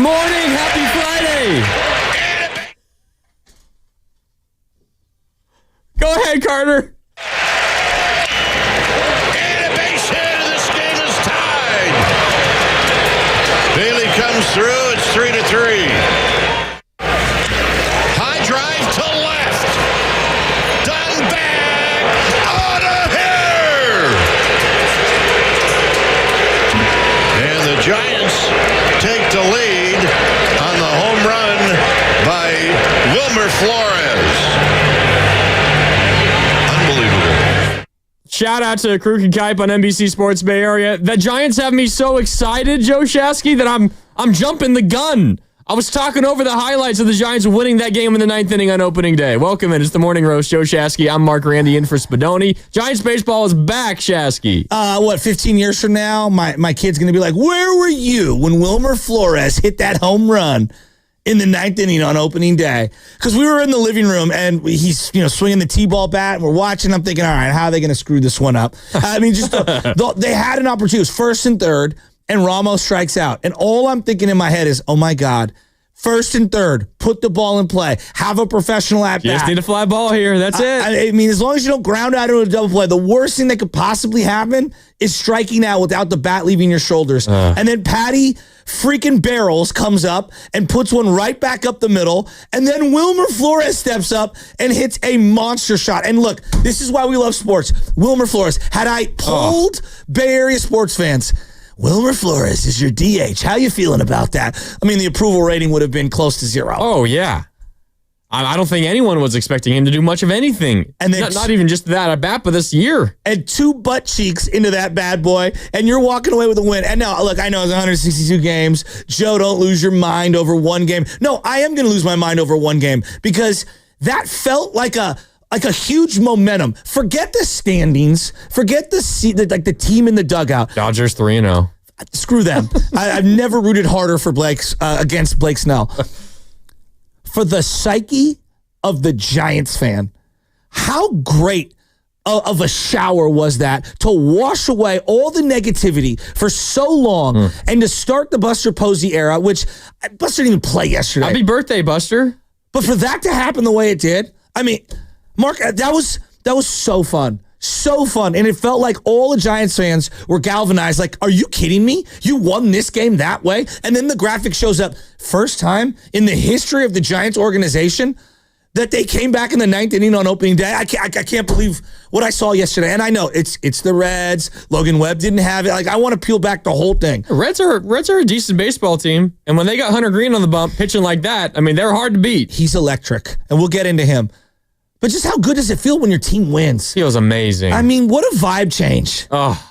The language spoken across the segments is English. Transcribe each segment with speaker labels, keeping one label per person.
Speaker 1: morning. Happy Friday. Go ahead, Carter.
Speaker 2: And a base hit, and this game is tied. Bailey comes through. It's 3-3. High drive to left. Done back. Out of here. And the Giants take the lead on the home run by Wilmer Flores. Unbelievable.
Speaker 1: Shout out to Kruk and Kipe on NBC Sports Bay Area. The Giants have me so excited, Joe Shasky, that I'm jumping the gun. I was talking over the highlights of the Giants winning that game in the 9th inning on opening day. Welcome in. It's the Morning Roast. Joe Shasky. I'm Mark Randy in for Spadoni. Giants baseball is back, Shasky.
Speaker 3: 15 years from now, my kid's going to be like, where were you when Wilmer Flores hit that home run in the 9th inning on opening day? Because we were in the living room and he's swinging the T-ball bat and we're watching. I'm thinking, all right, how are they going to screw this one up? I mean, they had an opportunity. It was first and third, and Ramos strikes out. And all I'm thinking in my head is, oh my God, first and third, put the ball in play, have a professional at bat.
Speaker 1: Just need a fly ball here. That's it.
Speaker 3: I mean, as long as you don't ground out into a double play, the worst thing that could possibly happen is striking out without the bat leaving your shoulders. And then Patty freaking Barrels comes up and puts one right back up the middle. And then Wilmer Flores steps up and hits a monster shot. And look, this is why we love sports. Wilmer Flores. Had I polled Bay Area sports fans, Wilmer Flores is your DH. How you feeling about that? I mean, the approval rating would have been close to 0.
Speaker 1: Oh, yeah. I don't think anyone was expecting him to do much of anything. And then not even just that at bat, but this year.
Speaker 3: And 2 butt cheeks into that bad boy, and you're walking away with a win. And now, look, I know it's 162 games. Joe, don't lose your mind over one game. No, I am going to lose my mind over one game because that felt like a huge momentum. Forget the standings. Forget the team in the dugout.
Speaker 1: Dodgers 3-0.
Speaker 3: Screw them. I've never rooted harder for against Blake Snell. For the psyche of the Giants fan, how great of a shower was that to wash away all the negativity for so long and to start the Buster Posey era, which Buster didn't even play yesterday.
Speaker 1: Happy birthday, Buster.
Speaker 3: But for that to happen the way it did, I mean, Mark, that was so fun. So fun. And it felt like all the Giants fans were galvanized. Like, are you kidding me? You won this game that way? And then the graphic shows up. First time in the history of the Giants organization that they came back in the 9th inning on opening day. I can't believe what I saw yesterday. And I know it's the Reds. Logan Webb didn't have it. Like, I want to peel back the whole thing.
Speaker 1: Reds are a decent baseball team. And when they got Hunter Green on the bump pitching like that, I mean, they're hard to beat.
Speaker 3: He's electric. And we'll get into him. But just how good does it feel when your team wins?
Speaker 1: Feels amazing.
Speaker 3: I mean, what a vibe change.
Speaker 1: Oh,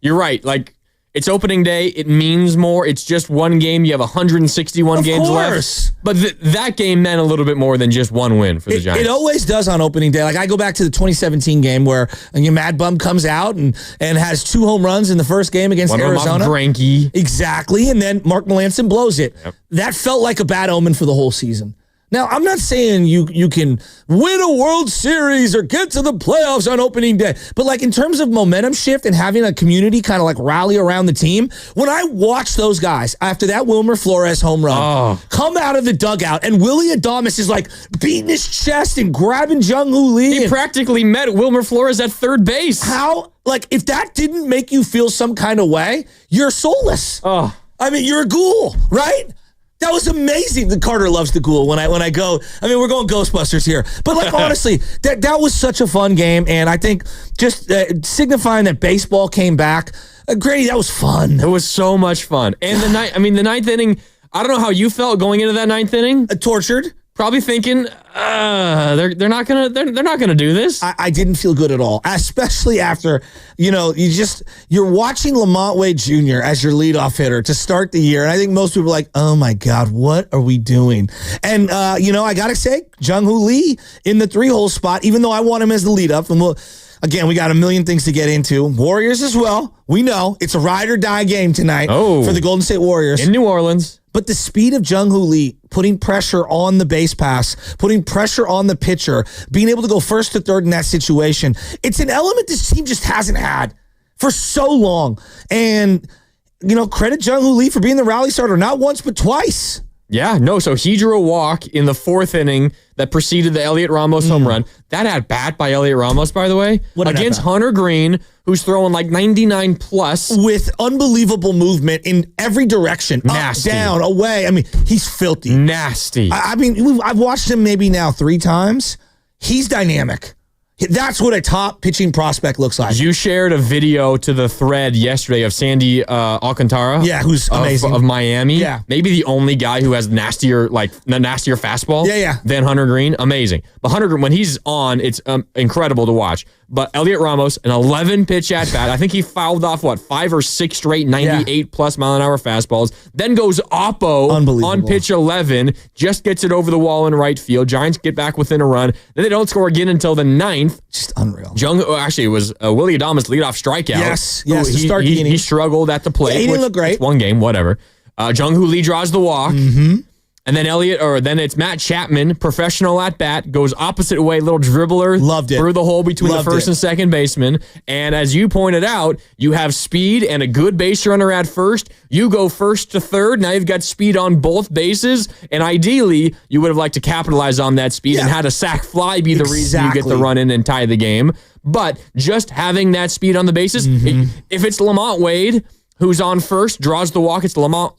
Speaker 1: you're right. Like, it's opening day. It means more. It's just one game. You have 161 games left. But that game meant a little bit more than just one win for the Giants.
Speaker 3: It always does on opening day. Like, I go back to the 2017 game where Mad Bum comes out and has 2 home runs in the first game against Arizona.
Speaker 1: Greinke.
Speaker 3: Exactly. And then Mark Melancon blows it. Yep. That felt like a bad omen for the whole season. Now, I'm not saying you can win a World Series or get to the playoffs on opening day, but like in terms of momentum shift and having a community kind of like rally around the team, when I watch those guys after that Wilmer Flores home run come out of the dugout and Willie Adames is like beating his chest and grabbing Jung-Hoo Lee.
Speaker 1: He practically met Wilmer Flores at third base.
Speaker 3: How, like, if that didn't make you feel some kind of way, you're soulless.
Speaker 1: Oh.
Speaker 3: I mean, you're a ghoul, right? That was amazing. The Carter loves the ghoul when I go. I mean, we're going Ghostbusters here. But like honestly, that was such a fun game, and I think just signifying that baseball came back. Grady, that was fun.
Speaker 1: It was so much fun. And the 9th inning, I don't know how you felt going into that 9th inning.
Speaker 3: Tortured.
Speaker 1: Probably thinking, they're not gonna do this.
Speaker 3: I didn't feel good at all, especially after you're watching Lamont Wade Jr. as your leadoff hitter to start the year, and I think most people are like, oh my God, what are we doing? And I gotta say, Jung-Hoo Lee in the 3-hole spot, even though I want him as the leadoff, and we got a million things to get into. Warriors as well. We know it's a ride or die game tonight for the Golden State Warriors
Speaker 1: in New Orleans.
Speaker 3: But the speed of Jung-Hoo Lee, putting pressure on the base pass, putting pressure on the pitcher, being able to go first to third in that situation, it's an element this team just hasn't had for so long. And credit Jung-Hoo Lee for being the rally starter, not once, but twice.
Speaker 1: Yeah, no, so he drew a walk in the 4th inning that preceded the Elliot Ramos home run. That at bat by Elliot Ramos, by the way, against Hunter Green, who's throwing like 99 plus.
Speaker 3: With unbelievable movement in every direction.
Speaker 1: Nasty.
Speaker 3: Up, down, away. I mean, he's filthy.
Speaker 1: Nasty.
Speaker 3: I've watched him maybe now 3 times. He's dynamic. That's what a top pitching prospect looks like.
Speaker 1: You shared a video to the thread yesterday of Sandy Alcantara.
Speaker 3: Yeah, who's amazing.
Speaker 1: Of Miami.
Speaker 3: Yeah.
Speaker 1: Maybe the only guy who has nastier fastball than Hunter Green. Amazing. But Hunter Green, when he's on, it's incredible to watch. But Elliot Ramos, an 11-pitch at-bat. I think he fouled off, 5 or 6 straight 98-plus mile-an-hour fastballs. Then goes oppo on pitch 11, just gets it over the wall in right field. Giants get back within a run. Then they don't score again until the 9th.
Speaker 3: Just unreal.
Speaker 1: Actually, it was Willie Adames' leadoff strikeout.
Speaker 3: Yes.
Speaker 1: He struggled at the plate.
Speaker 3: Yeah, he didn't look great.
Speaker 1: It's one game, whatever. Jung-Hoo Lee draws the walk. And then then it's Matt Chapman, professional at bat, goes opposite way, little dribbler.
Speaker 3: Loved it.
Speaker 1: Through the hole between the first and second baseman. And as you pointed out, you have speed and a good base runner at first. You go first to third. Now you've got speed on both bases. And ideally, you would have liked to capitalize on that speed and had a sac fly be the reason you get the run in and tie the game. But just having that speed on the bases, if it's Lamont Wade, who's on first, draws the walk. It's Lamont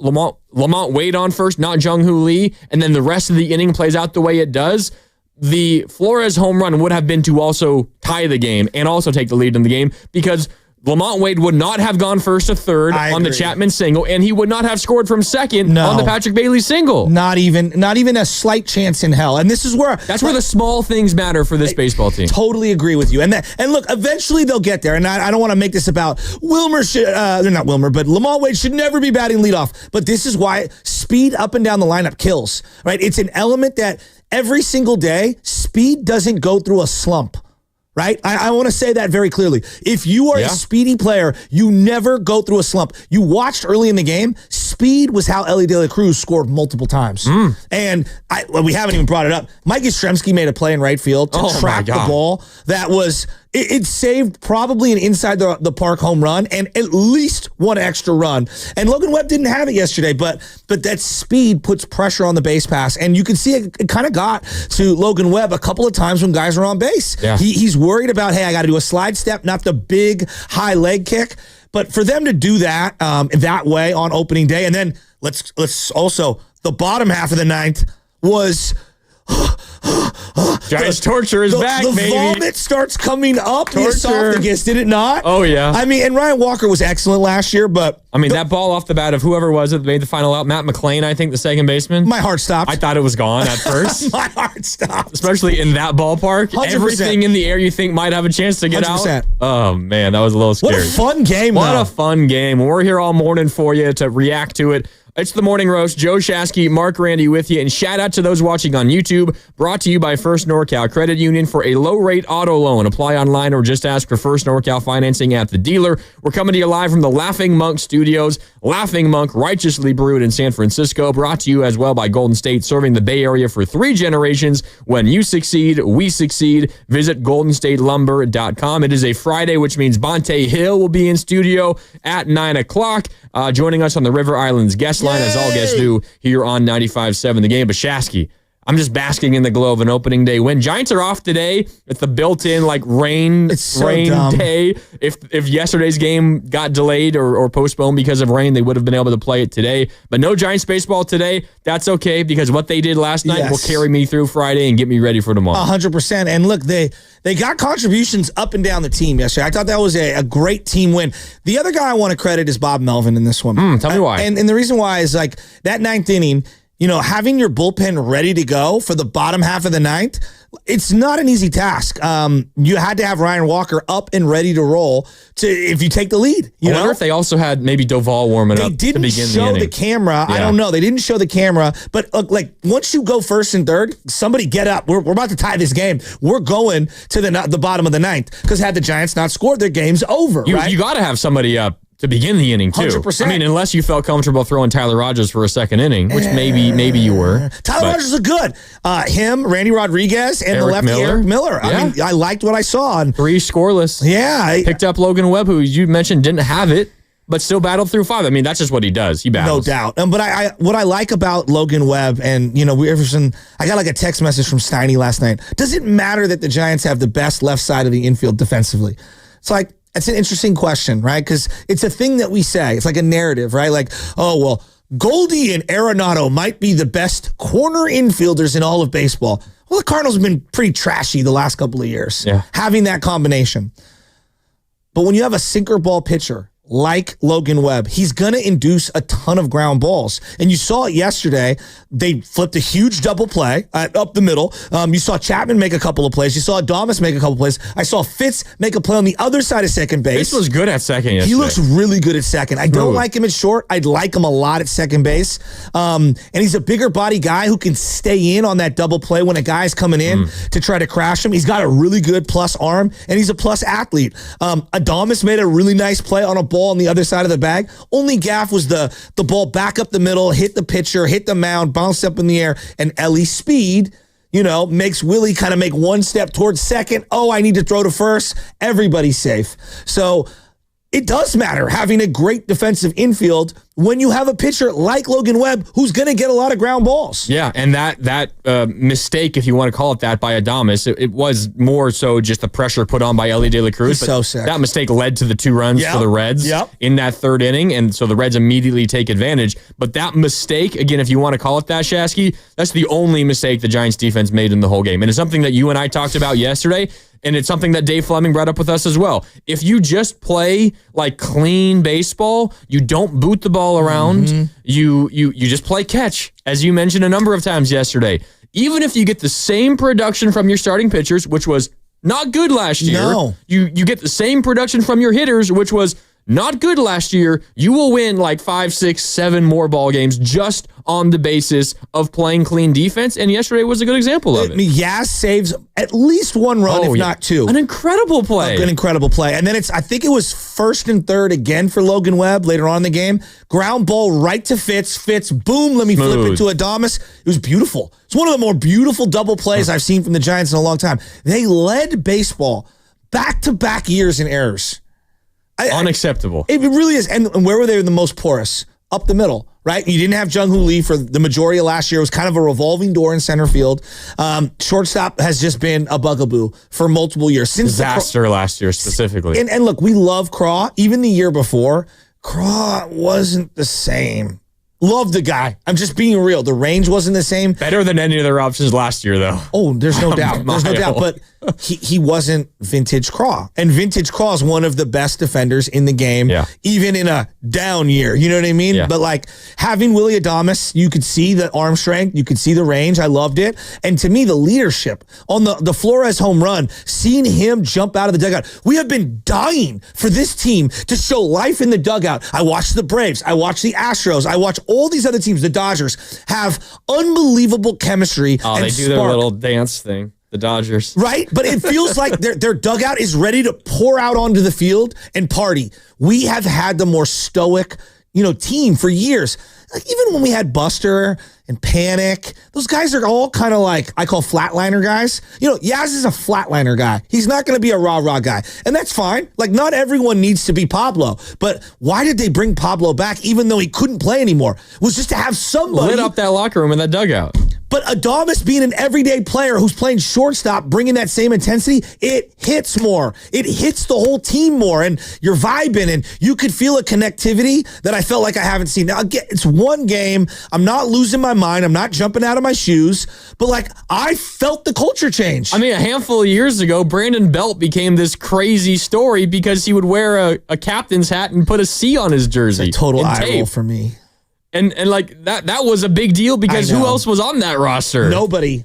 Speaker 1: Wade on first, not Jung-Hoo Lee. And then the rest of the inning plays out the way it does. The Flores home run would have been to also tie the game and also take the lead in the game because Lamont Wade would not have gone first to third on the Chapman single, and he would not have scored from second on the Patrick Bailey single.
Speaker 3: Not even a slight chance in hell. And this is where
Speaker 1: that's where the small things matter for this baseball team.
Speaker 3: Totally agree with you. And look, eventually they'll get there. And I don't want to make this about but Lamont Wade should never be batting leadoff. But this is why speed up and down the lineup kills. Right? It's an element that every single day, speed doesn't go through a slump. Right? I want to say that very clearly. If you are a speedy player, you never go through a slump. You watched early in the game, speed was how Ellie De La Cruz scored multiple times. And we haven't even brought it up. Mike Yastrzemski made a play in right field to track the ball that was... It saved probably an inside the park home run and at least one extra run. And Logan Webb didn't have it yesterday, but that speed puts pressure on the base pass. And you can see it kind of got to Logan Webb a couple of times when guys are on base. Yeah. He's worried about, hey, I got to do a slide step, not the big high leg kick. But for them to do that that way on opening day, and then let's also, the bottom half of the 9th was...
Speaker 1: Giants torture is back, baby.
Speaker 3: The vomit starts coming up the esophagus, did it not?
Speaker 1: Oh, yeah.
Speaker 3: I mean, and Ryan Walker was excellent last year, but...
Speaker 1: I mean, that ball off the bat of whoever was it that made the final out, Matt McClain, I think, the second baseman.
Speaker 3: My heart stopped.
Speaker 1: I thought it was gone at first.
Speaker 3: My heart stopped.
Speaker 1: Especially in that ballpark.
Speaker 3: 100%.
Speaker 1: Everything in the air you think might have a chance to get
Speaker 3: 100%.
Speaker 1: out. Oh, man, that was a little scary.
Speaker 3: What a fun game,
Speaker 1: What a fun game. We're here all morning for you to react to it. It's the Morning Roast. Joe Shasky, Mark Randy with you. And shout out to those watching on YouTube. Brought to you by First NorCal Credit Union for a low-rate auto loan. Apply online or just ask for First NorCal financing at the dealer. We're coming to you live from the Laughing Monk Studios. Laughing Monk, righteously brewed in San Francisco. Brought to you as well by Golden State, serving the Bay Area for 3 generations. When you succeed, we succeed. Visit goldenstatelumber.com. It is a Friday, which means Bonte Hill will be in studio at 9 o'clock. Joining us on the River Islands guest line, as all guests do here on 95.7 The Game. But Shasky, I'm just basking in the glow of an opening day win. Giants are off today. It's the built-in rain day. If yesterday's game got delayed or postponed because of rain, they would have been able to play it today. But no Giants baseball today. That's okay because what they did last night will carry me through Friday and get me ready for tomorrow.
Speaker 3: 100%. And look, they got contributions up and down the team yesterday. I thought that was a great team win. The other guy I want to credit is Bob Melvin in this one.
Speaker 1: Tell me why.
Speaker 3: And the reason why is that 9th inning, having your bullpen ready to go for the bottom half of the 9th, it's not an easy task. You had to have Ryan Walker up and ready to roll if you take the lead.
Speaker 1: I wonder if they also had maybe Doval warming up to begin the inning. They didn't show the
Speaker 3: camera. Yeah. I don't know. They didn't show the camera. But look, once you go first and third, somebody get up. We're about to tie this game. We're going to the bottom of the 9th because had the Giants not scored, their game's over.
Speaker 1: You got to have somebody up to begin the inning, too.
Speaker 3: 100%.
Speaker 1: I mean, unless you felt comfortable throwing Tyler Rogers for a second inning, which maybe you were.
Speaker 3: Tyler Rogers is good. Him, Randy Rodriguez, and the lefty Eric Miller.
Speaker 1: Yeah.
Speaker 3: I mean, I liked what I saw.
Speaker 1: 3 scoreless.
Speaker 3: Yeah.
Speaker 1: Picked up Logan Webb, who you mentioned didn't have it. but still battled through 5. I mean, that's just what he does. He battles.
Speaker 3: No doubt. But what I like about Logan Webb, and I got like a text message from Steiny last night. Does it matter that the Giants have the best left side of the infield defensively? It's like, it's an interesting question, right? Because it's a thing that we say. It's like a narrative, right? Like, oh, well, Goldie and Arenado might be the best corner infielders in all of baseball. Well, the Cardinals have been pretty trashy the last couple of years, having that combination. But when you have a sinker ball pitcher like Logan Webb, he's going to induce a ton of ground balls. And you saw it yesterday. They flipped a huge double play up the middle. You saw Chapman make a couple of plays. You saw Adames make a couple of plays. I saw Fitz make a play on the other side of second base.
Speaker 1: Fitz was good at second yesterday.
Speaker 3: He looks really good at second. I don't like him at short. I'd like him a lot at second base. And he's a bigger body guy who can stay in on that double play when a guy's coming in to try to crash him. He's got a really good plus arm, and he's a plus athlete. Adames made a really nice play on a ball on the other side of the bag. Only gaff was the ball back up the middle, hit the pitcher, hit the mound, bounced up in the air, and Ellie's speed, makes Willie kind of make one step towards second. Oh, I need to throw to first. Everybody's safe. So it does matter having a great defensive infield when you have a pitcher like Logan Webb who's going to get a lot of ground balls.
Speaker 1: Yeah, and that mistake, if you want to call it that, by Adames, it was more so just the pressure put on by Ellie De La Cruz.
Speaker 3: He's so sick.
Speaker 1: That mistake led to the 2 runs for the Reds in that 3rd inning, and so the Reds immediately take advantage. But that mistake, again, if you want to call it that, Shasky, that's the only mistake the Giants defense made in the whole game. And it's something that you and I talked about yesterday, and it's something that Dave Fleming brought up with us as well. If you just play like clean baseball, you don't boot the ball around, you just play catch, as you mentioned a number of times yesterday. Even if you get the same production from your starting pitchers, which was not good last year, you get the same production from your hitters, which was not good last year, you will win like 5, 6, 7 more ball games just on the basis of playing clean defense. And yesterday was a good example of it.
Speaker 3: Yaz saves at least 1 run, if not 2.
Speaker 1: An incredible play.
Speaker 3: An incredible play. And then I think it was 1st and 3rd again for Logan Webb later on in the game. Ground ball right to Fitz. Fitz, boom, let me flip it to Adames. It was beautiful. It's one of the more beautiful double plays I've seen from the Giants in a long time. They led baseball back-to-back years in errors.
Speaker 1: Unacceptable.
Speaker 3: It really is. And where were they the most porous? Up the middle, right? You didn't have Jung-Hoo Lee for the majority of last year. It was kind of a revolving door in center field. Shortstop has just been a bugaboo for multiple years.
Speaker 1: Disaster last year specifically.
Speaker 3: And look, we love Craw. Even the year before, Craw wasn't the same. Love the guy. I'm just being real. The range wasn't the same.
Speaker 1: Better than any of their options last year, though.
Speaker 3: Oh, there's no doubt. There's no doubt. But he wasn't vintage Craw. And vintage Craw is one of the best defenders in the game, even in a down year. You know what I mean? Yeah. But like having Willie Adames, you could see the arm strength. You could see the range. I loved it. And to me, the leadership on the Flores home run, seeing him jump out of the dugout. We have been dying for this team to show life in the dugout. I watched the Braves. I watched the Astros. I watched all these other teams. The Dodgers have unbelievable chemistry.
Speaker 1: Oh,
Speaker 3: and
Speaker 1: they do their little dance thing. The Dodgers.
Speaker 3: Right? But it feels like their dugout is ready to pour out onto the field and party. We have had the more stoic, team for years. Like even when we had Buster and Panic, those guys are all kind of like, I call flatliner guys. Yaz is a flatliner guy. He's not going to be a rah-rah guy. And that's fine. Like not everyone needs to be Pablo. But why did they bring Pablo back even though he couldn't play anymore? It was just to have somebody.
Speaker 1: Lit up that locker room in that dugout.
Speaker 3: But Adames being an everyday player who's playing shortstop, bringing that same intensity, it hits more. It hits the whole team more, and you're vibing, and you could feel a connectivity that I felt like I haven't seen. Now, again, it's one game. I'm not losing my mind. I'm not jumping out of my shoes, but I felt the culture change.
Speaker 1: I mean, a handful of years ago, Brandon Belt became this crazy story because he would wear a captain's hat and put a C on his jersey.
Speaker 3: It's a total eye roll for me.
Speaker 1: And like that was a big deal because who else was on that roster?
Speaker 3: Nobody.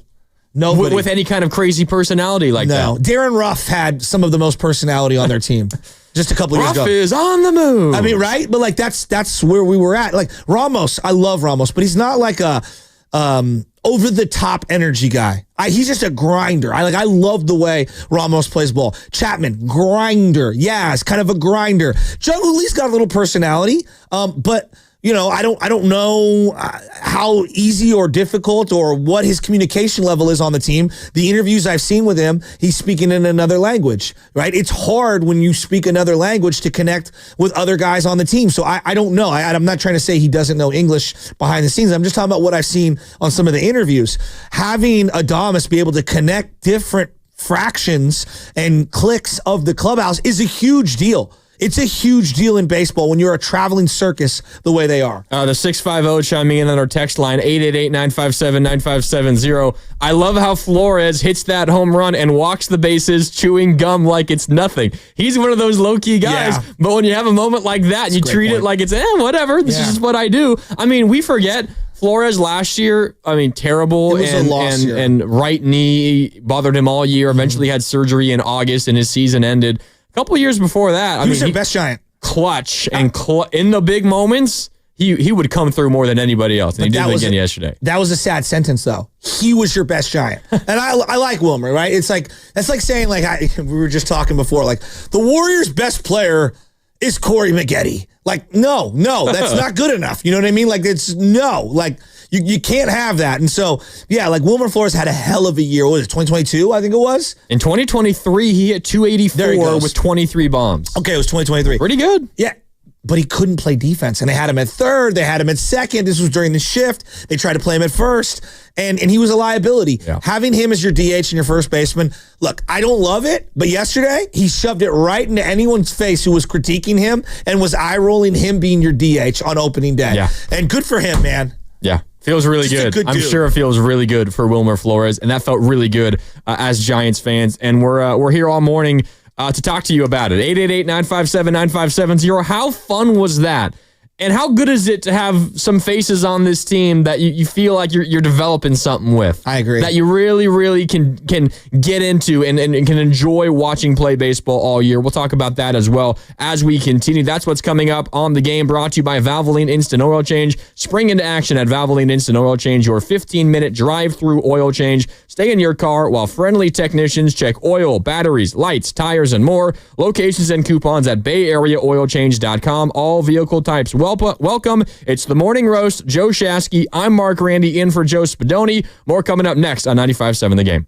Speaker 1: With any kind of crazy personality like that.
Speaker 3: No. Darren Ruff had some of the most personality on their team just a couple years ago.
Speaker 1: Ruff is on the move.
Speaker 3: I mean, right? But that's where we were at. Like Ramos, I love Ramos, but he's not like a over the top energy guy. He's just a grinder. I love the way Ramos plays ball. Chapman, grinder. Yaz, kind of a grinder. Jung-Hoo Lee's got a little personality, but I don't know how easy or difficult or what his communication level is on the team. The interviews I've seen with him, he's speaking in another language, right? It's hard when you speak another language to connect with other guys on the team. So I don't know. I'm not trying to say he doesn't know English behind the scenes. I'm just talking about what I've seen on some of the interviews. Having Adames be able to connect different fractions and cliques of the clubhouse is a huge deal. It's a huge deal in baseball when you're a traveling circus the way they are.
Speaker 1: The 650 chiming in on our text line, 888-957-9570. I love how Flores hits that home run and walks the bases chewing gum like it's nothing. He's one of those low-key guys, but when you have a moment like that and you treat it like it's, whatever, this is just what I do. I mean, we forget Flores last year, terrible.
Speaker 3: It was a loss year.
Speaker 1: And right knee bothered him all year. Eventually had surgery in August and his season ended. Couple years before that,
Speaker 3: he was their best Giant.
Speaker 1: Clutch and in the big moments, he would come through more than anybody else, and he did it again yesterday.
Speaker 3: That was a sad sentence, though. He was your best Giant, and I like Wilmer, right? It's like that's like saying we were just talking before, like the Warriors' best player is Corey Maggette. Like no, that's not good enough. You know what I mean? Like it's no, like. You can't have that. And so, like Wilmer Flores had a hell of a year. What was it, 2022, I think it was?
Speaker 1: In 2023, he hit 284 with 23 bombs.
Speaker 3: Okay, it was 2023.
Speaker 1: Pretty good.
Speaker 3: Yeah, but he couldn't play defense. And they had him at third. They had him at second. This was during the shift. They tried to play him at first. And he was a liability. Yeah. Having him as your DH and your first baseman, look, I don't love it, but yesterday he shoved it right into anyone's face who was critiquing him and was eye-rolling him being your DH on opening day. Yeah. And good for him, man.
Speaker 1: Yeah. Feels really good. I'm sure it feels really good for Wilmer Flores, and that felt really good as Giants fans. And we're here all morning to talk to you about it. 888-957-9570. How fun was that? And how good is it to have some faces on this team that you feel like you're developing something with?
Speaker 3: I agree.
Speaker 1: That you really, really can get into and can enjoy watching play baseball all year. We'll talk about that as well as we continue. That's what's coming up on The Game, brought to you by Valvoline Instant Oil Change. Spring into action at Valvoline Instant Oil Change, your 15-minute drive-through oil change. Stay in your car while friendly technicians check oil, batteries, lights, tires, and more. Locations and coupons at BayAreaOilChange.com. All vehicle types welcome. It's the Morning Roast. Joe Shasky. I'm Mark Randy in for Joe Spadoni. More coming up next on 95.7 The Game.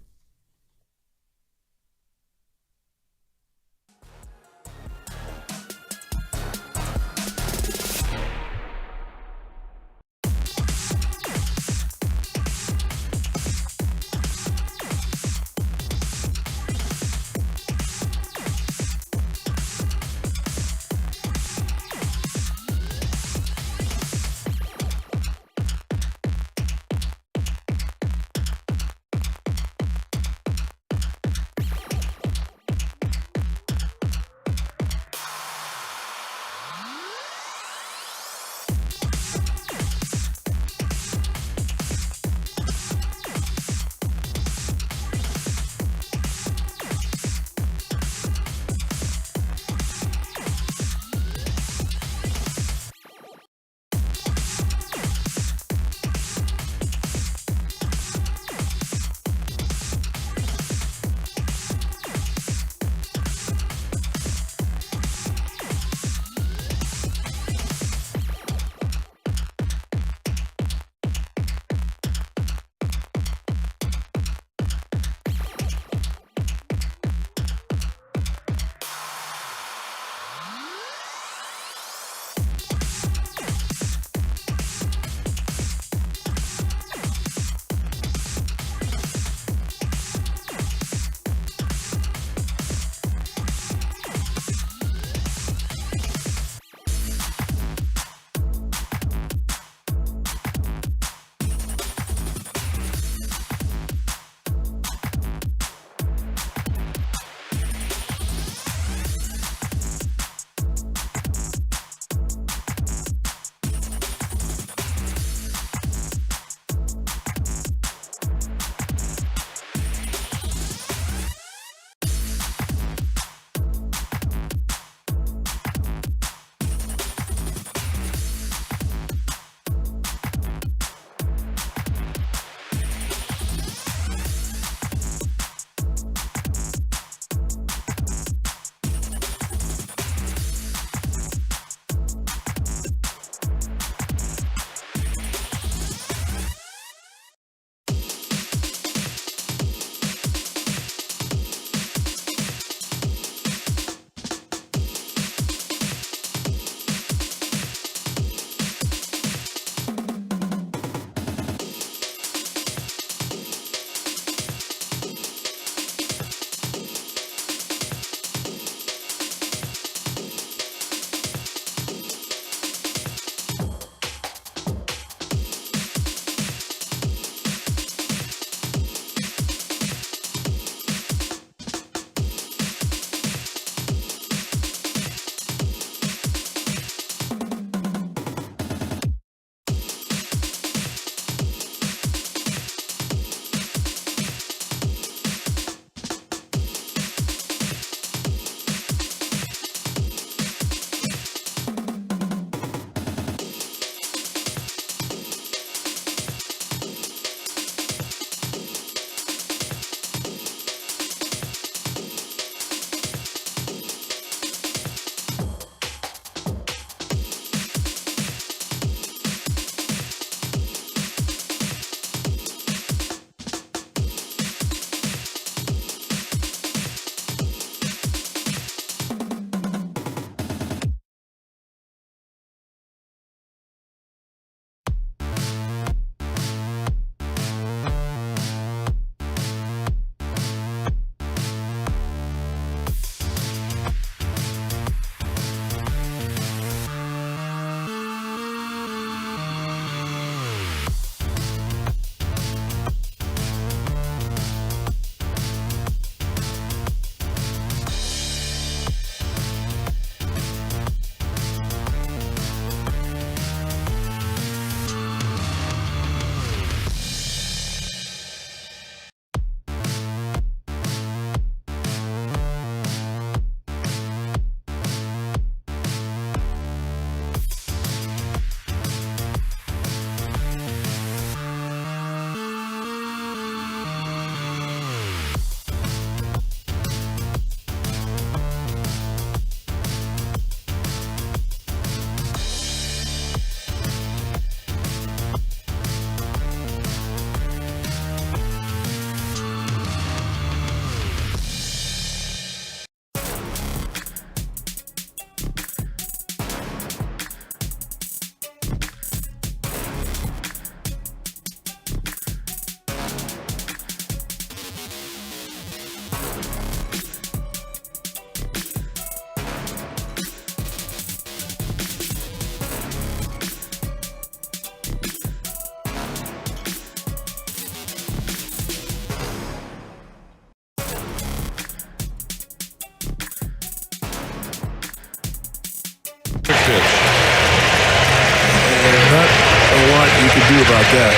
Speaker 4: you can do about that.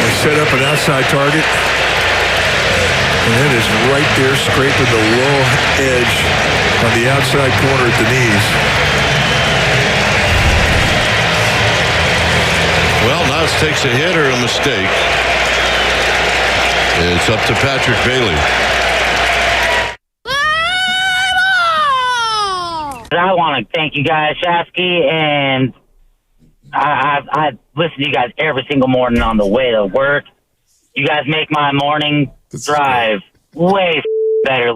Speaker 4: They set up an outside target. And it is right there scraping the low edge on the outside corner at the knees.
Speaker 2: Well, now it takes a hit or a mistake. It's up to Patrick Bailey.
Speaker 5: I want to thank you guys, Shasky, and I listen to you guys every single morning on the way to work. You guys make my morning drive way better.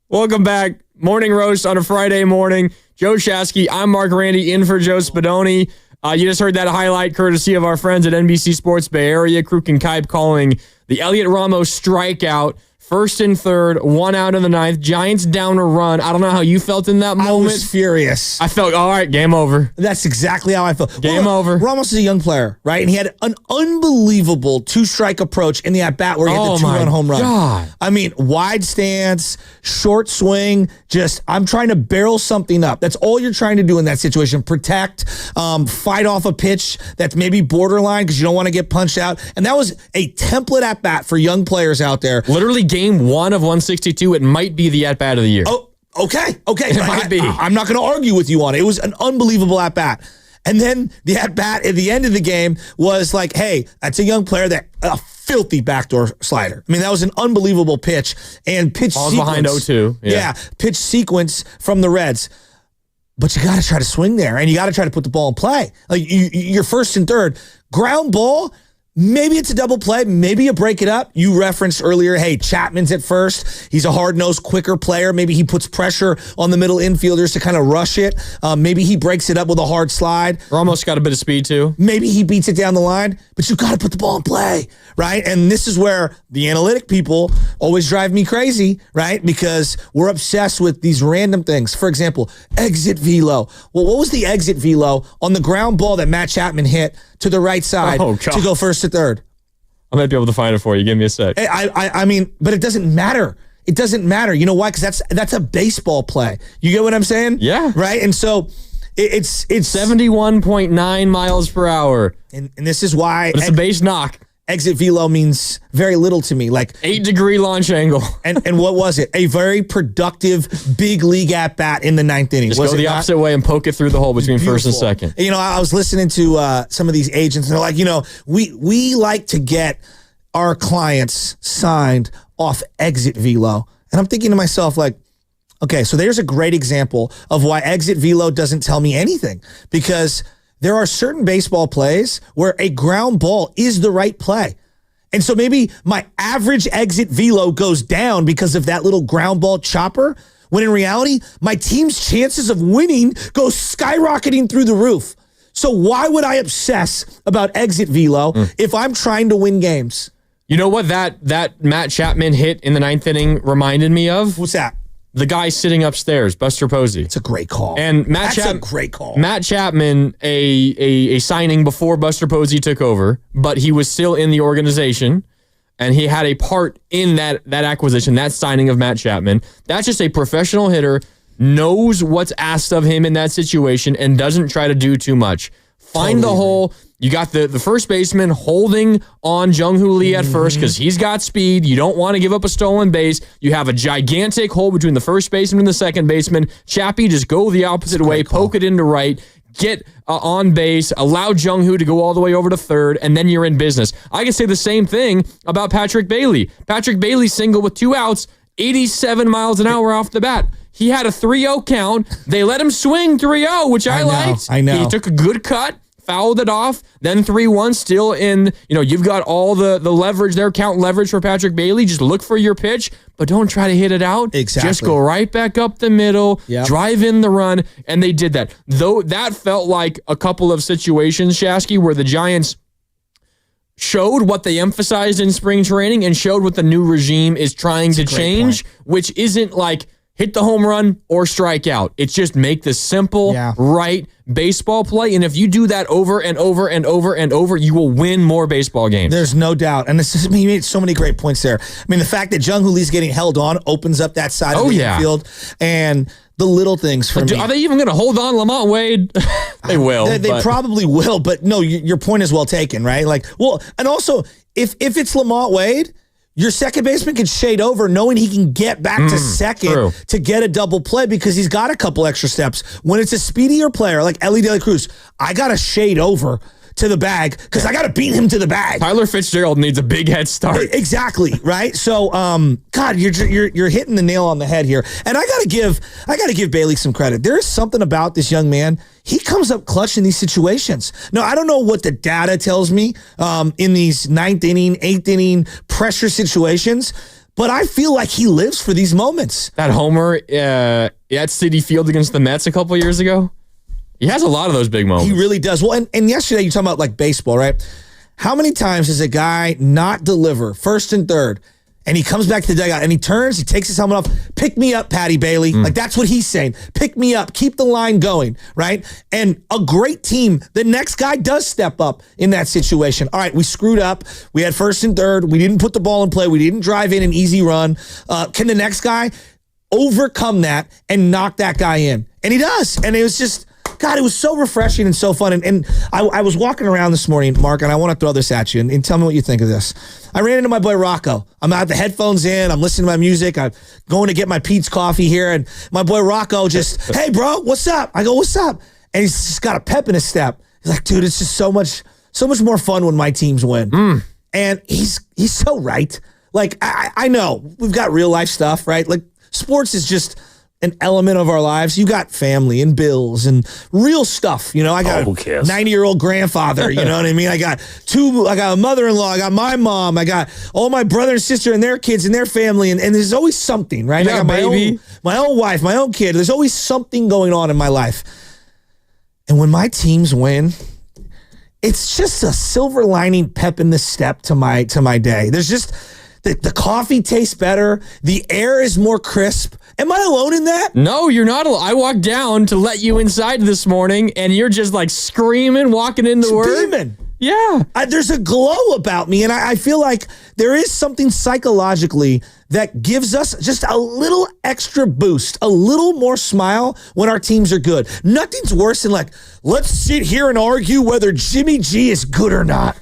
Speaker 1: Welcome back. Morning Roast on a Friday morning. Joe Shasky, I'm Mark Randy, in for Joe Spadoni. You just heard that highlight courtesy of our friends at NBC Sports Bay Area. Kruk and Kipe calling the Elliot Ramos strikeout. First and third, 1 out in the ninth. Giants down a run. I don't know how you felt in that moment.
Speaker 3: I was furious.
Speaker 1: I felt, all right, game over.
Speaker 3: That's exactly how I felt.
Speaker 1: Game over.
Speaker 3: Ramos is a young player, right? And he had an unbelievable two-strike approach in the at-bat where he had the two-run home run.
Speaker 1: God.
Speaker 3: I mean, wide stance, short swing, just I'm trying to barrel something up. That's all you're trying to do in that situation. Protect, fight off a pitch that's maybe borderline because you don't want to get punched out. And that was a template at-bat for young players out there.
Speaker 1: Literally game 1 of 162, it might be the at-bat of the year.
Speaker 3: Oh, okay.
Speaker 1: It might be.
Speaker 3: I'm not going to argue with you on it. It was an unbelievable at-bat. And then the at-bat at the end of the game was like, hey, that's a young player that a filthy backdoor slider. I mean, that was an unbelievable pitch. And pitch
Speaker 1: Ball's
Speaker 3: sequence.
Speaker 1: behind 0-2.
Speaker 3: Yeah, pitch sequence from the Reds. But you got to try to swing there, and you got to try to put the ball in play. Like you're first and third. Ground ball, maybe it's a double play. Maybe you break it up. You referenced earlier, hey, Chapman's at first. He's a hard-nosed, quicker player. Maybe he puts pressure on the middle infielders to kind of rush it. Maybe he breaks it up with a hard slide.
Speaker 1: Ramos got a bit of speed, too.
Speaker 3: Maybe he beats it down the line, but you got to put the ball in play, right? And this is where the analytic people always drive me crazy, right? Because we're obsessed with these random things. For example, exit velo. Well, what was the exit velo on the ground ball that Matt Chapman hit to the right side to go first to third?
Speaker 1: I might be able to find it for you. Give me a sec.
Speaker 3: I mean, but it doesn't matter. It doesn't matter. You know why? Because that's a baseball play. You get what I'm saying?
Speaker 1: Yeah.
Speaker 3: Right? And so it's
Speaker 1: 71.9 miles per hour.
Speaker 3: And this is why
Speaker 1: But it's a base knock.
Speaker 3: Exit velo means very little to me. Like
Speaker 1: 8-degree launch angle.
Speaker 3: and what was it? A very productive big league at bat in the ninth inning.
Speaker 1: Just go the opposite way and poke it through the hole between first and second.
Speaker 3: You know, I was listening to some of these agents, and they're like, you know, we like to get our clients signed off exit velo. And I'm thinking to myself, like, okay, so there's a great example of why exit velo doesn't tell me anything, because there are certain baseball plays where a ground ball is the right play. And so maybe my average exit velo goes down because of that little ground ball chopper, when in reality, my team's chances of winning go skyrocketing through the roof. So why would I obsess about exit velo if I'm trying to win games?
Speaker 1: You know what that Matt Chapman hit in the ninth inning reminded me of?
Speaker 3: What's that?
Speaker 1: The guy sitting upstairs, Buster Posey.
Speaker 3: It's a great call.
Speaker 1: And
Speaker 3: That's a great call.
Speaker 1: Matt Chapman, a signing before Buster Posey took over, but he was still in the organization, and he had a part in that acquisition, that signing of Matt Chapman. That's just a professional hitter, knows what's asked of him in that situation, and doesn't try to do too much. Find the hole. You got the first baseman holding on Jung-Hoo Lee at first because he's got speed. You don't want to give up a stolen base. You have a gigantic hole between the first baseman and the second baseman. Chappie, just go the opposite way, poke it into right, get on base, allow Jung-Hoo to go all the way over to third, and then you're in business. I can say the same thing about Patrick Bailey. Patrick Bailey single with 2 outs, 87 miles an hour off the bat. He had a 3-0 count. They let him swing 3-0, which I liked.
Speaker 3: I know.
Speaker 1: He took a good cut, fouled it off, then 3-1, still in, you've got all the leverage there, count leverage for Patrick Bailey. Just look for your pitch, but don't try to hit it out.
Speaker 3: Exactly.
Speaker 1: Just go right back up the middle, drive in the run, and they did that. Though that felt like a couple of situations, Shasky, where the Giants showed what they emphasized in spring training and showed what the new regime is trying to change, which isn't like hit the home run or strike out. It's just make the simple, right baseball play. And if you do that over and over and over and over, you will win more baseball games.
Speaker 3: There's no doubt. And he made so many great points there. I mean, the fact that Jung-Hoo Lee's getting held on opens up that side of the infield. And the little things for me.
Speaker 1: Are they even going to hold on Lamont Wade? They will.
Speaker 3: They probably will, but no, your point is well taken, right? Like, well, and also, if it's Lamont Wade, your second baseman can shade over knowing he can get back to second to get a double play because he's got a couple extra steps. When it's a speedier player like Ellie De La Cruz, I got to shade over to the bag because I got to beat him to the bag.
Speaker 1: Tyler Fitzgerald needs a big head start.
Speaker 3: Exactly, right? So, God, you're hitting the nail on the head here. And I gotta give Bailey some credit. There is something about this young man. He comes up clutch in these situations. Now, I don't know what the data tells me in these 9th inning, 8th inning pressure situations, but I feel like he lives for these moments.
Speaker 1: That homer at Citi Field against the Mets a couple years ago. He has a lot of those big moments.
Speaker 3: He really does. Well, and yesterday you're talking about like baseball, right? How many times does a guy not deliver first and third, and he comes back to the dugout and he turns, he takes his helmet off, pick me up, Patty Bailey. Like that's what he's saying. Pick me up, keep the line going, right? And a great team, the next guy does step up in that situation. All right, we screwed up. We had first and third. We didn't put the ball in play. We didn't drive in an easy run. Can the next guy overcome that and knock that guy in? And he does. And it was just... God, it was so refreshing and so fun. And I was walking around this morning, Mark, and I want to throw this at you and tell me what you think of this. I ran into my boy Rocco. I'm out the headphones in. I'm listening to my music. I'm going to get my Pete's coffee here. And my boy Rocco just, hey, bro, what's up? I go, what's up? And he's just got a pep in his step. He's like, dude, it's just so much more fun when my teams win. And he's so right. Like, I know we've got real life stuff, right? Like sports is just an element of our lives. You got family and bills and real stuff. You know, I got a 90-year-old grandfather. You know what I mean? I got a mother-in-law. I got my mom. I got all my brother and sister and their kids and their family. And there's always something, right?
Speaker 1: Yeah,
Speaker 3: I got my own wife, my own kid. There's always something going on in my life. And when my teams win, it's just a silver lining pep in the step to my day. There's just the coffee tastes better. The air is more crisp. Am I alone in that?
Speaker 1: No, you're not alone. I walked down to let you inside this morning, and you're just like screaming, walking into work.
Speaker 3: Beaming.
Speaker 1: Yeah.
Speaker 3: There's a glow about me, and I feel like there is something psychologically that gives us just a little extra boost, a little more smile when our teams are good. Nothing's worse than like, let's sit here and argue whether Jimmy G is good or not.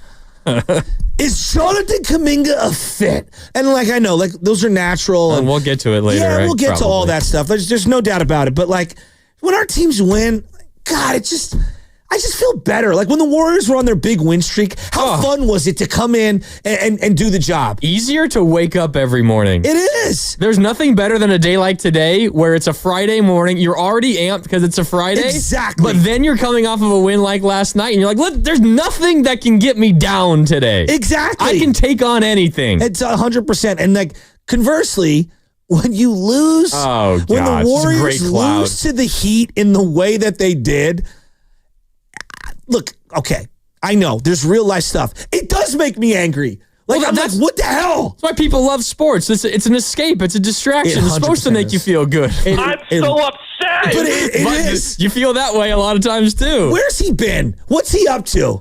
Speaker 3: Is Jonathan Kuminga a fit? And like I know, like those are natural.
Speaker 1: And we'll get to it later.
Speaker 3: Yeah,
Speaker 1: right?
Speaker 3: we'll get to all that stuff. There's no doubt about it. But like when our teams win, God, I just feel better. Like when the Warriors were on their big win streak, how fun was it to come in and do the job?
Speaker 1: Easier to wake up every morning.
Speaker 3: It is.
Speaker 1: There's nothing better than a day like today where it's a Friday morning. You're already amped because it's a Friday.
Speaker 3: Exactly.
Speaker 1: But then you're coming off of a win like last night and you're like, look, there's nothing that can get me down today.
Speaker 3: Exactly.
Speaker 1: I can take on anything.
Speaker 3: It's 100%. And like conversely, when you lose, when the Warriors lose to the Heat in the way that they did, look, okay, I know there's real life stuff. It does make me angry. Like, I'm like, what the hell?
Speaker 1: That's why people love sports. It's an escape. It's a distraction. It's supposed to make you feel good.
Speaker 6: I'm so upset.
Speaker 3: But it is.
Speaker 1: You feel that way a lot of times, too.
Speaker 3: Where's he been? What's he up to?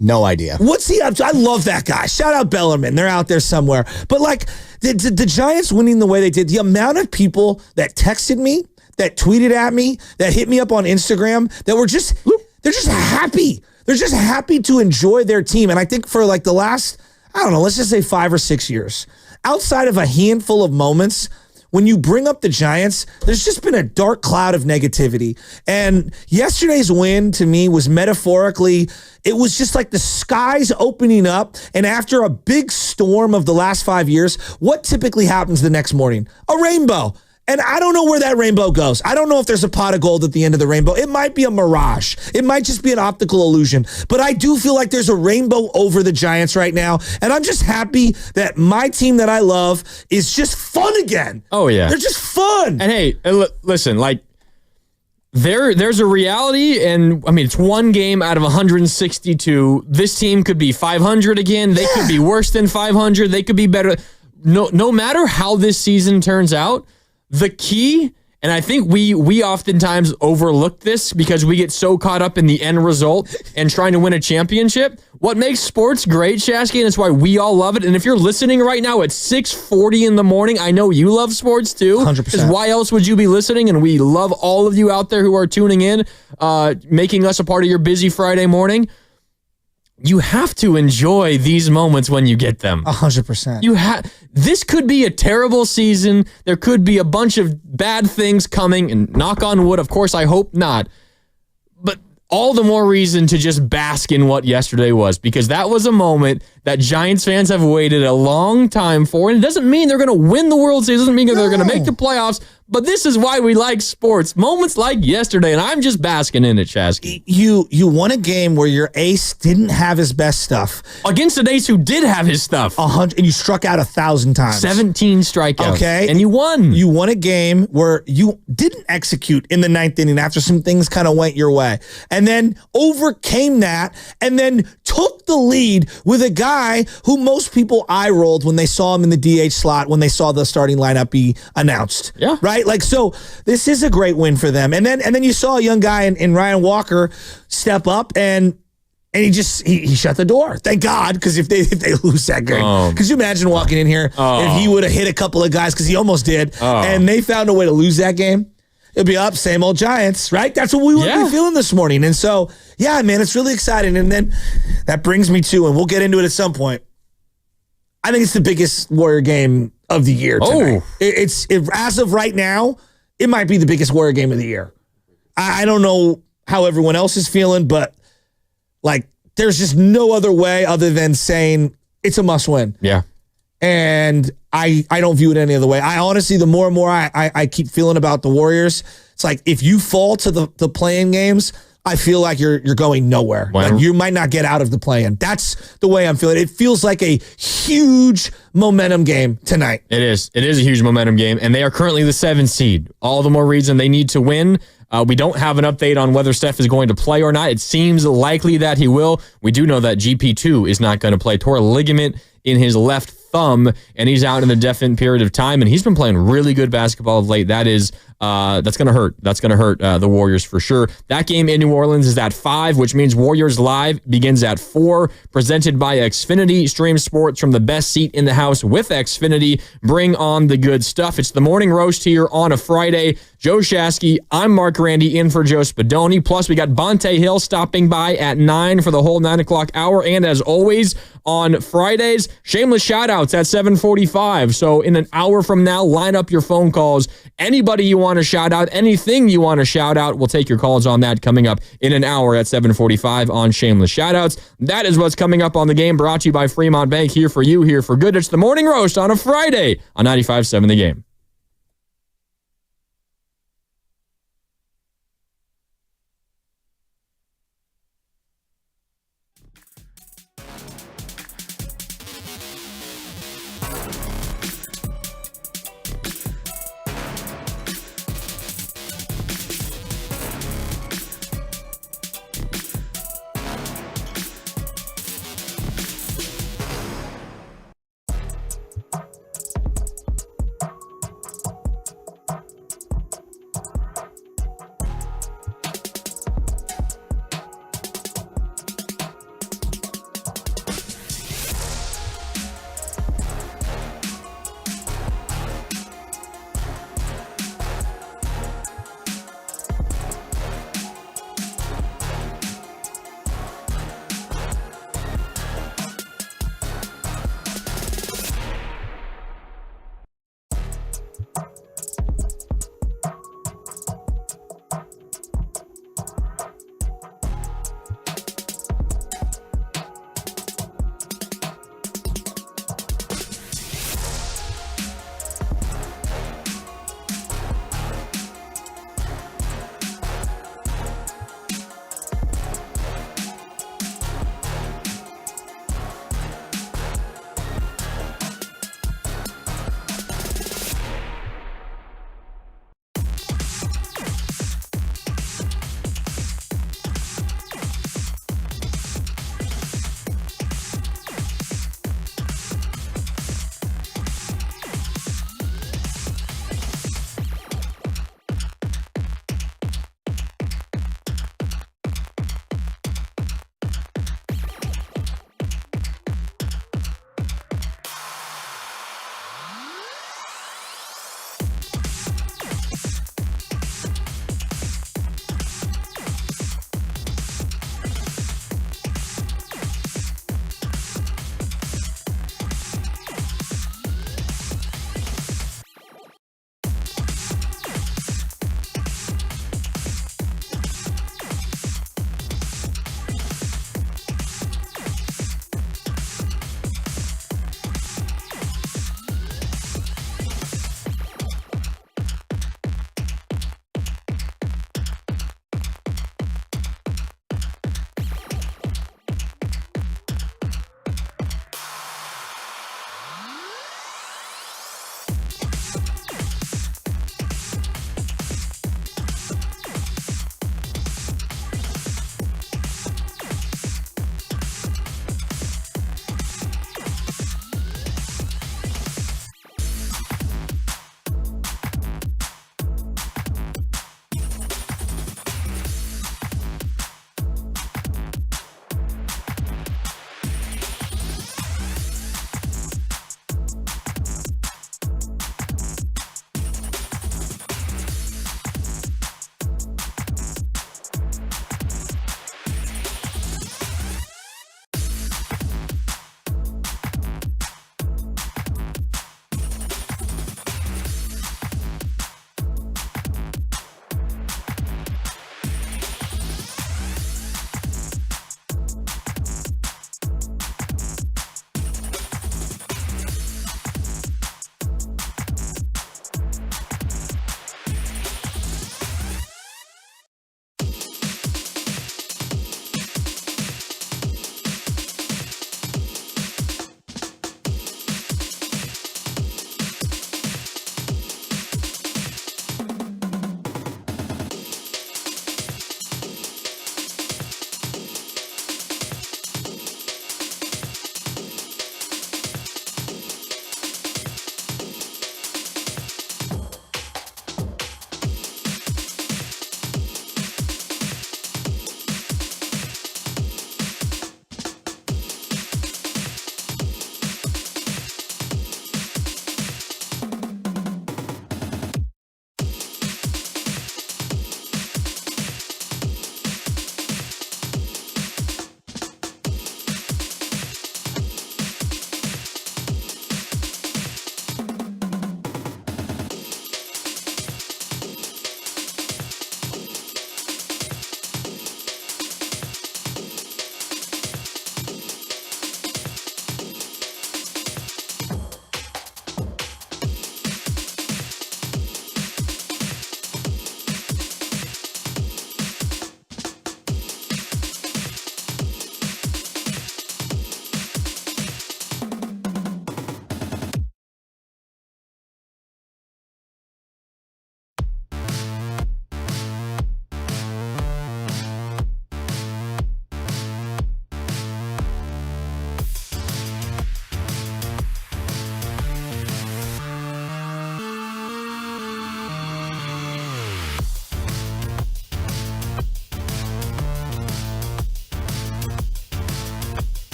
Speaker 7: No idea.
Speaker 3: What's he up to? I love that guy. Shout out Bellerman. They're out there somewhere. But like the Giants winning the way they did, the amount of people that texted me, that tweeted at me, that hit me up on Instagram, that were just... They're just happy. They're just happy to enjoy their team. And I think for like the last, I don't know, let's just say 5 or 6 years, outside of a handful of moments, when you bring up the Giants, there's just been a dark cloud of negativity. And yesterday's win to me was metaphorically, it was just like the skies opening up. And after a big storm of the last 5 years, what typically happens the next morning? A rainbow. And I don't know where that rainbow goes. I don't know if there's a pot of gold at the end of the rainbow. It might be a mirage. It might just be an optical illusion. But I do feel like there's a rainbow over the Giants right now. And I'm just happy that my team that I love is just fun again.
Speaker 1: Oh, yeah.
Speaker 3: They're just fun.
Speaker 1: And hey, listen, like, there's a reality, and I mean, it's one game out of 162. This team could be 500 again. They could be worse than 500. They could be better. No matter how this season turns out, the key And I think we oftentimes overlook this because we get so caught up in the end result and trying to win a championship. What makes sports great, Shasky, and it's why we all love it. And if you're listening right now at 6:40 in the morning, I know you love sports too.
Speaker 3: 100%.
Speaker 1: Because why else would you be listening? And we love all of you out there who are tuning in, making us a part of your busy Friday morning. You have to enjoy these moments when you get them.
Speaker 3: 100%.
Speaker 1: This could be a terrible season. There could be a bunch of bad things coming, and knock on wood, of course, I hope not. But all the more reason to just bask in what yesterday was, because that was a moment that Giants fans have waited a long time for. And it doesn't mean they're going to win the World Series. It doesn't mean they're going to make the playoffs. But this is why we like sports. Moments like yesterday, and I'm just basking in it, Shasky.
Speaker 3: You won a game where your ace didn't have his best stuff.
Speaker 1: Against an ace who did have his stuff.
Speaker 3: 100, and you struck out 1,000 times.
Speaker 1: 17 strikeouts.
Speaker 3: Okay.
Speaker 1: And you won.
Speaker 3: You won a game where you didn't execute in the ninth inning after some things kind of went your way. And then overcame that and then took the lead with a guy who most people eye rolled when they saw him in the DH slot, when they saw the starting lineup be announced.
Speaker 1: Yeah.
Speaker 3: Right? Like, so this is a great win for them. And then you saw a young guy in Ryan Walker step up and he shut the door. Thank God, because if they lose that game, could you imagine walking in here if he would have hit a couple of guys, because he almost did, and they found a way to lose that game? It'd be up, same old Giants, right? That's what we would be feeling this morning. And so, yeah, man, it's really exciting. And then that brings me to, and we'll get into it at some point, I think it's the biggest Warrior game of the year tonight. As of right now, it might be the biggest Warrior game of the year. I don't know how everyone else is feeling, but like, there's just no other way other than saying it's a must win.
Speaker 1: Yeah.
Speaker 3: And I don't view it any other way. I honestly, the more and more I keep feeling about the Warriors, it's like if you fall to the play-in games, I feel like you're going nowhere. Like you might not get out of the play-in. That's the way I'm feeling. It feels like a huge momentum game tonight.
Speaker 1: It is. It is a huge momentum game, and they are currently the 7th seed. All the more reason they need to win. We don't have an update on whether Steph is going to play or not. It seems likely that he will. We do know that GP2 is not going to play. Tore a ligament in his left thumb, and he's out in a definite period of time, and he's been playing really good basketball of late. That is, that's going to hurt. That's going to hurt the Warriors for sure. That game in New Orleans is at 5, which means Warriors Live begins at 4, presented by Xfinity. Stream sports from the best seat in the house with Xfinity. Bring on the good stuff. It's the morning roast here on a Friday. Joe Shasky, I'm Mark Randy in for Joe Spadoni. Plus, we got Bonte Hill stopping by at 9 for the whole 9 o'clock hour. And as always, on Fridays, shameless shout-outs at 7:45. So in an hour from now, line up your phone calls. Anybody you want to shout out, anything you want to shout out, we'll take your calls on that coming up in an hour at 7:45 on Shameless Shoutouts. That is what's coming up on the game, brought to you by Fremont Bank. Here for you, here for good. It's the morning roast on a Friday on 95.7 The Game.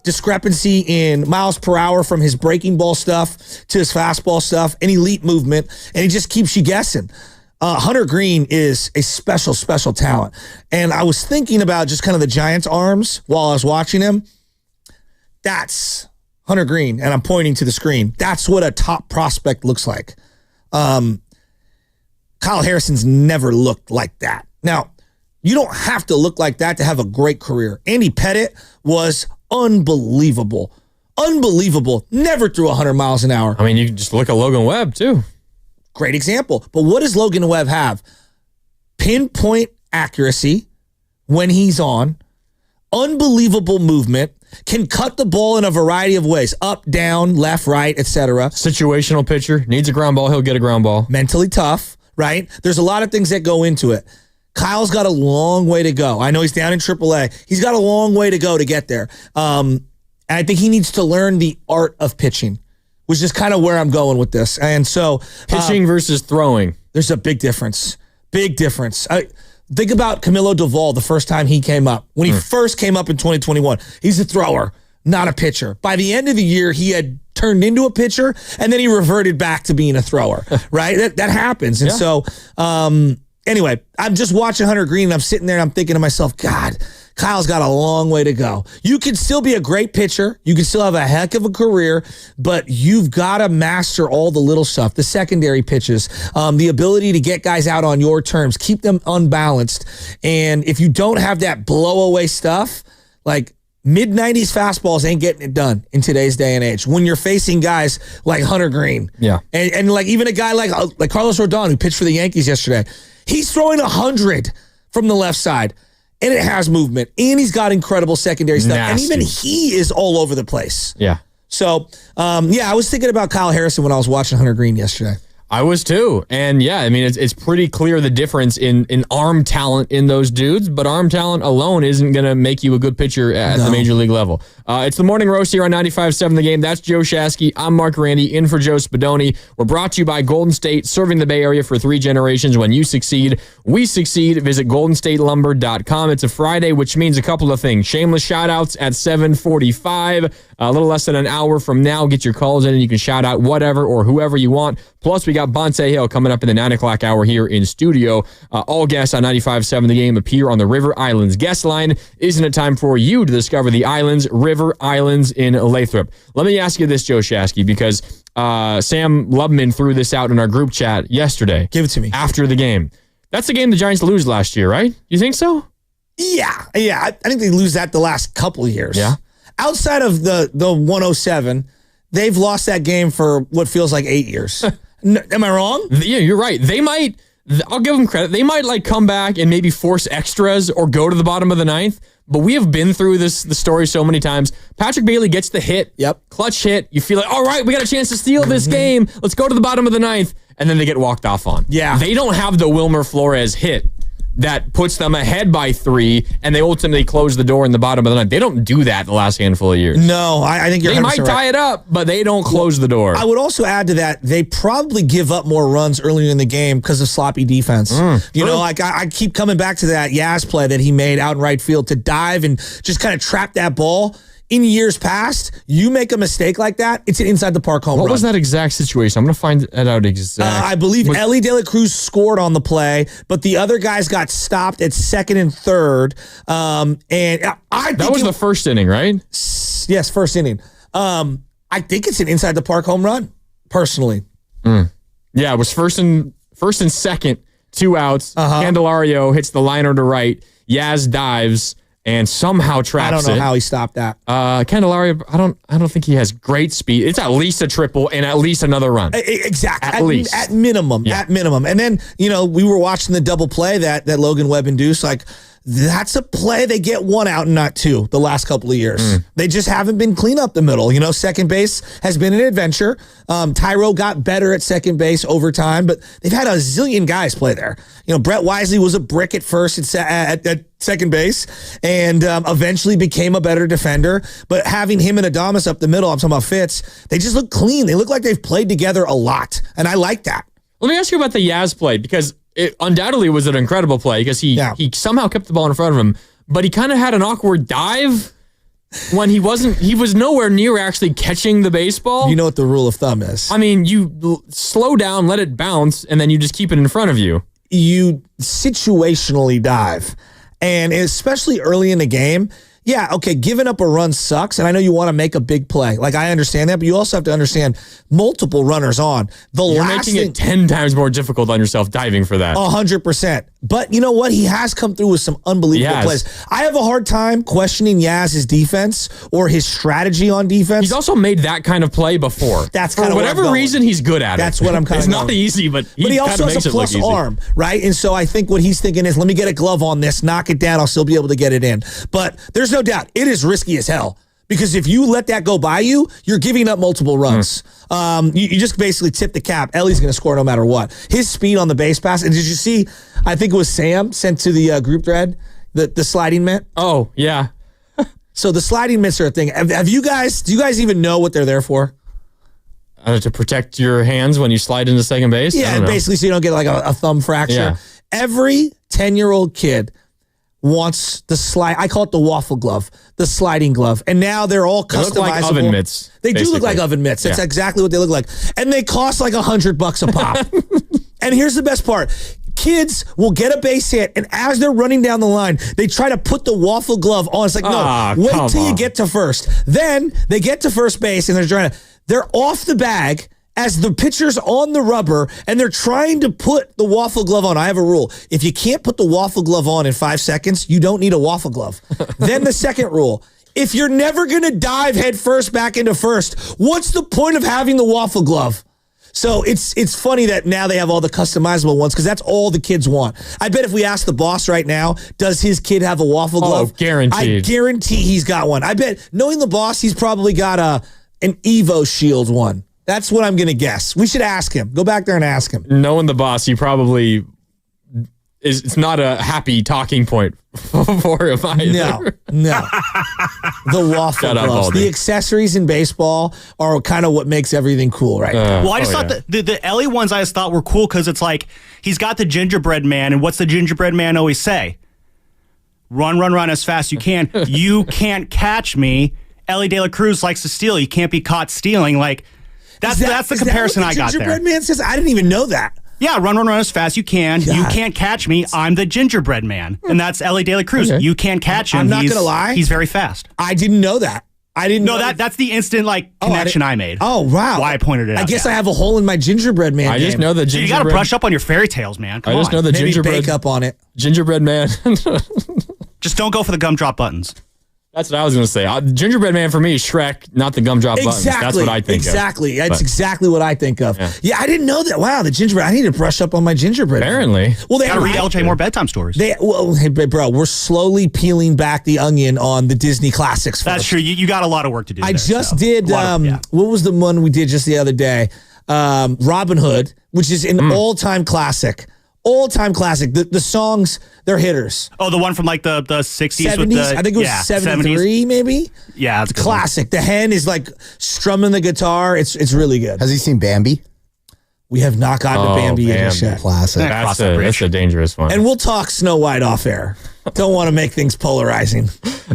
Speaker 3: discrepancy in miles per hour from his breaking ball stuff to his fastball stuff, and elite movement, and he just keeps you guessing. Hunter Green is a special, special talent. And I was thinking about just kind of the Giants' arms while I was watching him. That's Hunter Green, and I'm pointing to the screen. That's what a top prospect looks like. Kyle Harrison's never looked like that. Now, you don't have to look like that to have a great career. Andy Pettit was unbelievable. Unbelievable. Never threw 100 miles an hour.
Speaker 1: I mean, you can just look at Logan Webb, too.
Speaker 3: Great example. But what does Logan Webb have? Pinpoint accuracy when he's on, unbelievable movement, can cut the ball in a variety of ways, up, down, left, right, etc.
Speaker 1: Situational pitcher. Needs a ground ball, he'll get a ground ball.
Speaker 3: Mentally tough, right? There's a lot of things that go into it. Kyle's got a long way to go. I know he's down in AAA. He's got a long way to go to get there. And I think he needs to learn the art of pitching, which is kind of where I'm going with this. And so
Speaker 1: pitching versus throwing.
Speaker 3: There's a big difference. Big difference. Think about Camilo Duvall the first time he came up. When he first came up in 2021, he's a thrower, not a pitcher. By the end of the year, he had turned into a pitcher, and then he reverted back to being a thrower, right? That happens. And so, anyway, I'm just watching Hunter Green, and I'm sitting there, and I'm thinking to myself, God, Kyle's got a long way to go. You can still be a great pitcher. You can still have a heck of a career, but you've got to master all the little stuff, the secondary pitches, the ability to get guys out on your terms, keep them unbalanced. And if you don't have that blow away stuff, like mid-90s fastballs ain't getting it done in today's day and age when you're facing guys like Hunter Green.
Speaker 1: Yeah.
Speaker 3: And like even a guy like Carlos Rodon, who pitched for the Yankees yesterday, he's throwing 100 from the left side. And it has movement. And he's got incredible secondary stuff.
Speaker 1: Nasty.
Speaker 3: And even he is all over the place.
Speaker 1: Yeah.
Speaker 3: So, I was thinking about Kyle Harrison when I was watching Hunter Green yesterday.
Speaker 1: I was too. And yeah, I mean, it's pretty clear the difference in arm talent in those dudes, but arm talent alone isn't going to make you a good pitcher at the major league level. It's the Morning Roast here on 95.7 The Game. That's Joe Shasky. I'm Mark Randy, in for Joe Spadoni. We're brought to you by Golden State, serving the Bay Area for 3 generations. When you succeed, we succeed. Visit goldenstatelumber.com. It's a Friday, which means a couple of things. Shameless shout-outs at 7:45. A little less than an hour from now, get your calls in and you can shout out whatever or whoever you want. Plus, we got Bonte Hill coming up in the 9 o'clock hour here in studio. All guests on 95.7 The Game appear on the River Islands guest line. Isn't it time for you to discover the islands, River Islands in Lathrop? Let me ask you this, Joe Shasky, because Sam Lubman threw this out in our group chat yesterday.
Speaker 3: Give it to me.
Speaker 1: After the game. That's the game the Giants lose last year, right? You think so?
Speaker 3: Yeah. I think they lose that the last couple of years.
Speaker 1: Yeah.
Speaker 3: Outside of the 107, they've lost that game for what feels like 8 years. Am I wrong?
Speaker 1: Yeah, you're right. They might, I'll give them credit. They might like come back and maybe force extras or go to the bottom of the 9th. But we have been through the story so many times. Patrick Bailey gets the hit.
Speaker 3: Yep.
Speaker 1: Clutch hit. You feel like, all right, we got a chance to steal this game. Let's go to the bottom of the 9th. And then they get walked off on.
Speaker 3: Yeah.
Speaker 1: They don't have the Wilmer Flores hit that puts them ahead by 3, and they ultimately close the door in the bottom of the 9th. They don't do that the last handful of years.
Speaker 3: No, I think you're 100%
Speaker 1: They might tie
Speaker 3: right.
Speaker 1: it up, but they don't close the door.
Speaker 3: I would also add to that, they probably give up more runs earlier in the game because of sloppy defense. You know, like I keep coming back to that Yaz play that he made out in right field to dive and just kind of trap that ball. In years past, you make a mistake like that, it's an inside the park home run.
Speaker 1: What was that exact situation? I'm going to find that out exactly.
Speaker 3: I believe Ellie De La Cruz scored on the play, but the other guys got stopped at 2nd and 3rd. And I think
Speaker 1: that was the first inning, right?
Speaker 3: Yes, first inning. I think it's an inside the park home run, personally.
Speaker 1: Yeah, it was first and second, 2 outs. Candelario hits the liner to right. Yaz dives and somehow traps it.
Speaker 3: I don't know how he stopped that.
Speaker 1: Candelario, I don't think he has great speed. It's at least a triple and at least another run.
Speaker 3: Exactly.
Speaker 1: At least.
Speaker 3: At minimum.
Speaker 1: Yeah.
Speaker 3: At minimum. And then, we were watching the double play that Logan Webb induced. Like, that's a play they get 1 out and not 2 the last couple of years. They just haven't been clean up the middle. Second base has been an adventure. Tyro got better at second base over time, but they've had a zillion guys play there. Brett Wisely was a brick at first at second base and eventually became a better defender. But having him and Adames up the middle, I'm talking about Fitz, they just look clean. They look like they've played together a lot, and I like that.
Speaker 1: Let me ask you about the Yaz play, because it undoubtedly was an incredible play because he somehow kept the ball in front of him, but he kind of had an awkward dive when he was nowhere near actually catching the baseball.
Speaker 3: You know what the rule of thumb is.
Speaker 1: I mean, you slow down, let it bounce, and then you just keep it in front of you.
Speaker 3: You situationally dive. And especially early in the game, yeah, okay, giving up a run sucks, and I know you want to make a big play. Like, I understand that, but you also have to understand multiple runners on.
Speaker 1: You're making it 10 times more difficult on yourself diving for that.
Speaker 3: 100%. But you know what? He has come through with some unbelievable plays. I have a hard time questioning Yaz's defense or his strategy on defense.
Speaker 1: He's also made that kind of play before.
Speaker 3: That's kind of
Speaker 1: for whatever reason he's good at it.
Speaker 3: That's what I'm kind of
Speaker 1: It's not easy, but
Speaker 3: he also has a plus arm, right? And so I think what he's thinking is, let me get a glove on this, knock it down, I'll still be able to get it in. But there's no doubt, it is risky as hell. Because if you let that go by you, you're giving up multiple runs. You just basically tip the cap. Ellie's going to score no matter what. His speed on the base pass. And did you see, I think it was Sam sent to the group thread, the sliding mitt?
Speaker 1: Oh, yeah.
Speaker 3: So the sliding mitts are a thing. Do you guys even know what they're there for?
Speaker 1: To protect your hands when you slide into second base?
Speaker 3: Yeah, basically so you don't get like a thumb fracture.
Speaker 1: Yeah.
Speaker 3: Every 10-year-old kid wants the slide. I call it the waffle glove, the sliding glove. And now they're all customizable.
Speaker 1: They look like oven mitts.
Speaker 3: They do look like oven mitts. That's exactly what they look like. And they cost like $100 a pop. And here's the best part. Kids will get a base hit, and as they're running down the line, they try to put the waffle glove on. It's like, no, wait till you get to first. Then they get to first base, and they're off the bag as the pitcher's on the rubber, and they're trying to put the waffle glove on. I have a rule. If you can't put the waffle glove on in 5 seconds, you don't need a waffle glove. Then the second rule. If you're never going to dive head first back into first, what's the point of having the waffle glove? So it's funny that now they have all the customizable ones because that's all the kids want. I bet if we ask the boss right now, does his kid have a waffle glove?
Speaker 1: Oh, guaranteed.
Speaker 3: I guarantee he's got one. I bet, knowing the boss, he's probably got an Evo Shield one. That's what I'm going to guess. We should ask him. Go back there and ask him.
Speaker 1: Knowing the boss, he probably it's not a happy talking point for him either.
Speaker 3: No. The waffle gloves. The accessories in baseball are kind of what makes everything cool right now.
Speaker 7: Well, I just thought the Ellie ones I just thought were cool because it's like he's got the gingerbread man, and what's the gingerbread man always say? Run as fast as you can. You can't catch me. Ellie De La Cruz likes to steal. You can't be caught stealing. Like, that's the comparison I got there.
Speaker 3: Gingerbread man says? I didn't even know that.
Speaker 7: Yeah, run as fast as you can. God. You can't catch me. I'm the gingerbread man. And that's Ellie De La Cruz. Okay. You can't catch him.
Speaker 3: I'm not going to lie.
Speaker 7: He's very fast.
Speaker 3: I didn't know that. I didn't know
Speaker 7: that's the instant connection I made.
Speaker 3: Oh, wow.
Speaker 7: Why I pointed it out.
Speaker 3: I guess I have a hole in my gingerbread man
Speaker 1: I just know the gingerbread.
Speaker 7: You got to brush up on your fairy tales, man. Come
Speaker 1: I just know the
Speaker 3: Maybe
Speaker 1: gingerbread.
Speaker 3: Bake up on it.
Speaker 1: Gingerbread man.
Speaker 7: Just don't go for the gumdrop buttons.
Speaker 1: That's what I was going to say. Gingerbread man for me is Shrek, not the gumdrop buttons. That's what I think of.
Speaker 3: Exactly. That's exactly what I think of. Yeah, I didn't know that. Wow, the gingerbread. I need to brush up on my gingerbread.
Speaker 1: Apparently.
Speaker 3: Well, they
Speaker 7: got to read LJ more bedtime stories.
Speaker 3: Hey, bro, we're slowly peeling back the onion on the Disney classics.
Speaker 7: That's true. You got a lot of work to do.
Speaker 3: I just did, what was the one we did just the other day? Robin Hood, which is an all-time classic. All-time classic. The songs, they're hitters.
Speaker 7: Oh, the one from like the 60s?
Speaker 3: 70s?
Speaker 7: With the,
Speaker 3: I think it was 73, 70s. Maybe?
Speaker 7: Yeah, it's
Speaker 3: classic. The hen is like strumming the guitar. It's really good.
Speaker 8: Has he seen Bambi?
Speaker 3: We have not gotten to Bambi yet.
Speaker 8: Classic.
Speaker 1: That's a dangerous one.
Speaker 3: And we'll talk Snow White off air. Don't want to make things polarizing.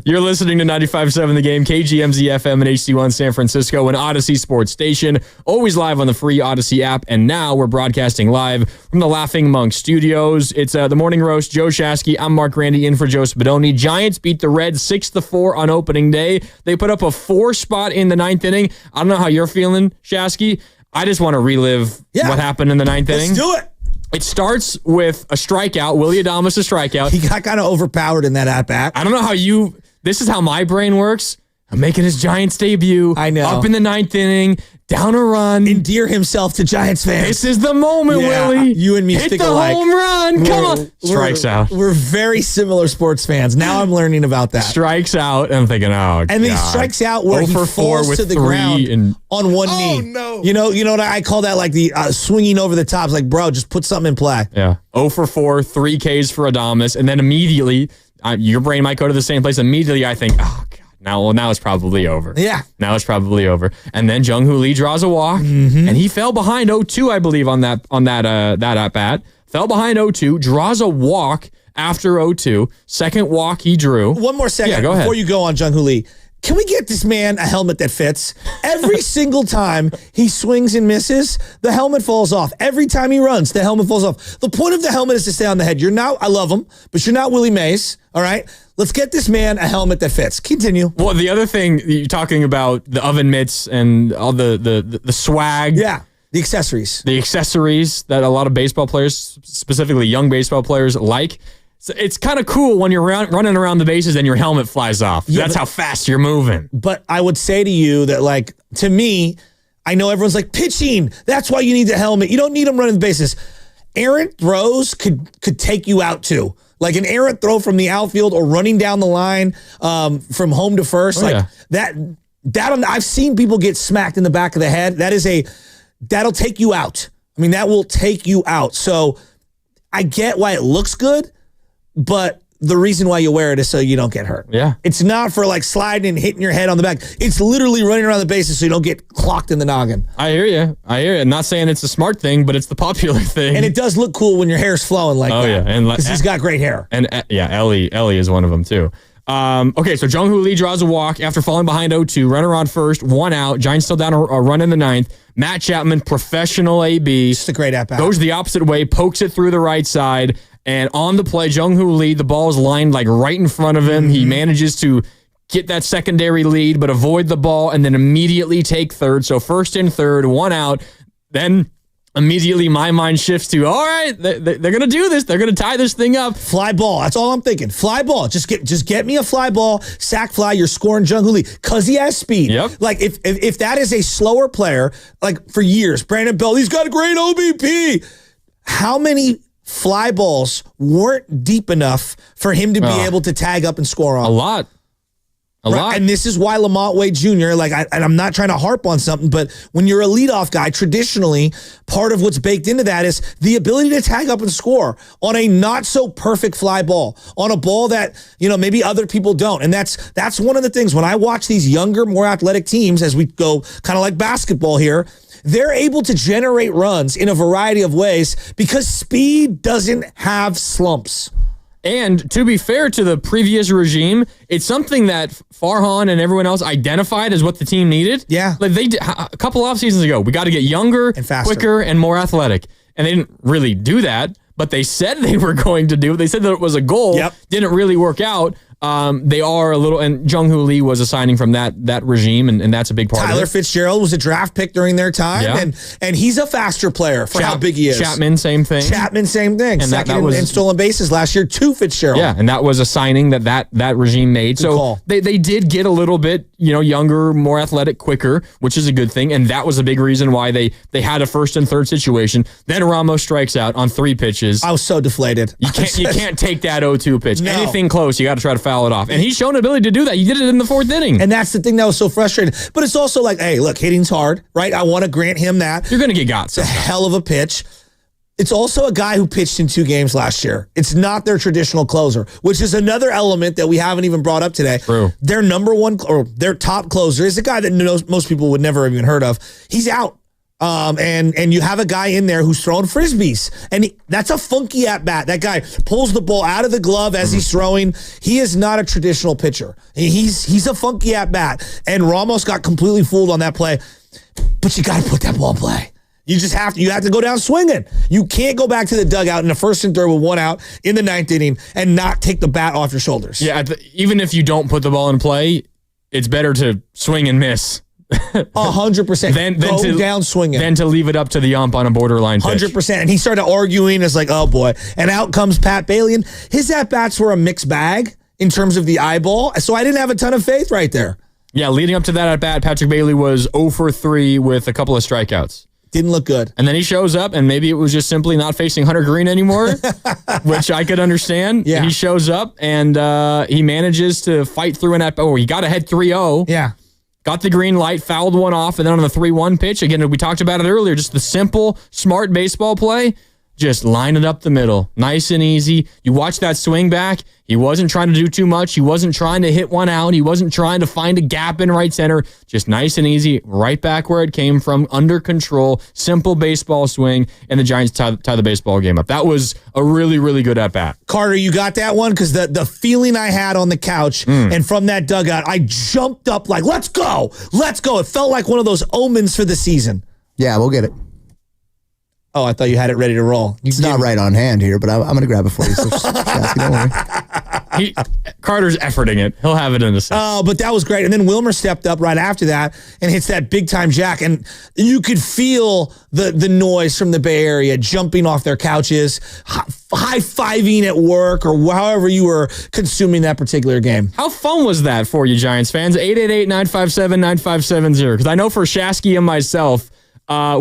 Speaker 1: You're listening to 95.7 The Game, KGMZ FM and HD1 San Francisco, and Odyssey Sports Station. Always live on the free Odyssey app. And now we're broadcasting live from the Laughing Monk Studios. It's the Morning Roast. Joe Shasky. I'm Mark Randy in for Joe Spadoni. Giants beat the Reds 6-4 on opening day. They put up a 4 spot in the 9th inning. I don't know how you're feeling, Shasky. I just want to relive what happened in the 9th inning.
Speaker 3: Let's do it.
Speaker 1: It starts with a strikeout. Willie Adames a strikeout.
Speaker 3: He got kind of overpowered in that at-bat.
Speaker 1: I don't know how this is how my brain works. I'm making his Giants debut.
Speaker 3: I know.
Speaker 1: Up in the 9th inning, down a run.
Speaker 3: Endear himself to Giants fans.
Speaker 1: This is the moment, Willie.
Speaker 3: You and me
Speaker 1: hit
Speaker 3: stick
Speaker 1: the
Speaker 3: alike.
Speaker 1: Home run. Come on. Strikes out.
Speaker 3: We're very similar sports fans. Now I'm learning about that.
Speaker 1: Strikes out. I'm thinking, and
Speaker 3: then he strikes out where he falls to the ground on one knee.
Speaker 8: No.
Speaker 3: You know what I call that? Like the swinging over the top. It's like, bro, just put something in play.
Speaker 1: Yeah. 0 for 4, 3 Ks for Adames. And then immediately, your brain might go to the same place. Immediately, I think, oh, God. Now it's probably over.
Speaker 3: Yeah.
Speaker 1: Now it's probably over. And then Jung Hoo Lee draws a walk, and he fell behind 0-2, I believe, on that at bat. Fell behind 0-2, draws a walk after 0-2. Second walk he drew.
Speaker 3: One more second
Speaker 1: go ahead.
Speaker 3: before you go on Jung Hoo Lee. Can we get this man a helmet that fits? Every single time he swings and misses, the helmet falls off. Every time he runs, the helmet falls off. The point of the helmet is to stay on the head. I love him, but you're not Willie Mays, all right? Let's get this man a helmet that fits. Continue.
Speaker 1: Well, the other thing, you're talking about the oven mitts and all the swag.
Speaker 3: Yeah, the accessories.
Speaker 1: The accessories that a lot of baseball players, specifically young baseball players, like. So it's kind of cool when you're running around the bases and your helmet flies off. Yeah, that's how fast you're moving.
Speaker 3: But I would say to you that, like, to me, I know everyone's like, pitching, that's why you need the helmet. You don't need them running the bases. Errant throws could take you out too. Like an errant throw from the outfield or running down the line from home to first. That I've seen people get smacked in the back of the head. That'll take you out. I mean, that will take you out. So I get why it looks good. But the reason why you wear it is so you don't get hurt.
Speaker 1: Yeah.
Speaker 3: It's not for like sliding and hitting your head on the back. It's literally running around the bases so you don't get clocked in the noggin.
Speaker 1: I hear you. I'm not saying it's a smart thing, but it's the popular thing.
Speaker 3: And it does look cool when your hair's flowing like that. Oh, yeah. Because he's got great hair.
Speaker 1: And Ellie is one of them too. Okay, so Jung-Hoo Lee draws a walk after falling behind 0-2. Runner on first, 1 out. Giants still down a run in the 9th. Matt Chapman, professional AB.
Speaker 3: Just a great at-bat.
Speaker 1: Goes the opposite way, pokes it through the right side. And on the play, Jung-Hoo Lee, the ball is lined like right in front of him. Mm-hmm. He manages to get that secondary lead, but avoid the ball and then immediately take third. So first and third, 1 out. Then immediately my mind shifts to, all right, they're going to do this. They're going to tie this thing up.
Speaker 3: Fly ball. That's all I'm thinking. Fly ball. Just get me a fly ball, sack fly. You're scoring Jung-Hoo Lee because he has speed.
Speaker 1: Yep.
Speaker 3: Like if that is a slower player, like for years, Brandon Bell, he's got a great OBP. How many fly balls weren't deep enough for him to be able to tag up and score on?
Speaker 1: A lot. A lot.
Speaker 3: And this is why Lamont Wade Jr., and I'm not trying to harp on something, but when you're a leadoff guy, traditionally, part of what's baked into that is the ability to tag up and score on a not so perfect fly ball, on a ball that, maybe other people don't. And that's one of the things when I watch these younger, more athletic teams, as we go kind of like basketball here, they're able to generate runs in a variety of ways because speed doesn't have slumps.
Speaker 1: And to be fair to the previous regime, it's something that Farhan and everyone else identified as what the team needed.
Speaker 3: Yeah.
Speaker 1: Like they did a couple off seasons ago. We got to get younger,
Speaker 3: and faster,
Speaker 1: quicker, and more athletic. And they didn't really do that, but they said they were going to do it. They said that it was a goal.
Speaker 3: Yep.
Speaker 1: Didn't really work out. They are a little, and Jung-Hoo Lee was a signing from that regime, and that's a big part of it.
Speaker 3: Tyler Fitzgerald was a draft pick during their time, and he's a faster player for how big he is.
Speaker 1: Chapman, same thing.
Speaker 3: And second in stolen bases last year to Fitzgerald.
Speaker 1: Yeah, and that was a signing that regime made.
Speaker 3: Good call.
Speaker 1: They did get a little bit, younger, more athletic, quicker, which is a good thing, and that was a big reason why they had a first and third situation. Then Ramos strikes out on 3 pitches.
Speaker 3: I was so deflated.
Speaker 1: You can't take that 0-2 pitch.
Speaker 3: No.
Speaker 1: Anything close, you got to try to foul it off. And he's shown an ability to do that. He did it in the 4th inning.
Speaker 3: And that's the thing that was so frustrating. But it's also like, hey, look, hitting's hard, right? I want to grant him that.
Speaker 1: You're going to get got.
Speaker 3: It's a hell of a pitch. It's also a guy who pitched in 2 games last year. It's not their traditional closer, which is another element that we haven't even brought up today.
Speaker 1: True.
Speaker 3: Their number one or their top closer is a guy that most people would never have even heard of. He's out. And you have a guy in there who's throwing frisbees, and that's a funky at bat. That guy pulls the ball out of the glove as he's throwing. He is not a traditional pitcher. He's a funky at bat, and Ramos got completely fooled on that play. But you got to put that ball in play. You have to go down swinging. You can't go back to the dugout in the 1st and 3rd with 1 out in the 9th inning and not take the bat off your shoulders.
Speaker 1: Yeah, even if you don't put the ball in play, it's better to swing and miss.
Speaker 3: 100%. Then go down swinging.
Speaker 1: Then to leave it up to the ump on a borderline pitch.
Speaker 3: 100%. And he started arguing. It's like, oh boy. And out comes Pat Bailey. And his at-bats were a mixed bag in terms of the eyeball. So I didn't have a ton of faith right there.
Speaker 1: Yeah, leading up to that at-bat, Patrick Bailey was 0 for 3 with a couple of strikeouts.
Speaker 3: Didn't look good.
Speaker 1: And then he shows up, and maybe it was just simply not facing Hunter Green anymore, which I could understand.
Speaker 3: Yeah.
Speaker 1: He shows up, and he manages to fight through an at-bat. Oh, he got ahead 3-0.
Speaker 3: Yeah.
Speaker 1: Got the green light, fouled one off, and then on the 3-1 pitch, again, we talked about it earlier, just the simple, smart baseball play. just line it up the middle. Nice and easy. You watch that swing back. He wasn't trying to do too much. He wasn't trying to hit one out. He wasn't trying to find a gap in right center. Just nice and easy, right back where it came from, under control, simple baseball swing, and the Giants tie the baseball game up. That was a really, really good at-bat.
Speaker 3: Carter, you got that one? Because the feeling I had on the couch and from that dugout, I jumped up like, let's go. Let's go. It felt like one of those omens for the season.
Speaker 8: Yeah, we'll get it.
Speaker 3: Oh, I thought you had it ready to roll.
Speaker 8: It's not right on hand here, but I'm going to grab it for you. So don't worry.
Speaker 1: Carter's efforting it. He'll have it in a second.
Speaker 3: Oh, but that was great. And then Wilmer stepped up right after that and hits that big-time jack. And you could feel the noise from the Bay Area jumping off their couches, high-fiving at work or however you were consuming that particular game.
Speaker 1: How fun was that for you, Giants fans? 888-957-9570. Because I know for Shasky and myself,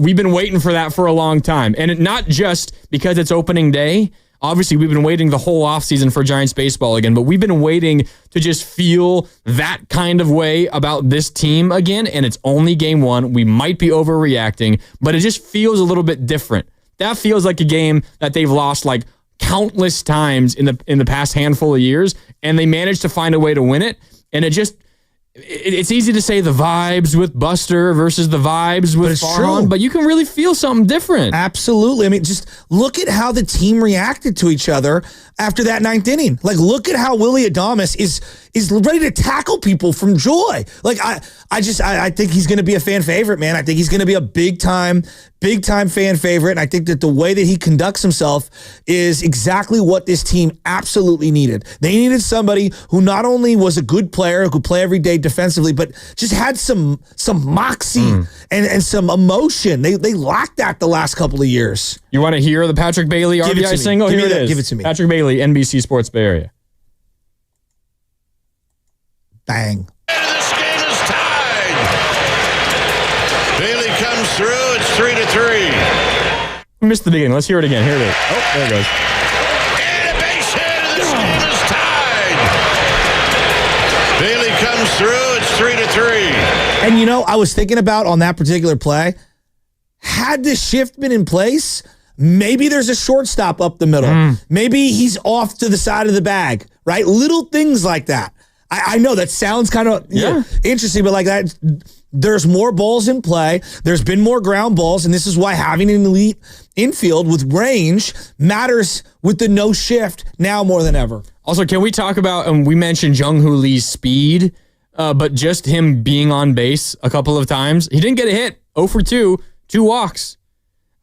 Speaker 1: we've been waiting for that for a long time. And not just because it's opening day. Obviously, we've been waiting the whole offseason for Giants baseball again, but we've been waiting to just feel that kind of way about this team again, and it's only game one. We might be overreacting, but it just feels a little bit different. That feels like a game that they've lost like countless times in the past handful of years, and they managed to find a way to win it, and it's easy to say the vibes with Buster versus the vibes with Farhan, but you can really feel something different.
Speaker 3: Absolutely. I mean, just look at how the team reacted to each other after that ninth inning. Like, look at how Willy Adames is ready to tackle people from joy. Like, I think he's going to be a fan favorite, man. I think he's going to be a big time fan favorite. And I think that the way that he conducts himself is exactly what this team absolutely needed. They needed somebody who not only was a good player, who could play every day defensively, but just had some moxie and some emotion. They lacked that the last couple of years.
Speaker 1: You want to hear the Patrick Bailey RBI single? Here it is.
Speaker 3: Give it to me.
Speaker 1: Patrick Bailey, NBC Sports Bay Area.
Speaker 3: Bang.
Speaker 2: And this game is tied. Bailey comes through. It's 3-3.
Speaker 1: We missed the beginning. Let's hear it again. Here it is. Oh, there it goes.
Speaker 2: And a base hit. And this game is tied. Bailey comes through. It's 3-3.
Speaker 3: And, you know, I was thinking about on that particular play, had the shift been in place, maybe there's a shortstop up the middle. Maybe he's off to the side of the bag, right? Little things like that. I know that sounds kind of interesting, but like that, there's more balls in play. There's been more ground balls, and this is why having an elite infield with range matters with the no shift now more than ever.
Speaker 1: Also, can we talk about, and we mentioned Jung-Hoo Lee's speed, but just him being on base a couple of times. He didn't get a hit. 0 for 2, 2 walks.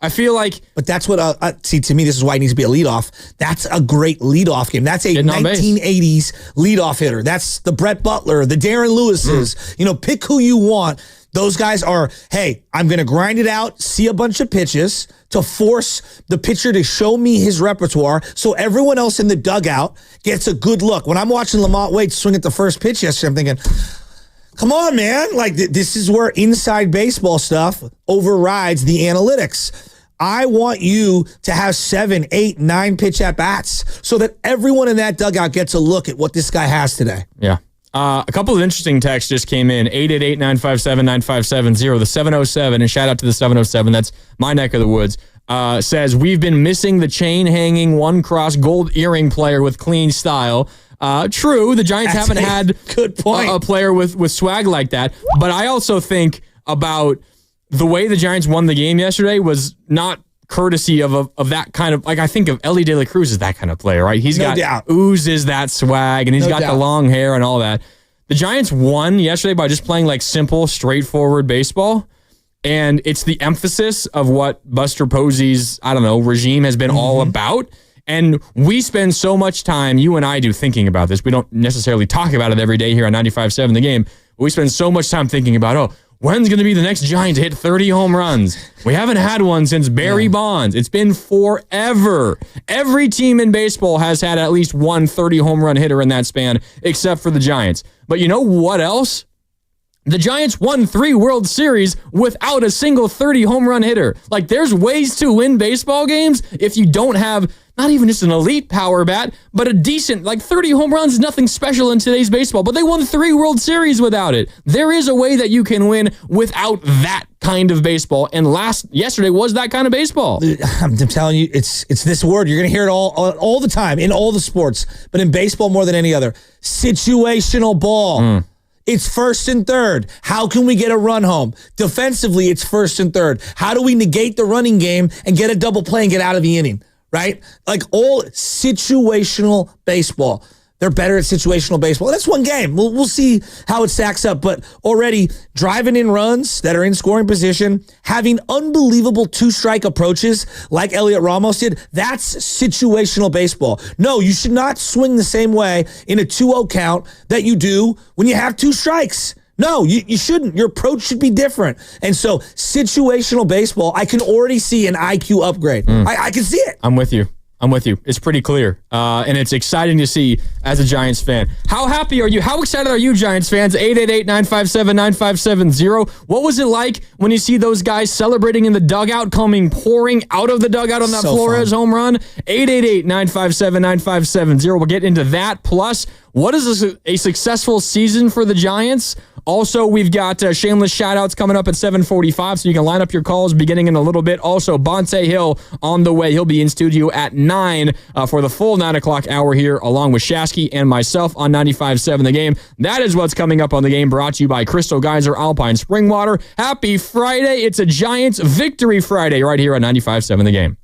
Speaker 1: I feel like...
Speaker 3: But that's what, see, to me, this is why he needs to be a leadoff. That's a great leadoff game. That's a 1980s leadoff hitter. That's the Brett Butler, the Darren Lewises. You know, pick who you want. Those guys are, hey, I'm going to grind it out, see a bunch of pitches to force the pitcher to show me his repertoire so everyone else in the dugout gets a good look. When I'm watching Lamont Wade swing at the first pitch yesterday, I'm thinking... Come on, man. Like, this is where inside baseball stuff overrides the analytics. I want you to have 7, 8, 9 pitch at-bats so that everyone in that dugout gets a look at what this guy has today.
Speaker 1: Yeah. A couple of interesting texts just came in. 888-957-9570, the 707, and shout out to the 707. That's my neck of the woods. Says, we've been missing the chain-hanging, one-cross gold earring player with clean style. True, the Giants haven't had
Speaker 3: good point.
Speaker 1: A player with swag like that. But I also think about the way the Giants won the game yesterday was not courtesy of that kind of, like, I think of Ellie De La Cruz as that kind of player, right? He's oozes that swag, and he's got the long hair and all that. The Giants won yesterday by just playing like simple, straightforward baseball. And it's the emphasis of what Buster Posey's, regime has been all about. And we spend so much time, you and I do, thinking about this. We don't necessarily talk about it every day here on 95.7 The Game. But we spend so much time thinking about, when's going to be the next Giant to hit 30 home runs? We haven't had one since Barry Bonds. It's been forever. Every team in baseball has had at least one 30 home run hitter in that span, except for the Giants. But you know what else? The Giants won 3 World Series without a single 30 home run hitter. Like, there's ways to win baseball games if you don't have not even just an elite power bat, but a decent, like 30 home runs is nothing special in today's baseball, but they won 3 World Series without it. There is a way that you can win without that kind of baseball, and yesterday was that kind of baseball.
Speaker 3: I'm telling you, it's this word. You're going to hear it all the time in all the sports, but in baseball more than any other. Situational ball. It's first and third. How can we get a run home? Defensively, it's first and third. How do we negate the running game and get a double play and get out of the inning? Right? Like all situational baseball. They're better at situational baseball. That's one game. We'll see how it stacks up. But already driving in runs that are in scoring position, having unbelievable 2-strike approaches like Elliot Ramos did, that's situational baseball. No, you should not swing the same way in a 2-0 count that you do when you have 2 strikes. No, you shouldn't. Your approach should be different. And so situational baseball, I can already see an IQ upgrade. I can see it.
Speaker 1: I'm with you. It's pretty clear. And it's exciting to see as a Giants fan. How happy are you? How excited are you, Giants fans? 888-957-9570. What was it like when you see those guys celebrating in the dugout, pouring out of the dugout on that Flores home run? 888-957-9570. We'll get into that. Plus, what is a successful season for the Giants? Also, we've got Shameless shout-outs coming up at 7:45, so you can line up your calls beginning in a little bit. Also, Bonte Hill on the way. He'll be in studio at 9 for the full 9 o'clock hour here, along with Shasky and myself on 95.7 The Game. That is what's coming up on The Game, brought to you by Crystal Geyser Alpine Spring Water. Happy Friday. It's a Giants Victory Friday right here on 95.7 The Game.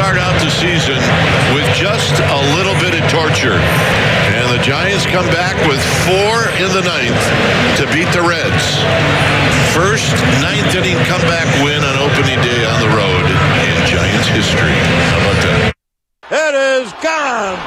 Speaker 2: start out the season with just a little bit of torture. And the Giants come back with 4 in the 9th to beat the Reds. First 9th inning comeback win on opening day on the road in Giants history. How about that?
Speaker 6: It is gone,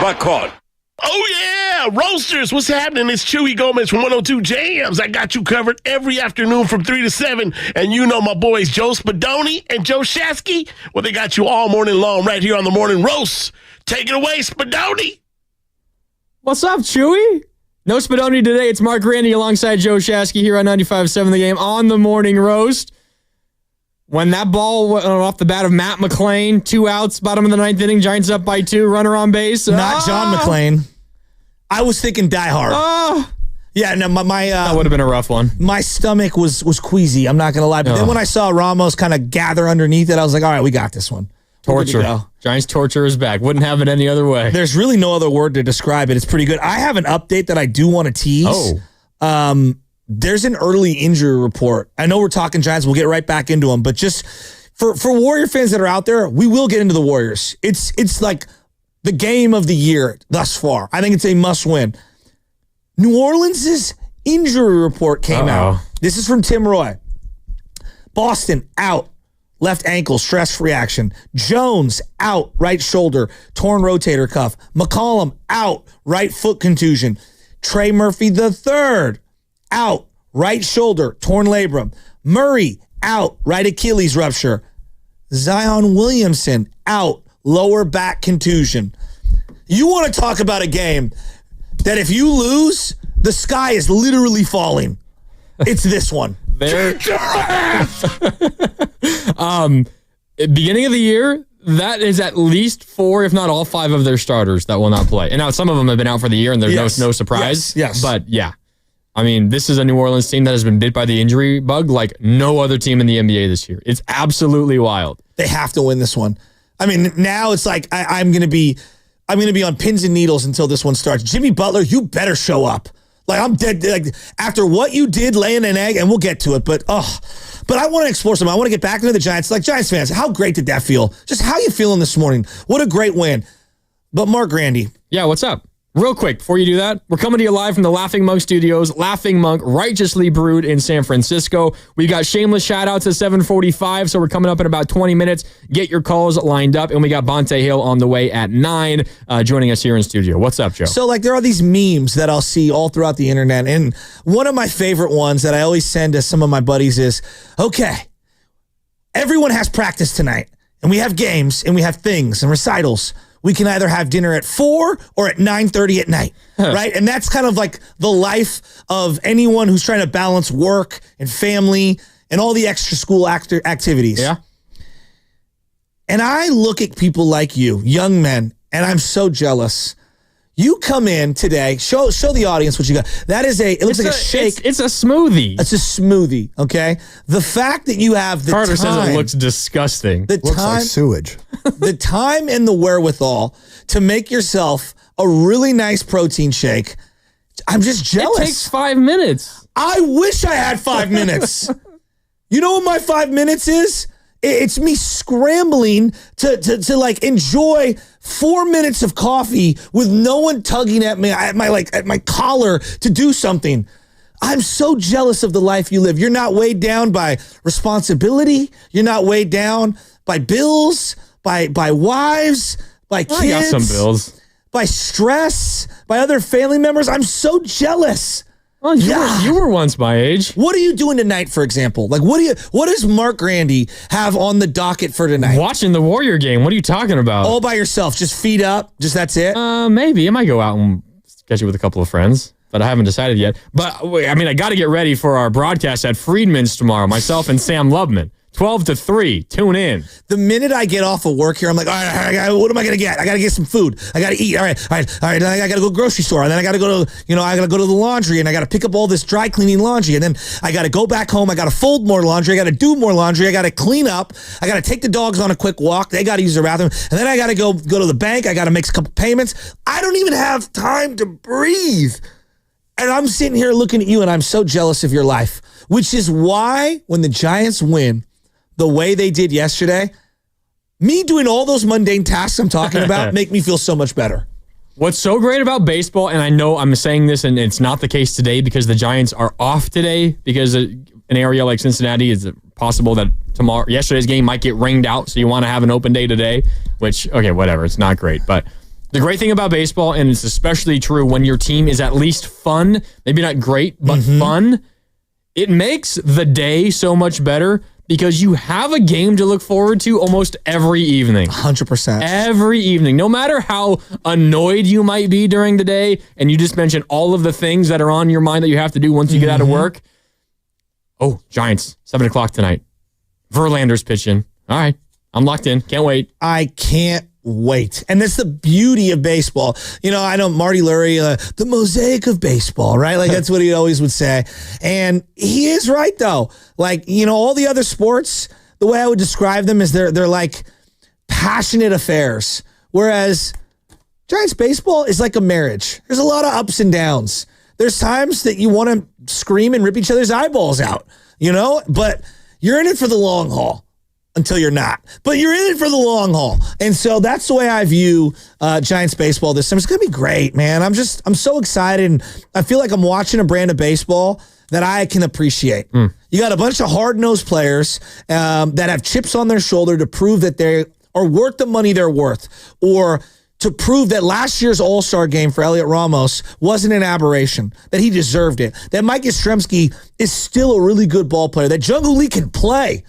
Speaker 6: but caught.
Speaker 9: Oh, yeah. Roasters, what's happening? It's Chewy Gomez from 102 Jams. I got you covered every afternoon from 3 to 7. And you know my boys Joe Spadoni and Joe Shasky. Well, they got you all morning long right here on the Morning Roast. Take it away, Spadoni.
Speaker 1: What's up, Chewy? No Spadoni today. It's Mark Randy alongside Joe Shasky here on 95.7 The Game on the Morning Roast. When that ball went off the bat of Matt McClain, 2 outs, bottom of the 9th inning, Giants up by 2, runner on base.
Speaker 3: Not John McClain. I was thinking Die Hard. Yeah, no,
Speaker 1: that would have been a rough one.
Speaker 3: My stomach was queasy. I'm not gonna lie. But then when I saw Ramos kind of gather underneath it, I was like, all right, we got this one.
Speaker 1: Torture. Giants torture is back. Wouldn't have it any other way.
Speaker 3: There's really no other word to describe it. It's pretty good. I have an update that I do want to tease. There's an early injury report. I know we're talking Giants. We'll get right back into them. But just for Warrior fans that are out there, we will get into the Warriors. It's like the game of the year thus far. I think it's a must win. New Orleans' injury report came out. This is from Tim Roy. Boston out. Left ankle, stress reaction. Jones, out, right shoulder, torn rotator cuff. McCollum, out, right foot contusion. Trey Murphy III, out, right shoulder, torn labrum. Murray, out, right Achilles rupture. Zion Williamson, out, lower back contusion. You want to talk about a game that if you lose, the sky is literally falling. It's this one.
Speaker 1: Beginning of the year, that is at least 4, if not all 5 of their starters that will not play. And now some of them have been out for the year, and there's no surprise.
Speaker 3: Yes.
Speaker 1: But yeah, I mean, this is a New Orleans team that has been bit by the injury bug like no other team in the NBA this year. It's absolutely wild.
Speaker 3: They have to win this one. I mean, now it's like I'm gonna be on pins and needles until this one starts. Jimmy Butler, you better show up. Like, I'm dead. Like, after what you did laying an egg, and we'll get to it, but I want to explore something. I want to get back into the Giants. Like, Giants fans, how great did that feel? Just how you feeling this morning? What a great win. But Mark Randy.
Speaker 1: Yeah, what's up? Real quick, before you do that, we're coming to you live from the Laughing Monk Studios. Laughing Monk, righteously brewed in San Francisco. We've got Shameless shout-outs at 7:45, so we're coming up in about 20 minutes. Get your calls lined up, and we got Bonte Hill on the way at 9, joining us here in studio. What's up, Joe?
Speaker 3: So, like, there are these memes that I'll see all throughout the internet, and one of my favorite ones that I always send to some of my buddies is, okay, everyone has practice tonight, and we have games, and we have things and recitals. We can either have dinner at 4 or at 9:30 at night, right? And that's kind of like the life of anyone who's trying to balance work and family and all the extra school activities.
Speaker 1: Yeah.
Speaker 3: And I look at people like you, young men, and I'm so jealous. You come in today, show the audience what you got. That is it looks like a shake.
Speaker 1: It's a smoothie.
Speaker 3: It's a smoothie, okay? The fact that you have the
Speaker 1: Carter
Speaker 3: time.
Speaker 1: says it looks disgusting.
Speaker 8: Looks like sewage.
Speaker 3: The time and the wherewithal to make yourself a really nice protein shake. I'm just jealous.
Speaker 1: It takes 5 minutes.
Speaker 3: I wish I had 5 minutes. You know what my 5 minutes is? It's me scrambling to like enjoy 4 minutes of coffee with no one tugging at me at my collar to do something. I'm so jealous of the life you live. You're not weighed down by responsibility. You're not weighed down by bills, by wives, by kids.
Speaker 1: I got some bills.
Speaker 3: By stress, by other family members. I'm so jealous.
Speaker 1: Well, you were once my age.
Speaker 3: What are you doing tonight, for example? Like, what does Mark Randy have on the docket for tonight?
Speaker 1: Watching the Warrior game. What are you talking about?
Speaker 3: All by yourself, just feet up, just that's it?
Speaker 1: Maybe. I might go out and catch it with a couple of friends, but I haven't decided yet. But, I mean, I got to get ready for our broadcast at Friedman's tomorrow, myself and Sam Lubman. 12 to 3. Tune in.
Speaker 3: The minute I get off of work here, I'm like, all right, what am I going to get? I got to get some food. I got to eat. All right. Then I got to go to the grocery store. And then I got to go to, I got to go to the laundry, and I got to pick up all this dry cleaning laundry. And then I got to go back home. I got to fold more laundry. I got to do more laundry. I got to clean up. I got to take the dogs on a quick walk. They got to use the bathroom. And then I got to go to the bank. I got to make a couple payments. I don't even have time to breathe. And I'm sitting here looking at you, and I'm so jealous of your life, which is why when the Giants win the way they did yesterday, me doing all those mundane tasks I'm talking about make me feel so much better.
Speaker 1: What's so great about baseball, and I know I'm saying this and it's not the case today because the Giants are off today because an area like Cincinnati is possible that yesterday's game might get rained out, so you want to have an open day today, which, okay, whatever, it's not great. But the great thing about baseball, and it's especially true when your team is at least fun, maybe not great, but fun, it makes the day so much better because you have a game to look forward to almost every evening.
Speaker 3: 100%.
Speaker 1: Every evening. No matter how annoyed you might be during the day, and you just mentioned all of the things that are on your mind that you have to do once you get out of work. Oh, Giants, 7 o'clock tonight. Verlander's pitching. All right, I'm locked in. Can't wait.
Speaker 3: I can't wait. And that's the beauty of baseball. You know, I know Marty Lurie, the mosaic of baseball, right? Like that's what he always would say. And he is right though. Like, you know, all the other sports, the way I would describe them is they're like passionate affairs. Whereas Giants baseball is like a marriage. There's a lot of ups and downs. There's times that you want to scream and rip each other's eyeballs out, you know, but you're in it for the long haul. Until you're not. But you're in it for the long haul. And so that's the way I view Giants baseball this time. It's going to be great, man. I'm so excited. And I feel like I'm watching a brand of baseball that I can appreciate. You got a bunch of hard-nosed players that have chips on their shoulder to prove that they are worth the money they're worth, or to prove that last year's All-Star game for Elliot Ramos wasn't an aberration, that he deserved it, that Mike Yastrzemski is still a really good ball player, that Jung-Hoo Lee can play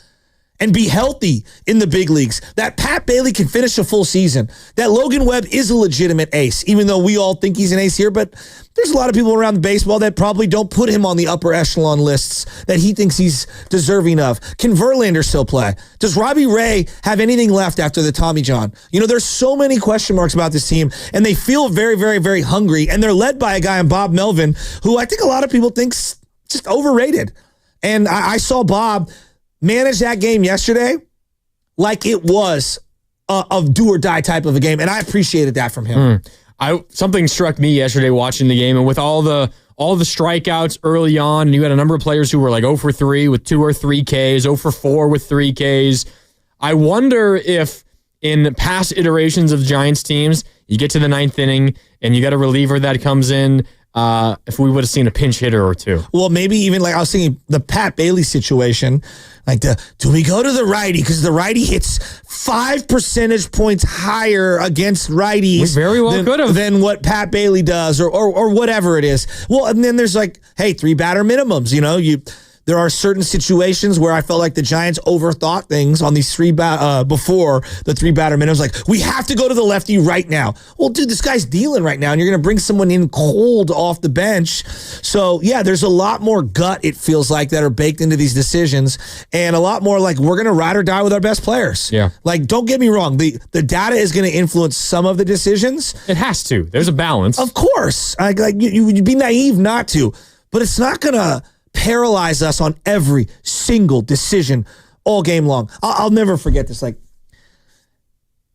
Speaker 3: and be healthy in the big leagues, that Pat Bailey can finish a full season, that Logan Webb is a legitimate ace, even though we all think he's an ace here, but there's a lot of people around the baseball that probably don't put him on the upper echelon lists that he thinks he's deserving of. Can Verlander still play? Does Robbie Ray have anything left after the Tommy John? You know, there's so many question marks about this team, and they feel very, very, very hungry, and they're led by a guy in Bob Melvin, who I think a lot of people think's just overrated. And I saw Bob manage that game yesterday like it was a do or die type of a game, and I appreciated that from him.
Speaker 1: Something struck me yesterday watching the game, and with all the strikeouts early on, and you had a number of players who were like 0 for 3 with 2 or 3 Ks, 0 for 4 with 3 Ks. I wonder if in past iterations of Giants teams, you get to the 9th inning and you got a reliever that comes in, if we would have seen a pinch hitter or two.
Speaker 3: Well, maybe even like I was thinking the Pat Bailey situation, like do we go to the righty? Because the righty hits 5 percentage points higher against righties.
Speaker 1: We very well could have.
Speaker 3: Than what Pat Bailey does or whatever it is. Well, and then there's like, hey, 3 batter minimums. You know, there are certain situations where I felt like the Giants overthought things on these before the 3 batter minimums. Like, we have to go to the lefty right now. Well, dude, this guy's dealing right now, and you're going to bring someone in cold off the bench. So, yeah, there's a lot more gut, it feels like, that are baked into these decisions, and a lot more like we're going to ride or die with our best players.
Speaker 1: Yeah.
Speaker 3: Like, don't get me wrong. The data is going to influence some of the decisions.
Speaker 1: It has to. There's a balance.
Speaker 3: Of course. You'd be naive not to. But it's not going to paralyze us on every single decision all game long. I'll never forget this. Like,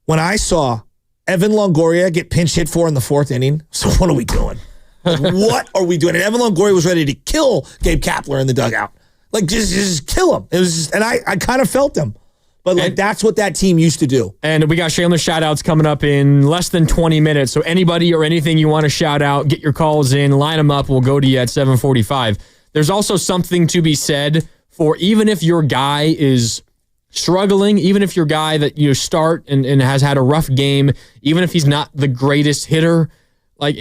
Speaker 3: when I saw Evan Longoria get pinch hit for in the 4th inning, so what are we doing? Like, what are we doing? And Evan Longoria was ready to kill Gabe Kapler in the dugout. Like, just kill him. It was just, and I kind of felt him. But like, that's what that team used to do.
Speaker 1: And we got Shameless shout-outs coming up in less than 20 minutes. So anybody or anything you want to shout out, get your calls in, line them up. We'll go to you at 7:45. There's also something to be said for even if your guy is struggling, even if your guy that you start and has had a rough game, even if he's not the greatest hitter, like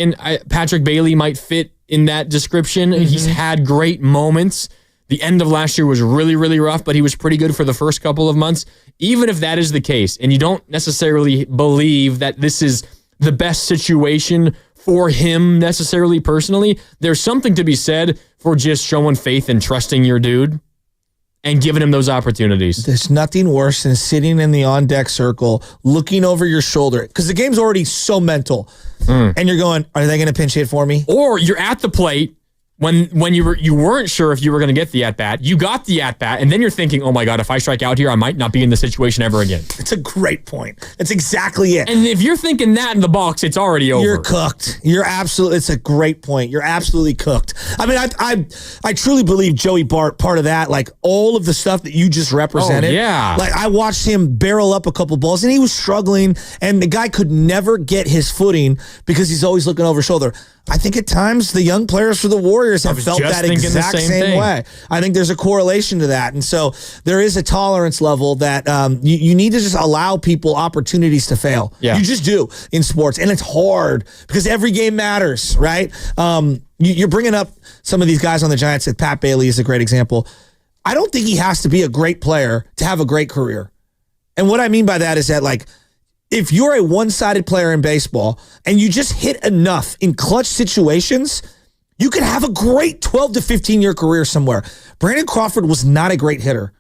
Speaker 1: Patrick Bailey might fit in that description. He's had great moments. The end of last year was really, really rough, but he was pretty good for the first couple of months. Even if that is the case, and you don't necessarily believe that this is the best situation for him necessarily personally, there's something to be said for just showing faith and trusting your dude and giving him those opportunities.
Speaker 3: There's nothing worse than sitting in the on-deck circle, looking over your shoulder, because the game's already so mental, and you're going, are they going to pinch hit for me?
Speaker 1: Or you're at the plate, when you weren't sure if you were going to get the at-bat, you got the at-bat, and then you're thinking, oh my God, if I strike out here, I might not be in this situation ever again.
Speaker 3: It's a great point. That's exactly it.
Speaker 1: And if you're thinking that in the box, it's already over.
Speaker 3: You're cooked. It's a great point. You're absolutely cooked. I mean, I truly believe Joey Bart, part of that, like all of the stuff that you just represented.
Speaker 1: Oh, yeah.
Speaker 3: Like I watched him barrel up a couple balls and he was struggling and the guy could never get his footing because he's always looking over his shoulder. I think at times the young players for the Warriors have felt that exact same way. I think there's a correlation to that. And so there is a tolerance level that you need to just allow people opportunities to fail.
Speaker 1: Yeah.
Speaker 3: You just do in sports. And it's hard because every game matters, right? You're bringing up some of these guys on the Giants. Pat Bailey is a great example. I don't think he has to be a great player to have a great career. And what I mean by that is that, like, if you're a one-sided player in baseball and you just hit enough in clutch situations, you could have a great 12 to 15-year career somewhere. Brandon Crawford was not a great hitter,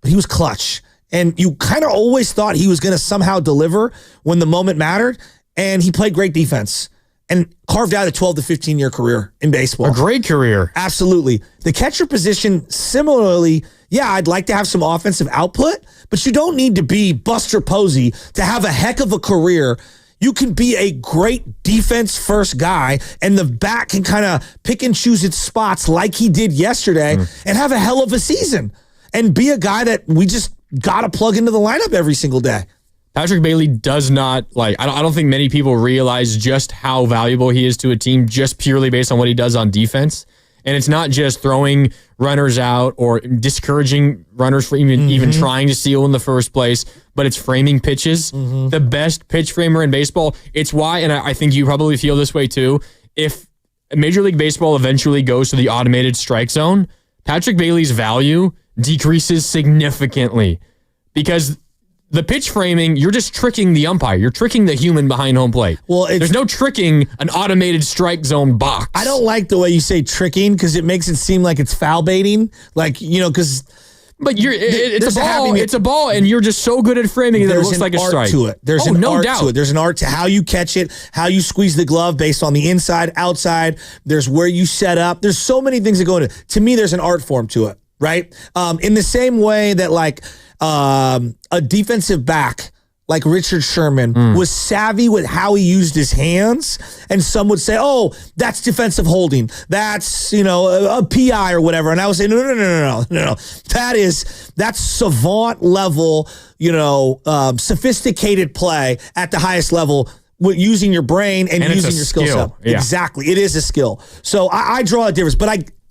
Speaker 3: but he was clutch. And you kind of always thought he was going to somehow deliver when the moment mattered, and he played great defense and carved out a 12 to 15-year career in baseball.
Speaker 1: A great career.
Speaker 3: Absolutely. The catcher position, similarly, yeah, I'd like to have some offensive output, but you don't need to be Buster Posey to have a heck of a career. You can be a great defense-first guy, and the bat can kind of pick and choose its spots like he did yesterday and have a hell of a season and be a guy that we just got to plug into the lineup every single day.
Speaker 1: Patrick Bailey does not, I don't think many people realize just how valuable he is to a team just purely based on what he does on defense. And it's not just throwing runners out or discouraging runners from even trying to steal in the first place, but it's framing pitches. The best pitch framer in baseball. It's why, and I think you probably feel this way too, if Major League Baseball eventually goes to the automated strike zone, Patrick Bailey's value decreases significantly because the pitch framing, you're just tricking the umpire. You're tricking the human behind home plate. Well, there's no tricking an automated strike zone box.
Speaker 3: I don't like the way you say tricking because it makes it seem like it's foul baiting. Because...
Speaker 1: But it's a ball. It's a ball, and you're just so good at framing it that it looks like a strike.
Speaker 3: To it. There's an art to it. There's an art to how you catch it, how you squeeze the glove based on the inside, outside. There's where you set up. There's so many things that go into it. To me, there's an art form to it, right? In the same way that a defensive back like Richard Sherman was savvy with how he used his hands, and some would say, oh, that's defensive holding. That's, a PI or whatever. And I would say, no. That's savant level, sophisticated play at the highest level with using your brain and using your skill set.
Speaker 1: Yeah.
Speaker 3: Exactly. It is a skill. So I draw a difference, but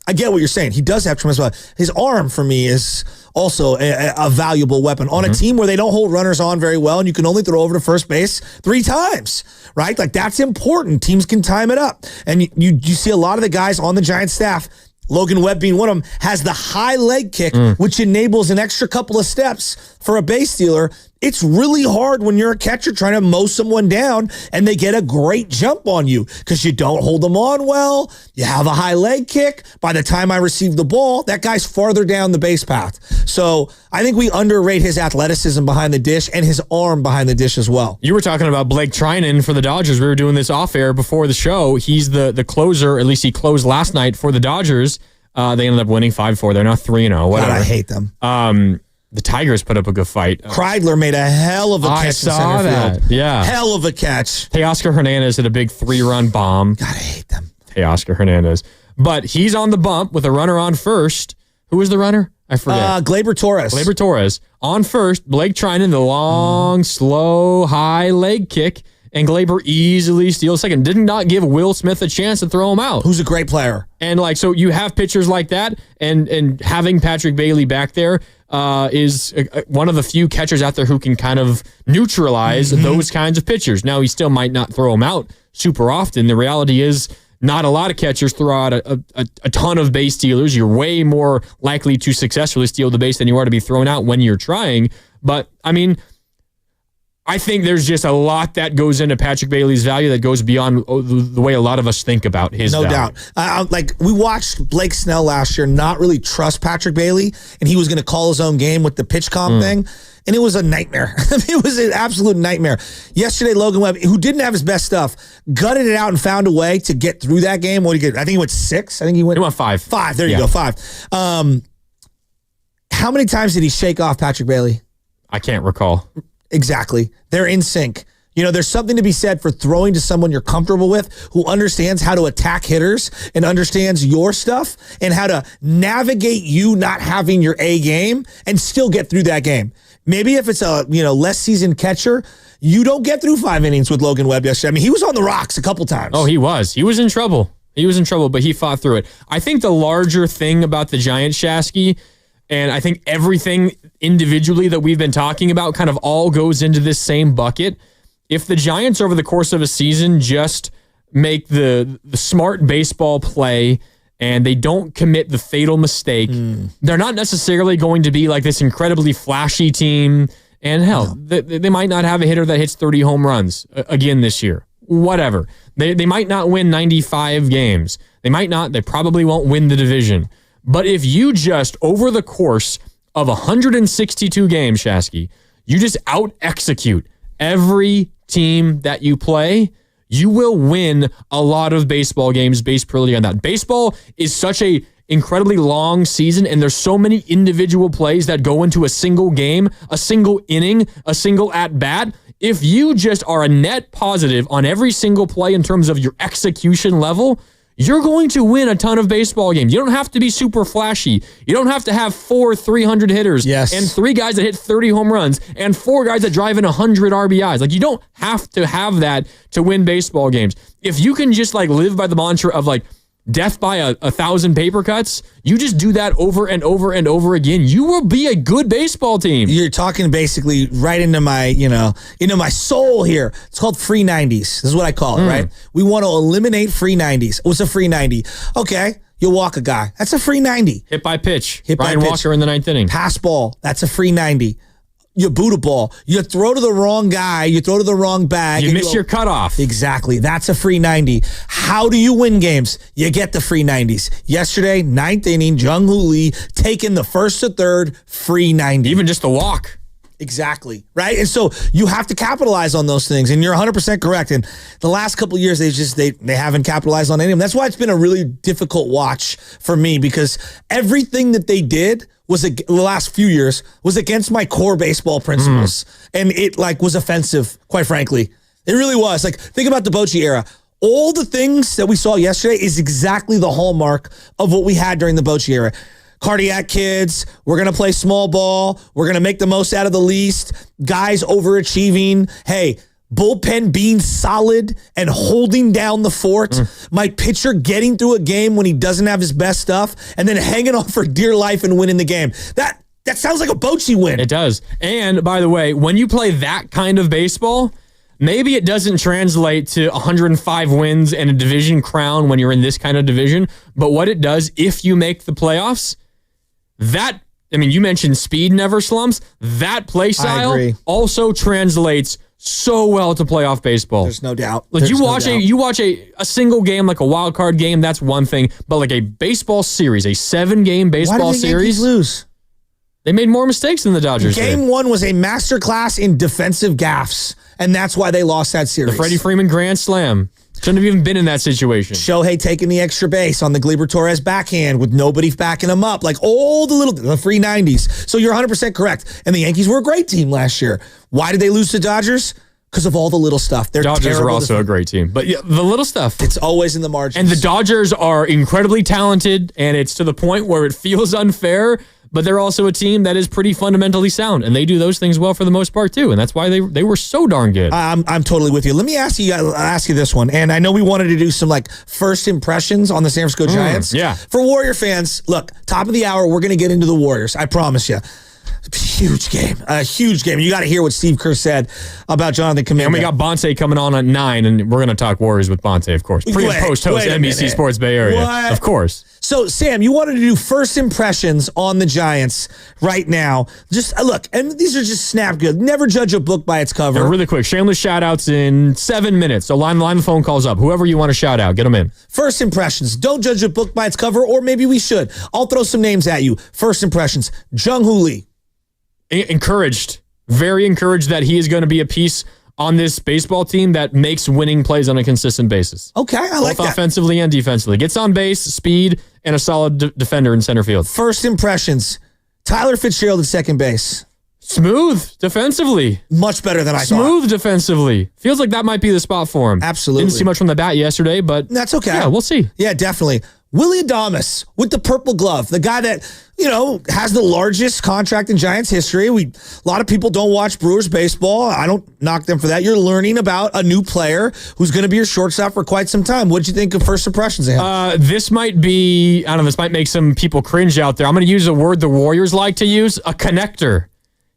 Speaker 3: I get what you're saying. He does have tremendous value. His arm, for me, is also a valuable weapon on a team where they don't hold runners on very well, and you can only throw over to first base 3 times, right? Like, that's important. Teams can time it up. And you see a lot of the guys on the Giants staff, Logan Webb being one of them, has the high leg kick, which enables an extra couple of steps for a base stealer. It's really hard when you're a catcher trying to mow someone down and they get a great jump on you because you don't hold them on well. You have a high leg kick. By the time I receive the ball, that guy's farther down the base path. So I think we underrate his athleticism behind the dish and his arm behind the dish as well.
Speaker 1: You were talking about Blake Trinan for the Dodgers. We were doing this off air before the show. He's the closer, at least he closed last night for the Dodgers. They ended up winning 5-4. They're now 3-0. Whatever.
Speaker 3: God, I hate them.
Speaker 1: The Tigers put up a good fight.
Speaker 3: Kreidler made a hell of a catch in center field.
Speaker 1: Yeah.
Speaker 3: Hell of a catch.
Speaker 1: Teoscar Hernandez hit a big 3-run bomb.
Speaker 3: God, I hate them.
Speaker 1: Teoscar Hernandez. But he's on the bump with a runner on first. Who was the runner? I forget.
Speaker 3: Gleyber Torres.
Speaker 1: Gleyber Torres. On first, Blake Trinan, the long, slow, high leg kick. And Gleyber easily steals second. Did not give Will Smith a chance to throw him out.
Speaker 3: Who's a great player.
Speaker 1: And so you have pitchers like that, and having Patrick Bailey back there is one of the few catchers out there who can kind of neutralize those kinds of pitchers. Now, he still might not throw them out super often. The reality is not a lot of catchers throw out a ton of base stealers. You're way more likely to successfully steal the base than you are to be thrown out when you're trying. But, I mean, I think there's just a lot that goes into Patrick Bailey's value that goes beyond the way a lot of us think about his value.
Speaker 3: No doubt. Like, we watched Blake Snell last year not really trust Patrick Bailey, and he was going to call his own game with the pitch comp thing, and it was a nightmare. It was an absolute nightmare. Yesterday, Logan Webb, who didn't have his best stuff, gutted it out and found a way to get through that game. What did he get? I think he went 6. I think he went
Speaker 1: 5.
Speaker 3: 5. There you go, 5. How many times did he shake off Patrick Bailey?
Speaker 1: I can't recall.
Speaker 3: Exactly. They're in sync. You know, there's something to be said for throwing to someone you're comfortable with, who understands how to attack hitters and understands your stuff and how to navigate you not having your A game and still get through that game. Maybe if it's a, less seasoned catcher, you don't get through 5 innings with Logan Webb yesterday. I mean, he was on the rocks a couple times.
Speaker 1: Oh, he was. He was in trouble. But he fought through it. I think the larger thing about the Giants, Shasky, and I think everything individually that we've been talking about kind of all goes into this same bucket. If the Giants over the course of a season just make the smart baseball play and they don't commit the fatal mistake, they're not necessarily going to be like this incredibly flashy team. And hell, they might not have a hitter that hits 30 home runs again this year. Whatever. They might not win 95 games. They probably won't win the division. But if you just, over the course of 162 games, Shasky, you just out-execute every team that you play, you will win a lot of baseball games based purely on that. Baseball is such a incredibly long season, and there's so many individual plays that go into a single game, a single inning, a single at-bat. If you just are a net positive on every single play in terms of your execution level, you're going to win a ton of baseball games. You don't have to be super flashy. You don't have to have 4 300 hitters and 3 guys that hit 30 home runs and 4 guys that drive in 100 RBIs. Like, you don't have to have that to win baseball games. If you can just live by the mantra of death by 1,000 paper cuts, you just do that over and over and over again, you will be a good baseball team.
Speaker 3: You're talking basically right into my, into my soul here. It's called free 90s. This is what I call it, right? We want to eliminate free 90s. What's a free 90? Okay, you walk a guy. That's a free 90.
Speaker 1: Hit by pitch.
Speaker 3: Brian
Speaker 1: Walker in the 9th inning.
Speaker 3: Pass ball. That's a free 90. You boot a ball. You throw to the wrong guy. You throw to the wrong bag.
Speaker 1: You miss your cutoff.
Speaker 3: Exactly. That's a free 90. How do you win games? You get the free 90s. Yesterday, 9th inning, Jung-Hoo Lee taking the 1st to 3rd, free 90.
Speaker 1: Even just a walk.
Speaker 3: Exactly. Right? And so you have to capitalize on those things. And you're 100% correct. And the last couple of years, they haven't capitalized on any of them. That's why it's been a really difficult watch for me, because everything that they did the last few years was against my core baseball principles. And it was offensive, quite frankly. It really was. Think about the Bochy era. All the things that we saw yesterday is exactly the hallmark of what we had during the Bochy era. Cardiac kids, we're going to play small ball, we're going to make the most out of the least, guys overachieving. Hey, bullpen being solid and holding down the fort. My pitcher getting through a game when he doesn't have his best stuff and then hanging on for dear life and winning the game. That sounds like a Bochy win.
Speaker 1: It does. And by the way, when you play that kind of baseball, maybe it doesn't translate to 105 wins and a division crown when you're in this kind of division. But what it does, if you make the playoffs, you mentioned speed never slumps. That play style also translates so well to playoff baseball.
Speaker 3: There's no doubt.
Speaker 1: You watch a single game, like a wild card game, that's one thing. But a baseball series, a 7-game baseball series.
Speaker 3: Why did the Yankees lose?
Speaker 1: They made more mistakes than the Dodgers did.
Speaker 3: Game 1 was a masterclass in defensive gaffes, and that's why they lost that series.
Speaker 1: The Freddie Freeman grand slam. Shouldn't have even been in that situation.
Speaker 3: Shohei taking the extra base on the Gleyber Torres backhand with nobody backing him up. All the free 90s. So you're 100% correct. And the Yankees were a great team last year. Why did they lose to Dodgers? Because of all the little stuff.
Speaker 1: Dodgers are also a great team. But yeah, the little stuff.
Speaker 3: It's always in the margins.
Speaker 1: And the Dodgers are incredibly talented, and it's to the point where it feels unfair, but they're also a team that is pretty fundamentally sound, and they do those things well for the most part too, and that's why they were so darn good.
Speaker 3: I'm totally with you. Let me ask you this one, and I know we wanted to do some first impressions on the San Francisco Giants.
Speaker 1: Yeah.
Speaker 3: For Warrior fans, look, top of the hour, we're going to get into the Warriors. I promise you. Huge game. A huge game. You got to hear what Steve Kerr said about Jonathan Kuminga.
Speaker 1: And we got Bonte coming on at 9, and we're going to talk Warriors with Bonte, of course. Pre- and post-host NBC Sports Bay Area.
Speaker 3: What?
Speaker 1: Of course.
Speaker 3: So, Sam, you wanted to do first impressions on the Giants right now. Just look, and these are just snap good. Never judge a book by its cover.
Speaker 1: Yeah, really quick, shameless shout-outs in 7 minutes. So line the phone calls up. Whoever you want to shout out, get them in.
Speaker 3: First impressions. Don't judge a book by its cover, or maybe we should. I'll throw some names at you. First impressions. Jung-Hoo Lee.
Speaker 1: Encouraged. Very encouraged that he is going to be a piece on this baseball team that makes winning plays on a consistent basis.
Speaker 3: Okay, I like that.
Speaker 1: Both offensively and defensively. Gets on base, speed, and a solid defender in center field.
Speaker 3: First impressions. Tyler Fitzgerald at second base.
Speaker 1: Smooth defensively.
Speaker 3: Much better than I thought.
Speaker 1: Smooth defensively. Feels like that might be the spot for him.
Speaker 3: Absolutely.
Speaker 1: Didn't see much from the bat yesterday, but
Speaker 3: That's okay.
Speaker 1: yeah, we'll see.
Speaker 3: Yeah, definitely. Willie Adames with the purple glove, the guy that, has the largest contract in Giants history. A lot of people don't watch Brewers baseball. I don't knock them for that. You're learning about a new player who's going to be your shortstop for quite some time. What did you think of first impressions of him?
Speaker 1: This might be, I don't know, this might make some people cringe out there. I'm going to use a word the Warriors like to use, a connector.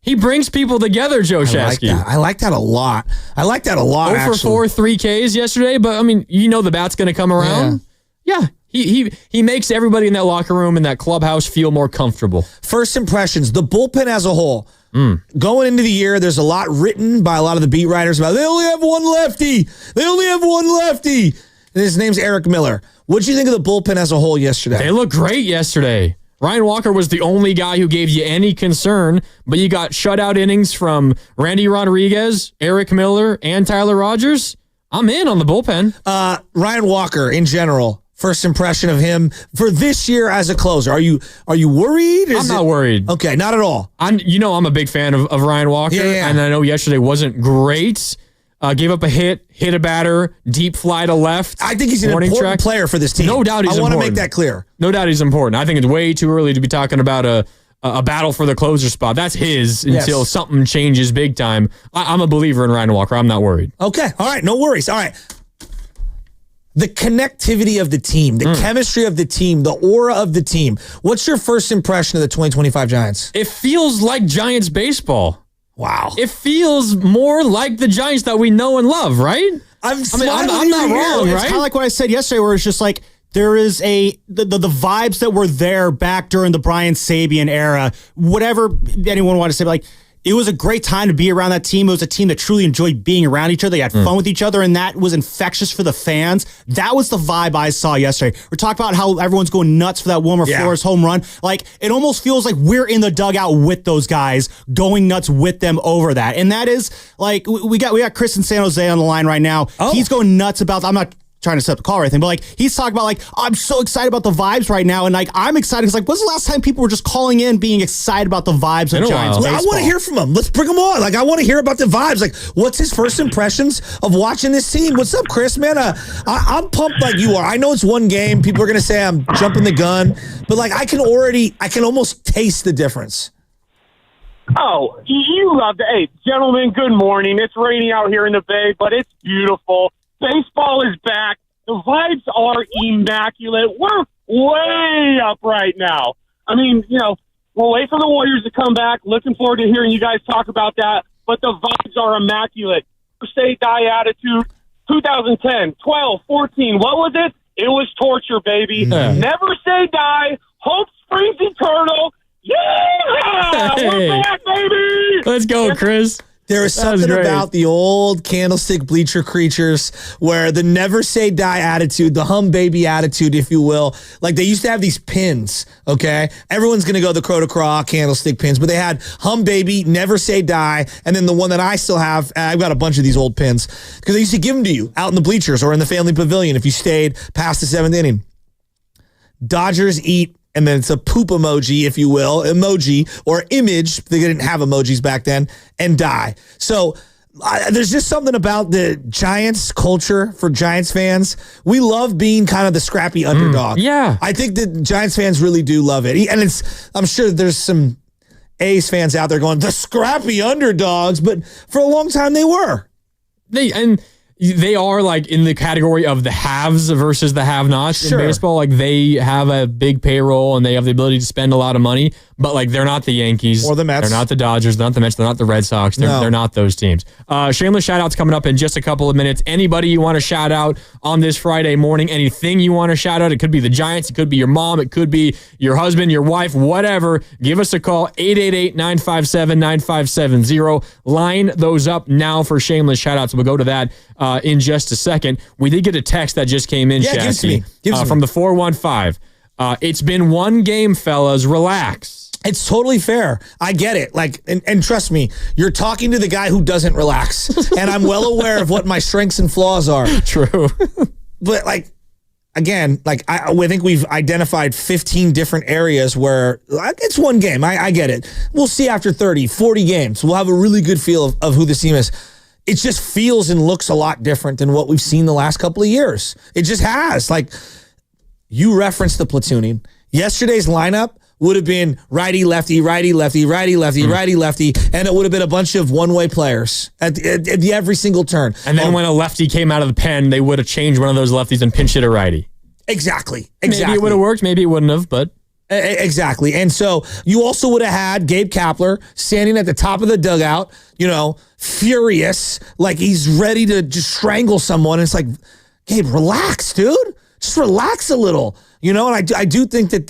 Speaker 1: He brings people together, Joe Shasky.
Speaker 3: I like that a lot.
Speaker 1: 0 for 4, 3 Ks yesterday, but I mean, the bat's going to come around. Yeah. He makes everybody in that locker room and that clubhouse feel more comfortable.
Speaker 3: First impressions, the bullpen as a whole. Going into the year, there's a lot written by a lot of the beat writers about they only have one lefty. And his name's Eric Miller. What did you think of the bullpen as a whole yesterday?
Speaker 1: They looked great yesterday. Ryan Walker was the only guy who gave you any concern, but you got shutout innings from Randy Rodriguez, Eric Miller, and Tyler Rogers. I'm in on the bullpen.
Speaker 3: Ryan Walker in general. First impression of him for this year as a closer. Are you worried?
Speaker 1: I'm not worried.
Speaker 3: Okay, not at all.
Speaker 1: I'm a big fan of Ryan Walker, and I know yesterday wasn't great. Gave up a hit a batter, deep fly to left.
Speaker 3: I think he's an important player for this team.
Speaker 1: No doubt he's important.
Speaker 3: I want to make that clear.
Speaker 1: No doubt he's important. I think it's way too early to be talking about a battle for the closer spot. That's his until something changes big time. I'm a believer in Ryan Walker. I'm not worried.
Speaker 3: Okay, all right, no worries. All right. The connectivity of the team, the chemistry of the team, the aura of the team. What's your first impression of the 2025 Giants?
Speaker 1: It feels like Giants baseball.
Speaker 3: Wow.
Speaker 1: It feels more like the Giants that we know and love, right?
Speaker 3: I'm
Speaker 1: not wrong,
Speaker 7: It's
Speaker 1: right?
Speaker 7: kind of like what I said yesterday, where it's just like there is the vibes that were there back during the Brian Sabian era. Whatever anyone wanted to say, like, it was a great time to be around that team. It was a team that truly enjoyed being around each other. They had fun with each other, and that was infectious for the fans. That was the vibe I saw yesterday. We're talking about how everyone's going nuts for that Wilmer Flores home run. Like, it almost feels like we're in the dugout with those guys, going nuts with them over that. And that is, like, we got Chris in San Jose on the line right now.
Speaker 3: Oh.
Speaker 7: He's going nuts about, I'm not trying to set up the call or anything, but like he's talking about like, I'm so excited about the vibes right now, and like I'm excited because like, when's the last time people were just calling in being excited about the vibes of Giants baseball?
Speaker 3: I want to hear from him. Let's bring him on. Like, I want to hear about the vibes. Like, what's his first impressions of watching this team? What's up, Chris, man? I'm pumped like you are. I know it's one game. People are gonna say I'm jumping the gun, but like I can almost taste the difference.
Speaker 10: Oh, you love the hey, gentlemen, good morning. It's raining out here in the Bay, but it's beautiful. Baseball is back. The vibes are immaculate. We're way up right now. I mean, we'll wait for the Warriors to come back. Looking forward to hearing you guys talk about that. But the vibes are immaculate. Say die attitude. 2010, 12, 14. What was it? It was torture, baby. Never say die. Hope springs eternal. Yeah! We're back, baby!
Speaker 1: Let's go, Chris.
Speaker 3: There is something about the old Candlestick bleacher creatures where the never say die attitude, the hum baby attitude, if you will, like they used to have these pins, okay? Everyone's going to go the crow to craw Candlestick pins, but they had hum baby, never say die, and then the one that I still have, I've got a bunch of these old pins because they used to give them to you out in the bleachers or in the family pavilion if you stayed past the 7th inning. Dodgers eat. And then it's a poop emoji, if you will, emoji or image. They didn't have emojis back then, and die. So there's just something about the Giants culture for Giants fans. We love being kind of the scrappy underdog.
Speaker 1: Yeah.
Speaker 3: I think that Giants fans really do love it. And I'm sure there's some A's fans out there going, the scrappy underdogs, but for a long time they were.
Speaker 1: they are like in the category of the haves versus the have-nots in baseball. Like they have a big payroll and they have the ability to spend a lot of money, but like they're not the Yankees
Speaker 3: or the Mets.
Speaker 1: They're not the Dodgers. They're not the Mets. They're not the Red Sox. They're not those teams. Shameless shout-outs coming up in just a couple of minutes. Anybody you want to shout out on this Friday morning, anything you want to shout out. It could be the Giants. It could be your mom. It could be your husband, your wife, whatever. Give us a call, 888-957-9570. Line those up now for Shameless shout-outs. We'll go to that in just a second. We did get a text that just came in, Shasky, from the 415. It's been one game, fellas. Relax.
Speaker 3: It's totally fair. I get it. Like, and trust me, you're talking to the guy who doesn't relax. And I'm well aware of what my strengths and flaws are.
Speaker 1: True.
Speaker 3: But like, again, like I think we've identified 15 different areas where it's one game. I get it. We'll see after 30, 40 games. We'll have a really good feel of who this team is. It just feels and looks a lot different than what we've seen the last couple of years. It just has. Like, you referenced the platooning. Yesterday's lineup would have been righty, lefty, righty, lefty, righty, lefty, righty, lefty, and it would have been a bunch of one-way players at every single turn.
Speaker 1: And then when a lefty came out of the pen, they would have changed one of those lefties and pinched it a righty.
Speaker 3: Exactly.
Speaker 1: Maybe it would have worked. Maybe it wouldn't have, but...
Speaker 3: Exactly. And so you also would have had Gabe Kapler standing at the top of the dugout, furious, like he's ready to just strangle someone. And it's like, Gabe, relax, dude. Just relax a little. And I do think that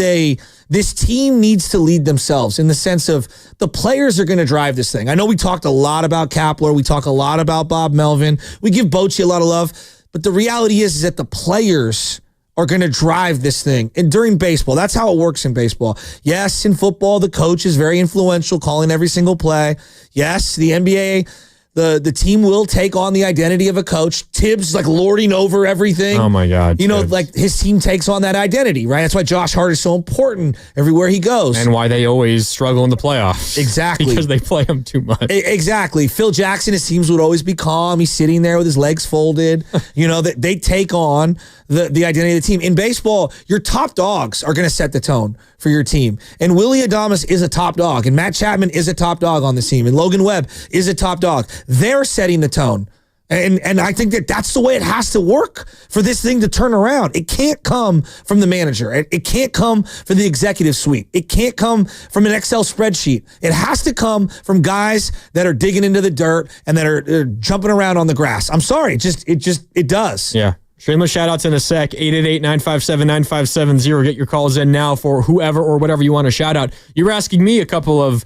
Speaker 3: this team needs to lead themselves in the sense of the players are going to drive this thing. I know we talked a lot about Kapler. We talk a lot about Bob Melvin. We give Bochy a lot of love. But the reality is that the players are going to drive this thing. And during baseball, that's how it works in baseball. Yes, in football, the coach is very influential, calling every single play. Yes, the NBA, the team will take on the identity of a coach. Tibbs like lording over everything.
Speaker 1: Oh my God. Tibbs.
Speaker 3: Like his team takes on that identity, right? That's why Josh Hart is so important everywhere he goes.
Speaker 1: And why they always struggle in the playoffs.
Speaker 3: Exactly.
Speaker 1: Because they play him too much.
Speaker 3: Exactly. Phil Jackson, his teams would always be calm. He's sitting there with his legs folded. They take on the identity of the team. In baseball, your top dogs are going to set the tone for your team. And Willy Adames is a top dog. And Matt Chapman is a top dog on this team. And Logan Webb is a top dog. They're setting the tone. And I think that's the way it has to work for this thing to turn around. It can't come from the manager. It can't come from the executive suite. It can't come from an Excel spreadsheet. It has to come from guys that are digging into the dirt and that are jumping around on the grass. I'm sorry. It does.
Speaker 1: Yeah. Shameless shout-outs in a sec, 888-957-9570. Get your calls in now for whoever or whatever you want to shout out. You were asking me a couple of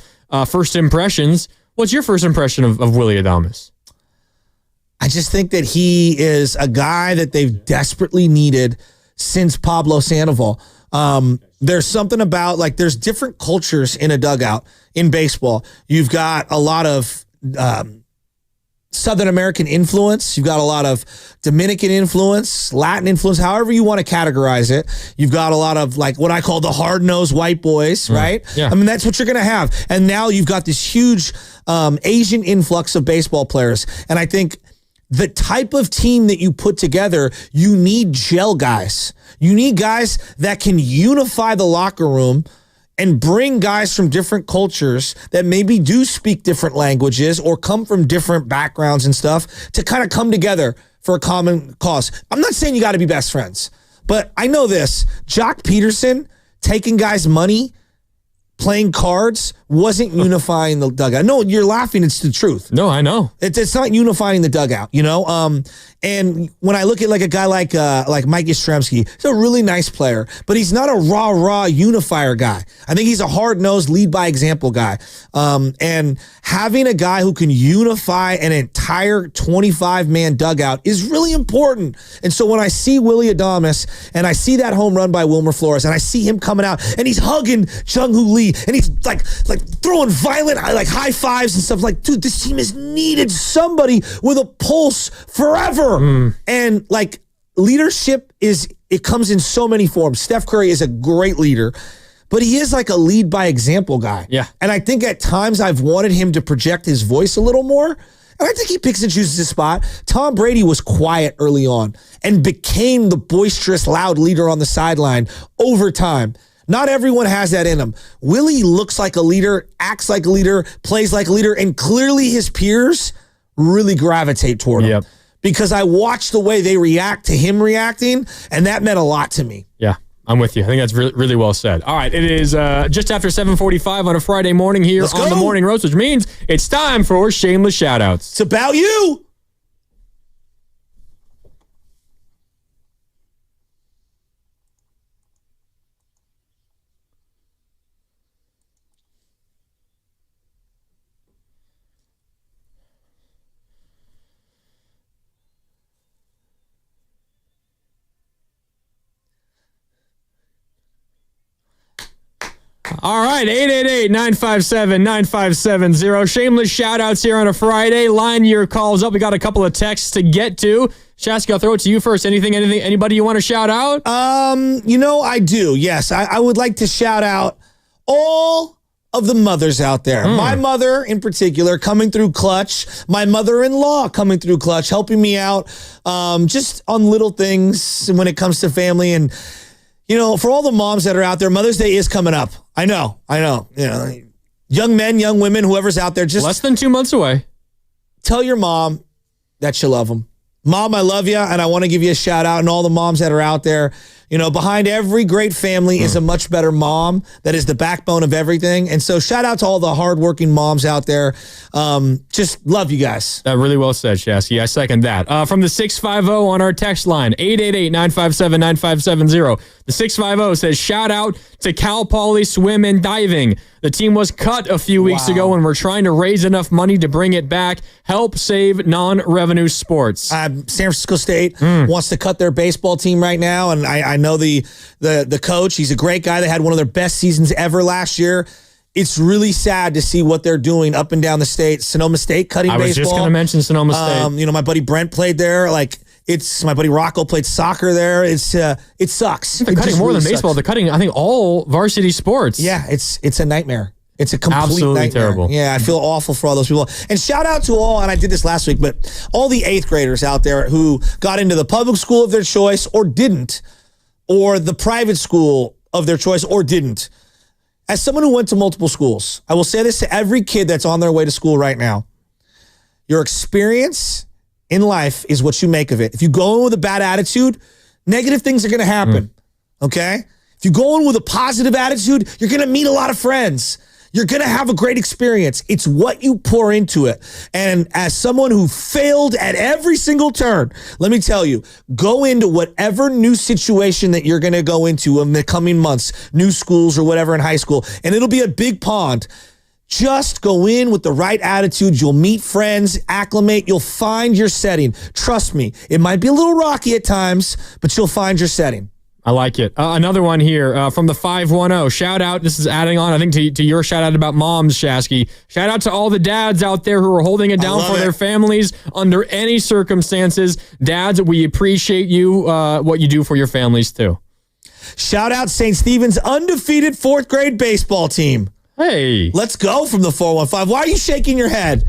Speaker 1: first impressions. What's your first impression of Willy Adames?
Speaker 3: I just think that he is a guy that they've desperately needed since Pablo Sandoval. There's something about, like, there's different cultures in a dugout in baseball. You've got a lot of Southern American influence. You've got a lot of Dominican influence, Latin influence, however you want to categorize it. You've got a lot of, like, what I call the hard-nosed white boys, right?
Speaker 1: Yeah.
Speaker 3: I mean, that's what you're going to have. And now you've got this huge Asian influx of baseball players. And I think the type of team that you put together, you need gel guys. You need guys that can unify the locker room and bring guys from different cultures that maybe do speak different languages or come from different backgrounds and stuff to kind of come together for a common cause. I'm not saying you got to be best friends, but I know this. Jock Peterson taking guys' money, playing cards, wasn't unifying the dugout. No, you're laughing. It's the truth.
Speaker 1: No, I know.
Speaker 3: It's not unifying the dugout, And when I look at like a guy like Mike Yastrzemski, he's a really nice player, but he's not a raw unifier guy. I think he's a hard-nosed, lead-by-example guy. And having a guy who can unify an entire 25-man dugout is really important. And so when I see Willy Adames and I see that home run by Wilmer Flores and I see him coming out and he's hugging Jung-Hoo Lee and he's like throwing violent like high fives and stuff, like, dude, this team has needed somebody with a pulse forever. And like, leadership it comes in so many forms. Steph Curry is a great leader, but he is like a lead by example guy.
Speaker 1: Yeah.
Speaker 3: And I think at times I've wanted him to project his voice a little more. And I think he picks and chooses his spot. Tom Brady was quiet early on and became the boisterous, loud leader on the sideline over time. Not everyone has that in him. Willie looks like a leader, acts like a leader, plays like a leader, and clearly his peers really gravitate toward him.
Speaker 1: Yep.
Speaker 3: because I watched the way they react to him reacting, and that meant a lot to me.
Speaker 1: Yeah, I'm with you. I think that's really, really well said. All right, it is just after 7:45 on a Friday morning here on the Morning Roast, which means it's time for Shameless Shoutouts.
Speaker 3: It's about you.
Speaker 1: All right, 888-957-9570. Shameless shout-outs here on a Friday. Line your calls up. We got a couple of texts to get to. Shasky, I'll throw it to you first. Anybody you want to shout out?
Speaker 3: I do. Yes, I would like to shout out all of the mothers out there. My mother in particular coming through clutch. My mother-in-law coming through clutch, helping me out just on little things when it comes to family. And, for all the moms that are out there, Mother's Day is coming up. I know. Young men, young women, whoever's out there, just
Speaker 1: less than 2 months away.
Speaker 3: Tell your mom that you love them. Mom, I love you, and I want to give you a shout out, and all the moms that are out there. Behind every great family is a much better mom that is the backbone of everything. And so shout out to all the hardworking moms out there. Just love you guys.
Speaker 1: That really well said, Shasky. I second that. From the 650 on our text line, 888-957-9570. The 650 says, shout out to Cal Poly Swim and Diving. The team was cut a few weeks ago, and we're trying to raise enough money to bring it back. Help save non-revenue sports.
Speaker 3: San Francisco State wants to cut their baseball team right now, and I know the coach. He's a great guy. They had one of their best seasons ever last year. It's really sad to see what they're doing up and down the state. Sonoma State cutting baseball.
Speaker 1: I was just going to mention Sonoma State.
Speaker 3: My buddy Brent played there. My buddy Rocco played soccer there. It sucks.
Speaker 1: They're cutting more than baseball. They're cutting, I think, all varsity sports.
Speaker 3: Yeah, it's a nightmare. It's a complete
Speaker 1: absolutely
Speaker 3: nightmare.
Speaker 1: Terrible.
Speaker 3: Yeah, I feel awful for all those people. And shout out to all, and I did this last week, but all the 8th graders out there who got into the public school of their choice or didn't, or the private school of their choice or didn't. As someone who went to multiple schools, I will say this to every kid that's on their way to school right now. Your experience in life is what you make of it. If you go in with a bad attitude, negative things are going to happen, okay? If you go in with a positive attitude, you're going to meet a lot of friends. You're going to have a great experience. It's what you pour into it. And as someone who failed at every single turn, let me tell you, go into whatever new situation that you're going to go into in the coming months, new schools or whatever in high school, and it'll be a big pond. Just go in with the right attitude. You'll meet friends, acclimate. You'll find your setting. Trust me, it might be a little rocky at times, but you'll find your setting.
Speaker 1: I like it. Another one here from the 510. Shout out. This is adding on, I think, to your shout out about moms, Shasky. Shout out to all the dads out there who are holding it down for their families under any circumstances. Dads, we appreciate you, what you do for your families, too.
Speaker 3: Shout out St. Stephen's undefeated 4th grade baseball team.
Speaker 1: Hey.
Speaker 3: Let's go from the 415. Why are you shaking your head?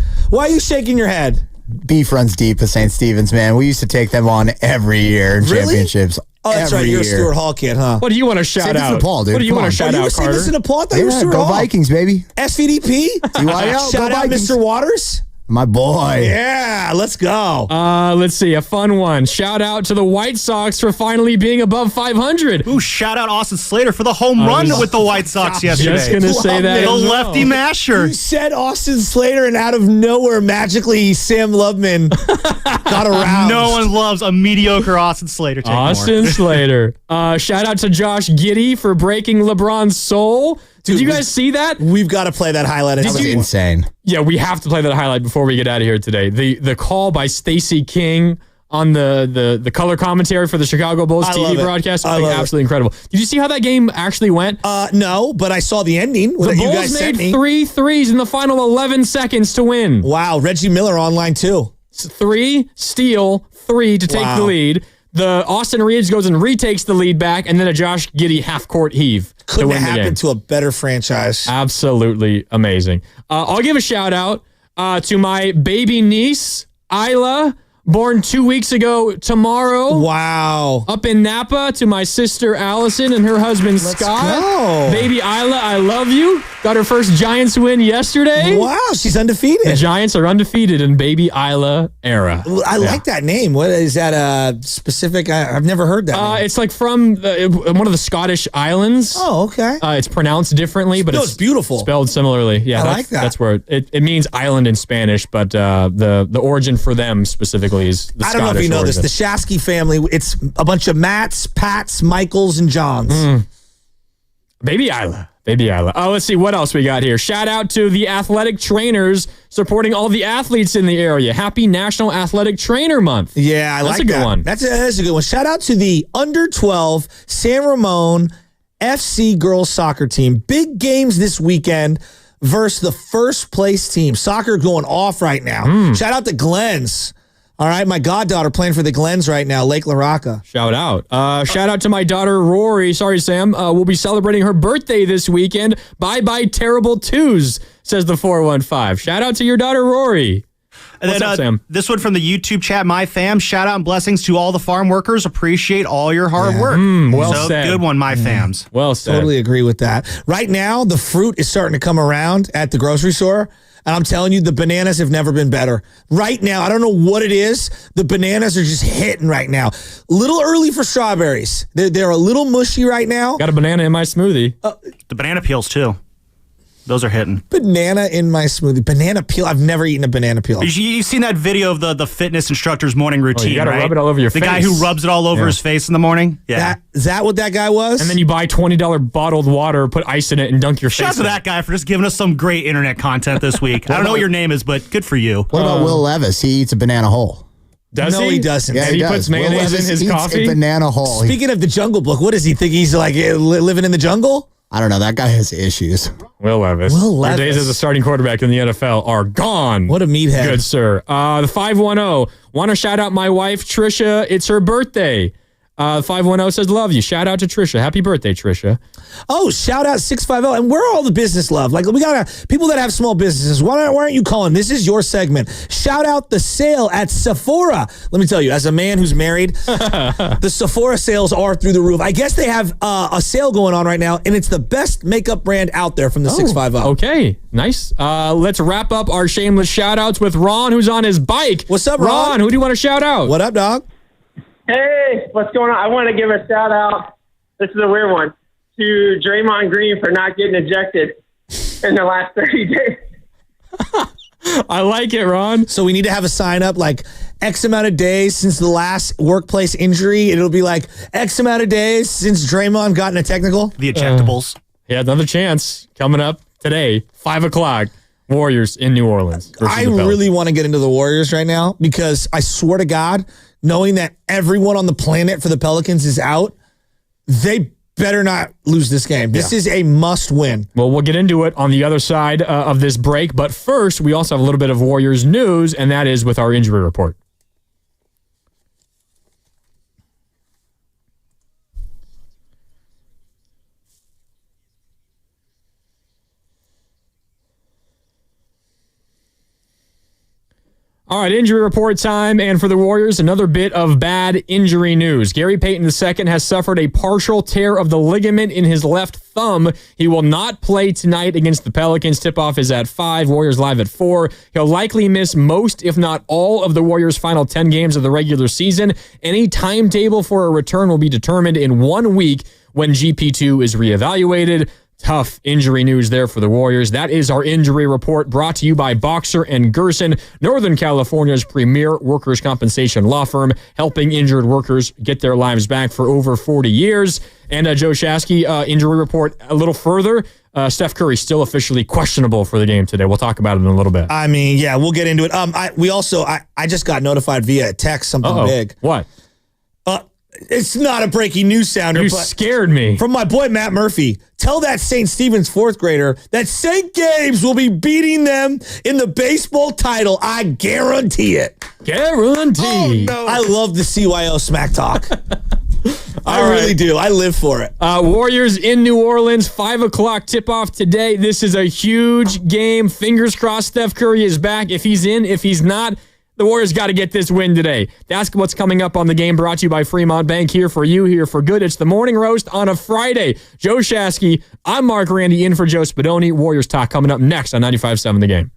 Speaker 8: Beef runs deep with St. Stephen's, man. We used to take them on every year in championships.
Speaker 3: Oh, that's right. You're a Stuart Hall kid, huh?
Speaker 1: What do you want to shout out?
Speaker 8: Paul, dude.
Speaker 1: What do you want to shout out,
Speaker 3: Carter? You were St. Paul? I thought you were Stuart
Speaker 8: Go
Speaker 3: Hall.
Speaker 8: Vikings, baby.
Speaker 3: SVDP? Shout out
Speaker 8: Vikings.
Speaker 3: Mr. Waters.
Speaker 8: My boy.
Speaker 3: Yeah, let's go.
Speaker 1: Let's see, a fun one. Shout out to the White Sox for finally being above 500.
Speaker 7: Ooh, shout out Austin Slater for the home run with the White Sox yesterday.
Speaker 1: Just going to say that.
Speaker 7: The lefty masher.
Speaker 3: You said Austin Slater, and out of nowhere, magically, Sam Loveman got around.
Speaker 7: No one loves a mediocre Austin Slater.
Speaker 1: Austin Slater. Shout out to Josh Giddey for breaking LeBron's soul. Did you guys see that?
Speaker 3: We've got to play that highlight.
Speaker 8: That was insane.
Speaker 1: Yeah, we have to play that highlight before we get out of here today. The call by Stacey King on the color commentary for the Chicago Bulls TV broadcast. Absolutely incredible. Did you see how that game actually went?
Speaker 3: No, but I saw the ending.
Speaker 1: The Bulls made 3 threes in the final 11 seconds to win.
Speaker 3: Wow, Reggie Miller online too.
Speaker 1: 3, steal, 3 to take the lead. The Austin Reeves goes and retakes the lead back, and then a Josh Giddey half-court heave.
Speaker 3: Couldn't have happened to a better franchise.
Speaker 1: Absolutely amazing. I'll give a shout-out to my baby niece, Isla, born 2 weeks ago tomorrow.
Speaker 3: Wow.
Speaker 1: Up in Napa, to my sister, Allison, and her husband, Scott.
Speaker 3: Go.
Speaker 1: Baby Isla, I love you. got her first Giants win yesterday.
Speaker 3: Wow, she's undefeated.
Speaker 1: The Giants are undefeated in Baby Isla era.
Speaker 3: I like that name. What is that? Specific? I've never heard that. Name.
Speaker 1: It's like from one of the Scottish islands.
Speaker 3: Oh, okay.
Speaker 1: It's pronounced differently, but
Speaker 3: it's beautiful.
Speaker 1: Spelled similarly. Yeah,
Speaker 3: I like that.
Speaker 1: That's where it means island in Spanish, but the origin for them specifically is the Scottish
Speaker 3: I don't know if you know
Speaker 1: origin.
Speaker 3: this. The Shasky family, it's a bunch of Matts, Pats, Michaels, and Johns.
Speaker 1: Baby Isla. Oh, let's see what else we got here. Shout out to the athletic trainers supporting all the athletes in the area. Happy National Athletic Trainer Month.
Speaker 3: Yeah,
Speaker 1: That's a good one.
Speaker 3: That's a good one. Shout out to the under 12 San Ramon FC girls soccer team. Big games this weekend versus the first place team. Soccer going off right now. Shout out to Glenn's. All right, my goddaughter playing for the Glens right now, Lake Laraca.
Speaker 1: Shout out. Shout out to my daughter, Rory. Sorry, Sam. We'll be celebrating her birthday this weekend. Bye-bye terrible twos, says the 415. Shout out to your daughter, Rory.
Speaker 7: And
Speaker 1: What's
Speaker 7: then,
Speaker 1: up, Sam?
Speaker 7: This one from the YouTube chat, my fam. Shout out and blessings to all the farm workers. Appreciate all your hard work.
Speaker 1: Well said.
Speaker 7: Good one, my fams.
Speaker 1: Well said.
Speaker 3: Totally agree with that. Right now, the fruit is starting to come around at the grocery store. And I'm telling you, the bananas have never been better. Right now, I don't know what it is. The bananas are just hitting right now. Little early for strawberries. They're a little mushy right now.
Speaker 1: Got a banana in my smoothie.
Speaker 7: The banana peels, too. Those are hitting.
Speaker 3: Banana in my smoothie. Banana peel. I've never eaten a banana peel.
Speaker 7: You've seen that video of the fitness instructor's morning routine,
Speaker 1: you gotta
Speaker 7: right?
Speaker 1: rub it all over your
Speaker 7: the
Speaker 1: face.
Speaker 7: guy who rubs it all over his face in the morning? Yeah.
Speaker 3: Is that what that guy was?
Speaker 1: And then you buy $20 bottled water, put ice in it, and dunk your face
Speaker 7: Shout out to
Speaker 1: in
Speaker 7: that guy for just giving us some great internet content this week. I don't know what your name is, but good for you.
Speaker 8: What about Will Levis? He eats a banana whole.
Speaker 1: Does
Speaker 3: No, he doesn't.
Speaker 8: Yeah,
Speaker 1: And he
Speaker 8: does.
Speaker 1: puts
Speaker 8: Will
Speaker 1: mayonnaise in
Speaker 8: Levis
Speaker 1: his
Speaker 8: eats
Speaker 1: coffee?
Speaker 8: a banana whole.
Speaker 3: Speaking of the Jungle Book, what does he think? He's like living in the jungle?
Speaker 8: I don't know. That guy has issues.
Speaker 1: Will Levis.
Speaker 3: Will Levis.
Speaker 1: Your days as a starting quarterback in the NFL are gone.
Speaker 3: What a meathead.
Speaker 1: Good, sir. The 510. Want to shout out my wife, Trisha. It's her birthday. 510 says, love you. Shout out to Trisha. Happy birthday, Trisha.
Speaker 3: Oh, shout out 650. And where are all the business love? Like, we got people that have small businesses. Why aren't you calling? This is your segment. Shout out the sale at Sephora. Let me tell you, as a man who's married, the Sephora sales are through the roof. I guess they have a sale going on right now, and it's the best makeup brand out there from the 650.
Speaker 1: Okay, nice. Let's wrap up our shameless shout outs with Ron, who's on his bike.
Speaker 3: What's up, Ron?
Speaker 1: Who do you want to shout out?
Speaker 3: What up, dog?
Speaker 10: Hey, what's going on? I want to give a shout out. This is a weird one to Draymond Green for not getting ejected in the last 30 days.
Speaker 1: I like it, Ron.
Speaker 3: So we need to have a sign up like X amount of days since the last workplace injury. It'll be like X amount of days since Draymond got in a technical.
Speaker 7: The ejectables.
Speaker 1: He had another chance coming up today, 5 o'clock. Warriors in New Orleans.
Speaker 3: I really want to get into the Warriors right now because I swear to God, knowing that everyone on the planet for the Pelicans is out, they better not lose this game. This is a must win.
Speaker 1: Well, we'll get into it on the other side of this break. But first, we also have a little bit of Warriors news, and that is with our injury report. All right, injury report time, and for the Warriors, another bit of bad injury news. Gary Payton II has suffered a partial tear of the ligament in his left thumb. He will not play tonight against the Pelicans. Tip-off is at 5, Warriors live at 4. He'll likely miss most, if not all, of the Warriors' final 10 games of the regular season. Any timetable for a return will be determined in 1 week when GP2 is reevaluated. Tough injury news there for the Warriors. That is our injury report brought to you by Boxer and Gerson, Northern California's premier workers' compensation law firm, helping injured workers get their lives back for over 40 years. And Joe Shasky, injury report a little further. Steph Curry still officially questionable for the game today. We'll talk about it in a little bit.
Speaker 3: I mean, yeah, we'll get into it. I just got notified via text something big.
Speaker 1: What?
Speaker 3: It's not a breaking news sounder.
Speaker 1: You
Speaker 3: but
Speaker 1: scared me.
Speaker 3: From my boy Matt Murphy. Tell that St. Stephen's fourth grader that St. Gabe's will be beating them in the baseball title. I guarantee it.
Speaker 1: Guarantee.
Speaker 3: Oh, no. I love the CYO smack talk. I really do. I live for it.
Speaker 1: Warriors in New Orleans, 5 o'clock tip-off today. This is a huge game. Fingers crossed Steph Curry is back. If he's in, if he's not, The Warriors got to get this win today. That's what's coming up on the game, brought to you by Fremont Bank. Here for you, here for good. It's the Morning Roast on a Friday. Joe Shasky, I'm Mark Randy, in for Joe Spadoni. Warriors talk coming up next on 95.7 The Game.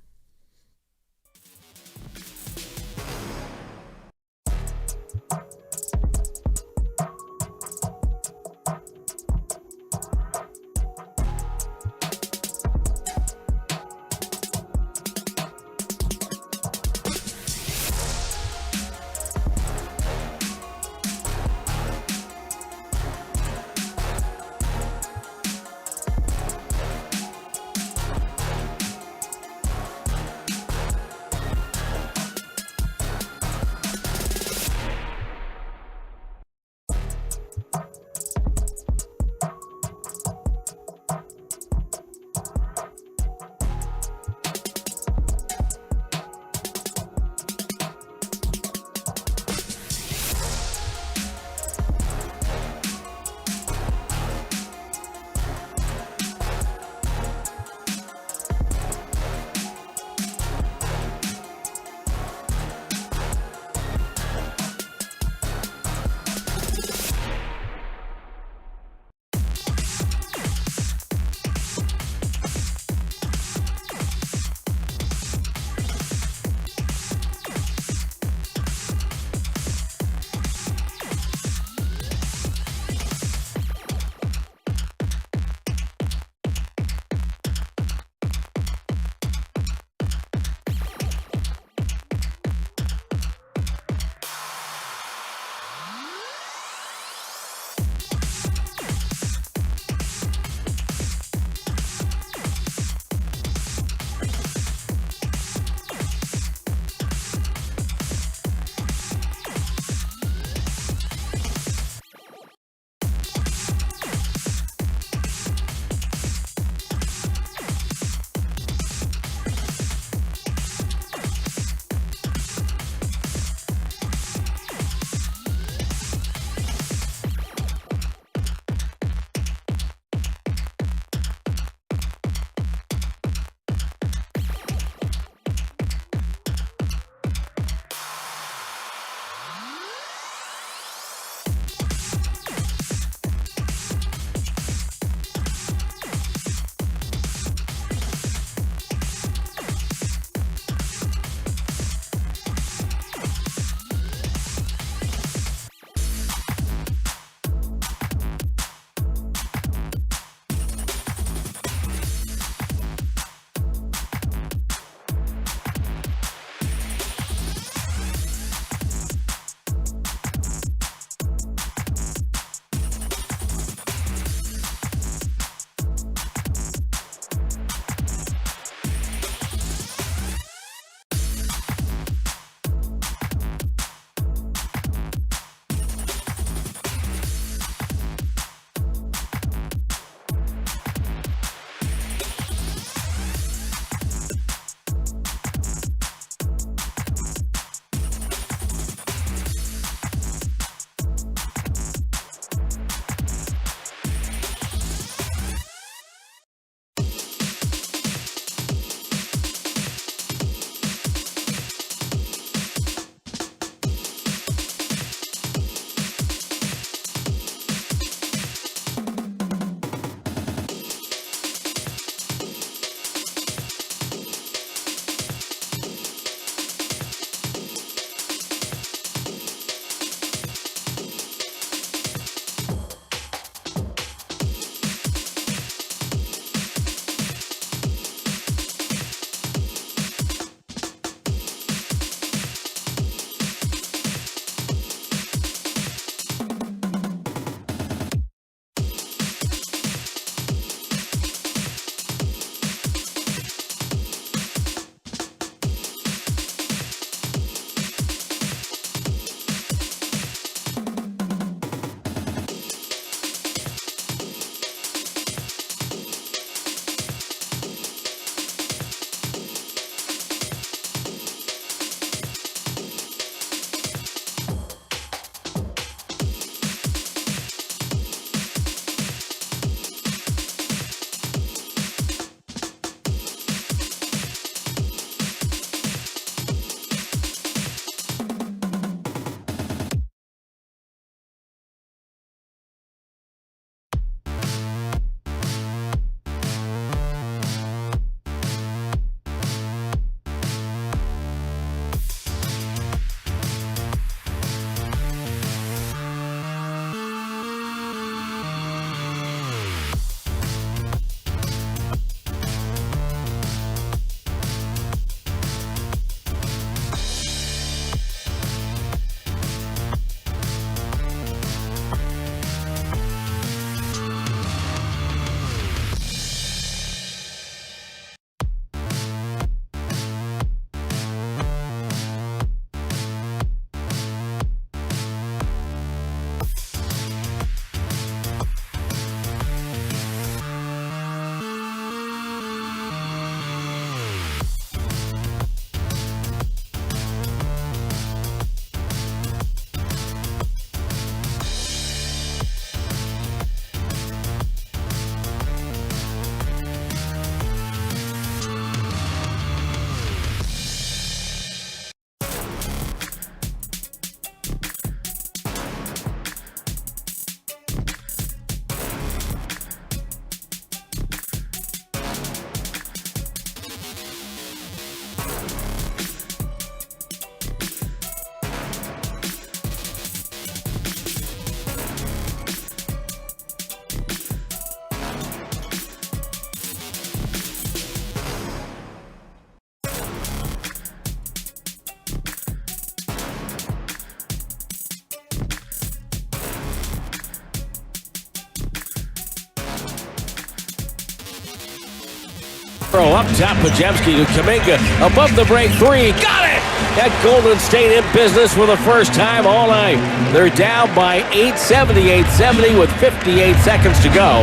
Speaker 6: Throw up top, Pajemski to Kuminga. Above the break three. Got it! That Golden State in business for the first time all night. They're down by 870 with 58 seconds to go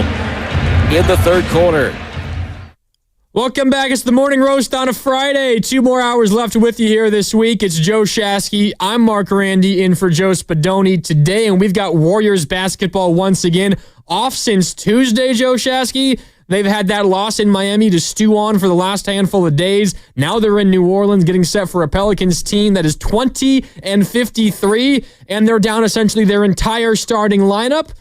Speaker 6: in the third quarter.
Speaker 1: Welcome back. It's the Morning Roast on a Friday. 2 more hours left with you here this week. It's Joe Shasky. I'm Mark Randy in for Joe Spadoni today, and we've got Warriors basketball once again. Off since Tuesday, Joe Shasky. They've had that loss in Miami to stew on for the last handful of days. Now they're in New Orleans getting set for a Pelicans team that is 20-53, and they're down essentially their entire starting lineup.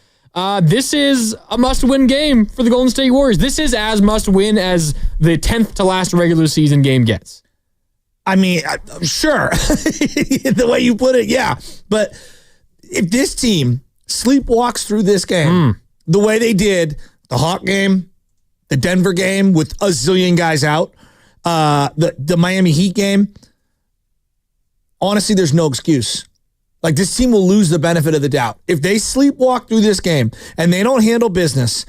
Speaker 1: This is a must-win game for the Golden State Warriors. This is as must-win as the 10th to last regular season game gets.
Speaker 3: I mean, sure. The way you put it, yeah. But if this team sleepwalks through this game the way they did the Hawk game, the Denver game with a zillion guys out, the Miami Heat game, honestly, there's no excuse. Like, this team will lose the benefit of the doubt. If they sleepwalk through this game and they don't handle business,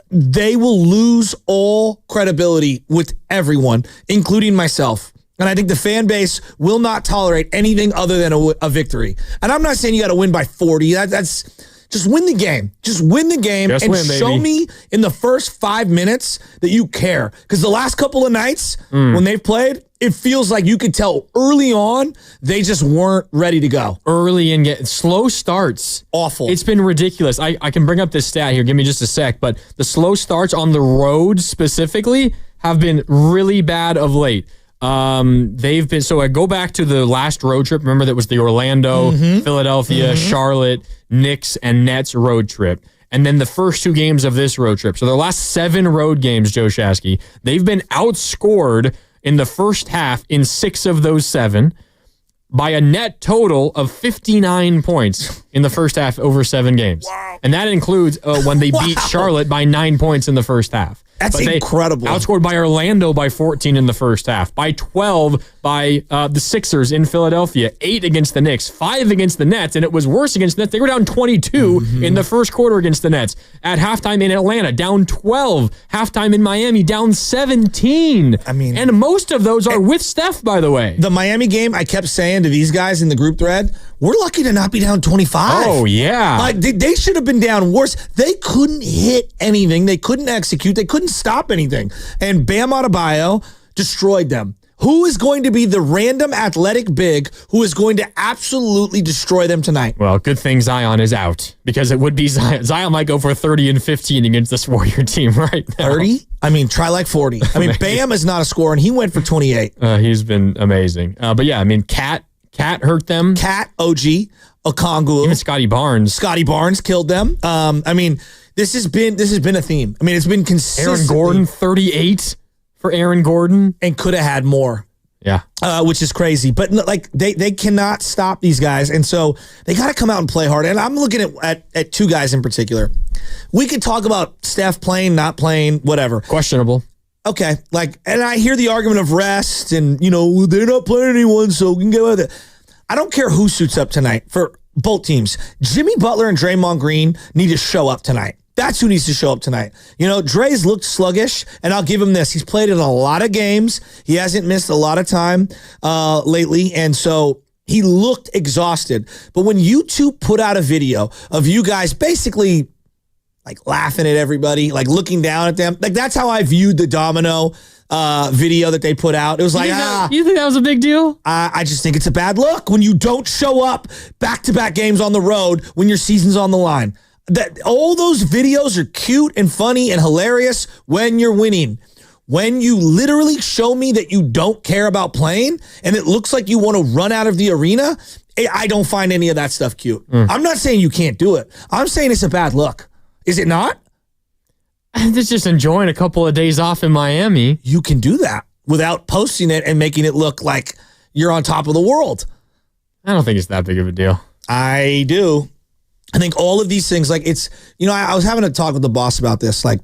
Speaker 3: they will lose all credibility with everyone, including myself. And I think the fan base will not tolerate anything other than a victory. And I'm not saying you got to win by 40. That's just win the game. Just win the game show me in the first 5 minutes that you care. Because the last couple of nights when they've played, it feels like you could tell early on they just weren't ready to go.
Speaker 1: Early and get slow starts.
Speaker 3: Awful.
Speaker 1: It's been ridiculous. I can bring up this stat here. Give me just a sec. But the slow starts on the road specifically have been really bad of late. They've been, so I go back to the last road trip. Remember that was the Orlando, Philadelphia, Charlotte, Knicks, and Nets road trip. And then the first 2 games of this road trip. So their last 7 road games, Joe Shasky, they've been outscored in the first half in 6 of those 7 by a net total of 59 points in the first half over 7 games. Wow. And that includes when they beat Charlotte by 9 points in the first half.
Speaker 3: That's incredible.
Speaker 1: Outscored by Orlando by 14 in the first half, by 12 by the Sixers in Philadelphia, 8 against the Knicks, 5 against the Nets, and it was worse against the Nets. They were down 22 in the first quarter against the Nets. At halftime in Atlanta, down 12. Halftime in Miami, down 17. I mean, and most of those are with Steph, by the way.
Speaker 3: The Miami game, I kept saying to these guys in the group thread, we're lucky to not be down 25.
Speaker 1: Oh, yeah.
Speaker 3: Like, they should have been down worse. They couldn't hit anything. They couldn't execute. They couldn't stop anything. And Bam Adebayo destroyed them. Who is going to be the random athletic big who is going to absolutely destroy them tonight?
Speaker 1: Well, good thing Zion is out, because it would be Zion. Zion might go for 30 and 15 against this Warrior team right now.
Speaker 3: 30? I mean, try like 40. I mean, Bam is not a scorer, and he went for 28.
Speaker 1: He's been amazing. But yeah, I mean, Cat hurt them.
Speaker 3: Cat, OG, Okongwu.
Speaker 1: Even Scotty Barnes.
Speaker 3: Scotty Barnes killed them. I mean, this has been a theme. I mean, it's been consistent.
Speaker 1: Aaron Gordon, 38 for Aaron Gordon.
Speaker 3: And could have had more.
Speaker 1: Yeah.
Speaker 3: Which is crazy. But like they cannot stop these guys. And so they got to come out and play hard. And I'm looking at 2 guys in particular. We could talk about Steph playing, not playing, whatever.
Speaker 1: Questionable.
Speaker 3: Okay. And I hear the argument of rest and, they're not playing anyone, so we can get away with it. I don't care who suits up tonight for both teams. Jimmy Butler and Draymond Green need to show up tonight. That's who needs to show up tonight. Dre's looked sluggish, and I'll give him this. He's played in a lot of games. He hasn't missed a lot of time lately, and so he looked exhausted. But when you two put out a video of you guys basically like laughing at everybody, like looking down at them, like that's how I viewed the domino video that they put out. It was like,
Speaker 1: you think that was a big deal?
Speaker 3: I just think it's a bad look when you don't show up back-to-back games on the road when your season's on the line. That all those videos are cute and funny and hilarious when you're winning. When you literally show me that you don't care about playing and it looks like you want to run out of the arena, I don't find any of that stuff cute. I'm not saying you can't do it. I'm saying it's a bad look. Is it not?
Speaker 1: It's just enjoying a couple of days off in Miami.
Speaker 3: You can do that without posting it and making it look like you're on top of the world.
Speaker 1: I don't think it's that big of a deal.
Speaker 3: I do. I think all of these things, like it's, I was having a talk with the boss about this. Like,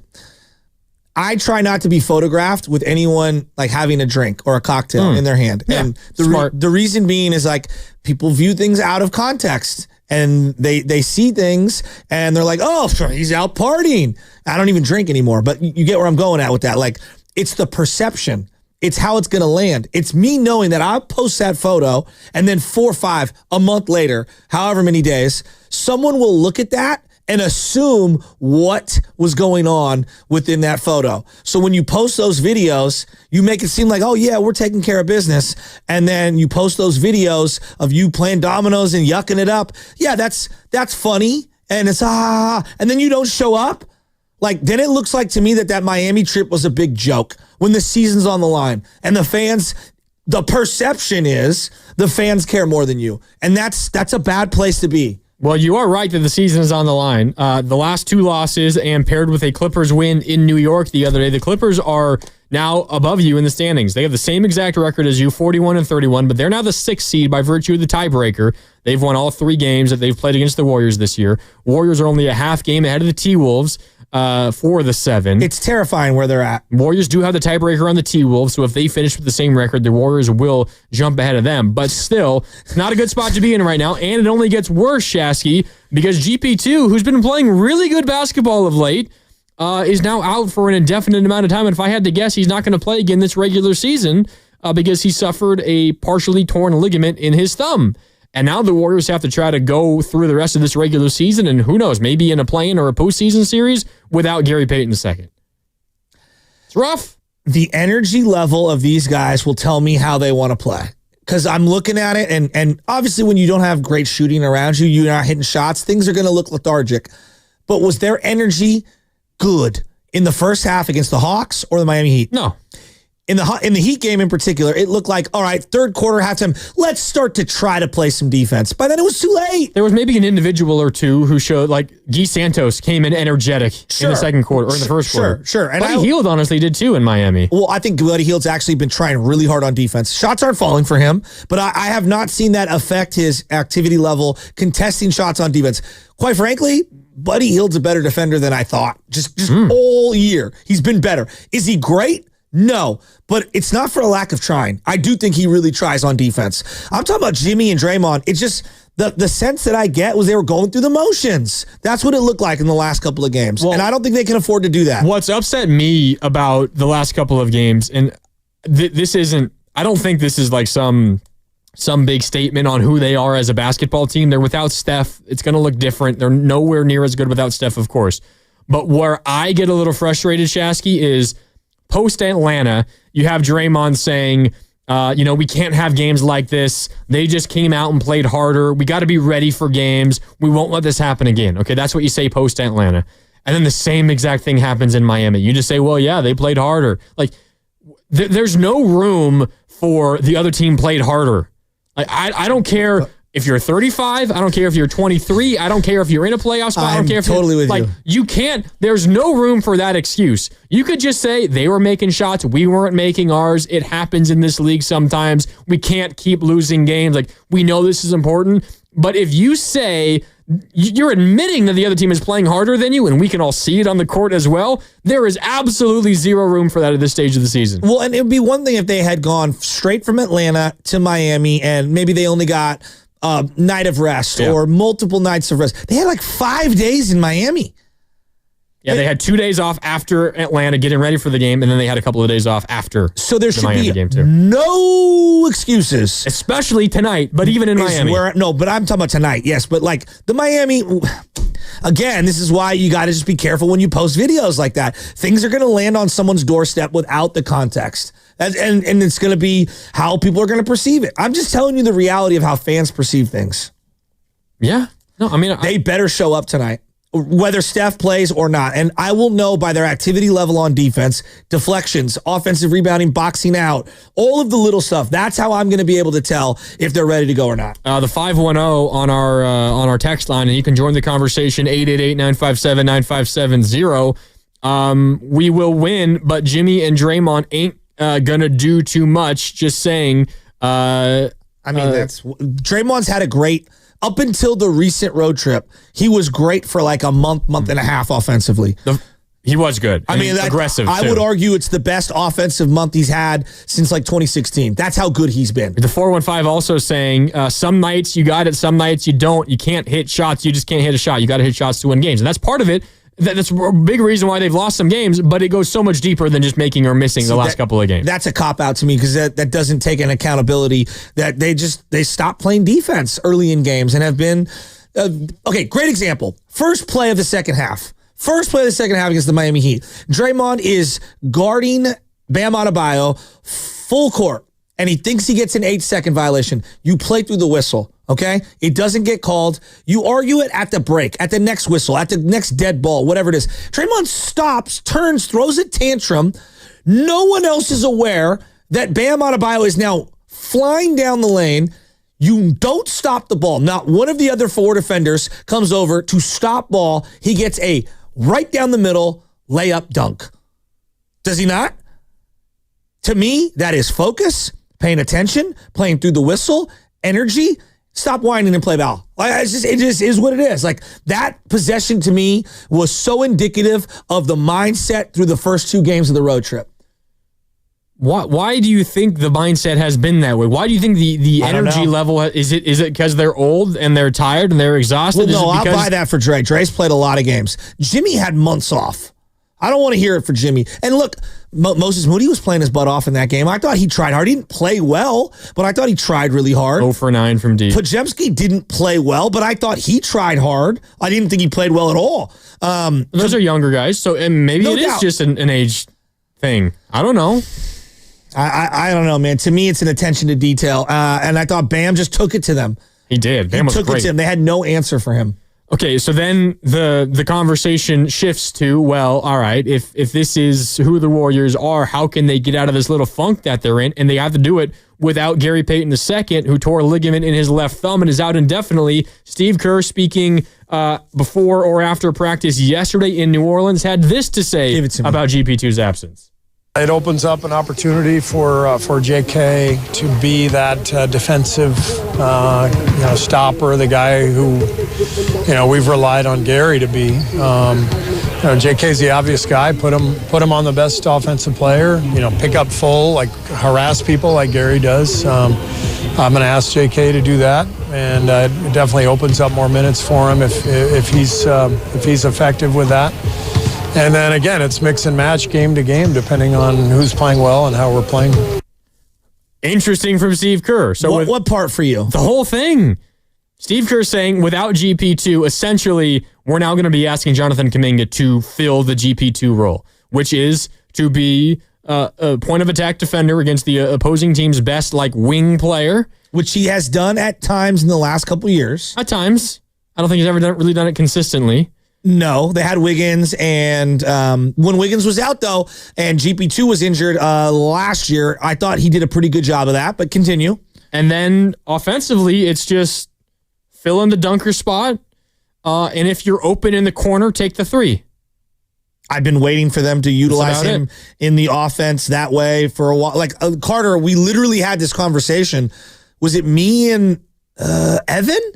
Speaker 3: I try not to be photographed with anyone like having a drink or a cocktail in their hand.
Speaker 1: Yeah,
Speaker 3: and the reason being is like people view things out of context and they see things and they're like, oh, he's out partying. I don't even drink anymore, but you get where I'm going at with that. Like, It's the perception. It's how it's going to land. It's me knowing that I'll post that photo and then 4 or 5, a month later, however many days, someone will look at that and assume what was going on within that photo. So when you post those videos, you make it seem like, oh yeah, we're taking care of business. And then you post those videos of you playing dominoes and yucking it up. Yeah, that's funny. And it's, and then you don't show up. Like, then it looks like to me that Miami trip was a big joke when the season's on the line. And the fans, the perception is the fans care more than you. And that's a bad place to be.
Speaker 1: Well, you are right that the season is on the line. The last 2 losses and paired with a Clippers win in New York the other day, the Clippers are now above you in the standings. They have the same exact record as you, 41-31, but they're now the 6th seed by virtue of the tiebreaker. They've won all 3 games that they've played against the Warriors this year. Warriors are only a half game ahead of the T-Wolves for the 7.
Speaker 3: It's terrifying where they're at.
Speaker 1: Warriors do have the tiebreaker on the T-Wolves, so if they finish with the same record, the Warriors will jump ahead of them. But still, it's not a good spot to be in right now, and it only gets worse, Shasky, because GP2, who's been playing really good basketball of late, is now out for an indefinite amount of time. And if I had to guess, he's not going to play again this regular season because he suffered a partially torn ligament in his thumb. And now the Warriors have to try to go through the rest of this regular season, and who knows, maybe in a play-in or a postseason series without Gary Payton II. It's rough.
Speaker 3: The energy level of these guys will tell me how they want to play. Because I'm looking at it, and obviously when you don't have great shooting around you, you're not hitting shots, things are going to look lethargic. But was their energy good in the first half against the Hawks or the Miami Heat?
Speaker 1: No.
Speaker 3: In the Heat game in particular, it looked like, all right, third quarter, halftime, let's start to try to play some defense. By then, it was too late.
Speaker 1: There was maybe an individual or two who showed, like, Guy Santos came in energetic in the second quarter, or in the first quarter.
Speaker 3: Sure.
Speaker 1: And Buddy Hield honestly did too in Miami.
Speaker 3: Well, I think Buddy Hield's actually been trying really hard on defense. Shots aren't falling for him, but I have not seen that affect his activity level, contesting shots on defense. Quite frankly, Buddy Hield's a better defender than I thought. Just all year. He's been better. Is he great? No, but it's not for a lack of trying. I do think he really tries on defense. I'm talking about Jimmy and Draymond. It's just the sense that I get was they were going through the motions. That's what it looked like in the last couple of games. Well, and I don't think they can afford to do that.
Speaker 1: What's upset me about the last couple of games, and this isn't, I don't think this is like some big statement on who they are as a basketball team. They're without Steph. It's going to look different. They're nowhere near as good without Steph, of course. But where I get a little frustrated, Shasky, is post-Atlanta, you have Draymond saying, we can't have games like this. They just came out and played harder. We got to be ready for games. We won't let this happen again. Okay, that's what you say post-Atlanta. And then the same exact thing happens in Miami. You just say, well, yeah, they played harder. Like, there's no room for the other team played harder. Like, I don't care if you're 35. I don't care if you're 23. I don't care if you're in a playoff spot. I don't care if
Speaker 3: totally with you.
Speaker 1: You can't. There's no room for that excuse. You could just say they were making shots. We weren't making ours. It happens in this league sometimes. We can't keep losing games. Like, we know this is important. But if you say you're admitting that the other team is playing harder than you, and we can all see it on the court as well, there is absolutely zero room for that at this stage of the season.
Speaker 3: Well, and it would be one thing if they had gone straight from Atlanta to Miami, and maybe they only got night of rest or multiple nights of rest. They had like 5 days in Miami.
Speaker 1: Yeah, they had 2 days off after Atlanta getting ready for the game, and then they had a couple of days off after
Speaker 3: so there
Speaker 1: the
Speaker 3: should
Speaker 1: Miami
Speaker 3: be
Speaker 1: game too.
Speaker 3: No excuses.
Speaker 1: Especially tonight, but even in Miami.
Speaker 3: But I'm talking about tonight, yes. But like the Miami, again, this is why you got to just be careful when you post videos like that. Things are going to land on someone's doorstep without the context. And it's going to be how people are going to perceive it. I'm just telling you the reality of how fans perceive things.
Speaker 1: Yeah. No, I mean,
Speaker 3: they better show up tonight, whether Steph plays or not. And I will know by their activity level on defense, deflections, offensive rebounding, boxing out, all of the little stuff. That's how I'm going to be able to tell if they're ready to go or not.
Speaker 1: The 510 on our text line, and you can join the conversation, 888-957-9570. We will win, but Jimmy and Draymond ain't gonna do too much. Just saying.
Speaker 3: Draymond's had a great, up until the recent road trip, he was great for like a month and a half offensively.
Speaker 1: He was good. Aggressive.
Speaker 3: I would argue it's the best offensive month he's had since like 2016. That's how good he's been.
Speaker 1: The 415 also saying some nights you got it, some nights you don't. You can't hit shots. You just can't hit a shot. You got to hit shots to win games, and that's part of it. That's a big reason why they've lost some games, but it goes so much deeper than just making or missing the last couple of games.
Speaker 3: That's a cop-out to me because that doesn't take an accountability that they stop playing defense early in games and have been okay, great example. First play of the second half against the Miami Heat. Draymond is guarding Bam Adebayo full court, and he thinks he gets an 8-second violation. You play through the whistle, okay? It doesn't get called. You argue it at the break, at the next whistle, at the next dead ball, whatever it is. Draymond stops, turns, throws a tantrum. No one else is aware that Bam Adebayo is now flying down the lane. You don't stop the ball. Not one of the other 4 defenders comes over to stop ball. He gets a right down the middle layup dunk. Does he not? To me, that is focus, paying attention, playing through the whistle, energy. Stop whining and play ball. It just is what it is. Like, that possession to me was so indicative of the mindset through the first 2 games of the road trip.
Speaker 1: Why do you think the mindset has been that way? Why do you think the energy level, is it because they're old and they're tired and they're exhausted?
Speaker 3: Well, no, I'll buy that for Dre. Dre's played a lot of games. Jimmy had months off. I don't want to hear it for Jimmy. And look, Moses Moody was playing his butt off in that game. I thought he tried hard. He didn't play well, but I thought he tried really hard.
Speaker 1: 0 for 9 from deep.
Speaker 3: Podziemski didn't play well, but I thought he tried hard. I didn't think he played well at all.
Speaker 1: Those are younger guys, so and maybe it is just an age thing. I don't know.
Speaker 3: I don't know, man. To me, it's an attention to detail. And I thought Bam just took it to them.
Speaker 1: He did. Bam was
Speaker 3: took
Speaker 1: great.
Speaker 3: it to them. They had no answer for him.
Speaker 1: Okay, so then the conversation shifts to, well, all right, if this is who the Warriors are, how can they get out of this little funk that they're in? And they have to do it without Gary Payton II, who tore a ligament in his left thumb and is out indefinitely. Steve Kerr, speaking before or after practice yesterday in New Orleans, had this to say about GP2's absence.
Speaker 11: It opens up an opportunity for JK to be that defensive, stopper, the guy who, we've relied on Gary to be. JK's the obvious guy. Put him on the best offensive player. Pick up full, like harass people like Gary does. I'm going to ask JK to do that, and it definitely opens up more minutes for him if he's effective with that. And then again, it's mix and match game to game, depending on who's playing well and how we're playing.
Speaker 1: Interesting from Steve Kerr. So
Speaker 3: what part for you?
Speaker 1: The whole thing. Steve Kerr saying without GP2, essentially, we're now going to be asking Jonathan Kuminga to fill the GP2 role, which is to be a point of attack defender against the opposing team's best wing player.
Speaker 3: Which he has done at times in the last couple years.
Speaker 1: At times. I don't think he's ever really done it consistently.
Speaker 3: No, they had Wiggins, and when Wiggins was out, though, and GP2 was injured last year, I thought he did a pretty good job of that, but continue.
Speaker 1: And then offensively, it's just fill in the dunker spot, and if you're open in the corner, take the 3.
Speaker 3: I've been waiting for them to utilize him in the offense that way for a while. Carter, we literally had this conversation. Was it me and Evan?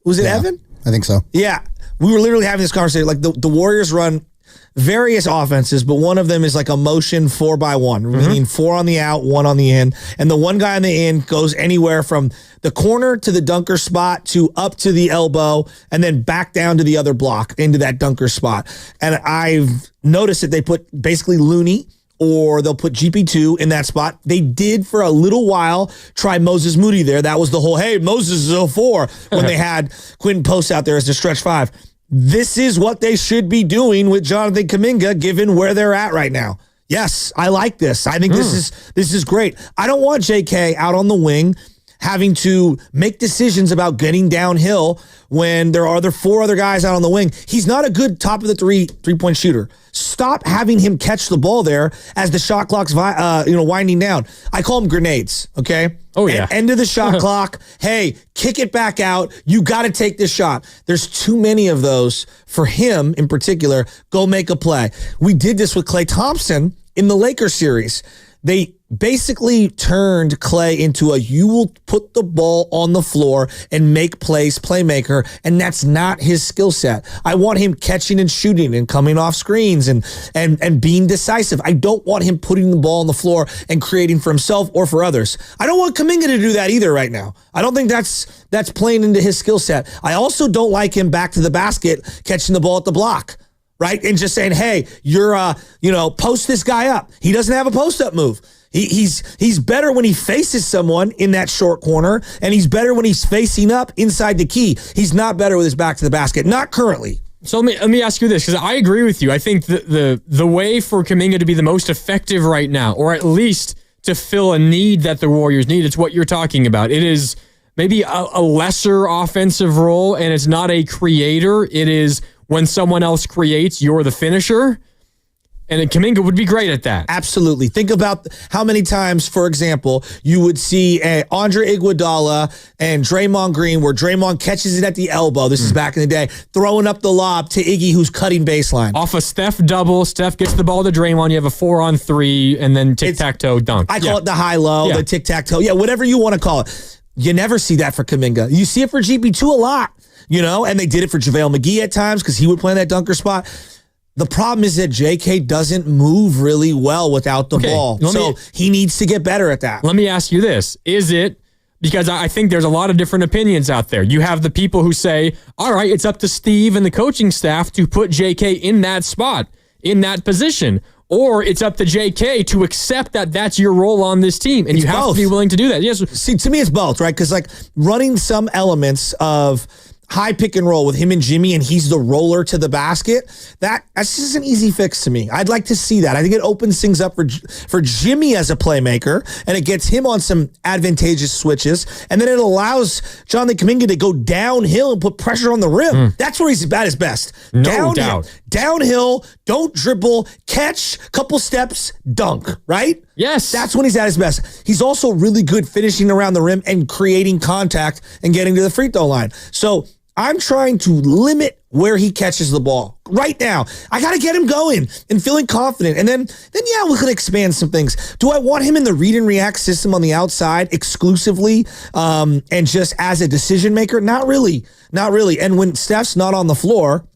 Speaker 3: Was it Evan?
Speaker 8: I think so.
Speaker 3: Yeah. We were literally having this conversation. The Warriors run various offenses, but one of them is like a motion 4x1, meaning 4 on the out, 1 on the in. And the one guy on the in goes anywhere from the corner to the dunker spot to up to the elbow and then back down to the other block into that dunker spot. And I've noticed that they put basically Looney or they'll put GP2 in that spot. They did for a little while try Moses Moody there. That was the whole, hey, Moses is a 4 when they had Quentin Post out there as the stretch 5. This is what they should be doing with Jonathan Kuminga, given where they're at right now. Yes, I like this. I think this is great. I don't want JK out on the wing having to make decisions about getting downhill when there are 4 other guys out on the wing. He's not a good top of the three-point shooter. Stop having him catch the ball there as the shot clock's winding down. I call them grenades, okay?
Speaker 1: Oh, yeah.
Speaker 3: End of the shot clock. Hey, kick it back out. You got to take this shot. There's too many of those for him in particular. Go make a play. We did this with Klay Thompson in the Lakers series. They basically turned Klay into you will put the ball on the floor and make plays playmaker, and that's not his skill set. I want him catching and shooting and coming off screens and being decisive. I don't want him putting the ball on the floor and creating for himself or for others. I don't want Kuminga to do that either right now. I don't think that's playing into his skill set. I also don't like him back to the basket catching the ball at the block. right? And just saying, hey, you're, post this guy up. He doesn't have a post-up move. He's better when he faces someone in that short corner, and he's better when he's facing up inside the key. He's not better with his back to the basket. Not currently.
Speaker 1: So let me ask you this, because I agree with you. I think the way for Kuminga to be the most effective right now, or at least to fill a need that the Warriors need, it's what you're talking about. It is maybe a lesser offensive role, and it's not a creator. It is when someone else creates, you're the finisher. And Kuminga would be great at that.
Speaker 3: Absolutely. Think about how many times, for example, you would see Andre Iguodala and Draymond Green, where Draymond catches it at the elbow. This is back in the day, throwing up the lob to Iggy, who's cutting baseline.
Speaker 1: Off a Steph double, Steph gets the ball to Draymond. You have a 4-on-3, and then tic-tac-toe dunk.
Speaker 3: I call it the high-low, the tic-tac-toe. Yeah, whatever you want to call it. You never see that for Kuminga. You see it for GP2 a lot, and they did it for JaVale McGee at times because he would play in that dunker spot. The problem is that JK doesn't move really well without the ball. So he needs to get better at that.
Speaker 1: Let me ask you this. Is it, because I think there's a lot of different opinions out there. You have the people who say, all right, it's up to Steve and the coaching staff to put JK in that spot, in that position. Or it's up to JK to accept that that's your role on this team. And you have to be willing to do that. Yes.
Speaker 3: See, to me, it's both, right? Because running some elements of high pick and roll with him and Jimmy, and he's the roller to the basket, that's just an easy fix to me. I'd like to see that. I think it opens things up for Jimmy as a playmaker, and it gets him on some advantageous switches, and then it allows Jonathan Kuminga to go downhill and put pressure on the rim. That's where he's at his best.
Speaker 1: No doubt.
Speaker 3: Downhill, don't dribble, catch, couple steps, dunk, right?
Speaker 1: Yes.
Speaker 3: That's when he's at his best. He's also really good finishing around the rim and creating contact and getting to the free throw line. So I'm trying to limit where he catches the ball right now. I got to get him going and feeling confident. And then we could expand some things. Do I want him in the read and react system on the outside exclusively and just as a decision maker? Not really. Not really. And when Steph's not on the floor,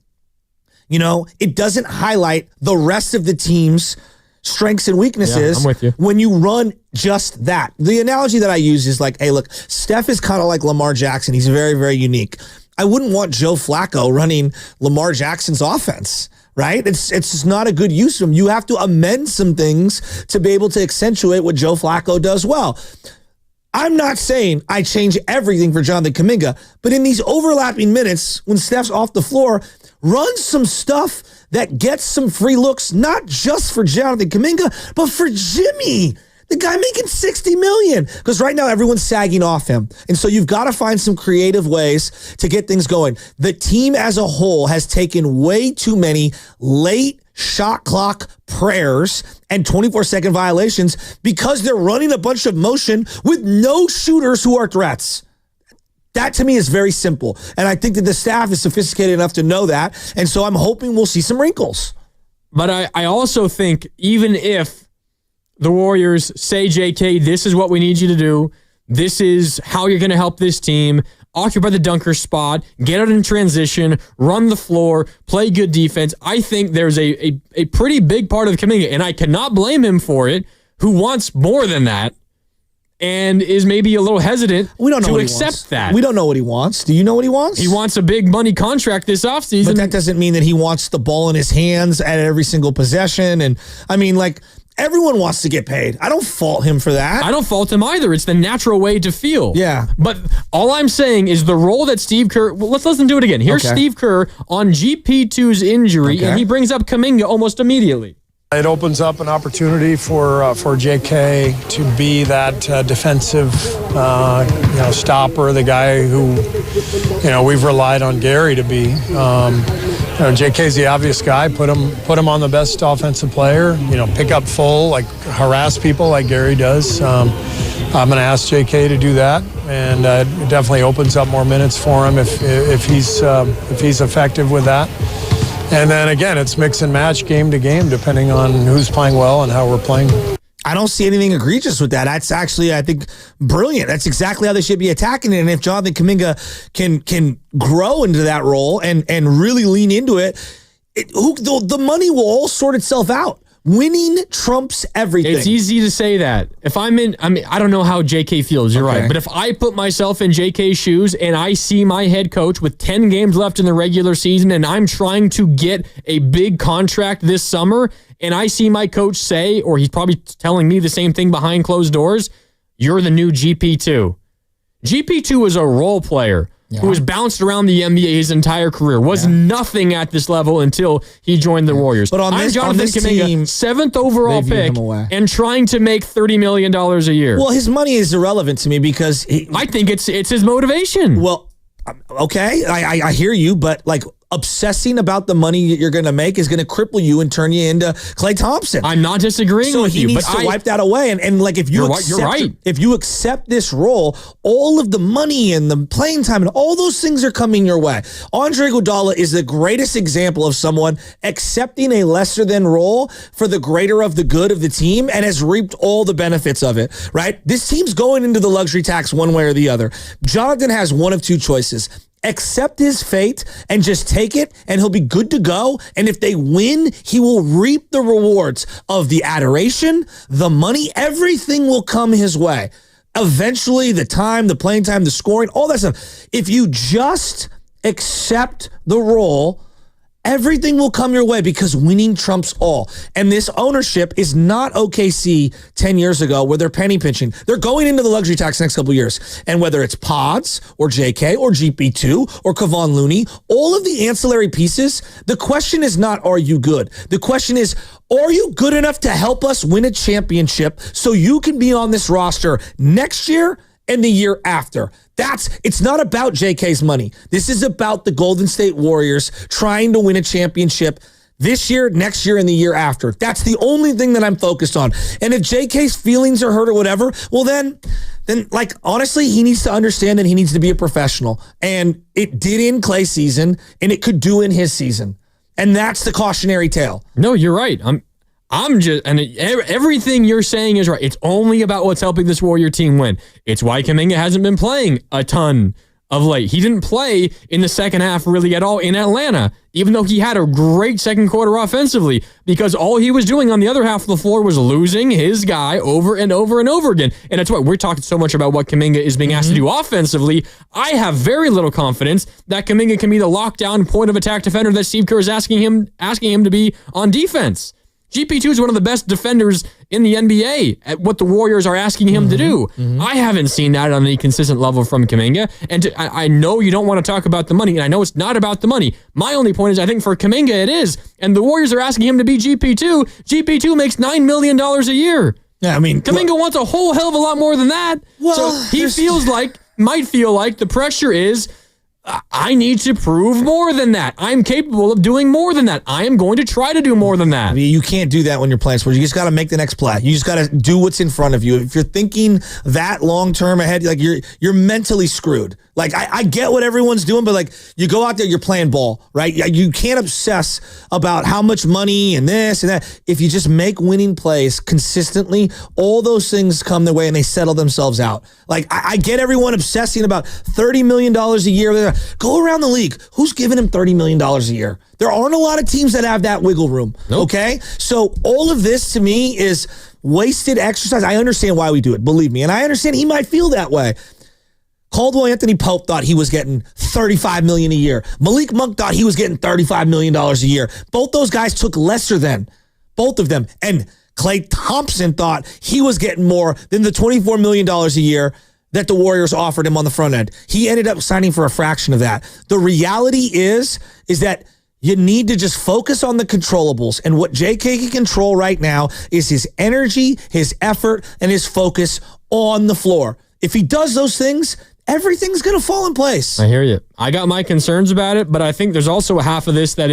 Speaker 3: it doesn't highlight the rest of the team's strengths and weaknesses.
Speaker 1: Yeah, I'm with you.
Speaker 3: When you run just that. The analogy that I use is hey, look, Steph is kind of like Lamar Jackson. He's very, very unique. I wouldn't want Joe Flacco running Lamar Jackson's offense, right? It's just not a good use of him. You have to amend some things to be able to accentuate what Joe Flacco does well. I'm not saying I change everything for Jonathan Kuminga, but in these overlapping minutes, when Steph's off the floor, run some stuff that gets some free looks, not just for Jonathan Kuminga, but for Jimmy. The guy making $60 million, because right now everyone's sagging off him. And so you've got to find some creative ways to get things going. The team as a whole has taken way too many late shot clock prayers and 24-second violations because they're running a bunch of motion with no shooters who are threats. That to me is very simple. And I think that the staff is sophisticated enough to know that. And so I'm hoping we'll see some wrinkles.
Speaker 1: But I also think even if the Warriors say, JK, this is what we need you to do, this is how you're going to help this team, occupy the dunker spot, get out in transition, run the floor, play good defense, I think there's a pretty big part of Kuminga, and I cannot blame him for it, who wants more than that and is maybe a little hesitant to accept that.
Speaker 3: We don't know what he wants. Do you know what he wants?
Speaker 1: He wants a big money contract this offseason.
Speaker 3: But that doesn't mean that he wants the ball in his hands at every single possession. And I mean, everyone wants to get paid. I don't fault him for that.
Speaker 1: I don't fault him either. It's the natural way to feel.
Speaker 3: Yeah.
Speaker 1: But all I'm saying is the role that Steve Kerr... Well, let's listen to it again. Here's Steve Kerr on GP2's injury, and he brings up Kuminga almost immediately.
Speaker 11: It opens up an opportunity for JK to be that defensive, stopper, the guy who, we've relied on Gary to be. JK's the obvious guy. Put him on the best offensive player. Pick up full, harass people like Gary does. I'm going to ask JK to do that, and it definitely opens up more minutes for him if he's effective with that. And then again, it's mix and match game to game, depending on who's playing well and how we're playing.
Speaker 3: I don't see anything egregious with that. That's actually, I think, brilliant. That's exactly how they should be attacking it. And if Jonathan Kuminga can grow into that role and really lean into it, the money will all sort itself out. Winning trumps everything.
Speaker 1: It's easy to say that. If I don't know how JK feels. You're right. But if I put myself in JK's shoes and I see my head coach with 10 games left in the regular season and I'm trying to get a big contract this summer and I see my coach say, or he's probably telling me the same thing behind closed doors, you're the new GP2. GP2 is a role player who has bounced around the NBA his entire career, was nothing at this level until he joined the Warriors.
Speaker 3: But on this
Speaker 1: Kuminga,
Speaker 3: team,
Speaker 1: 7th overall pick, and trying to make $30 million a year.
Speaker 3: Well, his money is irrelevant to me because
Speaker 1: I think it's his motivation.
Speaker 3: Well, okay, I hear you, but like obsessing about the money that you're going to make is going to cripple you and turn you into Klay Thompson.
Speaker 1: I'm not disagreeing with you,
Speaker 3: but he needs to wipe that away. And like if you if you accept this role, all of the money and the playing time and all those things are coming your way. Andre Iguodala is the greatest example of someone accepting a lesser than role for the greater of the good of the team and has reaped all the benefits of it, right? This team's going into the luxury tax one way or the other. Jonathan has one of two choices. Accept his fate and just take it, and he'll be good to go. And if they win, he will reap the rewards of the adoration, the money, everything will come his way. Eventually, the time, the playing time, the scoring, all that stuff. If you just accept the role, everything will come your way because winning trumps all. And this ownership is not OKC 10 years ago where they're penny pinching. They're going into the luxury tax next couple of years. And whether it's Pods or JK or GP2 or Kevon Looney, all of the ancillary pieces, the question is not, are you good? The question is, are you good enough to help us win a championship so you can be on this roster next year and the year after? It's not about JK's money. This is about the Golden State Warriors trying to win a championship this year, next year, and the year after. That's the only thing that I'm focused on. And if JK's feelings are hurt or whatever, well then like honestly, he needs to understand that he needs to be a professional. And it did in Klay's season, and it could do in his season. And that's the cautionary tale.
Speaker 1: No, you're right. Everything you're saying is right. It's only about what's helping this Warrior team win. It's why Kuminga hasn't been playing a ton of late. He didn't play in the second half really at all in Atlanta, even though he had a great second quarter offensively, because all he was doing on the other half of the floor was losing his guy over and over and over again. And that's why we're talking so much about what Kuminga is being asked to do offensively. I have very little confidence that Kuminga can be the lockdown point of attack defender that Steve Kerr is asking him to be on defense. GP2 is one of the best defenders in the NBA at what the Warriors are asking him to do. I haven't seen that on any consistent level from Kuminga. And I know you don't want to talk about the money, and I know it's not about the money. My only point is I think for Kuminga it is. And the Warriors are asking him to be GP2. GP2 makes $9 million a year.
Speaker 3: Yeah, I mean,
Speaker 1: Kuminga wants a whole hell of a lot more than that.
Speaker 3: Well,
Speaker 1: so he might feel like the pressure is, I need to prove more than that. I'm capable of doing more than that. I am going to try to do more than that.
Speaker 3: I mean, you can't do that when you're playing sports. You just got to make the next play. You just got to do what's in front of you. If you're thinking that long term ahead, like you're mentally screwed. Like I get what everyone's doing, but like you go out there, you're playing ball, right? You can't obsess about how much money and this and that. If you just make winning plays consistently, all those things come their way and they settle themselves out. Like I get everyone obsessing about $30 million a year. Go around the league. Who's giving him $30 million a year? There aren't a lot of teams that have that wiggle room. Nope. Okay? So all of this to me is wasted exercise. I understand why we do it, believe me. And I understand he might feel that way. Caldwell Anthony Pope thought he was getting $35 million a year. Malik Monk thought he was getting $35 million a year. Both those guys took lesser than, both of them. And Klay Thompson thought he was getting more than the $24 million a year that the Warriors offered him on the front end. He ended up signing for a fraction of that. The reality is that you need to just focus on the controllables. And what JK can control right now is his energy, his effort, and his focus on the floor. If he does those things, everything's going to fall in place.
Speaker 1: I hear you. I got my concerns about it, but I think there's also a half of this that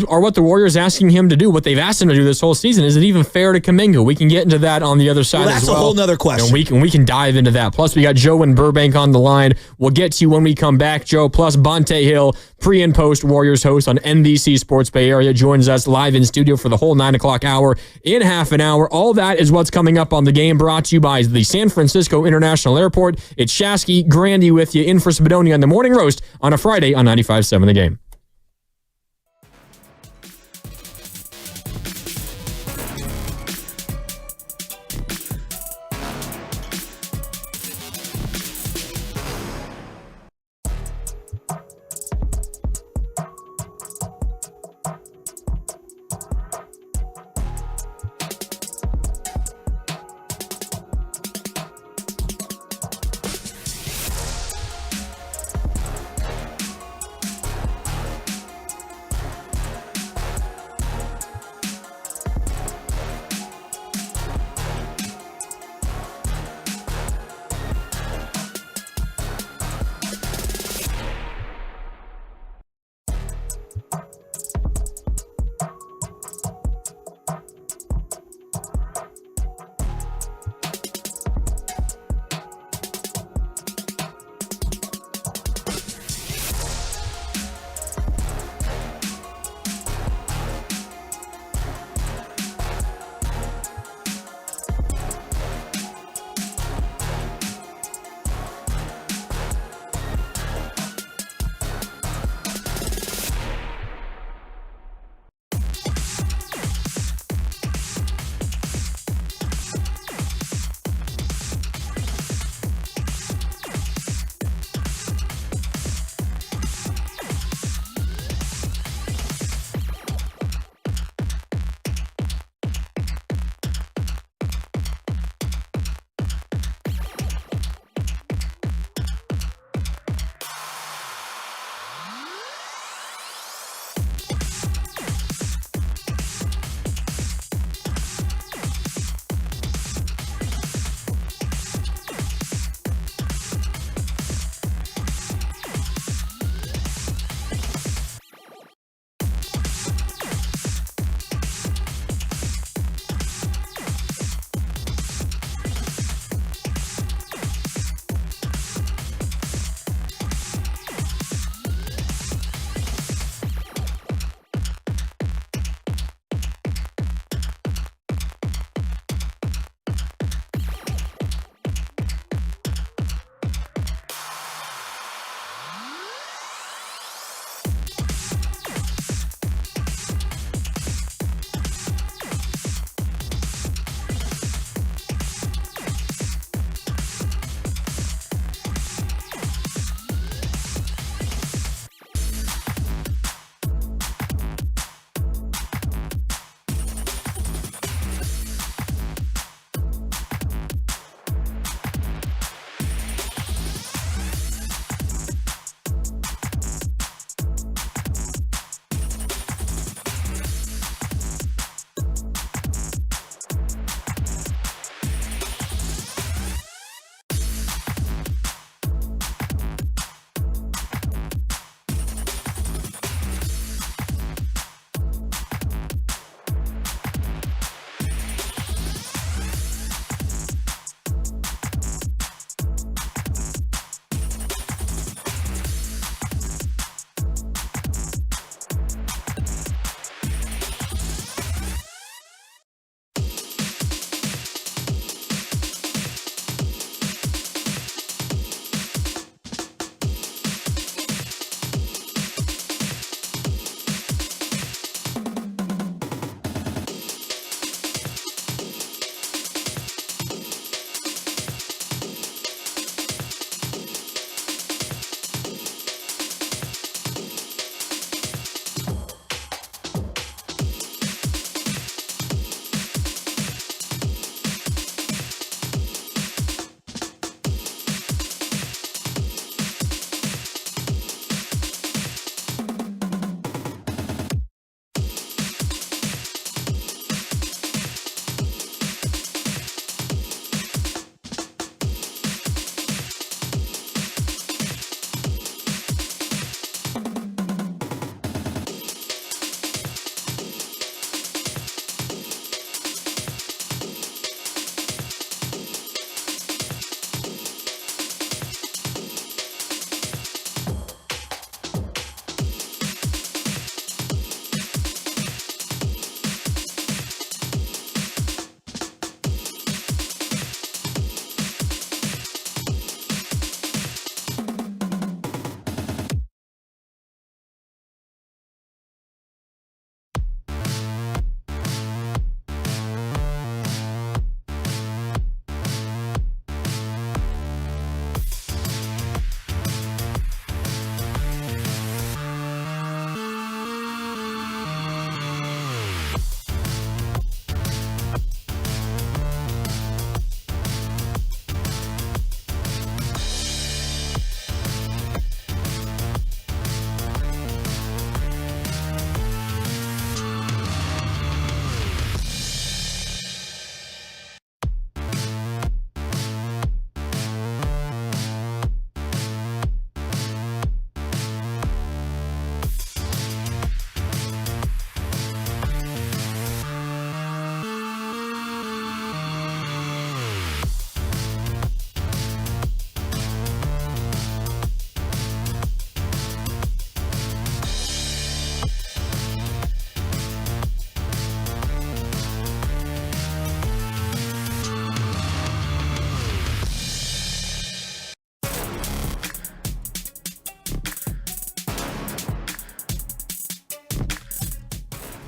Speaker 1: are what the Warriors asking him to do, what they've asked him to do this whole season. Is it even fair to Kuminga? We can get into that on the other side as well.
Speaker 3: That's a whole nother question.
Speaker 1: And we can dive into that. Plus, we got Joe in Burbank on the line. We'll get to you when we come back. Joe plus Bonte Hill, pre and post Warriors host on NBC Sports Bay Area, joins us live in studio for the whole 9 o'clock hour in half an hour. All that is what's coming up on the game, brought to you by the San Francisco International Airport. It's Shasky, Grandy with you in for Spadoni on the Morning Roast on a Friday on 95.7 The Game.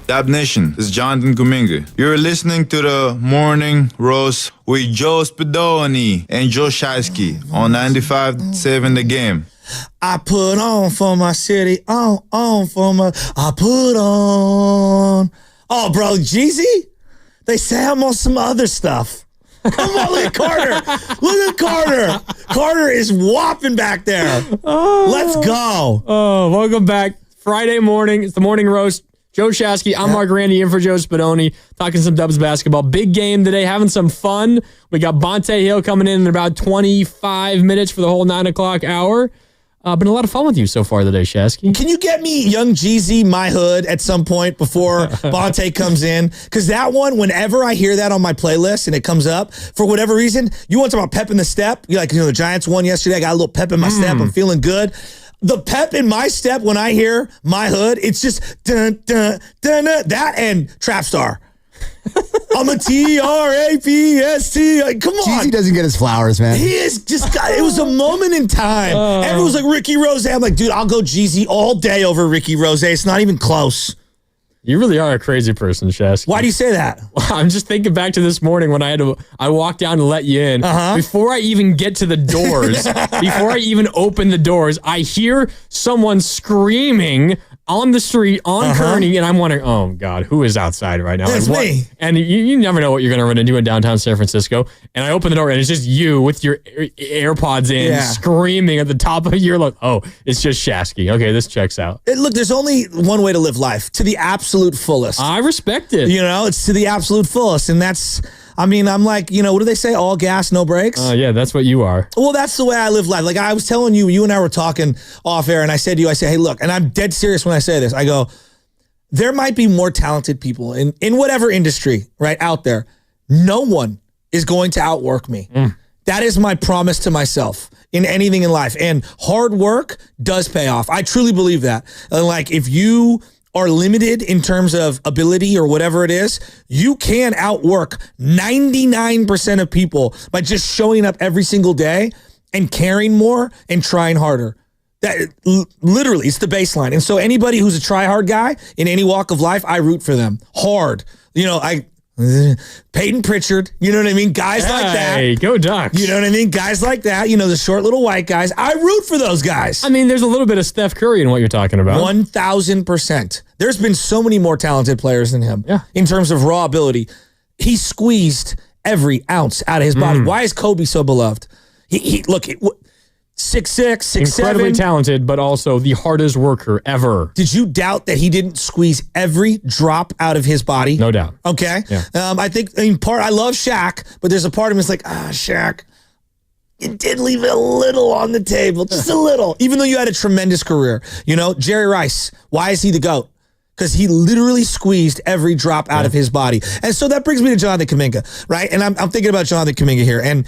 Speaker 12: Dab Nation, this is Jonathan Kuminga. You're listening to the Morning Roast with Joe Spadoni and Joe Shiesky on 95.7 The Game.
Speaker 3: I put on for my city, on for my, I put on. Oh, bro, Jeezy? They say I'm on some other stuff. Come on, look at Carter. Look at Carter. Carter is whopping back there. Let's go.
Speaker 1: Oh, welcome back. Friday morning. It's the Morning Roast. Joe Shasky, I'm Mark Randy in for Joe Spadoni, talking some Dubs basketball. Big game today, having some fun. We got Bonte Hill coming in about 25 minutes for the whole 9 o'clock hour. Been a lot of fun with you so far today, Shasky.
Speaker 3: Can you get me Young Jeezy, My Hood at some point before Bonte comes in? Because that one, whenever I hear that on my playlist and it comes up, for whatever reason, you want to talk about pep in the step? You're like, the Giants won yesterday. I got a little pep in my step. I'm feeling good. The pep in my step when I hear My Hood, it's just dun, dun, dun, dun, that and Trap Star. I'm a T-R-A-P-S-T. Come on.
Speaker 8: Jeezy doesn't get his flowers, man.
Speaker 3: He is just, it was a moment in time. Everyone's like, Ricky Rose. I'm like, dude, I'll go Jeezy all day over Ricky Rose. It's not even close.
Speaker 1: You really are a crazy person, Shasky.
Speaker 3: Why do you say that?
Speaker 1: I'm just thinking back to this morning when I walked down to let you in. Before I even get to the doors, before I even open the doors, I hear someone screaming on the street, on Kearney, and I'm wondering, oh, God, who is outside right now?
Speaker 3: It's me.
Speaker 1: And you never know what you're going to run into in downtown San Francisco. And I open the door, and it's just you with your AirPods in, screaming at the top of your lungs. Oh, it's just Shasky. Okay, this checks out.
Speaker 3: Look, there's only one way to live life, to the absolute fullest.
Speaker 1: I respect it.
Speaker 3: It's to the absolute fullest. And that's, I'm like, what do they say? All gas, no brakes?
Speaker 1: Yeah, that's what you are.
Speaker 3: Well, that's the way I live life. Like I was telling you and I were talking off air, and I said to you, hey, look, and I'm dead serious when I say this. I go, there might be more talented people in whatever industry, right, out there. No one is going to outwork me. That is my promise to myself in anything in life. And hard work does pay off. I truly believe that. And like if you are limited in terms of ability or whatever it is, you can outwork 99% of people by just showing up every single day and caring more and trying harder. That literally, it's the baseline. And so anybody who's a try-hard guy in any walk of life, I root for them hard. Peyton Pritchard, you know what I mean? Guys like that.
Speaker 1: Hey, go Ducks.
Speaker 3: You know what I mean? Guys like that, the short little white guys. I root for those guys.
Speaker 1: I mean, there's a little bit of Steph Curry in what you're talking about.
Speaker 3: 1,000%. There's been so many more talented players than him in terms of raw ability. He squeezed every ounce out of his body. Why is Kobe so beloved? Look, 6'6", 6'7".
Speaker 1: Incredibly talented, but also the hardest worker ever.
Speaker 3: Did you doubt that he didn't squeeze every drop out of his body?
Speaker 1: No doubt.
Speaker 3: Okay.
Speaker 1: Yeah.
Speaker 3: I love Shaq, but there's a part of him that's like, Shaq, you did leave a little on the table, just a little, even though you had a tremendous career. Jerry Rice, why is he the GOAT? Because he literally squeezed every drop out of his body. And so that brings me to Jonathan Kuminga, right? And I'm thinking about Jonathan Kuminga here. And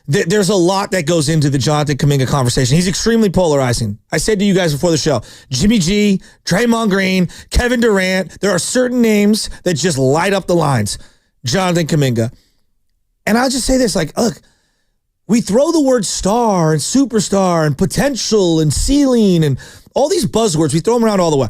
Speaker 3: there's a lot that goes into the Jonathan Kuminga conversation. He's extremely polarizing. I said to you guys before the show, Jimmy G, Draymond Green, Kevin Durant, there are certain names that just light up the lines. Jonathan Kuminga. And I'll just say this, look, we throw the word star and superstar and potential and ceiling and all these buzzwords, we throw them around all the way.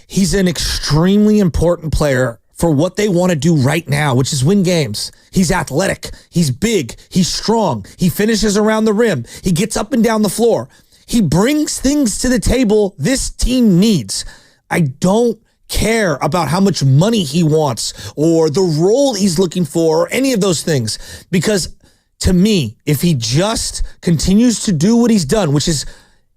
Speaker 3: He's an extremely important player for what they want to do right now, which is win games. He's athletic. He's big. He's strong. He finishes around the rim. He gets up and down the floor. He brings things to the table this team needs. I don't care about how much money he wants or the role he's looking for or any of those things. Because to me, if he just continues to do what he's done, which is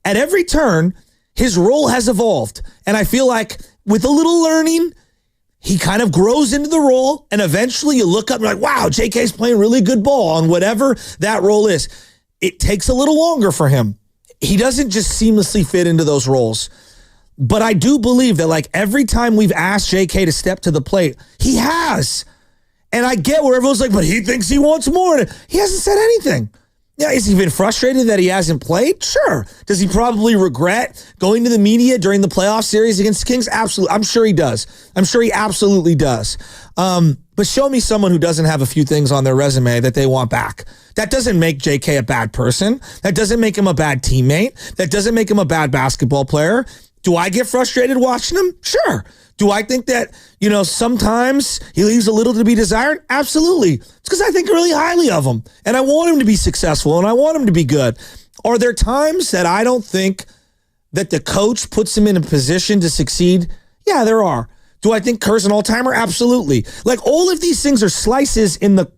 Speaker 3: at every turn, his role has evolved. And I feel like with a little learning, he kind of grows into the role, and eventually you look up and you're like, wow, JK's playing really good ball on whatever that role is. It takes a little longer for him. He doesn't just seamlessly fit into those roles. But I do believe that every time we've asked JK to step to the plate, he has. And I get where everyone's like, but he thinks he wants more. He hasn't said anything. Yeah, has he been frustrated that he hasn't played? Sure. Does he probably regret going to the media during the playoff series against the Kings? Absolutely. I'm sure he does. I'm sure he absolutely does. But show me someone who doesn't have a few things on their resume that they want back. That doesn't make JK a bad person. That doesn't make him a bad teammate. That doesn't make him a bad basketball player. Do I get frustrated watching him? Sure. Do I think that, sometimes he leaves a little to be desired? Absolutely. It's because I think really highly of him, and I want him to be successful, and I want him to be good. Are there times that I don't think that the coach puts him in a position to succeed? Yeah, there are. Do I think Kerr's an all-timer? Absolutely. Like, all of these things are slices in the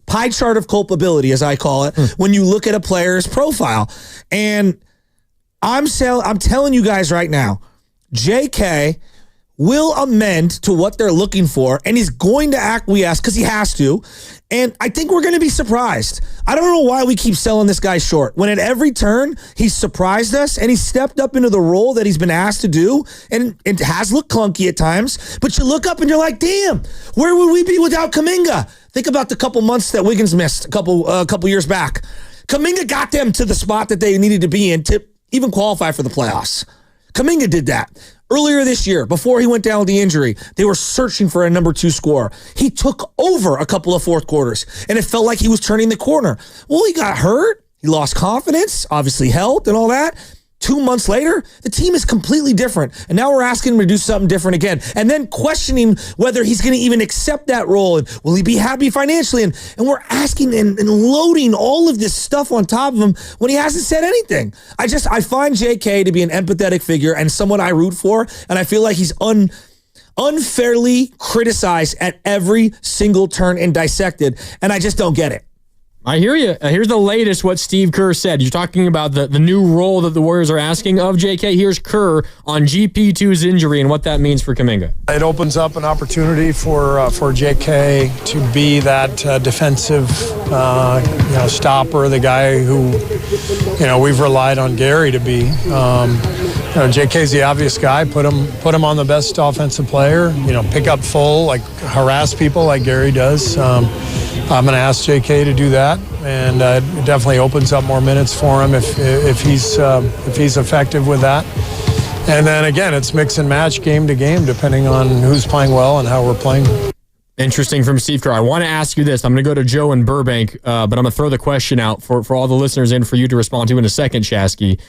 Speaker 3: pie chart of culpability, as I call it, when you look at a player's profile. And I'm telling you guys right now, JK will amend to what they're looking for, and he's going to acquiesce because he has to. And I think we're going to be surprised. I don't know why we keep selling this guy short, when at every turn he's surprised us and he's stepped up into the role that he's been asked to do, and it has looked clunky at times. But you look up and you're like, damn, where would we be without Kuminga? Think about the couple months that Wiggins missed a couple years back. Kuminga got them to the spot that they needed to be in to even qualify for the playoffs. Kuminga did that. Earlier this year, before he went down with the injury, they were searching for a number 2 scorer. He took over a couple of fourth quarters, and it felt like he was turning the corner. Well, he got hurt. He lost confidence, obviously health and all that. 2 months later, the team is completely different. And now we're asking him to do something different again. And then questioning whether he's going to even accept that role. And will he be happy financially? And we're asking and loading all of this stuff on top of him when he hasn't said anything. I find JK to be an empathetic figure and someone I root for. And I feel like he's unfairly criticized at every single turn and dissected. And I just don't get it.
Speaker 1: I hear you. Here's the latest, what Steve Kerr said. You're talking about the new role that the Warriors are asking of JK. Here's Kerr on GP2's injury and what that means for Kuminga.
Speaker 11: It opens up an opportunity for JK to be that defensive stopper, the guy who we've relied on Gary to be. JK's the obvious guy. Put him on the best offensive player. Pick up full, like harass people like Gary does. I'm going to ask JK to do that, and it definitely opens up more minutes for him if he's effective with that. And then again, it's mix and match game to game, depending on who's playing well and how we're playing.
Speaker 1: Interesting from Steve Kerr. I want to ask you this. I'm going to go to Joe in Burbank, but I'm going to throw the question out for all the listeners in for you to respond to in a second, Shasky.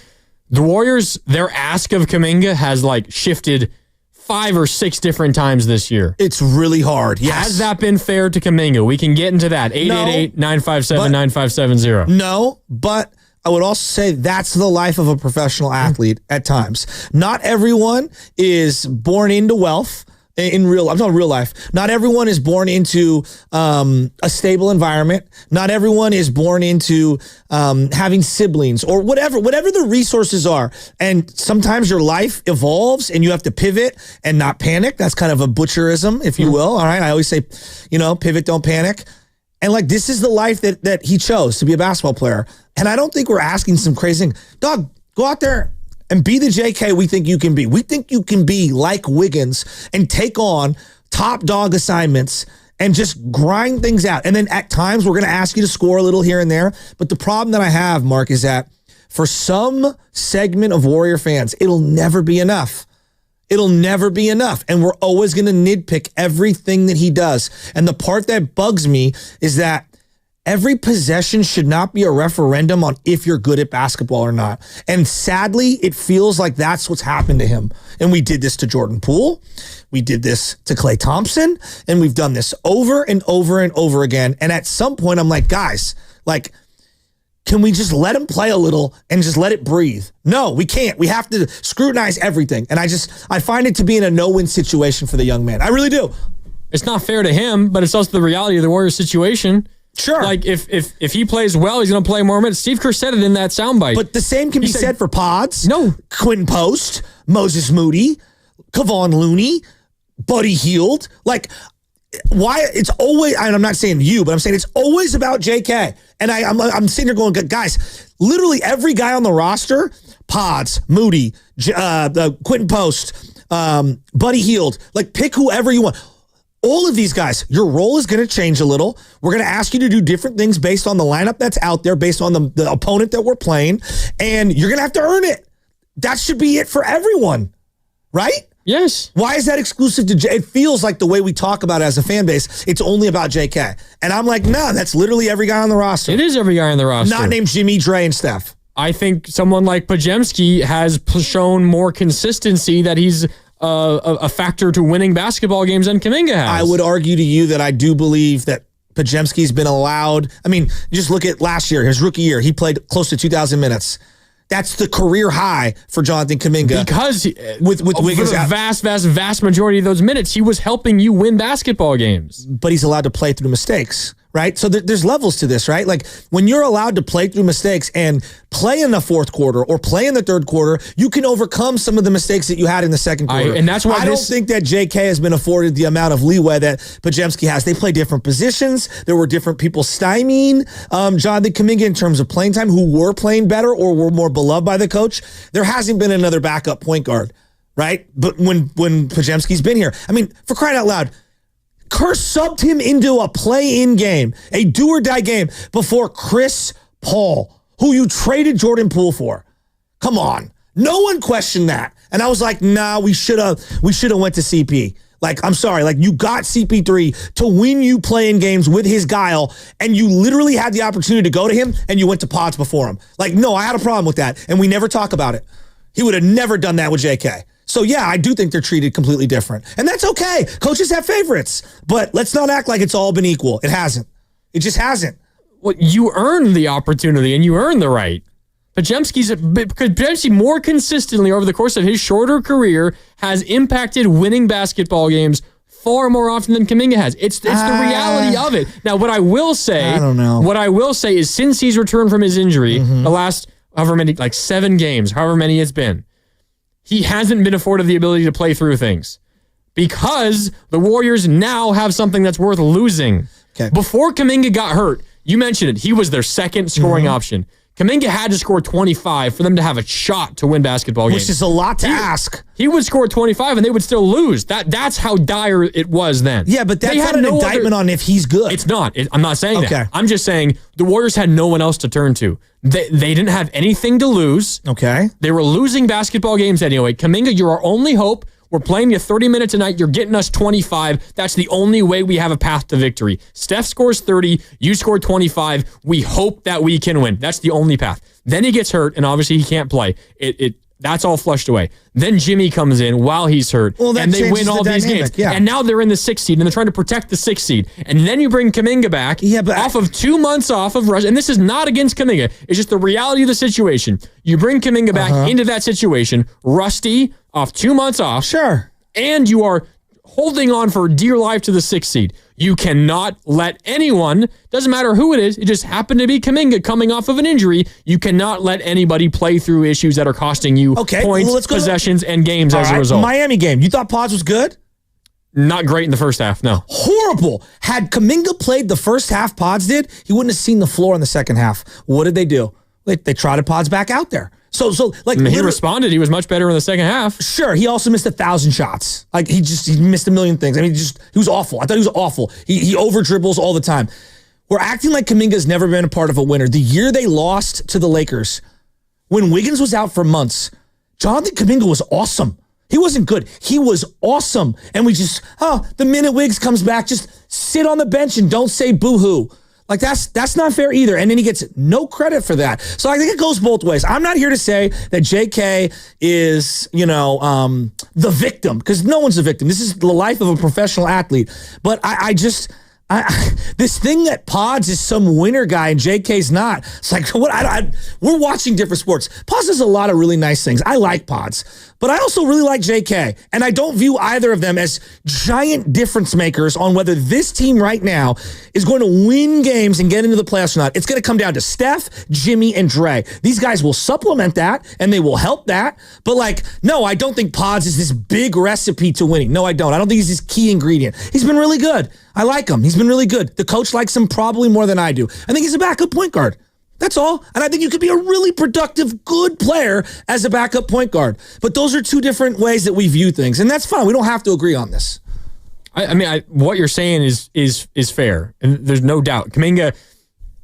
Speaker 1: The Warriors, their ask of Kuminga has shifted 5 or 6 different times this year.
Speaker 3: It's really hard. Yes.
Speaker 1: Has that been fair to Kuminga? We can get into that. 888-957-9570.
Speaker 3: No, but I would also say that's the life of a professional athlete at times. Not everyone is born into wealth. I'm talking real life. Not everyone is born into a stable environment. Not everyone is born into having siblings or whatever the resources are. And sometimes your life evolves and you have to pivot and not panic. That's kind of a butcherism, if you will. All right. I always say, pivot, don't panic. And this is the life that he chose to be a basketball player. And I don't think we're asking some crazy thing. Dog, go out there and be the JK we think you can be. We think you can be like Wiggins and take on top dog assignments and just grind things out. And then at times we're going to ask you to score a little here and there. But the problem that I have, Mark, is that for some segment of Warrior fans, it'll never be enough. It'll never be enough. And we're always going to nitpick everything that he does. And the part that bugs me is that every possession should not be a referendum on if you're good at basketball or not. And sadly, it feels like that's what's happened to him. And we did this to Jordan Poole. We did this to Klay Thompson. And we've done this over and over and over again. And at some point, I'm like, guys, can we just let him play a little and just let it breathe? No, we can't. We have to scrutinize everything. And I find it to be in a no-win situation for the young man. I really do.
Speaker 1: It's not fair to him, but it's also the reality of the Warriors situation.
Speaker 3: Sure.
Speaker 1: If he plays well, he's going to play more minutes. Steve Kerr said it in that soundbite.
Speaker 3: But the same can be said for Pods.
Speaker 1: No.
Speaker 3: Quentin Post, Moses Moody, Kevon Looney, Buddy Hield. Why it's always, and I'm not saying you, but I'm saying it's always about JK. And I'm sitting here going, guys, literally every guy on the roster, Pods, Moody, Quentin Post, Buddy Hield, pick whoever you want. All of these guys, your role is going to change a little. We're going to ask you to do different things based on the lineup that's out there, based on the opponent that we're playing, and you're going to have to earn it. That should be it for everyone, right?
Speaker 1: Yes.
Speaker 3: Why is that exclusive to It feels like the way we talk about it as a fan base, it's only about JK. And I'm like, no, that's literally every guy on the roster.
Speaker 1: It is every guy on the roster.
Speaker 3: Not named Jimmy, Dre, and Steph.
Speaker 1: I think someone like Pajemski has shown more consistency, that he's a factor to winning basketball games than Kuminga has.
Speaker 3: I would argue to you that I do believe that Podziemski's been allowed. I mean, just look at last year, his rookie year. He played close to 2,000 minutes. That's the career high for Jonathan Kuminga.
Speaker 1: Because
Speaker 3: with Wiggins
Speaker 1: the
Speaker 3: out.
Speaker 1: vast majority of those minutes, he was helping you win basketball games.
Speaker 3: But he's allowed to play through mistakes, right? So there's levels to this, right? Like when you're allowed to play through mistakes and play in the fourth quarter or play in the third quarter, you can overcome some of the mistakes that you had in the second quarter.
Speaker 1: And that's why
Speaker 3: I don't think that JK has been afforded the amount of leeway that Podziemski has. They play different positions. There were different people stymieing Jonathan Kuminga in terms of playing time who were playing better or were more beloved by the coach. There hasn't been another backup point guard, right? But when Podziemski's been here, I mean, for crying out loud, Kerr subbed him into a play-in game, a do-or-die game before Chris Paul, who you traded Jordan Poole for. Come on. No one questioned that. And I was like, nah, we should have went to CP. Like, I'm sorry. Like, you got CP3 to win you play-in games with his guile, and you literally had the opportunity to go to him, and you went to Pods before him. Like, no, I had a problem with that, and we never talk about it. He would have never done that with JK. So, yeah, I do think they're treated completely different. And that's okay. Coaches have favorites. But let's not act like it's all been equal. It hasn't. It just hasn't.
Speaker 1: Well, you earned the opportunity and you earned the right. Podziemski more consistently over the course of his shorter career has impacted winning basketball games far more often than Kuminga has. It's the reality of it. Now, what I will say,
Speaker 3: I don't know.
Speaker 1: What I will say is since he's returned from his injury, the last however many, like 7 games, however many it's been, he hasn't been afforded the ability to play through things because the Warriors now have something that's worth losing.
Speaker 3: Okay.
Speaker 1: Before Kuminga got hurt, you mentioned it, he was their second scoring option. Kuminga had to score 25 for them to have a shot to win basketball games.
Speaker 3: Which is a lot to ask.
Speaker 1: He would score 25 and they would still lose. That's how dire it was then.
Speaker 3: Yeah, but that's not an indictment on if he's good.
Speaker 1: It's not. I'm not saying
Speaker 3: Okay.
Speaker 1: that. I'm just saying the Warriors had no one else to turn to. They didn't have anything to lose.
Speaker 3: Okay.
Speaker 1: They were losing basketball games anyway. Kuminga, you're our only hope. We're playing you 30 minutes a night. You're getting us 25. That's the only way we have a path to victory. Steph scores 30. You score 25. We hope that we can win. That's the only path. Then he gets hurt, and obviously he can't play. That's all flushed away. Then Jimmy comes in while he's hurt, and they win all these games.
Speaker 3: Yeah.
Speaker 1: And now they're in the 6th seed, and they're trying to protect the 6th seed. And then you bring Kuminga back off of 2 months off of rush. And this is not against Kuminga. It's just the reality of the situation. You bring Kuminga back into that situation, rusty, off 2 months off.
Speaker 3: Sure.
Speaker 1: And you are holding on for dear life to the 6th seed. You cannot let anyone, doesn't matter who it is, it just happened to be Kuminga coming off of an injury, you cannot let anybody play through issues that are costing you points, possessions, and games as a result.
Speaker 3: Miami game. You thought Pods was good?
Speaker 1: Not great in the first half, no.
Speaker 3: Horrible. Had Kuminga played the first half Pods did, he wouldn't have seen the floor in the second half. What did they do? They trotted Pods back out there. So
Speaker 1: he responded. He was much better in the second half.
Speaker 3: Sure, he also missed 1,000 shots. Like he missed a million things. I mean, he was awful. I thought he was awful. He over dribbles all the time. We're acting like Kuminga's never been a part of a winner. The year they lost to the Lakers, when Wiggins was out for months, Jonathan Kuminga was awesome. He wasn't good. He was awesome. And we just, the minute Wiggs comes back, just sit on the bench and don't say boo-hoo. Like, that's not fair either. And then he gets no credit for that. So I think it goes both ways. I'm not here to say that JK is, the victim, because no one's a victim. This is the life of a professional athlete. But this thing that Pods is some winner guy and JK's not. It's like, we're watching different sports. Pods does a lot of really nice things. I like Pods. But I also really like JK, and I don't view either of them as giant difference makers on whether this team right now is going to win games and get into the playoffs or not. It's going to come down to Steph, Jimmy, and Dre. These guys will supplement that, and they will help that. But, no, I don't think Pods is this big recipe to winning. No, I don't. I don't think he's this key ingredient. He's been really good. I like him. He's been really good. The coach likes him probably more than I do. I think he's a backup point guard. That's all. And I think you could be a really productive, good player as a backup point guard. But those are two different ways that we view things. And that's fine. We don't have to agree on this.
Speaker 1: I mean, what you're saying is fair. And there's no doubt. Kuminga,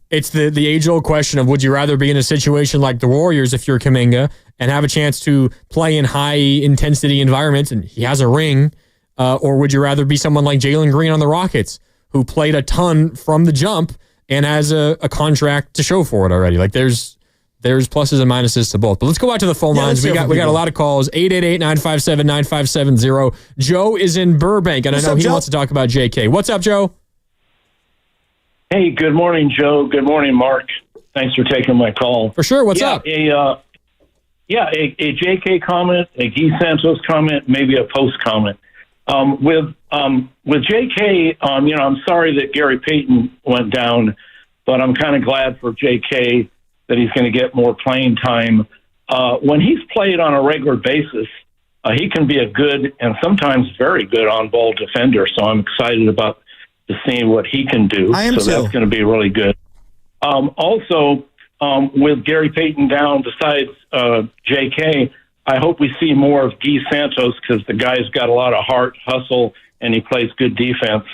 Speaker 1: it's the age-old question of would you rather be in a situation like the Warriors if you're Kuminga and have a chance to play in high-intensity environments, and he has a ring, or would you rather be someone like Jalen Green on the Rockets who played a ton from the jump and has a contract to show for it already? Like there's there's pluses and minuses to both. But let's go out to the phone lines. We got a lot of calls. 888-957-9570. Joe is in Burbank, and I know he wants to talk about JK. What's up, Joe?
Speaker 13: Hey, good morning, Joe. Good morning, Mark. Thanks for taking my call.
Speaker 1: For sure. What's up?
Speaker 13: A JK comment, a Guy Santos comment, maybe a post comment. With JK, I'm sorry that Gary Payton went down, but I'm kind of glad for JK that he's going to get more playing time. When he's played on a regular basis, he can be a good and sometimes very good on-ball defender. So I'm excited about to see what he can do. That's going to be really good. Also, with Gary Payton down, besides JK, I hope we see more of Guy Santos because the guy's got a lot of heart, hustle, and he plays good defense.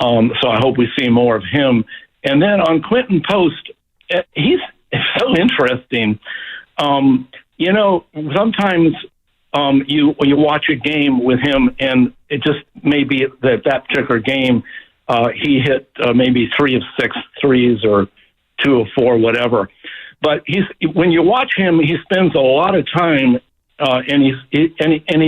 Speaker 13: So I hope we see more of him. And then on Quinton Post, he's so interesting. Sometimes you watch a game with him, and it just may be that particular game he hit maybe 3 of 6 threes or 2 of 4, whatever. But when you watch him, he spends a lot of time, and he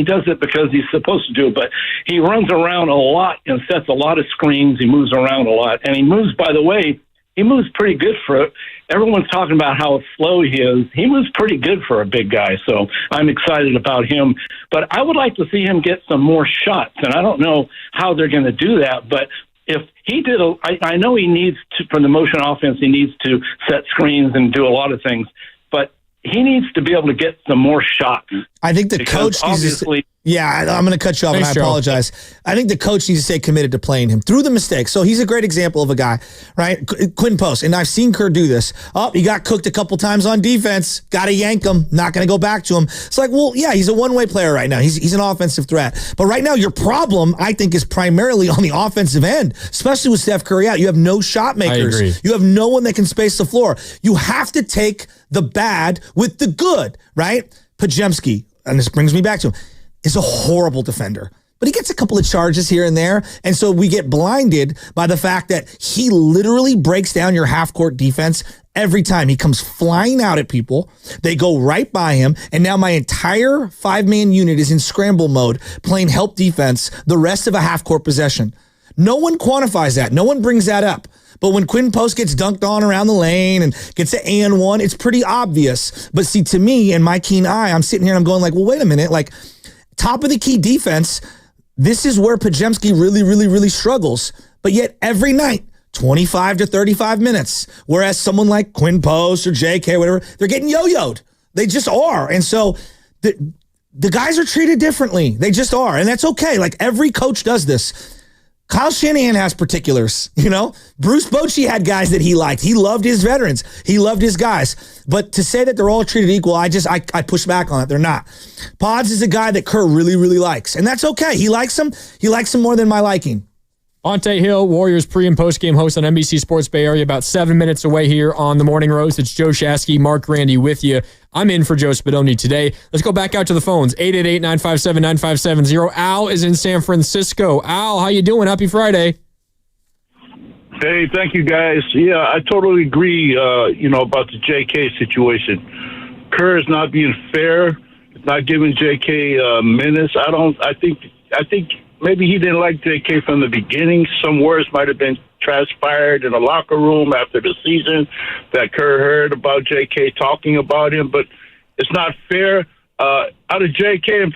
Speaker 13: does it because he's supposed to do it. But he runs around a lot and sets a lot of screens. He moves around a lot, and he moves. By the way, he moves pretty good for it. Everyone's talking about how slow he is. He moves pretty good for a big guy, so I'm excited about him. But I would like to see him get some more shots, and I don't know how they're going to do that, but if he did, I know he needs to, for the motion offense, he needs to set screens and do a lot of things, but he needs to be able to get some more shots.
Speaker 3: I think the coach needs to, I'm going to cut you off, and I apologize. I think the coach needs to stay committed to playing him through the mistakes. So he's a great example of a guy, right? Quinton Post, and I've seen Kerr do this. Oh, he got cooked a couple times on defense. Got to yank him. Not going to go back to him. It's like, well, yeah, he's a one-way player right now. He's an offensive threat. But right now, your problem, I think, is primarily on the offensive end, especially with Steph Curry out. You have no shot makers.
Speaker 1: I agree.
Speaker 3: You have no one that can space the floor. You have to take the bad with the good, right? Pajemski, and this brings me back to him, is a horrible defender. But he gets a couple of charges here and there. And so we get blinded by the fact that he literally breaks down your half-court defense every time. He comes flying out at people. They go right by him. And now my entire 5-man unit is in scramble mode, playing help defense the rest of a half-court possession. No one quantifies that. No one brings that up. But when Quinton Post gets dunked on around the lane and gets an and-1, it's pretty obvious. But see, to me, in my keen eye, I'm sitting here and I'm going like, well, wait a minute. Like, top of the key defense, this is where Pajemski really, really, really struggles. But yet every night, 25 to 35 minutes, whereas someone like Quinton Post or JK, whatever, they're getting yo-yoed. They just are. And so the guys are treated differently. They just are. And that's okay. Like, every coach does this. Kyle Shanahan has particulars, Bruce Bochy had guys that he liked. He loved his veterans. He loved his guys. But to say that they're all treated equal, I push back on it. They're not. Pods is a guy that Kerr really, really likes. And that's okay. He likes him. He likes him more than my liking.
Speaker 1: Bonte Hill, Warriors pre- and post-game host on NBC Sports Bay Area, about 7 minutes away here on the Morning Roast. It's Joe Shasky, Mark Randy with you. I'm in for Joe Spadoni today. Let's go back out to the phones. 888-957-9570. Al is in San Francisco. Al, how you doing? Happy Friday.
Speaker 14: Hey, thank you, guys. Yeah, I totally agree, about the JK situation. Kerr is not being fair. It's not giving JK minutes. I think maybe he didn't like JK from the beginning. Some words might have been transpired in the locker room after the season that Kerr heard about JK talking about him, but it's not fair. Out of JK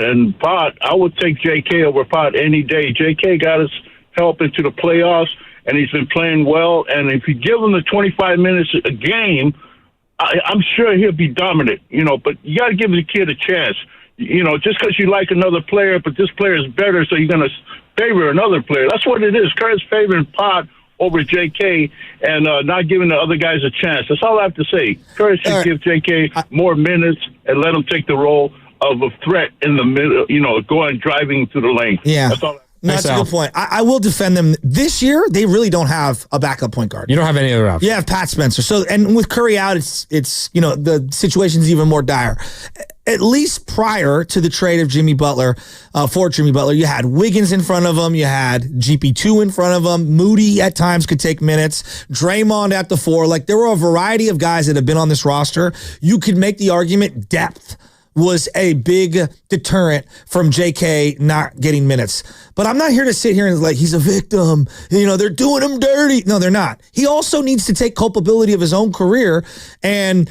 Speaker 14: and Pot, I would take JK over Pot any day. JK got us help into the playoffs, and he's been playing well. And if you give him the 25 minutes a game, I'm sure he'll be dominant. But you got to give the kid a chance. Just because you like another player, but this player is better, so you're going to favor another player. That's what it is. Kerr's favoring Pot over JK and not giving the other guys a chance. That's all I have to say. Kerr should give JK more minutes and let him take the role of a threat in the middle, driving through the lane.
Speaker 3: Yeah.
Speaker 14: That's all.
Speaker 3: No, that's a good point. I will defend them. This year, they really don't have a backup point guard.
Speaker 1: You don't have any other option.
Speaker 3: You have Pat Spencer. So, and with Curry out, it's the situation's even more dire. At least prior to the trade of Jimmy Butler, for Jimmy Butler, you had Wiggins in front of him. You had GP2 in front of him. Moody at times could take minutes. Draymond at the 4. Like, there were a variety of guys that have been on this roster. You could make the argument depth was a big deterrent from JK not getting minutes. But I'm not here to sit here and like, he's a victim. They're doing him dirty. No, they're not. He also needs to take culpability of his own career and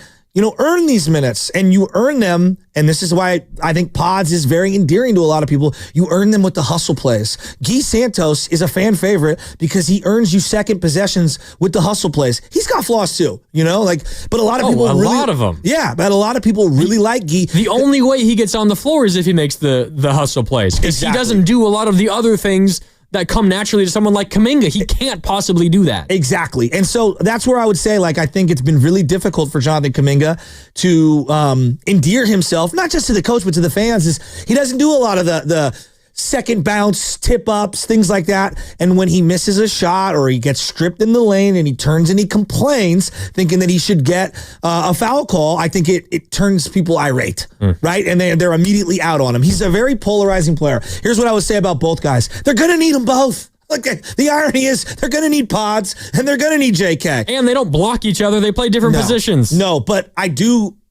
Speaker 3: earn these minutes, and you earn them. And this is why I think Pods is very endearing to a lot of people. You earn them with the hustle plays. Guy Santos is a fan favorite because he earns you second possessions with the hustle plays. He's got flaws too, but a lot of people,
Speaker 1: a lot of them.
Speaker 3: Yeah, but a lot of people really like Guy.
Speaker 1: The only way he gets on the floor is if he makes the hustle plays, because he doesn't do a lot of the other things that come naturally to someone like Kuminga. He can't possibly do that.
Speaker 3: Exactly. And so that's where I would say, I think it's been really difficult for Jonathan Kuminga to endear himself, not just to the coach, but to the fans. Is he doesn't do a lot of the second bounce, tip ups, things like that. And when he misses a shot or he gets stripped in the lane and he turns and he complains, thinking that he should get a foul call, I think it turns people irate, right? And they're immediately out on him. He's a very polarizing player. Here's what I would say about both guys. They're going to need them both. The irony is they're going to need Pods and they're going to need JK.
Speaker 1: And they don't block each other. They play different positions.
Speaker 3: No, but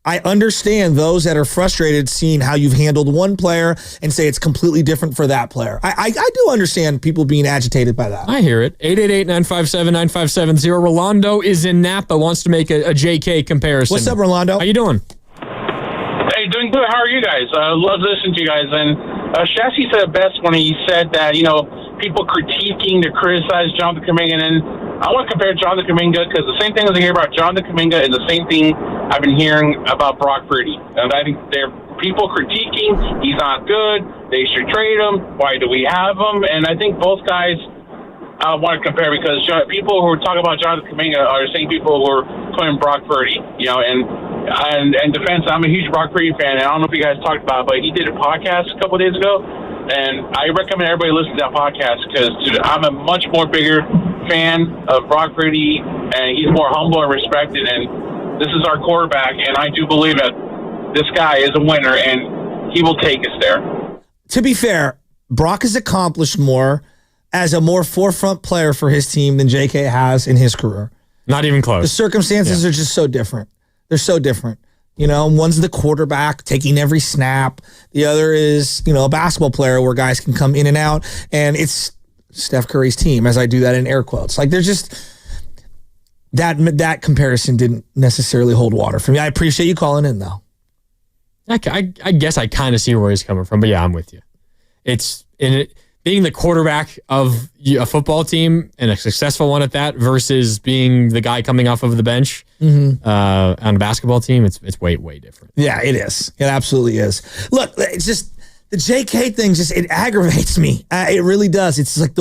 Speaker 3: I understand those that are frustrated seeing how you've handled one player and say it's completely different for that player. I do understand people being agitated by that.
Speaker 1: I hear it. 888-957-9570. Rolando is in Napa, wants to make a JK comparison.
Speaker 3: What's up, Rolando?
Speaker 1: How you doing?
Speaker 15: Hey, doing good. How are you guys? I love listening to you guys. And Shasky said it best when he said that, people critiquing to criticize Jonathan Kuminga. And I want to compare Jonathan Kuminga because the same thing as I hear about Jonathan Kuminga is the same thing I've been hearing about Brock Purdy. And I think there are people critiquing, he's not good, they should trade him, why do we have him? And I think both guys I want to compare because people who are talking about Jonathan Kuminga are the same people who are putting Brock Purdy, and defense. I'm a huge Brock Purdy fan, and I don't know if you guys talked about it, but he did a podcast a couple of days ago, and I recommend everybody listen to that podcast because I'm a much more bigger fan of Brock Purdy, and he's more humble and respected, and this is our quarterback, and I do believe that this guy is a winner, and he will take us there.
Speaker 3: To be fair, Brock has accomplished more as a more forefront player for his team than JK has in his career.
Speaker 1: Not even close.
Speaker 3: The circumstances are just so different. They're so different. One's the quarterback taking every snap. The other is, a basketball player where guys can come in and out. And it's Steph Curry's team, as I do that in air quotes. There's just that comparison didn't necessarily hold water for me. I appreciate you calling in, though.
Speaker 1: I guess I kind of see where he's coming from, but yeah, I'm with you. Being the quarterback of a football team and a successful one at that versus being the guy coming off of the bench on a basketball team, it's way, way different.
Speaker 3: Yeah, it is. It absolutely is. Look, it's just the JK thing, it aggravates me. It really does. It's like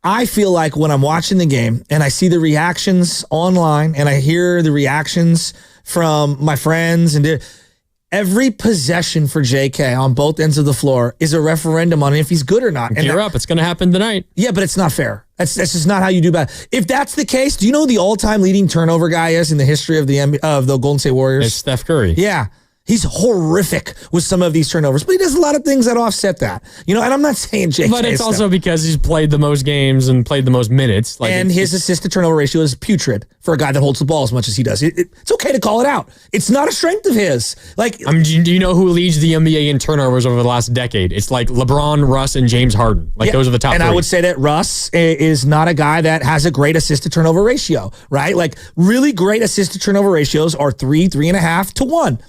Speaker 3: I feel like when I'm watching the game and I see the reactions online and I hear the reactions from my friends and every possession for JK on both ends of the floor is a referendum on if he's good or not.
Speaker 1: Gear up. It's going to happen tonight.
Speaker 3: Yeah, but it's not fair. That's just not how you do bad. If that's the case, do you know who the all-time leading turnover guy is in the history of the Golden State Warriors?
Speaker 1: It's Steph Curry.
Speaker 3: Yeah. He's horrific with some of these turnovers, but he does a lot of things that offset that. And I'm not saying JK.
Speaker 1: But it's also because he's played the most games and played the most minutes.
Speaker 3: And his assist to turnover ratio is putrid for a guy that holds the ball as much as he does. It's okay to call it out. It's not a strength of his.
Speaker 1: Do you know who leads the NBA in turnovers over the last decade? It's like LeBron, Russ, and James Harden. Those are the top three.
Speaker 3: I would say that Russ is not a guy that has a great assist to turnover ratio, right? Really great assist to turnover ratios are 3.5 to 1.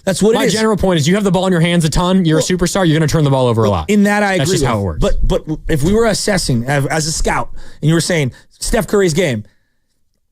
Speaker 3: That's what it is.
Speaker 1: My general point is you have the ball in your hands a ton, you're a superstar, you're going to turn the ball over a lot.
Speaker 3: In that I agree.
Speaker 1: That's just how it works.
Speaker 3: But if we were assessing as a scout and you were saying Steph Curry's game,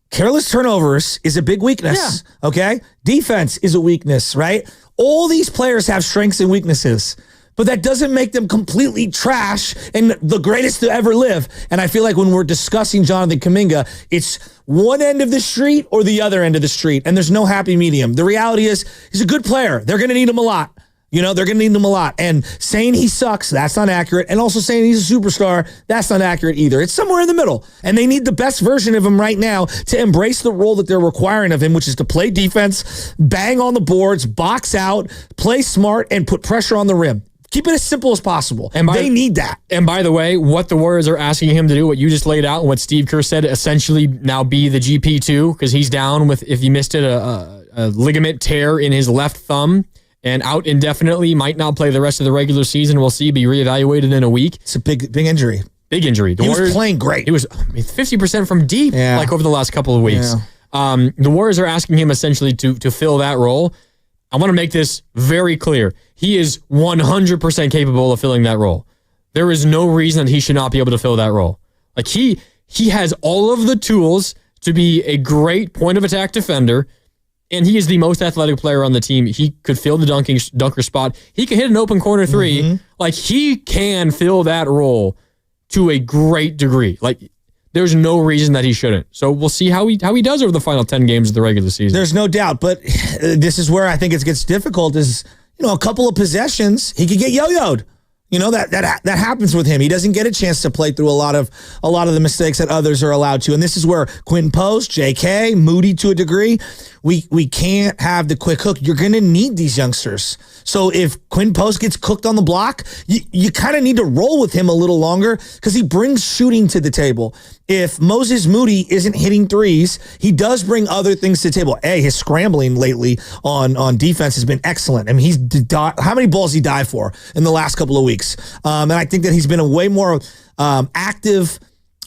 Speaker 3: careless turnovers is a big weakness, okay? Defense is a weakness, right? All these players have strengths and weaknesses, but that doesn't make them completely trash and the greatest to ever live. And I feel like when we're discussing Jonathan Kuminga, it's one end of the street or the other end of the street, and there's no happy medium. The reality is he's a good player. They're going to need him a lot. You know, they're going to need him a lot. And saying he sucks, that's not accurate. And also saying he's a superstar, that's not accurate either. It's somewhere in the middle. And they need the best version of him right now to embrace the role that they're requiring of him, which is to play defense, bang on the boards, box out, play smart, and put pressure on the rim. Keep it as simple as possible. And they need that.
Speaker 1: And by the way, what the Warriors are asking him to do, what you just laid out, and what Steve Kerr said, essentially now be the GP2, because he's down with, if he missed it, a ligament tear in his left thumb. And out indefinitely, might not play the rest of the regular season. We'll see, be reevaluated in a week.
Speaker 3: It's a big injury.
Speaker 1: Big injury.
Speaker 3: He was playing great.
Speaker 1: He was 50% from deep, like over the last couple of weeks. Yeah. The Warriors are asking him essentially to fill that role. I want to make this very clear. He is 100% capable of filling that role. There is no reason that he should not be able to fill that role. Like he has all of the tools to be a great point of attack defender. And he is the most athletic player on the team. He could fill the dunker spot. He can hit an open corner three. Mm-hmm. Like, he can fill that role to a great degree. Like, there's no reason that he shouldn't. So we'll see how he does over the final 10 games of the regular season.
Speaker 3: There's no doubt. But this is where I think it gets difficult is, a couple of possessions, he could get yo-yoed. That happens with him. He doesn't get a chance to play through a lot of the mistakes that others are allowed to. And this is where Quinn Post, JK, Moody to a degree, we can't have the quick hook. You're going to need these youngsters. So if Quinn Post gets cooked on the block, you kind of need to roll with him a little longer because he brings shooting to the table. If Moses Moody isn't hitting threes, he does bring other things to the table. His scrambling lately on defense has been excellent. I mean, how many balls he dive for in the last couple of weeks? And I think that he's been a way more active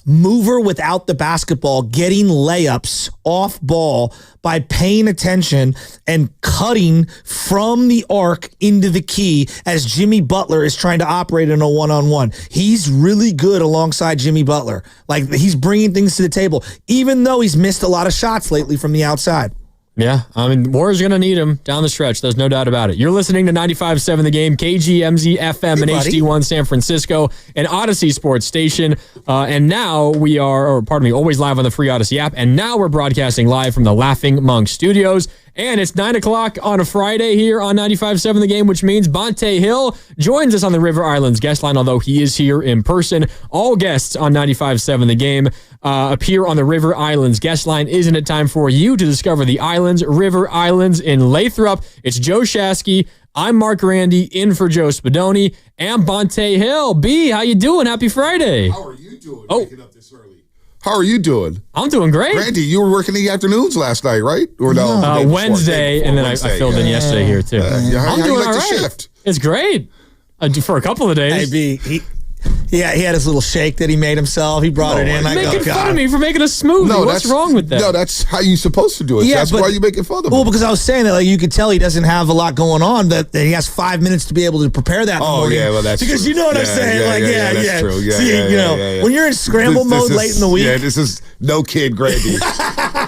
Speaker 3: mover without the basketball, getting layups off ball by paying attention and cutting from the arc into the key as Jimmy Butler is trying to operate in a one-on-one. He's really good alongside Jimmy Butler. Like, he's bringing things to the table, even though he's missed a lot of shots lately from the outside.
Speaker 1: Yeah, I mean, Warriors are going to need him down the stretch. There's no doubt about it. You're listening to 95.7 The Game, KGMZ FM and HD1 San Francisco, and Odyssey Sports Station. And now we are, always live on the free Odyssey app. And now we're broadcasting live from the Laughing Monk Studios. And it's 9 o'clock on a Friday here on 95.7 The Game, which means Bonte Hill joins us on the River Islands guest line, although he is here in person. All guests on 95.7 The Game appear on the River Islands guest line. Isn't it time for you to discover the islands, River Islands in Lathrop? It's Joe Shasky. I'm Mark Randy, in for Joe Spadoni, and Bonte Hill. B, how you doing? Happy Friday.
Speaker 16: How are you doing waking up this early? How are you doing?
Speaker 1: I'm doing great.
Speaker 16: Randy, you were working the afternoons last night, right? Or no?
Speaker 1: Wednesday, and then I filled in yesterday here, too. I'm doing all right. Shift? It's great. For a couple of days.
Speaker 3: Hey, B, he had his little shake that he made himself. He brought it in.
Speaker 1: You're making fun of me for making a smoothie. What's wrong with that?
Speaker 16: No, that's how you're supposed to do it. Yeah, that's why you're making fun of him.
Speaker 3: Well, because I was saying that you could tell he doesn't have a lot going on, that he has 5 minutes to be able to prepare that in the morning.
Speaker 16: Yeah, well, that's
Speaker 3: because
Speaker 16: true.
Speaker 3: You know what I'm saying?
Speaker 16: That's true. Yeah,
Speaker 3: See, when you're in scramble mode late in the week.
Speaker 16: Yeah, this is no kid Grady.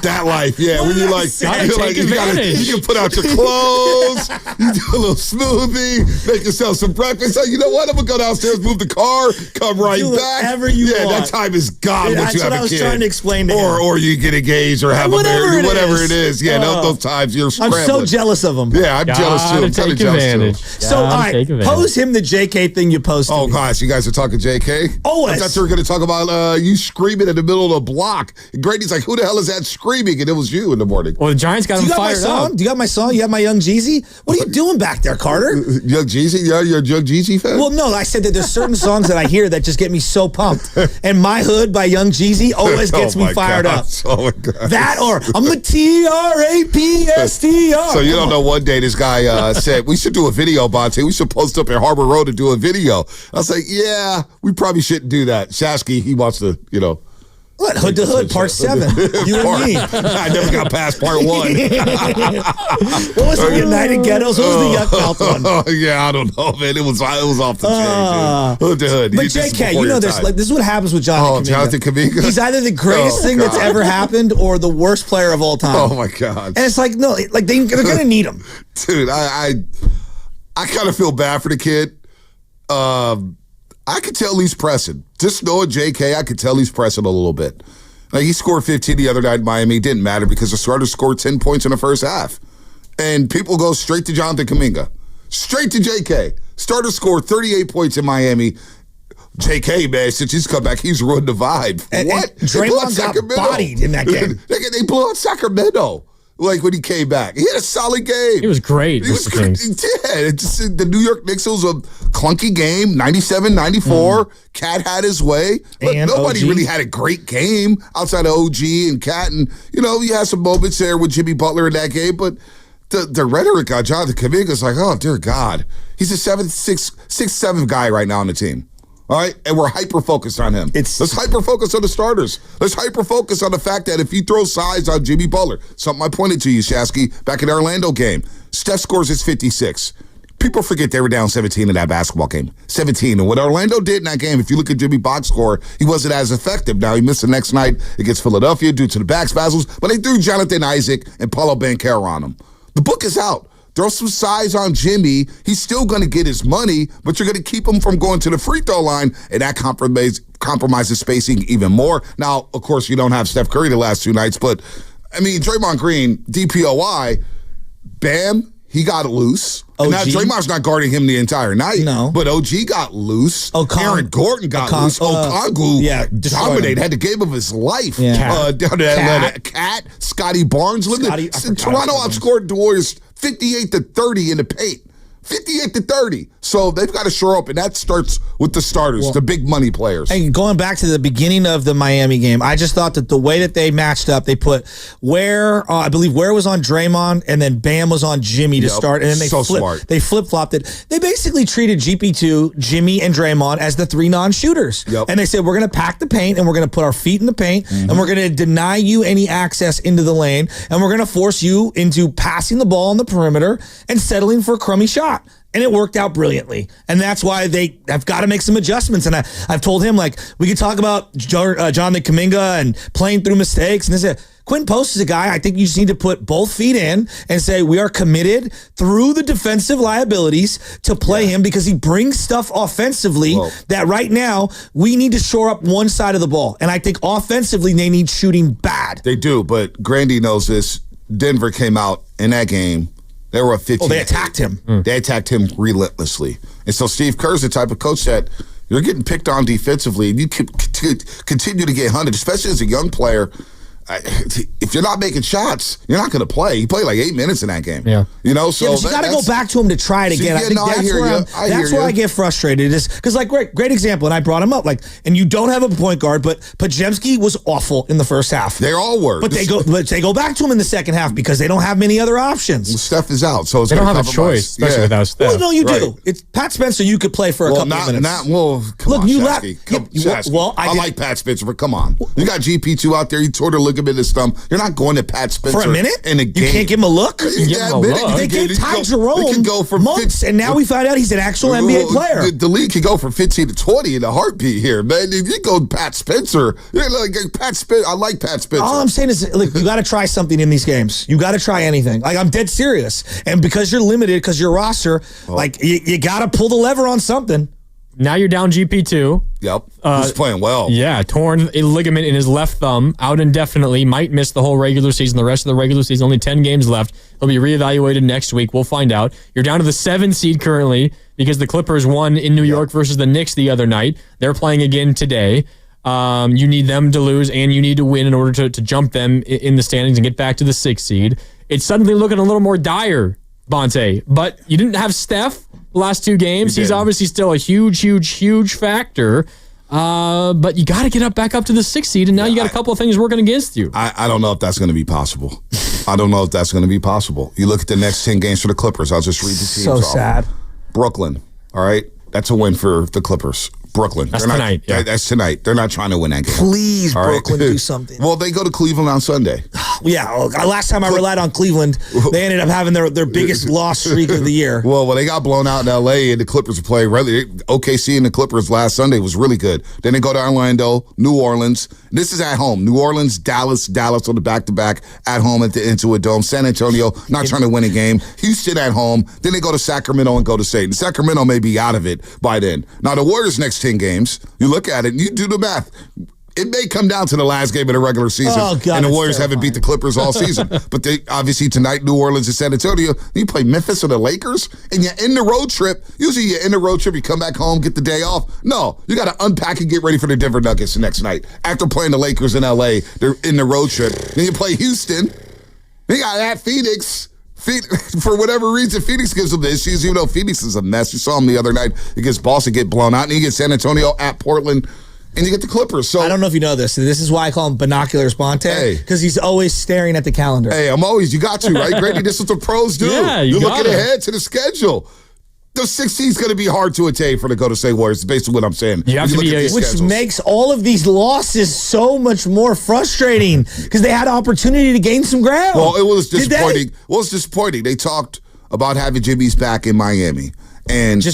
Speaker 16: That life, when you're like, you can put out your clothes, you do a little smoothie, make yourself some breakfast. So you know what? I'm going to go downstairs, move the car, come right back.
Speaker 3: Whatever you want.
Speaker 16: That time is gone once you have a kid.
Speaker 3: That's what I was trying to explain to him.
Speaker 16: Or you get engaged or have a marriage, whatever it is. Yeah, those times you're scrambling.
Speaker 3: I'm so jealous of him.
Speaker 16: Yeah, I'm jealous too. I'm kind of jealous too.
Speaker 3: So, all right, pose him the JK thing you posted.
Speaker 16: Oh, gosh, you guys are talking JK?
Speaker 3: Always.
Speaker 16: I thought you were going to talk about you screaming in the middle of the block. And Grady's like, who the hell is that screaming? And it was you in the morning.
Speaker 1: Well, the Giants got him fired up.
Speaker 3: Do you got my song? You have my Young Jeezy? What are you doing back there, Carter?
Speaker 16: Young Jeezy? Yeah, you're a Young Jeezy fan?
Speaker 3: Well, no, I said that there's certain songs that I hear that just get me so pumped. And My Hood by Young Jeezy always gets me fired up.
Speaker 16: Oh, my God.
Speaker 3: That or I'm a TRAPSTR.
Speaker 16: So you don't know, one day this guy said, we should do a video, Bonte. We should post up at Harbor Road and do a video. I was like, yeah, we probably shouldn't do that. Shasky, he wants to,
Speaker 3: What? Hood to Hood, part 7. You and me.
Speaker 16: I never got past part 1.
Speaker 3: What was the United Ghettos? What was the Yuck Mouth one?
Speaker 16: Yeah, I don't know, man. It was off the chain, dude. Hood to Hood.
Speaker 3: But JK, this is what happens with Jonathan Kuminga.
Speaker 16: Jonathan Kuminga?
Speaker 3: He's either the greatest thing that's ever happened or the worst player of all time.
Speaker 16: Oh, my God.
Speaker 3: And it's like, no, like they're going to need him.
Speaker 16: Dude, I kind of feel bad for the kid. I could tell he's pressing. Just knowing JK, I could tell he's pressing a little bit. Like, he scored 15 the other night in Miami. It didn't matter because the starter scored 10 points in the first half. And people go straight to Jonathan Kuminga. Straight to JK. Starter scored 38 points in Miami. JK, man, since he's come back, he's ruined the vibe. What?
Speaker 3: And Draymond got bodied in that game.
Speaker 16: They blew out Sacramento. Like when he came back, he had a solid game.
Speaker 1: He was great.
Speaker 16: He did. The New York Knicks was a clunky game, 97-94. Cat had his way. But nobody really had a great game outside of OG and Cat. And, you had some moments there with Jimmy Butler in that game. But the rhetoric on Jonathan Kuminga is like, oh, dear God. He's a 6'7" guy right now on the team. All right, and we're hyper-focused on him. Let's hyper-focus on the starters. Let's hyper-focus on the fact that if you throw size on Jimmy Butler, something I pointed to you, Shasky, back in the Orlando game, Steph scores his 56. People forget they were down 17 in that basketball game. 17. And what Orlando did in that game, if you look at Jimmy Bot's score, he wasn't as effective. Now, he missed the next night against Philadelphia due to the back spasms, but they threw Jonathan Isaac and Paulo Banchero on him. The book is out. Throw some size on Jimmy. He's still going to get his money, but you're going to keep him from going to the free throw line, and that compromises spacing even more. Now, of course, you don't have Steph Curry the last 2 nights, but, Draymond Green, DPOY, Bam, he got loose. And now Draymond's not guarding him the entire night. No. But OG got loose. Aaron Gordon got loose. Okongwu dominated, had the game of his life. Down to Atlanta. Cat, Scotty Barnes. Toronto outscored the Warriors 58-30 in the paint. 58-30. So they've got to shore up, and that starts with the starters, the big money players.
Speaker 3: And going back to the beginning of the Miami game, I just thought that the way that they matched up, they put I believe Ware was on Draymond, and then Bam was on Jimmy to start, and then they flip-flopped it. They basically treated GP2, Jimmy, and Draymond as the 3 non-shooters. And they said, we're going to pack the paint, and we're going to put our feet in the paint, and we're going to deny you any access into the lane, and we're going to force you into passing the ball on the perimeter and settling for a crummy shot. And it worked out brilliantly. And that's why they have got to make some adjustments. And I've told him, we could talk about Jonathan Kuminga and playing through mistakes. And this Quinn Post is a guy, I think you just need to put both feet in and say, we are committed through the defensive liabilities to play him because he brings stuff offensively that right now we need to shore up one side of the ball. And I think offensively they need shooting bad.
Speaker 16: They do, but Grandy knows this. Denver came out in that game. They were a 15.
Speaker 3: They attacked him.
Speaker 16: They attacked him relentlessly. And so Steve Kerr's the type of coach that you're getting picked on defensively, and you continue to get hunted, especially as a young player. If you're not making shots, you're not going to play. He played like 8 minutes in that game. So
Speaker 3: but you got to go back to him to try it again. I think that's where I get frustrated. Is because great example, and I brought him up. And you don't have a point guard, but Podziemski was awful in the first half.
Speaker 16: They all were.
Speaker 3: But they go back to him in the second half because they don't have many other options.
Speaker 16: Well, Steph is out, so
Speaker 1: they don't have a choice, especially without Steph.
Speaker 3: Well, no, you do. It's Pat Spencer. You could play for a couple of minutes.
Speaker 16: I like Pat Spencer, but come on. You got GP2 out there. You tore the ligament in his thumb. You're not going to Pat Spencer
Speaker 3: for a minute
Speaker 16: in a game.
Speaker 3: You can't give him a look. They gave Ty Jerome months, and now we find out he's an actual NBA player.
Speaker 16: The league can go from 15 to 20 in a heartbeat here, man. If you go Pat Spencer, Pat Spencer. I like Pat Spencer.
Speaker 3: All I'm saying is, you got to try something in these games. You got to try anything. I'm dead serious, and because you're limited, because your roster, you got to pull the lever on something.
Speaker 1: Now you're down GP2.
Speaker 16: Yep. He's playing well.
Speaker 1: Yeah, torn a ligament in his left thumb, out indefinitely, might miss the whole regular season, the rest of the regular season, only 10 games left. He'll be reevaluated next week. We'll find out. You're down to the 7th seed currently because the Clippers won in New York versus the Knicks the other night. They're playing again today. You need them to lose, and you need to win in order to jump them in the standings and get back to the 6th seed. It's suddenly looking a little more dire, Bonte, but you didn't have Steph the last 2 games. He's obviously still a huge factor. But you got to get back up to the 6th seed, and now you got a couple of things working against you.
Speaker 16: I don't know if that's going to be possible. I don't know if that's going to be possible. You look at the next 10 games for the Clippers. I'll just read the teams off.
Speaker 3: So sad.
Speaker 16: Brooklyn, all right? That's a win for the Clippers. Brooklyn.
Speaker 1: That's tonight.
Speaker 16: That's tonight. They're not trying to win that game.
Speaker 3: Please, Brooklyn, do something.
Speaker 16: Well, they go to Cleveland on Sunday.
Speaker 3: Last time I relied on Cleveland, they ended up having their biggest loss streak of the year.
Speaker 16: Well, they got blown out in L.A. and the Clippers were playing OKC and the Clippers last Sunday was really good. Then they go to Orlando, New Orleans. This is at home. New Orleans, Dallas on the back-to-back at home at the Intuit Dome. San Antonio, not trying to win a game. Houston at home. Then they go to Sacramento and go to Satan. Sacramento may be out of it by then. Now, the Warriors next 10 games, you look at it and you do the math. It may come down to the last game of the regular season, and the Warriors haven't beat the Clippers all season. But they obviously tonight, New Orleans and San Antonio. You play Memphis or the Lakers, and you end the road trip. Usually, you end the road trip, you come back home, get the day off. No, you got to unpack and get ready for the Denver Nuggets the next night. After playing the Lakers in LA, they're in the road trip. Then you play Houston. Then you got at Phoenix. For whatever reason, Phoenix gives them the issues, even though Phoenix is a mess. You saw them the other night against Boston get blown out, and you get San Antonio at Portland. And you get the Clippers. So
Speaker 3: I don't know if you know this. This is why I call him Binoculars Bonte, because he's always staring at the calendar.
Speaker 16: Hey, you got to, right, Grady? This is what the pros do.
Speaker 1: Yeah,
Speaker 16: You're looking ahead to the schedule. The 16 is going to be hard to attain for the Golden State Warriors, basically what I'm saying.
Speaker 1: You have to be
Speaker 3: which makes all of these losses so much more frustrating because they had an opportunity to gain some ground.
Speaker 16: Well, it was disappointing. Well, it's disappointing. They talked about having Jimmy's back in Miami. And,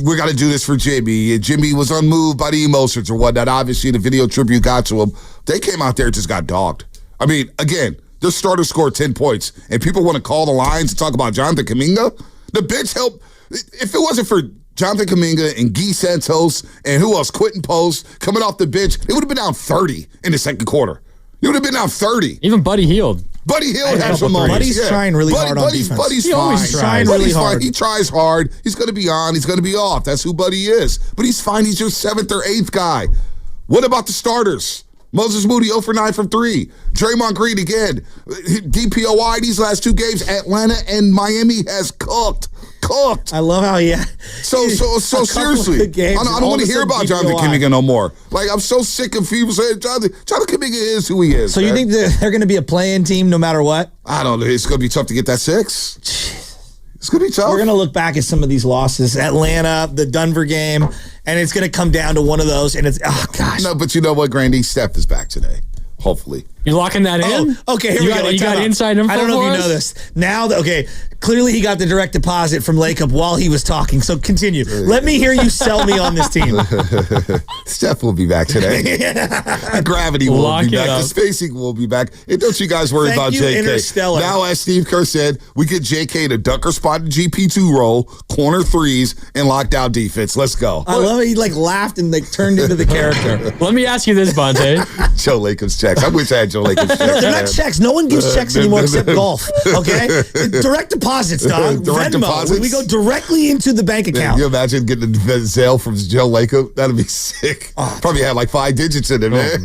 Speaker 16: we got to do this for Jimmy. Jimmy was unmoved by the emotions or whatnot. Obviously, the video tribute got to him. They came out there and just got dogged. I mean, again, their starter scored 10 points, and people want to call the lines and talk about Jonathan Kuminga. The bench helped. If it wasn't for Jonathan Kuminga and Guy Santos and who else, Quentin Post, coming off the bench, they would have been down 30 in the second quarter. You would have been down 30.
Speaker 1: Even Buddy Hield.
Speaker 16: Buddy Hield has some moments.
Speaker 3: Buddy's trying really hard on defense.
Speaker 16: Buddy's
Speaker 3: he
Speaker 16: fine.
Speaker 3: Trying really hard.
Speaker 16: He tries hard. He's going to be on. He's going to be off. That's who Buddy is. But he's fine. He's your 7th or 8th guy. What about the starters? Moses Moody 0 for 9 from 3. Draymond Green again. DPOY these last 2 games. Atlanta and Miami has cooked. I
Speaker 3: love how
Speaker 16: So seriously, I don't want to hear about Jonathan Kuminga no more. Like, I'm so sick of people saying Jonathan Kuminga is who he is.
Speaker 3: So you think they're going to be a play-in team no matter what?
Speaker 16: I don't know. It's going to be tough to get that 6. It's going to be tough.
Speaker 3: We're going to look back at some of these losses. Atlanta, the Denver game, and it's going to come down to one of those, and it's, oh, gosh.
Speaker 16: No, but you know what, Grandy? Steph is back today. Hopefully.
Speaker 1: You're locking that in?
Speaker 3: Okay, here we go.
Speaker 1: You got inside info.
Speaker 3: I don't know if you know this. Now, clearly he got the direct deposit from Lake Up while he was talking, so continue. Let me hear you sell me on this team.
Speaker 16: Steph will be back today. Gravity will be back. The spacing will be back. And don't you guys worry about JK.
Speaker 3: Interstellar.
Speaker 16: Now, as Steve Kerr said, we get JK to dunker spot and GP2 roll, corner threes, and lockdown defense. Let's go.
Speaker 3: I love it. He laughed and turned into the character.
Speaker 1: Let me ask you this, Bonte.
Speaker 16: Joe Lakers checks. I wish I had Joe Lakers checks.
Speaker 3: They're not checks. No one gives checks anymore except golf. Okay? Direct deposits, dog.
Speaker 16: Direct
Speaker 3: Venmo.
Speaker 16: deposits?
Speaker 3: We go directly into the bank account.
Speaker 16: Can you imagine getting a sale from Joe Lacob? That'd be sick. Probably had 5 digits in it, man.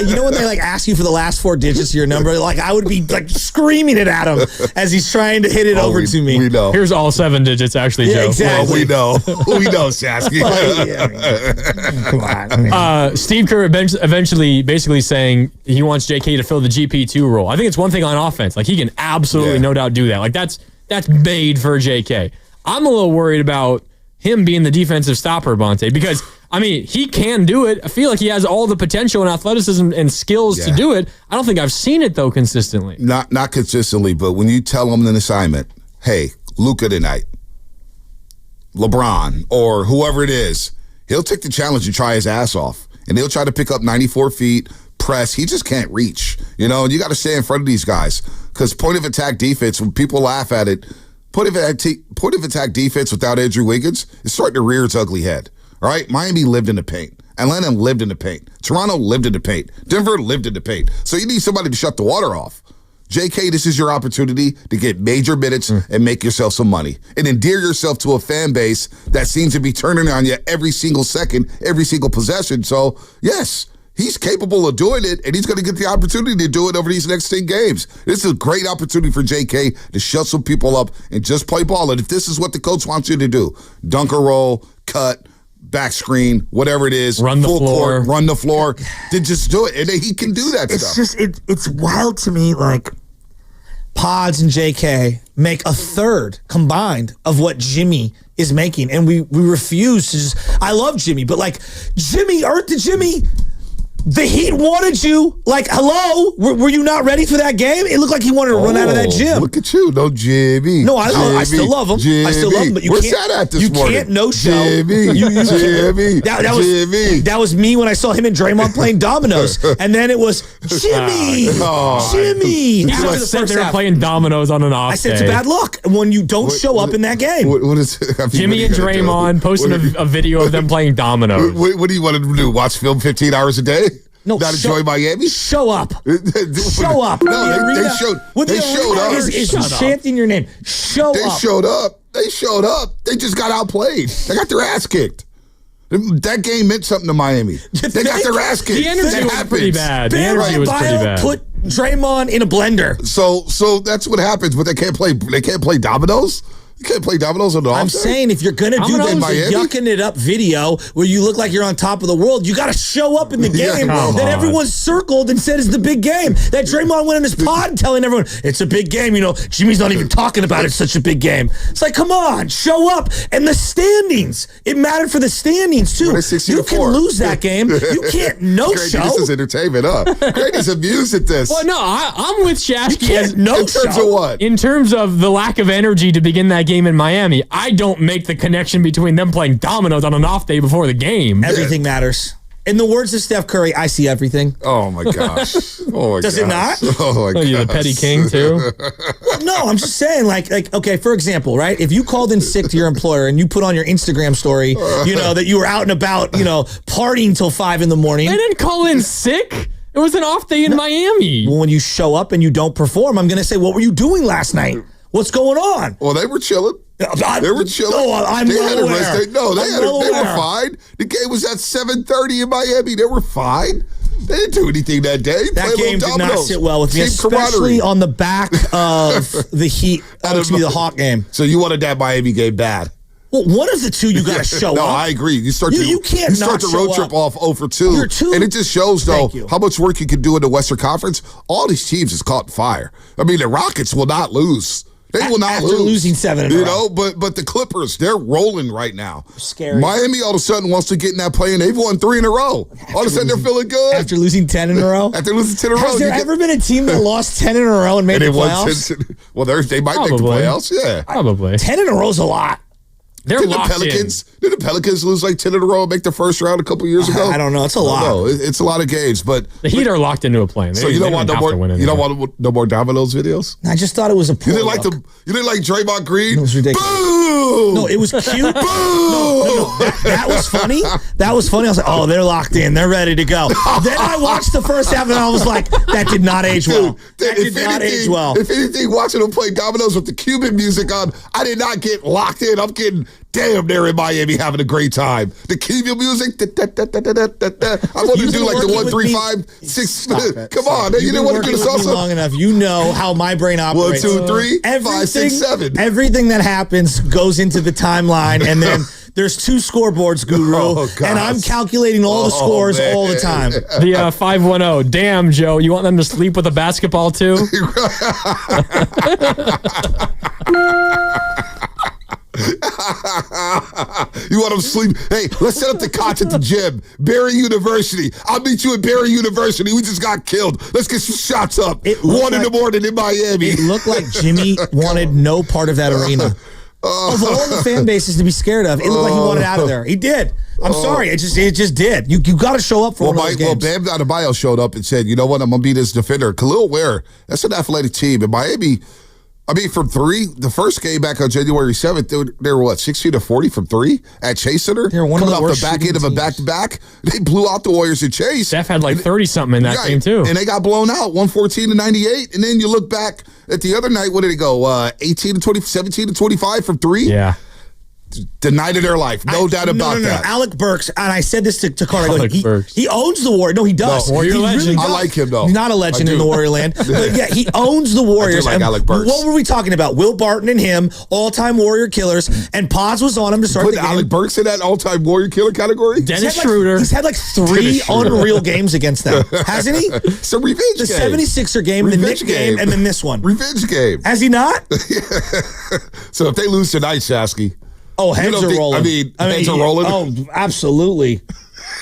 Speaker 3: You know when they ask you for the last 4 digits of your number? I would be screaming it at him as he's trying to hit it over to me.
Speaker 16: We know.
Speaker 1: Here's all 7 digits, actually, Joe.
Speaker 3: Exactly.
Speaker 16: Well, we know, Shasky.
Speaker 3: Come on.
Speaker 1: Steve Kerr eventually basically saying he wants JK to fill the GP2 role. I think it's one thing on offense. He can absolutely no doubt do that. That's made for JK. I'm a little worried about him being the defensive stopper, Bonte, because he can do it. I feel like he has all the potential and athleticism and skills to do it. I don't think I've seen it though consistently.
Speaker 16: Not consistently, but when you tell him an assignment, hey, Luka tonight, LeBron, or whoever it is, he'll take the challenge and try his ass off. And he'll try to pick up 94 feet, press. He just can't reach. And you got to stay in front of these guys. Because point of attack defense, when people laugh at it, point of attack defense without Andrew Wiggins is starting to rear its ugly head. All right? Miami lived in the paint. Atlanta lived in the paint. Toronto lived in the paint. Denver lived in the paint. So you need somebody to shut the water off. JK, this is your opportunity to get major minutes and make yourself some money and endear yourself to a fan base that seems to be turning on you every single second, every single possession. So, yes, he's capable of doing it, and he's going to get the opportunity to do it over these next 10 games. This is a great opportunity for JK to shut some people up and just play ball. And if this is what the coach wants you to do, dunker roll, cut, back screen, whatever it is,
Speaker 1: run the floor,
Speaker 16: run the floor, then just do it. And he can do that stuff.
Speaker 3: It's wild to me, Pods and JK make a third combined of what Jimmy is making. And we refuse to I love Jimmy, but Jimmy, Earth to Jimmy, The Heat wanted you. Like, hello? Were you not ready for that game? It looked like he wanted to run out of that gym.
Speaker 16: Look at you. No, Jimmy.
Speaker 3: No, I still love him.
Speaker 16: Jimmy.
Speaker 3: I still love him, but you
Speaker 16: Where's
Speaker 3: can't.
Speaker 16: that at this
Speaker 3: you
Speaker 16: morning?
Speaker 3: can't no-show.
Speaker 16: Jimmy. Jimmy.
Speaker 3: That was me when I saw him and Draymond playing dominoes. And then it was Jimmy. Jimmy.
Speaker 1: He was upset they were playing dominoes on an off
Speaker 3: I said it's
Speaker 1: day.
Speaker 3: a bad look when you don't show up in that game.
Speaker 16: What is it? I mean,
Speaker 1: Jimmy and Draymond posted a video of them playing dominoes.
Speaker 16: What do you want to do? Watch film 15 hours a day?
Speaker 3: No,
Speaker 16: not enjoy Miami?
Speaker 3: Show up. Show up.
Speaker 16: No, they showed up.
Speaker 3: Is chanting your name. Show
Speaker 16: They
Speaker 3: up.
Speaker 16: showed up. They showed up. They just got outplayed. They got their ass kicked. That game meant something to Miami. They got their ass kicked.
Speaker 1: The energy was pretty bad. The energy was pretty bad.
Speaker 3: Put Draymond in a blender.
Speaker 16: So that's what happens. But they can't play. They can't play dominoes. You can't play dominoes on the
Speaker 3: I'm
Speaker 16: offside?
Speaker 3: saying if you're going to do the yucking it up video where you look like you're on top of the world, you got to show up in the game that everyone's circled and said is the big game. That Draymond went in his pod telling everyone, it's a big game. You know, Jimmy's not even talking about it's such a big game. It's like, come on, show up. And the standings, it mattered for the standings too. You can lose that game. You can't no-show.
Speaker 16: This is entertainment, huh? Grady's amused at this.
Speaker 1: Well, no, I'm with Shasky.
Speaker 16: In terms of what?
Speaker 1: In terms of the lack of energy to begin that game in Miami, I don't make the connection between them playing dominoes on an off day before the game.
Speaker 3: Everything matters. In the words of Steph Curry, I see everything.
Speaker 16: Oh my gosh. Oh my
Speaker 3: Does it not?
Speaker 16: Oh my
Speaker 1: gosh. You the petty king too?
Speaker 3: Well, no, I'm just saying, like, okay, for example, right? If you called in sick to your employer and you put on your Instagram story, you know, that you were out and about, you know, partying till 5 a.m.
Speaker 1: I didn't call in sick. It was an off day in Miami.
Speaker 3: Well, when you show up and you don't perform, I'm going to say, what were you doing last night? What's going on?
Speaker 16: Well, they were chilling. They were chilling.
Speaker 3: No, I'm well aware.
Speaker 16: They were fine. The game was at 7:30 in Miami. They were fine. They didn't do anything that day.
Speaker 3: That game did not sit well with me, especially on the back of the Heat. The Hawk game.
Speaker 16: So you wanted that Miami game bad.
Speaker 3: Well, one of the two you got to show up.
Speaker 16: No, I agree. You start the road trip off 0-2, and it just shows though how much work you can do in the Western Conference. All these teams is caught fire. I mean, the Rockets will not lose. They will not lose.
Speaker 3: After losing 7 in a row.
Speaker 16: You know, but the Clippers, they're rolling right now.
Speaker 3: Scary.
Speaker 16: Miami all of a sudden wants to get in that play, and they've won 3 in a row. All of a sudden they're feeling good.
Speaker 3: After losing 10 in a row?
Speaker 16: After losing 10 in a row.
Speaker 3: Has there ever been a team that lost 10 in a row and made the playoffs?
Speaker 16: Well, they might make the playoffs, yeah.
Speaker 1: Probably.
Speaker 3: 10 in a row is a lot.
Speaker 1: They're locked in.
Speaker 16: Did the Pelicans lose like 10 in a row and make the first round a couple years ago?
Speaker 3: I don't know. It's a lot.
Speaker 16: No, it's a lot of games, but
Speaker 1: the Heat are locked into a play.
Speaker 16: So you don't want no more Domino's videos?
Speaker 3: I just thought it was a poor
Speaker 16: You didn't like Draymond Green?
Speaker 3: It was ridiculous.
Speaker 16: Boo!
Speaker 3: No, it was cute. No. That was funny. That was funny. I was like, oh, they're locked in. They're ready to go. Then I watched the first half and I was like, that did not age well. That did not age well.
Speaker 16: If anything, watching them play dominoes with the Cuban music on, I did not get locked in. I'm getting damn they're in Miami having a great time. The Cuban music, I want to do like the 1, 3, 5, 6. Come on, you didn't want to do the salsa
Speaker 3: long enough. You know how my brain operates.
Speaker 16: 1, 2, 3, 5, 6, 7.
Speaker 3: Everything that happens goes into the timeline, and then there's 2 scoreboards, Guru, and I'm calculating all the scores all the time.
Speaker 1: The 510. Damn, Joe, you want them to sleep with a basketball too?
Speaker 16: You want them to sleep? Hey, let's set up the cot at the gym. Barry University. I'll meet you at Barry University. We just got killed. Let's get some shots up. 1 in the morning in Miami.
Speaker 3: It looked like Jimmy wanted no part of that arena. Of all the fan bases to be scared of, it looked like he wanted out of there. He did. I'm sorry. It just did. You got to show up for one of those games.
Speaker 16: Well, Bam Adebayo showed up and said, you know what, I'm going to be this defender. Khalil Ware, that's an athletic team. In Miami, I mean, from 3, the first game back on January 7th, they were what, 16-40 from 3 at Chase Center?
Speaker 3: They were one of the worst
Speaker 16: off the back end of a back-to-back. They blew out the Warriors at Chase.
Speaker 1: Steph had like 30-something in that game, too.
Speaker 16: And they got blown out, 114-98. And then you look back at the other night, what did it go? 18-20, 17-25 from 3?
Speaker 1: Yeah.
Speaker 16: The night of their life. No doubt about that.
Speaker 3: Alec Burks, and I said this to Carter.
Speaker 1: Burks.
Speaker 3: He owns the Warriors. No, he does.
Speaker 1: Warrior legend.
Speaker 3: Really does.
Speaker 16: I like him, though.
Speaker 3: He's not a legend in the Warrior land. But yeah, he owns the Warriors.
Speaker 16: I do like Alec Burks.
Speaker 3: What were we talking about? Will Barton and him, all-time Warrior killers, and Paz was on him to start the game.
Speaker 16: Alec Burks in that all-time Warrior killer category?
Speaker 1: Dennis Schroeder.
Speaker 3: He's had like 3 unreal games against them. Hasn't he?
Speaker 16: It's a revenge
Speaker 3: the
Speaker 16: game.
Speaker 3: The 76er game, the Knicks game, and then this one.
Speaker 16: Revenge game.
Speaker 3: Has he not?
Speaker 16: So if they lose tonight, Shasky.
Speaker 3: Oh, heads are rolling.
Speaker 16: Heads are rolling.
Speaker 3: Oh, absolutely.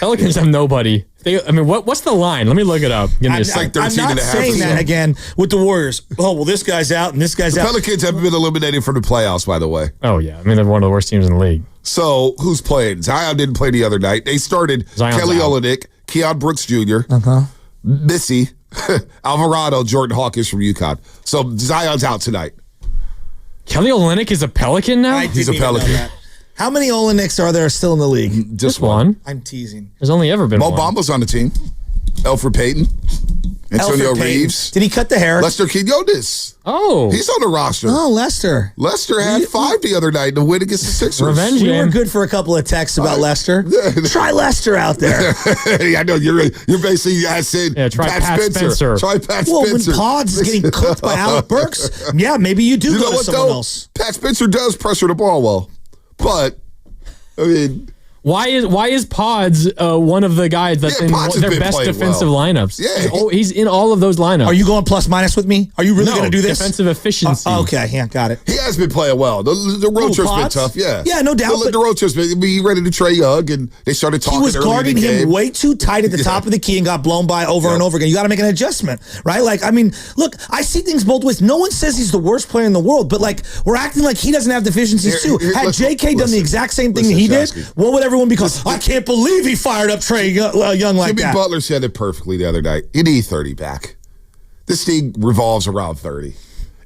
Speaker 1: Pelicans have nobody. What's the line? Let me look it up. Give me a second.
Speaker 3: I'm not saying that again with the Warriors. Oh, well, this guy's out and this guy's
Speaker 16: the
Speaker 3: out.
Speaker 16: Pelicans haven't been eliminated from the playoffs, by the way.
Speaker 1: Oh, yeah. I mean, they're one of the worst teams in the league.
Speaker 16: So, who's playing? Zion didn't play the other night. They started
Speaker 1: Zion's
Speaker 16: Kelly
Speaker 1: out.
Speaker 16: Olynyk, Keon Brooks Jr., Missy, Alvarado, Jordan Hawkins from UConn. So, Zion's out tonight.
Speaker 1: Kelly Olynyk is a Pelican now?
Speaker 16: He's a Pelican.
Speaker 3: How many Olynyks are there still in the league?
Speaker 16: Just one.
Speaker 3: I'm teasing.
Speaker 1: There's only ever been
Speaker 16: Mo
Speaker 1: one.
Speaker 16: Bamba's on the team. Elfrid Payton. Antonio Reeves.
Speaker 3: Did he cut the hair?
Speaker 16: Lester Quinones.
Speaker 1: Oh.
Speaker 16: He's on the roster.
Speaker 3: Oh, Lester.
Speaker 16: Lester had 5 the other night in the win against the Sixers.
Speaker 1: Revenge
Speaker 3: We
Speaker 1: game.
Speaker 3: were good for a couple of texts about Lester. Try Lester out there.
Speaker 16: I know you're basically saying
Speaker 1: try Pat Spencer.
Speaker 16: Try Pat
Speaker 3: Well,
Speaker 16: Spencer.
Speaker 3: when Pods is getting cooked by Alec Burks, maybe you do go to someone else.
Speaker 16: Pat Spencer does pressure the ball well, but I mean,
Speaker 1: why is Pods one of the guys that's in
Speaker 16: Pods has
Speaker 1: their
Speaker 16: been
Speaker 1: best
Speaker 16: playing
Speaker 1: defensive
Speaker 16: well.
Speaker 1: lineups?
Speaker 16: Yeah,
Speaker 1: he's in all of those lineups.
Speaker 3: Are you going plus minus with me? Are you really going to do this?
Speaker 1: Defensive efficiency.
Speaker 3: Okay, yeah, got it.
Speaker 16: he has been playing well. The road trip's been
Speaker 3: Potts?
Speaker 16: tough. Yeah,
Speaker 3: Yeah, no doubt,
Speaker 16: The road trip's been. He ran into Trae Young, and they started talking.
Speaker 3: He was
Speaker 16: early in
Speaker 3: guarding
Speaker 16: the
Speaker 3: him
Speaker 16: game.
Speaker 3: way too tight at the top of the key and got blown by over and over again. You got to make an adjustment, right? Like, I mean, look, I see things both ways. No one says he's the worst player in the world, but like, we're acting like he doesn't have deficiencies too. Had JK done the exact same thing that he did, what would everyone be called? I can't believe he fired up Trae Young like
Speaker 16: Jimmy
Speaker 3: that.
Speaker 16: Butler said it perfectly the other night. You need 30 back. This thing revolves around 30.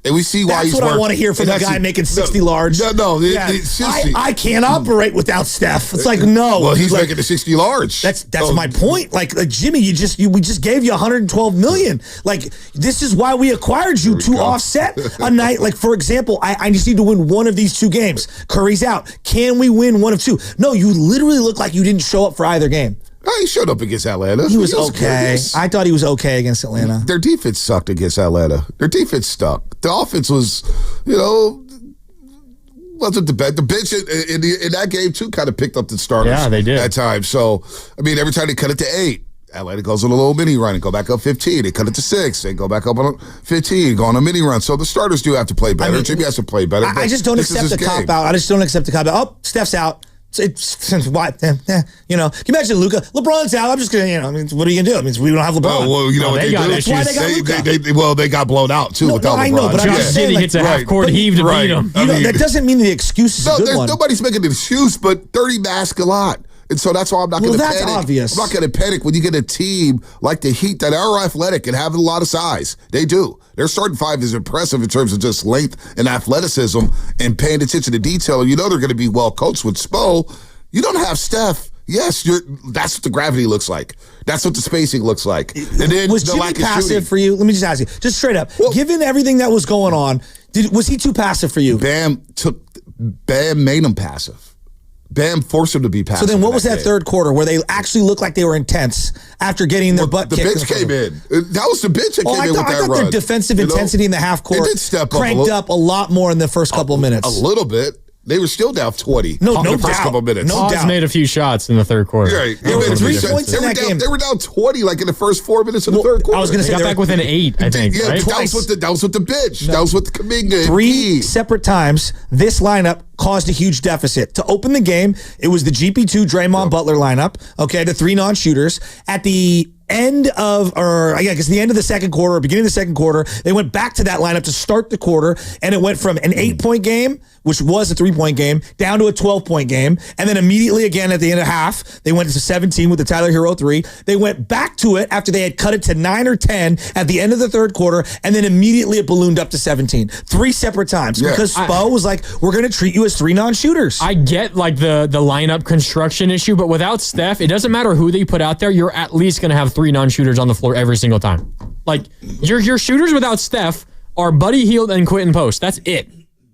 Speaker 16: And we see why
Speaker 3: That's
Speaker 16: he's
Speaker 3: what I want to hear from a guy making 60 large.
Speaker 16: No.
Speaker 3: I can't operate without Steph. It's like, no.
Speaker 16: Well, he's
Speaker 3: like,
Speaker 16: making the 60 large.
Speaker 3: That's my point. Like Jimmy, we just gave you $112 million. Like, this is why we acquired you to offset a night. Like, for example, I just need to win one of these 2 games. Curry's out. Can we win one of 2? No, you literally look like you didn't show up for either game.
Speaker 16: Oh, he showed up against Atlanta.
Speaker 3: He was okay. I thought he was okay against Atlanta.
Speaker 16: Their defense sucked against Atlanta. Their defense stuck. The offense was, wasn't the best. The bench in that game, too, kind of picked up the starters.
Speaker 1: Yeah, they did.
Speaker 16: At times. So, I mean, every time they cut it to 8, Atlanta goes on a little mini run and go back up 15. They cut it to 6. They go back up on 15, go on a mini run. So the starters do have to play better. Jimmy has to play better.
Speaker 3: I just don't accept the cop out. I just don't accept the cop out. Oh, Steph's out. Since what? Can you imagine Luka? LeBron's out. I'm just gonna, what are you gonna do? I mean, we don't have LeBron.
Speaker 16: Well, you know what they do?
Speaker 3: That's why they got Luka.
Speaker 16: They got blown out too without LeBron.
Speaker 3: I know, but I'm just saying,
Speaker 1: hits a half-court heave to beat him.
Speaker 3: That doesn't mean the excuse is a good one.
Speaker 16: Nobody's making an excuse, but 30 mask a lot. And so that's why I'm not going to panic.
Speaker 3: That's obvious.
Speaker 16: I'm not going to panic when you get a team like the Heat that are athletic and have a lot of size. They do. Their starting 5 is impressive in terms of just length and athleticism and paying attention to detail. And they're going to be well coached with Spo. You don't have Steph. Yes, that's what the gravity looks like. That's what the spacing looks like. And then
Speaker 3: was Jimmy passive for you? Let me just ask you, just straight up. Given everything that was going on, was he too passive for you?
Speaker 16: Bam made him passive. Bam forced him to be passive.
Speaker 3: So then what was that third quarter where they actually looked like they were intense after getting their butt kicked?
Speaker 16: The bench came in. That was the bench that came in with that run.
Speaker 3: I thought their defensive intensity in the half court cranked up a lot more in the first couple of minutes.
Speaker 16: A little bit. They were still down 20
Speaker 3: no
Speaker 16: in the first couple of minutes.
Speaker 1: No doubt. Made a few shots in the third quarter.
Speaker 16: Right.
Speaker 3: There were 3 points in that game.
Speaker 16: They were down 20 like in the first 4 minutes of the third quarter.
Speaker 3: I was going to say
Speaker 1: they got back within 8, I think.
Speaker 16: Yeah,
Speaker 1: right?
Speaker 16: that was with the bench. That was with the Kuminga.
Speaker 3: 3 separate times, this lineup caused a huge deficit. To open the game, it was the GP2 Draymond Butler lineup, the 3 non-shooters. At the end of, the end of the second quarter or beginning of the second quarter, they went back to that lineup to start the quarter, and it went from an 8-point game, which was a 3-point game, down to a 12-point game, and then immediately again at the end of half, they went to 17 with the Tyler Hero 3. They went back to it after they had cut it to 9 or 10 at the end of the third quarter, and then immediately it ballooned up to 17. 3 separate times because Spo was like, we're going to treat you as 3 non-shooters.
Speaker 1: I get like the lineup construction issue, but without Steph, it doesn't matter who they put out there. You're at least going to have 3 non-shooters on the floor every single time. Like your shooters without Steph are Buddy Hield and Quentin Post. That's it.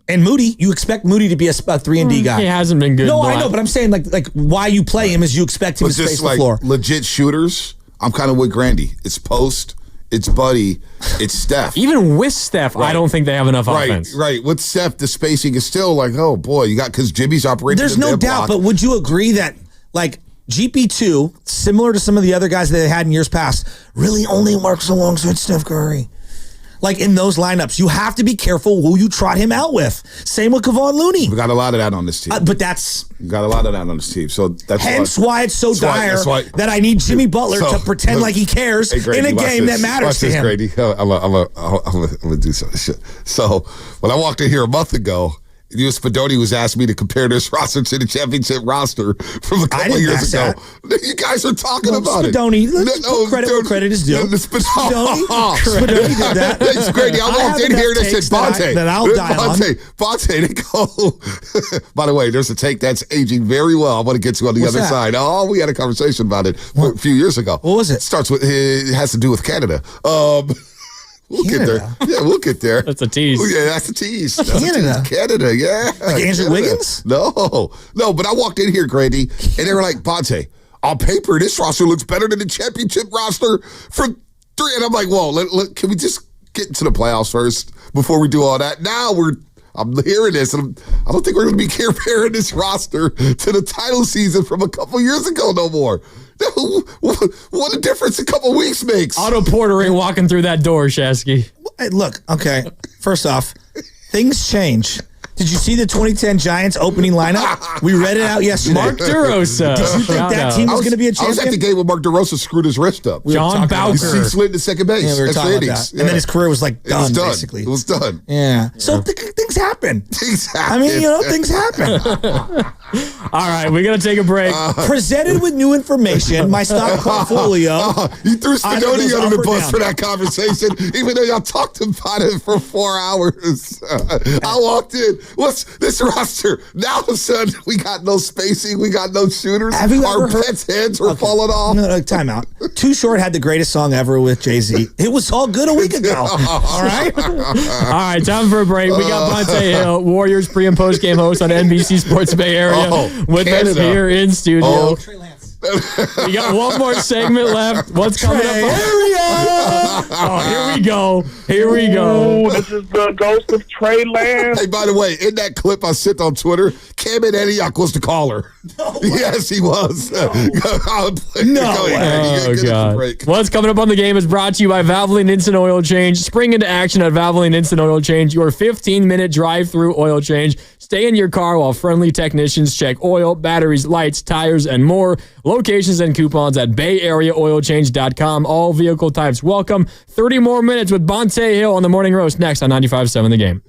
Speaker 3: And Moody, you expect Moody to be a 3-and-D guy.
Speaker 1: He hasn't been good.
Speaker 3: No, I know, but I'm saying like why you play him is you expect him to space the floor.
Speaker 16: Legit shooters, I'm kind of with Grandy. It's Post, it's Buddy, it's Steph.
Speaker 1: Even with Steph, I don't think they have enough offense.
Speaker 16: Right. With Steph, the spacing is still like, oh boy, because Jimmy's operating.
Speaker 3: There's no doubt, but would you agree that like GP2, similar to some of the other guys that they had in years past, really only works alongside Steph Curry? like in those lineups. You have to be careful who you trot him out with. Same with Kevon Looney.
Speaker 16: We got a lot of that on this team.
Speaker 3: But that's
Speaker 16: we got a lot of that on this team. So that's
Speaker 3: why it's so dire that I need Jimmy Butler to pretend like he cares in a game that matters to him.
Speaker 16: Grady. I'm gonna do some shit. So when I walked in here a month ago, Spadoni was asking me to compare this roster to the championship roster from a couple of years ago. You guys are talking about
Speaker 3: Spadoni, let's put credit where credit is due. Spadoni did that.
Speaker 16: It's Grady. I walked in here and they said, Bonte.
Speaker 3: That I'll die on.
Speaker 16: Bonte, they go. By the way, there's a take that's aging very well. I want to get to on the other side. Oh, we had a conversation about it a few years ago.
Speaker 3: What was it?
Speaker 16: It has to do with Canada. We'll get there. Yeah, we'll get there.
Speaker 1: That's a tease.
Speaker 16: Yeah, that's a tease.
Speaker 3: Canada,
Speaker 16: yeah.
Speaker 3: Like Andrew Wiggins?
Speaker 16: No, but I walked in here, Grady, and they were like, Bonte, on paper, this roster looks better than the championship roster for 3. And I'm like, whoa, can we just get into the playoffs first before we do all that? Now I'm hearing this, and I don't think we're going to be comparing this roster to the title season from a couple years ago no more. What a difference a couple weeks makes.
Speaker 1: Otto Porter ain't walking through that door, Shasky.
Speaker 3: Hey, look, okay. First off, things change. Did you see the 2010 Giants opening lineup? We read it out yesterday.
Speaker 1: Mark DeRosa.
Speaker 3: Did you think that team was going to be a champion?
Speaker 16: I was at the game when Mark DeRosa screwed his wrist up.
Speaker 1: John Bowker.
Speaker 16: He slid to second base.
Speaker 3: Yeah, we were talking about that. And then his career was like done, basically.
Speaker 16: It was done.
Speaker 3: Yeah. So things happen.
Speaker 16: Things happen.
Speaker 3: I mean, things happen.
Speaker 1: All right, we're going to take a break.
Speaker 3: Presented with new information, my stock portfolio.
Speaker 16: You threw Spadoni under the bus for that conversation, even though y'all talked about it for 4 hours. I walked in. What's this roster? Now all of a sudden, we got no spacing. We got no shooters.
Speaker 3: Have you
Speaker 16: Our
Speaker 3: ever heard?
Speaker 16: pets' heads were falling off.
Speaker 3: No, time out. Too Short had the greatest song ever with Jay-Z. It was all good a week ago. All right?
Speaker 1: All right, time for a break. We got Bonte Hill, Warriors pre- and post-game host on NBC Sports Bay Area with us here in studio. We got one more segment left. What's coming up? Here we go.
Speaker 10: Ooh, this is the ghost of Trey Lance.
Speaker 16: Hey, by the way, in that clip I sent on Twitter, Cam and Antioch was the caller. Yes, he was.
Speaker 1: Oh, God. What's coming up on the game is brought to you by Valvoline Instant Oil Change. Spring into action at Valvoline Instant Oil Change, your 15-minute drive-through oil change. Stay in your car while friendly technicians check oil, batteries, lights, tires, and more. Locations and coupons at BayAreaOilChange.com. All vehicle types welcome. 30 more minutes with Bonte Hill on the Morning Roast next on 95.7 The Game.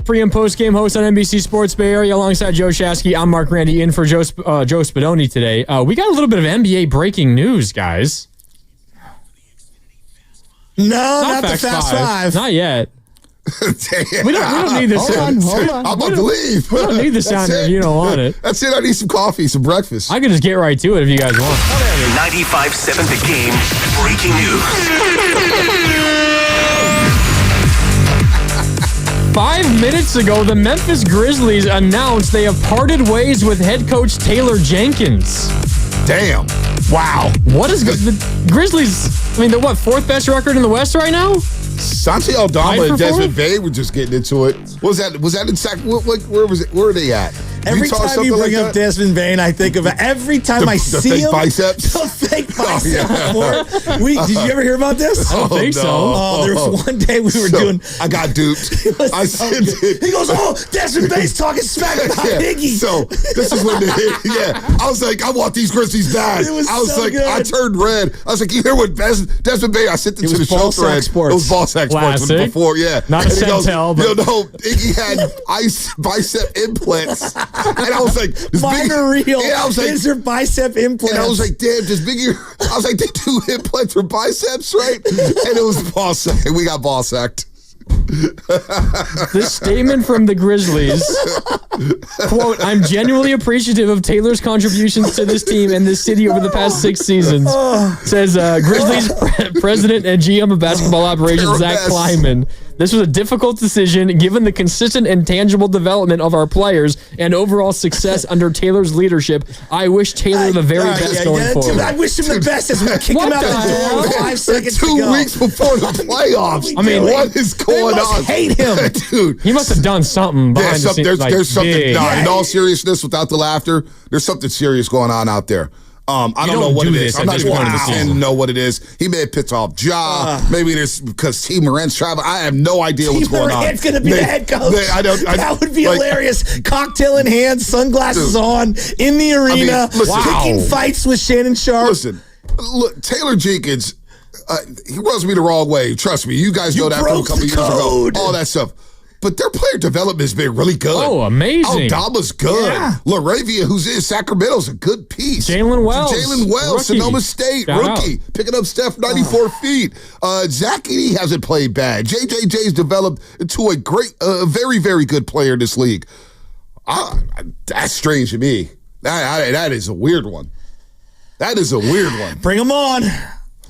Speaker 1: pre- and post-game host on NBC Sports Bay Area alongside Joe Shasky. I'm Mark Randy in for Joe Spadoni today. We got a little bit of NBA breaking news, guys.
Speaker 3: No, not the Fast Five.
Speaker 1: Not yet.
Speaker 16: Damn.
Speaker 1: We don't need this.
Speaker 16: Hold on. I'm about to leave.
Speaker 1: We don't need the sound if you don't want it.
Speaker 16: That's it. I need some coffee, some breakfast.
Speaker 1: I can just get right to it if you guys want.
Speaker 17: 95.7 The Game breaking news.
Speaker 1: 5 minutes ago, the Memphis Grizzlies announced they have parted ways with head coach Taylor Jenkins.
Speaker 16: Damn.
Speaker 1: Wow. What is the Grizzlies? I mean, they're what, 4th best record in the West right now?
Speaker 16: Santi Aldama and Desmond Bane were just getting into it. Was that in where was it? Where are they at?
Speaker 3: Every time you bring up Desmond Bane, I think of it. Every time I see him.
Speaker 16: Biceps?
Speaker 3: The fake biceps. Did you ever hear about this?
Speaker 1: I don't think so.
Speaker 3: Oh, there was one day we were doing.
Speaker 16: I got duped. I sent it.
Speaker 3: He goes, Desmond Bane's talking smack about Higgy.
Speaker 16: So this is when I was like, I want these Grizzlies bad.
Speaker 3: It was
Speaker 16: I was
Speaker 3: so
Speaker 16: like,
Speaker 3: good.
Speaker 16: I turned red. I was like, you hear what Desmond Bane? I sent it to the show
Speaker 3: ball sack
Speaker 16: thread.
Speaker 3: sports.
Speaker 16: It was ball sack sports before, yeah.
Speaker 1: Not a Centel, but
Speaker 16: Iggy had bicep implants, and I was like,
Speaker 3: mine are real.
Speaker 16: Yeah, I was like,
Speaker 3: these are bicep implants.
Speaker 16: And I was like, damn, does Biggie? I was like, they do implants for biceps, right? And it was ball sack. We got ball sacked.
Speaker 1: This statement from the Grizzlies, quote, I'm genuinely appreciative of Taylor's contributions to this team and this city over the past 6 seasons, says Grizzlies president and GM of basketball operations, Zach Kleiman. This was a difficult decision given the consistent and tangible development of our players and overall success under Taylor's leadership. I wish Taylor the very best going forward.
Speaker 3: I wish him the best as we kick him out the door with 5 seconds to go.
Speaker 16: 2 weeks before the playoffs.
Speaker 1: I mean,
Speaker 16: what is going on?
Speaker 3: Hate him,
Speaker 16: dude.
Speaker 1: He must have done something behind the scenes.
Speaker 16: There's something.
Speaker 1: Big.
Speaker 16: In all seriousness, without the laughter, there's something serious going on out there. I don't know what it is. I'm not even going to pretend to know what it is. He may have pissed off Ja. Maybe it's because T. Moran's traveling. I have no idea what's going on.
Speaker 3: Moran's going to be the head coach. That would be hilarious. Cocktail in hand, sunglasses on, in the arena, picking fights with Shannon Sharp.
Speaker 16: Listen, look, Taylor Jenkins, he rubs me the wrong way. Trust me. You guys know that from a couple years ago. All that stuff. But their player development has been really good.
Speaker 1: Oh, amazing.
Speaker 16: Aldama's good. Yeah. LaRavia, who's in Sacramento's a good piece.
Speaker 1: Jalen Wells,
Speaker 16: Sonoma State, rookie. Picking up Steph 94 feet. Zach Edey hasn't played bad. JJJ's developed into a very, very good player in this league. That's strange to me. That is a weird one. That is a weird one.
Speaker 3: Bring them on.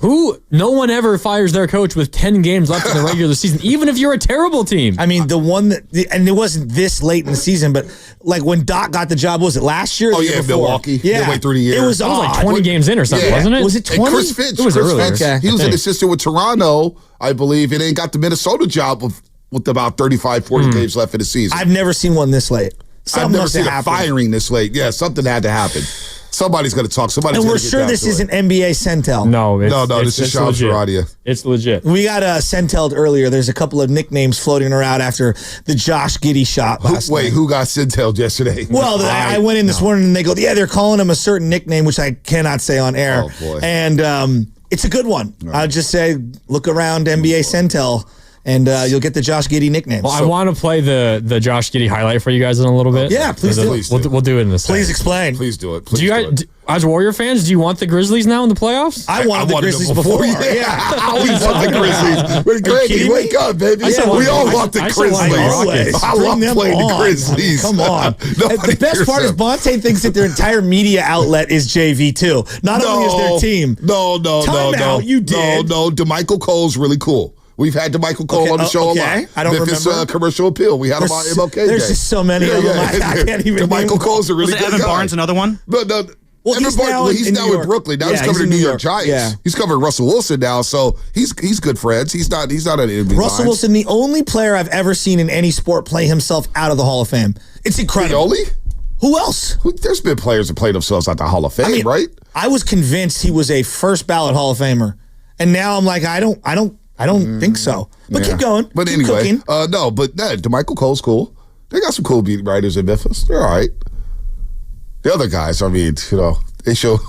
Speaker 1: No one ever fires their coach with 10 games left in the regular season, even if you're a terrible team.
Speaker 3: I mean, and it wasn't this late in the season, but like when Doc got the job, was it last year?
Speaker 16: Oh, yeah,
Speaker 3: Milwaukee.
Speaker 16: Yeah. Midway through the year.
Speaker 3: It was
Speaker 1: like 20 games in or something, wasn't it?
Speaker 3: Was it 20?
Speaker 16: And Chris Finch.
Speaker 1: It was earlier.
Speaker 16: Finch, he was an assistant with Toronto, I believe, and then got the Minnesota job with about 35, 40 games left in the season.
Speaker 3: I've never seen one this late.
Speaker 16: I've never seen a firing this late. Yeah, something had to happen. Somebody's going to talk. And
Speaker 3: we're sure this isn't NBA Centel.
Speaker 16: No, this is Sean Zaradia.
Speaker 1: It's legit.
Speaker 3: We got Centelled earlier. There's a couple of nicknames floating around after the Josh Giddey shot last night.
Speaker 16: Who got Centelled yesterday?
Speaker 3: Well, I went in this morning and they go, they're calling him a certain nickname, which I cannot say on air.
Speaker 16: Oh, boy.
Speaker 3: And it's a good one. I'll just say, look around NBA Centel. And you'll get the Josh Giddey nickname.
Speaker 1: Well, I want to play the Josh Giddey highlight for you guys in a little bit.
Speaker 3: Yeah, please do it.
Speaker 1: We'll do it in a second.
Speaker 3: Please explain.
Speaker 16: Please do it.
Speaker 1: Do you guys, as Warrior fans, do you want the Grizzlies now in the playoffs?
Speaker 3: I wanted the Grizzlies before.
Speaker 16: Yeah, I always want the Grizzlies. But Grady, wake up, baby. We all want the Grizzlies. I love playing the Grizzlies.
Speaker 3: Come on. The best part is Bonte thinks that their entire media outlet is JV too. Not only is their team.
Speaker 16: No.
Speaker 3: You did.
Speaker 16: No. DeMichael Cole's really cool. We've had DeMichael Cole on the show a lot.
Speaker 3: I don't remember.
Speaker 16: Commercial appeal. We had him on MLK Day.
Speaker 3: There's just so many of them. I can't even
Speaker 16: DeMichael Cole's a really good guy.
Speaker 7: Evan Barnes another one?
Speaker 16: No.
Speaker 3: Well,
Speaker 16: he's now in Brooklyn. Now he's covering the New York Giants.
Speaker 3: Yeah.
Speaker 16: He's covering Russell Wilson now, so he's good friends. He's not an enemy.
Speaker 3: Russell Wilson, the only player I've ever seen in any sport play himself out of the Hall of Fame. It's incredible.
Speaker 16: The only?
Speaker 3: Who else?
Speaker 16: There's been players that played themselves out the Hall of Fame, right?
Speaker 3: I was convinced he was a first ballot Hall of Famer, and now I'm like, I don't think so. But keep going.
Speaker 16: But
Speaker 3: keep
Speaker 16: anyway,
Speaker 3: cooking.
Speaker 16: DeMichael Cole's cool. They got some cool beat writers in Memphis. They're all right. The other guys, they show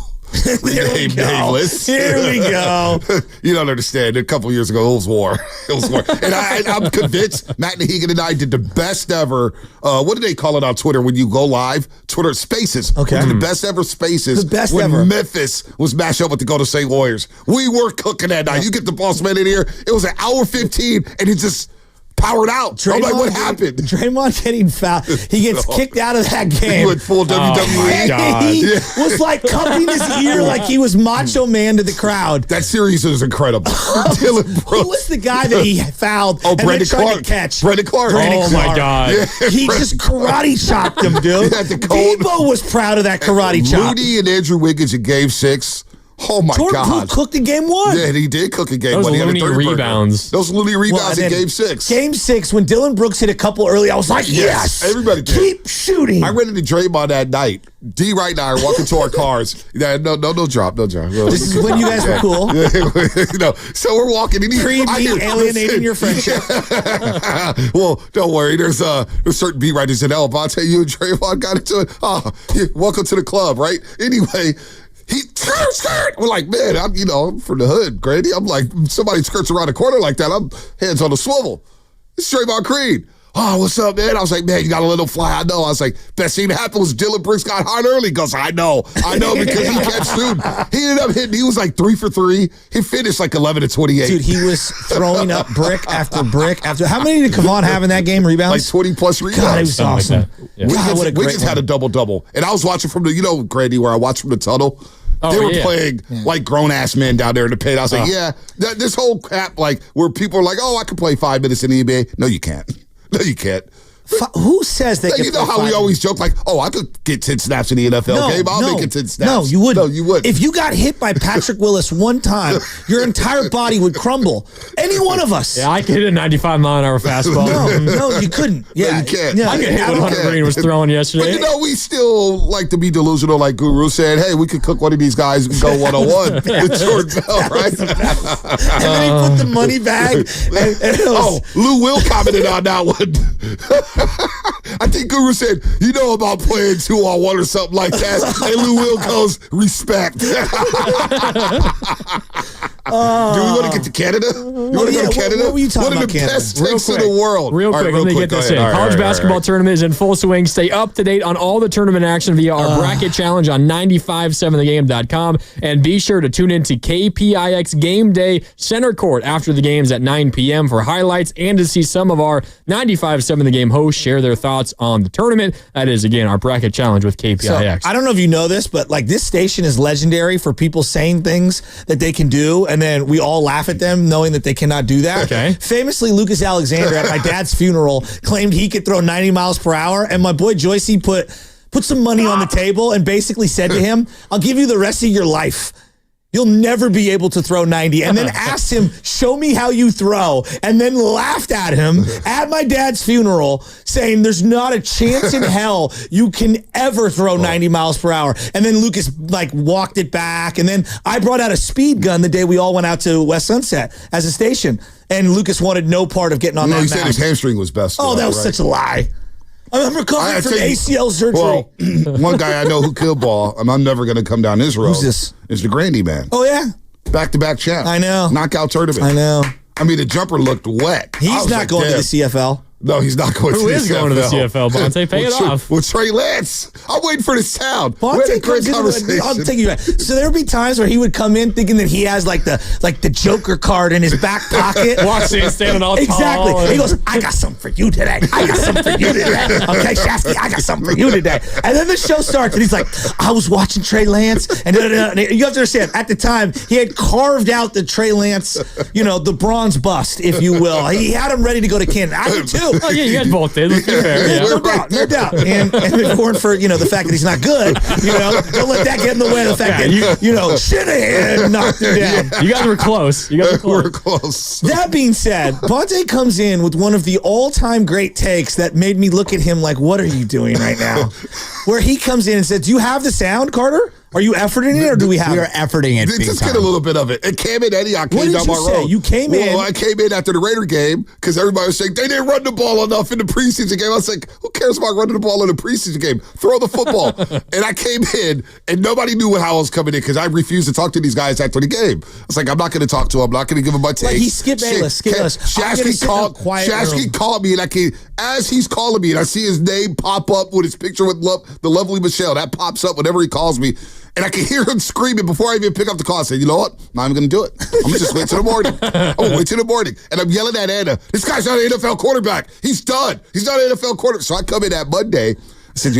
Speaker 16: Nameless.
Speaker 3: Here we go.
Speaker 16: You don't understand. A couple years ago, it was war. And I'm convinced Matt Nahigan and I did the best ever. What do they call it on Twitter when you go live? Twitter Spaces.
Speaker 3: Okay.
Speaker 16: We did the best ever Spaces.
Speaker 3: The best
Speaker 16: when
Speaker 3: ever.
Speaker 16: Memphis was matched up with the Golden State Warriors. We were cooking that night. You get the boss man in here. It was an hour 15, and he just powered out. I'm like, what happened?
Speaker 3: Draymond getting fouled. He gets kicked out of that game.
Speaker 16: He went full WWE.
Speaker 3: He was like cupping his ear like he was Macho Man to the crowd.
Speaker 16: That series was incredible. Dylan Brooks.
Speaker 3: Who was the guy that he fouled?
Speaker 16: Oh,
Speaker 3: and
Speaker 16: Brandon
Speaker 3: then tried
Speaker 16: Clark.
Speaker 3: to catch?
Speaker 16: Brandon Clark.
Speaker 3: Brandon
Speaker 1: my
Speaker 3: Clark.
Speaker 1: God.
Speaker 16: Yeah.
Speaker 3: He just karate chopped him, dude. Debo was proud of that karate chop.
Speaker 16: Rudy and Andrew Wiggins in Game 6. Oh, my
Speaker 3: Jordan
Speaker 16: God.
Speaker 3: Poole cooked in Game 1.
Speaker 16: Yeah, he did cook in Game 1.
Speaker 1: Those
Speaker 16: He had a
Speaker 1: loony
Speaker 16: 30 burger.
Speaker 1: rebounds.
Speaker 16: Those loony rebounds
Speaker 3: and
Speaker 16: in
Speaker 3: then
Speaker 16: Game 6.
Speaker 3: Game 6, when Dylan Brooks hit a couple early, I was like, yes.
Speaker 16: Everybody did.
Speaker 3: Keep shooting.
Speaker 16: I ran into Draymond that night. D right now are walking to our cars. Yeah, no drop.
Speaker 3: This is when you guys were cool.
Speaker 16: So we're walking. And
Speaker 3: Pre-me alienating your friendship.
Speaker 16: Well, don't worry. There's certain beat writers in Bonte, you and Draymond got into it. Oh, welcome to the club, right? Anyway. He skirt. We're like, man, I'm from the hood, Grady. I'm like, somebody skirts around the corner like that. I'm hands on the swivel. It's Draymond Green. Oh, what's up, man? I was like, man, you got a little fly. I know. I was like, best thing that happened was Dylan Brooks got hot early. He goes, I know, because he kept shooting. He ended up hitting. He was like 3 for 3. He finished like 11 to 28.
Speaker 3: Dude, he was throwing up brick after brick after. How many did Kevon have in that game? Rebounds?
Speaker 16: Like 20 plus rebounds.
Speaker 3: God, it was awesome.
Speaker 1: Yeah.
Speaker 3: God, what a great
Speaker 16: Wiggins had a double-double. And I was watching from the, Grady, where I watched from the tunnel.
Speaker 1: Oh,
Speaker 16: they were playing like grown-ass men down there in the paint. I was like, this whole crap, like, where people are like, oh, I can play 5 minutes in the NBA. No, you can't. No, you can't.
Speaker 3: Who says they can
Speaker 16: You know how we always joke like, oh, I could get 10 snaps in the NFL game. I'll make it 10 snaps.
Speaker 3: No, you wouldn't.
Speaker 16: No, you wouldn't.
Speaker 3: If you got hit by Patrick Willis one time, your entire body would crumble. Any one of us.
Speaker 1: Yeah, I could hit a 95-mile-an-hour fastball.
Speaker 3: No, you couldn't. Yeah,
Speaker 16: you can't.
Speaker 3: Yeah,
Speaker 1: I could hit what Hunter Green was throwing yesterday.
Speaker 16: But we still like to be delusional, like Guru said. Hey, we could cook one of these guys and go 101 with Jordan Bell, right?
Speaker 3: And then he put the money bag.
Speaker 16: Lou Will commented on that one. I think Guru said, about playing 2-on-1 or something like that. And Lou Will goes, respect. Do we want to get to Canada? You want to go to Canada?
Speaker 3: What were you talking
Speaker 16: One
Speaker 3: about
Speaker 16: of the
Speaker 3: Canada?
Speaker 16: best takes in the world.
Speaker 1: Real quick, let me get this in. College basketball tournament is in full swing. Stay up to date on all the tournament action via our bracket challenge on 957thegame.com. And be sure to tune in to KPIX Game Day Center Court after the games at 9 p.m. for highlights and to see some of our 95.7 The Game hosts share their thoughts on the tournament. That is, again, our bracket challenge with KPIX.
Speaker 3: So, I don't know if you know this, but this station is legendary for people saying things that they can do, and then we all laugh at them knowing that they cannot do that.
Speaker 1: Okay.
Speaker 3: Famously, Lucas Alexander at my dad's funeral claimed he could throw 90 miles per hour, and my boy Joycey put some money on the table and basically said to him, I'll give you the rest of your life. You'll never be able to throw 90. And then asked him, show me how you throw. And then laughed at him at my dad's funeral, saying there's not a chance in hell you can ever throw 90 miles per hour. And then Lucas walked it back. And then I brought out a speed gun the day we all went out to West Sunset as a station. And Lucas wanted no part of getting on that
Speaker 16: he
Speaker 3: mound.
Speaker 16: said his hamstring was best.
Speaker 3: Oh, that was such a lie. I'm recovering from ACL surgery.
Speaker 16: Well, one guy I know who killed ball, and I'm never going to come down his road.
Speaker 3: Who's this?
Speaker 16: Is the Grandy man.
Speaker 3: Oh, yeah?
Speaker 16: Back-to-back champ.
Speaker 3: I know.
Speaker 16: Knockout tournament.
Speaker 3: I know.
Speaker 16: I mean, the jumper looked wet.
Speaker 3: He's not going to the CFL.
Speaker 16: No, he's not going to the CFL.
Speaker 1: Who is going to the CFL, Bonte? Pay it off.
Speaker 16: With Trey Lance. I'm waiting for the sound.
Speaker 3: Bonte
Speaker 16: we had a great conversation.
Speaker 3: I'll take you back. So there would be times where he would come in thinking that he has the Joker card in his back pocket.
Speaker 1: Walks in, standing all tall.
Speaker 3: Exactly. He goes, I got something for you today. I got something for you today. Okay, Shasky, I got something for you today. And then the show starts, and he's like, I was watching Trey Lance. And you have to understand, at the time, he had carved out the Trey Lance, the bronze bust, if you will. He had him ready to go to Canada. I did too.
Speaker 1: Oh, yeah, you guys both did. Let's be fair. Yeah.
Speaker 3: No doubt. And if it weren't for, the fact that he's not good, don't let that get in the way of the fact that, Shanahan knocked him down.
Speaker 1: You guys were close.
Speaker 16: We're close.
Speaker 3: That being said, Bonte comes in with one of the all-time great takes that made me look at him like, what are you doing right now? Where he comes in and says, do you have the sound, Carter? Are you efforting it, or do we have?
Speaker 8: We are efforting it.
Speaker 16: Just get a little bit of it. And came in Eddie. I came down my road.
Speaker 3: You came in.
Speaker 16: I came in after the Raider game because everybody was saying they didn't run the ball enough in the preseason game. I was like, who cares about running the ball in the preseason game? Throw the football. And I came in, and nobody knew how I was coming in because I refused to talk to these guys after the game. I was like, I'm not going to talk to him. I'm not going to give him my take.
Speaker 3: Like he skipped Bayless.
Speaker 16: Shasky called me, and as he's calling me, and I see his name pop up with his picture with the lovely Michelle. That pops up whenever he calls me. And I can hear him screaming before I even pick up the call. I said, you know what? I'm not even going to do it. I'm going to just wait till the morning. I'm going to wait till the morning. And I'm yelling at Anna, this guy's not an NFL quarterback. He's done. He's not an NFL quarterback. So I come in that Monday. I said,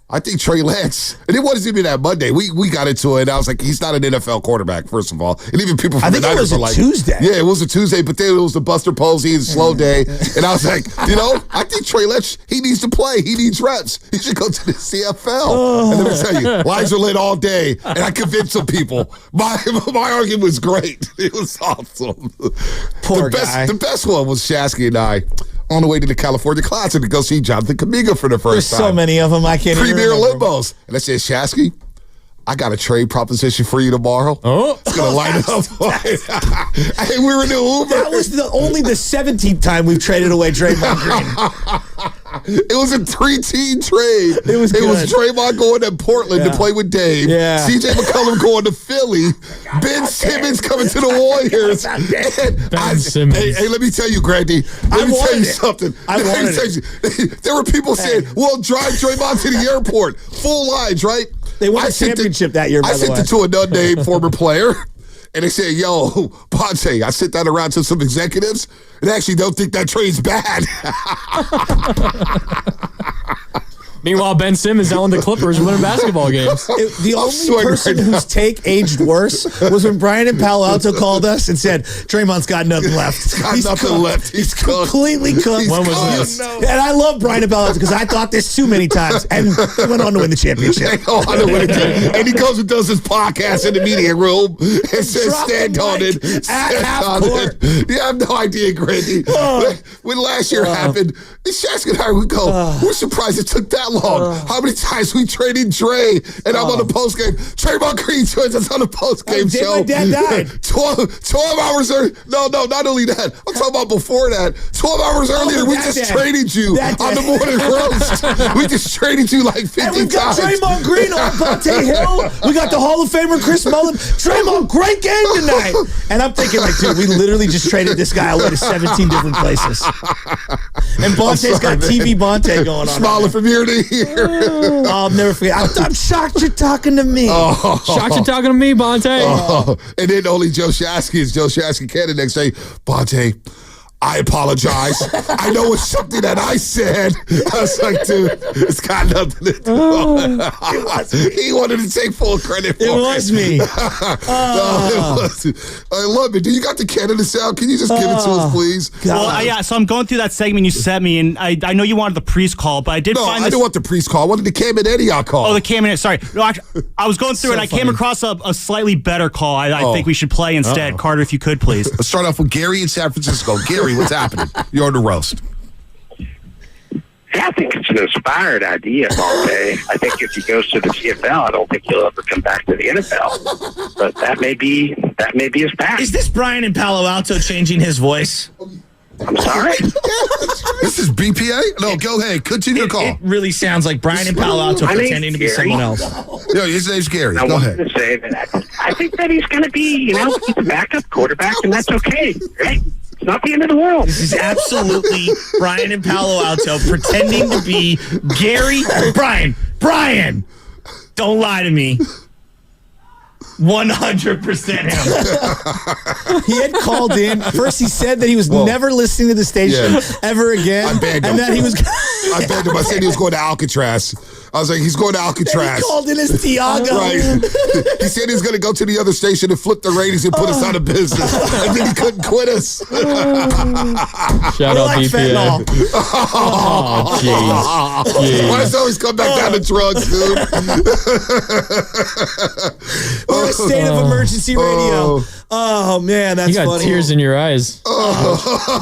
Speaker 16: I think Trey Lance, and it wasn't even that Monday. We got into it, and I was like, he's not an NFL quarterback, first of all. And even people from the Niners were like,
Speaker 3: it was a Tuesday.
Speaker 16: Yeah, it was a Tuesday, but then it was the Buster Posey and slow day. And I was like, I think Trey Lance, he needs to play. He needs reps. He should go to the CFL. And let me tell you, lines are lit all day, and I convinced some people. My argument was great. It was awesome.
Speaker 3: Poor guy.
Speaker 16: The best one was Shasky and I on the way to the California Classic to go see Jonathan Kuminga for the first time.
Speaker 3: There's so many of them, I can't even
Speaker 16: Premier
Speaker 3: remember.
Speaker 16: Limbos. And I said, Shasky, I got a trade proposition for you tomorrow.
Speaker 1: Oh.
Speaker 16: It's going to light it up. Hey, we were in the Uber.
Speaker 3: That was only the 17th time we've traded away Draymond Green.
Speaker 16: It was a 3-team trade.
Speaker 3: It was
Speaker 16: Draymond going to Portland to play with Dave.
Speaker 3: Yeah.
Speaker 16: CJ McCollum going to Philly. Ben Simmons coming to the Warriors.
Speaker 1: Ben Simmons.
Speaker 16: Hey, let me tell you, Grandy. Let me tell you something. There were people saying, well, drive Draymond to the airport. Full lines, right?
Speaker 3: They won a championship that year, by the way.
Speaker 16: I sent it to an unnamed former player. And they said, yo, Bonte, I sent that around to some executives and actually don't think that trade's bad.
Speaker 1: Meanwhile, Ben Simmons down with the Clippers winning basketball games.
Speaker 3: The only person whose take aged worse was when Brian and Palo Alto called us and said, Draymond's got nothing left. He's completely cooked.
Speaker 1: When was this?
Speaker 3: And I love Brian and Palo Alto because I thought this too many times and he went on to win the championship.
Speaker 16: And he goes and does his podcast in the media room and says, stand on it. You have no idea, Grandy. When last year happened, Shasky and I would go, we're surprised it took that long. How many times we traded Dre and I'm on the post game. Draymond Green joins us on the post game show.
Speaker 3: My dad died.
Speaker 16: 12 hours earlier. No, not only that. I'm talking about before that. 12 hours earlier, we just traded you on the morning roast. We just traded you like 50 times.
Speaker 3: And we got Draymond Green on Bonte Hill. We got the Hall of Famer Chris Mullin. Draymond, great game tonight. And I'm thinking, like, dude, we literally just traded this guy away to 17 different places. And Bonte's got TV Bonte going on.
Speaker 16: Smiling from ear to ear.
Speaker 3: I'll never forget. I'm shocked you're talking to me.
Speaker 1: Shocked you're talking to me, Bonte.
Speaker 16: And then only Joe Shasky can the next day. Bonte, I apologize. I know it's something that I said. I was like, dude, it's got nothing to do. It was me. He wanted to take full credit for it.
Speaker 3: It was me.
Speaker 16: No, it was. I love it. Do you got the Canada sound? Can you just give it to us, please?
Speaker 7: Well, yeah, so I'm going through that segment you sent me, and I know you wanted the priest call, but I did find this.
Speaker 16: I didn't want the priest call. I wanted the Cam and Eddie call.
Speaker 7: Oh, the Cam and Eddie. Sorry. No, actually, I was going through it, and I came across a slightly better call. I think we should play instead. Carter, if you could, please.
Speaker 16: Let's start off with Gary in San Francisco. Gary, what's happening? You're on the roast.
Speaker 18: I think it's an inspired idea, Bonte. I think if he goes to the CFL, I don't think he'll ever come back to the NFL. But that may be his path.
Speaker 3: Is this Brian in Palo Alto changing his voice?
Speaker 18: I'm sorry.
Speaker 16: This is BPA? No, go ahead. Continue the call.
Speaker 3: It really sounds like Brian in Palo Alto pretending to be someone else.
Speaker 16: No, his name's Gary.
Speaker 18: I
Speaker 16: Go
Speaker 18: wanted
Speaker 16: ahead.
Speaker 18: to say that I think that he's going to be, he's a backup quarterback, and that's okay, right? It's not the end of the world.
Speaker 3: This is absolutely Brian in Palo Alto pretending to be Gary. Brian, don't lie to me. 100% him. He had called in. First, he said that he was never listening to the station ever again.
Speaker 16: I banned him.
Speaker 3: And then he was.
Speaker 16: I banned him. I said he was going to Alcatraz. I was like, he's going to Alcatraz.
Speaker 3: He called in his Tiago.
Speaker 16: Right. He said he was going to go to the other station and flip the ratings and put us out of business. And then he couldn't quit us.
Speaker 1: Shout out BPA. Oh, jeez.
Speaker 16: Why does it always come back down to drugs, dude?
Speaker 3: We're a state of emergency radio. Oh, man, that's
Speaker 1: funny. You got
Speaker 3: funny.
Speaker 1: tears in your eyes.
Speaker 3: We've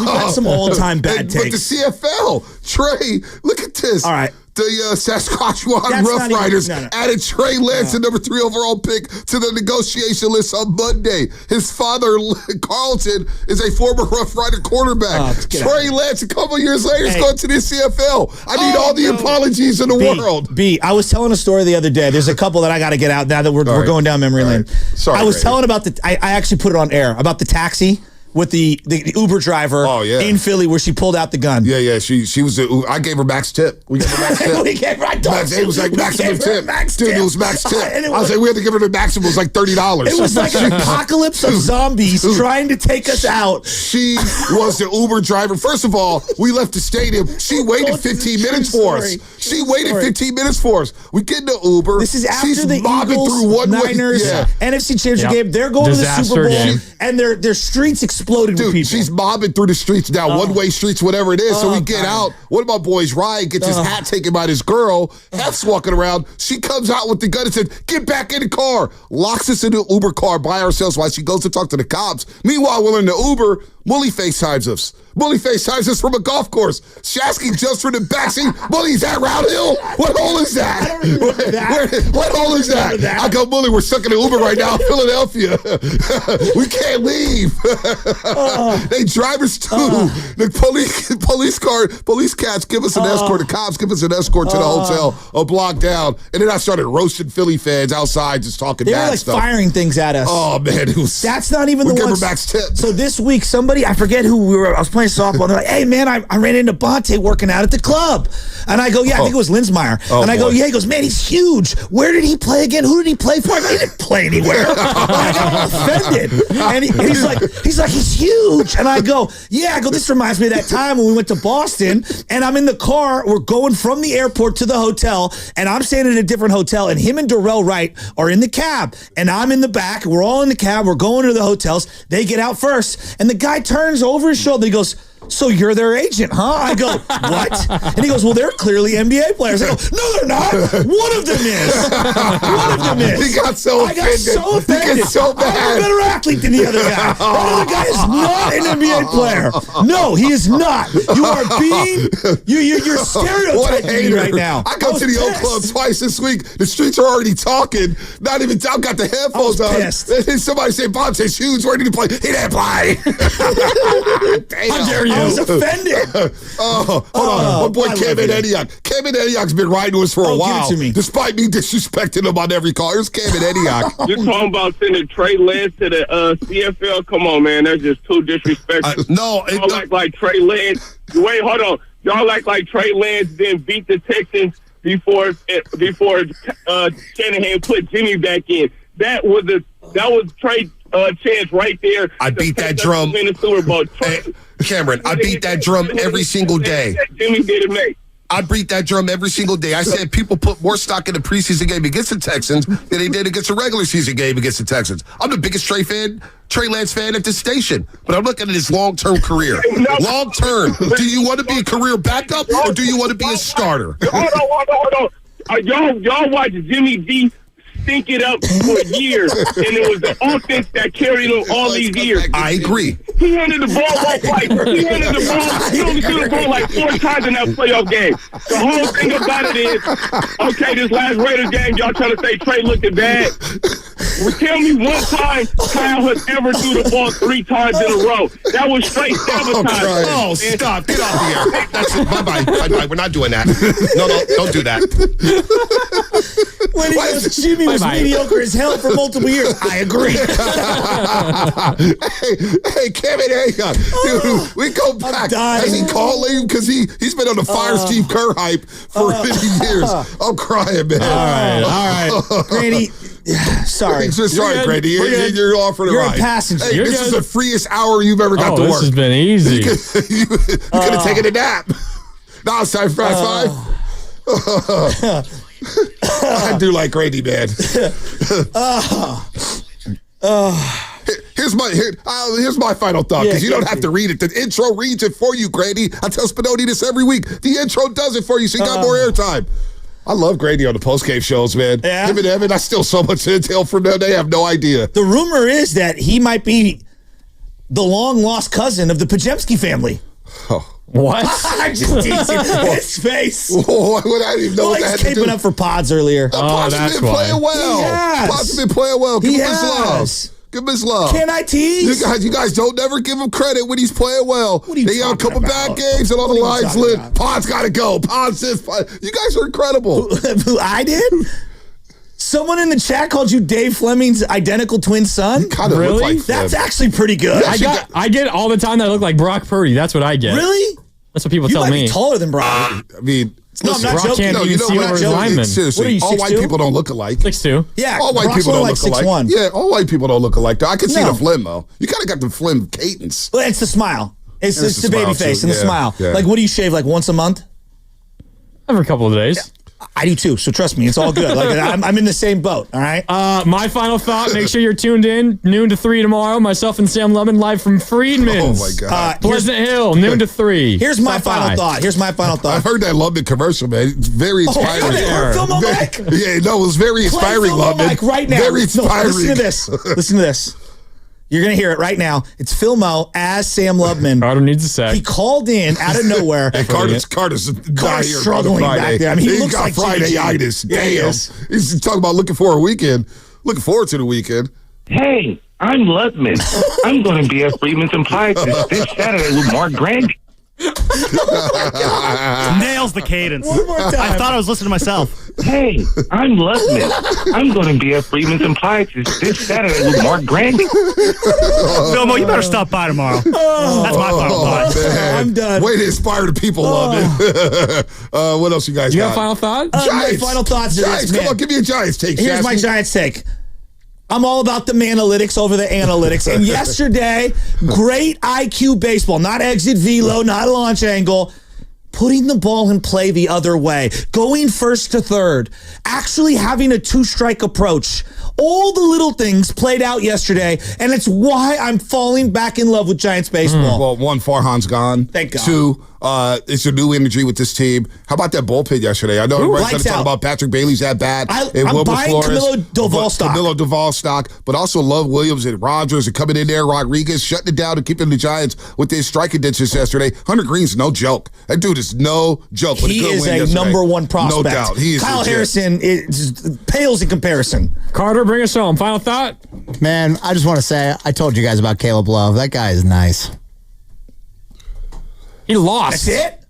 Speaker 3: got some old-time bad takes.
Speaker 16: But the CFL, Trey, look at this.
Speaker 3: All right.
Speaker 16: the Saskatchewan
Speaker 3: That's
Speaker 16: Rough
Speaker 3: not even-
Speaker 16: Riders
Speaker 3: no.
Speaker 16: added Trey Lance, the number 3 overall pick, to the negotiation list on Monday. His father, Carlton, is a former Rough Rider quarterback. Trey Lance, a couple years later, is going to the CFL. I need all the apologies in the world.
Speaker 3: I was telling a story the other day. There's a couple that I got to get out now that we're going down memory lane.
Speaker 16: Sorry,
Speaker 3: I was
Speaker 16: Grady.
Speaker 3: telling about I actually put it on air, about the taxi with the Uber driver in Philly where she pulled out the gun.
Speaker 16: Yeah. She was. I gave her max tip. We gave her max tip.
Speaker 3: We gave her.
Speaker 16: It was like maximum tip. Dude, it was max tip. I was like, we had to give her the maximum. It was like $30.
Speaker 3: It was like an apocalypse of zombies trying to take us out.
Speaker 16: She was the Uber driver. First of all, we left the stadium. She waited 15 minutes for us. She waited 15 minutes for us. We get in the Uber.
Speaker 3: This is after
Speaker 16: She's
Speaker 3: the
Speaker 16: mobbing
Speaker 3: Eagles,
Speaker 16: through one
Speaker 3: Niners, NFC Championship game. They're going to the Super Bowl, and their streets exploded with people.
Speaker 16: She's mobbing through the streets now, one-way streets, whatever it is. So we get out. One of my boys, Ryan, gets his hat taken by this girl. Hef's walking around. She comes out with the gun and said, "Get back in the car." Locks us in the Uber car by ourselves while she goes to talk to the cops. Meanwhile, we're in the Uber. Mully FaceTimes us. Mully FaceTimes us from a golf course. Shasky jumps from the backseat. Mully, is that Round Hill? What hole is that?
Speaker 3: I don't remember that.
Speaker 16: What hole is that? I go, Mully, we're stuck in the Uber right now in Philadelphia. We can't leave. They drive us to the police cats give us an escort. The cops give us an escort to the hotel a block down. And then I started roasting Philly fans outside just talking
Speaker 3: They were
Speaker 16: bad
Speaker 3: like
Speaker 16: stuff.
Speaker 3: firing things at us.
Speaker 16: Oh, man.
Speaker 3: That's not even
Speaker 16: we
Speaker 3: the
Speaker 16: give
Speaker 3: ones.
Speaker 16: her max tip.
Speaker 3: So this week, somebody, I forget who we were, I was playing softball, and they're like, "Hey, man, I ran into Bonte working out at the club." And I go, "Yeah, I think it was Linsmeyer." And I go, "Yeah." He goes, "Man, he's huge. Where did he play again? Who did he play for?" He didn't play anywhere. And I got all offended. And he's like, he's huge. And I go, "Yeah." I go, "This reminds me of that time when we went to Boston, and I'm in the car. We're going from the airport to the hotel, and I'm staying at a different hotel, and him and Darrell Wright are in the cab, and I'm in the back. We're all in the cab. We're going to the hotels. They get out first, and the guy turns over his shoulder. He goes, "So you're their agent, huh?" I go, "What?" And he goes, "Well, they're clearly NBA players." I go, "No, they're not. One of them is. One of them is."
Speaker 16: He got so offended.
Speaker 3: I got so offended.
Speaker 16: He gets so bad.
Speaker 3: I'm a better athlete than the other guy. That other guy is not an NBA player. No, he is not. You are being, you're stereotyping me right now.
Speaker 16: I go to the old club twice this week. The streets are already talking. Not even, I've got the headphones on. And somebody said, "Bonte's huge. Where did he play?" He didn't play. Damn.
Speaker 3: How dare you? I was offended.
Speaker 16: Hold on. My boy Kevin Ediak. Kevin Ediak's been riding with us for a while.
Speaker 3: Give it to me.
Speaker 16: Despite me disrespecting him on every call. Here's Kevin Ediak.
Speaker 10: You're talking about sending Trey Lance to the CFL? Come on, man. That's just too disrespectful.
Speaker 16: No.
Speaker 10: Y'all act like Trey Lance. Wait, hold on. Y'all act like Trey Lance didn't beat the Texans before Shanahan put Jimmy back in. That was Trey chance right there.
Speaker 19: I beat that drum.
Speaker 10: Win the Super Bowl.
Speaker 19: Cameron, I beat that drum every single day.
Speaker 10: Jimmy did it, mate.
Speaker 19: I beat that drum every single day. I said people put more stock in the preseason game against the Texans than they did against the regular season game against the Texans. I'm the biggest Trey Lance fan at this station, but I'm looking at his long-term career. Long-term, do you want to be a career backup or do you want to be a starter?
Speaker 10: Hold on. Y'all watch Jimmy G stink it up for years, and it was the offense that carried him all these years.
Speaker 19: I agree.
Speaker 10: He handed the ball off he only threw the ball like 4 times in that playoff game. The whole thing about it is, okay, this last Raiders game, y'all trying to say Trey looking bad. Well, tell me one time Kyle has ever threw the ball 3 times in a row. That was straight sabotage.
Speaker 19: Oh, stop. Get off the air. That's it. Bye-bye. We're not doing that. No, don't do that.
Speaker 3: When he goes, Jimmy was mediocre as hell for multiple years. I agree.
Speaker 16: hey, Kevin Ayuk. Dude, we go back. Has he called you? Because he's been on the Fire Steve Kerr hype for 50 years. I'm crying, man.
Speaker 3: All right. Grady, sorry.
Speaker 16: Sorry, Grady. You're offering a ride.
Speaker 3: You're a passenger.
Speaker 16: Hey, this is the freest hour you've ever got to work.
Speaker 1: This has been easy.
Speaker 16: You could have taken a nap. Now it's time for Fast Five. I do like Grady, man. Here's my final thought, because you don't have to read it. The intro reads it for you, Grady. I tell Spinoni this every week. The intro does it for you, so you got more airtime. I love Grady on the post-game shows, man.
Speaker 3: Yeah.
Speaker 16: Him and Evan, I steal so much intel from them. They have no idea.
Speaker 3: The rumor is that he might be the long-lost cousin of the Pajemski family.
Speaker 1: What?
Speaker 3: I'm just teasing. His face.
Speaker 16: Oh, I didn't even know what that
Speaker 3: He's
Speaker 16: had to do.
Speaker 3: caping up for pods earlier.
Speaker 16: Pods has been playing well. Pods has been playing well. Give him his love. Give him his love.
Speaker 3: Can I tease?
Speaker 16: You guys don't never give him credit when he's playing well. They have a couple bad games and all the lines lit. Pod's got to go. Pod says, you guys are incredible.
Speaker 3: I did? Someone in the chat called you Dave Fleming's identical twin son?
Speaker 16: Kind of look like Flem.
Speaker 3: That's actually pretty good.
Speaker 1: I get all the time that I look like Brock Purdy. That's what I get.
Speaker 3: Really?
Speaker 1: That's what people
Speaker 3: You
Speaker 1: tell
Speaker 3: might
Speaker 1: me.
Speaker 3: be taller than Brock.
Speaker 16: I mean,
Speaker 3: No, I'm not
Speaker 1: Brock
Speaker 3: joking.
Speaker 1: can't even see over his lineman.
Speaker 16: Seriously,
Speaker 3: What are you,
Speaker 16: all white
Speaker 3: 6'2"?
Speaker 16: people don't look alike.
Speaker 1: 6'2".
Speaker 3: Yeah,
Speaker 16: All white
Speaker 3: Brock's
Speaker 16: people don't
Speaker 3: only
Speaker 16: look
Speaker 3: like
Speaker 16: alike.
Speaker 3: 6'1".
Speaker 16: Yeah, all white people don't look alike. I can see
Speaker 3: No.
Speaker 16: the phlegm, though. You kind of got the phlegm cadence.
Speaker 3: Well, it's the smile. It's
Speaker 16: It's
Speaker 3: the
Speaker 16: the
Speaker 3: baby
Speaker 16: smile,
Speaker 3: face
Speaker 16: too.
Speaker 3: and the
Speaker 16: Yeah,
Speaker 3: smile.
Speaker 16: yeah.
Speaker 3: Like, what do you shave, like once a month?
Speaker 1: Every couple of days.
Speaker 3: I do too, so trust me, it's all good. Like I'm in the same boat, all right?
Speaker 1: My final thought, make sure you're tuned in, noon to 3 tomorrow. Myself and Sam Lemon live from Freedman's.
Speaker 16: Oh, my God.
Speaker 1: Pleasant Hill, noon to 3.
Speaker 3: Here's my
Speaker 1: Stop
Speaker 3: final
Speaker 1: by.
Speaker 3: thought. Here's my final
Speaker 16: I
Speaker 3: thought.
Speaker 16: heard that Lubman commercial, man. It's very inspiring.
Speaker 3: Film on mic.
Speaker 16: Yeah, no, it was very inspiring,
Speaker 3: Play film on
Speaker 16: Lubman.
Speaker 3: mic right now.
Speaker 16: Very
Speaker 3: No,
Speaker 16: inspiring.
Speaker 3: listen to this. Listen to this. You're going to hear it right now. It's Filmo as Sam Lubman.
Speaker 1: Carter needs a sack.
Speaker 3: He called in out of nowhere.
Speaker 16: And Carter's not here
Speaker 3: struggling
Speaker 16: on Friday.
Speaker 3: back there. I mean, he
Speaker 16: He's
Speaker 3: looks
Speaker 16: got
Speaker 3: like
Speaker 16: Friday-itis.
Speaker 3: Yeah, he
Speaker 16: Damn.
Speaker 3: is.
Speaker 16: He's talking about looking for a weekend. Looking forward to the weekend.
Speaker 18: Hey, I'm Ludman. I'm going to be at Freeman's and Polarizing this Saturday with Mark Grant.
Speaker 7: Nails the cadence.
Speaker 3: One more time.
Speaker 7: I thought I was listening to myself.
Speaker 18: Hey, I'm Ludman. I'm going to be at Freeman's and Polarizing this Saturday with Mark Grant.
Speaker 7: Filmo, you better stop by tomorrow. That's my final thought.
Speaker 16: Man.
Speaker 3: I'm done.
Speaker 16: Way to inspire the people, Lubman. What else you guys
Speaker 1: You
Speaker 16: got?
Speaker 1: got a final thought?
Speaker 3: My
Speaker 16: Giants.
Speaker 3: final thoughts are
Speaker 16: Giants,
Speaker 3: this,
Speaker 16: come
Speaker 3: man.
Speaker 16: on, give me a Giants take,
Speaker 3: Here's my
Speaker 16: Shasky.
Speaker 3: Giants take. I'm all about the analytics over the analytics. And yesterday, great IQ baseball, not exit velo, not launch angle. Putting the ball in play the other way, going first to third, actually having a two-strike approach. All the little things played out yesterday, and it's why I'm falling back in love with Giants baseball.
Speaker 16: Well, one, Farhan's gone.
Speaker 3: Thank God.
Speaker 16: Two, it's a new energy with this team. How about that bullpen yesterday? I know everybody's going to talk about Patrick Bailey's at bat and
Speaker 3: I'm
Speaker 16: Wilber
Speaker 3: buying
Speaker 16: Flores.
Speaker 3: Camilo Doval stock.
Speaker 16: Camilo Doval stock, but also Love Williams and Rogers and coming in there, Rodriguez shutting it down and keeping the Giants with their striking ditches yesterday. Hunter Green's no joke. That dude is no joke.
Speaker 3: He is a number one prospect.
Speaker 16: No doubt. He is
Speaker 3: Kyle
Speaker 16: legit.
Speaker 3: Harrison pales in comparison.
Speaker 1: Carter, bring us home. Final thought?
Speaker 8: Man, I just want to say, I told you guys about Caleb Love. That guy is nice.
Speaker 1: He lost.
Speaker 3: That's it?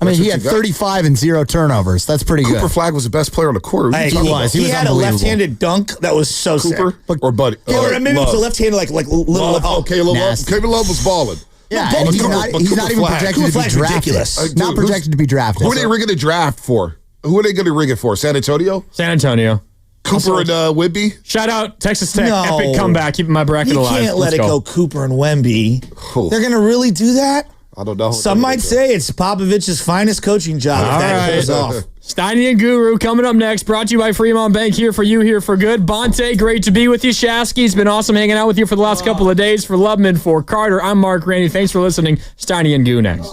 Speaker 8: I mean,
Speaker 16: That's
Speaker 8: he
Speaker 16: what
Speaker 8: had
Speaker 16: you got.
Speaker 8: 35 and 0 turnovers. That's pretty
Speaker 16: Cooper
Speaker 8: good.
Speaker 16: Flagg was the best player on the court.
Speaker 3: Hey,
Speaker 8: He was
Speaker 3: had a
Speaker 8: unbelievable.
Speaker 3: left-handed dunk that was so
Speaker 16: Cooper
Speaker 3: sick.
Speaker 16: or Buddy?
Speaker 3: Yeah, maybe it was a left-handed, like little.
Speaker 16: Love. Oh, Caleb Love.
Speaker 8: Nasty.
Speaker 16: Caleb Love was balling.
Speaker 8: Yeah,
Speaker 3: No,
Speaker 8: and he's
Speaker 3: Cooper-
Speaker 8: not,
Speaker 16: but
Speaker 8: he's
Speaker 16: Cooper
Speaker 8: not even
Speaker 16: Flagg.
Speaker 8: projected
Speaker 3: Cooper
Speaker 8: to be
Speaker 3: Flagg's
Speaker 8: drafted.
Speaker 3: ridiculous.
Speaker 8: Not
Speaker 16: Dude,
Speaker 8: projected to be drafted.
Speaker 16: Who are they rigging the draft for? Who are they going to rig it for? San Antonio?
Speaker 1: San Antonio.
Speaker 16: Cooper and Whitby?
Speaker 1: Shout out Texas Tech.
Speaker 3: No.
Speaker 1: Epic comeback. Keeping my bracket
Speaker 3: You
Speaker 1: alive.
Speaker 3: can't let
Speaker 1: Let's
Speaker 3: it go Cooper and Wemby.
Speaker 16: Oh.
Speaker 3: They're going to really do that?
Speaker 16: I don't know.
Speaker 3: Some might say it's Popovich's finest coaching job if
Speaker 1: All
Speaker 3: that
Speaker 1: right.
Speaker 3: goes off.
Speaker 1: Steiny and Guru coming up next. Brought to you by Fremont Bank. Here for you, here for good. Bonte, great to be with you. Shasky, it's been awesome hanging out with you for the last couple of days. For Lubman, for Carter, I'm Mark Randy. Thanks for listening. Steiny and Goo next.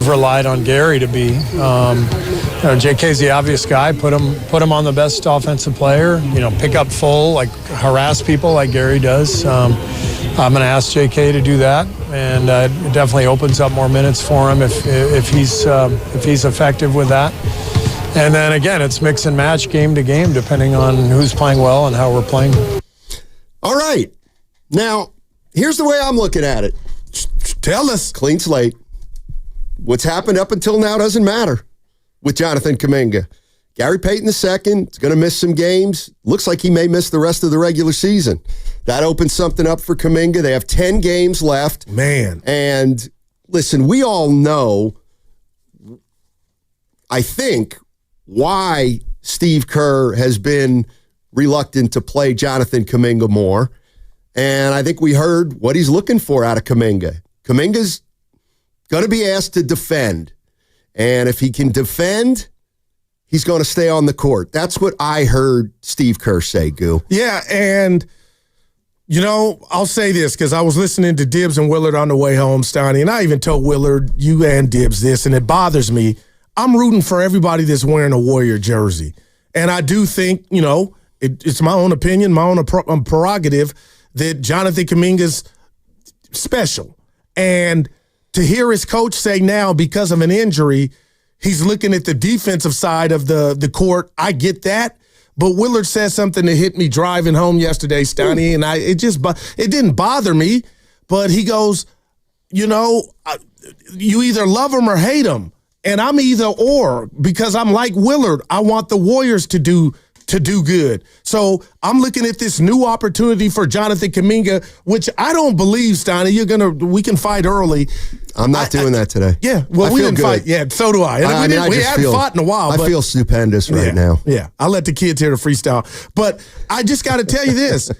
Speaker 11: relied on Gary to be. JK's the obvious guy. Put him on the best offensive player. Pick up full, like harass people like Gary does. I'm going to ask JK to do that, and it definitely opens up more minutes for him if he's effective with that. And then again, it's mix and match game to game, depending on who's playing well and how we're playing.
Speaker 20: All right. Now, here's the way I'm looking at it.
Speaker 16: Tell us.
Speaker 20: Clean slate. What's happened up until now doesn't matter with Jonathan Kuminga. Gary Payton II is going to miss some games. Looks like he may miss the rest of the regular season. That opens something up for Kuminga. They have 10 games left.
Speaker 16: Man.
Speaker 20: And listen, we all know, I think, why Steve Kerr has been reluctant to play Jonathan Kuminga more. And I think we heard what he's looking for out of Kuminga. Kuminga's going to be asked to defend. And if he can defend, he's going to stay on the court. That's what I heard Steve Kerr say, Goo.
Speaker 16: Yeah, and, I'll say this because I was listening to Dibbs and Willard on the way home, Stoney, and I even told Willard, you and Dibbs this, and it bothers me. I'm rooting for everybody that's wearing a Warrior jersey. And I do think, it's my own opinion, my own prerogative, that Jonathan Kuminga's special. And to hear his coach say now, because of an injury, he's looking at the defensive side of the court, I get that. But Willard said something that hit me driving home yesterday, Stoney, and it didn't bother me. But he goes, you either love him or hate him. And I'm either or, because I'm like Willard. I want the Warriors to do good. So I'm looking at this new opportunity for Jonathan Kuminga, which I don't believe, Stoney, we can fight early.
Speaker 20: I'm not doing that today.
Speaker 16: Yeah, well, we didn't fight. Yeah, so do I. And we haven't fought in a while.
Speaker 20: I feel stupendous right now.
Speaker 16: Yeah, I'll let the kids hear the freestyle. But I just got to tell you this.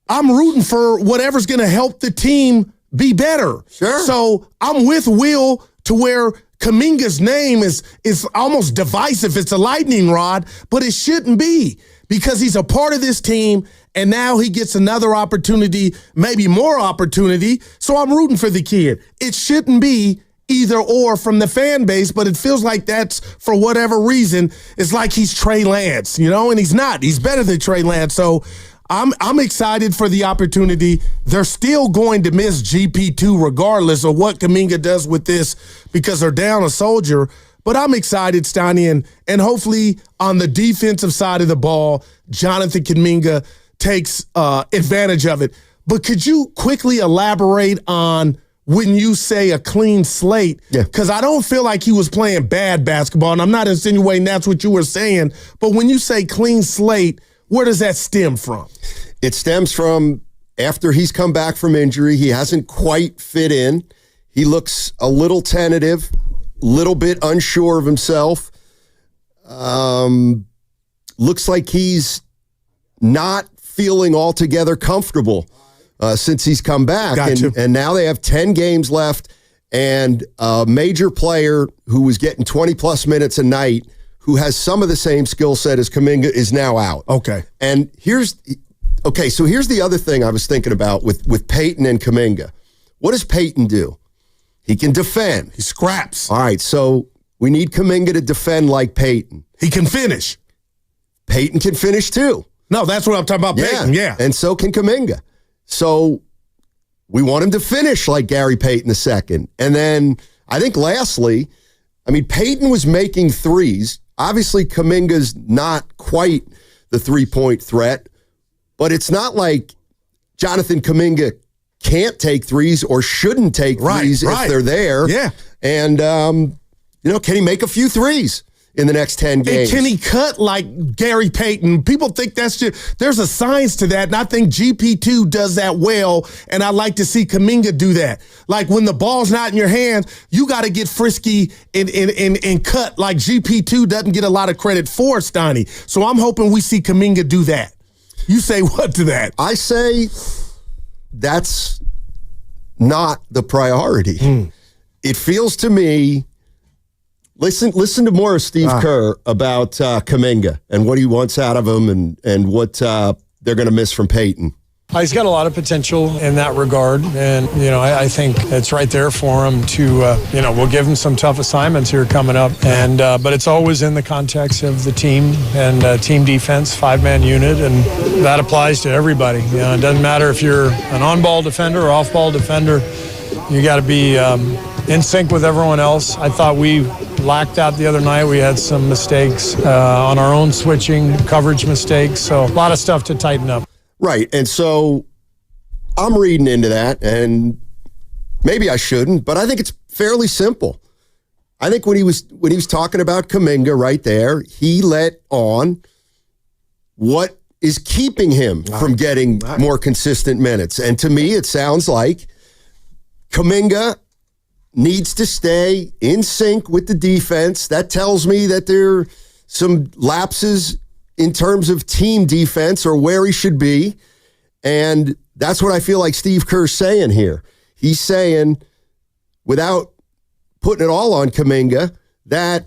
Speaker 16: I'm rooting for whatever's going to help the team be better.
Speaker 20: Sure.
Speaker 16: So I'm with Will to where Kuminga's name is almost divisive. It's a lightning rod, but it shouldn't be, because he's a part of this team, and now he gets another opportunity, maybe more opportunity. So I'm rooting for the kid. It shouldn't be either or from the fan base, but it feels like that's, for whatever reason, it's like he's Trey Lance, and he's not. He's better than Trey Lance. So I'm excited for the opportunity. They're still going to miss GP2 regardless of what Kuminga does with this, because they're down a soldier. But I'm excited, Stoney, and hopefully on the defensive side of the ball, Jonathan Kuminga takes advantage of it. But could you quickly elaborate on when you say a clean slate?
Speaker 20: Yeah.
Speaker 16: Because I don't feel like he was playing bad basketball, and I'm not insinuating that's what you were saying. But when you say clean slate, where does that stem from?
Speaker 20: It stems from after he's come back from injury. He hasn't quite fit in. He looks a little tentative, a little bit unsure of himself. Looks like he's not feeling altogether comfortable since he's come back. And now they have 10 games left, and a major player who was getting 20-plus minutes a night, who has some of the same skill set as Kuminga, is now out.
Speaker 16: Okay.
Speaker 20: And here's the other thing I was thinking about with Payton and Kuminga. What does Payton do? He can defend.
Speaker 16: He scraps.
Speaker 20: All right, so we need Kuminga to defend like Payton.
Speaker 16: He can finish.
Speaker 20: Payton can finish too.
Speaker 16: No, that's what I'm talking about, Payton, yeah.
Speaker 20: And so can Kuminga. So we want him to finish like Gary Payton II. And then I think lastly, Payton was making threes. Obviously, Kuminga's not quite the three-point threat, but it's not like Jonathan Kuminga can't take threes or shouldn't take threes if they're there.
Speaker 16: Yeah.
Speaker 20: And, can he make a few threes in the next 10 games?
Speaker 16: And can he cut like Gary Payton? People think that's just, there's a science to that, and I think GP2 does that well, and I'd like to see Kuminga do that. Like when the ball's not in your hand, you got to get frisky and cut like GP2 doesn't get a lot of credit for, Stoney. So I'm hoping we see Kuminga do that. You say what to that?
Speaker 20: I say that's not the priority. It feels to me, listen to more of Steve Kerr about Kuminga and what he wants out of him and what they're going to miss from Payton.
Speaker 11: He's got a lot of potential in that regard, and I think it's right there for him to we'll give him some tough assignments here coming up, and but it's always in the context of the team and team defense, 5-man unit, and that applies to everybody. It doesn't matter if you're an on-ball defender or off-ball defender. You got to be in sync with everyone else. I thought we lacked that the other night. We had some mistakes on our own switching, coverage mistakes, so a lot of stuff to tighten up.
Speaker 20: Right, and so I'm reading into that, and maybe I shouldn't, but I think it's fairly simple. I think when he was talking about Kuminga right there, he let on what is keeping him from getting more consistent minutes. And to me, it sounds like Kuminga needs to stay in sync with the defense. That tells me that there are some lapses in terms of team defense or where he should be. And that's what I feel like Steve Kerr's saying here. He's saying, without putting it all on Kuminga, that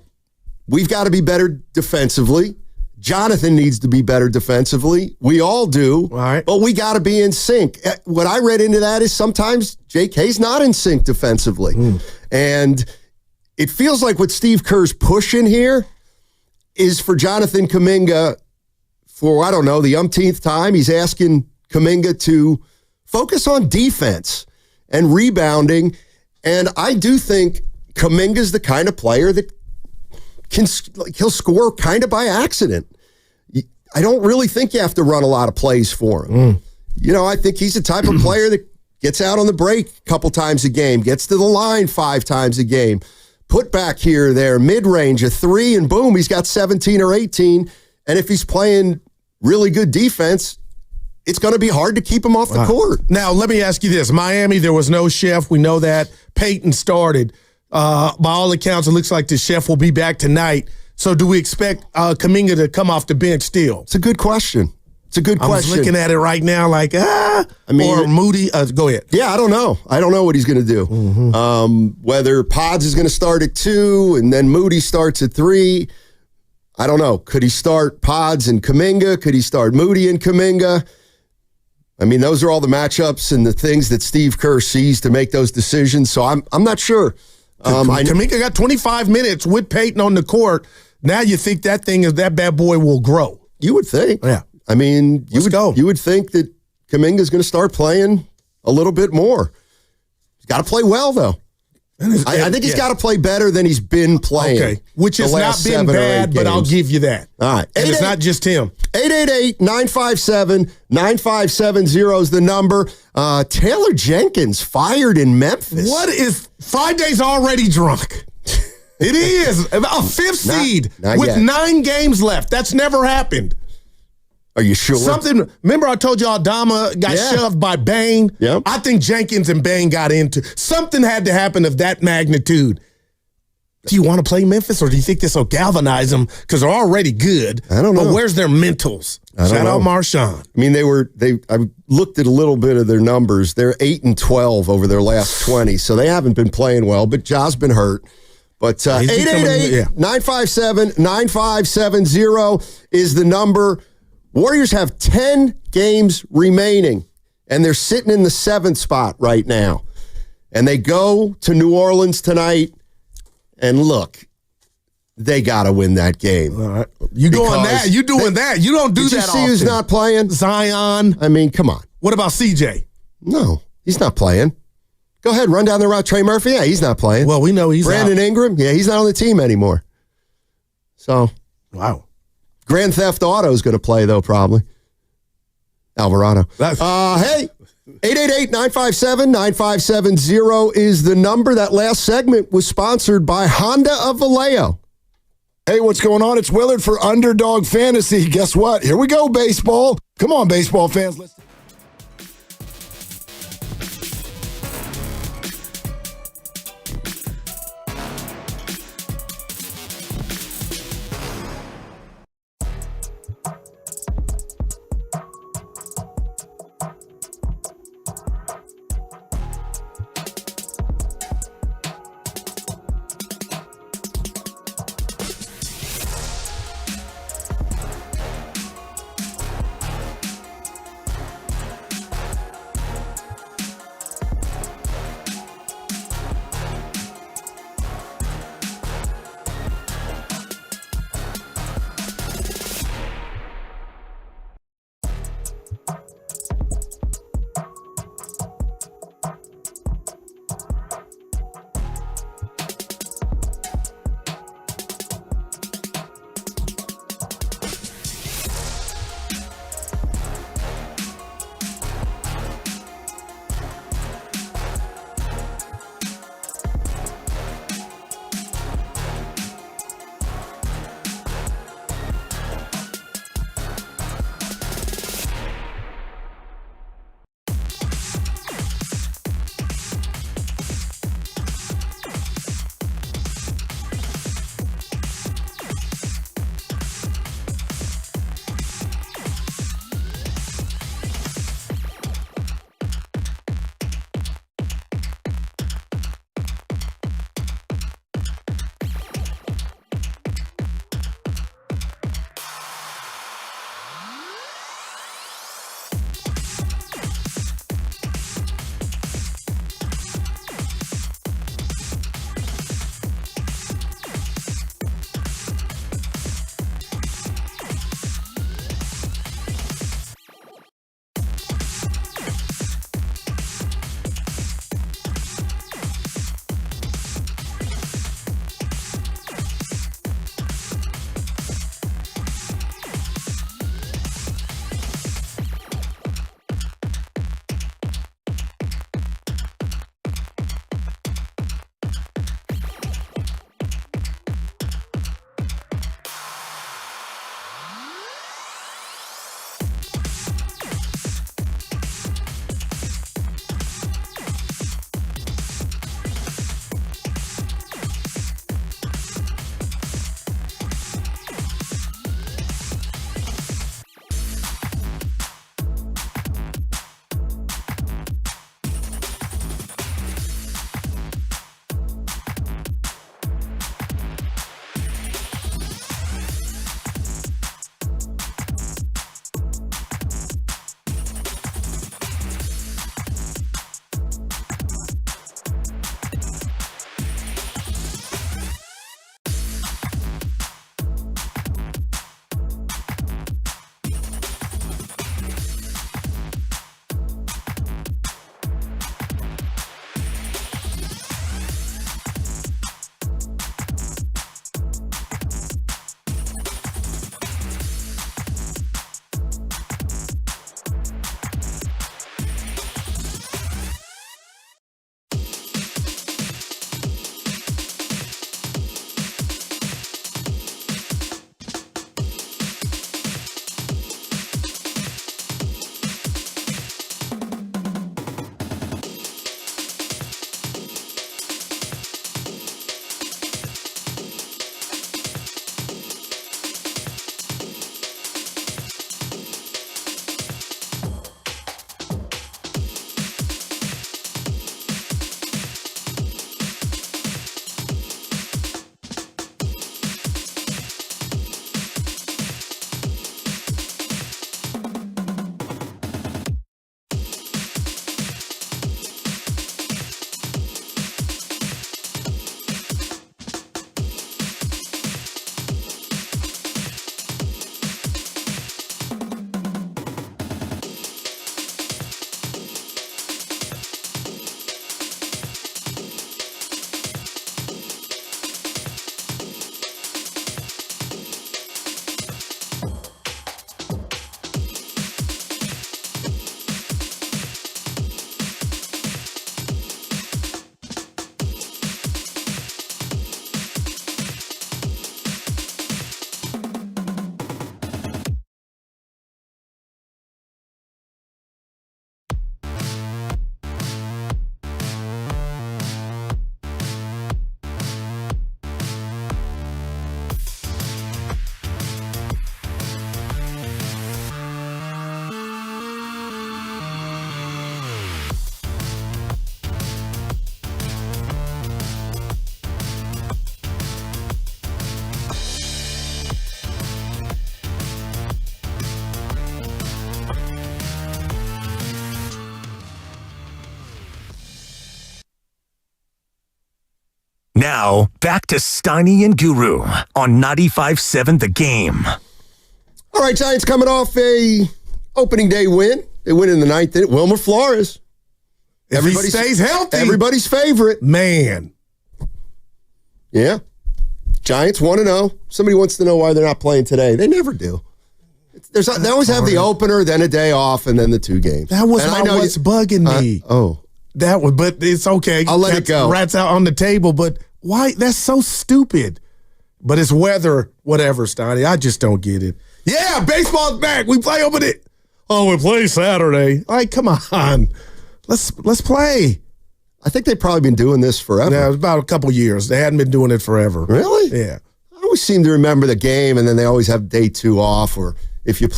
Speaker 20: we've got to be better defensively. Jonathan needs to be better defensively. We all do. All right. But we got to be in sync. What I read into that is sometimes JK's not in sync defensively. And it feels like what Steve Kerr's pushing here is for Jonathan Kuminga, for, I don't know, the umpteenth time, he's asking Kuminga to focus on defense and rebounding. And I do think Kuminga's the kind of player that he'll score kind of by accident. I don't really think you have to run a lot of plays for him. I think he's the type of player that gets out on the break a couple times a game, gets to the line 5 times a game, put back here or there, mid-range, a 3, and boom, he's got 17 or 18. And if he's playing really good defense, it's going to be hard to keep him off the court.
Speaker 2: Now, let me ask you this. Miami, there was no Chef. We know that. Peyton started. By all accounts, it looks like the Chef will be back tonight. So do we expect Kuminga to come off the bench still?
Speaker 20: It's a good question. It's a good question.
Speaker 2: I was looking at it right now like, or Moody. Go ahead.
Speaker 20: Yeah, I don't know. I don't know what he's going to do. Whether Pods is going to start at 2 and then Moody starts at 3. I don't know. Could he start Pods and Kuminga? Could he start Moody and Kuminga? I mean, those are all the matchups and the things that Steve Kerr sees to make those decisions. So I'm not sure.
Speaker 2: Kuminga got 25 minutes with Peyton on the court. Now you think that bad boy will grow?
Speaker 20: You would think.
Speaker 2: Yeah.
Speaker 20: I mean, you would think that Kuminga's going to start playing a little bit more. He's got to play well, though. I think he's got to play better than he's been playing.
Speaker 2: Okay, which has not been bad, but I'll give you that.
Speaker 20: All right.
Speaker 2: And it's not just him.
Speaker 20: 888-957-9570 is the number. Taylor Jenkins fired in Memphis.
Speaker 2: What is 5 days already drunk? It is. A 5th seed with yet. 9 games left. That's never happened.
Speaker 20: Are you sure?
Speaker 2: Remember I told you Aldama got shoved by Bain?
Speaker 20: Yep.
Speaker 2: I think Jenkins and Bain got into. Something had to happen of that magnitude. Do you want to play Memphis, or do you think this will galvanize them? Because they're already good.
Speaker 20: I don't know.
Speaker 2: But where's their mentals? Shout out Marshawn.
Speaker 20: I mean, I looked at a little bit of their numbers. They're 8-12 over their last 20, so they haven't been playing well, but Ja's been hurt. But 888-957-9570 is the number. Warriors have 10 games remaining, and they're sitting in the 7th spot right now. And they go to New Orleans tonight, and look, they got to win that game.
Speaker 2: All right. You doing that? You doing that? You don't do that often.
Speaker 20: Did you see who's not playing?
Speaker 2: Zion.
Speaker 20: I mean, come on.
Speaker 2: What about CJ?
Speaker 20: No, he's not playing. Go ahead, run down the route. Trey Murphy? Yeah, he's not playing.
Speaker 2: Well, we know he's
Speaker 20: Brandon
Speaker 2: out.
Speaker 20: Ingram? Yeah, he's not on the team anymore. So.
Speaker 2: Wow.
Speaker 20: Grand Theft Auto is going to play, though, probably. Alvarado. Hey, 888-957-9570 is the number. That last segment was sponsored by Honda of Vallejo.
Speaker 21: Hey, what's going on? It's Willard for Underdog Fantasy. Guess what? Here we go, baseball. Come on, baseball fans. Let's
Speaker 17: Now, back to Steiny and Guru on 95.7 The Game.
Speaker 20: All right, Giants coming off a opening day win. They win in the ninth inning. Wilmer Flores.
Speaker 4: If he stays healthy.
Speaker 20: Everybody's favorite.
Speaker 4: Man.
Speaker 20: Yeah. Giants 1-0. Somebody wants to know why they're not playing today. They never do. They always have the opener, then a day off, and then the 2 games.
Speaker 4: That was what's bugging me. But it's okay.
Speaker 20: I'll let it go.
Speaker 4: Rats out on the table, but why? That's so stupid. But it's weather, whatever, Steiny. I just don't get it. Yeah, baseball's back. We play over it. Oh, we play Saturday. Like, come on. Let's play.
Speaker 20: I think they've probably been doing this forever.
Speaker 4: Yeah, about a couple years. They hadn't been doing it forever.
Speaker 20: Really?
Speaker 4: Yeah.
Speaker 20: I always seem to remember the game, and then they always have day 2 off, or if you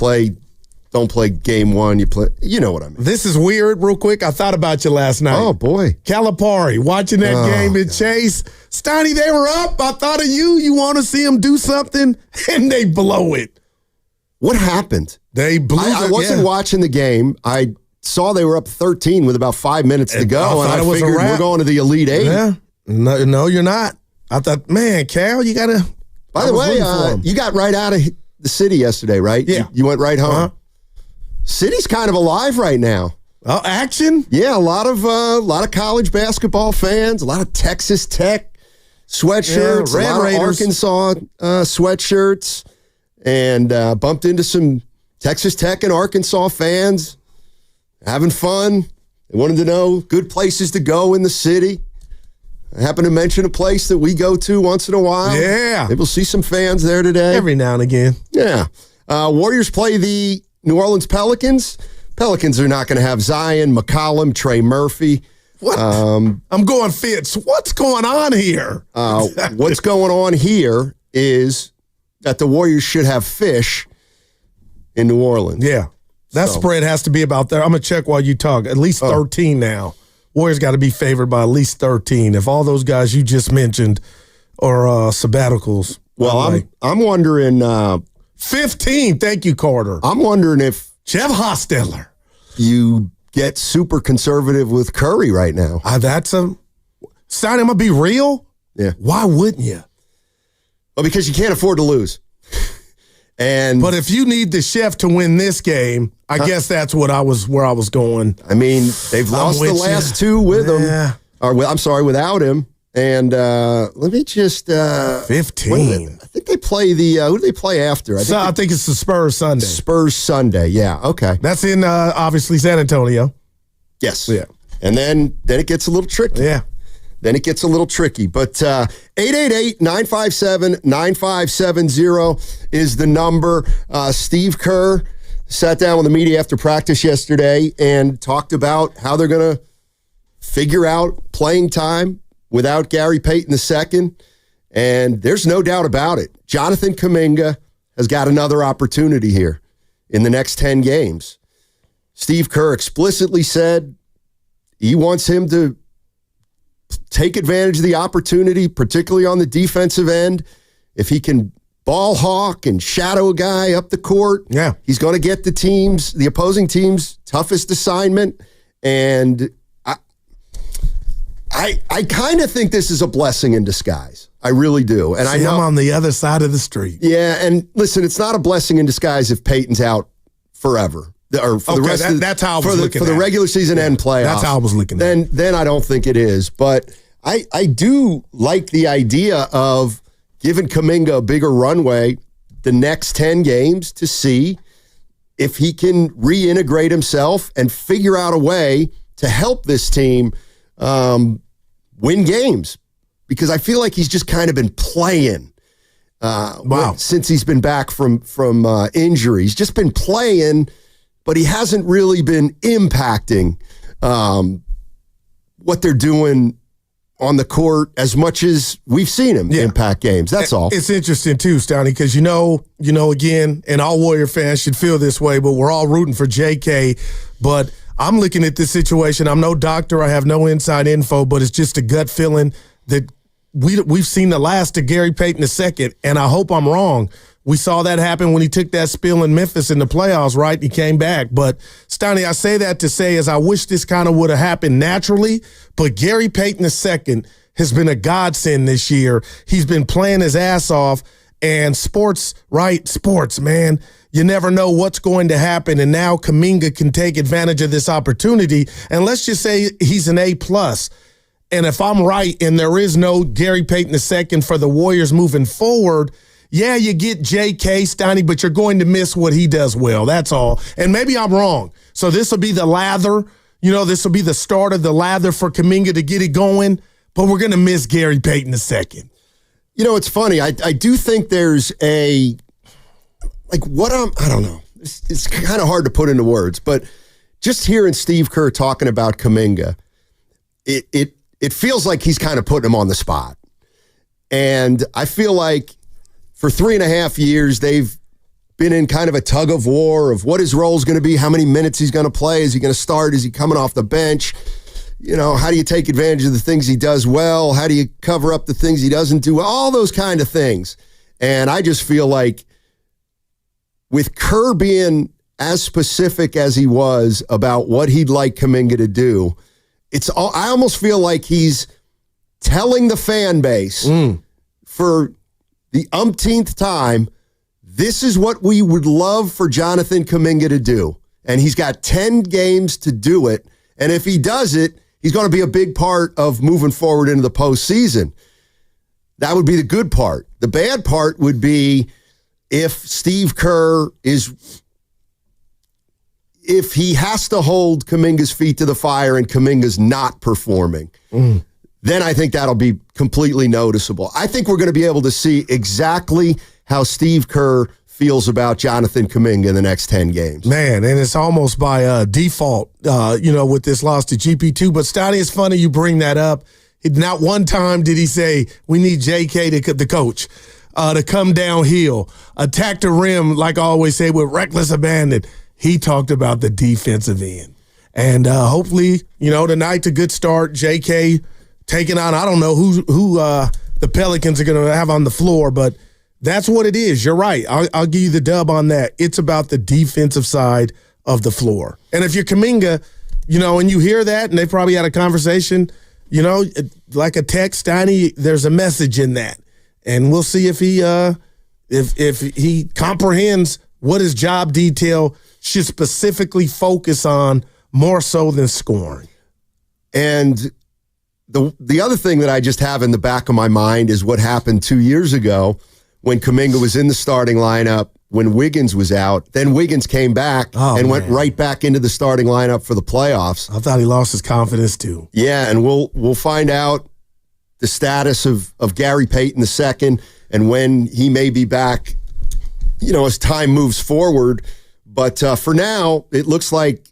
Speaker 20: don't play game 1, you play. You know what I mean.
Speaker 4: This is weird, real quick. I thought about you last night.
Speaker 20: Oh, boy.
Speaker 4: Calipari, watching that game in Chase. Steiny, they were up. I thought of you. You want to see them do something, and they blow it.
Speaker 20: What happened?
Speaker 4: They blew it.
Speaker 20: I wasn't watching the game. I saw they were up 13 with about 5 minutes to go, and I figured we're going to the Elite 8.
Speaker 4: Yeah. No, you're not. I thought, man, Cal, you got to.
Speaker 20: By the way, you got right out of the city yesterday, right?
Speaker 4: Yeah.
Speaker 20: You went right home. Uh-huh. City's kind of alive right now.
Speaker 4: Oh, action?
Speaker 20: Yeah, a lot of college basketball fans, a lot of Texas Tech sweatshirts, a lot of Arkansas sweatshirts, and bumped into some Texas Tech and Arkansas fans having fun. They wanted to know good places to go in the city. I happen to mention a place that we go to once in a while.
Speaker 4: Yeah.
Speaker 20: Maybe we'll see some fans there today.
Speaker 4: Every now and again.
Speaker 20: Yeah. Warriors play the New Orleans Pelicans. Pelicans are not going to have Zion, McCollum, Trey Murphy.
Speaker 4: What? I'm going Fitz. What's going on here?
Speaker 20: What's going on here is that the Warriors should have Fish in New Orleans.
Speaker 4: Yeah. That spread has to be about there. I'm going to check while you talk. At least 13 now. Warriors got to be favored by at least 13. If all those guys you just mentioned are sabbaticals.
Speaker 20: Well, I'm wondering.
Speaker 4: 15. Thank you, Carter.
Speaker 20: I'm wondering if
Speaker 4: Jeff Hostetler.
Speaker 20: You get super conservative with Curry right now.
Speaker 4: Stein, I'm going to be real.
Speaker 20: Yeah.
Speaker 4: Why wouldn't you?
Speaker 20: Well, because you can't afford to lose.
Speaker 4: But if you need the chef to win this game, I guess that's where I was going.
Speaker 20: I mean, they've lost the last 2 with him. Without him. And let me just
Speaker 4: 15.
Speaker 20: I think they play who do they play after?
Speaker 4: I think it's the Spurs Sunday.
Speaker 20: Spurs Sunday, yeah. Okay.
Speaker 4: That's in obviously San Antonio.
Speaker 20: Yes.
Speaker 4: Yeah.
Speaker 20: And then it gets a little tricky.
Speaker 4: Yeah.
Speaker 20: Then it gets a little tricky. But 888-957-9570 is the number. Steve Kerr sat down with the media after practice yesterday and talked about how they're going to figure out playing time without Gary Payton II. And there's no doubt about it. Jonathan Kuminga has got another opportunity here in the next 10 games. Steve Kerr explicitly said he wants him to take advantage of the opportunity, particularly on the defensive end. If he can ball hawk and shadow a guy up the court, he's going to get the opposing team's toughest assignment. And I kind of think this is a blessing in disguise. I really do. And I know
Speaker 4: I'm on the other side of the street.
Speaker 20: Yeah, and listen, it's not a blessing in disguise if Peyton's out forever. Or for the rest of
Speaker 4: that's how I was looking
Speaker 20: for
Speaker 4: at
Speaker 20: the regular season and playoffs.
Speaker 4: That's how I was looking at it.
Speaker 20: Then I don't think it is. But I do like the idea of giving Kuminga a bigger runway the next 10 games to see if he can reintegrate himself and figure out a way to help this team win games. Because I feel like he's just kind of been playing since he's been back from injury. He's just been playing, but he hasn't really been impacting what they're doing on the court as much as we've seen him impact games. That's all.
Speaker 4: It's interesting too, Stoney, because you know, again, and all Warrior fans should feel this way, but we're all rooting for JK. But I'm looking at this situation. I'm no doctor. I have no inside info, but it's just a gut feeling that we've seen the last of Gary Payton II, and I hope I'm wrong. We saw that happen when he took that spill in Memphis in the playoffs, right? He came back. But, Stoney, I say that to say is I wish this kind of would have happened naturally, but Gary Payton II has been a godsend this year. He's been playing his ass off, and sports, man. You never know what's going to happen, and now Kuminga can take advantage of this opportunity. And let's just say he's an A+. And if I'm right and there is no Gary Payton II for the Warriors moving forward, yeah, you get J.K. Steiny, but you're going to miss what he does well. That's all. And maybe I'm wrong. So this will be the lather. This will be the start of the lather for Kuminga to get it going, but we're going to miss Gary Payton II.
Speaker 20: It's funny. I do think there's I don't know. It's kind of hard to put into words, but just hearing Steve Kerr talking about Kuminga, it feels like he's kind of putting him on the spot. And I feel like for 3.5 years, they've been in kind of a tug of war of what his role is going to be, how many minutes he's going to play, is he going to start, is he coming off the bench? How do you take advantage of the things he does well? How do you cover up the things he doesn't do well? All those kind of things. And I just feel like with Kerr being as specific as he was about what he'd like Kuminga to do, I almost feel like he's telling the fan base for the umpteenth time, this is what we would love for Jonathan Kuminga to do. And he's got 10 games to do it. And if he does it, he's going to be a big part of moving forward into the postseason. That would be the good part. The bad part would be if Steve Kerr if he has to hold Kuminga's feet to the fire and Kuminga's not performing, then I think that'll be completely noticeable. I think we're going to be able to see exactly how Steve Kerr feels about Jonathan Kuminga in the next 10 games.
Speaker 4: Man, and it's almost by default, with this loss to GP2. But, Stoney, it's funny you bring that up. Not one time did he say, we need JK, the coach, to come downhill, attack the rim, like I always say, with reckless abandon. He talked about the defensive end. And hopefully, tonight's a good start. JK taking on, I don't know who the Pelicans are going to have on the floor, but that's what it is. You're right. I'll give you the dub on that. It's about the defensive side of the floor. And if you're Kuminga, and you hear that, and they probably had a conversation, like a text, Steiny, there's a message in that. And we'll see if he comprehends what his job detail should specifically focus on more so than scoring.
Speaker 20: And the other thing that I just have in the back of my mind is what happened 2 years ago when Kuminga was in the starting lineup when Wiggins was out. Then Wiggins came back went right back into the starting lineup for the playoffs.
Speaker 4: I thought he lost his confidence too.
Speaker 20: Yeah, and we'll find out the status of Gary Payton II and when he may be back, as time moves forward. But for now, it looks like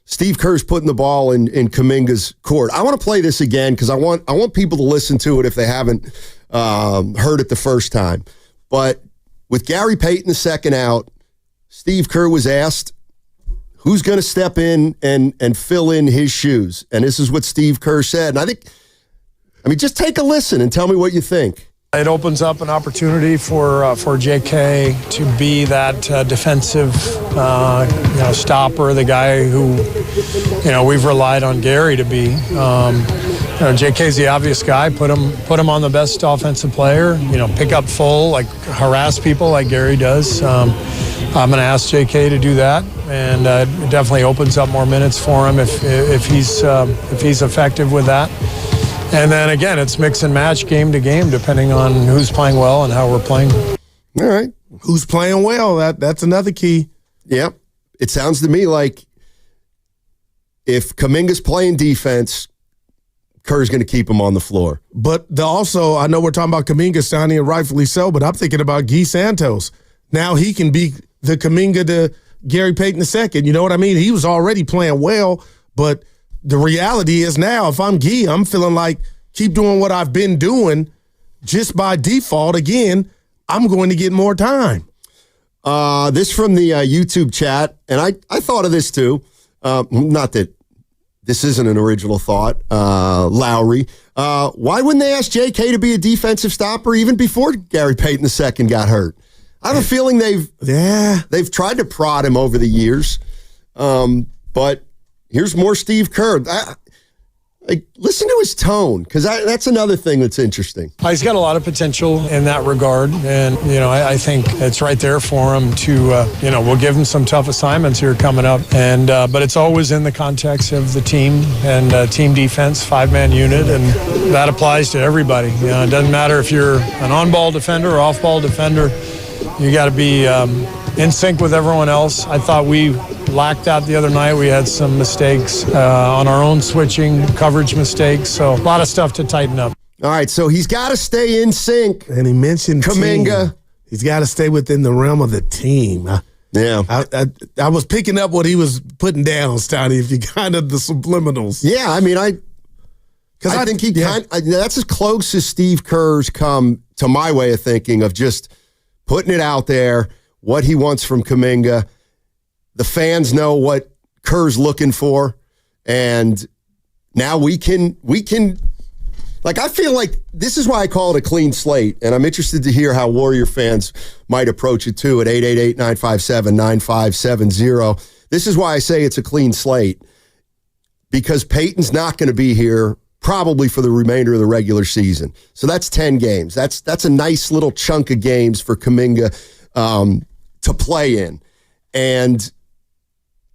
Speaker 20: Steve Kerr's putting the ball in Kuminga's court. I want to play this again because I want people to listen to it if they haven't heard it the first time. But with Gary Payton II out, Steve Kerr was asked who's going to step in and fill in his shoes. And this is what Steve Kerr said. And just take a listen and tell me what you think.
Speaker 11: It opens up an opportunity for JK to be that defensive, stopper, the guy who, we've relied on Gary to be. JK's the obvious guy. Put him on the best offensive player. Pick up full, harass people like Gary does. I'm going to ask JK to do that, and it definitely opens up more minutes for him if he's effective with that. And then again, it's mix and match game to game, depending on who's playing well and how we're playing.
Speaker 20: All right.
Speaker 4: Who's playing well? That's another key.
Speaker 20: Yep. It sounds to me like if Kuminga's playing defense, Kerr's going to keep him on the floor.
Speaker 4: But also, I know we're talking about Kuminga sounding, and rightfully so, but I'm thinking about Guy Santos. Now he can be the Kuminga to Gary Payton II. You know what I mean? He was already playing well, but the reality is now, if I'm Guy, I'm feeling like keep doing what I've been doing just by default. Again, I'm going to get more time.
Speaker 20: This from the YouTube chat, and I thought of this too. Not that this isn't an original thought. Lowry, why wouldn't they ask JK to be a defensive stopper even before Gary Payton II got hurt? I have a feeling they've tried to prod him over the years, but here's more Steve Kerr. Like, listen to his tone, because that's another thing that's interesting.
Speaker 11: He's got a lot of potential in that regard, and I think it's right there for him to we'll give him some tough assignments here coming up, and but it's always in the context of the team and team defense, 5-man unit, and that applies to everybody. It doesn't matter if you're an on-ball defender or off-ball defender. You got to be in sync with everyone else. I thought we lacked that the other night. We had some mistakes on our own switching, coverage mistakes, so a lot of stuff to tighten up.
Speaker 20: All right, so he's got to stay in sync.
Speaker 4: And he mentioned
Speaker 20: Kuminga.
Speaker 4: Team. He's got to stay within the realm of the team.
Speaker 20: Yeah.
Speaker 4: I was picking up what he was putting down, Stoney, if you kind of the subliminals.
Speaker 20: Yeah, I mean, I think he that's as close as Steve Kerr's come to my way of thinking of just putting it out there, what he wants from Kuminga. The fans know what Kerr's looking for, and now we can like, I feel like this is why I call it a clean slate, and I'm interested to hear how Warrior fans might approach it too at 888-957-9570. This is why I say it's a clean slate, because Peyton's not going to be here probably for the remainder of the regular season. So that's 10 games. That's a nice little chunk of games for Kuminga to play in. And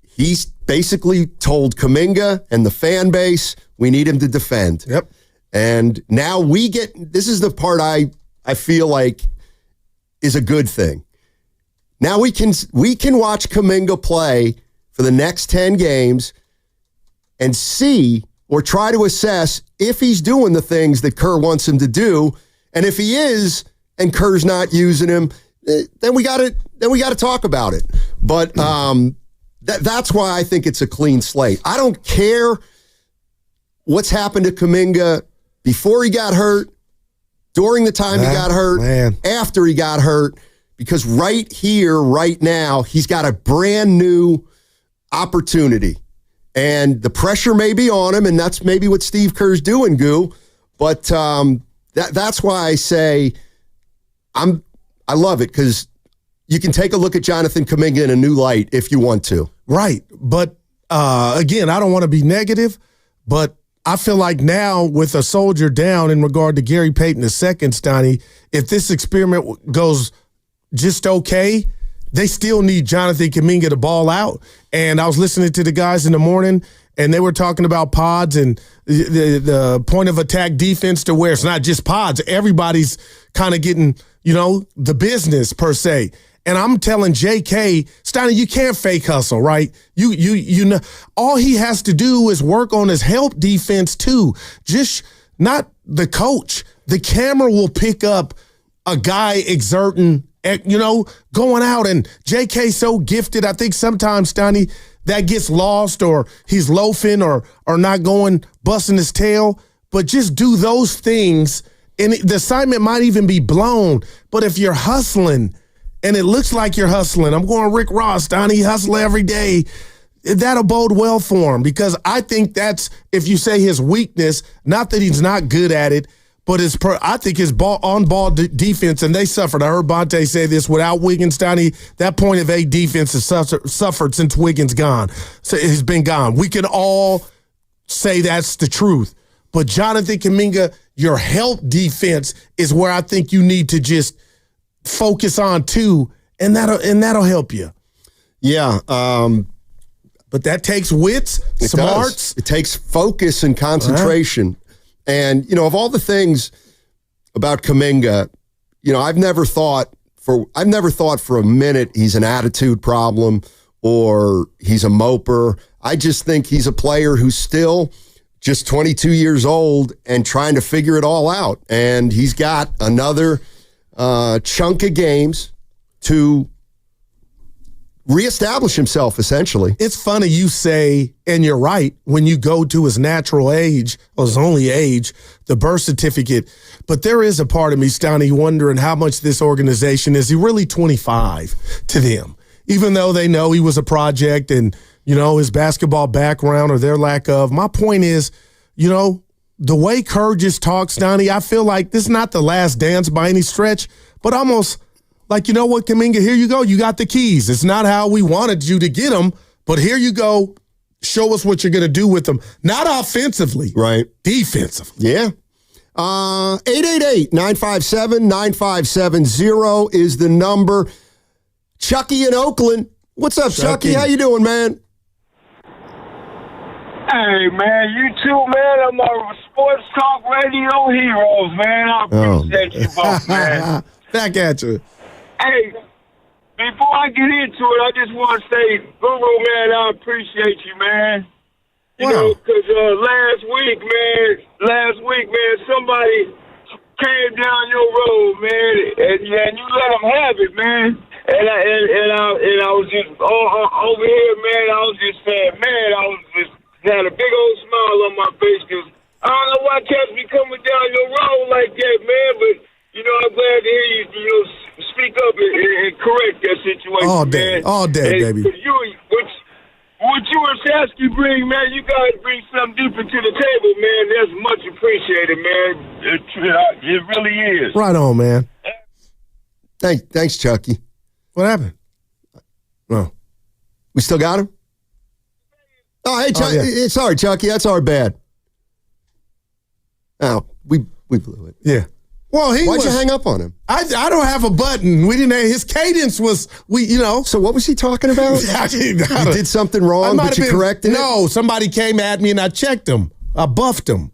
Speaker 20: he's basically told Kuminga and the fan base, we need him to defend.
Speaker 4: Yep.
Speaker 20: And now this is the part I feel like is a good thing. Now we can watch Kuminga play for the next 10 games and see or try to assess if he's doing the things that Kerr wants him to do. And if he is, and Kerr's not using him, then we got to talk about it. But that's why I think it's a clean slate. I don't care what's happened to Kuminga before he got hurt, during the time he got hurt, after he got hurt, because right here, right now, he's got a brand new opportunity. And the pressure may be on him, and that's maybe what Steve Kerr's doing, Goo. But that's why I say I love it, because you can take a look at Jonathan Kuminga in a new light if you want to.
Speaker 4: Right. But, again, I don't want to be negative, but I feel like now with a soldier down in regard to Gary Payton II, Stoney, if this experiment goes just okay, they still need Jonathan Kuminga to ball out. And I was listening to the guys in the morning, and they were talking about pods and the point of attack defense, to where it's not just pods. Everybody's kind of getting, the business per se. And I'm telling JK, Steiner, you can't fake hustle, right? You know, all he has to do is work on his help defense too. Just not the coach. The camera will pick up a guy exerting, going out, and JK's so gifted. I think sometimes, Steiny, that gets lost, or he's loafing or not going, busting his tail. But just do those things, and the assignment might even be blown. But if you're hustling, and it looks like you're hustling, I'm going Rick Ross, Donnie, hustle every day, that'll bode well for him, because I think that's, if you say his weakness, not that he's not good at it, but I think his on-ball defense, and they suffered. I heard Bonte say this, without Wiggins, Donnie, that point of A defense has suffered since Wiggins gone. So it's been gone. We can all say that's the truth. But Jonathan Kuminga, your help defense is where I think you need to just focus on too, and that'll help you.
Speaker 20: Yeah,
Speaker 4: but that takes wits, smarts.
Speaker 20: It takes focus and concentration. Right. And of all the things about Kuminga, I've never thought for a minute he's an attitude problem or he's a moper. I just think he's a player who's still just 22 years old and trying to figure it all out. And he's got another chunk of games to reestablish himself, essentially.
Speaker 4: It's funny you say, and you're right, when you go to his natural age, or his only age, the birth certificate. But there is a part of me, Stoney, wondering how much this organization is he really 25 to them, even though they know he was a project and, his basketball background or their lack of. My point is, the way Kerr just talks, Stoney, I feel like this is not the last dance by any stretch, but almost like, Kuminga, here you go. You got the keys. It's not how we wanted you to get them, but here you go. show us what you're going to do with them. Not offensively.
Speaker 20: Right.
Speaker 4: Defensively.
Speaker 20: Yeah. 888-957-9570 is the number. Chucky in Oakland. What's up, Chucky? How you doing, man?
Speaker 5: Hey, man, you too, man. I'm a sports talk radio heroes, man. I appreciate you both, man.
Speaker 4: Back at you.
Speaker 5: Hey, before I get into it, I just want to say, Guru, man, I appreciate you, man. You know, because last week, man, somebody came down your road, man, and you let them have it, man. And I was just over here, man. I was just saying, man, I was just had a big old smile on my face because I don't know why cats be coming down your road like that, man. But you know, I'm glad to hear you speak up and correct that situation,
Speaker 4: all day, baby.
Speaker 5: What you and Shasky bring, man, you guys bring something deeper to the table, man. That's much appreciated, man. It really is.
Speaker 4: Right on, man.
Speaker 20: Thanks, Chucky.
Speaker 4: What happened? Oh.
Speaker 20: We still got him? Oh, hey, Chucky. Sorry, Chucky. That's our bad. Oh, we blew it.
Speaker 4: Yeah. Well,
Speaker 20: Why'd you hang up on him?
Speaker 4: I don't have a button. We didn't. His cadence was
Speaker 20: So what was he talking about? You did something wrong, but you corrected it?
Speaker 4: No, somebody came at me and I checked him. I buffed him.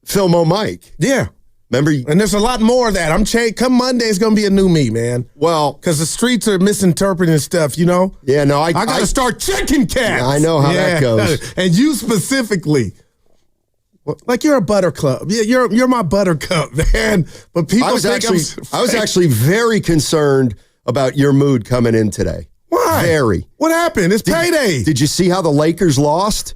Speaker 20: Filmo Mike.
Speaker 4: Yeah.
Speaker 20: Remember?
Speaker 4: And there's a lot more of that. Come Monday, it's going to be a new me, man.
Speaker 20: Well.
Speaker 4: Because the streets are misinterpreting stuff, you know?
Speaker 20: Yeah, no, I
Speaker 4: got to start checking cats.
Speaker 20: Yeah, I know how that goes.
Speaker 4: And you specifically. Like you're a buttercup. Yeah, you're my buttercup, man. But people
Speaker 20: I was actually very concerned about your mood coming in today.
Speaker 4: Why?
Speaker 20: Very.
Speaker 4: What happened? It's payday.
Speaker 20: Did you see how the Lakers lost?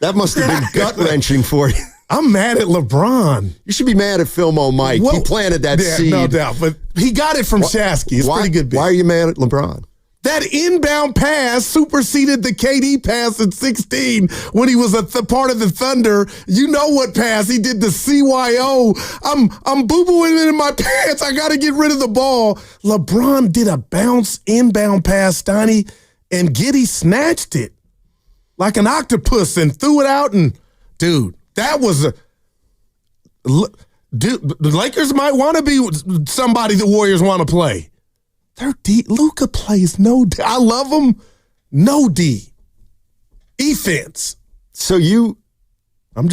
Speaker 20: That must have been gut-wrenching for you.
Speaker 4: I'm mad at LeBron.
Speaker 20: You should be mad at Filmo Mike. He planted that seed.
Speaker 4: No doubt. But he got it from Shasky. It's pretty good.
Speaker 20: Why are you mad at LeBron?
Speaker 4: That inbound pass superseded the KD pass at 16 when he was part of the Thunder. You know what pass? He did the CYO. I'm boo-booing it in my pants. I got to get rid of the ball. LeBron did a bounce inbound pass, Stoney, and Giddey snatched it like an octopus and threw it out. And, dude, that was the Lakers might want to be somebody the Warriors want to play. They're D. Luka plays no D. I love him. No D. Defense.
Speaker 20: So
Speaker 4: I'm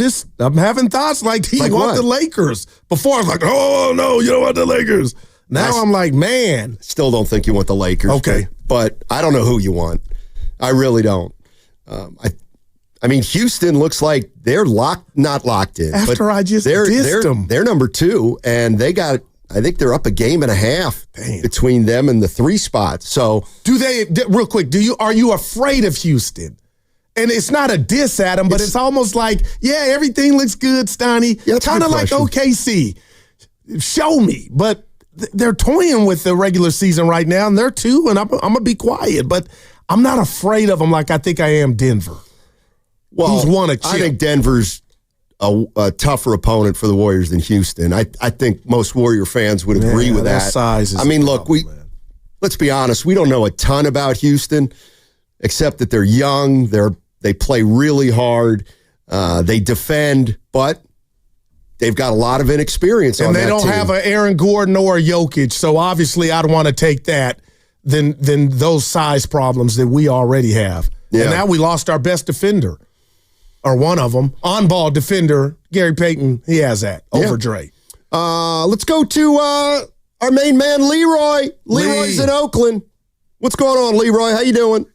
Speaker 4: having thoughts like he
Speaker 20: like
Speaker 4: want the Lakers. Before I was like, oh no, you don't want the Lakers. Now I'm like, man.
Speaker 20: Still don't think you want the Lakers.
Speaker 4: Okay.
Speaker 20: But I don't know who you want. I really don't. I mean, Houston looks like they're not locked in.
Speaker 4: After I just dissed them.
Speaker 20: They're number 2, and I think they're up a game and a half between them and the 3 spots. So,
Speaker 4: real quick, are you afraid of Houston? And it's not a diss at them, but it's almost like, yeah, everything looks good, Stoney.
Speaker 20: Yeah,
Speaker 4: kind of like OKC. Show me. But they're toying with the regular season right now, and they're 2, and I'm going to be quiet. But I'm not afraid of them like I think I am Denver.
Speaker 20: Well,
Speaker 4: who's won a chip.
Speaker 20: I think Denver's a tougher opponent for the Warriors than Houston. I think most Warrior fans would agree with that.
Speaker 4: Size is
Speaker 20: look, let's be honest. We don't know a ton about Houston, except that they're young. They play really hard. They defend, but they've got a lot of inexperience on that team.
Speaker 4: And they don't have an Aaron Gordon or a Jokic, so obviously I'd want to take that than those size problems that we already have. Yeah. And now we lost our best defender. Or one of them, on-ball defender, Gary Payton, he has that over Dre.
Speaker 20: Let's go to our main man, Leroy. Leroy's in Oakland. What's going on, Leroy? How you doing?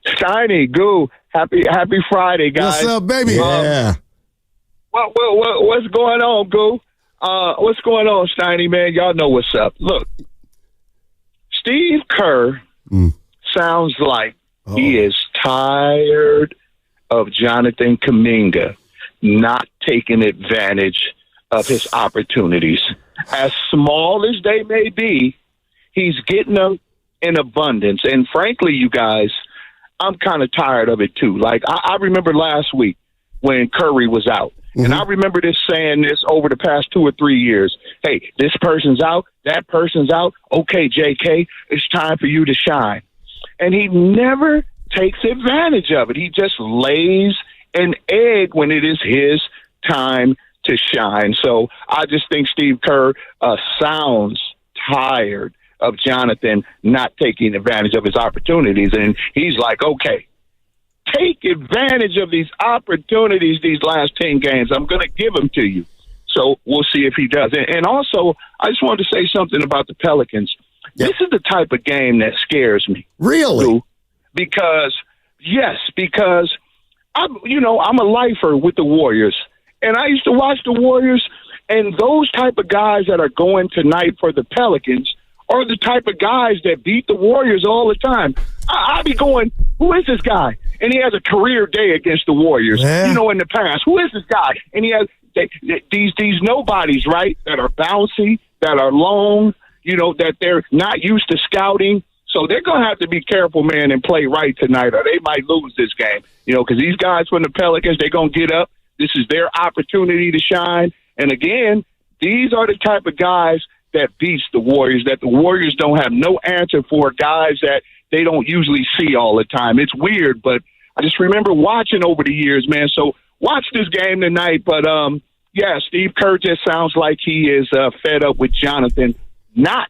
Speaker 5: Shiny, Goo. Happy Friday, guys.
Speaker 4: What's up, baby?
Speaker 20: Yeah.
Speaker 5: What's going on, Goo? What's going on, Shiny, man? Y'all know what's up. Look, Steve Kerr sounds like he is tired of Jonathan Kuminga not taking advantage of his opportunities. As small as they may be, he's getting them in abundance. And frankly, you guys, I'm kind of tired of it too. Like, I remember last week when Curry was out. And I remember saying this over the past 2 or 3 years. Hey, this person's out, that person's out. Okay, JK, it's time for you to shine. And he never takes advantage of it. He just lays an egg when it is his time to shine. So I just think Steve Kerr sounds tired of Jonathan not taking advantage of his opportunities. And he's like, okay, take advantage of these opportunities these last 10 games. I'm going to give them to you. So we'll see if he does. And also, I just wanted to say something about the Pelicans. Yep. This is the type of game that scares me.
Speaker 20: Really?
Speaker 5: Because I'm a lifer with the Warriors. And I used to watch the Warriors, and those type of guys that are going tonight for the Pelicans are the type of guys that beat the Warriors all the time. I'd be going, who is this guy? And he has a career day against the Warriors, in the past. Who is this guy? And he has these nobodies, right, that are bouncy, that are long, that they're not used to scouting. So they're going to have to be careful, man, and play right tonight, or they might lose this game, because these guys from the Pelicans, they're going to get up. This is their opportunity to shine. And again, these are the type of guys that beats the Warriors, that the Warriors don't have no answer for, guys that they don't usually see all the time. It's weird, but I just remember watching over the years, man. So watch this game tonight. But, Steve Kerr just sounds like he is fed up with Jonathan not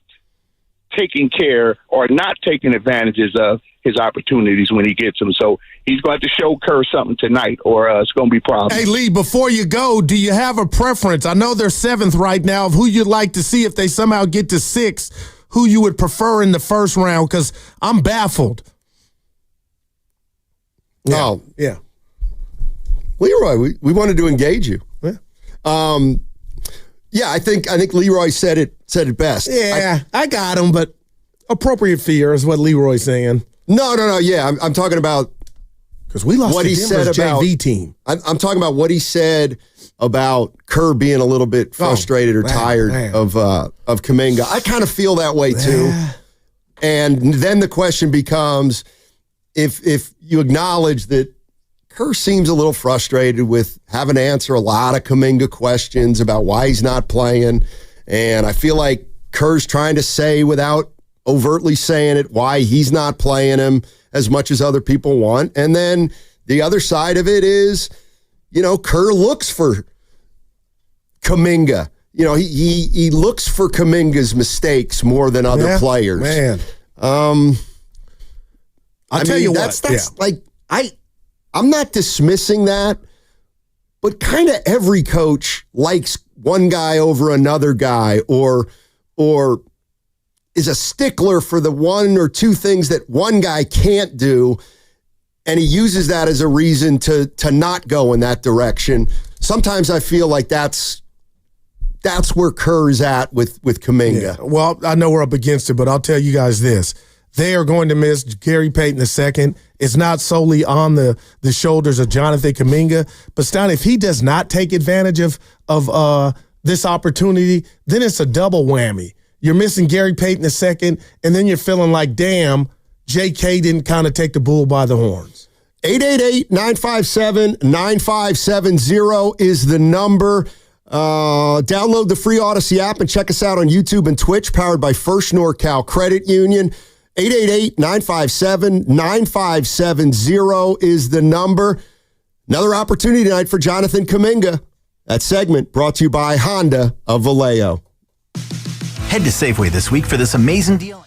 Speaker 5: taking care or not taking advantages of his opportunities when he gets them. So he's going to have to show Kerr something tonight, or it's going to be problems.
Speaker 4: Hey, Lee, before you go, do you have a preference? I know they're 7th right now of who you'd like to see if they somehow get to 6th, who you would prefer in the first round, because I'm baffled.
Speaker 20: Yeah. Leroy, we wanted to engage you. I think Leroy said it best.
Speaker 4: Yeah, I got him, but appropriate fear is what Leroy's saying.
Speaker 20: No. Yeah, I'm talking about
Speaker 4: because we lost
Speaker 20: what he said about
Speaker 4: JV team.
Speaker 20: I'm talking about what he said about Kerr being a little bit frustrated or tired of Kuminga. I kind of feel that way too. And then the question becomes, if you acknowledge that Kerr seems a little frustrated with having to answer a lot of Kuminga questions about why he's not playing, and I feel like Kerr's trying to say without overtly saying it why he's not playing him as much as other people want. And then the other side of it is, Kerr looks for Kuminga. He looks for Kuminga's mistakes more than other players.
Speaker 4: Man. I'll tell you
Speaker 20: that's I'm not dismissing that, but kind of every coach likes one guy over another guy, or is a stickler for the one or two things that one guy can't do, and he uses that as a reason to not go in that direction. Sometimes I feel like that's where Kerr is at with Kuminga.
Speaker 4: Yeah. Well, I know we're up against it, but I'll tell you guys this. They are going to miss Gary Payton II. It's not solely on the shoulders of Jonathan Kuminga. But, Stein, if he does not take advantage of this opportunity, then it's a double whammy. You're missing Gary Payton II, and then you're feeling like, damn, JK didn't kind of take the bull by the horns.
Speaker 20: 888-957-9570 is the number. Download the free Odyssey app and check us out on YouTube and Twitch, powered by First NorCal Credit Union. 888-957-9570 is the number. Another opportunity tonight for Jonathan Kuminga. That segment brought to you by Honda of Vallejo.
Speaker 17: Head to Safeway this week for this amazing deal.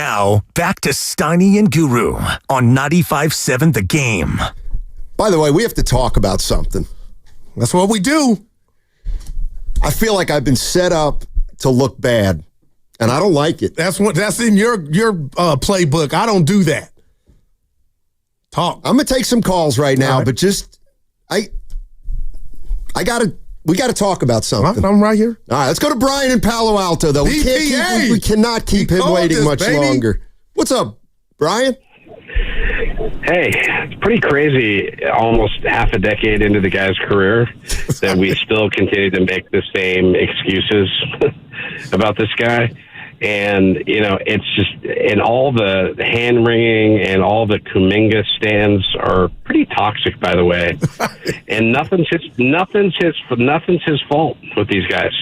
Speaker 17: Now, back to Steiny and Guru on 95.7 The Game.
Speaker 20: By the way, we have to talk about something.
Speaker 4: That's what we do.
Speaker 20: I feel like I've been set up to look bad, and I don't like it.
Speaker 4: That's in your playbook. I don't do that. Talk.
Speaker 20: I'm gonna take some calls right now, but just we gotta talk about something.
Speaker 4: I'm right here.
Speaker 20: All right, let's go to Brian in Palo Alto, though. We cannot keep him waiting much longer. What's up, Brian?
Speaker 9: Hey, it's pretty crazy, almost half a decade into the guy's career, that we still continue to make the same excuses about this guy. And, it's just, and all the hand-wringing and all the Kuminga stands are pretty toxic, by the way. And nothing's his fault with these guys,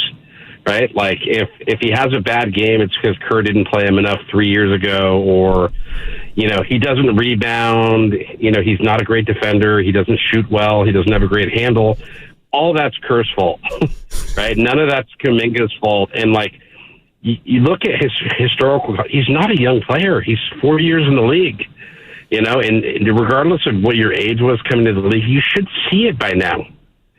Speaker 9: right? Like, if he has a bad game, it's because Kerr didn't play him enough 3 years ago, or, he doesn't rebound, he's not a great defender, he doesn't shoot well, he doesn't have a great handle. All that's Kerr's fault, right? None of that's Kuminga's fault. And, you look at his historical, he's not a young player. He's 4 years in the league, and regardless of what your age was coming to the league, you should see it by now,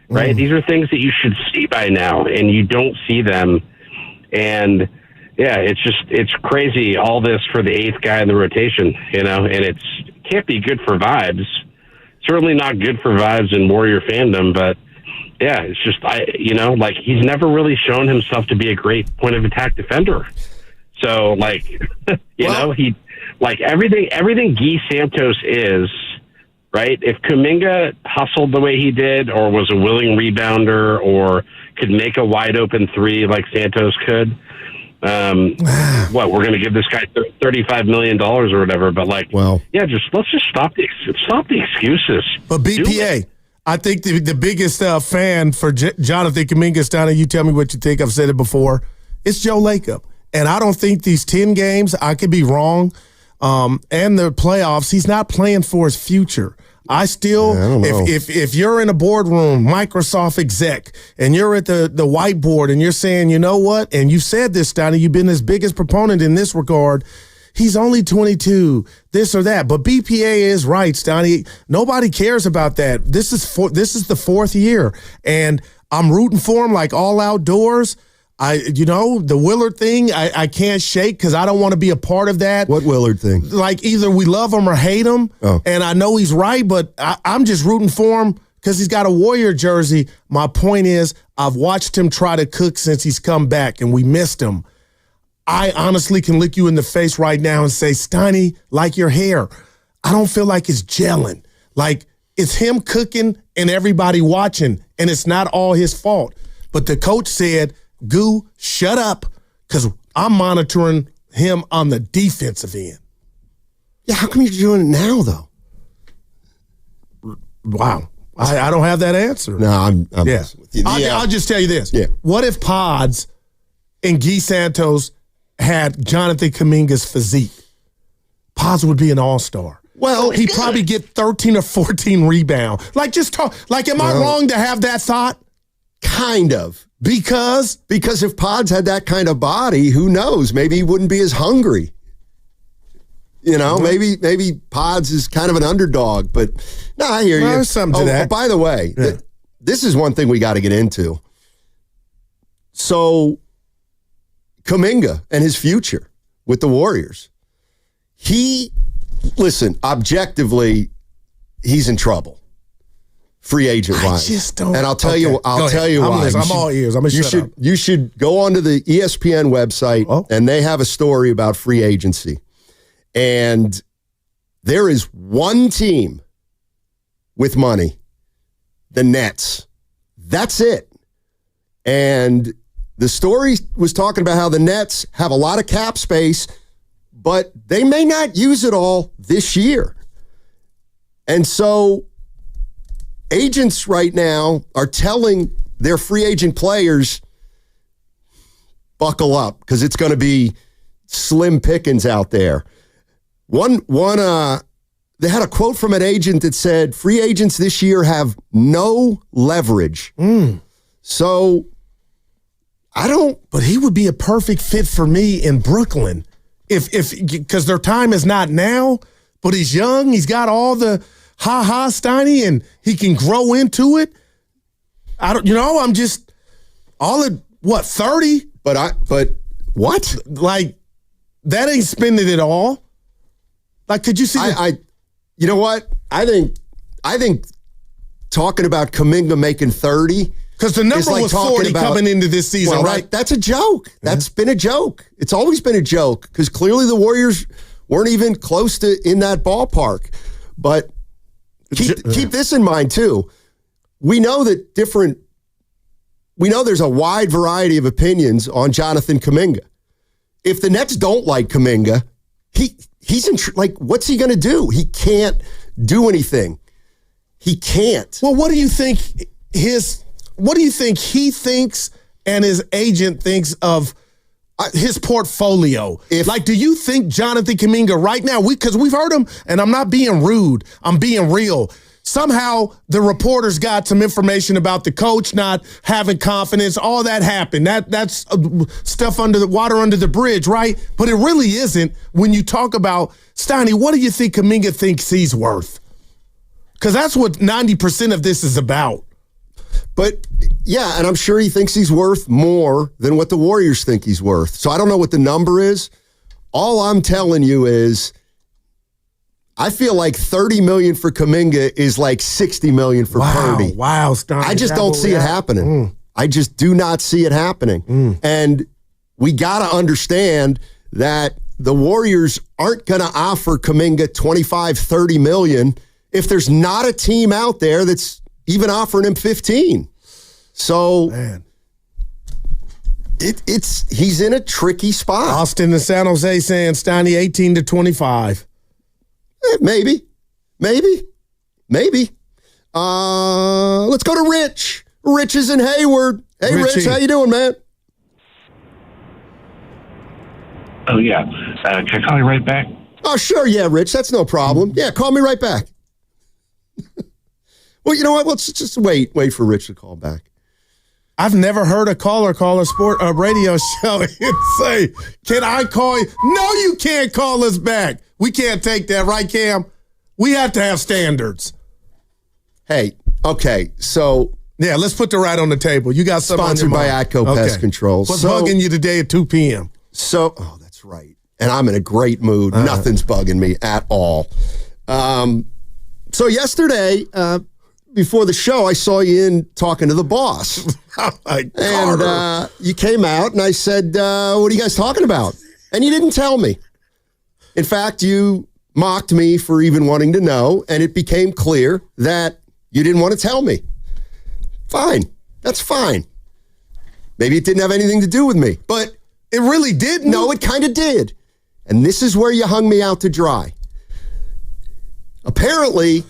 Speaker 9: right? These are things that you should see by now, and you don't see them. And yeah, it's crazy, all this for the eighth guy in the rotation, and it can't be good for vibes. Certainly not good for vibes in Warrior fandom, but yeah, it's just, he's never really shown himself to be a great point of attack defender. So, he, everything Guy Santos is, right? If Kuminga hustled the way he did, or was a willing rebounder, or could make a wide open three like Santos could, we're going to give this guy $35 million or whatever. But let's just stop the excuses.
Speaker 4: But BPA, I think the biggest fan for Jonathan Kuminga, Steiner, you tell me what you think. I've said it before. It's Joe Lacob. And I don't think these 10 games, I could be wrong, and the playoffs, he's not playing for his future. I don't know. If you're in a boardroom, Microsoft exec, and you're at the whiteboard and you're saying, you know what, and you said this, Steiner, you've been his biggest proponent in this regard, he's only 22, this or that. But BPA is right, Steiny. Nobody cares about that. This is the fourth year, and I'm rooting for him like all outdoors. The Willard thing, I can't shake because I don't want to be a part of that.
Speaker 20: What Willard thing?
Speaker 4: Like, either we love him or hate him, and I know he's right, but I'm just rooting for him because he's got a Warrior jersey. My point is, I've watched him try to cook since he's come back, and we missed him. I honestly can look you in the face right now and say, Steiny, like your hair, I don't feel like it's gelling. Like, it's him cooking and everybody watching, and it's not all his fault. But the coach said, Goo, shut up, because I'm monitoring him on the defensive end.
Speaker 20: Yeah, how come you're doing it now, though?
Speaker 4: Wow. I don't have that answer.
Speaker 20: No, I'm
Speaker 4: yeah.
Speaker 20: with you.
Speaker 4: I'll just tell you this.
Speaker 20: Yeah.
Speaker 4: What if Pods and Guy Santos had Jonathan Kuminga's physique? Pods would be an all-star. Well, he'd probably get 13 or 14 rebounds. Am I wrong to have that thought?
Speaker 20: Kind of. Because if Pods had that kind of body, who knows? Maybe he wouldn't be as hungry. Maybe Pods is kind of an underdog. But no, I hear you.
Speaker 4: There's something to that.
Speaker 20: By the way, this is one thing we got to get into. So, Kuminga and his future with the Warriors. Objectively, he's in trouble. Free agent wise.
Speaker 4: I just don't.
Speaker 20: And I'll tell you why.
Speaker 4: I'm all ears.
Speaker 20: You should go onto the ESPN website, and they have a story about free agency. And there is one team with money, the Nets. That's it. And the story was talking about how the Nets have a lot of cap space, but they may not use it all this year. And so agents right now are telling their free agent players, buckle up, because it's going to be slim pickings out there. They had a quote from an agent that said, free agents this year have no leverage. So, but he would be a perfect fit for me in Brooklyn
Speaker 4: because their time is not now, but he's young. He's got all the ha-ha, Steiny, and he can grow into it. I'm just all at, 30?
Speaker 20: But what?
Speaker 4: Like, that ain't spending it all. Like, could you see?
Speaker 20: You know what? I think talking about Kuminga making 30,
Speaker 4: because the number was 40 coming into this season, right?
Speaker 20: That's a joke. That's been a joke. It's always been a joke because clearly the Warriors weren't even close to in that ballpark. But keep this in mind too. We know there's a wide variety of opinions on Jonathan Kuminga. If the Nets don't like Kuminga, he's in what's he going to do? He can't do anything. He can't.
Speaker 4: Well, what do you think he thinks and his agent thinks of his portfolio? Do you think Jonathan Kuminga right now, because we've heard him, and I'm not being rude, I'm being real. Somehow the reporters got some information about the coach not having confidence. All that happened. That's stuff under the water under the bridge, right? But it really isn't when you talk about Steiny. What do you think Kuminga thinks he's worth? Because that's what 90% of this is about.
Speaker 20: But yeah, and I'm sure he thinks he's worth more than what the Warriors think he's worth. So I don't know what the number is. All I'm telling you is I feel like $30 million for Kuminga is like $60 million for Purdy.
Speaker 4: Wow, Stein.
Speaker 20: I just don't see it happening. I just do not see it happening. And we got to understand that the Warriors aren't going to offer Kuminga $25-30 million if there's not a team out there that's even offering him 15. So he's in a tricky spot.
Speaker 4: Austin and San Jose saying Steiny 18 to 25.
Speaker 20: Maybe. Let's go to Rich. Rich is in Hayward. Hey, Richie. Rich, how you doing, man?
Speaker 6: Oh, yeah. Can I call you right back?
Speaker 20: Oh, sure. Yeah, Rich. That's no problem. Yeah, call me right back. Well, you know what? Let's just wait for Rich to call back.
Speaker 4: I've never heard a caller call a radio show and say, can I call you? No, you can't call us back. We can't take that, right, Cam? We have to have standards.
Speaker 20: Hey, okay, so...
Speaker 4: Yeah, let's put the right on the table. You got something
Speaker 20: sponsored by Atco Pest Control.
Speaker 4: What's bugging you today at 2 p.m.?
Speaker 20: So, that's right. And I'm in a great mood. Nothing's bugging me at all. So yesterday, before the show, I saw you in talking to the boss. And you came out, and I said, what are you guys talking about? And you didn't tell me. In fact, you mocked me for even wanting to know, and it became clear that you didn't want to tell me. Fine. That's fine. Maybe it didn't have anything to do with me, but
Speaker 4: it really did.
Speaker 20: No, it kind of did. And this is where you hung me out to dry. Apparently,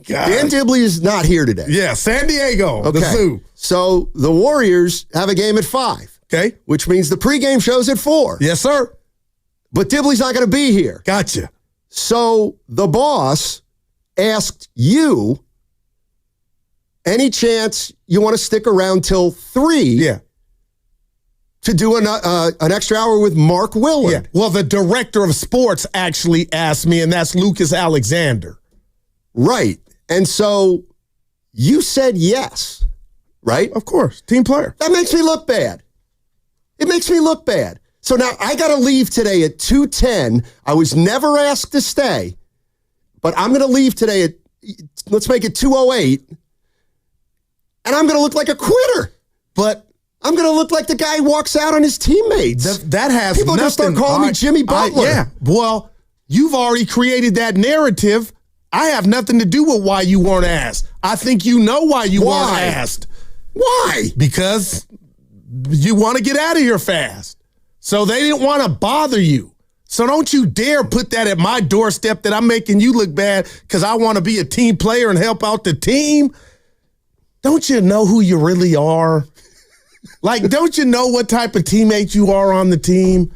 Speaker 20: Dan Dibley is not here today.
Speaker 4: Yeah, San Diego, the zoo.
Speaker 20: So the Warriors have a game at 5.
Speaker 4: Okay.
Speaker 20: Which means the pregame show's at 4.
Speaker 4: Yes, sir.
Speaker 20: But Dibley's not going to be here.
Speaker 4: Gotcha.
Speaker 20: So the boss asked you, any chance you want to stick around till 3?
Speaker 4: Yeah.
Speaker 20: To do an extra hour with Mark Willard.
Speaker 4: Yeah. Well, the director of sports actually asked me, and that's Lucas Alexander.
Speaker 20: Right. And so you said yes, right?
Speaker 4: Of course. Team player.
Speaker 20: That makes me look bad. It makes me look bad. So now I got to leave today at 2:10. I was never asked to stay, but I'm going to leave today at, let's make it 2:08, and I'm going to look like a quitter.
Speaker 4: But
Speaker 20: I'm going to look like the guy who walks out on his teammates.
Speaker 4: That has
Speaker 20: people
Speaker 4: nothing.
Speaker 20: Just start calling me Jimmy Butler.
Speaker 4: Yeah. Well, you've already created that narrative. I have nothing to do with why you weren't asked. I think you know why you weren't asked.
Speaker 20: Why?
Speaker 4: Because you want to get out of here fast. So they didn't want to bother you. So don't you dare put that at my doorstep that I'm making you look bad because I want to be a team player and help out the team. Don't you know who you really are? Like, don't you know what type of teammate you are on the team?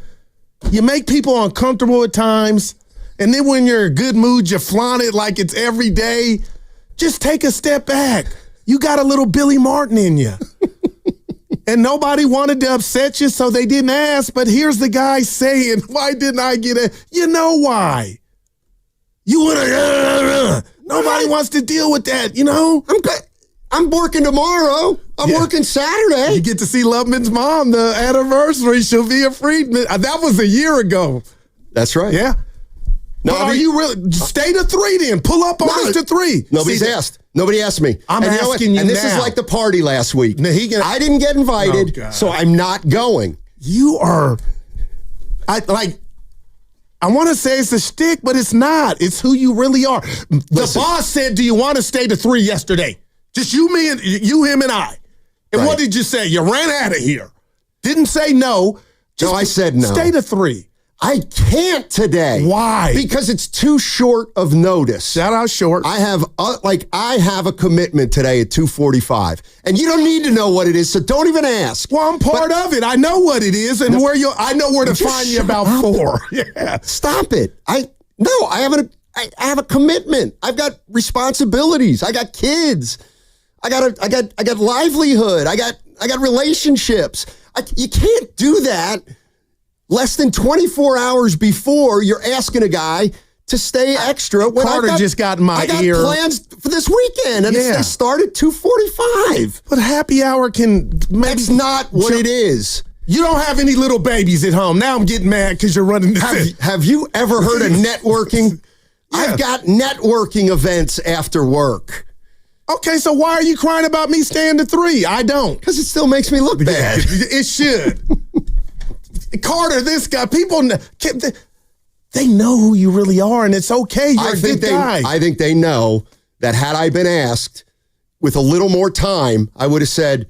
Speaker 4: You make people uncomfortable at times, and then when you're in a good mood, you flaunt it like it's every day. Just take a step back. You got a little Billy Martin in you. and nobody wanted to upset you, so they didn't ask. But here's the guy saying, why didn't I get it? You know why. You want to, nobody wants to deal with that, you know?
Speaker 20: I'm working tomorrow. I'm working Saturday.
Speaker 4: You get to see Loveman's mom, the anniversary. She'll be a Friedman. That was a year ago.
Speaker 20: That's right.
Speaker 4: Yeah. No, are you really? Stay to 3 then. Pull up on us to 3.
Speaker 20: Nobody's asked. Nobody asked me.
Speaker 4: I'm asking you
Speaker 20: and this
Speaker 4: now.
Speaker 20: is like the party last week. I didn't get invited, so I'm not going.
Speaker 4: You are, I want to say it's a shtick, but it's not. It's who you really are. The boss said, do you want to stay to 3 yesterday? Just you, me, and you, him, and I. And what did you say? You ran out of here. Didn't say no.
Speaker 20: No, I said no.
Speaker 4: Stay to 3.
Speaker 20: I can't today.
Speaker 4: Why?
Speaker 20: Because it's too short of notice.
Speaker 4: Shout out short.
Speaker 20: I have a commitment today at 2:45, and you don't need to know what it is, so don't even ask.
Speaker 4: Well, I'm part of it. I know what it is, and I know where to find you about 4. Yeah.
Speaker 20: Stop it. I have a commitment. I've got responsibilities. I got kids. I got livelihood. I got relationships. You can't do that less than 24 hours before you're asking a guy to stay extra.
Speaker 4: Carter just got in my ear.
Speaker 20: I got plans for this weekend, and they start at 2:45.
Speaker 4: But happy hour can maybe.
Speaker 20: That's not what it is.
Speaker 4: You don't have any little babies at home. Now I'm getting mad because you're running this.
Speaker 20: Have you ever heard of networking? I've got networking events after work.
Speaker 4: Okay, so why are you crying about me staying to 3? I don't.
Speaker 20: Because it still makes me look bad.
Speaker 4: It should. Carter, this guy, people, they know who you really are, and it's okay. You're a good guy.
Speaker 20: I think they know that had I been asked with a little more time, I would have said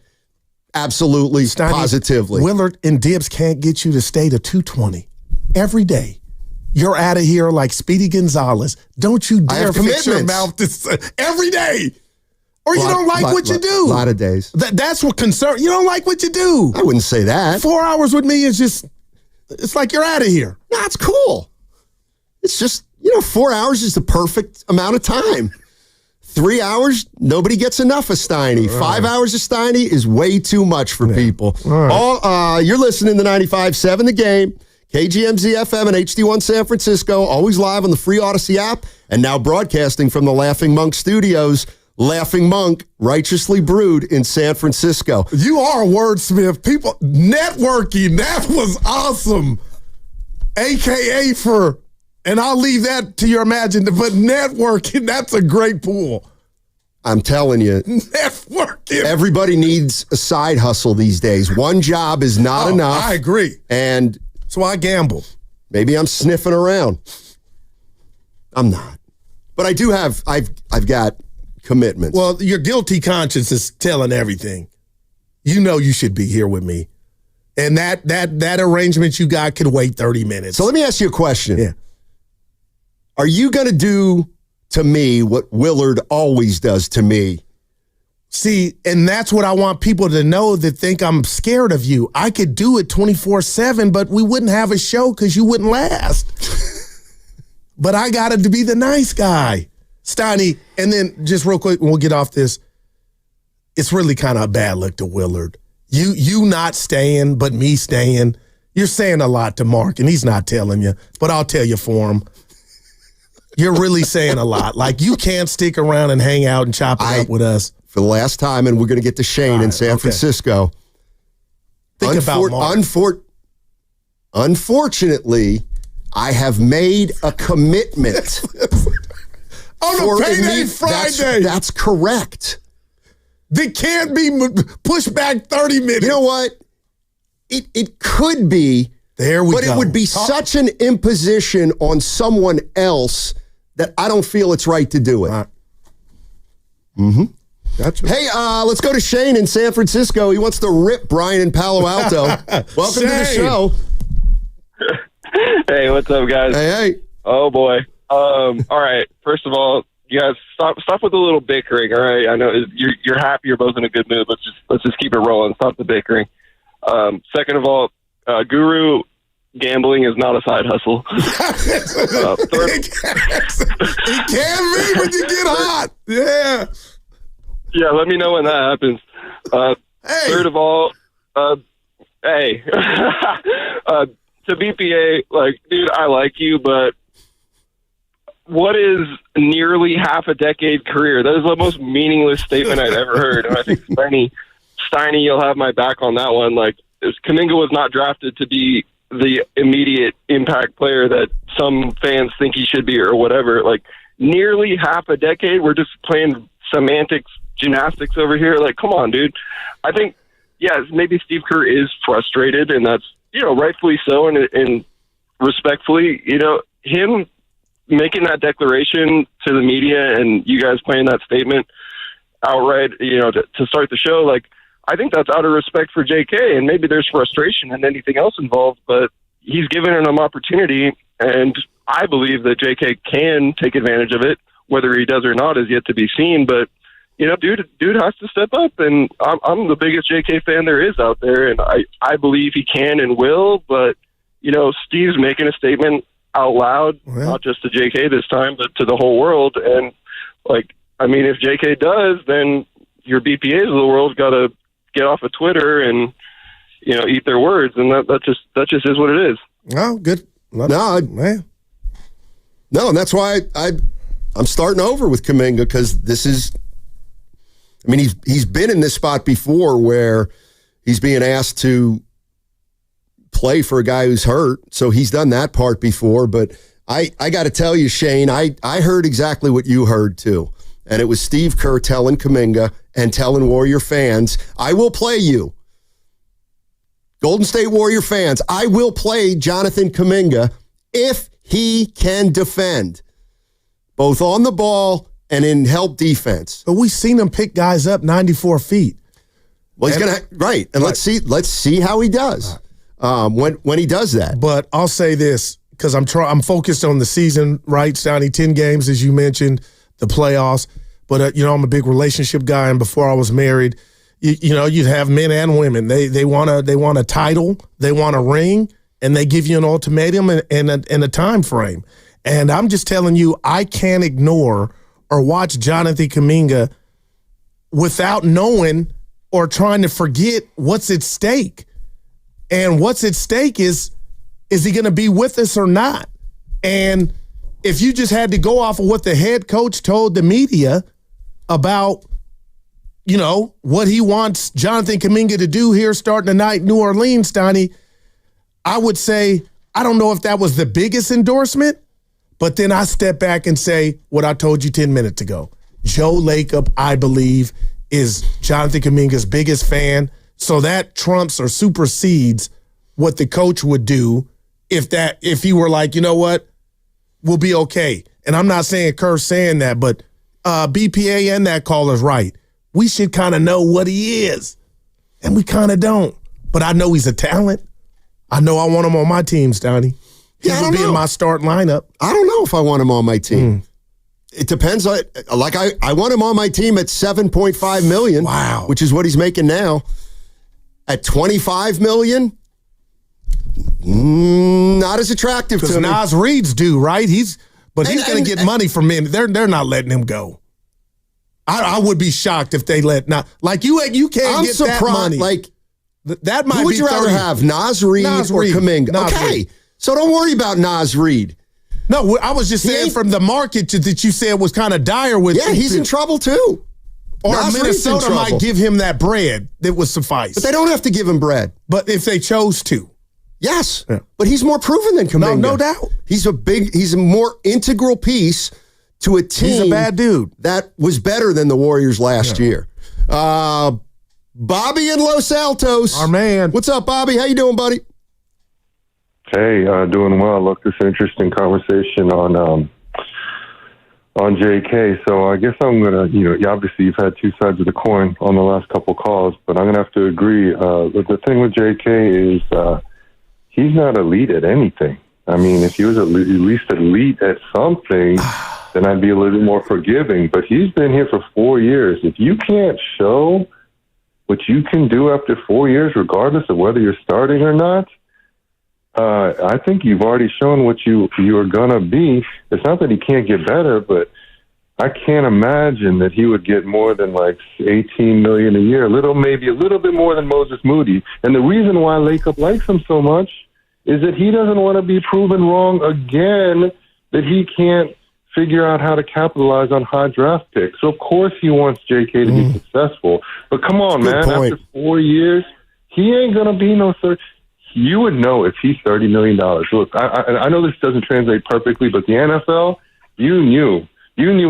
Speaker 20: absolutely, positively.
Speaker 4: Willard and Dibbs can't get you to stay to 2:20 every day. You're out of here like Speedy Gonzalez. Don't you dare fix your mouth every day. Or you don't like what you do.
Speaker 20: A lot of days.
Speaker 4: That's what concern. You don't like what you do.
Speaker 20: I wouldn't say that.
Speaker 4: 4 hours with me is just, it's like you're out of here.
Speaker 20: That's cool. It's just, 4 hours is the perfect amount of time. 3 hours, nobody gets enough of Steiny. 5 hours of Steiny is way too much for people. You're listening to 95.7 The Game, KGMZ FM and HD1 San Francisco, always live on the free Odyssey app, and now broadcasting from the Laughing Monk Studios. Laughing Monk, righteously brewed in San Francisco.
Speaker 4: You are a wordsmith. People, networking, that was awesome. AKA and I'll leave that to your imagination, but networking, that's a great pool.
Speaker 20: I'm telling you.
Speaker 4: Networking.
Speaker 20: Everybody needs a side hustle these days. One job is not enough.
Speaker 4: I agree.
Speaker 20: And
Speaker 4: so I gamble.
Speaker 20: Maybe I'm sniffing around. I'm not. But I do have, I've got commitments.
Speaker 4: Well, your guilty conscience is telling everything. You know you should be here with me. And that arrangement you got could wait 30 minutes.
Speaker 20: So let me ask you a question.
Speaker 4: Yeah.
Speaker 20: Are you going to do to me what Willard always does to me?
Speaker 4: See, and that's what I want people to know that think I'm scared of you. I could do it 24/7, but we wouldn't have a show because you wouldn't last. But I got to be the nice guy. Steiny, and then just real quick, and we'll get off this. It's really kind of a bad look to Willard. You not staying, but me staying. You're saying a lot to Mark, and he's not telling you, but I'll tell you for him. You're really saying a lot. Like, you can't stick around and hang out and chop it up with us.
Speaker 20: For the last time, and we're going to get to Shane in San Francisco.
Speaker 4: Think about Mark.
Speaker 20: Unfortunately, I have made a commitment.
Speaker 4: On a payday Friday.
Speaker 20: That's correct.
Speaker 4: They can't be pushed back 30 minutes.
Speaker 20: You know what? It could be.
Speaker 4: There we go.
Speaker 20: But it would be such an imposition on someone else that I don't feel it's right to do it.
Speaker 4: Mm-hmm. Gotcha.
Speaker 20: Hey, let's go to Shane in San Francisco. He wants to rip Brian in Palo Alto. Welcome to the show.
Speaker 12: Hey, what's up, guys?
Speaker 20: Hey.
Speaker 12: Oh, boy. All right. First of all, you guys stop with the little bickering. All right. I know you're happy. You're both in a good mood. Let's just keep it rolling. Stop the bickering. Second of all, Guru, gambling is not a side hustle.
Speaker 4: It can be when you get hot. Yeah.
Speaker 12: Yeah. Let me know when that happens. Third of all, Hey, to BPA, like, dude, I like you, but what is nearly half a decade career? That is the most meaningless statement I've ever heard. And I think Steiny, you'll have my back on that one. Like, Kuminga was not drafted to be the immediate impact player that some fans think he should be or whatever. Like, nearly half a decade, we're just playing semantics gymnastics over here. Like, come on, dude. I think, yes, maybe Steve Kerr is frustrated, and that's, rightfully so, and respectfully, him making that declaration to the media and you guys playing that statement outright, to start the show, like, I think that's out of respect for JK, and maybe there's frustration and anything else involved, but he's given him opportunity, and I believe that JK can take advantage of it. Whether he does or not is yet to be seen, but dude has to step up, and I'm the biggest JK fan there is out there, and I believe he can and will, but, Steve's making a statement out loud, not just to JK this time, but to the whole world, and, if JK does, then your BPAs of the world got to get off of Twitter and, eat their words, and that just is what it is.
Speaker 4: Oh, good.
Speaker 20: Man. No, and that's why I'm starting over with Kuminga, because this is, he's been in this spot before where he's being asked to play for a guy who's hurt, so he's done that part before. But I got to tell you, Shane, I heard exactly what you heard too, and it was Steve Kerr telling Kuminga and telling Warrior fans, I will play you. Golden State Warrior fans, I will play Jonathan Kuminga if he can defend, both on the ball and in help defense.
Speaker 4: But we've seen him pick guys up 94 feet.
Speaker 20: Well, he's going to, right. And let's see how he does when he does that.
Speaker 4: But I'll say this, because I'm focused on the season, right, Stoney? 10 games, as you mentioned, the playoffs. But, I'm a big relationship guy, and before I was married, you'd have men and women. They want a title, they want a ring, and they give you an ultimatum and a time frame. And I'm just telling you, I can't ignore or watch Jonathan Kuminga without knowing or trying to forget what's at stake. And what's at stake is he going to be with us or not? And if you just had to go off of what the head coach told the media about, what he wants Jonathan Kuminga to do here starting tonight in New Orleans, Stoney, I would say, I don't know if that was the biggest endorsement, but then I step back and say what I told you 10 minutes ago. Joe Lacob, I believe, is Jonathan Kuminga's biggest fan, so that trumps or supersedes what the coach would do if he were like, you know what, we'll be okay. And I'm not saying Kerr's saying that, but BPA and that caller's right. We should kind of know what he is, and we kind of don't. But I know he's a talent. I know I want him on my team, Stoney. He would be in my start lineup.
Speaker 20: I don't know if I want him on my team. It depends. I want him on my team at $7.5 million.
Speaker 4: Wow.
Speaker 20: Which is what he's making now. At $25 million, not as attractive to me.
Speaker 4: Because Nas Reed's due, right? He's going to get money from men. They're not letting him go. I would be shocked if they let you can't get that money. That might be.
Speaker 20: Who would you rather have, Nas Reed or Kuminga? Okay, so don't worry about Nas Reed.
Speaker 4: No, I was just saying from the market that you said was kind of dire with.
Speaker 20: Yeah, he's in trouble too.
Speaker 4: Or Minnesota might give him that bread that would suffice.
Speaker 20: But they don't have to give him bread.
Speaker 4: But if they chose to.
Speaker 20: Yes. Yeah. But he's more proven than Kuminga.
Speaker 4: No doubt.
Speaker 20: He's a more integral piece to a team.
Speaker 4: He's a bad dude.
Speaker 20: That was better than the Warriors last year. Bobby in Los Altos.
Speaker 4: Our man.
Speaker 20: What's up, Bobby? How you doing, buddy?
Speaker 13: Hey, doing well. Look, this interesting conversation on JK. So I guess I'm going to, obviously you've had two sides of the coin on the last couple calls, but I'm going to have to agree. The thing with JK is he's not elite at anything. I mean, if he was at least elite at something, then I'd be a little bit more forgiving. But he's been here for 4 years. If you can't show what you can do after 4 years, regardless of whether you're starting or not, I think you've already shown what you are going to be. It's not that he can't get better, but I can't imagine that he would get more than like $18 million a year, maybe a little bit more than Moses Moody. And the reason why Lacob likes him so much is that he doesn't want to be proven wrong again, that he can't figure out how to capitalize on high draft picks. So, of course, he wants J.K. to be successful. But come on, man, after 4 years, he ain't going to be no third. You would know if he's $30 million. Look, I know this doesn't translate perfectly, but the NFL, you knew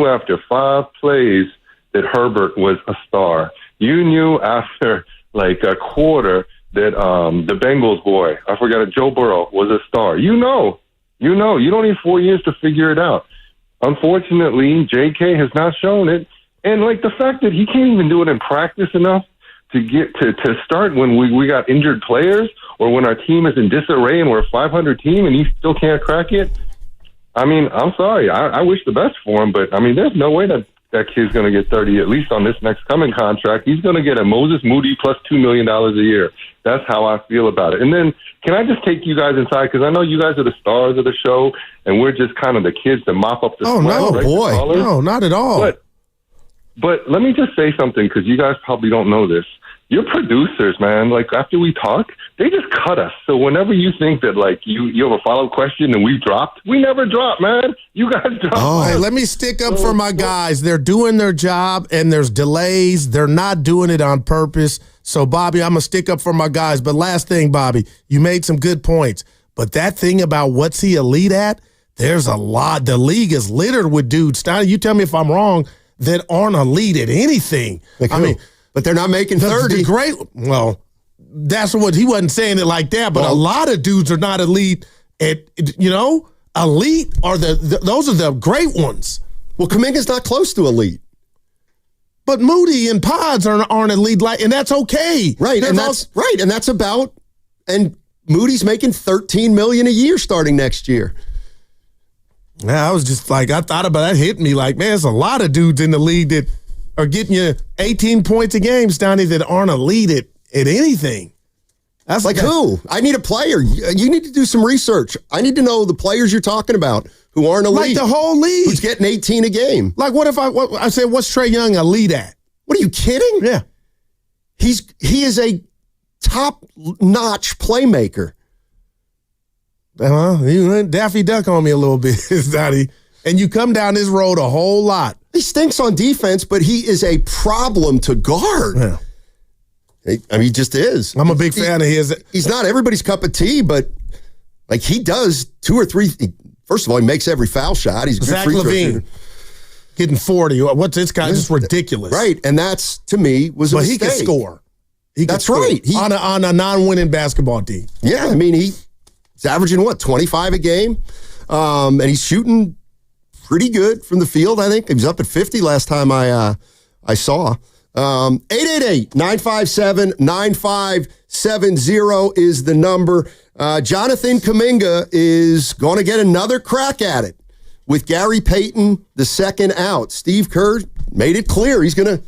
Speaker 13: after 5 plays that Herbert was a star. You knew after like a quarter that the Bengals boy, I forgot it, Joe Burrow, was a star. You know. You don't need 4 years to figure it out. Unfortunately, J.K. has not shown it. And like the fact that he can't even do it in practice enough to get to start when we got injured players or when our team is in disarray and we're a 500 team and he still can't crack it. I mean, I'm sorry. I wish the best for him, but I mean, there's no way that kid's going to get 30, at least on this next coming contract. He's going to get a Moses Moody plus $2 million a year. That's how I feel about it. And then can I just take you guys inside? Because I know you guys are the stars of the show and we're just kind of the kids that mop up the sweat.
Speaker 4: No,
Speaker 13: right?
Speaker 4: boy. No, not at all.
Speaker 13: But let me just say something because you guys probably don't know this. Your producers, man, like after we talk, they just cut us. So whenever you think that like you have a follow-up question and we dropped, we never drop, man. You guys drop.
Speaker 4: Oh, hey, let me stick up for my guys. They're doing their job and there's delays. They're not doing it on purpose. So, Bobby, I'm going to stick up for my guys. But last thing, Bobby, you made some good points. But that thing about what's he elite at, there's a lot. The league is littered with dudes. Steiner, you tell me if I'm wrong, that aren't elite at anything.
Speaker 20: I mean, but they're not making 30.
Speaker 4: Well, that's what he wasn't saying it like that, but a lot of dudes are not elite at, elite are those are the great ones.
Speaker 20: Well, Kuminga's not close to elite.
Speaker 4: But Moody and Pods aren't elite, and that's okay.
Speaker 20: Right, and that's about, and Moody's making $13 million a year starting next year.
Speaker 4: Yeah, I was just like, I thought about that, hit me like, man, there's a lot of dudes in the league that are getting you 18 points a game, Stoney, that aren't elite at anything.
Speaker 20: That's like who? I need a player. You need to do some research. I need to know the players you're talking about who aren't elite.
Speaker 4: Like the whole league.
Speaker 20: Who's getting 18 a game.
Speaker 4: Like what if I said, what's Trae Young elite at?
Speaker 20: What are you kidding?
Speaker 4: Yeah.
Speaker 20: He is a top-notch playmaker.
Speaker 4: You went Daffy Duck on me a little bit, Donnie. And you come down this road a whole lot.
Speaker 20: He stinks on defense, but he is a problem to guard.
Speaker 4: Yeah.
Speaker 20: I mean, he just is.
Speaker 4: I'm a big fan of his.
Speaker 20: He's not everybody's cup of tea, but like he does 2 or 3. First of all, he makes every foul shot. He's a
Speaker 4: Zach
Speaker 20: good free throw
Speaker 4: Levine
Speaker 20: shooter.
Speaker 4: Getting 40. What's this guy? Just ridiculous.
Speaker 20: Right, and that's to me was a mistake.
Speaker 4: He can score.
Speaker 20: That's right.
Speaker 4: On a non-winning basketball team.
Speaker 20: Yeah, I mean he's averaging 25 a game, and he's shooting pretty good from the field. I think he was up at 50 last time I saw. 888-957-9570 is the number. Jonathan Kuminga is going to get another crack at it with Gary Payton the second out. Steve Kerr made it clear he's going to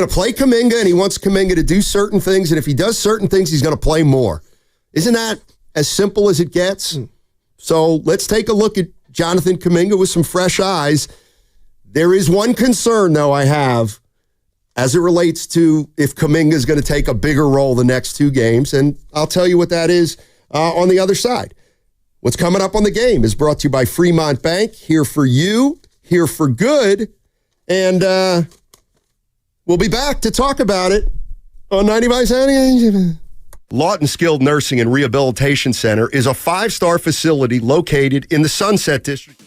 Speaker 20: play Kuminga, and he wants Kuminga to do certain things, and if he does certain things, he's going to play more. Isn't that as simple as it gets? So let's take a look at Jonathan Kuminga with some fresh eyes. There is one concern, though, I have as it relates to if Kuminga is going to take a bigger role the next 2 games, and I'll tell you what that is on the other side. What's coming up on the game is brought to you by Fremont Bank, here for you, here for good, and we'll be back to talk about it on 95.7. Lawton Skilled Nursing and Rehabilitation Center is a 5-star facility located in the Sunset District.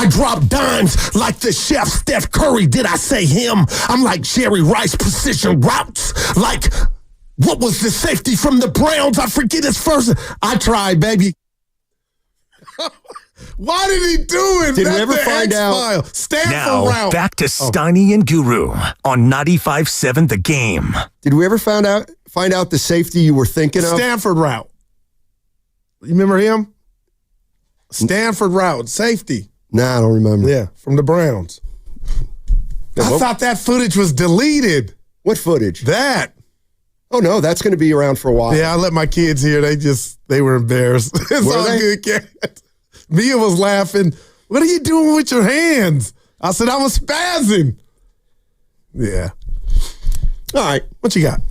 Speaker 4: I drop dimes like the chef Steph Curry. Did I say him? I'm like Jerry Rice, precision routes. Like, what was the safety from the Browns? I forget his first. I tried, baby. Why did he do it?
Speaker 20: Did we ever find out?
Speaker 4: Stanford
Speaker 17: Now,
Speaker 4: route.
Speaker 17: back to Steiny and Guru on 95.7 The Game.
Speaker 20: Did we ever find out the safety you were thinking of?
Speaker 4: Stanford route. You remember him? Stanford route, safety.
Speaker 20: Nah, I don't remember.
Speaker 4: Yeah, from the Browns. I thought that footage was deleted.
Speaker 20: What footage?
Speaker 4: That.
Speaker 20: Oh, no, that's going to be around for a while.
Speaker 4: Yeah, I let my kids hear. They were embarrassed. It's
Speaker 20: Were
Speaker 4: all
Speaker 20: they?
Speaker 4: good, cat. Mia was laughing. What are you doing with your hands? I said, I was spazzing. Yeah.
Speaker 20: All right.
Speaker 4: What you got?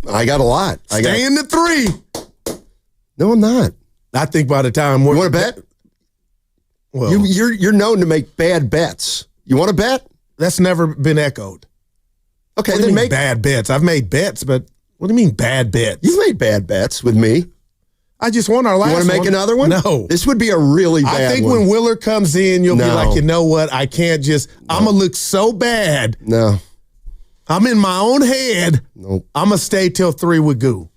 Speaker 20: I got a lot.
Speaker 4: Stay in the 3.
Speaker 20: No, I'm not.
Speaker 4: I think by the time we're...
Speaker 20: You want to bet?
Speaker 4: Well,
Speaker 20: You're known to make bad bets. You want to bet?
Speaker 4: That's never been echoed.
Speaker 20: Okay,
Speaker 4: What do you mean bad bets? I've made bets, but what do you mean bad bets?
Speaker 20: You've made bad bets with me.
Speaker 4: I just won our last one.
Speaker 20: You want to make another one?
Speaker 4: No.
Speaker 20: This would be a really bad one.
Speaker 4: I think when Willard comes in, you'll be
Speaker 20: No.
Speaker 4: like, you know what? I can't just... I'm going to look so bad.
Speaker 20: No.
Speaker 4: I'm in my own head.
Speaker 20: Nope.
Speaker 4: I'm going to stay till 3 with Goo.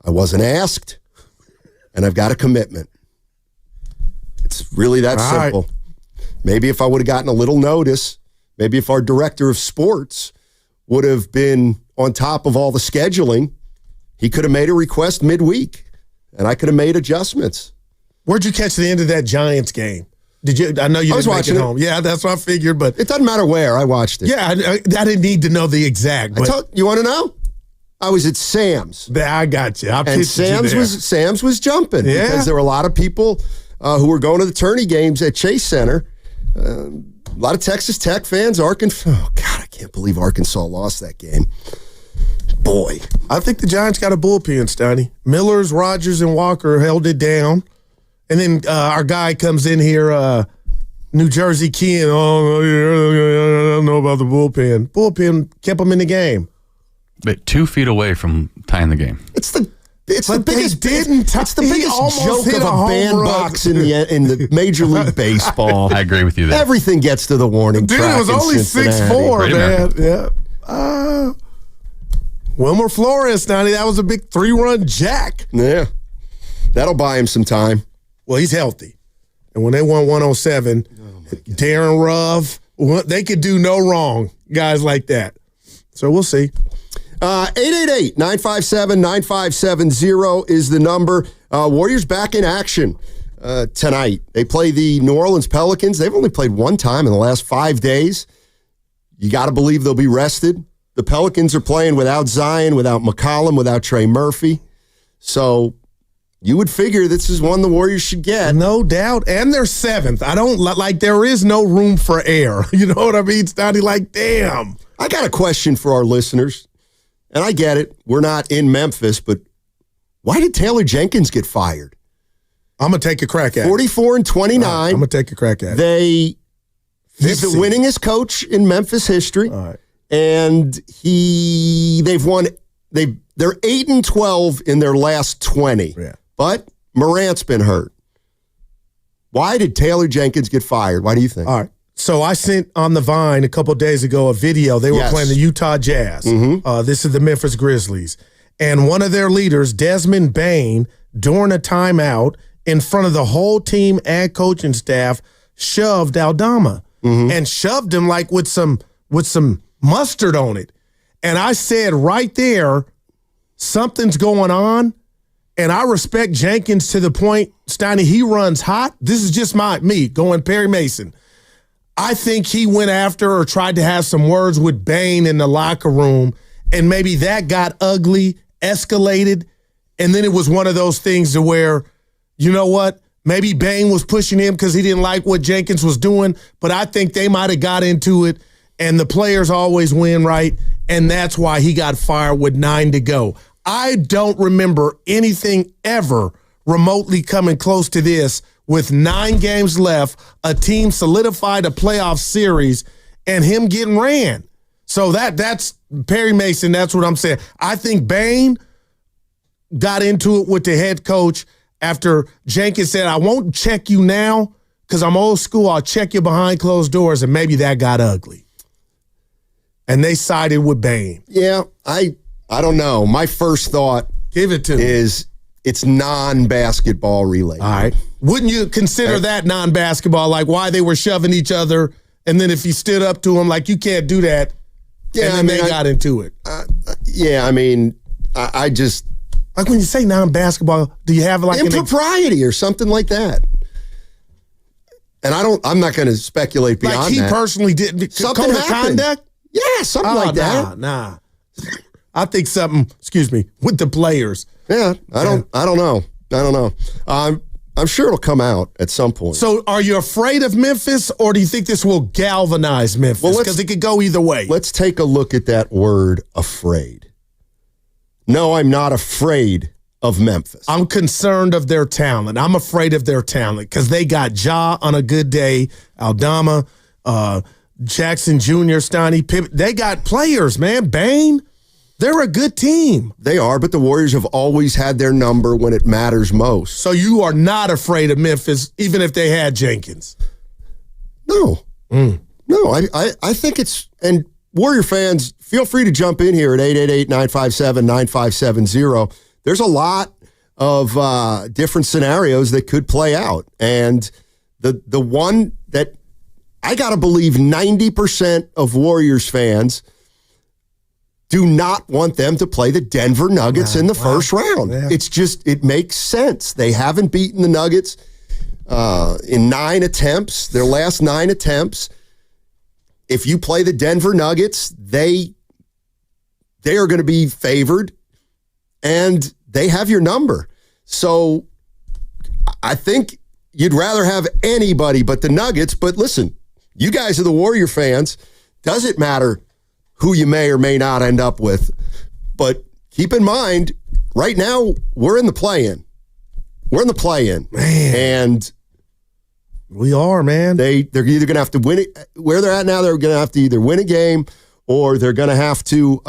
Speaker 20: I wasn't asked, and I've got a commitment. It's really that
Speaker 4: All
Speaker 20: simple.
Speaker 4: right.
Speaker 20: Maybe if I would have gotten a little notice, maybe if our director of sports would have been on top of all the scheduling, he could have made a request midweek, and I could have made adjustments.
Speaker 4: Where'd you catch the end of that Giants game? Did you? I know you
Speaker 20: I was
Speaker 4: didn't make
Speaker 20: watching
Speaker 4: it
Speaker 20: it.
Speaker 4: home. Yeah, that's what I figured, but...
Speaker 20: It doesn't matter where. I watched it.
Speaker 4: Yeah, I didn't need to know the exact. But
Speaker 20: You want to know? I was at Sam's.
Speaker 4: I got you. I
Speaker 20: And
Speaker 4: pictured you there.
Speaker 20: Sam's was jumping
Speaker 4: Yeah.
Speaker 20: because there were a lot of people who were going to the tourney games at Chase Center. A lot of Texas Tech fans. Arkansas. Oh, God, I can't believe Arkansas lost that game. Boy.
Speaker 4: I think the Giants got a bullpen, Steiny. Millers, Rogers, and Walker held it down. And then our guy comes in here, New Jersey Ken. Oh, I don't know about the bullpen. Bullpen kept them in the game.
Speaker 14: But 2 feet away from tying the game.
Speaker 20: It's the
Speaker 4: But
Speaker 20: biggest
Speaker 4: they didn't.
Speaker 20: It's the
Speaker 4: He
Speaker 20: biggest
Speaker 4: almost
Speaker 20: joke
Speaker 4: hit
Speaker 20: of
Speaker 4: a
Speaker 20: a
Speaker 4: home
Speaker 20: bandbox
Speaker 4: run.
Speaker 20: in the Major League Baseball.
Speaker 14: I agree with you there.
Speaker 20: Everything gets to the warning
Speaker 4: Dude,
Speaker 20: track
Speaker 4: it was
Speaker 20: in
Speaker 4: only
Speaker 20: Cincinnati.
Speaker 4: 6'4",
Speaker 14: Great
Speaker 4: man.
Speaker 14: America.
Speaker 4: Yeah. Wilmer Flores, Steiny, that was a big 3-run jack.
Speaker 20: Yeah. That'll buy him some time.
Speaker 4: Well, he's healthy. And when they won 107, Darren Ruff, they could do no wrong, guys like that. So we'll see.
Speaker 20: 888-957-9570 is the number. Warriors back in action tonight. They play the New Orleans Pelicans. They've only played one time in the last 5 days. You got to believe they'll be rested. The Pelicans are playing without Zion, without McCollum, without Trey Murphy. So you would figure this is one the Warriors should get.
Speaker 4: No doubt. And they're 7th. I don't like there is no room for error. You know what I mean, Stoddy? Like, damn.
Speaker 20: I got a question for our listeners. And I get it. We're not in Memphis, but why did Taylor Jenkins get fired?
Speaker 4: I'm going to take a crack at it.
Speaker 20: 44 and 29.
Speaker 4: I'm going to take a crack at it.
Speaker 20: He's the winningest coach in Memphis history.
Speaker 4: All right.
Speaker 20: And they're 8-12 in their last 20.
Speaker 4: Yeah.
Speaker 20: But Morant's been hurt. Why did Taylor Jenkins get fired? Why do you think?
Speaker 4: All right. So I sent on the Vine a couple days ago a video. They were
Speaker 20: Yes.
Speaker 4: playing the Utah Jazz.
Speaker 20: Mm-hmm.
Speaker 4: This is the Memphis Grizzlies. And one of their leaders, Desmond Bane, during a timeout in front of the whole team and coaching staff, shoved Aldama and shoved him like with some mustard on it. And I said right there, something's going on. And I respect Jenkins to the point, Steiny, he runs hot. This is just me going Perry Mason. I think he went after or tried to have some words with Bane in the locker room, and maybe that got ugly, escalated, and then it was one of those things to where, you know what, maybe Bane was pushing him because he didn't like what Jenkins was doing, but I think they might have got into it, and the players always win, right? And that's why he got fired with 9 to go. I don't remember anything ever remotely coming close to this with 9 games left, a team solidified a playoff series, and him getting ran. So that's Perry Mason. That's what I'm saying. I think Bane got into it with the head coach after Jenkins said, I won't check you now, because I'm old school, I'll check you behind closed doors, and maybe that got ugly. And they sided with Bane.
Speaker 20: Yeah, I don't know. My first thought
Speaker 4: Give it to me.
Speaker 20: is it's non-basketball related.
Speaker 4: All right. Wouldn't you consider that non-basketball, like why they were shoving each other, and then if you stood up to them, like you can't do that,
Speaker 20: Yeah,
Speaker 4: and then they got into it?
Speaker 20: I just...
Speaker 4: Like when you say non-basketball, do you have like
Speaker 20: impropriety or something like that? And I'm not going to speculate beyond
Speaker 4: like he
Speaker 20: that.
Speaker 4: personally didn't
Speaker 20: Something
Speaker 4: code of
Speaker 20: happened.
Speaker 4: conduct?
Speaker 20: Yeah, something like that.
Speaker 4: Nah. I think something, with the players.
Speaker 20: Yeah, I don't know. I'm sure it'll come out at some point.
Speaker 4: So are you afraid of Memphis, or do you think this will galvanize Memphis? Because it could go either way.
Speaker 20: Let's take a look at that word, afraid. No, I'm not afraid of Memphis.
Speaker 4: I'm concerned of their talent. I'm afraid of their talent because they got Ja on a good day, Aldama, Jackson Jr., Stoney, Pippen. They got players, man. Bane. They're a good team.
Speaker 20: They are, but the Warriors have always had their number when it matters most.
Speaker 4: So you are not afraid of Memphis, even if they had Jenkins?
Speaker 20: No. No, I think it's, and Warrior fans, feel free to jump in here at 888-957-9570. There's a lot of different scenarios that could play out. And the one that I got to believe 90% of Warriors fans do not want them to play the Denver Nuggets in the first round.
Speaker 4: Yeah.
Speaker 20: It's just, it makes sense. They haven't beaten the Nuggets in 9 attempts, their last 9 attempts. If you play the Denver Nuggets, they are going to be favored, and they have your number. So I think you'd rather have anybody but the Nuggets. But listen, you guys are the Warrior fans. Doesn't matter who you may or may not end up with. But keep in mind, right now, we're in the play-in. We're in the play-in.
Speaker 4: Man.
Speaker 20: And
Speaker 4: we are, man.
Speaker 20: They're either going to have to win it. Where they're at now, they're going to have to either win a game or they're going to have to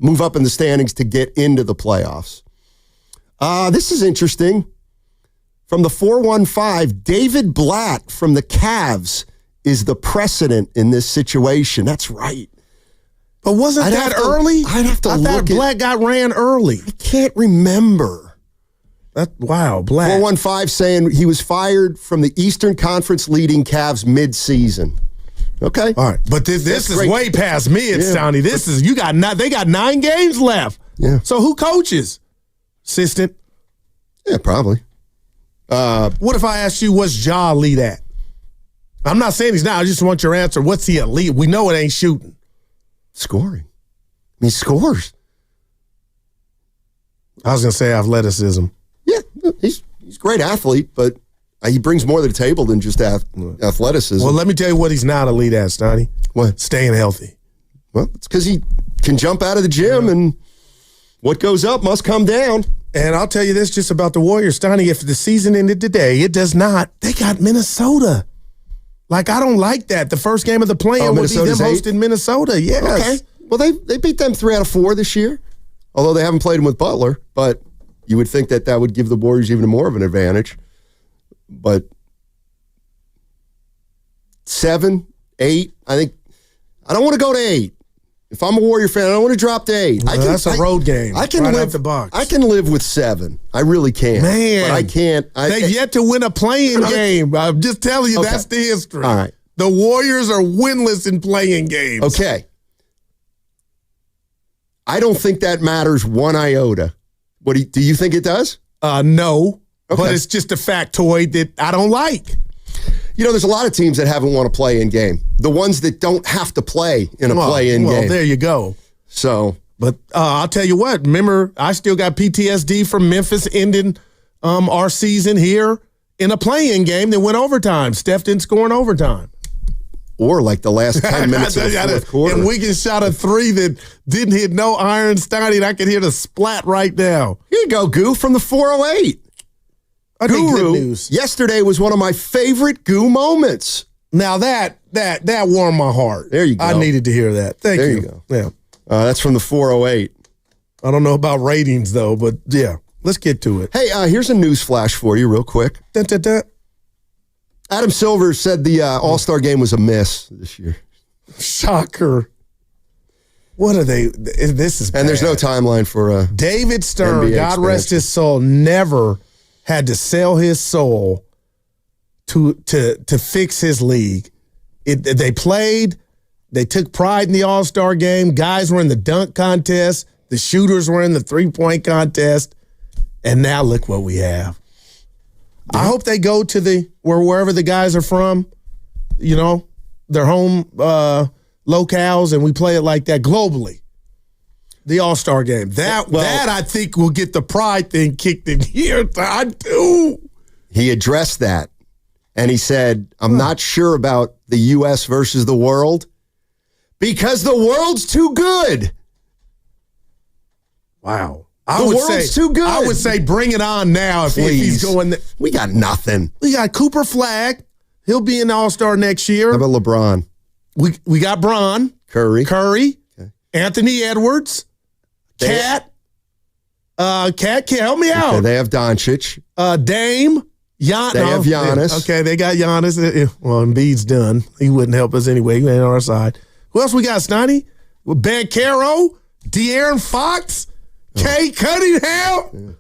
Speaker 20: move up in the standings to get into the playoffs. This is interesting. From the 415, David Blatt from the Cavs is the precedent in this situation. That's right.
Speaker 4: But wasn't that early?
Speaker 20: I'd have to
Speaker 4: I
Speaker 20: look
Speaker 4: thought
Speaker 20: at,
Speaker 4: Blatt got ran early.
Speaker 20: I can't remember.
Speaker 4: Wow, Blatt.
Speaker 20: 415 saying he was fired from the Eastern Conference leading Cavs mid-season. Okay.
Speaker 4: All right. But this is
Speaker 20: great.
Speaker 4: way past me, Stoney. This is, they got 9 games left.
Speaker 20: Yeah.
Speaker 4: So who coaches? Assistant?
Speaker 20: Yeah, probably.
Speaker 4: What if I asked you, what's Ja lead at? I'm not saying he's not. I just want your answer. What's he at lead? We know it ain't shooting.
Speaker 20: Scoring. He scores.
Speaker 4: I was going to say athleticism.
Speaker 20: Yeah, he's a great athlete, but he brings more to the table than just athleticism.
Speaker 4: Well, let me tell you what he's not elite at, Stoney.
Speaker 20: What?
Speaker 4: Staying healthy.
Speaker 20: Well, it's because he can jump out of the gym, and what goes up must come down.
Speaker 4: And I'll tell you this just about the Warriors, Stoney. If the season ended today, it does not. They got Minnesota. Like, I don't like that. The first game of the play-in would be them hosting Minnesota. Yes.
Speaker 20: Okay. Well, they beat them 3 out of 4 this year, although they haven't played them with Butler. But you would think that would give the Warriors even more of an advantage. But 7, 8, I think. I don't want to go to 8. If I'm a Warrior fan, I don't want to drop to 8.
Speaker 4: Well, that's a road game.
Speaker 20: I can
Speaker 4: right
Speaker 20: live
Speaker 4: out the box.
Speaker 20: I can live with 7. I really can.
Speaker 4: Man,
Speaker 20: but I can't.
Speaker 4: They've yet to win a play-in game. I'm just telling you, that's the history.
Speaker 20: All right.
Speaker 4: The Warriors are winless in play-in games.
Speaker 20: Okay. I don't think that matters one iota. Do you think it does?
Speaker 4: No.
Speaker 20: Okay.
Speaker 4: But it's just a factoid that I don't like.
Speaker 20: You know, there's a lot of teams that haven't won a play-in game. The ones that don't have to play in a play-in game.
Speaker 4: Well, there you go.
Speaker 20: So,
Speaker 4: but I'll tell you what. Remember, I still got PTSD from Memphis ending our season here in a play-in game that went overtime. Steph didn't score in overtime.
Speaker 20: Or like the last 10 minutes of the fourth quarter.
Speaker 4: And Wiggins shot a 3 that didn't hit no iron, Stoney, and I can hear the splat right now.
Speaker 20: Here you go, Goo, from the 408. Guru, yesterday was one of my favorite Goo moments.
Speaker 4: Now that warmed my heart.
Speaker 20: There you go.
Speaker 4: I needed to hear that. Thank you.
Speaker 20: There you go.
Speaker 4: Yeah.
Speaker 20: That's from the 408.
Speaker 4: I don't know about ratings, though, but yeah. Let's get to it.
Speaker 20: Hey, here's a news flash for you real quick.
Speaker 4: Dun, dun, dun.
Speaker 20: Adam Silver said the All-Star game was a miss this year.
Speaker 4: Shocker. What are they? This is bad.
Speaker 20: And there's no timeline for
Speaker 4: David Stern,
Speaker 20: NBA
Speaker 4: God rest
Speaker 20: expansion.
Speaker 4: his soul, never had to sell his soul to fix his league. They played. They took pride in the All-Star game. Guys were in the dunk contest. The shooters were in the three-point contest. And now look what we have. I hope they go to wherever the guys are from, their home locales, and we play it like that globally. The All-Star game. That I think will get the pride thing kicked in here. I do.
Speaker 20: He addressed that, and he said, I'm not sure about the U.S. versus the world because the world's too good.
Speaker 4: Wow.
Speaker 20: The world's too good.
Speaker 4: I would say bring it on now if he's going.
Speaker 20: We got nothing.
Speaker 4: We got Cooper Flagg. He'll be an All-Star next year.
Speaker 20: How about LeBron?
Speaker 4: We got Bron.
Speaker 20: Curry.
Speaker 4: Okay. Anthony Edwards. Cat. Help me out.
Speaker 20: Okay, they have Doncic.
Speaker 4: Dame.
Speaker 20: They have Giannis.
Speaker 4: Okay, they got Giannis. Well, Embiid's done. He wouldn't help us anyway. He ain't on our side. Who else we got, Stoney? Bancaro. De'Aaron Fox. Kay Cunningham.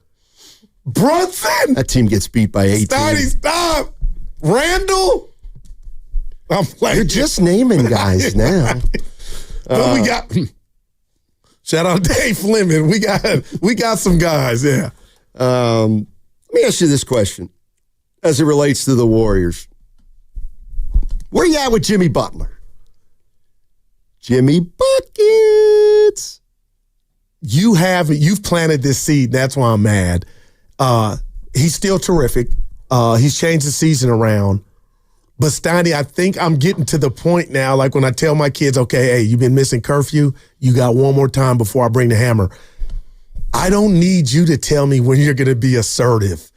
Speaker 4: Brunson.
Speaker 20: That team gets beat by 18.
Speaker 4: Stoney, stop. Randall. I'm playing.
Speaker 20: You're just naming guys now.
Speaker 4: We got. Shout out Dave Fleming. We got some guys. Yeah.
Speaker 20: Let me ask you this question, as it relates to the Warriors. Where you at with Jimmy Butler? Jimmy Buckets.
Speaker 4: You've planted this seed. That's why I'm mad. He's still terrific. He's changed the season around. But Steiny, I think I'm getting to the point now, like when I tell my kids, okay, hey, you've been missing curfew. You got one more time before I bring the hammer. I don't need you to tell me when you're going to be assertive.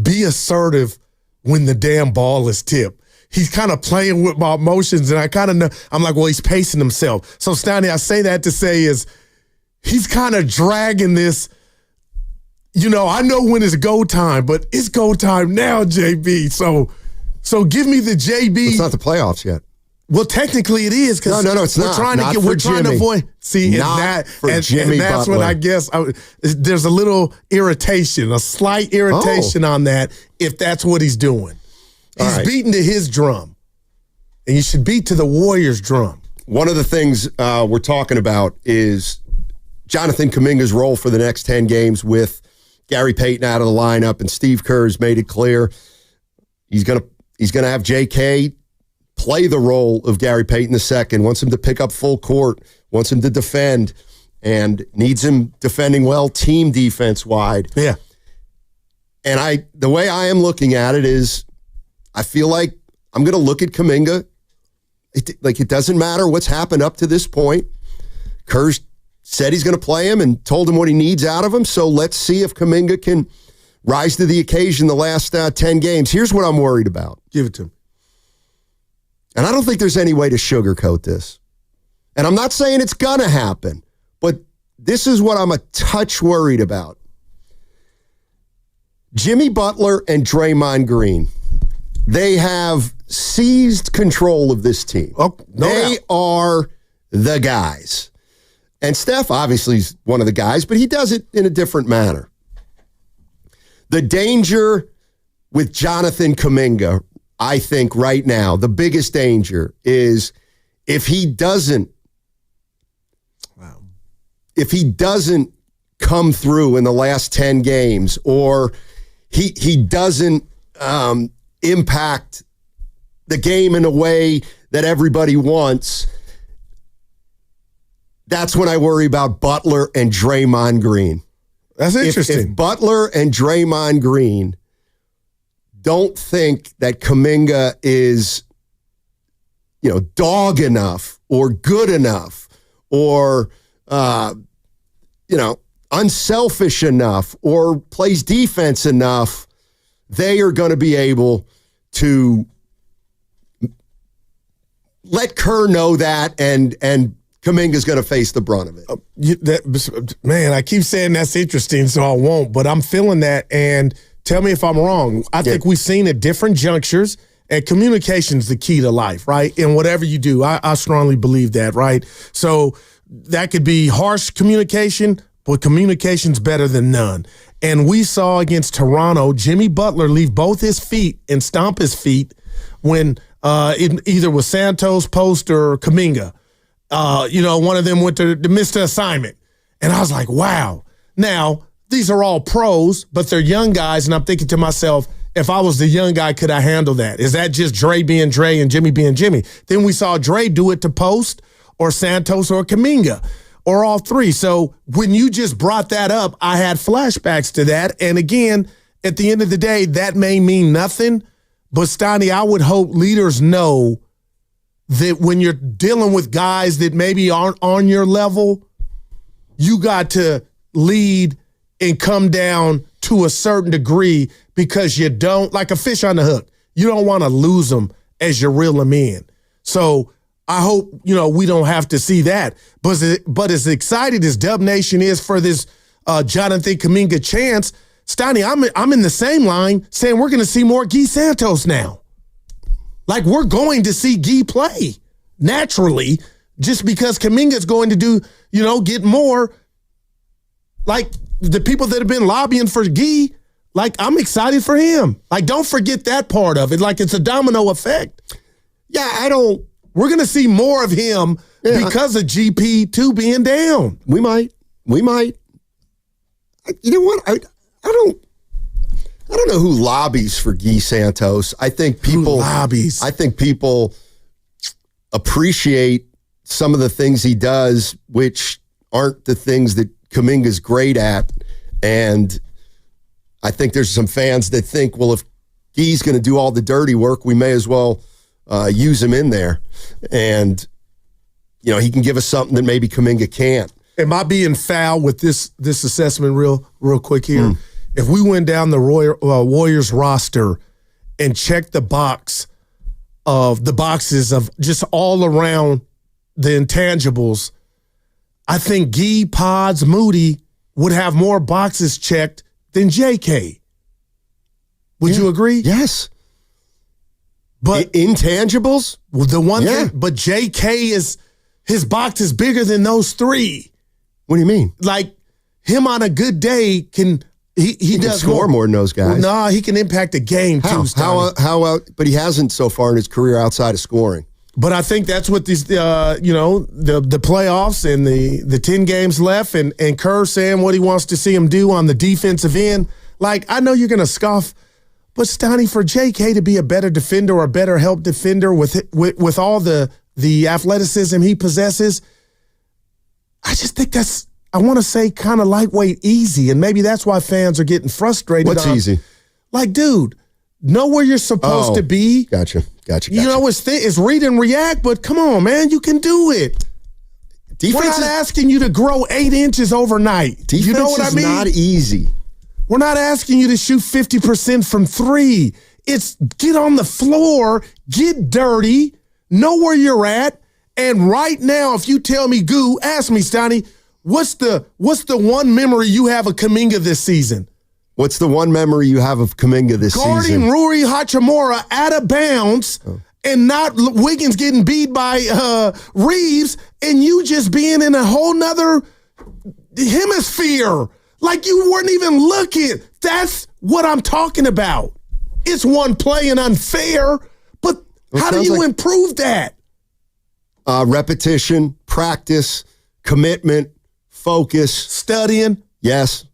Speaker 4: Be assertive when the damn ball is tipped. He's kind of playing with my emotions, and I kind of know. I'm like, well, he's pacing himself. So, Steiny, I say that to say is he's kind of dragging this. I know when it's go time, but it's go time now, JB. So give me the JB.
Speaker 20: It's not the playoffs yet.
Speaker 4: Well, technically it is because
Speaker 20: no, it's not.
Speaker 4: We're trying to avoid. See,
Speaker 20: Jimmy
Speaker 4: that's
Speaker 20: Butler.
Speaker 4: what I guess there's a little irritation, a slight irritation on that. If that's what he's doing, he's beating to his drum, and you should beat to the Warriors' drum.
Speaker 20: One of the things we're talking about is Jonathan Kuminga's role for the next 10 games with Gary Payton out of the lineup, and Steve Kerr has made it clear he's gonna have J.K. play the role of Gary Payton II, wants him to pick up full court, wants him to defend, and needs him defending well team defense wide.
Speaker 4: Yeah.
Speaker 20: And the way I am looking at it is I feel like I'm going to look at Kuminga. It doesn't matter what's happened up to this point. Kerr said he's going to play him and told him what he needs out of him. So let's see if Kuminga can rise to the occasion the last 10 games. Here's what I'm worried about.
Speaker 4: Give it to him.
Speaker 20: And I don't think there's any way to sugarcoat this. And I'm not saying it's going to happen, but this is what I'm a touch worried about. Jimmy Butler and Draymond Green, they have seized control of this team. They are the guys. And Steph obviously is one of the guys, but he does it in a different manner. The danger with Jonathan Kuminga, I think right now, the biggest danger is if he doesn't come through in the last 10 games, or he doesn't impact the game in a way that everybody wants, that's when I worry about Butler and Draymond Green.
Speaker 4: That's interesting.
Speaker 20: If Butler and Draymond Green don't think that Kuminga is, dog enough or good enough or, unselfish enough or plays defense enough, they are going to be able to let Kerr know that, and Kuminga's going to face the brunt of it.
Speaker 4: Man, I keep saying that's interesting, so I won't, but I'm feeling that, and tell me if I'm wrong. I think we've seen at different junctures And communication's the key to life, right? And whatever you do, I strongly believe that, right? So that could be harsh communication, but communication's better than none. And we saw against Toronto, Jimmy Butler leave both his feet and stomp his feet when it either was Santos, Post, or Kuminga. One of them went to miss the assignment. And I was like, wow. Now, these are all pros, but they're young guys, and I'm thinking to myself, if I was the young guy, could I handle that? Is that just Dre being Dre and Jimmy being Jimmy? Then we saw Dre do it to Post or Santos or Kuminga or all three. So when you just brought that up, I had flashbacks to that. And again, at the end of the day, that may mean nothing. But Steiny, I would hope leaders know that when you're dealing with guys that maybe aren't on your level, you got to lead and come down to a certain degree, because you don't, like a fish on the hook, you don't want to lose them as you reel them in. So I hope, we don't have to see that. But as excited as Dub Nation is for this Jonathan Kuminga chance, Steiny, I'm in the same line saying we're going to see more Guy Santos now. Like, we're going to see Guy play naturally, just because Kuminga's going to do, get more. Like, the people that have been lobbying for Guy, like, I'm excited for him. Like, don't forget that part of it. Like, it's a domino effect. Yeah, we're going to see more of him because of GP2 being down.
Speaker 20: We might. You know what? I don't know who lobbies for Guy Santos. I think people appreciate some of the things he does, which aren't the things that Kuminga's great at. And I think there's some fans that think, well, if Guy's going to do all the dirty work, we may as well use him in there. And, he can give us something that maybe Kuminga can't.
Speaker 4: Am I being foul with this assessment real quick here? If we went down the Warriors roster and checked the boxes of just all around the intangibles, I think Guy, Pods, Moody would have more boxes checked than JK. Would you agree?
Speaker 20: Yes.
Speaker 4: But
Speaker 20: intangibles?
Speaker 4: The one thing, but JK his box is bigger than those three.
Speaker 20: What do you mean?
Speaker 4: Like, him on a good day can does
Speaker 20: score more than those guys.
Speaker 4: No, he can impact a game too.
Speaker 20: How? But he hasn't so far in his career outside of scoring.
Speaker 4: But I think that's what these, the playoffs and the 10 games left, and Kerr saying what he wants to see him do on the defensive end. Like, I know you're going to scoff, but Stoney, for JK to be a better defender or a better help defender with all the athleticism he possesses, I just think that's, I want to say, kind of lightweight easy, and maybe that's why fans are getting frustrated.
Speaker 20: What's easy?
Speaker 4: Like, dude, know where you're supposed to be.
Speaker 20: Gotcha.
Speaker 4: It's read and react, but come on, man, you can do it. We're not asking you to grow 8 inches overnight.
Speaker 20: Defense,
Speaker 4: you know what I mean?
Speaker 20: Is not easy.
Speaker 4: We're not asking you to shoot 50% from 3. It's get on the floor, get dirty, know where you're at, and right now, if you tell me, Goo, ask me, Stoney, what's the one memory you have of Kuminga this season?
Speaker 20: What's the one memory you have of Kuminga this season?
Speaker 4: Guarding Rui Hachimura out of bounds and not Wiggins getting beat by Reeves, and you just being in a whole nother hemisphere. Like you weren't even looking. That's what I'm talking about. It's one play and unfair, but how do you improve that?
Speaker 20: Repetition, practice, commitment, focus.
Speaker 4: Studying.
Speaker 20: Yes.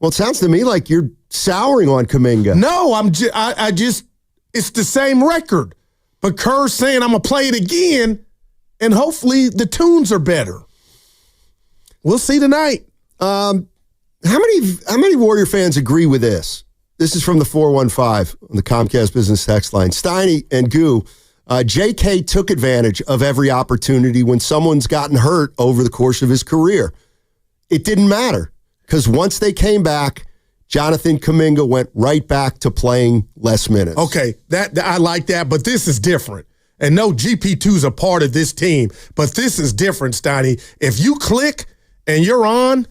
Speaker 20: Well, it sounds to me like you're souring on Kuminga.
Speaker 4: No, I just, it's the same record. But Kerr's saying I'm going to play it again, and hopefully the tunes are better. We'll see tonight.
Speaker 20: How many Warrior fans agree with this? This is from the 415 on the Comcast Business Text line. Steiny and Goo, JK took advantage of every opportunity when someone's gotten hurt over the course of his career. It didn't matter because once they came back, Jonathan Kuminga went right back to playing less minutes.
Speaker 4: Okay, that I like that, but this is different. And no, GP2's a part of this team, but this is different, Steiny. If you click and you're on,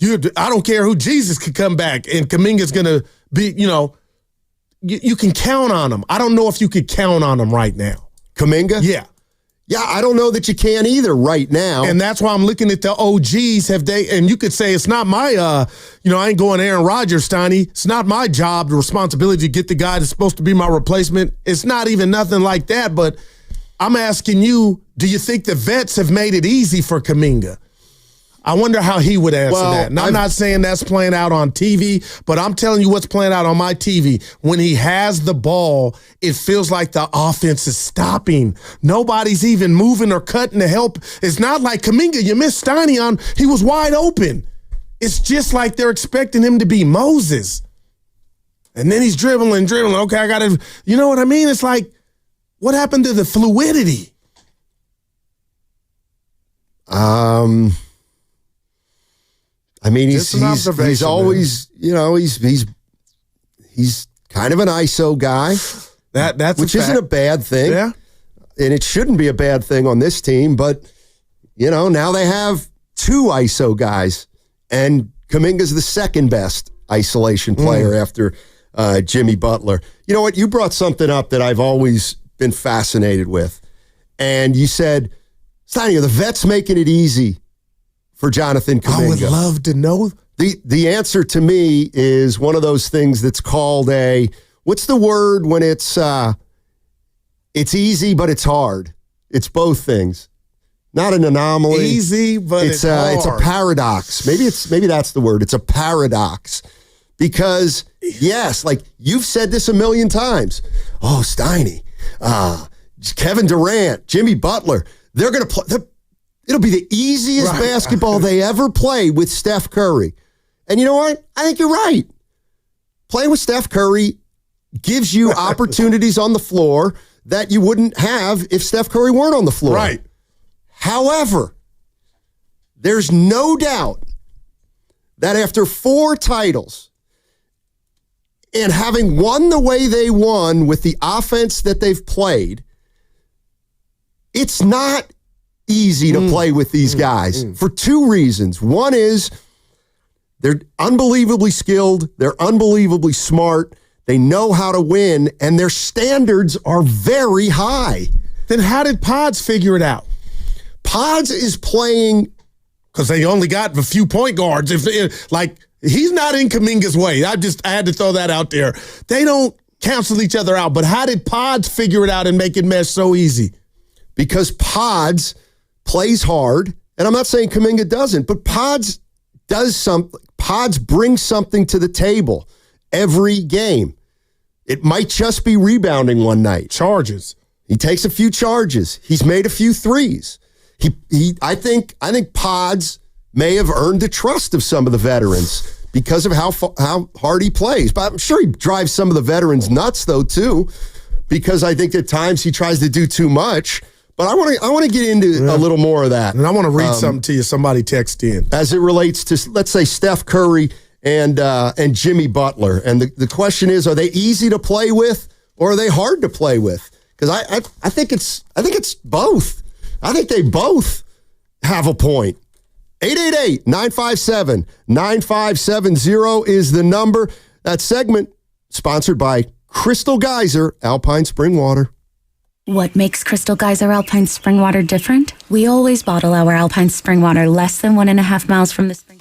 Speaker 4: I don't care who, Jesus could come back and Kuminga's going to be, you can count on him. I don't know if you could count on him right now.
Speaker 20: Kuminga?
Speaker 4: Yeah.
Speaker 20: Yeah, I don't know that you can either right now.
Speaker 4: And that's why I'm looking at the OGs. And you could say it's not my, I ain't going Aaron Rodgers, Steiny. It's not my job, the responsibility to get the guy that's supposed to be my replacement. It's not even nothing like that. But I'm asking you, do you think the vets have made it easy for Kuminga? I wonder how he would answer that. And I'm not saying that's playing out on TV, but I'm telling you what's playing out on my TV. When he has the ball, it feels like the offense is stopping. Nobody's even moving or cutting to help. It's not like Kuminga, you missed Steiny on, he was wide open. It's just like they're expecting him to be Moses. And then he's dribbling. Okay, I got to, you know what I mean? It's like, what happened to the fluidity?
Speaker 20: I mean, he's always, he's kind of an ISO guy.
Speaker 4: That's
Speaker 20: which isn't a bad thing.
Speaker 4: Yeah.
Speaker 20: And it shouldn't be a bad thing on this team, but now they have 2 ISO guys, and Kuminga's the second best isolation player after Jimmy Butler. You know what? You brought something up that I've always been fascinated with. And you said, Steiny, are the vets making it easy for Jonathan Kuminga?
Speaker 4: I would love to know.
Speaker 20: The answer to me is one of those things that's called what's the word when it's easy but it's hard? It's both things. Not an anomaly.
Speaker 4: Easy, but it's hard.
Speaker 20: It's a paradox. Maybe that's the word. It's a paradox. Because, yes, like you've said this a million times. Oh, Steiny, Kevin Durant, Jimmy Butler, they're going to play. It'll be the easiest basketball they ever play with Steph Curry. And you know what? I think you're right. Playing with Steph Curry gives you opportunities on the floor that you wouldn't have if Steph Curry weren't on the floor.
Speaker 4: Right.
Speaker 20: However, there's no doubt that after 4 titles and having won the way they won with the offense that they've played, it's not easy to play with these guys for 2 reasons. One is they're unbelievably skilled, they're unbelievably smart, they know how to win, and their standards are very high.
Speaker 4: Then how did Pods figure it out?
Speaker 20: Pods is playing
Speaker 4: because they only got a few point guards. He's not in Kuminga's way. I had to throw that out there. They don't cancel each other out. But how did Pods figure it out and make it mesh so easy?
Speaker 20: Because Pods plays hard, and I'm not saying Kuminga doesn't, but Pods does something. Pods brings something to the table every game. It might just be rebounding one night.
Speaker 4: Charges.
Speaker 20: He takes a few charges. He's made a few threes. I think Pods may have earned the trust of some of the veterans because of how hard he plays. But I'm sure he drives some of the veterans nuts though too, because I think at times he tries to do too much. But I want to get into a little more of that.
Speaker 4: And I want to read something to you. Somebody text in.
Speaker 20: As it relates to, let's say, Steph Curry and Jimmy Butler. And the question is, are they easy to play with or are they hard to play with? Because I think it's both. I think they both have a point. 888-957-9570 is the number. That segment sponsored by Crystal Geyser Alpine Spring Water.
Speaker 15: What makes Crystal Geyser Alpine Spring Water different? We always bottle our Alpine Spring Water less than 1.5 miles from the spring.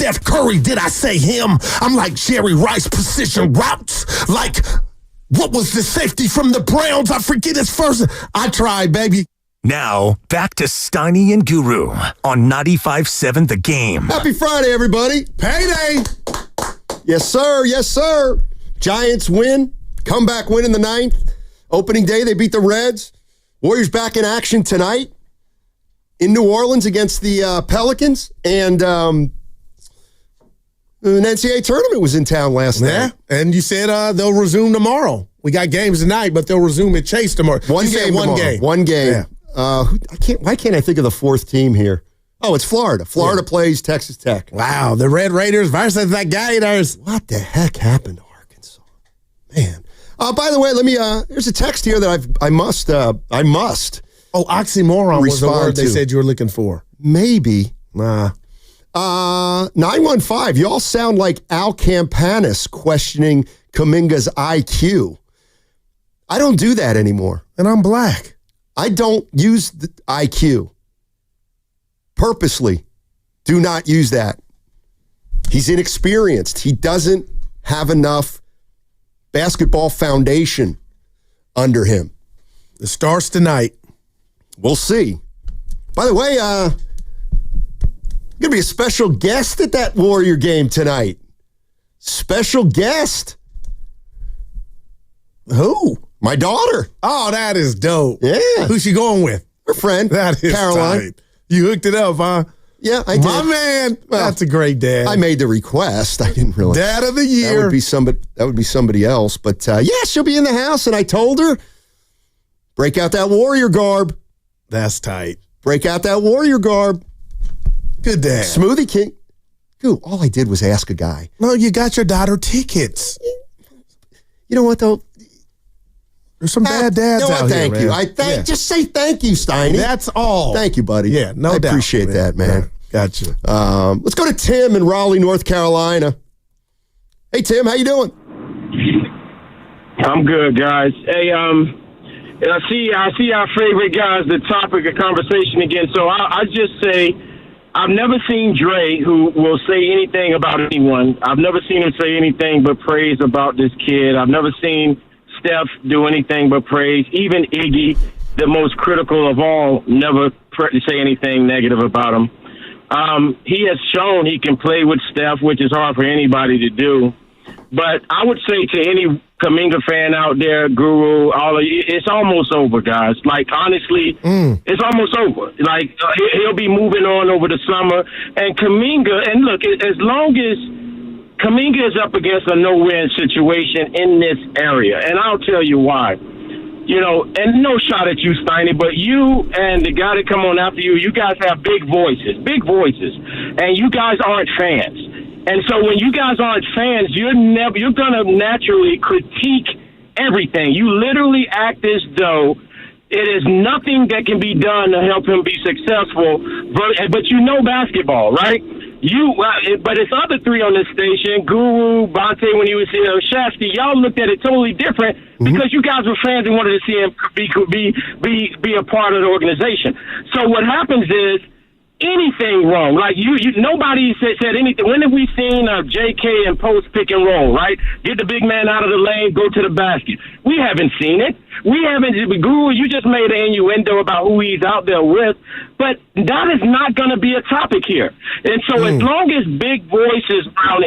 Speaker 4: Steph Curry, did I say him? I'm like Jerry Rice, precision routes. Like, what was the safety from the Browns? I forget his first. I tried, baby.
Speaker 17: Now, back to Steiny and Guru on 95.7 The Game.
Speaker 20: Happy Friday, everybody.
Speaker 4: Payday.
Speaker 20: Yes, sir. Yes, sir. Giants win. Comeback win in the 9th. Opening day, they beat the Reds. Warriors back in action tonight in New Orleans against the Pelicans. And an NCAA tournament was in town last night.
Speaker 4: Yeah, and you said they'll resume tomorrow. We got games tonight, but they'll resume at Chase tomorrow.
Speaker 20: One game. One game.
Speaker 4: Yeah.
Speaker 20: Why can't I think of the fourth team here? Oh, it's Florida. Florida plays Texas Tech.
Speaker 4: Wow, the Red Raiders versus the Gators.
Speaker 20: What the heck happened to Arkansas? Man. By the way, let me. There's a text here that I must.
Speaker 4: Oh, oxymoron was the word they said you were looking for.
Speaker 20: Maybe.
Speaker 4: Nah.
Speaker 20: 915. Y'all sound like Al Campanis questioning Kuminga's IQ. I don't do that anymore.
Speaker 4: And I'm black.
Speaker 20: I don't use the IQ. Purposely do not use that. He's inexperienced. He doesn't have enough basketball foundation under him.
Speaker 4: It starts tonight.
Speaker 20: We'll see. By the way, going to be a special guest at that Warrior game tonight. Special guest.
Speaker 4: Who?
Speaker 20: My daughter.
Speaker 4: Oh, that is dope.
Speaker 20: Yeah.
Speaker 4: Who's she going with?
Speaker 20: Her friend.
Speaker 4: That is
Speaker 20: Caroline.
Speaker 4: tight. You hooked it up, huh?
Speaker 20: Yeah, I did.
Speaker 4: My man. Well, that's a great dad.
Speaker 20: I made the request. I didn't realize.
Speaker 4: Dad of the year.
Speaker 20: That would be somebody else. But yeah, she'll be in the house, and I told her, break out that Warrior garb.
Speaker 4: That's tight.
Speaker 20: Break out that Warrior garb.
Speaker 4: Good dad.
Speaker 20: Smoothie King. Dude, all I did was ask a guy.
Speaker 4: No, you got your daughter tickets.
Speaker 20: You know what, though?
Speaker 4: There's some bad dads out here,
Speaker 20: Thank you. Just say thank you, Steiny.
Speaker 4: That's all.
Speaker 20: Thank you, buddy.
Speaker 4: Yeah, no doubt.
Speaker 20: I appreciate that, man.
Speaker 4: Gotcha.
Speaker 20: Let's go to Tim in Raleigh, North Carolina. Hey, Tim, how you doing?
Speaker 10: I'm good, guys. Hey, and I see our favorite guys, the topic of conversation again. So I just say, I've never seen Dre who will say anything about anyone. I've never seen him say anything but praise about this kid. I've never seen Steph do anything but praise. Even Iggy, the most critical of all, never say anything negative about him. He has shown he can play with Steph, which is hard for anybody to do. But I would say to any Kuminga fan out there, Guru, all of you, it's almost over, guys. Like, honestly, it's almost over. Like, he'll be moving on over the summer. And Kuminga, and look, as long as Kuminga is up against a no-win situation in this area, and I'll tell you why. You know, and no shot at you, Steiny, but you and the guy that come on after you, you guys have big voices, and you guys aren't fans. And so when you guys aren't fans, you're going to naturally critique everything. You literally act as though it is nothing that can be done to help him be successful, but you know basketball, right? But it's other three on this station, Guru, Bonte, when he was here, Shasky, y'all looked at it totally different because you guys were fans and wanted to see him be a part of the organization. So what happens is anything wrong, like nobody said anything. When have we seen JK and post pick and roll, right? Get the big man out of the lane, go to the basket. We haven't seen it. We haven't. Guru, you just made an innuendo about who he's out there with, but that is not going to be a topic here. And so as long as big voices around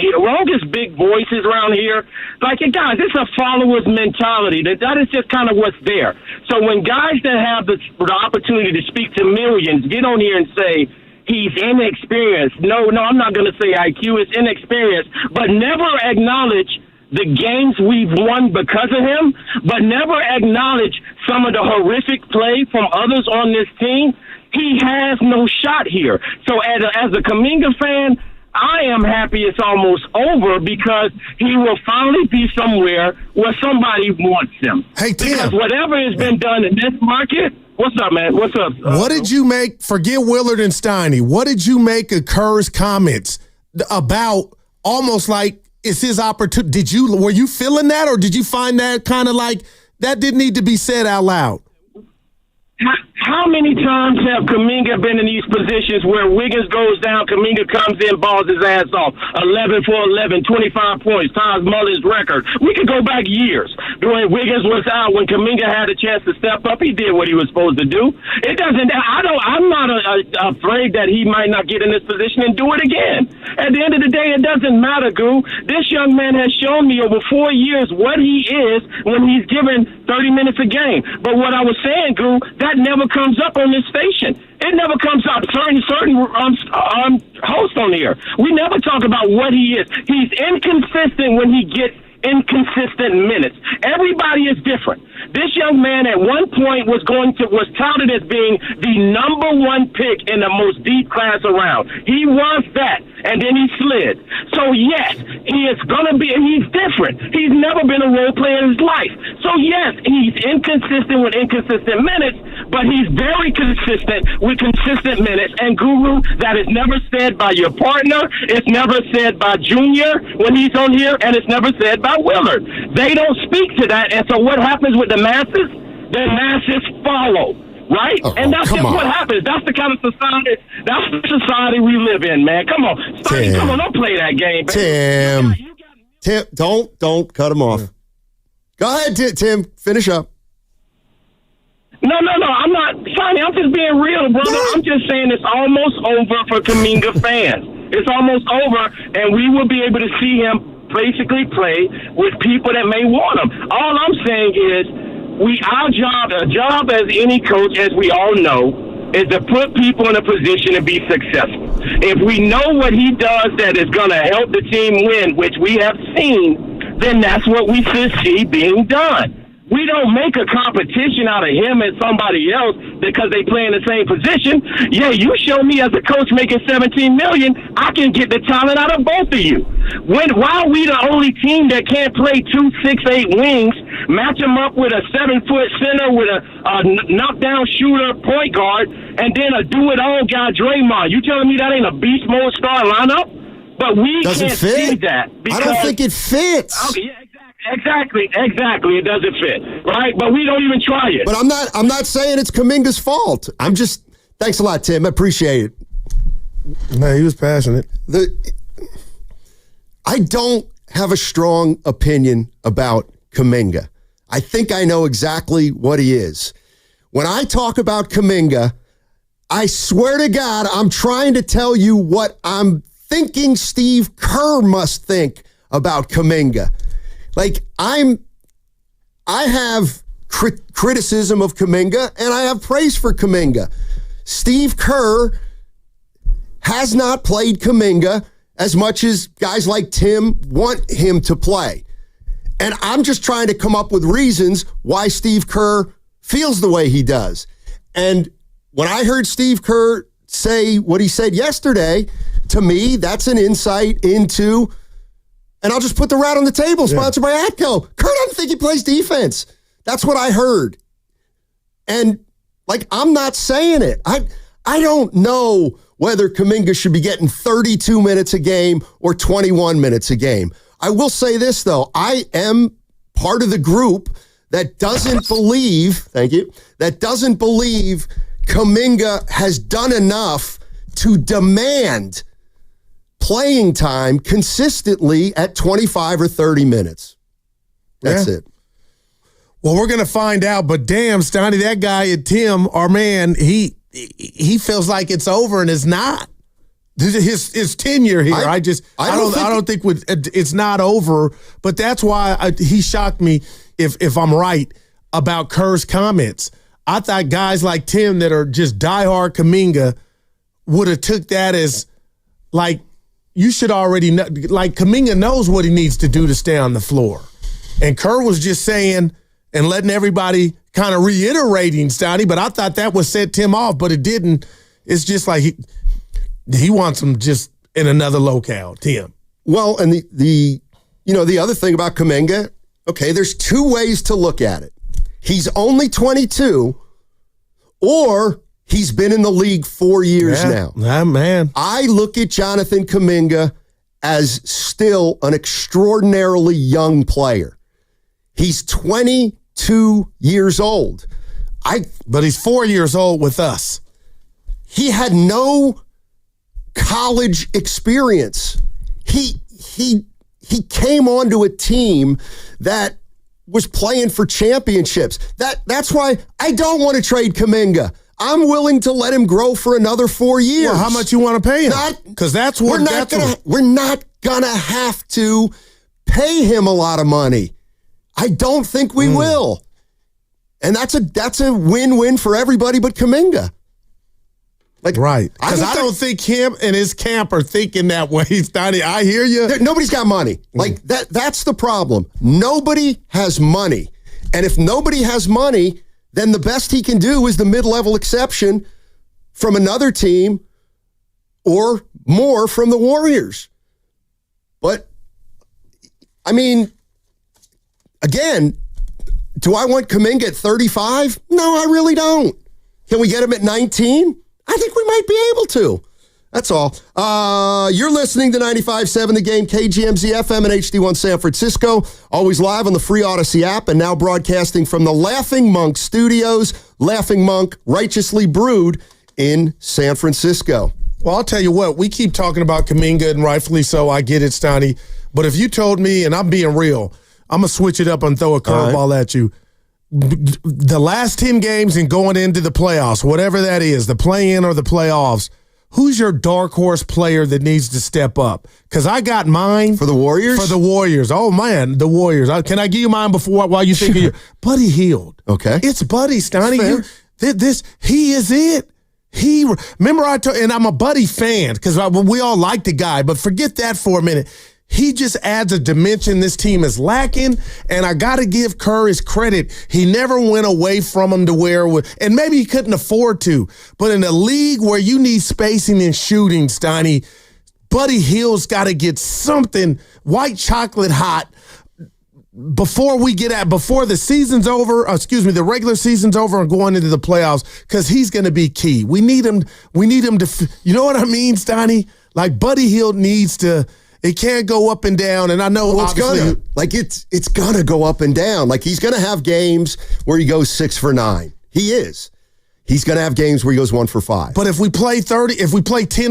Speaker 10: here, like, guys, it's a follower's mentality. That is just kind of what's there. So when guys that have the opportunity to speak to millions get on here and say, he's inexperienced. No, I'm not going to say IQ is inexperienced, but never acknowledge the games we've won because of him, but never acknowledge some of the horrific play from others on this team. He has no shot here. So as a Kuminga fan, I am happy it's almost over because he will finally be somewhere where somebody wants him.
Speaker 4: Hey, Tim.
Speaker 10: Because whatever has been done in this market, what's up, man? What's up?
Speaker 4: What did you make, forget Willard and Steiny, what did you make of Kerr's comments about almost like it's his opportunity? Were you feeling that, or did you find that kind of like that didn't need to be said out loud?
Speaker 10: How many times have Kuminga been in these positions where Wiggins goes down, Kuminga comes in, balls his ass off, 11 for 11, 25 points, ties Mullen's record. We could go back years. When Wiggins was out, when Kuminga had a chance to step up, he did what he was supposed to do. I'm not afraid that he might not get in this position and do it again. At the end of the day, it doesn't matter, Goo. This young man has shown me over 4 years what he is when he's given 30 minutes a game. But what I was saying, Goo, that never comes up on this station. It never comes up. Certain hosts on here. We never talk about what he is. He's inconsistent when he gets inconsistent minutes. Everybody is different. This young man at one point was touted as being the number one pick in the most deep class around. He was that, and then he slid. So yes, he's different. He's never been a role player in his life. So yes, he's inconsistent with inconsistent minutes, but he's very consistent with consistent minutes. And Guru, that is never said by your partner. It's never said by Junior when he's on here, and it's never said by Willard. They don't speak to that, and so what happens with the masses? The masses follow, right? And that's just what happens. That's the kind of society. That's the society we live in, man. Come on, come on, don't play that game, baby.
Speaker 20: Tim, don't cut him off. Go ahead, Tim. Finish up.
Speaker 10: No, I'm not, Sonny, I'm just being real, brother. I'm just saying it's almost over for Kuminga fans. It's almost over, and we will be able to see him basically play with people that may want him. All I'm saying is our job as any coach, as we all know, is to put people in a position to be successful. If we know what he does that is going to help the team win, which we have seen, then that's what we should see being done. We don't make a competition out of him and somebody else because they play in the same position. Yeah, you show me as a coach making $17 million, I can get the talent out of both of you. Why are we the only team that can't play 2 6'8" wings, match them up with a 7-foot center with a knockdown shooter point guard, and then a do-it-all guy Draymond? You telling me that ain't a beast mode star lineup? But we can't see that.
Speaker 20: I don't think it fits.
Speaker 10: Okay, yeah. Exactly. It doesn't fit, right? But we don't even try it.
Speaker 20: But I'm not saying it's Kuminga's fault. Thanks a lot, Tim. I appreciate it.
Speaker 4: No, he was passionate.
Speaker 20: I don't have a strong opinion about Kuminga. I think I know exactly what he is. When I talk about Kuminga, I swear to God, I'm trying to tell you what I'm thinking Steve Kerr must think about Kuminga. Like, I have criticism of Kuminga, and I have praise for Kuminga. Steve Kerr has not played Kuminga as much as guys like Tim want him to play. And I'm just trying to come up with reasons why Steve Kerr feels the way he does. And when I heard Steve Kerr say what he said yesterday, to me, that's an insight into... And I'll just put the rat on the table, sponsored by Atco. Kerr doesn't think he plays defense. That's what I heard. And, I'm not saying it. I don't know whether Kuminga should be getting 32 minutes a game or 21 minutes a game. I will say this, though. I am part of the group that doesn't believe, that doesn't believe Kuminga has done enough to demand playing time consistently at 25 or 30 minutes. That's it.
Speaker 4: Well, we're going to find out, but damn, Stoney, that guy at Tim, our man, he feels like it's over and it's not. His tenure here, I don't think it's not over, but that's why he shocked me if I'm right about Kerr's comments. I thought guys like Tim that are just diehard Kuminga would have took that as you should already know, Kuminga knows what he needs to do to stay on the floor. And Kerr was just saying and letting everybody kind of reiterating, Stoney, but I thought that would set Tim off, but it didn't. It's just like he wants him just in another locale, Tim.
Speaker 20: Well, and the other thing about Kuminga, okay, there's two ways to look at it. He's only 22, or he's been in the league 4 years now.
Speaker 4: Man.
Speaker 20: I look at Jonathan Kuminga as still an extraordinarily young player. He's 22 years old.
Speaker 4: But he's 4 years old with us.
Speaker 20: He had no college experience. He came onto a team that was playing for championships. That's why I don't want to trade Kuminga. I'm willing to let him grow for another 4 years.
Speaker 4: Well, how much you want to pay him? Because that's what
Speaker 20: we're not gonna have to pay him a lot of money. I don't think we will. And that's a win-win for everybody but Kuminga.
Speaker 4: Right. Because I don't think him and his camp are thinking that way, Stoney. I hear you.
Speaker 20: Nobody's got money. That's the problem. Nobody has money. And if nobody has money, then the best he can do is the mid-level exception from another team or more from the Warriors. But, I mean, again, do I want Kuminga at 35? No, I really don't. Can we get him at 19? I think we might be able to. That's all. You're listening to 95.7 The Game, KGMZ FM and HD1 San Francisco. Always live on the free Odyssey app and now broadcasting from the Laughing Monk Studios. Laughing Monk, righteously brewed in San Francisco.
Speaker 4: Well, I'll tell you what. We keep talking about Kuminga, and rightfully so. I get it, Stoney. But if you told me, and I'm being real, I'm going to switch it up and throw a curveball at you. The last 10 games and going into the playoffs, whatever that is, the play-in or the playoffs, who's your dark horse player that needs to step up? Because I got mine.
Speaker 20: For the Warriors?
Speaker 4: For the Warriors. Oh, man, the Warriors. Can I give you mine while you think of your Buddy Hield.
Speaker 20: Okay.
Speaker 4: It's Buddy, Stoney. He is it. Remember and I'm a Buddy fan because we all like the guy, but forget that for a minute. He just adds a dimension this team is lacking, and I got to give Kerr his credit. He never went away from him to where, and maybe he couldn't afford to, but in a league where you need spacing and shooting, Stoney, Buddy Hield's got to get something white chocolate hot before the season's over, the regular season's over and going into the playoffs, because he's going to be key. We need him to, you know what I mean, Stoney? Like Buddy Hield needs to. It can't go up and down, and I know
Speaker 20: it's gonna go up and down. Like he's gonna have games where he goes 6 for 9. He is. He's gonna have games where he goes 1 for 5.
Speaker 4: But if we play 10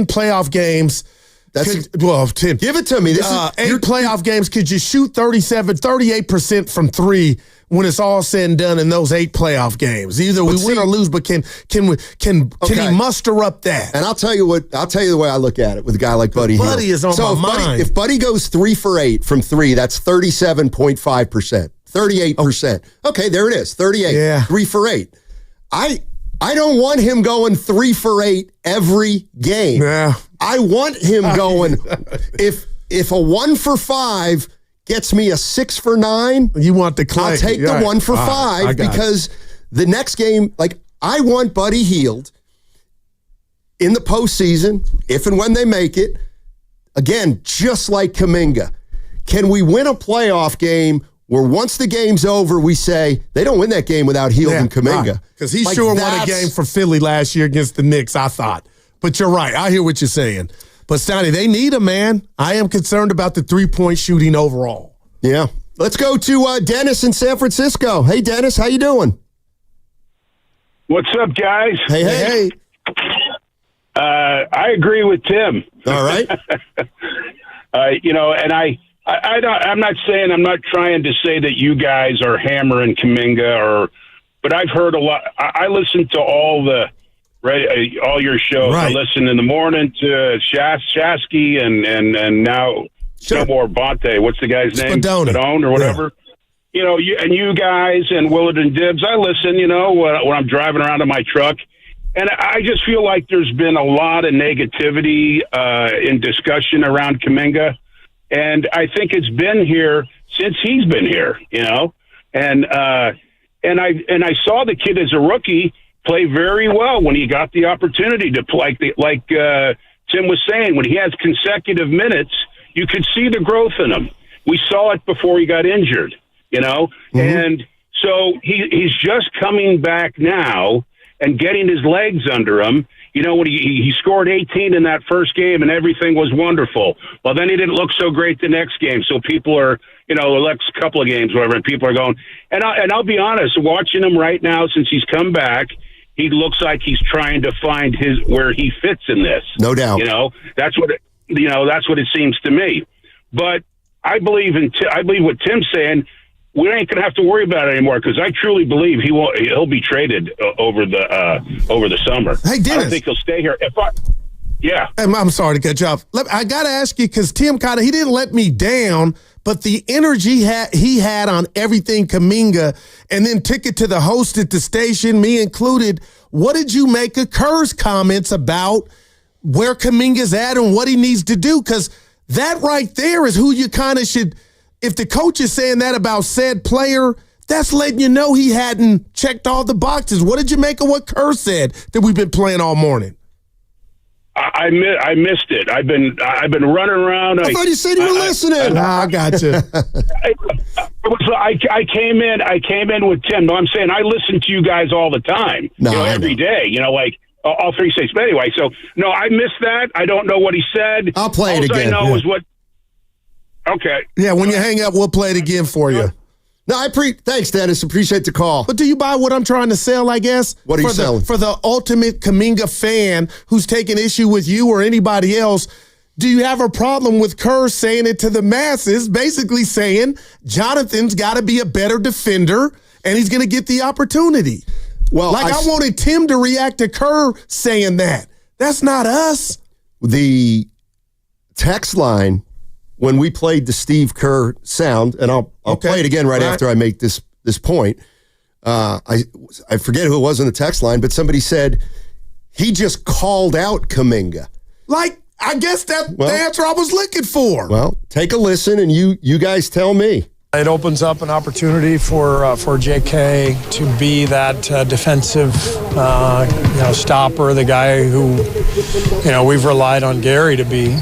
Speaker 4: playoff games, 10.
Speaker 20: Give it to me.
Speaker 4: 8 playoff games. Could you shoot 38% from 3 when it's all said and done in those 8 playoff games? Either we win or lose, but can he muster up that?
Speaker 20: And I'll tell you the way I look at it with a guy like Buddy Hield.
Speaker 4: Buddy is on my mind.
Speaker 20: If Buddy goes 3 for 8 from 3, that's 37.5%. 38%. Okay, there it is. 38.
Speaker 4: Yeah.
Speaker 20: 3 for 8. I don't want him going 3 for 8 every game.
Speaker 4: Yeah.
Speaker 20: I want him going if a 1 for 5 gets me a 6 for 9.
Speaker 4: You want the clay.
Speaker 20: I'll take the 1 for 5 because the next game, I want Buddy Hield in the postseason, if and when they make it, again, just like Kuminga. Can we win a playoff game where once the game's over, we say they don't win that game without Hield and Kuminga?
Speaker 4: Because he sure won a game for Philly last year against the Knicks, I thought. But you're right. I hear what you're saying. But, Stoney, they need him, man. I am concerned about the three-point shooting overall.
Speaker 20: Yeah. Let's go to Dennis in San Francisco. Hey, Dennis, how you doing?
Speaker 19: What's up, guys?
Speaker 20: Hey.
Speaker 19: I agree with Tim.
Speaker 20: All right.
Speaker 19: And I'm not saying, I'm not trying to say that you guys are hammering Kuminga, but I've heard a lot. I listen to all your shows.
Speaker 4: Right.
Speaker 19: I listen in the morning to Shasky and now no more Bonte. What's the guy's name? Spadone or whatever. Yeah. You guys and Willard and Dibbs. I listen, when I'm driving around in my truck. And I just feel like there's been a lot of negativity in discussion around Kuminga. And I think it's been here since he's been here, And I saw the kid as a rookie play very well when he got the opportunity to play. Like Tim was saying, when he has consecutive minutes, you could see the growth in him. We saw it before he got injured, Mm-hmm. And so he's just coming back now and getting his legs under him. You know, when he scored 18 in that first game and everything was wonderful. Well, then he didn't look so great the next game. So people are, the next couple of games, whatever, and people are going. And I'll be honest, watching him right now since he's come back, he looks like he's trying to find where he fits in this.
Speaker 20: No doubt.
Speaker 19: That's what it seems to me. But I believe what Tim's saying. We ain't gonna have to worry about it anymore because I truly believe he'll be traded over the summer.
Speaker 4: Hey, Dennis,
Speaker 19: I don't think he'll stay here.
Speaker 4: I'm sorry to cut you off. I got to ask you because Tim he didn't let me down, but the energy he had on everything Kuminga, and then took it to the host at the station, me included. What did you make of Kerr's comments about where Kuminga's at and what he needs to do? Because that right there is who you kind of should. If the coach is saying that about said player, that's letting you know he hadn't checked all the boxes. What did you make of what Kerr said that we've been playing all morning?
Speaker 19: I missed it. I've been running around.
Speaker 20: I thought you said you were listening.
Speaker 4: I got you.
Speaker 19: I came in with Tim. No, I'm saying I listen to you guys all the time. Every day. Like all 3 states. But anyway, so no, I missed that. I don't know what he said.
Speaker 20: I'll play it again.
Speaker 19: All I know is what. Okay.
Speaker 4: Yeah, when you hang up, we'll play it again for you.
Speaker 20: No, thanks, Dennis. Appreciate the call.
Speaker 4: But do you buy what I'm trying to sell, I guess?
Speaker 20: What are you selling?
Speaker 4: For the ultimate Kuminga fan who's taking issue with you or anybody else, do you have a problem with Kerr saying it to the masses, basically saying Jonathan's got to be a better defender and he's going to get the opportunity? Well, I wanted Tim to react to Kerr saying that. That's not us.
Speaker 20: The text line, when we played the Steve Kerr sound, and I'll play it again right after I make this point. I forget who it was in the text line, but somebody said he just called out Kuminga.
Speaker 4: I guess that's the answer I was looking for.
Speaker 20: Well, take a listen, and you guys tell me.
Speaker 11: It opens up an opportunity for JK to be that defensive, stopper, the guy who, we've relied on Gary to be.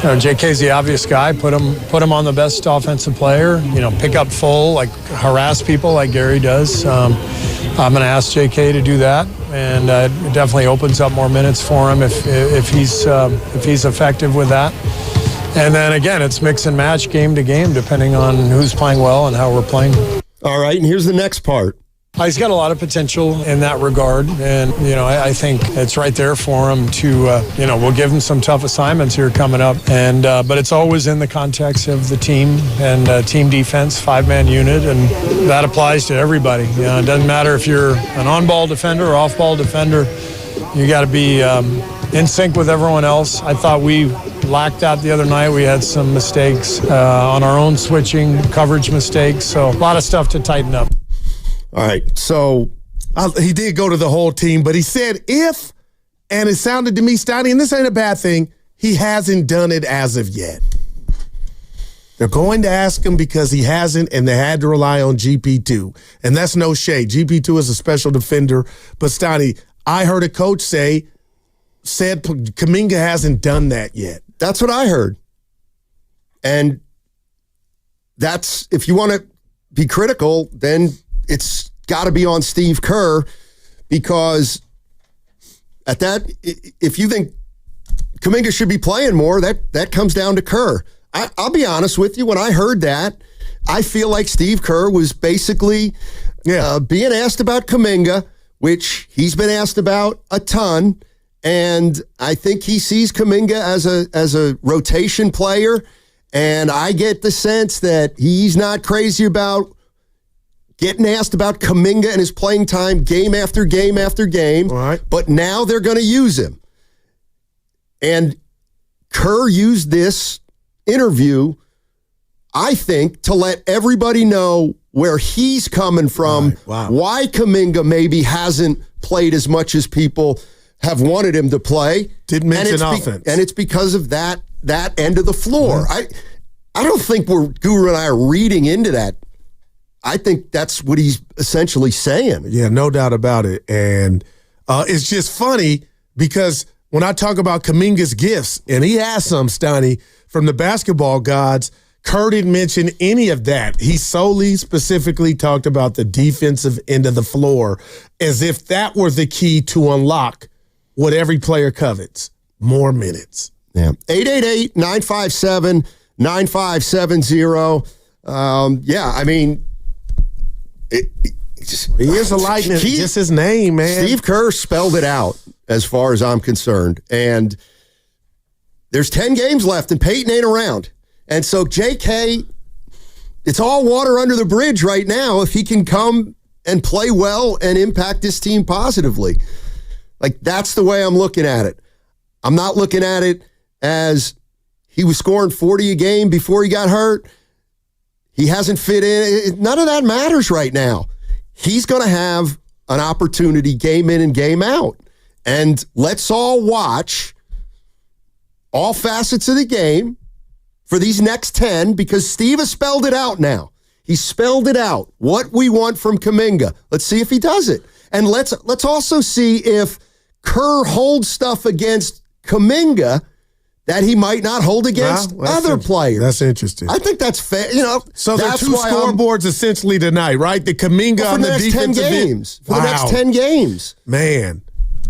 Speaker 11: JK's the obvious guy. Put him on the best offensive player. Pick up full, harass people like Gary does. I'm going to ask JK to do that, and it definitely opens up more minutes for him if he's effective with that. And then again, it's mix and match game to game, depending on who's playing well and how we're playing.
Speaker 20: All right, and here's the next part.
Speaker 11: He's got a lot of potential in that regard, and I think it's right there for him to. We'll give him some tough assignments here coming up, and but it's always in the context of the team and team defense, 5-man unit, and that applies to everybody. It doesn't matter if you're an on-ball defender or off-ball defender. You got to be in sync with everyone else. I thought we lacked that the other night. We had some mistakes on our own switching, coverage mistakes, so a lot of stuff to tighten up.
Speaker 20: All right, so
Speaker 4: he did go to the whole team, but he said and it sounded to me, Steiny, and this ain't a bad thing, he hasn't done it as of yet. They're going to ask him because he hasn't, and they had to rely on GP2. And that's no shade. GP2 is a special defender, but Steiny, I heard a coach said Kuminga hasn't done that yet.
Speaker 20: That's what I heard. And that's, if you want to be critical, then it's got to be on Steve Kerr, because at that, if you think Kuminga should be playing more, that comes down to Kerr. I'll be honest with you. When I heard that, I feel like Steve Kerr was basically being asked about Kuminga, which he's been asked about a ton. And I think he sees Kuminga as a rotation player. And I get the sense that he's not crazy about getting asked about Kuminga and his playing time game after game after game.
Speaker 4: All right.
Speaker 20: But now they're going to use him. And Kerr used this interview, I think, to let everybody know where he's coming from, why Kuminga maybe hasn't played as much as people have wanted him to play.
Speaker 4: Didn't mention offense.
Speaker 20: And it's because of that end of the floor. Mm-hmm. I don't think Guru and I are reading into that. I think that's what he's essentially saying.
Speaker 4: Yeah, no doubt about it. And it's just funny because when I talk about Kuminga's gifts, and he has some, Steiny, from the basketball gods, Kerr didn't mention any of that. He solely, specifically talked about the defensive end of the floor as if that were the key to unlock what every player covets, more minutes.
Speaker 20: Yeah. 888-957-9570. I mean,
Speaker 4: he is a lightning. Just his name, man.
Speaker 20: Steve Kerr spelled it out as far as I'm concerned. And there's 10 games left, and Peyton ain't around. And so JK, it's all water under the bridge right now if he can come and play well and impact this team positively. Like, that's the way I'm looking at it. I'm not looking at it as he was scoring 40 a game before he got hurt. He hasn't fit in. None of that matters right now. He's going to have an opportunity game in and game out. And let's all watch all facets of the game for these next 10, because Steve has spelled it out now. He spelled it out, what we want from Kuminga. Let's see if he does it. And let's also see if Kerr holds stuff against Kuminga that he might not hold against other players.
Speaker 4: That's interesting.
Speaker 20: I think that's fair.
Speaker 4: So there are two scoreboards essentially tonight, right? The Kuminga on the defensive end.
Speaker 20: For the next 10 games.
Speaker 4: Man.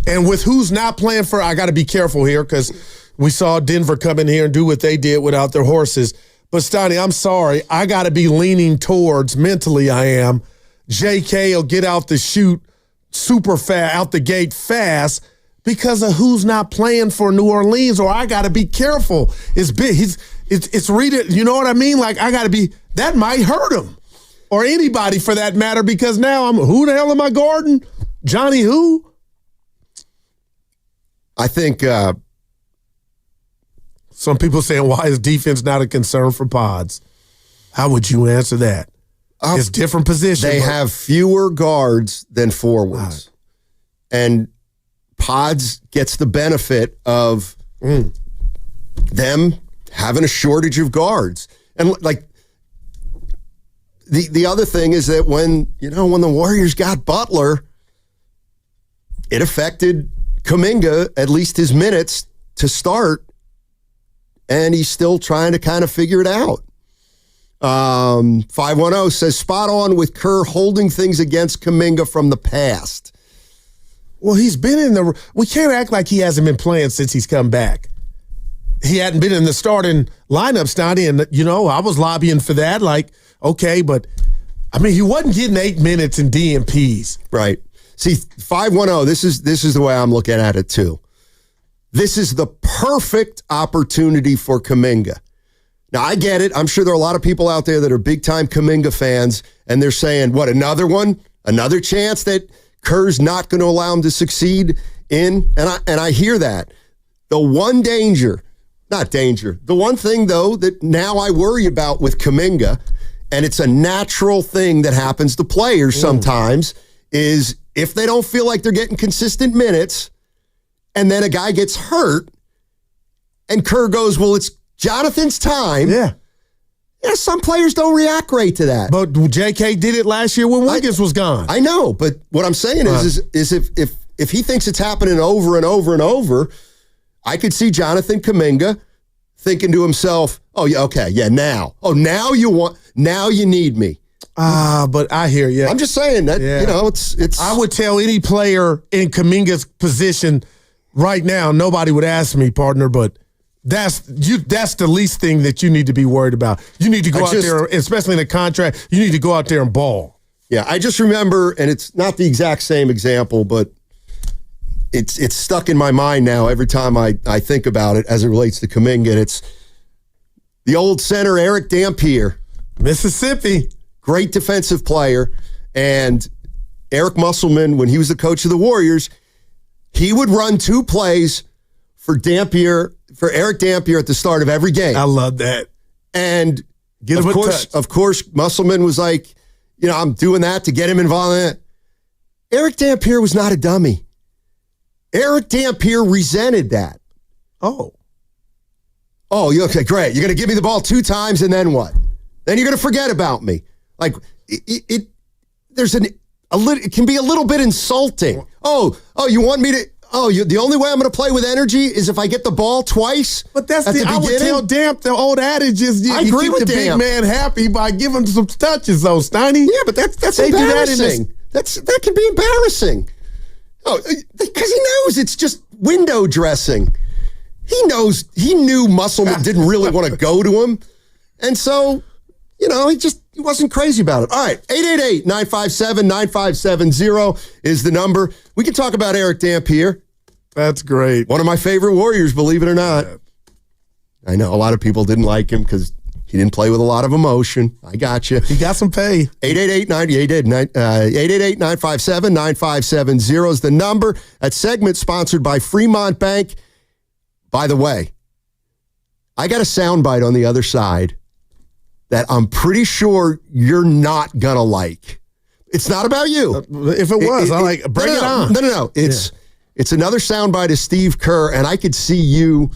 Speaker 4: And with who's not playing for, I got to be careful here because we saw Denver come in here and do what they did without their horses. But, Steiny, I'm sorry. I got to be leaning towards, mentally I am, JK will get out the chute super fast, out the gate fast, because of who's not playing for New Orleans, or I got to be careful. It's big. It's reading. You know what I mean? Like, I got to be, that might hurt him, or anybody for that matter, because now who the hell am I guarding? Johnny who?
Speaker 20: I think
Speaker 4: some people saying, why is defense not a concern for Pods? How would you answer that? It's different positions.
Speaker 20: They have fewer guards than forwards. And Pods gets the benefit of them having a shortage of guards. And like the other thing is that when the Warriors got Butler, it affected Kuminga, at least his minutes to start, and he's still trying to kind of figure it out. 510 says, spot on with Kerr holding things against Kuminga from the past.
Speaker 4: Well, he's been we can't act like he hasn't been playing since he's come back. He hadn't been in the starting lineup, Stoney, and, I was lobbying for that. Like, okay, but, I mean, he wasn't getting 8 minutes in DMPs.
Speaker 20: Right. See, 510, this is the way I'm looking at it, too. This is the perfect opportunity for Kuminga. Now, I get it. I'm sure there are a lot of people out there that are big-time Kuminga fans, and they're saying, what, another one? Another chance that Kerr's not going to allow him to succeed in? And I hear that. The one the one thing, though, that now I worry about with Kuminga, and it's a natural thing that happens to players sometimes, is if they don't feel like they're getting consistent minutes, and then a guy gets hurt, and Kerr goes, well, it's Jonathan's time.
Speaker 4: Yeah,
Speaker 20: some players don't react great to that.
Speaker 4: But JK did it last year when Wiggins was gone.
Speaker 20: I know, but what I'm saying is if he thinks it's happening over and over and over, I could see Jonathan Kuminga thinking to himself, oh, yeah, okay, yeah, now. Oh, now you need me.
Speaker 4: But I hear you.
Speaker 20: I'm just saying that, it's.
Speaker 4: I would tell any player in Kuminga's position right now, nobody would ask me, partner, but that's the least thing that you need to be worried about. You need to go out there, especially in a contract, you need to go out there and ball.
Speaker 20: Yeah, I just remember, and it's not the exact same example, but it's stuck in my mind now every time I think about it as it relates to Kuminga. It's the old center, Eric Dampier.
Speaker 4: Mississippi.
Speaker 20: Great defensive player. And Eric Musselman, when he was the coach of the Warriors, he would run 2 plays for Eric Dampier at the start of every game.
Speaker 4: I love that.
Speaker 20: And of course, Musselman was like, I'm doing that to get him involved in it. Eric Dampier was not a dummy. Eric Dampier resented that.
Speaker 4: Oh,
Speaker 20: okay, great. You're going to give me the ball 2 times, and then what? Then you're going to forget about me. Like it can be a little bit insulting. Oh, you want me to? The only way I'm going to play with energy is if I get the ball twice.
Speaker 4: But that's I would tell Damp the old adage is you keep the big man happy by giving him some touches, though, Steiny.
Speaker 20: Yeah, but that's embarrassing. That can be embarrassing. Oh, because he knows it's just window dressing. He knew Musselman didn't really want to go to him. And so, he wasn't crazy about it. All right, 888-957-9570 is the number. We can talk about Eric Dampier.
Speaker 4: That's great.
Speaker 20: One of my favorite Warriors, believe it or not. Yeah. I know a lot of people didn't like him because he didn't play with a lot of emotion. I got you.
Speaker 4: He got some pay.
Speaker 20: 888-957-9570 is the number. That segment sponsored by Fremont Bank. By the way, I got a soundbite on the other side that I'm pretty sure you're not going to like. It's not about you.
Speaker 4: If it was, bring it on.
Speaker 20: No. It's another soundbite of Steve Kerr, and I could see you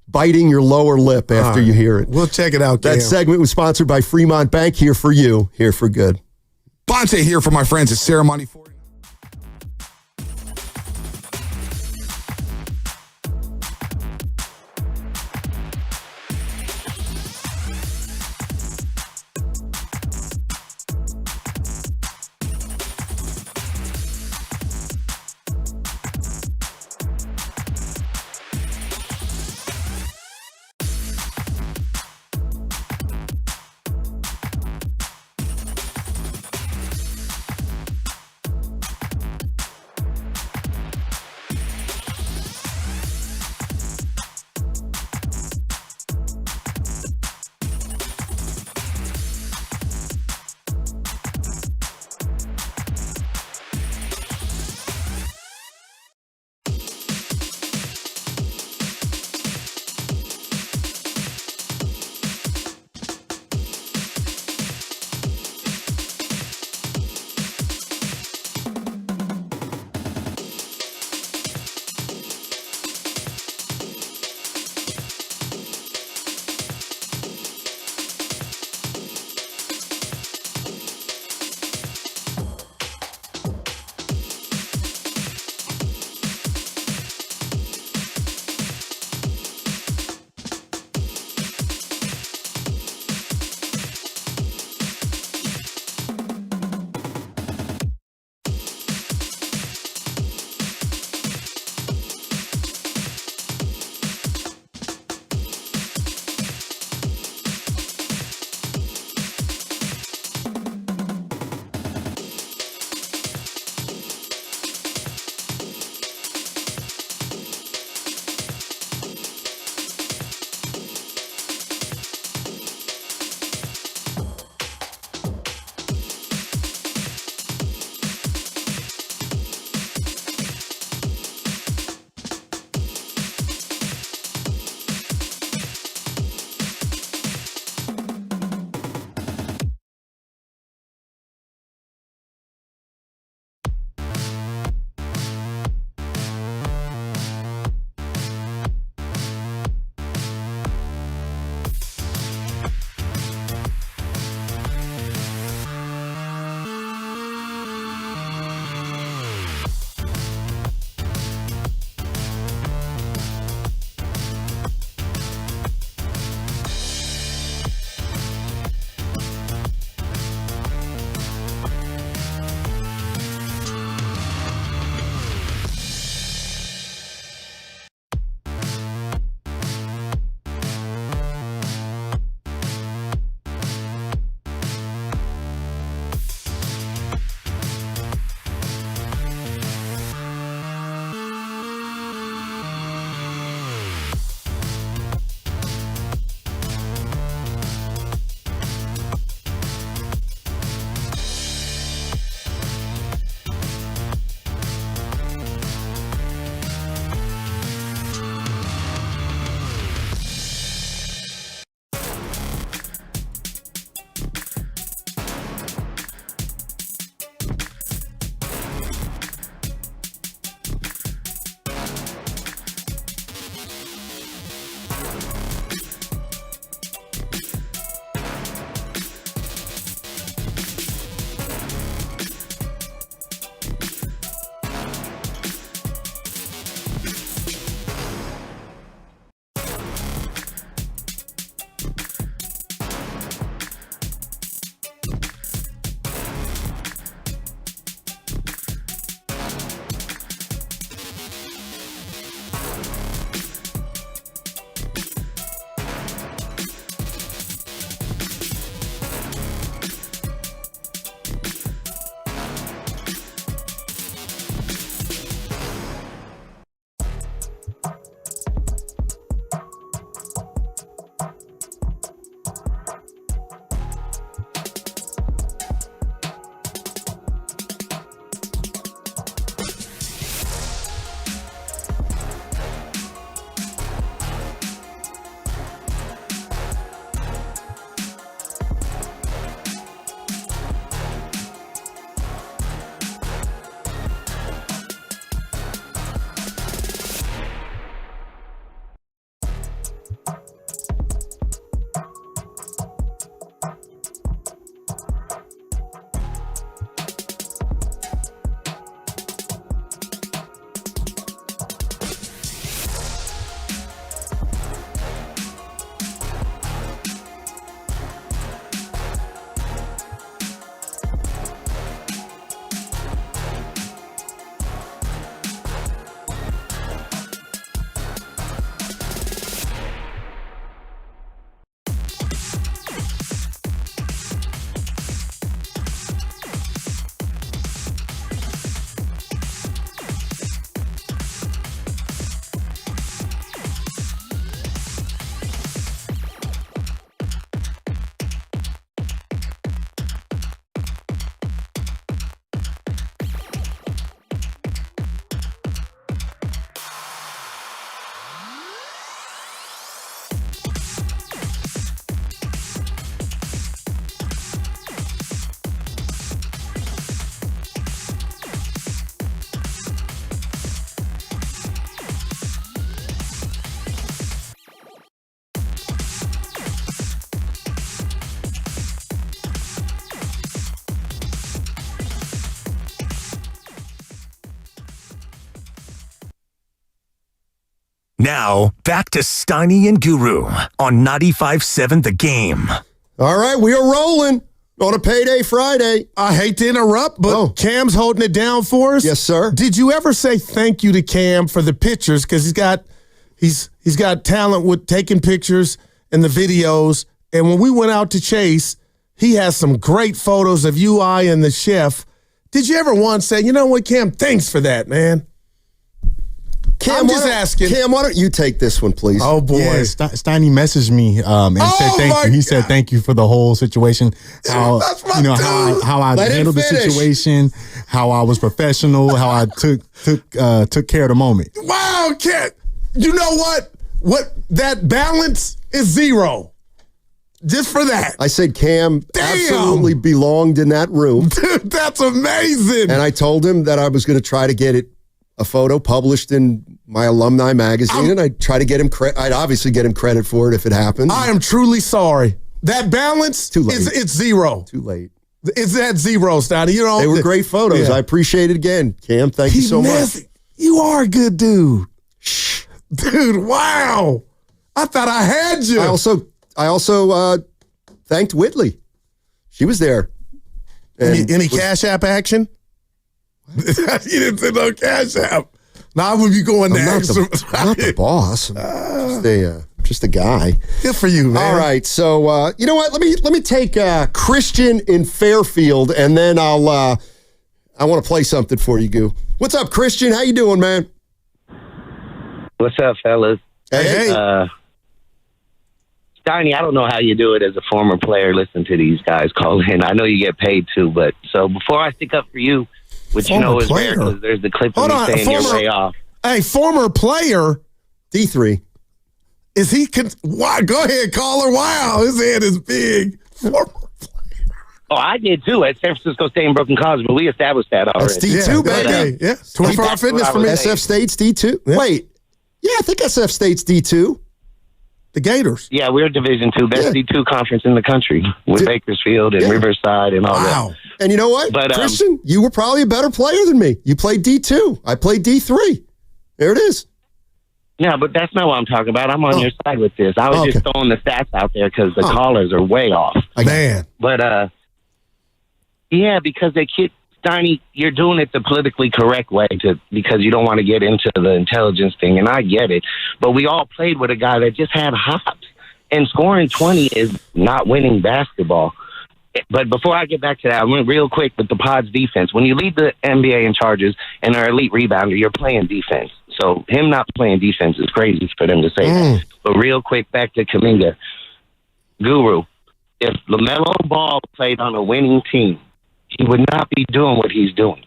Speaker 20: biting your lower lip after you hear it.
Speaker 4: We'll check it out, Cam.
Speaker 20: That segment was sponsored by Fremont Bank. Here for you, here for good.
Speaker 18: Bonte here for my friends at Ceremony 40.
Speaker 17: Now, back to Steiny and Guru on 95.7 The Game.
Speaker 20: All right, we are rolling on a payday Friday.
Speaker 4: I hate to interrupt, but Cam's holding it down for us.
Speaker 20: Yes, sir.
Speaker 4: Did you ever say thank you to Cam for the pictures? Because he's got talent with taking pictures and the videos. And when we went out to Chase, he has some great photos of you, I, and the chef. Did you ever once say, you know what, Cam, thanks for that, man?
Speaker 20: Cam,
Speaker 4: I'm just asking.
Speaker 20: Cam, why don't you take this one, please?
Speaker 4: Oh, boy.
Speaker 7: Yeah, Steiny messaged me and said thank you. He said thank you for the whole situation. How how I handled the situation, how I was professional, how I took care of the moment.
Speaker 4: Wow, Cam. You know what? That balance is 0. Just for that.
Speaker 20: I said Cam absolutely belonged in that room.
Speaker 4: Dude, that's amazing.
Speaker 20: And I told him that I was going to try to get a photo published in my alumni magazine, and I'd try to get him I'd obviously get him credit for it if it happens.
Speaker 4: I am truly sorry. That balance,
Speaker 20: Too late.
Speaker 4: It's 0.
Speaker 20: Too late.
Speaker 4: It's at 0, Steiny. You know,
Speaker 20: they were great photos.
Speaker 4: Yeah.
Speaker 20: I appreciate it again, Cam. Thank you so much.
Speaker 4: You are a good dude. Dude, wow. I thought I had you.
Speaker 20: I also thanked Whitley. She was there.
Speaker 4: Any Cash App action? You didn't say no Cash App. Now I would be going there.
Speaker 20: I'm not the boss. Just a guy.
Speaker 4: Good for you, man.
Speaker 20: All right, so you know what? Let me take Christian in Fairfield, and then I want to play something for you, Goo. What's up, Christian? How you doing, man?
Speaker 22: What's up, fellas?
Speaker 20: Hey.
Speaker 22: Steiny, I don't know how you do it as a former player. Listen to these guys call in. I know you get paid too, but so before I stick up for you, which you know is rare because there's the clip of me saying you're way off.
Speaker 4: Hey, former player,
Speaker 20: D3.
Speaker 4: Is he? Wow, go ahead, caller. Wow, his head is big. Former player.
Speaker 22: Oh, I did too at San Francisco State and Brooklyn College, but we established that already.
Speaker 20: That's D2, baby.
Speaker 4: Yeah, 24-hour fitness for me.
Speaker 20: SF State's D2. Yeah. Wait. Yeah, I think SF State's D2.
Speaker 4: The Gators.
Speaker 22: Yeah, we're Division II, best D2 conference in the country with Bakersfield and Riverside and all that.
Speaker 20: And you know what,
Speaker 22: but,
Speaker 20: Christian, you were probably a better player than me. You played D2. I played D3. There it is.
Speaker 22: Yeah, but that's not what I'm talking about. I'm on your side with this. I was just throwing the stats out there because the callers are way off.
Speaker 4: Man.
Speaker 22: But, yeah, because they keep, Steiny, you're doing it the politically correct way because you don't want to get into the intelligence thing, and I get it. But we all played with a guy that just had hops, and scoring 20 is not winning basketball. But before I get back to that, I went real quick with the Pods defense. When you lead the NBA in charges and are elite rebounder, you're playing defense. So him not playing defense is crazy for them to say that. But real quick, back to Kuminga. Guru, if LaMelo Ball played on a winning team, he would not be doing what he's doing.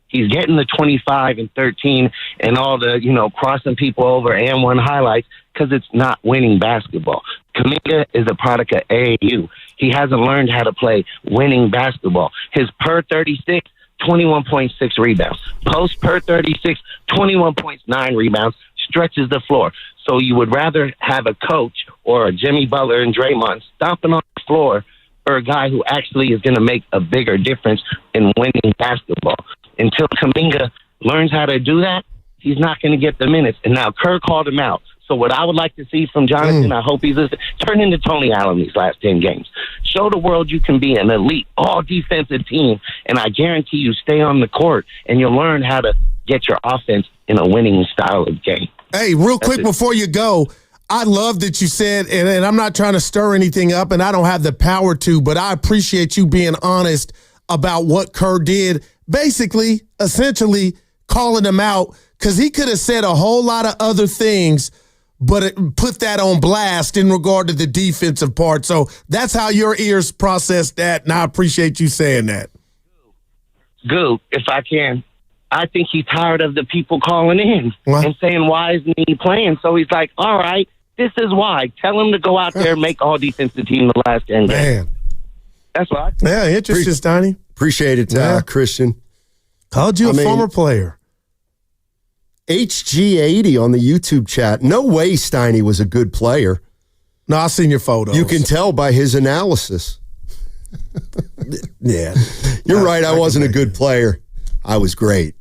Speaker 22: He's getting the 25 and 13 and all the, crossing people over and one highlights because it's not winning basketball. Kuminga is a product of AAU. He hasn't learned how to play winning basketball. His per 36, 21.6 rebounds. Post per 36, 21.9 rebounds, stretches the floor. So you would rather have a coach or a Jimmy Butler and Draymond stomping on the floor or a guy who actually is going to make a bigger difference in winning basketball. Until Kuminga learns how to do that, he's not going to get the minutes. And now Kerr called him out. So what I would like to see from Jonathan, I hope he's listening, turn into Tony Allen these last 10 games. Show the world you can be an elite, all-defensive team, and I guarantee you stay on the court, and you'll learn how to get your offense in a winning style of game.
Speaker 4: Hey, real quick before you go, I love that you said, and I'm not trying to stir anything up, and I don't have the power to, but I appreciate you being honest about what Kerr did, basically, essentially calling him out, because he could have said a whole lot of other things, but it put that on blast in regard to the defensive part. So that's how your ears process that, and I appreciate you saying that.
Speaker 22: Goo, if I can, I think he's tired of the people calling in and saying, why isn't he playing? So he's like, all right, this is why. Tell him to go out there and make all defensive team the last 10 games. That's what I think.
Speaker 4: Yeah, interesting, Steiny.
Speaker 20: Appreciate it, Christian.
Speaker 4: Called you a former player.
Speaker 20: HG80 on the YouTube chat. No way Steiny was a good player.
Speaker 4: No, I've seen your photos.
Speaker 20: You can tell by his analysis.
Speaker 4: Yeah.
Speaker 20: You're right. I wasn't a good player. I was great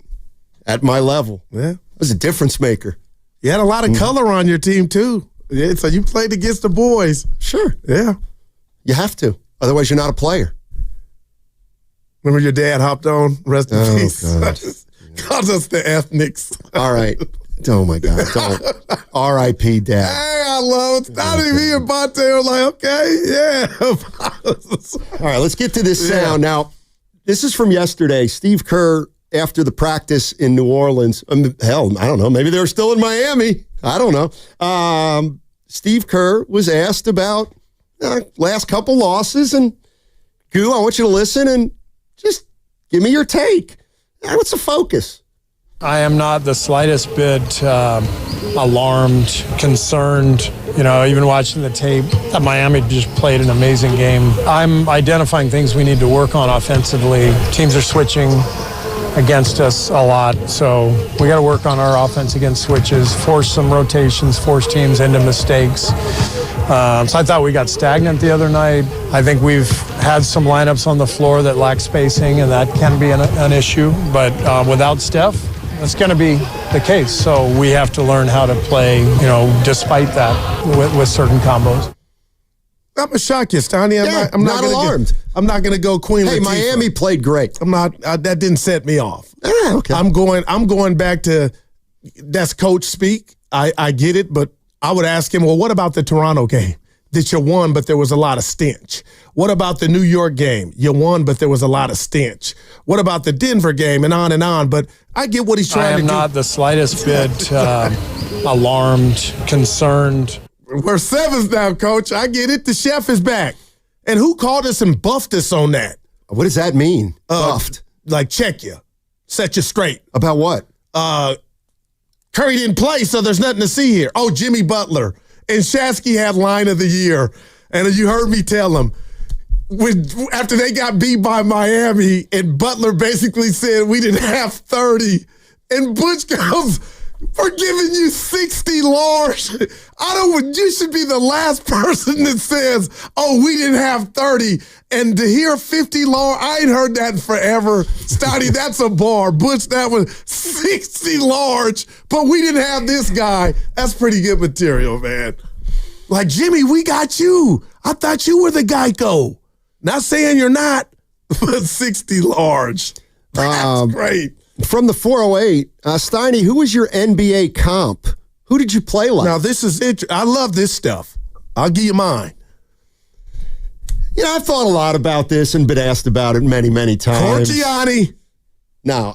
Speaker 20: at my level.
Speaker 4: Yeah.
Speaker 20: I was a difference maker.
Speaker 4: You had a lot of color on your team, too. Yeah, so you played against the boys.
Speaker 20: Sure.
Speaker 4: Yeah.
Speaker 20: You have to. Otherwise, you're not a player.
Speaker 4: Remember your dad hopped on? Rest in peace.
Speaker 20: God.
Speaker 4: Called us the ethnics.
Speaker 20: All right. Oh, my God. Don't. R.I.P. Dad.
Speaker 4: Hey, I love it. Not even me and Bonte are like, okay, yeah.
Speaker 20: All right, let's get to this sound. Now, this is from yesterday. Steve Kerr, after the practice in New Orleans. Hell, I don't know. Maybe they were still in Miami. I don't know. Steve Kerr was asked about last couple losses. And, Goo, I want you to listen and just give me your take. What's the focus?
Speaker 11: I am not the slightest bit alarmed, concerned. Even watching the tape, that Miami just played an amazing game. I'm identifying things we need to work on offensively. Teams are switching against us a lot, so we got to work on our offense against switches, force some rotations, force teams into mistakes. So I thought we got stagnant the other night. I think we've had some lineups on the floor that lack spacing, and that can be an issue. But without Steph, that's going to be the case. So we have to learn how to play, despite that with certain combos.
Speaker 4: I'm going to shock you, Stoney. I'm
Speaker 20: not alarmed.
Speaker 4: I'm not going to go Queen Latifah.
Speaker 20: Hey, Miami played great.
Speaker 4: I'm not. That didn't set me off.
Speaker 20: Okay.
Speaker 4: I'm going back to that's coach speak. I get it, but I would ask him, well, what about the Toronto game that you won, but there was a lot of stench? What about the New York game? You won, but there was a lot of stench. What about the Denver game? And on. But I get what he's trying to do.
Speaker 11: I am not the slightest bit alarmed, concerned.
Speaker 4: We're sevens now, Coach. I get it. The chef is back. And who called us and buffed us on that?
Speaker 20: What does that mean? Buffed?
Speaker 4: Like check you. Set you straight.
Speaker 20: About what?
Speaker 4: Curry didn't play, so there's nothing to see here. Oh, Jimmy Butler. And Shasky had line of the year. And you heard me tell him, after they got beat by Miami, and Butler basically said we didn't have 30. And Butch goes, we're giving you 60 large. You should be the last person that says, oh, we didn't have 30. And to hear 50 large, I ain't heard that in forever. Stotty, that's a bar. Butch, that was 60 large, but we didn't have this guy. That's pretty good material, man. Like, Jimmy, we got you. I thought you were the Geico. Not saying you're not, but 60 large. That's great.
Speaker 20: From the 408, Steiny, who was your NBA comp? Who did you play like?
Speaker 4: Now, this is it. I love this stuff. I'll give you mine.
Speaker 20: I've thought a lot about this and been asked about it many, many times.
Speaker 4: Cortiani.
Speaker 20: No,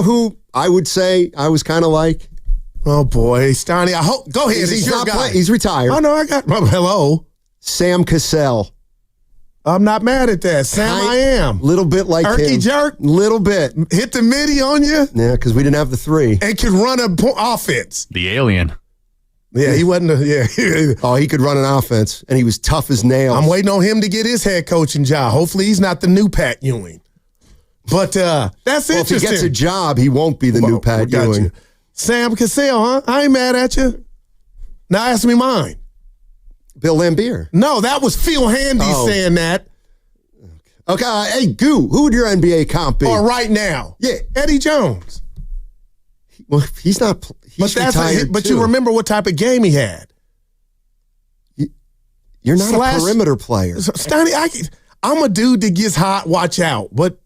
Speaker 20: who I would say I was kind of like?
Speaker 4: Oh, boy. Steiny, I hope. Go ahead.
Speaker 20: He's not playing. He's retired.
Speaker 4: Oh, no, I got. Hello.
Speaker 20: Sam Cassell.
Speaker 4: I'm not mad at that. Sam, I am.
Speaker 20: Little bit like
Speaker 4: Erky
Speaker 20: him.
Speaker 4: jerk.
Speaker 20: Little bit.
Speaker 4: Hit the midi on you.
Speaker 20: Yeah, because we didn't have the three.
Speaker 4: And could run an offense.
Speaker 14: The alien.
Speaker 4: Yeah, he wasn't.
Speaker 20: Oh, he could run an offense, and he was tough as nails.
Speaker 4: I'm waiting on him to get his head coaching job. Hopefully, he's not the new Pat Ewing. But that's interesting.
Speaker 20: If he gets a job, he won't be the new Pat Ewing.
Speaker 4: You. Sam Cassell, huh? I ain't mad at you. Now ask me mine.
Speaker 20: Bill Lambier.
Speaker 4: No, that was Phil Handy saying that.
Speaker 20: Okay, hey, Goo, who would your NBA comp be?
Speaker 4: Or right now?
Speaker 20: Yeah.
Speaker 4: Eddie Jones.
Speaker 20: Well, he's not. He's retired,
Speaker 4: but you remember what type of game he had.
Speaker 20: You're not a perimeter player.
Speaker 4: Stoney, I'm a dude that gets hot, watch out. But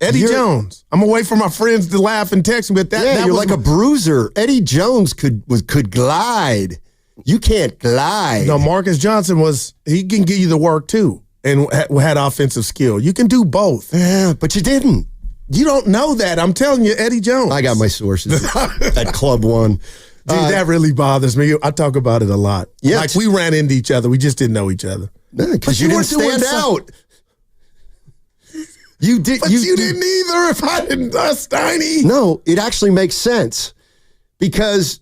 Speaker 4: Eddie Jones, I'm away from my friends to laugh and text me. But
Speaker 20: you're like a bruiser. Eddie Jones could glide. You can't glide.
Speaker 4: No, Marcus Johnson he can give you the work too. And had offensive skill. You can do both.
Speaker 20: Yeah, but you didn't.
Speaker 4: You don't know that. I'm telling you, Eddie Jones.
Speaker 20: I got my sources at Club One.
Speaker 4: Dude, that really bothers me. I talk about it a lot.
Speaker 20: Yeah,
Speaker 4: like we ran into each other. We just didn't know each other.
Speaker 20: Because you didn't stand out. You did.
Speaker 4: But you didn't either. If I didn't, Steiny.
Speaker 20: No, it actually makes sense because.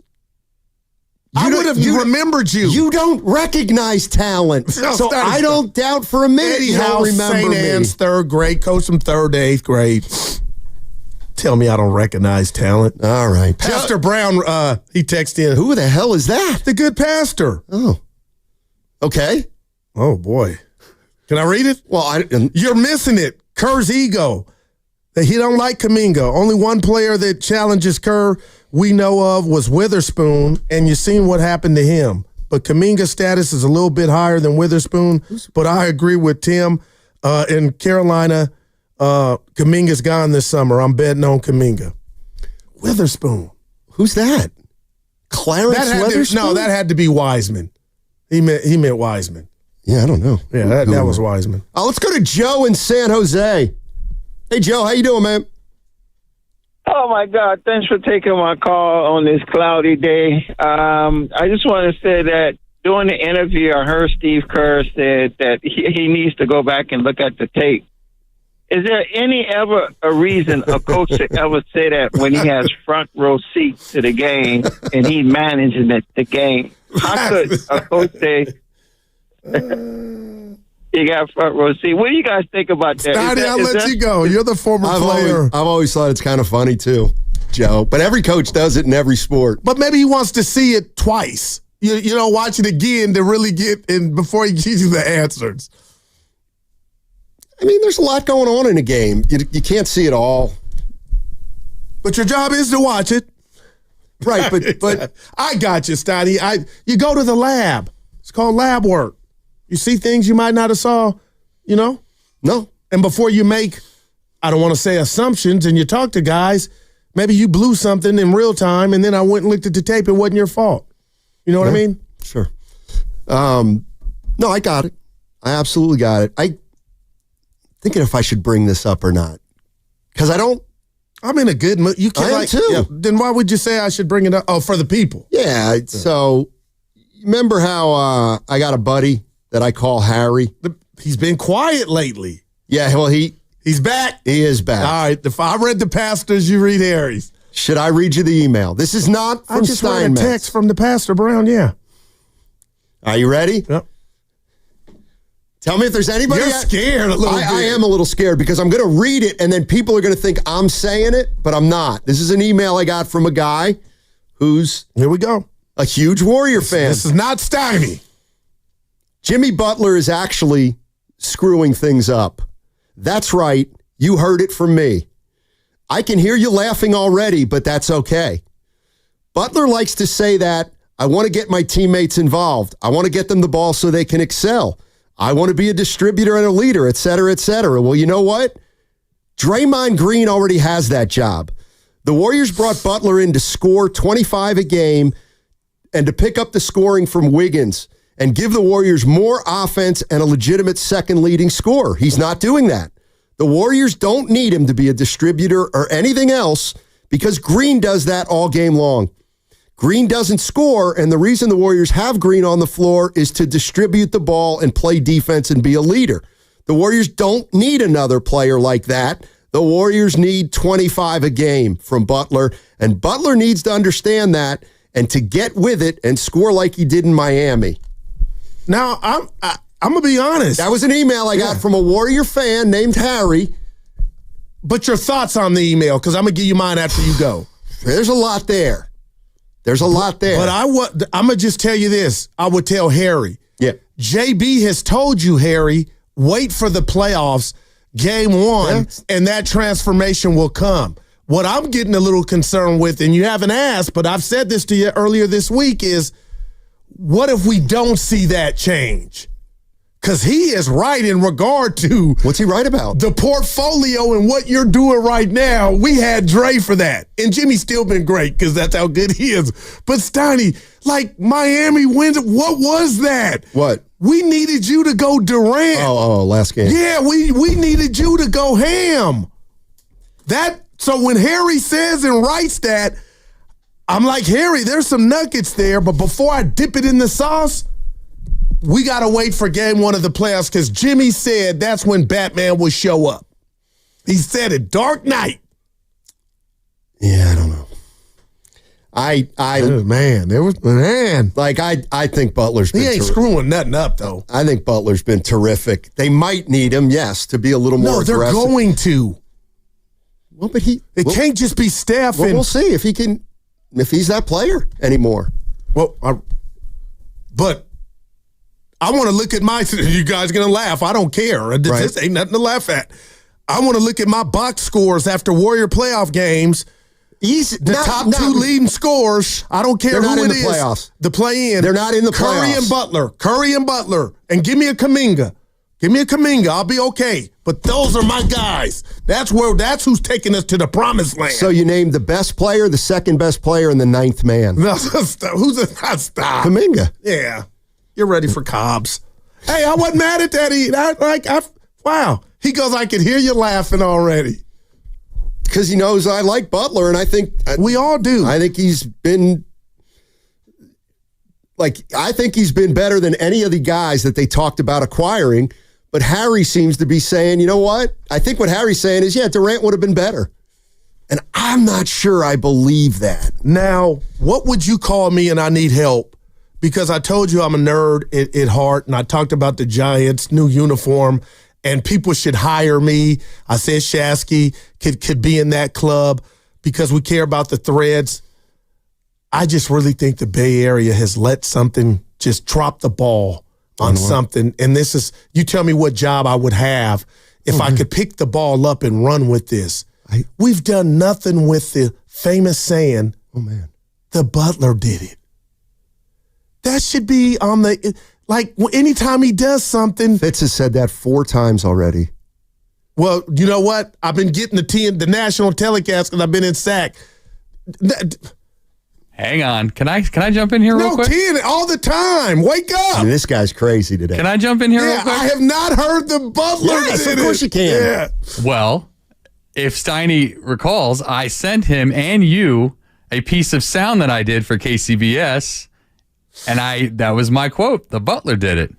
Speaker 4: I would have remembered you.
Speaker 20: You don't recognize talent. So I don't doubt for a minute
Speaker 4: Eddie
Speaker 20: you don't remember
Speaker 4: St. Anne's, third grade, coached from 3rd to 8th grade. Tell me I don't recognize talent.
Speaker 20: All right.
Speaker 4: Pastor Brown, he texted in.
Speaker 20: Who the hell is that?
Speaker 4: The good pastor.
Speaker 20: Oh. Okay.
Speaker 4: Oh, boy. Can I read it?
Speaker 20: Well,
Speaker 4: you're missing it. Kerr's ego. That he don't like Kuminga. Only one player that challenges Kerr we know of was Witherspoon, and you've seen what happened to him. But Kuminga's status is a little bit higher than Witherspoon. But I agree with Tim. In Carolina, Kuminga's gone this summer. I'm betting on Kuminga. Witherspoon.
Speaker 20: Who's that? Clarence Witherspoon?
Speaker 4: That had to be Wiseman. He meant Wiseman.
Speaker 20: Yeah, I don't know.
Speaker 4: Yeah, that was Wiseman.
Speaker 20: Let's go to Joe in San Jose. Hey, Joe, how you doing, man?
Speaker 3: Oh, my God. Thanks for taking my call on this cloudy day. I just want to say that during the interview, I heard Steve Kerr said that he needs to go back and look at the tape. Is there ever a reason a coach should ever say that when he has front row seats to the game and he's managing the game? How could a coach say you got front row seat? What do you guys think about that?
Speaker 4: I'll let you go. You're the former player.
Speaker 20: I've always thought it's kind of funny too, Joe. But every coach does it in every sport.
Speaker 4: But maybe he wants to see it twice. You know, watch it again to really get in before he gives you the answers.
Speaker 20: I mean, there's a lot going on in a game. You can't see it all.
Speaker 4: But your job is to watch it.
Speaker 20: Right, but
Speaker 4: I got you, Stoddy. You go to the lab. It's called lab work. You see things you might not have saw, you know?
Speaker 20: No.
Speaker 4: And before you make, I don't want to say assumptions, and you talk to guys, maybe you blew something in real time, and then I went and looked at the tape. It wasn't your fault. You know what I mean?
Speaker 20: Sure. No, I got it. I absolutely got it. I thinking if I should bring this up or not. Because
Speaker 4: I'm in a good mood. You can't,
Speaker 20: I am too.
Speaker 4: Yeah, then why would you say I should bring it up? Oh, for the people.
Speaker 20: Yeah. So, remember how I got a buddy that I call Harry?
Speaker 4: He's been quiet lately.
Speaker 20: Yeah, well,
Speaker 4: he's back.
Speaker 20: He is back.
Speaker 4: All right. If I read the pastors, you read Harry's.
Speaker 20: Should I read you the email? This is not from
Speaker 4: I just read a
Speaker 20: Steinmetz.
Speaker 4: text from the Pastor Brown, yeah.
Speaker 20: Are you ready?
Speaker 4: Yep.
Speaker 20: Tell me if there's anybody.
Speaker 4: You're scared a little bit.
Speaker 20: I am a little scared because I'm going to read it and then people are going to think I'm saying it, but I'm not. This is an email I got from a guy who's
Speaker 4: here we go,
Speaker 20: a huge Warrior fan.
Speaker 4: This is not Steiny.
Speaker 20: Jimmy Butler is actually screwing things up. That's right. You heard it from me. I can hear you laughing already, but that's okay. Butler likes to say that I want to get my teammates involved. I want to get them the ball so they can excel. I want to be a distributor and a leader, et cetera, et cetera. Well, you know what? Draymond Green already has that job. The Warriors brought Butler in to score 25 a game and to pick up the scoring from Wiggins and give the Warriors more offense and a legitimate second leading scorer. He's not doing that. The Warriors don't need him to be a distributor or anything else because Green does that all game long. Green doesn't score, and the reason the Warriors have Green on the floor is to distribute the ball and play defense and be a leader. The Warriors don't need another player like that. The Warriors need 25 a game from Butler, and Butler needs to understand that and to get with it and score like he did in Miami.
Speaker 4: Now, I'm going to be honest.
Speaker 20: That was an email I got from a Warrior fan named Harry.
Speaker 4: But your thoughts on the email, because I'm going to give you mine after you go.
Speaker 20: There's a lot there. There's a lot there.
Speaker 4: But I'm going to just tell you this. I would tell Harry.
Speaker 20: Yeah.
Speaker 4: JB has told you, Harry, wait for the playoffs, game one, and that transformation will come. What I'm getting a little concerned with, and you haven't asked, but I've said this to you earlier this week, is what if we don't see that change? Because he is right in regard to...
Speaker 20: What's he right about?
Speaker 4: The portfolio and what you're doing right now. We had Dre for that. And Jimmy's still been great because that's how good he is. But Steiny, like Miami wins, what was that?
Speaker 20: What?
Speaker 4: We needed you to go Durant.
Speaker 20: Oh, last game.
Speaker 4: Yeah, we needed you to go ham. So when Harry says and writes that, I'm like, Harry, there's some nuggets there, but before I dip it in the sauce... We got to wait for game one of the playoffs because Jimmy said that's when Batman will show up. He said it, Dark Knight.
Speaker 20: Yeah, I don't know. I think Butler's been
Speaker 4: He ain't screwing nothing up, though.
Speaker 20: I think Butler's been terrific. They might need him, yes, to be a little more aggressive.
Speaker 4: No, they're going to.
Speaker 20: Well, but
Speaker 4: it can't just be Steph.
Speaker 20: Well, we'll see if he's that player anymore.
Speaker 4: Well, but I want to look at you guys are going to laugh. I don't care. This ain't nothing to laugh at. I want to look at my box scores after Warrior playoff games.
Speaker 20: He's
Speaker 4: the top two leading scorers. I don't care who it is.
Speaker 20: Playoffs.
Speaker 4: The play-in.
Speaker 20: They're not in the playoffs.
Speaker 4: Curry and Butler. And give me a Kuminga. I'll be okay. But those are my guys. That's who's taking us to the promised land.
Speaker 20: So you named the best player, the second best player, and the ninth man.
Speaker 4: Who's stop?
Speaker 20: Kuminga.
Speaker 4: Yeah. You're ready for Cobbs. Hey, I wasn't mad at that. Wow. He goes, I can hear you laughing already.
Speaker 20: Because he knows I like Butler, and I think
Speaker 4: we all do.
Speaker 20: I think he's been better than any of the guys that they talked about acquiring. But Harry seems to be saying, you know what? I think what Harry's saying is, yeah, Durant would have been better. And I'm not sure I believe that.
Speaker 4: Now, what would you call me and I need help? Because I told you I'm a nerd at heart, and I talked about the Giants' new uniform, and people should hire me. I said Shasky could be in that club because we care about the threads. I just really think the Bay Area has let something just drop the ball on something. And this is, you tell me what job I would have if I could pick the ball up and run with this. We've done nothing with the famous saying, the Butler did it. That should be on the, anytime he does something.
Speaker 20: Fitz has said that 4 times already.
Speaker 4: Well, you know what? I've been getting the national telecast because I've been in SAC.
Speaker 14: Hang on. Can I jump in here real quick?
Speaker 4: No, 10 all the time. Wake up.
Speaker 20: I mean, this guy's crazy today.
Speaker 14: Can I jump in here real quick?
Speaker 4: I have not heard the Butler.
Speaker 20: Yes, of course you can.
Speaker 4: Yeah.
Speaker 14: Well, if Steiny recalls, I sent him and you a piece of sound that I did for KCBS, and that was my quote. The Butler did it.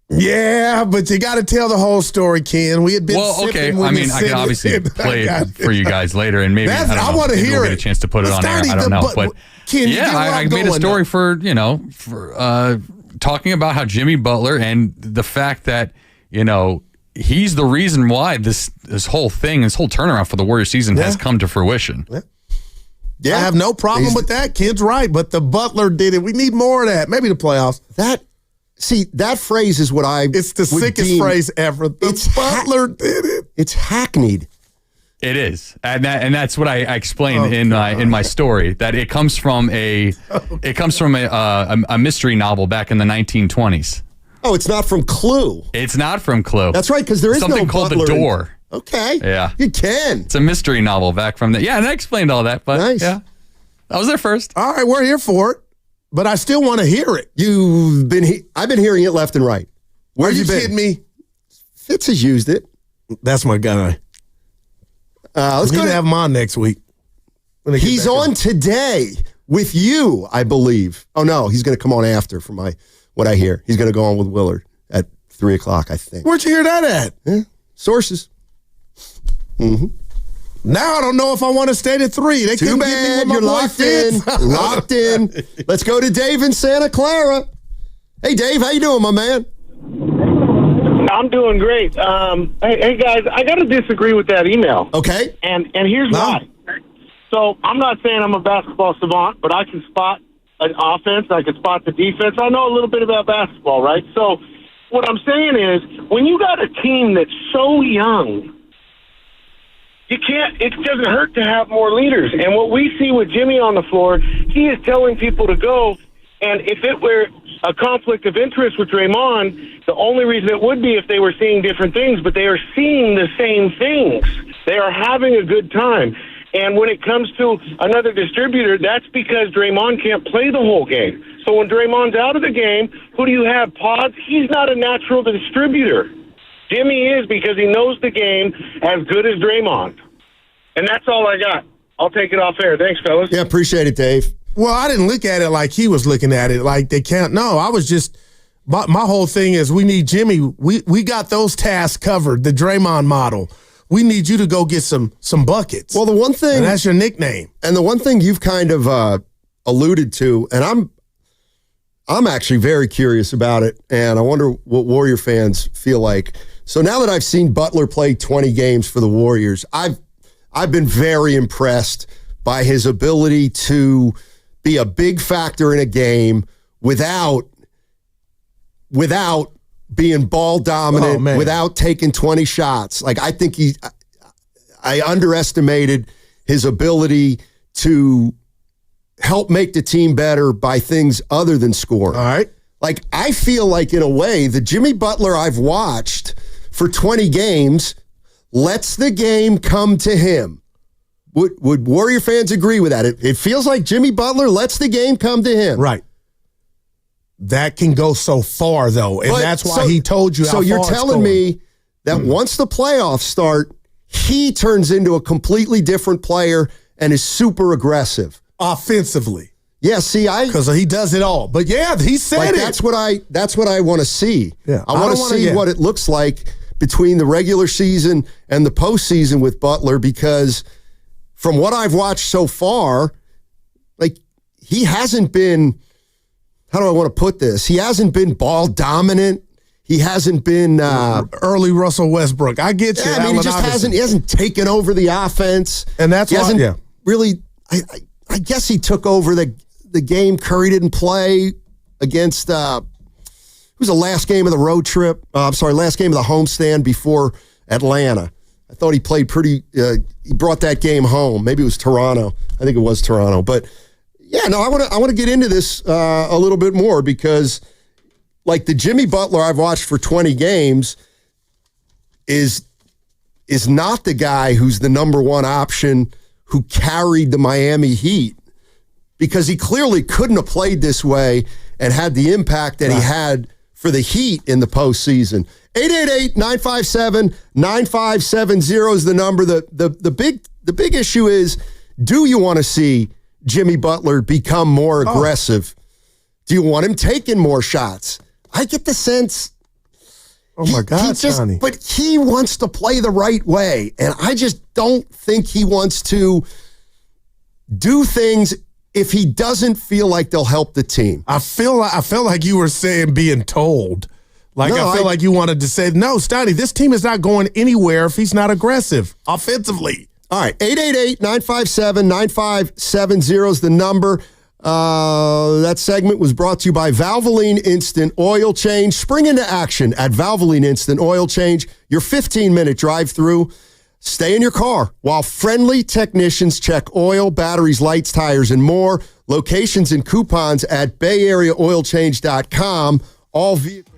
Speaker 4: Yeah, but you got to tell the whole story, Ken. We had been
Speaker 14: okay. I mean, I can obviously play it for you guys later, and maybe
Speaker 4: I want to hear
Speaker 14: we'll get a chance to put it on air. I don't know, but
Speaker 4: Ken,
Speaker 14: I made a story for talking about how Jimmy Butler and the fact that he's the reason why this whole thing, this whole turnaround for the Warriors season has come to fruition.
Speaker 4: Yeah, I have no problem with that. Ken's right, but the Butler did it. We need more of that. Maybe the playoffs.
Speaker 20: That phrase is what it's
Speaker 4: the sickest phrase ever. The Butler did it.
Speaker 20: It's hackneyed.
Speaker 14: It is, and that's what I explained in my story. That it comes from a mystery novel back in the 1920s.
Speaker 20: Oh, it's not from Clue.
Speaker 14: It's not from Clue.
Speaker 20: That's right, because there is
Speaker 14: something
Speaker 20: no
Speaker 14: called
Speaker 20: Butler
Speaker 14: The Door.
Speaker 20: Okay.
Speaker 14: Yeah.
Speaker 20: You can.
Speaker 14: It's a mystery novel back from and I explained all that, but
Speaker 20: nice.
Speaker 14: Yeah. I was there first.
Speaker 4: All right, we're here for it. But I still want to hear it.
Speaker 20: I've been hearing it left and right. Where have you been?
Speaker 4: Kidding me?
Speaker 20: Fitz has used it.
Speaker 4: That's my guy.
Speaker 20: Let's go
Speaker 4: have him on next week.
Speaker 20: He's on today with you, I believe. Oh no, he's going to come on after for what I hear. He's going to go on with Willard at 3:00, I think.
Speaker 4: Where'd you hear that at?
Speaker 20: Yeah. Sources. Mm-hmm.
Speaker 4: Now I don't know if I want to stay to 3. They
Speaker 20: Too bad. You're locked in. Locked in. Let's go to Dave in Santa Clara. Hey, Dave, how you doing, my man?
Speaker 10: I'm doing great. Hey, guys, I got to disagree with that email.
Speaker 20: Okay.
Speaker 10: And here's why. So I'm not saying I'm a basketball savant, but I can spot an offense. I can spot the defense. I know a little bit about basketball, right? So what I'm saying is when you got a team that's so young, it doesn't hurt to have more leaders. And what we see with Jimmy on the floor, he is telling people to go. And if it were a conflict of interest with Draymond, the only reason it would be if they were seeing different things, but they are seeing the same things. They are having a good time. And when it comes to another distributor, that's because Draymond can't play the whole game. So when Draymond's out of the game, who do you have? Pods? He's not a natural distributor. Jimmy is, because he knows the game as good as Draymond. And that's all I got. I'll take it off air. Thanks, fellas.
Speaker 20: Yeah, appreciate it, Dave.
Speaker 4: Well, I didn't look at it like he was looking at it, like they can't. No, I was just, my whole thing is we need Jimmy. We got those tasks covered, the Draymond model. We need you to go get some buckets.
Speaker 20: Well, the one thing.
Speaker 4: And that's your nickname.
Speaker 20: And the one thing you've kind of alluded to, and I'm actually very curious about it, and I wonder what Warrior fans feel like. So now that I've seen Butler play 20 games for the Warriors, I've been very impressed by his ability to be a big factor in a game without being ball dominant, without taking 20 shots. Like, I think I underestimated his ability to help make the team better by things other than scoring.
Speaker 4: All right.
Speaker 20: Like, I feel like, in a way, the Jimmy Butler I've watched for 20 games lets the game come to him. Would Warrior fans agree with that? It feels like Jimmy Butler lets the game come to him.
Speaker 4: Right. That can go so far, though, and that's why he told you how far
Speaker 20: So you're
Speaker 4: it's
Speaker 20: telling
Speaker 4: going.
Speaker 20: me that once the playoffs start, he turns into a completely different player and is super aggressive.
Speaker 4: Offensively.
Speaker 20: Yeah, see,
Speaker 4: because he does it all. But yeah, he said it.
Speaker 20: That's what I want to see.
Speaker 4: Yeah,
Speaker 20: I want to see what it looks like between the regular season and the postseason with Butler, because from what I've watched so far, like, he hasn't been, how do I want to put this? He hasn't been ball dominant. He hasn't been
Speaker 4: early Russell Westbrook. I get you.
Speaker 20: Yeah, I mean, he hasn't taken over the offense.
Speaker 4: And that's
Speaker 20: he
Speaker 4: why,
Speaker 20: hasn't really, I guess he took over the game Curry didn't play against, it was the last game of the road trip. Last game of the homestand before Atlanta. I thought he played pretty, he brought that game home. Maybe it was Toronto. I think it was Toronto. But yeah, no, I want to get into this a little bit more, because like, the Jimmy Butler I've watched for 20 games is not the guy who's the number one option who carried the Miami Heat, because he clearly couldn't have played this way and had the impact that he had for the Heat in the postseason. 888-957-9570 is the number. The big issue is, do you want to see Jimmy Butler become more aggressive? Do you want him taking more shots? I get the sense,
Speaker 4: oh my God, Johnny.
Speaker 20: But he wants to play the right way, and I just don't think he wants to do things if he doesn't feel like they'll help the team.
Speaker 4: I feel like you were saying being told. Like, no, I feel like you wanted to say, no, Steiny, this team is not going anywhere if he's not aggressive offensively.
Speaker 20: All right, 888-957-9570 is the number. That segment was brought to you by Valvoline Instant Oil Change. Spring into action at Valvoline Instant Oil Change. Your 15-minute drive-through. Stay in your car while friendly technicians check oil, batteries, lights, tires, and more. Locations and coupons at BayAreaOilChange.com. All vehicles.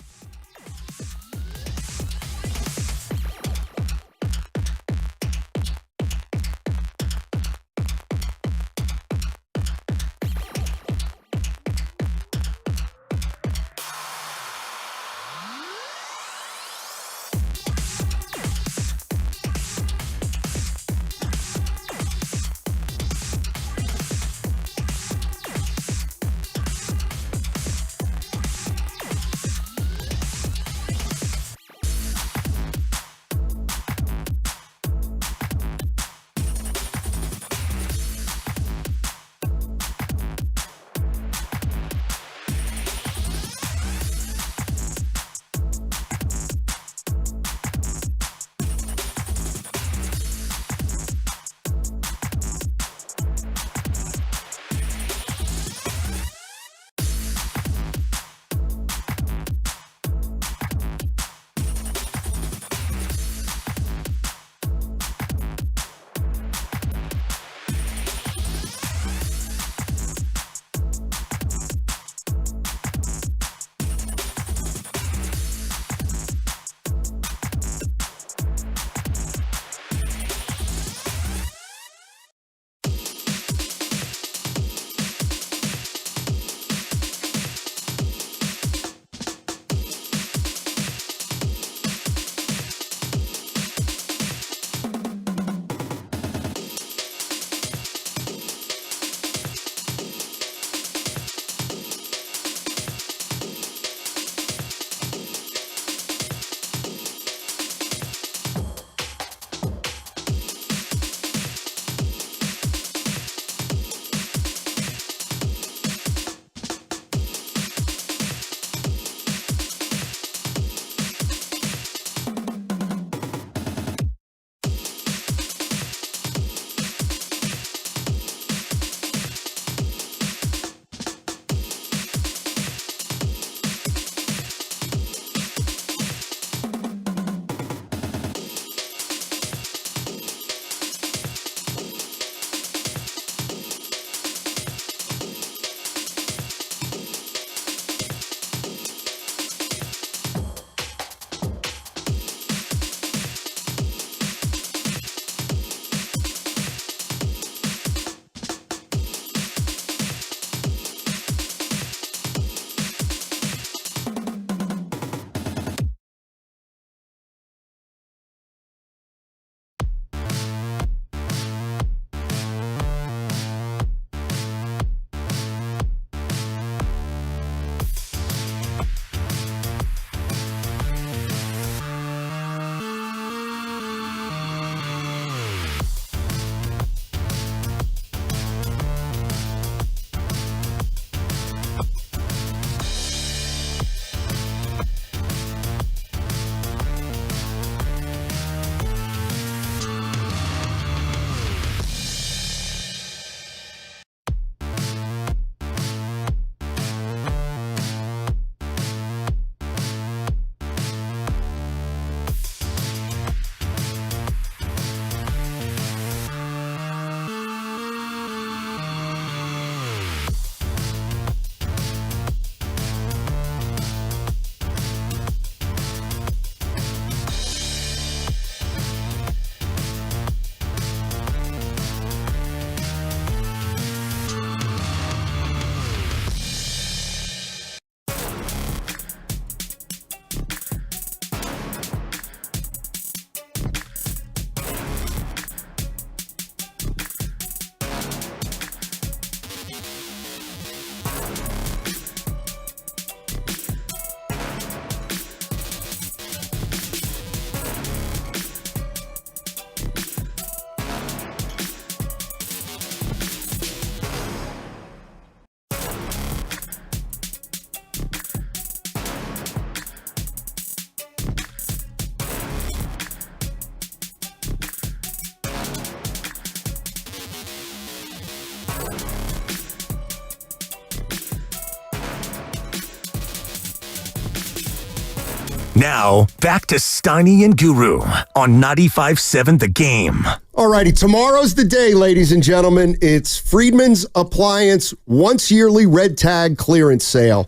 Speaker 17: Now, back to Steiny and Guru on 95.7 The Game.
Speaker 20: All righty, tomorrow's the day, ladies and gentlemen. It's Friedman's Appliance once yearly red tag clearance sale.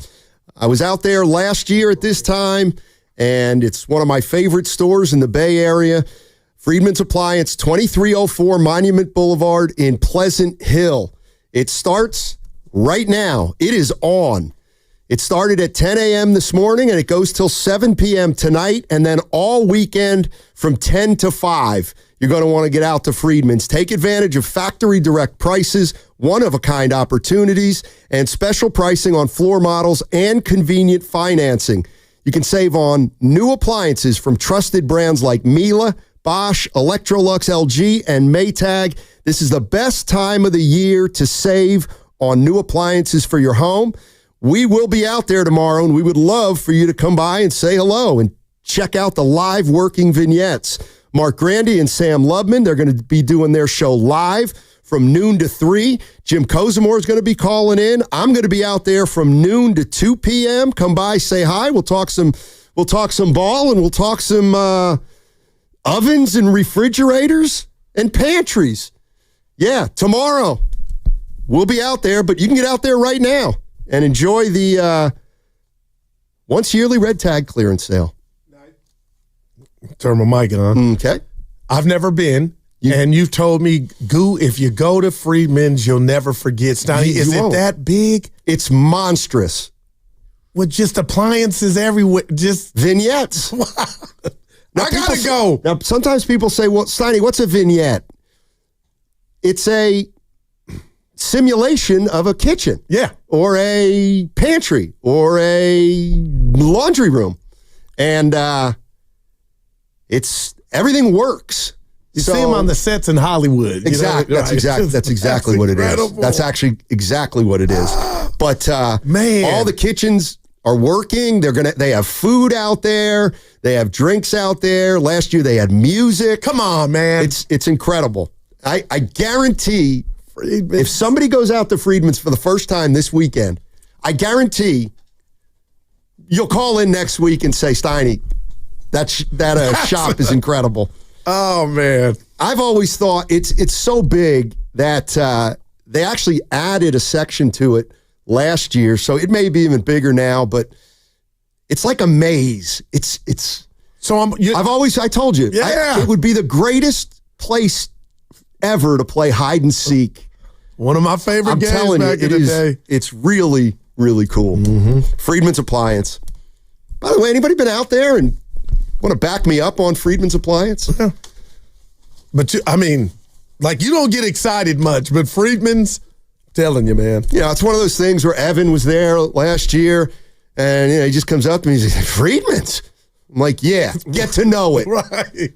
Speaker 20: I was out there last year at this time, and it's one of my favorite stores in the Bay Area. Friedman's Appliance, 2304 Monument Boulevard in Pleasant Hill. It starts right now. It is on. It started at 10 a.m. this morning, and it goes till 7 p.m. tonight, and then all weekend from 10 to 5. You're going to want to get out to Friedman's. Take advantage of factory direct prices, one-of-a-kind opportunities, and special pricing on floor models and convenient financing. You can save on new appliances from trusted brands like Miele, Bosch, Electrolux, LG, and Maytag. This is the best time of the year to save on new appliances for your home. We will be out there tomorrow, and we would love for you to come by and say hello and check out the live working vignettes. Mark Grandy and Sam Lubman, they're going to be doing their show live from noon to 3. Jim Kozimor is going to be calling in. I'm going to be out there from noon to 2 p.m. Come by, say hi. We'll talk some ball, and we'll talk some ovens and refrigerators and pantries. Yeah, tomorrow we'll be out there, but you can get out there right now and enjoy the once yearly red tag clearance sale.
Speaker 4: Turn my mic on.
Speaker 20: Okay.
Speaker 4: I've never been, and you've told me, Goo, if you go to Friedman's, you'll never forget. Steiny, is it that big?
Speaker 20: It's monstrous.
Speaker 4: With just appliances everywhere. Just
Speaker 20: vignettes.
Speaker 4: Now, I gotta go.
Speaker 20: Now, sometimes people say, well, Steiny, what's a vignette? It's a simulation of a kitchen.
Speaker 4: Yeah.
Speaker 20: Or a pantry. Or a laundry room. And everything works.
Speaker 4: You see them on the sets in Hollywood.
Speaker 20: Exactly. That's exactly what it is. That's actually exactly what it is. But man, all the kitchens are working. They have food out there. They have drinks out there. Last year they had music.
Speaker 4: Come on, man.
Speaker 20: It's incredible. I guarantee if somebody goes out to Friedman's for the first time this weekend, I guarantee you'll call in next week and say, Steiny, that shop is incredible.
Speaker 4: Oh, man.
Speaker 20: I've always thought it's so big that they actually added a section to it last year, so it may be even bigger now, but it's like a maze. I told you, it would be the greatest place ever to play hide and seek.
Speaker 4: One of my favorite games back in the day.
Speaker 20: It's really, really cool.
Speaker 4: Mm-hmm.
Speaker 20: Friedman's Appliance. By the way, anybody been out there and want to back me up on Friedman's Appliance?
Speaker 4: Yeah. But you don't get excited much, but Friedman's, telling you, man.
Speaker 20: Yeah, it's one of those things where Evan was there last year, and he just comes up to me and says, Friedman's? I'm like, yeah, get to know it.
Speaker 4: Right.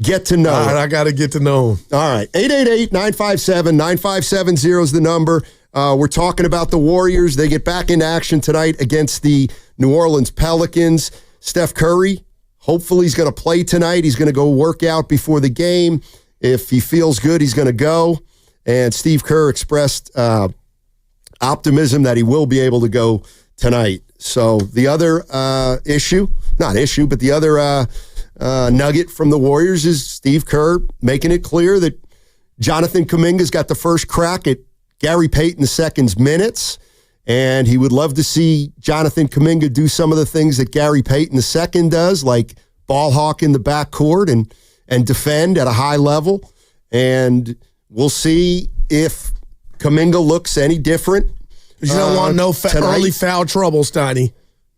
Speaker 20: Get to know it.
Speaker 4: I got to get to know him.
Speaker 20: All right, 888-957-9570 is the number. We're talking about the Warriors. They get back into action tonight against the New Orleans Pelicans. Steph Curry, hopefully he's going to play tonight. He's going to go work out before the game. If he feels good, he's going to go. And Steve Kerr expressed optimism that he will be able to go tonight. So the other the other nugget from the Warriors is Steve Kerr making it clear that Jonathan Kuminga's got the first crack at Gary Payton II's minutes, and he would love to see Jonathan Kuminga do some of the things that Gary Payton II does, like ball hawk in the backcourt and defend at a high level. And we'll see if Kuminga looks any different.
Speaker 4: You don't want no early foul trouble, Steiny.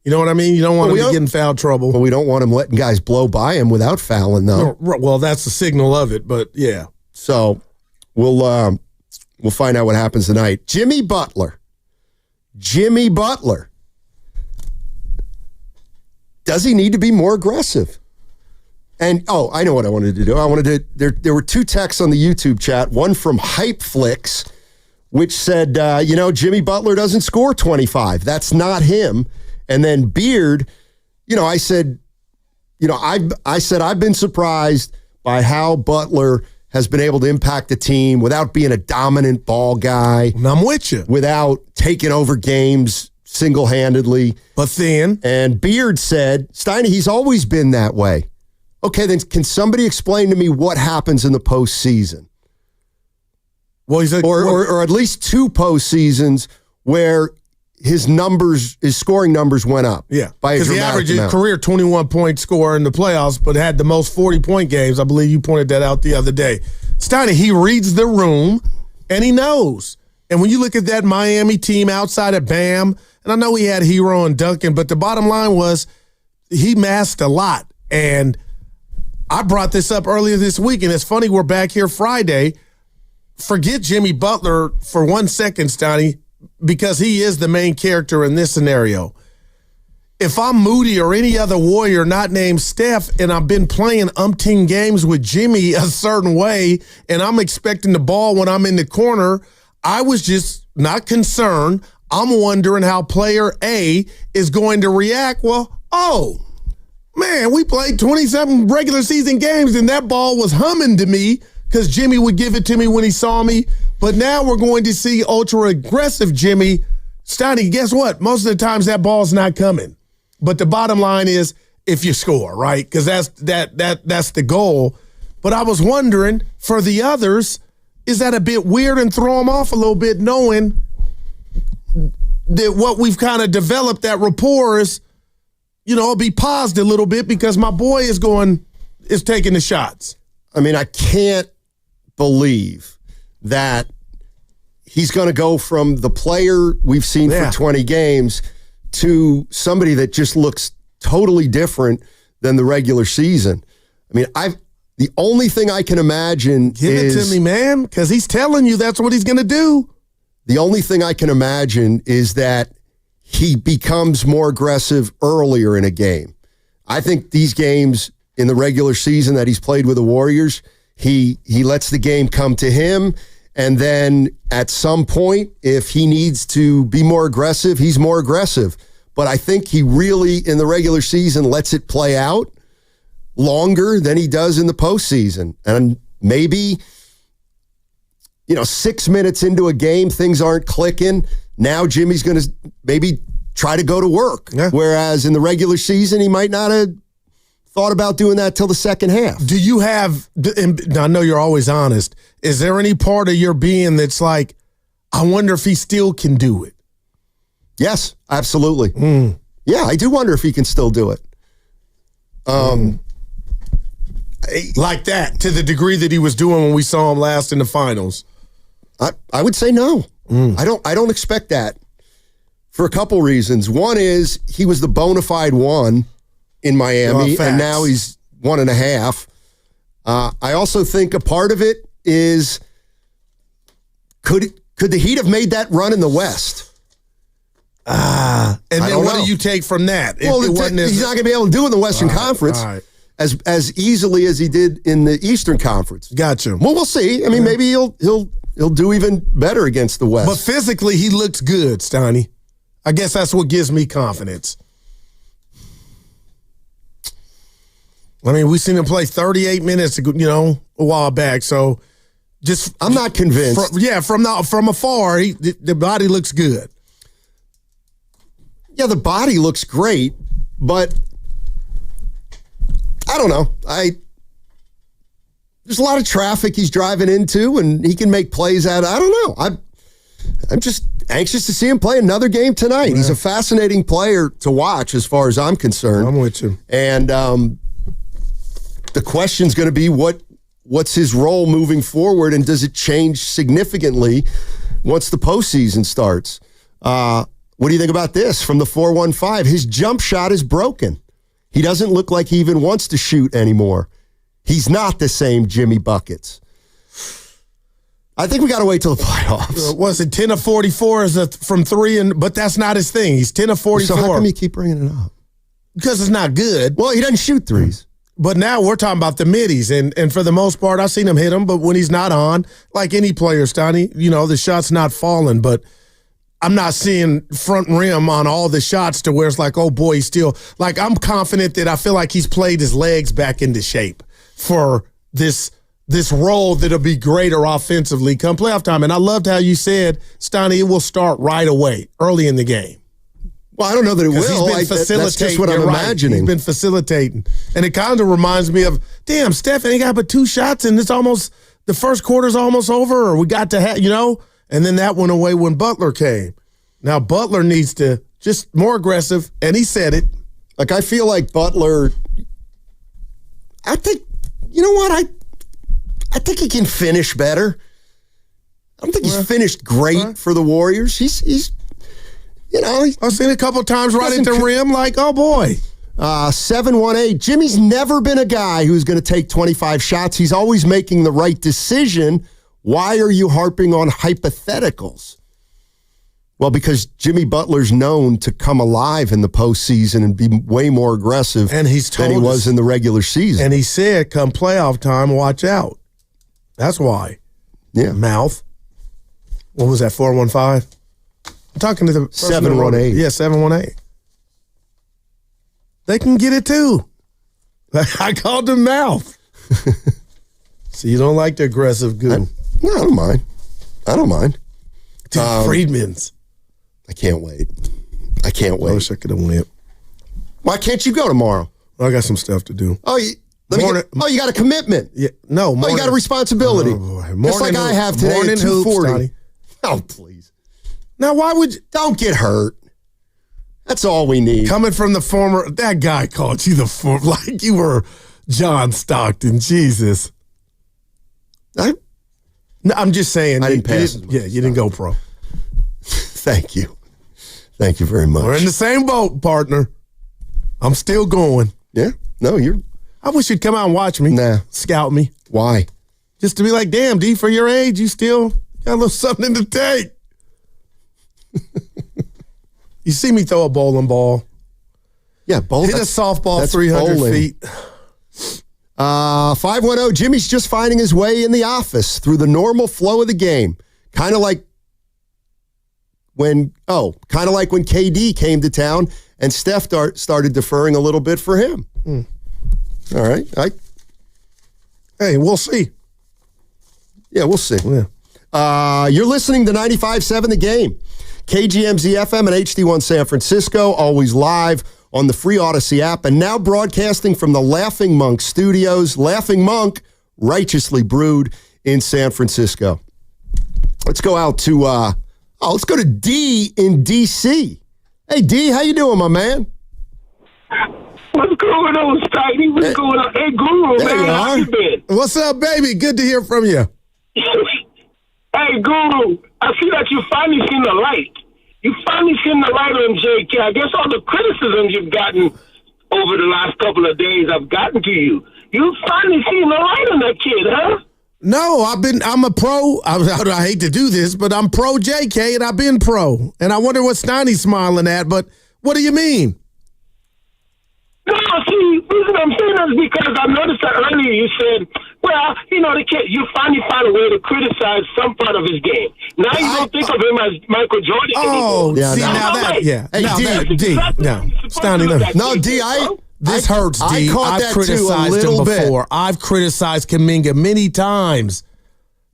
Speaker 4: You know what I mean? You don't want him to get in foul trouble.
Speaker 20: Well, we don't want him letting guys blow by him without fouling, though.
Speaker 4: No, well, that's the signal of it, but yeah.
Speaker 20: So we'll find out what happens tonight. Jimmy Butler. Does he need to be more aggressive? And, I know what I wanted to do. There were two texts on the YouTube chat, one from Hypeflix, which said, Jimmy Butler doesn't score 25. That's not him. And then Beard, I said, I've been surprised by how Butler has been able to impact the team without being a dominant ball guy.
Speaker 4: And I'm with you.
Speaker 20: Without taking over games single-handedly.
Speaker 4: But then? And
Speaker 20: Beard said, Steiny, he's always been that way. Okay, then can somebody explain to me what happens in the postseason?
Speaker 4: Well,
Speaker 20: or at least 2 postseasons where his scoring numbers went up.
Speaker 4: Yeah,
Speaker 20: by a
Speaker 4: because he
Speaker 20: dramatic
Speaker 4: averaged
Speaker 20: amount.
Speaker 4: career 21-point score in the playoffs, but had the most 40-point games. I believe you pointed that out the other day. Steiny, he reads the room, and he knows. And when you look at that Miami team outside of Bam, and I know he had Hero and Duncan, but the bottom line was he masked a lot. And I brought this up earlier this week, and it's funny we're back here Friday. Forget Jimmy Butler for 1 second, Steiny, because he is the main character in this scenario. If I'm Moody or any other Warrior not named Steph, and I've been playing umpteen games with Jimmy a certain way, and I'm expecting the ball when I'm in the corner, I was just not concerned. I'm wondering how player A is going to react. Well, man, we played 27 regular season games, and that ball was humming to me because Jimmy would give it to me when he saw me. But now we're going to see ultra-aggressive Jimmy. Steiny, guess what? Most of the times that ball's not coming. But the bottom line is if you score, right? Because that's the goal. But I was wondering, for the others, is that a bit weird and throw them off a little bit, knowing that what we've kind of developed, that rapport is, it'll be paused a little bit because my boy is taking the shots.
Speaker 20: I mean, I can't believe that he's going to go from the player we've seen for 20 games to somebody that just looks totally different than the regular season. I mean, the only thing I can imagine
Speaker 4: Give it to me, man, because he's telling you that's what he's going to do.
Speaker 20: The only thing I can imagine is that he becomes more aggressive earlier in a game. I think these games in the regular season that he's played with the Warriors, he lets the game come to him, and then at some point, if he needs to be more aggressive, he's more aggressive. But I think he really, in the regular season, lets it play out longer than he does in the postseason. And maybe, 6 minutes into a game, things aren't clicking. Now Jimmy's going to maybe try to go to work. Yeah. Whereas in the regular season, he might not have thought about doing that till the second half.
Speaker 4: Do you have, and I know you're always honest, is there any part of your being that's like, I wonder if he still can do it?
Speaker 20: Yes, absolutely. Yeah, I do wonder if he can still do it.
Speaker 4: Like that, to the degree that he was doing when we saw him last in the finals?
Speaker 20: I would say no. I don't expect that for a couple reasons. One is he was the bona fide one in Miami, and now he's 1.5. I also think a part of it is could the Heat have made that run in the West?
Speaker 4: And then what do you take from that?
Speaker 20: Well, he's not going to be able to do it in the Western Conference as easily as he did in the Eastern Conference.
Speaker 4: Gotcha.
Speaker 20: Well, we'll see. I mean, maybe he'll do even better against the West.
Speaker 4: But physically, he looks good, Steiny. I guess that's what gives me confidence. I mean, we've seen him play 38 minutes, a while back. So,
Speaker 20: I'm not convinced.
Speaker 4: From afar, the body looks good.
Speaker 20: Yeah, the body looks great, but I don't know. There's a lot of traffic he's driving into, and he can make plays out. I don't know. I'm just anxious to see him play another game tonight. Yeah. He's a fascinating player to watch, as far as I'm concerned.
Speaker 4: I'm with you.
Speaker 20: And the question's going to be what's his role moving forward, and does it change significantly once the postseason starts? What do you think about this from the 415? His jump shot is broken. He doesn't look like he even wants to shoot anymore. He's not the same Jimmy Buckets. I think we got to wait till the playoffs.
Speaker 4: Was it 10 of 44 from three? But that's not his thing. He's 10 of 44.
Speaker 20: So how come you keep bringing it up?
Speaker 4: Because it's not good.
Speaker 20: Well, he doesn't shoot threes.
Speaker 4: But now we're talking about the middies, and for the most part, I've seen him hit them, but when he's not on, like any player, Steiny, the shot's not falling, but I'm not seeing front rim on all the shots to where it's like, oh boy, he's still, like, I'm confident that I feel like he's played his legs back into shape for this role that'll be greater offensively come playoff time. And I loved how you said, Steiny, it will start right away, early in the game.
Speaker 20: Well, I don't know that it will.
Speaker 4: He's been facilitating.
Speaker 20: That's just what I'm imagining.
Speaker 4: He's been facilitating. And it kind of reminds me of, damn, Steph ain't got but 2 shots, and it's almost, the first quarter's almost over, or we got to have, and then that went away when Butler came. Now Butler needs to just more aggressive, and he said it.
Speaker 20: Like, I feel like Butler, I think, you know what? I think he can finish better. I don't think he's finished great for the Warriors. He's
Speaker 4: I've seen it a couple times right at the rim, like, oh boy.
Speaker 20: 718. Jimmy's never been a guy who's going to take 25 shots. He's always making the right decision. Why are you harping on hypotheticals? Well, because Jimmy Butler's known to come alive in the postseason and be way more aggressive than he was in the regular season.
Speaker 4: And he said, come playoff time, watch out. That's why.
Speaker 20: Yeah.
Speaker 4: Mouth. What was that, 415? I'm talking to the
Speaker 20: 718.
Speaker 4: Yeah, 718. They can get it too. I called them mouth. So you don't like the aggressive goo?
Speaker 20: No, I don't mind.
Speaker 4: Dude, Friedman's.
Speaker 20: I can't wait. I wish
Speaker 4: I could have went.
Speaker 20: Why can't you go tomorrow?
Speaker 4: I got some stuff to do.
Speaker 20: Oh, you got a commitment.
Speaker 4: Yeah, no.
Speaker 20: You got a responsibility. Just like I have today at 2:40. Oh, please.
Speaker 4: Now, why would you?
Speaker 20: Don't get hurt. That's all we need.
Speaker 4: Coming from the former, that guy called you the former, like you were John Stockton. Jesus. No, I'm just saying.
Speaker 20: I didn't pass.
Speaker 4: You didn't go pro.
Speaker 20: Thank you. Thank you very much.
Speaker 4: We're in the same boat, partner. I'm still going.
Speaker 20: Yeah. No,
Speaker 4: I wish you'd come out and watch me.
Speaker 20: Nah.
Speaker 4: Scout me.
Speaker 20: Why?
Speaker 4: Just to be like, damn, D, for your age, you still got a little something in the tank. You see me throw a bowling ball.
Speaker 20: Yeah, bowling.
Speaker 4: Hit a softball 300
Speaker 20: bowling.
Speaker 4: feet.
Speaker 20: 510, Jimmy's just finding his way in the office through the normal flow of the game. Kind of like when KD came to town and Steph started deferring a little bit for him. All right.
Speaker 4: Hey, we'll see.
Speaker 20: Yeah, we'll see.
Speaker 4: Yeah.
Speaker 20: You're listening to 95.7 The Game. KGMZ FM and HD1 San Francisco, always live on the free Odyssey app, and now broadcasting from the Laughing Monk Studios. Laughing Monk, righteously brewed in San Francisco. Let's go out to, let's go to D in D.C. Hey, D, how you doing, my man?
Speaker 10: What's going on, Stevie? What's going on? Hey, Guru, man, how you been?
Speaker 4: What's up, baby? Good to hear from you.
Speaker 10: Hey, Guru, I see that you finally seen the light. You finally seen the light on JK. I guess all the criticisms you've gotten over the last couple of days have gotten to you. You finally seen the light on that kid, huh?
Speaker 4: No, I'm a pro. I hate to do this, but I'm pro JK, and I've been pro. And I wonder what Steiny's smiling at, but what do you mean?
Speaker 10: No, see, the reason I'm saying that is because I noticed that earlier you said, well, the kid, you finally found a way to criticize some part of his game. Now you don't think of him as Michael Jordan anymore.
Speaker 4: Yeah, see, now that, yeah.
Speaker 20: Hey,
Speaker 4: D, no. Steiny,
Speaker 20: no, D,
Speaker 4: this hurts, D.
Speaker 20: I've
Speaker 4: criticized him before. I've criticized Kuminga many times.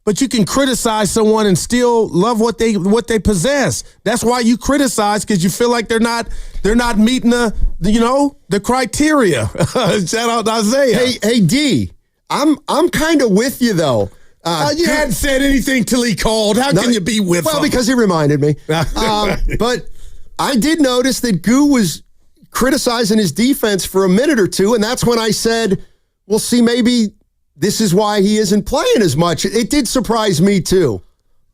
Speaker 4: But you can criticize someone and still love what they possess. That's why you criticize, because you feel like they're not meeting the criteria. Shout out to Isaiah.
Speaker 20: Hey, D, I'm kind of with you though.
Speaker 4: You hadn't said anything till he called. How can you be with him?
Speaker 20: Well, because he reminded me. But I did notice that Goo was criticizing his defense for a minute or two, and that's when I said, "Well, see, maybe this is why he isn't playing as much." It did surprise me too.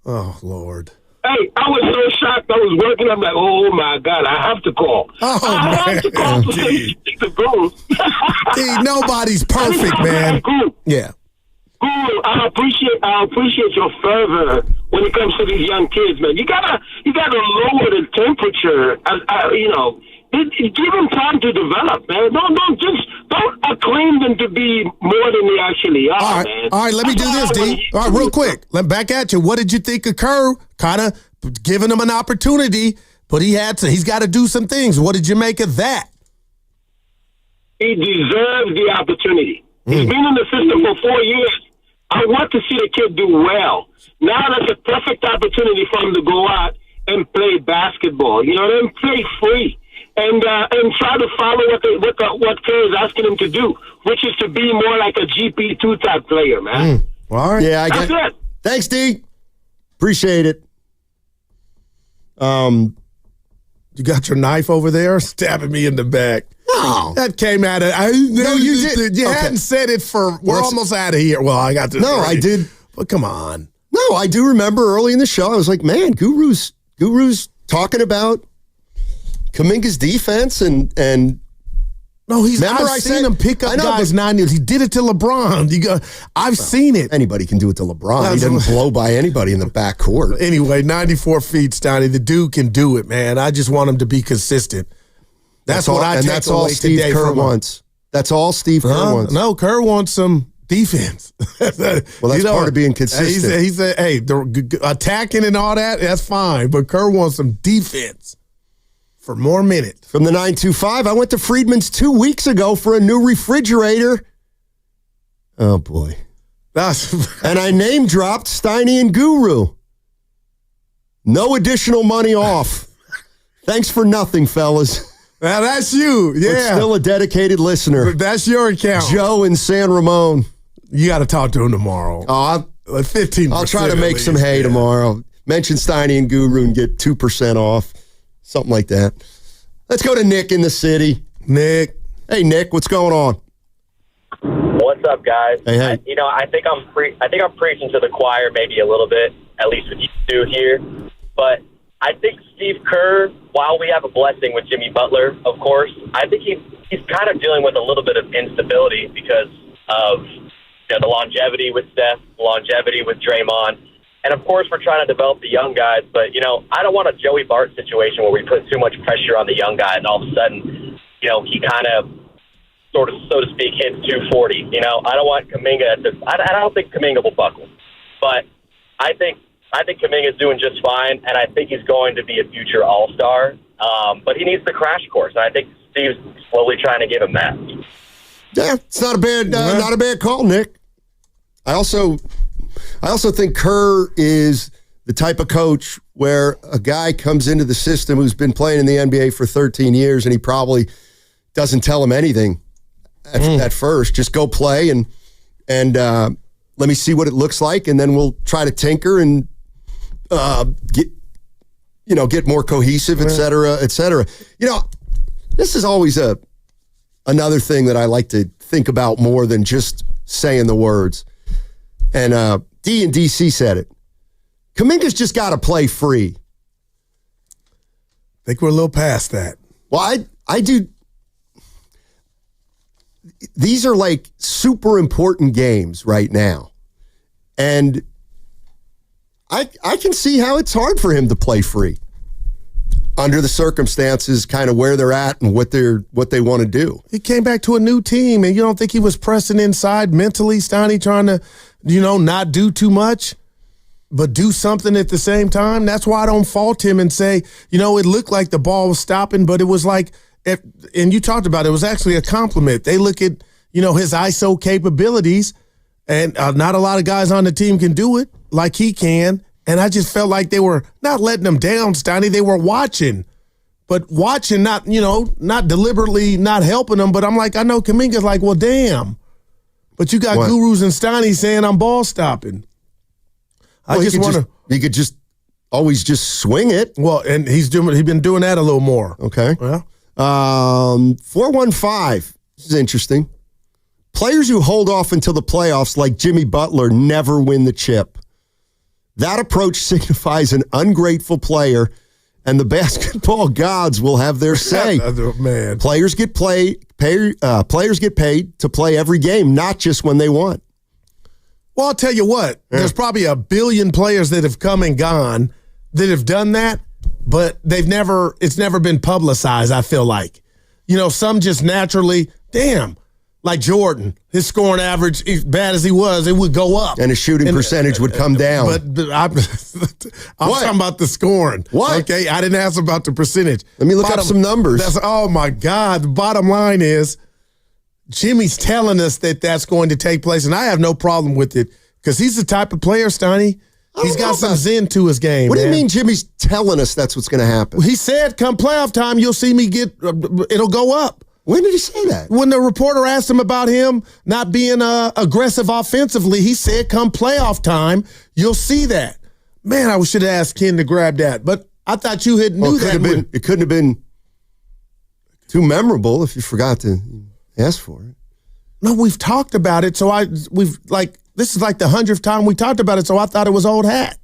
Speaker 4: Oh, Lord.
Speaker 10: Hey, I was so shocked. I was working. I'm like, oh, my God, I have to call. I have to call to say the goals.
Speaker 20: Oh,
Speaker 4: nobody's perfect, man. Yeah.
Speaker 10: I appreciate your fervor when it comes to these young kids, man. You gotta lower the temperature. Give them time to develop, man. Don't acclaim them to be more than they actually are, man.
Speaker 4: All right, let me do this, D. All right, real quick. Back at you. What did you think of Kerr? Kind of giving him an opportunity, but he's got to do some things. What did you make of that?
Speaker 10: He deserves the opportunity. He's been in the system for 4 years. I want to see the kid do well. Now that's a perfect opportunity for him to go out and play basketball. Play free. and try to follow what Kerr is asking him to do, which is to be more like a GP2 type player, man.
Speaker 20: All right. Yeah,
Speaker 10: That's it.
Speaker 20: Thanks, D. Appreciate it.
Speaker 4: You got your knife over there stabbing me in the back.
Speaker 20: No.
Speaker 4: That came out of...
Speaker 20: No, you did.
Speaker 4: You
Speaker 20: Okay.
Speaker 4: hadn't said it for... We're almost out of here. Well, I got this.
Speaker 20: No,
Speaker 4: already.
Speaker 20: I did.
Speaker 4: But come on.
Speaker 20: No, I do remember early in the show, I was like, man, Guru's talking about Kuminga's defense and
Speaker 4: no, he's.
Speaker 20: Remember
Speaker 4: I've seen him pick up guys 9 years. He did it to LeBron. I've seen it.
Speaker 20: Anybody can do it to LeBron. He doesn't blow by anybody in the backcourt.
Speaker 4: Anyway, 94 feet, Stoney. The dude can do it, man. I just want him to be consistent. That's what I take
Speaker 20: that's all
Speaker 4: away
Speaker 20: Steve
Speaker 4: today
Speaker 20: Kerr
Speaker 4: from him.
Speaker 20: wants. That's all Steve Kerr wants.
Speaker 4: No, Kerr wants some defense.
Speaker 20: Well, that's part of being consistent.
Speaker 4: He said, hey, attacking and all that, that's fine. But Kerr wants some defense for more minutes.
Speaker 20: From the 925, I went to Friedman's 2 weeks ago for a new refrigerator. Oh, boy. And I name dropped Steiny and Guru. No additional money off. Thanks for nothing, fellas.
Speaker 4: Now, that's you. Yeah.
Speaker 20: But still a dedicated listener.
Speaker 4: But that's your account.
Speaker 20: Joe in San Ramon.
Speaker 4: You got to talk to him tomorrow. 15%.
Speaker 20: I'll try to make some hay tomorrow. Mention Steiny and Guru and get 2% off. Something like that. Let's go to Nick in the city.
Speaker 4: Nick.
Speaker 20: Hey, Nick, what's going on?
Speaker 1: What's up, guys?
Speaker 20: Hey.
Speaker 1: I think I'm preaching to the choir maybe a little bit, at least with you two here. But I think Steve Kerr, while we have a blessing with Jimmy Butler, of course, I think he's kind of dealing with a little bit of instability because of the longevity with Steph, longevity with Draymond. And, of course, we're trying to develop the young guys. But, I don't want a Joey Bart situation where we put too much pressure on the young guy and all of a sudden, he kind of, sort of, so to speak, hits 240. I don't want Kuminga I don't think Kuminga will buckle. But I think Kuminga's doing just fine, and I think he's going to be a future All-Star. But he needs the crash course, and I think Steve's slowly trying to give him that.
Speaker 20: Yeah, it's not a bad call, Nick. I also think Kerr is the type of coach where a guy comes into the system who's been playing in the NBA for 13 years, and he probably doesn't tell him anything at first. Just go play and let me see what it looks like, and then we'll try to tinker and get more cohesive, et cetera, et cetera. This is always another thing that I like to think about more than just saying the words. And D and DC said it. Kuminga's just got to play free.
Speaker 4: I think we're a little past that.
Speaker 20: Well, I do. These are like super important games right now. And I can see how it's hard for him to play free under the circumstances, kind of where they're at and what they want to do.
Speaker 4: He came back to a new team, and you don't think he was pressing inside mentally, Steiny, trying to, not do too much, but do something at the same time? That's why I don't fault him and say, it looked like the ball was stopping, but it was like, and you talked about it was actually a compliment. They look at, his ISO capabilities, and not a lot of guys on the team can do it like he can. And I just felt like they were not letting them down, Steiny. They were watching, but watching, not deliberately not helping them. But I'm like, I know Kuminga's like, well, damn. But you got Gurus and Steiny saying I'm ball stopping.
Speaker 20: He could just always just swing it.
Speaker 4: Well, and he's been doing that a little more.
Speaker 20: Okay.
Speaker 4: Well,
Speaker 20: 415. This is interesting. Players who hold off until the playoffs, like Jimmy Butler, never win the chip. That approach signifies an ungrateful player, and the basketball gods will have their say.
Speaker 4: Man,
Speaker 20: players get paid to play every game, not just when they want.
Speaker 4: Well, I'll tell you what. Yeah. There's probably 1 billion players that have come and gone that have done that, but it's never been publicized, I feel like. Some just naturally, like Jordan, his scoring average, as bad as he was, it would go up.
Speaker 20: And his shooting percentage would come down.
Speaker 4: But I'm talking about the scoring.
Speaker 20: What?
Speaker 4: Okay, I didn't ask about the percentage.
Speaker 20: Let me look up some numbers.
Speaker 4: Oh, my God. The bottom line is Jimmy's telling us that that's going to take place, and I have no problem with it because he's the type of player, Steiny, He's got some zen to his game.
Speaker 20: What do you mean Jimmy's telling us that's what's going to happen?
Speaker 4: He said, come playoff time, you'll see me it'll go up.
Speaker 20: When did he say that?
Speaker 4: When the reporter asked him about him not being aggressive offensively, he said, come playoff time, you'll see that. Man, I should have asked Ken to grab that, but I thought you had knew that.
Speaker 20: It couldn't have been too memorable if you forgot to ask for it.
Speaker 4: No, we've talked about it, this is like the 100th time we talked about it, so I thought it was old hat.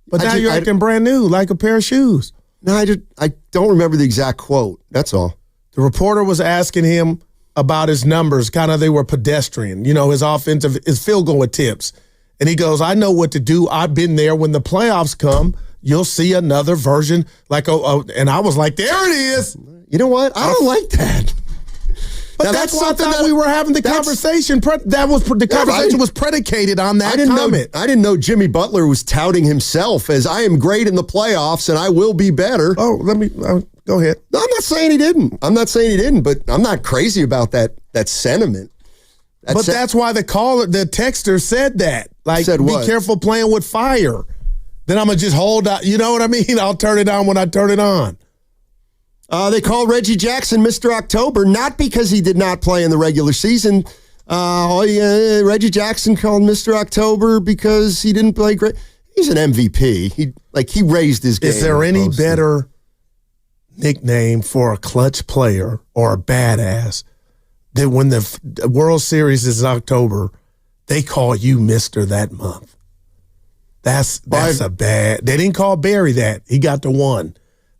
Speaker 4: But now you're acting brand new, like a pair of shoes.
Speaker 20: No, I don't remember the exact quote. That's all.
Speaker 4: The reporter was asking him about his numbers, kind of they were pedestrian, his field goal attempts. And he goes, I know what to do. I've been there. When the playoffs come, you'll see another version. And I was like, there it is.
Speaker 20: You know what? I don't like that.
Speaker 4: But that's something that we were having the conversation. The conversation was predicated on that comment.
Speaker 20: I didn't know Jimmy Butler was touting himself as I am great in the playoffs and I will be better.
Speaker 4: Oh, go ahead.
Speaker 20: No, I'm not saying he didn't. But I'm not crazy about that sentiment.
Speaker 4: That's why the texter said that. Be careful playing with fire. Then I'm going to just hold out. You know what I mean? I'll turn it on when I turn it on.
Speaker 20: They call Reggie Jackson Mr. October, not because he did not play in the regular season. Reggie Jackson called Mr. October because he didn't play great. He's an MVP. He raised his game.
Speaker 4: Is there any better nickname for a clutch player or a badass that when the World Series is October, they call you Mr. that month? That's a bad. They didn't call Barry that. He got the one.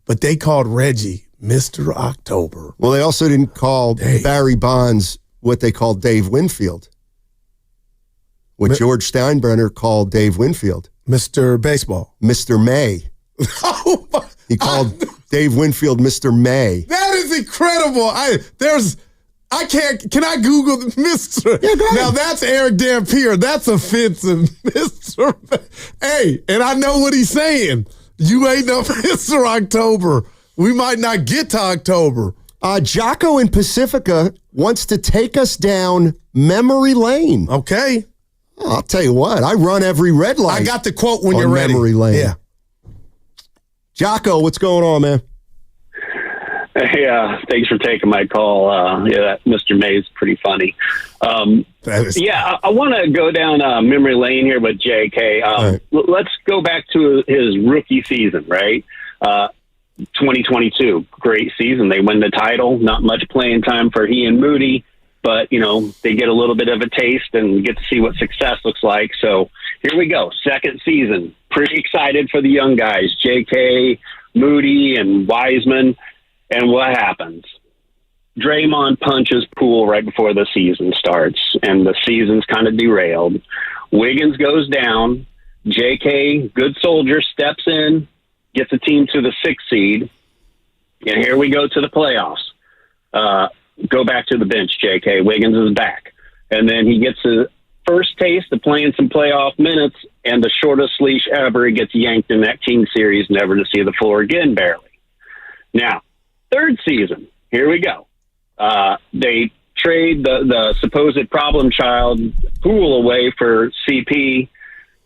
Speaker 4: But they called Reggie Mr. October.
Speaker 20: Well, they also didn't call Barry Bonds what they called Dave Winfield. What George Steinbrenner called Dave Winfield.
Speaker 4: Mr. Baseball.
Speaker 20: Mr. May. He called Dave Winfield Mr. May.
Speaker 4: That is incredible. Can I Google Mr.
Speaker 20: Yeah, go ahead.
Speaker 4: Now that's Eric Dampier. That's offensive, Mr. Hey, and I know what he's saying. You ain't no Mr. October. We might not get to October.
Speaker 20: Jocko in Pacifica wants to take us down memory lane.
Speaker 4: Okay.
Speaker 20: Oh, I'll tell you what. I run every red light.
Speaker 4: I got the quote when you're ready.
Speaker 20: Memory lane.
Speaker 4: Yeah.
Speaker 20: Jocko, what's going on, man?
Speaker 8: Hey, thanks for taking my call. That Mr. May is pretty funny. I want to go down memory lane here with JK. Right. Let's go back to his rookie season, right? 2022, great season. They win the title. Not much playing time for he and Moody, but, they get a little bit of a taste and get to see what success looks like. So here we go. Second season. Pretty excited for the young guys, JK, Moody, and Wiseman. And what happens? Draymond punches Poole right before the season starts, and the season's kind of derailed. Wiggins goes down. JK, good soldier, steps in, gets the team to the 6th seed, and here we go to the playoffs. Go back to the bench, JK. Wiggins is back. And then he gets his first taste of playing some playoff minutes, and the shortest leash ever, he gets yanked in that King series, never to see the floor again, barely. Now, third season, here we go. They trade the supposed problem child Poole away for CP.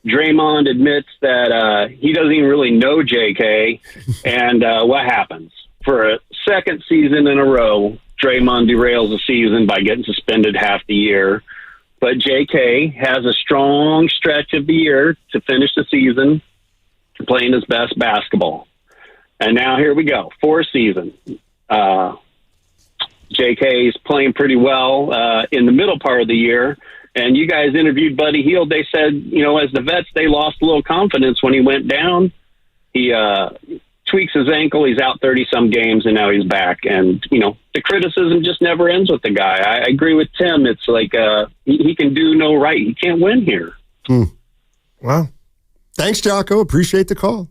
Speaker 8: Draymond admits that he doesn't even really know JK. And what happens? For a second season in a row, Draymond derails the season by getting suspended half the year. But JK has a strong stretch of the year to finish the season playing his best basketball. And now here we go, fourth season. JK is playing pretty well in the middle part of the year. And you guys interviewed Buddy Hill. They said, as the vets, they lost a little confidence when he went down. He tweaks his ankle. He's out 30-some games, and now he's back. And, the criticism just never ends with the guy. I agree with Tim. It's like he can do no right. He can't win here.
Speaker 20: Wow. Thanks, Jocko. Appreciate the call.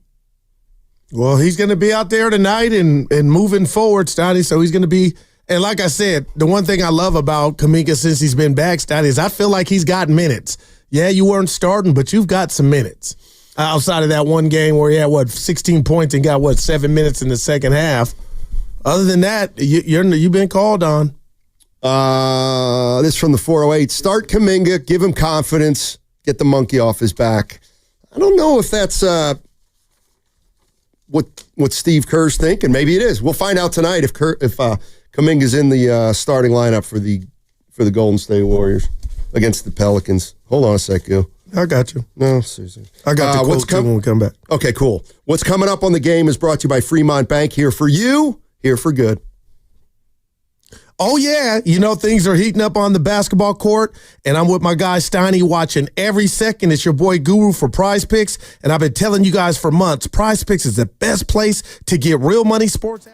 Speaker 4: Well, he's going to be out there tonight and moving forward, Stotty. So he's going to be, and like I said, the one thing I love about Kuminga since he's been back, Stotty, is I feel like he's got minutes. Yeah, you weren't starting, but you've got some minutes. Outside of that one game where he had, 16 points and got, 7 minutes in the second half. Other than that, you've been called on.
Speaker 20: This from the 408. Start Kuminga, give him confidence, get the monkey off his back. I don't know if that's what Steve Kerr's thinking. Maybe it is. We'll find out tonight if Kuminga's in the starting lineup for the Golden State Warriors against the Pelicans. Hold on a sec, Gil.
Speaker 4: I got you.
Speaker 20: No, seriously.
Speaker 4: I got the quote when we come back.
Speaker 20: Okay, cool. What's coming up on the game is brought to you by Fremont Bank. Here for you, here for good.
Speaker 4: Oh, yeah. You know, things are heating up on the basketball court, and I'm with my guy Steiny watching every second. It's your boy Guru for Prize Picks, and I've been telling you guys for months, Prize Picks is the best place to get real money sports action.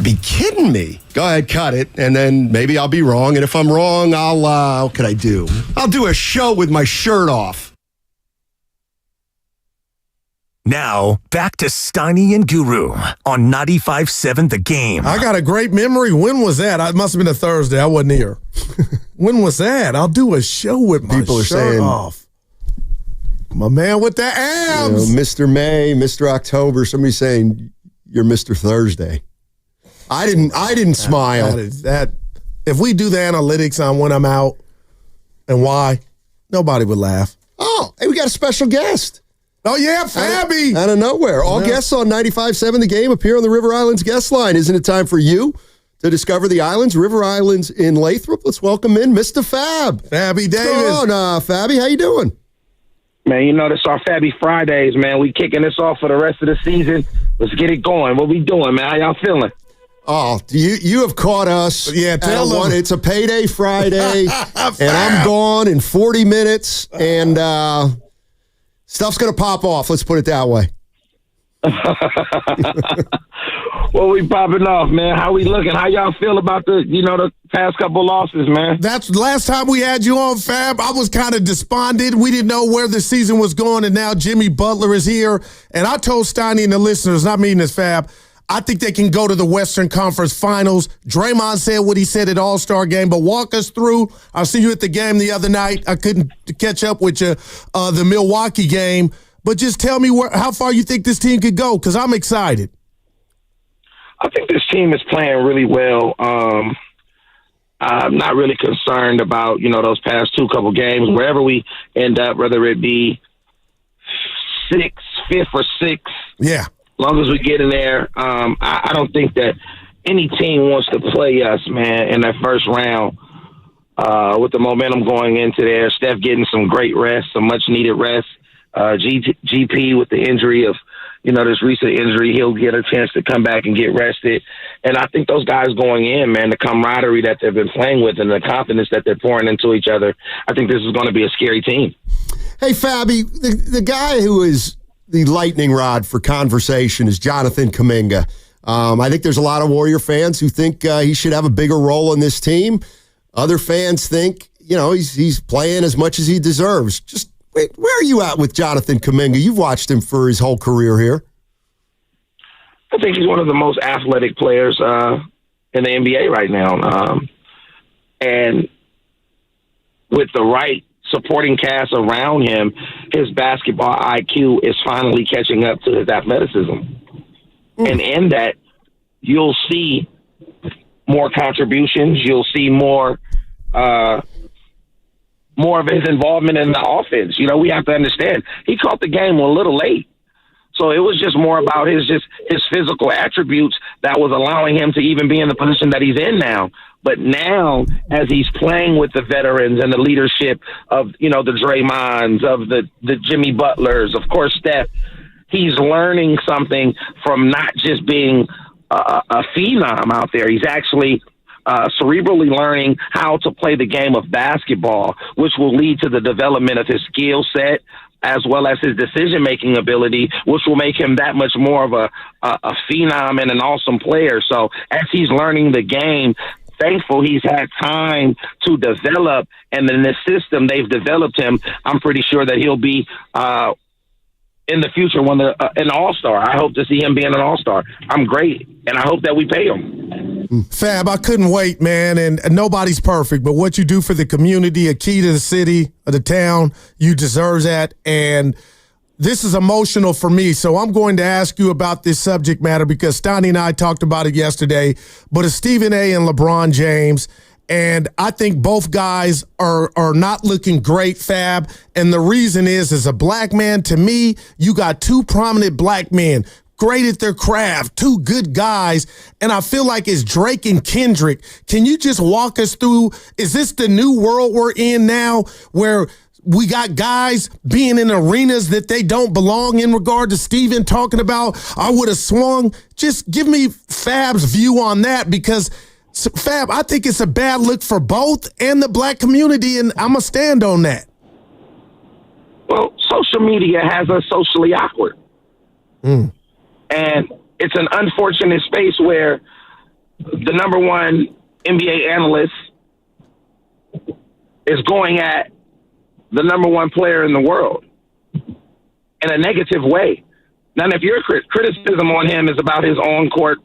Speaker 20: gotta be kidding me. Go ahead, cut it, and then maybe I'll be wrong. And if I'm wrong, what could I do? I'll do a show with my shirt off.
Speaker 17: Now, back to Steiny and Guru on 95.7 The Game.
Speaker 4: I got a great memory. When was that? It must have been a Thursday. I wasn't here. When was that? I'll do a show with my
Speaker 20: People are
Speaker 4: shirt
Speaker 20: saying,
Speaker 4: off. My man with the abs.
Speaker 20: You know, Mr. May, Mr. October. Somebody's saying you're Mr. Thursday. I didn't smile. If we do the analytics on when I'm out and why, nobody would laugh. Oh, hey, we got a special guest.
Speaker 4: Oh, yeah, Fabby.
Speaker 20: Out of nowhere. All guests on 95.7 The Game appear on the River Islands guest line. Isn't it time for you to discover the islands, River Islands in Lathrop? Let's welcome in Mr. Fab.
Speaker 4: Fabby Davis.
Speaker 20: What's going on, Fabby? How you doing?
Speaker 10: Man, you know, this our Fabby Fridays, man. We kicking this off for the rest of the season. Let's get it going. What we doing, man? How y'all feeling?
Speaker 20: Oh, you have caught us.
Speaker 4: Yeah, tell them.
Speaker 20: It's a payday Friday, and I'm gone in 40 minutes, and stuff's going to pop off. Let's put it that way.
Speaker 10: Well, we popping off, man. How we looking? How y'all feel about the past couple losses, man?
Speaker 4: That's the last time we had you on, Fab. I was kind of despondent. We didn't know where the season was going, and now Jimmy Butler is here. And I told Steiny and the listeners, not meaning this, Fab, I think they can go to the Western Conference Finals. Draymond said what he said at All-Star Game, but walk us through. I see you at the game the other night. I couldn't catch up with you, the Milwaukee game. But just tell me how far you think this team could go, because I'm excited.
Speaker 10: I think this team is playing really well. I'm not really concerned about, those past couple games. Wherever we end up, whether it be fifth or sixth.
Speaker 4: Yeah.
Speaker 10: As long as we get in there, I don't think that any team wants to play us, man, in that first round with the momentum going into there. Steph getting some great rest, some much-needed rest. GP with the injury of, this recent injury, he'll get a chance to come back and get rested. And I think those guys going in, man, the camaraderie that they've been playing with and the confidence that they're pouring into each other, I think this is going to be a scary team.
Speaker 20: Hey, Fabby, the guy who is the lightning rod for conversation is Jonathan Kuminga. I think there's a lot of Warrior fans who think he should have a bigger role in this team. Other fans think, he's playing as much as he deserves. Just where are you at with Jonathan Kuminga? You've watched him for his whole career here.
Speaker 10: I think he's one of the most athletic players in the NBA right now. And with the right supporting cast around him, his basketball IQ is finally catching up to his athleticism. And in that, you'll see more contributions. You'll see more of his involvement in the offense. We have to understand, he caught the game a little late. So it was just more about his physical attributes that was allowing him to even be in the position that he's in now. But now, as he's playing with the veterans and the leadership of, the Draymonds, of the Jimmy Butlers, of course, Steph, he's learning something from not just being a phenom out there. He's actually cerebrally learning how to play the game of basketball, which will lead to the development of his skill set as well as his decision-making ability, which will make him that much more of a phenom and an awesome player. So as he's learning the game, thankful he's had time to develop, and in the system they've developed him, I'm pretty sure that he'll be in the future an all-star. I hope to see him being an all-star. I'm great, and I hope that we pay him.
Speaker 4: Fab, I couldn't wait, man, and nobody's perfect, but what you do for the community, a key to the city, or the town, you deserve that, and this is emotional for me, so I'm going to ask you about this subject matter because Steiny and I talked about it yesterday, but it's Stephen A. and LeBron James, and I think both guys are not looking great, Fab, and the reason is, as a black man, to me, you got two prominent black men, great at their craft, two good guys, and I feel like it's Drake and Kendrick. Can you just walk us through, is this the new world we're in now where we got guys being in arenas that they don't belong in regard to Steven talking about, I would have swung? Just give me Fab's view on that because, Fab, I think it's a bad look for both and the black community, and I'm going to stand on that.
Speaker 10: Well, social media has us socially awkward. And it's an unfortunate space where the number one NBA analyst is going at the number one player in the world in a negative way. Now, if your criticism on him is about his on-court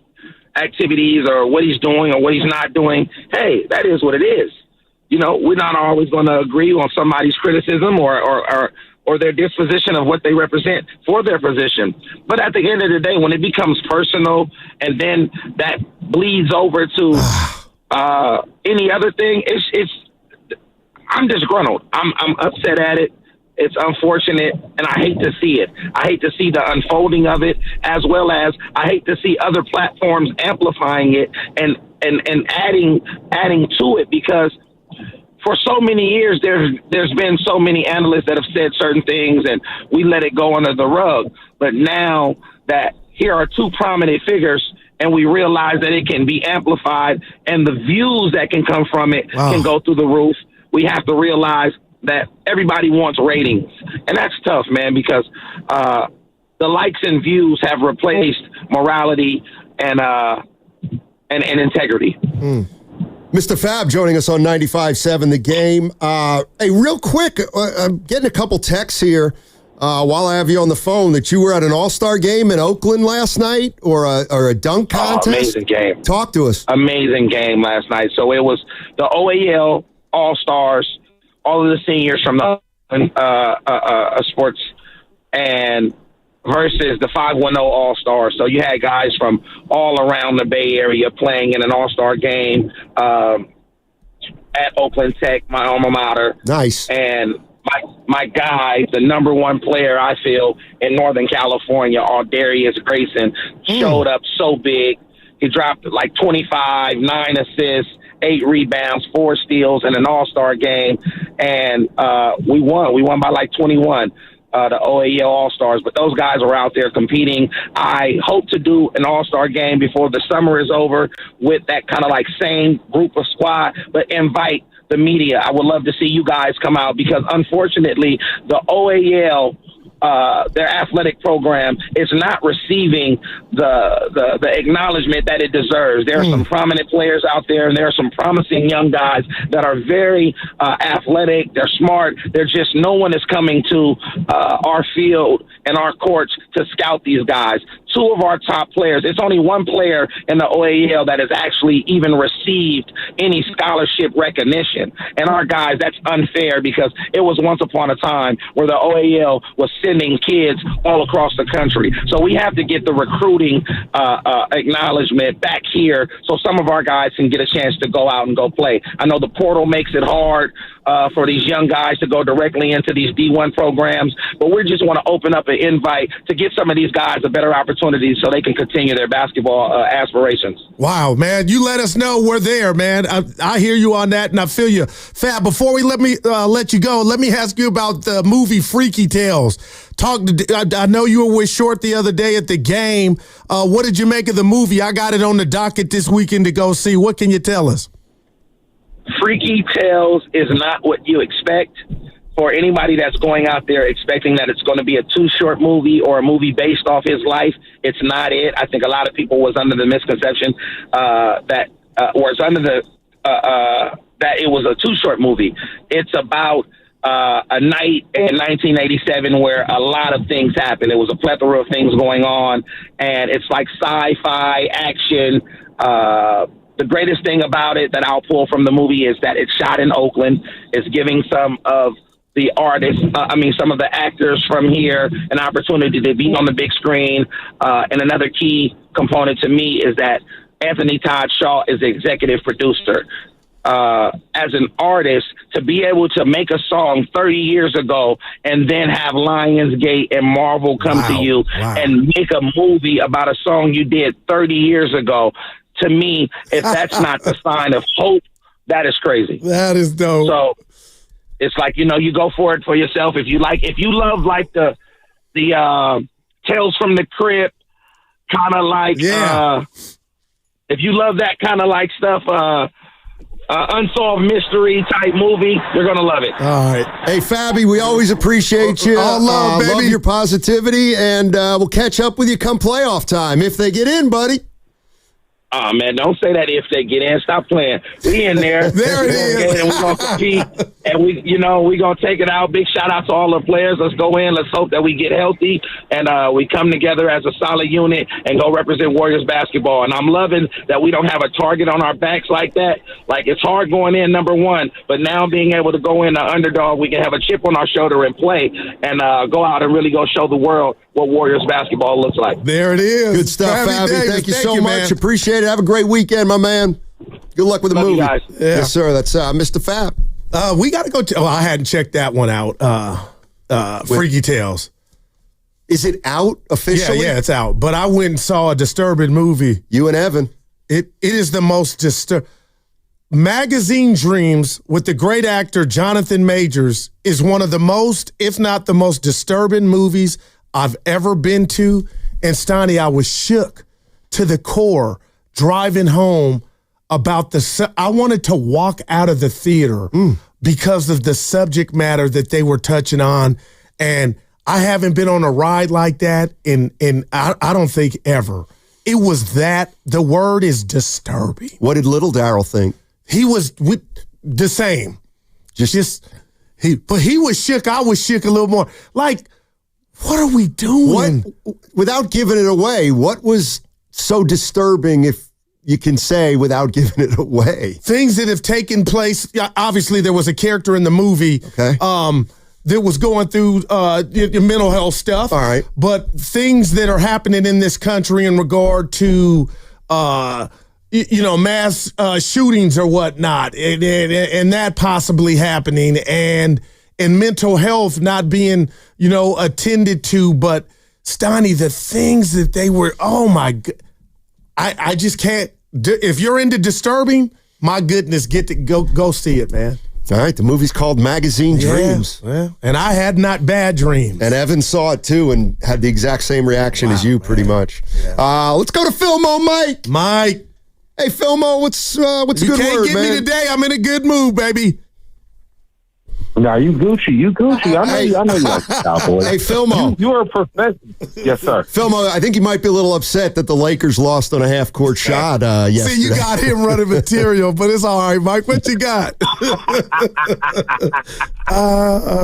Speaker 10: activities or what he's doing or what he's not doing, hey, that is what it is. You know, we're not always going to agree on somebody's criticism or their disposition of what they represent for their position. But at the end of the day, when it becomes personal and then that bleeds over to any other thing, I'm disgruntled. I'm upset at it. It's unfortunate, and I hate to see it. I hate to see the unfolding of it, as well as I hate to see other platforms amplifying it and adding to it, because for so many years there's been so many analysts that have said certain things, and we let it go under the rug. But now that here are two prominent figures, and we realize that it can be amplified, and the views that can come from it can go through the roof, we have to realize that everybody wants ratings. And that's tough, man, because the likes and views have replaced morality and integrity.
Speaker 20: Mr. Fab joining us on 95.7 The Game. Hey, real quick, I'm getting a couple texts here while I have you on the phone that you were at an all-star game in Oakland last night or a dunk contest.
Speaker 10: Amazing game.
Speaker 20: Talk to us.
Speaker 10: Amazing game last night. So it was the OAL All-Stars, all of the seniors from the sports, and versus the 510 All-Stars. So you had guys from all around the Bay Area playing in an All-Star game at Oakland Tech, my alma mater.
Speaker 20: Nice.
Speaker 10: And my guy, the number one player, I feel, in Northern California, Darius Grayson, showed up so big. He dropped like 25, 9 assists, 8 rebounds, 4 steals in an all-star game, and we won. We won by like 21, the OAL All-Stars, but those guys were out there competing. I hope to do an all-star game before the summer is over with that kind of like same group of squad, but invite the media. I would love to see you guys come out, because unfortunately the OAL, their athletic program, is not receiving the acknowledgement that it deserves. There are some prominent players out there, and there are some promising young guys that are very athletic. They're smart. They're just, no one is coming to our field and our courts to scout these guys. 2 of our top players, it's only 1 player in the OAL that has actually even received any scholarship recognition. And our guys, that's unfair, because it was once upon a time where the OAL was sending kids all across the country. So we have to get the recruiting acknowledgement back here so some of our guys can get a chance to go out and go play. I know the portal makes it hard for these young guys to go directly into these D1 programs, but we just want to open up an invite to get some of these guys a better opportunity so they can continue their basketball aspirations.
Speaker 4: Wow, man, you let us know we're there, man. I hear you on that, and I feel you. Fab, before we let you go, let me ask you about the movie Freaky Tales. I know you were with Short the other day at the game. What did you make of the movie? I got it on the docket this weekend to go see. What can you tell us?
Speaker 10: Freaky Tales is not what you expect. For anybody that's going out there expecting that it's going to be a Too Short movie or a movie based off his life, it's not it. I think a lot of people was under the misconception that it was a Too Short movie. It's about a night in 1987 where a lot of things happened. It was a plethora of things going on, and it's like sci-fi action. The greatest thing about it that I'll pull from the movie is that it's shot in Oakland. It's giving some of the artists, some of the actors from here an opportunity to be on the big screen. And another key component to me is that Anthony Todd Shaw is the executive producer. As an artist, to be able to make a song 30 years ago and then have Lionsgate and Marvel come to you and make a movie about a song you did 30 years ago, to me, if that's not the sign of hope, that is crazy.
Speaker 4: That is dope.
Speaker 10: So it's like, you go for it for yourself. If you love like the Tales from the Crypt, kind of like, if you love that kind of like stuff, unsolved mystery type movie, you're going to love it.
Speaker 20: All right. Hey, Fabby, we always appreciate you.
Speaker 4: All love, baby.
Speaker 20: Love your positivity, and we'll catch up with you come playoff time if they get in, buddy.
Speaker 10: Oh, man, don't say that if they get in. Stop playing. We in there.
Speaker 4: There it is.
Speaker 10: And we're going to compete. And we're going to take it out. Big shout out to all the players. Let's go in. Let's hope that we get healthy and we come together as a solid unit and go represent Warriors basketball. And I'm loving that we don't have a target on our backs like that. Like, it's hard going in, number one. But now being able to go in the underdog, we can have a chip on our shoulder and play and go out and really go show the world what Warriors basketball looks like.
Speaker 4: There it is.
Speaker 20: Good stuff, Abby. Thank you so much.
Speaker 4: Man.
Speaker 20: Appreciate it. Have a great weekend, my man. Good luck with the movie.
Speaker 10: Guys.
Speaker 20: Yeah. Yes, sir. That's Mr. Fab.
Speaker 4: We got to go. I hadn't checked that one out. Freaky Tales.
Speaker 20: Is it out officially?
Speaker 4: Yeah, it's out. But I went and saw a disturbing movie.
Speaker 20: You and Evan.
Speaker 4: It is the most disturbing. Magazine Dreams with the great actor Jonathan Majors is one of the most, if not the most disturbing movies I've ever been to. And Steiny, I was shook to the core driving home about I wanted to walk out of the theater because of the subject matter that they were touching on. And I haven't been on a ride like that in I don't think ever. It was that, the word is disturbing.
Speaker 20: What did little Daryl think?
Speaker 4: He was the same. But he was shook. I was shook a little more. Like, what are we doing?
Speaker 20: Without giving it away, what was so disturbing, if you can say, without giving it away?
Speaker 4: Things that have taken place. Obviously, there was a character in the movie that was going through mental health stuff.
Speaker 20: All right.
Speaker 4: But things that are happening in this country in regard to mass shootings or whatnot, and that possibly happening, and mental health not being, attended to. But Steiny, the things that they were, oh my God, I just can't. If you're into disturbing, my goodness, get to go see it, man.
Speaker 20: All right, the movie's called Magazine Dreams.
Speaker 4: Yeah, and I had not bad dreams.
Speaker 20: And Evan saw it too and had the exact same reaction as you, pretty much. Yeah. Let's go to Philmo, Mike.
Speaker 4: Mike.
Speaker 20: Hey, Philmo, what's a good word, man?
Speaker 4: You can't get me today. I'm in a good mood, baby.
Speaker 2: Nah, you Gucci. I know you like the Cowboys.
Speaker 20: Hey, Philmo.
Speaker 2: You're a professional. Yes, sir.
Speaker 20: Philmo, I think you might be a little upset that the Lakers lost on a half-court shot yesterday.
Speaker 4: See, you got him running material, but it's all right, Mike. What you got?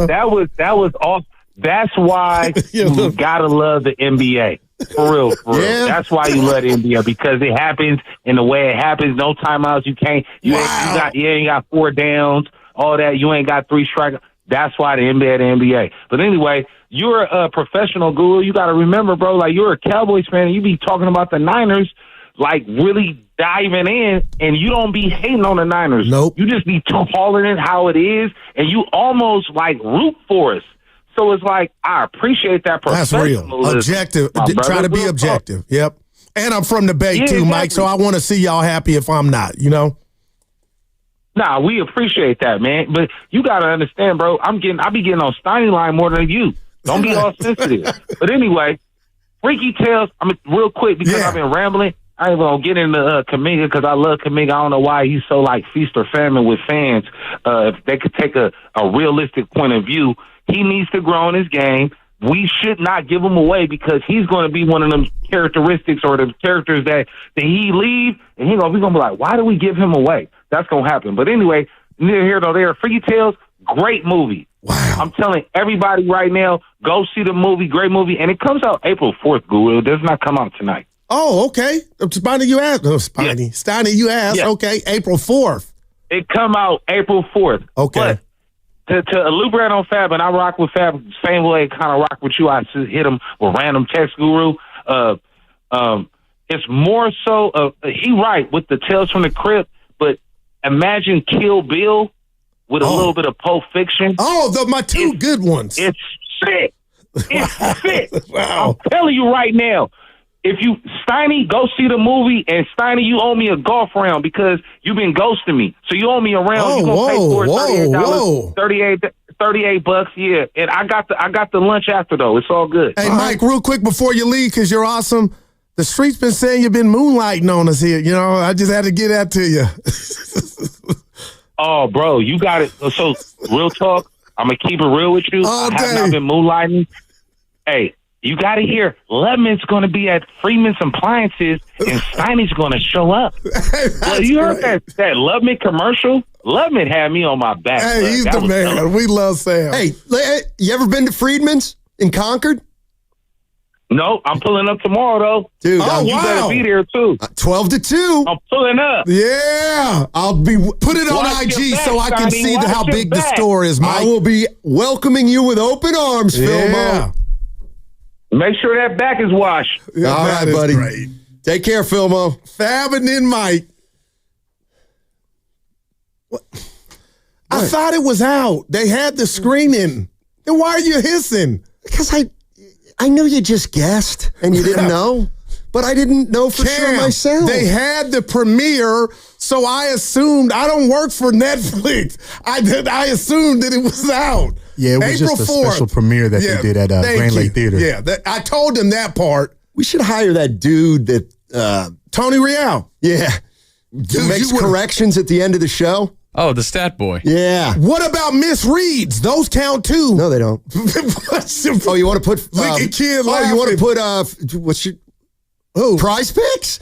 Speaker 2: That was awesome. That's why you gotta love the NBA. For real.
Speaker 20: Yeah.
Speaker 2: That's why you love the NBA, because it happens in the way it happens. No timeouts. You ain't got 4 downs. All that. You ain't got 3 strikes. That's why the NBA. But anyway, you're a professional guru. You got to remember, bro, like, you're a Cowboys fan and you be talking about the Niners, like, really diving in, and you don't be hating on the Niners.
Speaker 4: Nope.
Speaker 2: You just be calling it how it is, and you almost, like, root for us. So it's like, I appreciate that professionalism.
Speaker 4: That's real. Objective. Try to be objective. Yep. And I'm from the Bay, too,
Speaker 2: exactly.
Speaker 4: Mike, so I want to see y'all happy if I'm not,
Speaker 2: Nah, we appreciate that, man. But you got to understand, bro, I be getting on Steiny line more than you. Don't be all sensitive. But anyway, Freaky Tales, real quick, because I've been rambling. I ain't going to get into Kuminga because I love Kuminga. I don't know why he's so, like, feast or famine with fans. If they could take a realistic point of view, he needs to grow in his game. We should not give him away because he's going to be one of them characteristics or the characters that he leave, and we're going to be like, why do we give him away? That's going to happen. But anyway, neither here nor there. Freaky Tales, great movie.
Speaker 4: Wow.
Speaker 2: I'm telling everybody right now, go see the movie. Great movie. And it comes out April 4th, Guru. It does not come out tonight.
Speaker 4: Oh, okay. Steiny, you asked. Steiny, you asked. Yeah. Okay, April 4th.
Speaker 2: It come out April 4th.
Speaker 4: Okay.
Speaker 2: But to eluberate on Fab, and I rock with Fab same way I kind of rock with you. I hit him with random text, Guru. It's more so, he right with the Tales from the Crypt, but imagine Kill Bill with a little bit of Pulp Fiction.
Speaker 4: Oh, my two good ones.
Speaker 2: It's sick. It's sick.
Speaker 4: Wow.
Speaker 2: I'm telling you right now. If you, Steiny, go see the movie, and Steiny, you owe me a golf round because you've been ghosting me. So you owe me a round. You're going to pay for it $38, yeah. And I got the lunch after, though. It's all good.
Speaker 4: Hey, Mike, real quick before you leave, because you're awesome, the street's been saying you've been moonlighting on us here. I just had to get that to you.
Speaker 2: Oh, bro, you got it. So, real talk, I'm going to keep it real with you. I have not been moonlighting. Hey, You got to hear Lubman's going to be at Freeman's Appliances and Steiny's going to show up. Well, you heard that Lubman commercial? Lubman had me on my back.
Speaker 4: Hey, he's the man. Dope. We love Sam.
Speaker 20: Hey, you ever been to Friedman's in Concord?
Speaker 2: No, I'm pulling up tomorrow, though.
Speaker 20: Dude,
Speaker 2: you better be there, too.
Speaker 20: 12 to 2.
Speaker 2: I'm pulling up.
Speaker 4: Yeah.
Speaker 20: I'll be...
Speaker 4: Put it on IG so I can see how big the store is, Mike.
Speaker 20: I will be welcoming you with open arms, Filmo.
Speaker 2: Make sure that back is washed.
Speaker 20: Yeah, all right, buddy. Great. Take care, Filmo.
Speaker 4: Fab and then Mike. What? I thought it was out. They had the screening. Then why are you hissing?
Speaker 20: Because I knew you just guessed and you didn't know. But I didn't know for sure myself.
Speaker 4: They had the premiere, so I assumed. I don't work for Netflix. I assumed that it was out.
Speaker 7: Yeah, it was
Speaker 4: April
Speaker 7: just a
Speaker 4: 4th.
Speaker 7: special premiere that they did at Grand Lake Theater.
Speaker 4: Yeah, I told them that part.
Speaker 20: We should hire that dude that...
Speaker 4: Tony Real.
Speaker 20: Yeah. Who makes corrections at the end of the show.
Speaker 14: Oh, the stat boy.
Speaker 20: Yeah.
Speaker 4: What about misreads? Those count too.
Speaker 20: No, they don't. Oh, you want to put...
Speaker 4: kid
Speaker 20: oh, you want to put... what's your...
Speaker 4: Who?
Speaker 20: Prize Picks?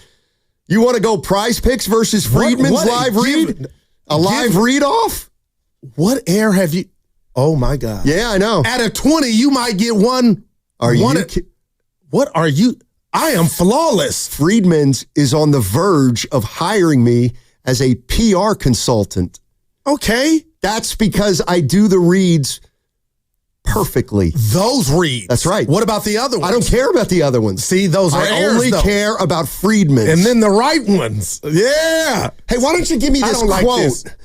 Speaker 20: You want to go Prize Picks versus Friedman's live read? A live read off?
Speaker 4: What air have you... Oh, my God.
Speaker 20: Yeah, I know.
Speaker 4: Out of 20, you might get one. What are you? I am flawless.
Speaker 20: Friedman's is on the verge of hiring me as a PR consultant.
Speaker 4: Okay.
Speaker 20: That's because I do the reads perfectly.
Speaker 4: Those reads.
Speaker 20: That's right.
Speaker 4: What about the other ones?
Speaker 20: I don't care about the other ones.
Speaker 4: See, those are
Speaker 20: I only care about Friedman's.
Speaker 4: And then the right ones. Yeah.
Speaker 20: Hey, why don't you give me this quote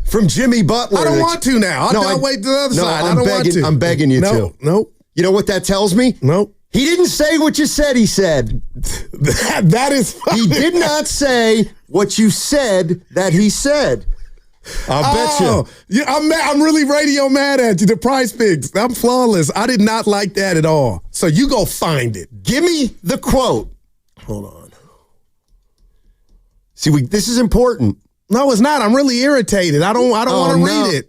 Speaker 20: from Jimmy Butler?
Speaker 4: I don't want to now. I'll wait to the other side. I don't want to.
Speaker 20: I'm begging you to.
Speaker 4: Nope.
Speaker 20: You know what that tells me?
Speaker 4: Nope.
Speaker 20: He didn't say what you said he said.
Speaker 4: That is funny.
Speaker 20: He did not say what you said that he said. I bet you.
Speaker 4: Yeah, I'm really radio mad at you. The Prize Picks. I'm flawless. I did not like that at all. So you go find it.
Speaker 20: Give me the quote.
Speaker 4: Hold on.
Speaker 20: See, this is important.
Speaker 4: No, it's not. I'm really irritated. I don't want to read it.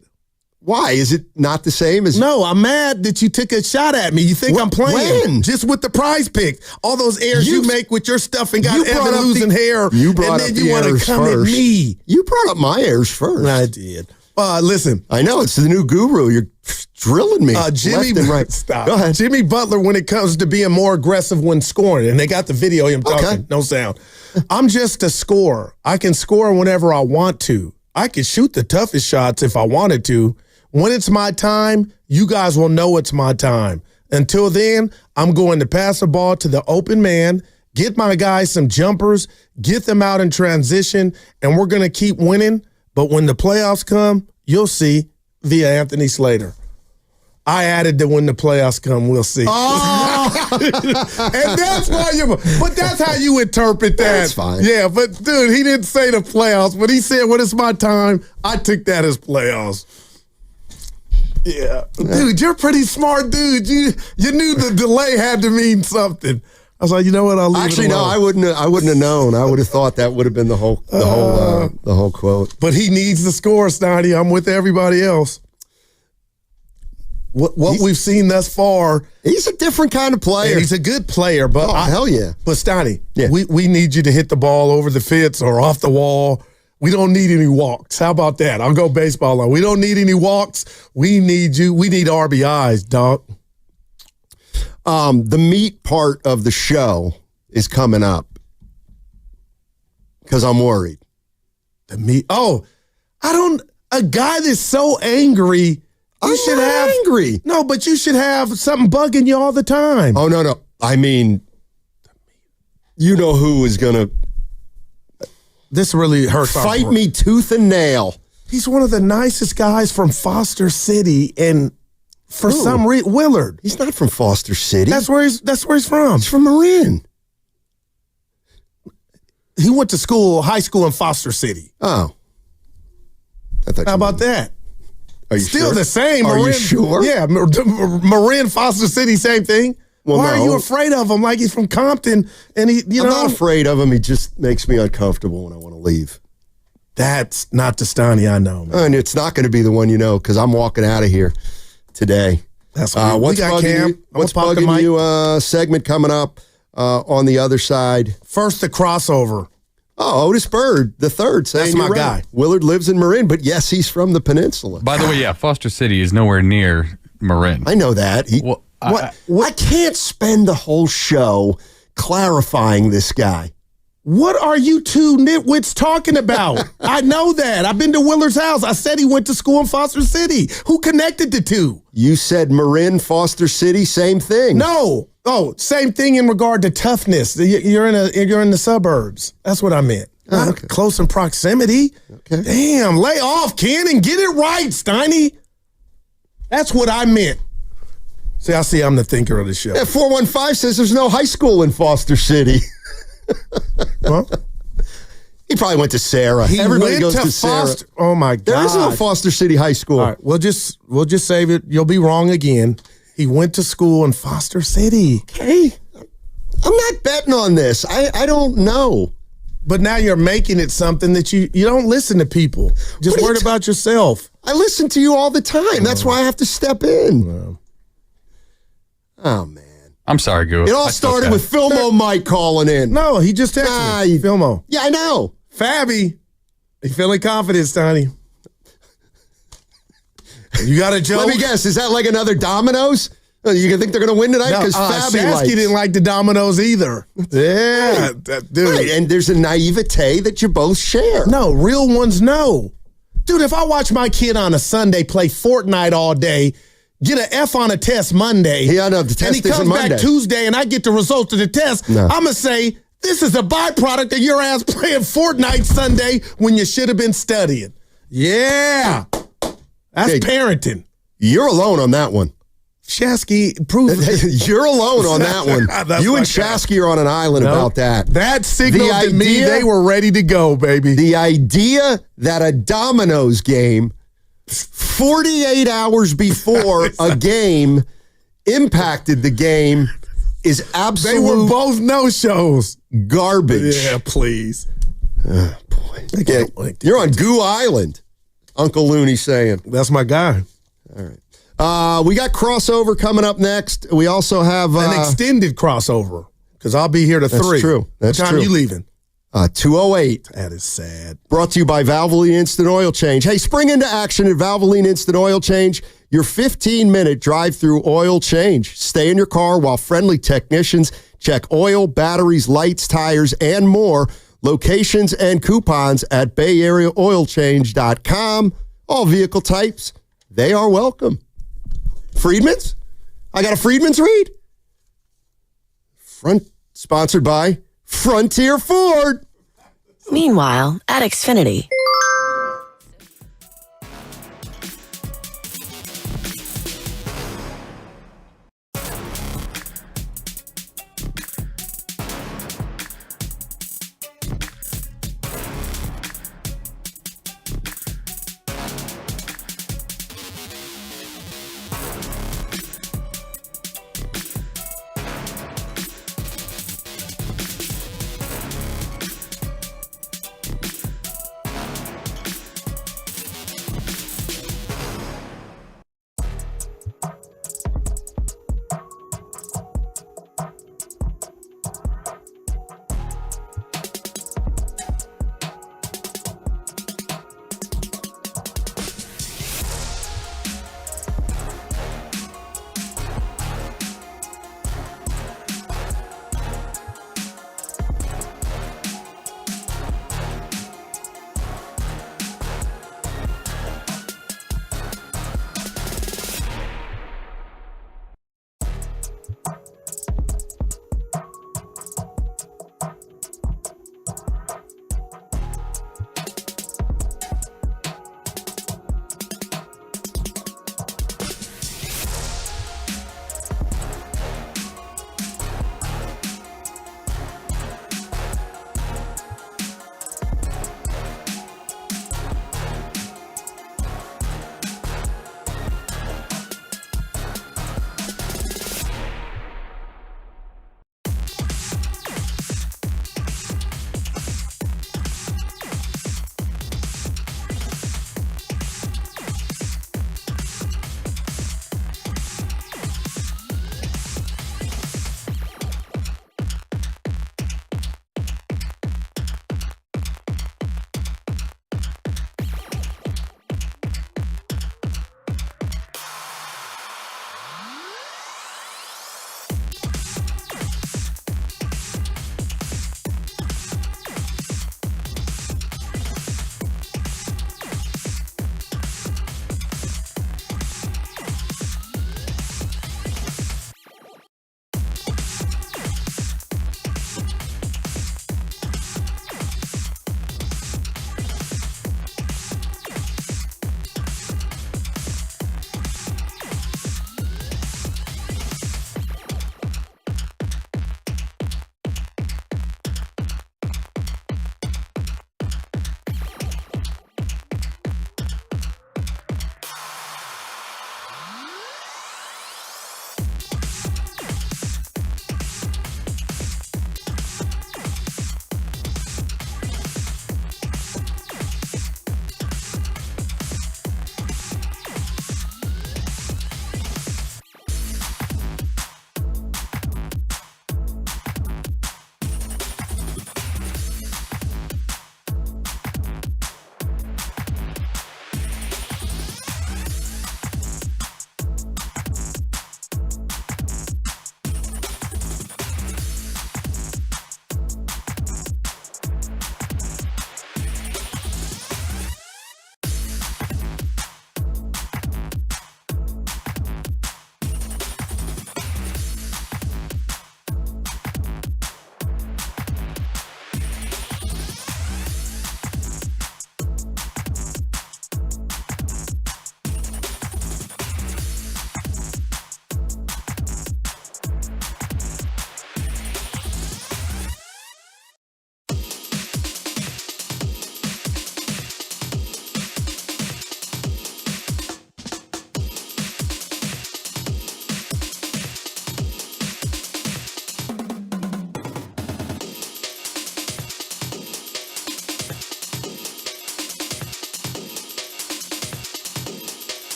Speaker 20: Why? Is it not the same as...
Speaker 4: No, I'm mad that you took a shot at me. You think I'm playing.
Speaker 20: When?
Speaker 4: Just with the Prize Picks. All those airs you make with your stuff and got
Speaker 20: you
Speaker 4: Evan losing hair.
Speaker 20: You brought
Speaker 4: and then
Speaker 20: up
Speaker 4: you want to come
Speaker 20: first.
Speaker 4: at me.
Speaker 20: You brought up my airs first.
Speaker 4: I did. Listen.
Speaker 20: I know. It's the new guru. You're drilling me
Speaker 4: Jimmy,
Speaker 20: left and right.
Speaker 4: Stop.
Speaker 20: Go ahead.
Speaker 4: Jimmy Butler, when it comes to being more aggressive when scoring, and they got the video of him talking, no sound. I'm just a scorer. I can score whenever I want to. I can shoot the toughest shots if I wanted to. When it's my time, you guys will know it's my time. Until then, I'm going to pass the ball to the open man, get my guys some jumpers, get them out in transition, and we're going to keep winning. But when the playoffs come, you'll see via Anthony Slater. I added that when the playoffs come, we'll see.
Speaker 20: Oh!
Speaker 4: And that's why but that's how you interpret that.
Speaker 20: That's fine.
Speaker 4: Yeah, but dude, he didn't say the playoffs, but he said when it's my time, I took that as playoffs. Yeah. Dude, you're a pretty smart dude. You knew the delay had to mean something. I was like, you know what? I'll leave
Speaker 20: Actually,
Speaker 4: it
Speaker 20: no,
Speaker 4: alone.
Speaker 20: I wouldn't have known. I would have thought that would have been the whole quote.
Speaker 4: But he needs the score, Snotty. I'm with everybody else. What we've seen thus far,
Speaker 20: he's a different kind of player.
Speaker 4: And he's a good player, but
Speaker 20: hell yeah.
Speaker 4: But Snotty, we need you to hit the ball over the fence or off the wall. We don't need any walks. How about that? I'll go baseball on. We don't need any walks. We need you. We need RBIs, dog.
Speaker 20: The meat part of the show is coming up because I'm worried.
Speaker 4: The meat. Oh, a guy that's so angry. You should have
Speaker 20: angry.
Speaker 4: No, but you should have something bugging you all the time.
Speaker 20: Oh, no. I mean, you know who is going to.
Speaker 4: This really hurts.
Speaker 20: Fight me tooth and nail.
Speaker 4: He's one of the nicest guys from Foster City, and for some reason, Willard.
Speaker 20: He's not from Foster City.
Speaker 4: That's where he's from.
Speaker 20: He's from Marin.
Speaker 4: He went to high school in Foster City.
Speaker 20: Oh.
Speaker 4: How about that?
Speaker 20: Are you
Speaker 4: Still
Speaker 20: sure?
Speaker 4: the same.
Speaker 20: Are
Speaker 4: Marin,
Speaker 20: you sure?
Speaker 4: Yeah, Marin, Foster City, same thing.
Speaker 20: Well,
Speaker 4: Why are you afraid of him? Like he's from Compton, and I'm
Speaker 20: not afraid of him. He just makes me uncomfortable when I want to leave.
Speaker 4: That's not the Stoney I know, man.
Speaker 20: And it's not going to be the one you know because I'm walking out of here today.
Speaker 4: That's what
Speaker 20: what's bugging you segment coming up on the other side.
Speaker 4: First, the crossover.
Speaker 20: Oh, Otis Bird, the third.
Speaker 4: That's my guy.
Speaker 20: Willard lives in Marin, but yes, he's from the peninsula.
Speaker 14: By the way, yeah, Foster City is nowhere near Marin.
Speaker 20: I know that. I can't spend the whole show clarifying this guy.
Speaker 4: What are you two nitwits talking about? I know that. I've been to Willard's house. I said he went to school in Foster City. Who connected the two?
Speaker 20: You said Marin, Foster City, same thing.
Speaker 4: No. Oh, same thing in regard to toughness. You're in the suburbs. That's what I meant. Okay. Close in proximity.
Speaker 20: Okay.
Speaker 4: Damn, lay off, Ken, and get it right, Steiny. That's what I meant. See, I'm the thinker of the show.
Speaker 20: Yeah, 415 says there's no high school in Foster City.
Speaker 4: Well,
Speaker 20: he probably went to Sarah. Everybody goes to Sarah.
Speaker 4: Oh my God!
Speaker 20: There is no Foster City High School.
Speaker 4: All right, we'll just save it. You'll be wrong again. He went to school in Foster City.
Speaker 20: Okay, I'm not betting on this. I don't know.
Speaker 4: But now you're making it something that you don't listen to people. Just worry about yourself.
Speaker 20: I listen to you all the time. That's why I have to step in. Oh man.
Speaker 14: I'm sorry, Goo.
Speaker 20: It all started with Filmo Mike calling in.
Speaker 4: No, he just texted me. Filmo.
Speaker 20: Yeah, I know.
Speaker 4: Fabby. He feeling confident, Stoney. You got a joke?
Speaker 20: Let me guess. Is that like another Domino's? You think they're going to win tonight? Because
Speaker 4: Shasky didn't like the Domino's either. Yeah, dude.
Speaker 20: Right. And there's a naivete that you both share.
Speaker 4: No, real ones know. Dude, if I watch my kid on a Sunday play Fortnite all day, get an F on a test Monday,
Speaker 20: the test
Speaker 4: and he comes back Tuesday and I get the results of the test, I'm going to say, this is a byproduct of your ass playing Fortnite Sunday when you should have been studying. Yeah. That's parenting.
Speaker 20: You're alone on that one.
Speaker 4: Shasky, prove it.
Speaker 20: You're alone on that one. You and Shasky are on an island about that.
Speaker 4: That signaled to me they were ready to go, baby.
Speaker 20: The idea that a Domino's game 48 hours before a game impacted the game is absolute.
Speaker 4: They were both no-shows.
Speaker 20: Garbage.
Speaker 4: Yeah, please.
Speaker 20: Oh, boy. Okay. You're on Goo Island, Uncle Looney saying.
Speaker 4: That's my guy.
Speaker 20: All right. We got crossover coming up next. We also have
Speaker 4: an extended crossover because I'll be here to 3.
Speaker 20: That's true. That's
Speaker 4: what time
Speaker 20: true.
Speaker 4: Are you leaving?
Speaker 20: 2:08.
Speaker 4: That is sad.
Speaker 20: Brought to you by Valvoline Instant Oil Change. Hey, spring into action at Valvoline Instant Oil Change. Your 15-minute drive-through oil change. Stay in your car while friendly technicians check oil, batteries, lights, tires, and more. Locations and coupons at BayAreaOilChange.com. All vehicle types, they are welcome. Friedman's? I got a Friedman's read. Sponsored by Frontier Ford.
Speaker 16: Meanwhile, at Xfinity.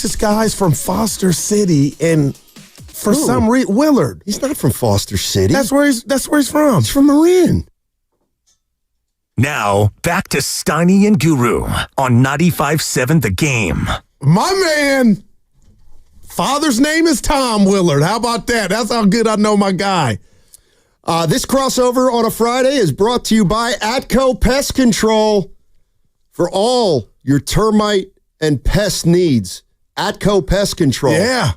Speaker 4: This guy's from Foster City, and for some reason, Willard.
Speaker 20: He's not from Foster City.
Speaker 4: That's where he's from.
Speaker 20: He's from Marin.
Speaker 17: Now, back to Steiny and Guru on 95.7 The Game.
Speaker 4: My man, father's name is Tom Willard. How about that? That's how good I know my guy.
Speaker 20: This crossover on a Friday is brought to you by Atco Pest Control. For all your termite and pest needs, Atco Pest Control.
Speaker 4: Yeah.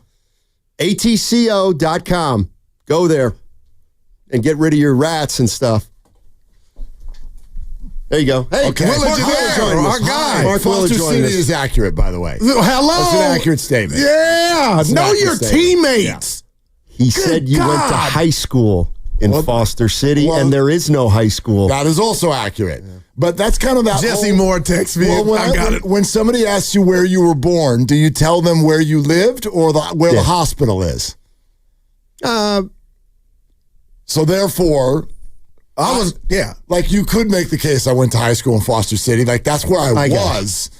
Speaker 20: ATCO.com. Go there and get rid of your rats and stuff. There you go. Hey,
Speaker 18: Okay.
Speaker 20: Mark Willard joining us.
Speaker 4: Our guy.
Speaker 20: Mark Willard
Speaker 18: Foster
Speaker 20: joining
Speaker 18: City
Speaker 20: us.
Speaker 18: is accurate, by the way.
Speaker 4: Hello.
Speaker 18: That's an accurate statement.
Speaker 4: Yeah.
Speaker 18: That's an
Speaker 4: Know
Speaker 18: accurate
Speaker 4: your
Speaker 18: statement.
Speaker 4: teammates.
Speaker 20: He said you went to high school in Foster City, and there is no high school.
Speaker 18: That is also accurate. But that's kind of that.
Speaker 4: Jesse Moore texts me.
Speaker 18: Well,
Speaker 4: I got it.
Speaker 18: when somebody asks you where you were born, do you tell them where you lived or where the hospital is? So therefore, like you could make the case I went to high school in Foster City. Like that's where I was.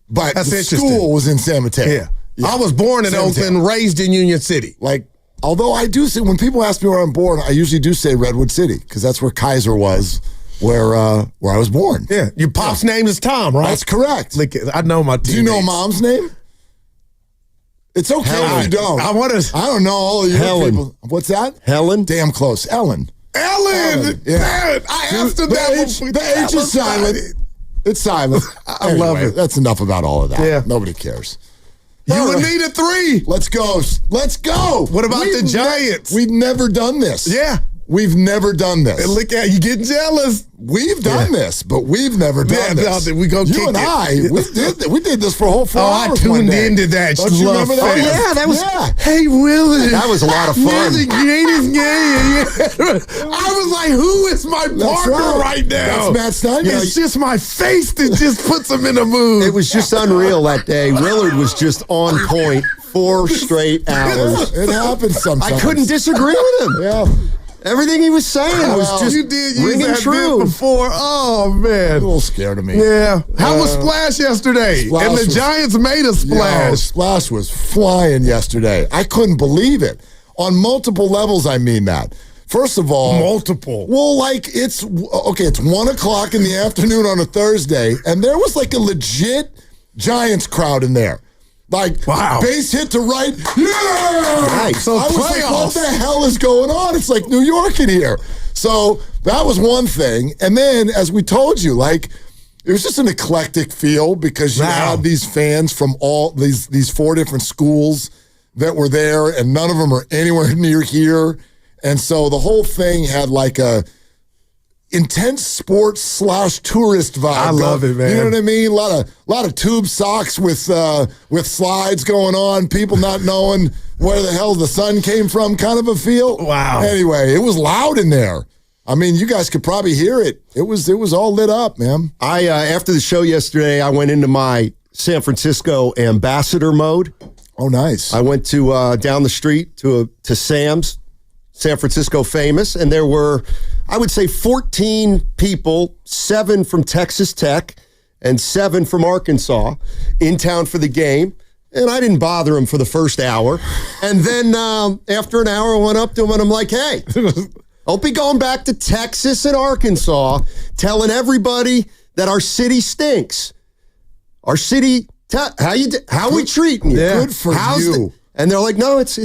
Speaker 18: But
Speaker 4: That's
Speaker 18: the
Speaker 4: interesting.
Speaker 18: school was in San Mateo.
Speaker 4: Yeah. I was born in
Speaker 18: San Mateo.
Speaker 4: Oakland, raised in Union City.
Speaker 18: Like, although I do say, when people ask me where I'm born, I usually do say Redwood City because that's where Kaiser was, where I was born.
Speaker 4: Yeah. Your pop's name is Tom, right?
Speaker 18: That's correct.
Speaker 4: Look, I know my teammates.
Speaker 18: Do you know mom's name? It's okay if you don't.
Speaker 4: I
Speaker 18: don't know all of your
Speaker 20: Helen.
Speaker 18: people. What's that?
Speaker 20: Helen?
Speaker 18: Damn close. Ellen.
Speaker 4: Ellen!
Speaker 18: Yeah.
Speaker 4: I asked her that before.
Speaker 18: The H is silent. It's silent.
Speaker 4: I love it.
Speaker 18: That's enough about all of that.
Speaker 4: Yeah.
Speaker 18: Nobody cares.
Speaker 4: You
Speaker 18: All
Speaker 4: would
Speaker 18: right.
Speaker 4: need a 3.
Speaker 18: Let's go. Let's go.
Speaker 4: What about the Giants?
Speaker 18: We've never done this.
Speaker 4: Yeah.
Speaker 18: We've never done this.
Speaker 4: And look at you getting jealous.
Speaker 18: We've done this, but we've never done this.
Speaker 4: We gonna
Speaker 18: you
Speaker 4: kick
Speaker 18: and
Speaker 4: it.
Speaker 18: we did this for a whole 4 hours.
Speaker 4: I tuned
Speaker 18: one day.
Speaker 4: into that.
Speaker 18: Don't you
Speaker 4: Love
Speaker 18: remember that?
Speaker 4: fest.
Speaker 20: Yeah, that was.
Speaker 4: Hey, Willie.
Speaker 20: That was a lot of fun.
Speaker 4: You're the greatest game. I was like, who is my partner right now?
Speaker 18: That's Matt Steinman.
Speaker 4: It's just my face that just puts him in a mood.
Speaker 20: It was just unreal that day. Willard was just on point 4 straight hours.
Speaker 18: It happens sometimes.
Speaker 20: I couldn't disagree with him.
Speaker 18: Yeah.
Speaker 20: Everything he was saying was just
Speaker 4: you did use
Speaker 20: ringing
Speaker 4: that
Speaker 20: true.
Speaker 4: bit before. Oh,
Speaker 18: A
Speaker 4: man.
Speaker 18: little scared of me.
Speaker 4: Yeah. How was Splash yesterday?
Speaker 18: Splash
Speaker 4: and the
Speaker 18: was-
Speaker 4: Giants made a splash.
Speaker 18: Yo, Splash was flying yesterday. I couldn't believe it. On multiple levels, I mean that. First of all,
Speaker 4: Multiple.
Speaker 18: Well, like it's 1 o'clock in the afternoon on a Thursday, and there was like a legit Giants crowd in there. Like,
Speaker 4: wow.
Speaker 18: Base hit to right. Yeah!
Speaker 20: Nice.
Speaker 4: So
Speaker 18: I was like, what
Speaker 4: playoffs.
Speaker 18: the hell is going on? It's like New York in here. So that was one thing. And then, as we told you, like, it was just an eclectic feel because you had these fans from all these 4 different schools that were there, and none of them are anywhere near here. And so the whole thing had like a intense sports / tourist vibe.
Speaker 4: I love it, man.
Speaker 18: You know what I mean? A lot of tube socks with slides going on, people not knowing where the hell the sun came from, kind of a feel.
Speaker 4: Wow.
Speaker 18: Anyway, it was loud in there. I mean, you guys could probably hear it. It was all lit up, man.
Speaker 20: I after the show yesterday, I went into my San Francisco ambassador mode.
Speaker 18: Oh, nice.
Speaker 20: I went to down the street to Sam's, San Francisco Famous, and there were, I would say, 14 people, 7 from Texas Tech and 7 from Arkansas in town for the game. And I didn't bother them for the first hour. And then after an hour, I went up to them and I'm like, hey, I'll be going back to Texas and Arkansas telling everybody that our city stinks. Our city, how we treating you?
Speaker 18: Yeah. Good for you.
Speaker 20: And they're like, no, it's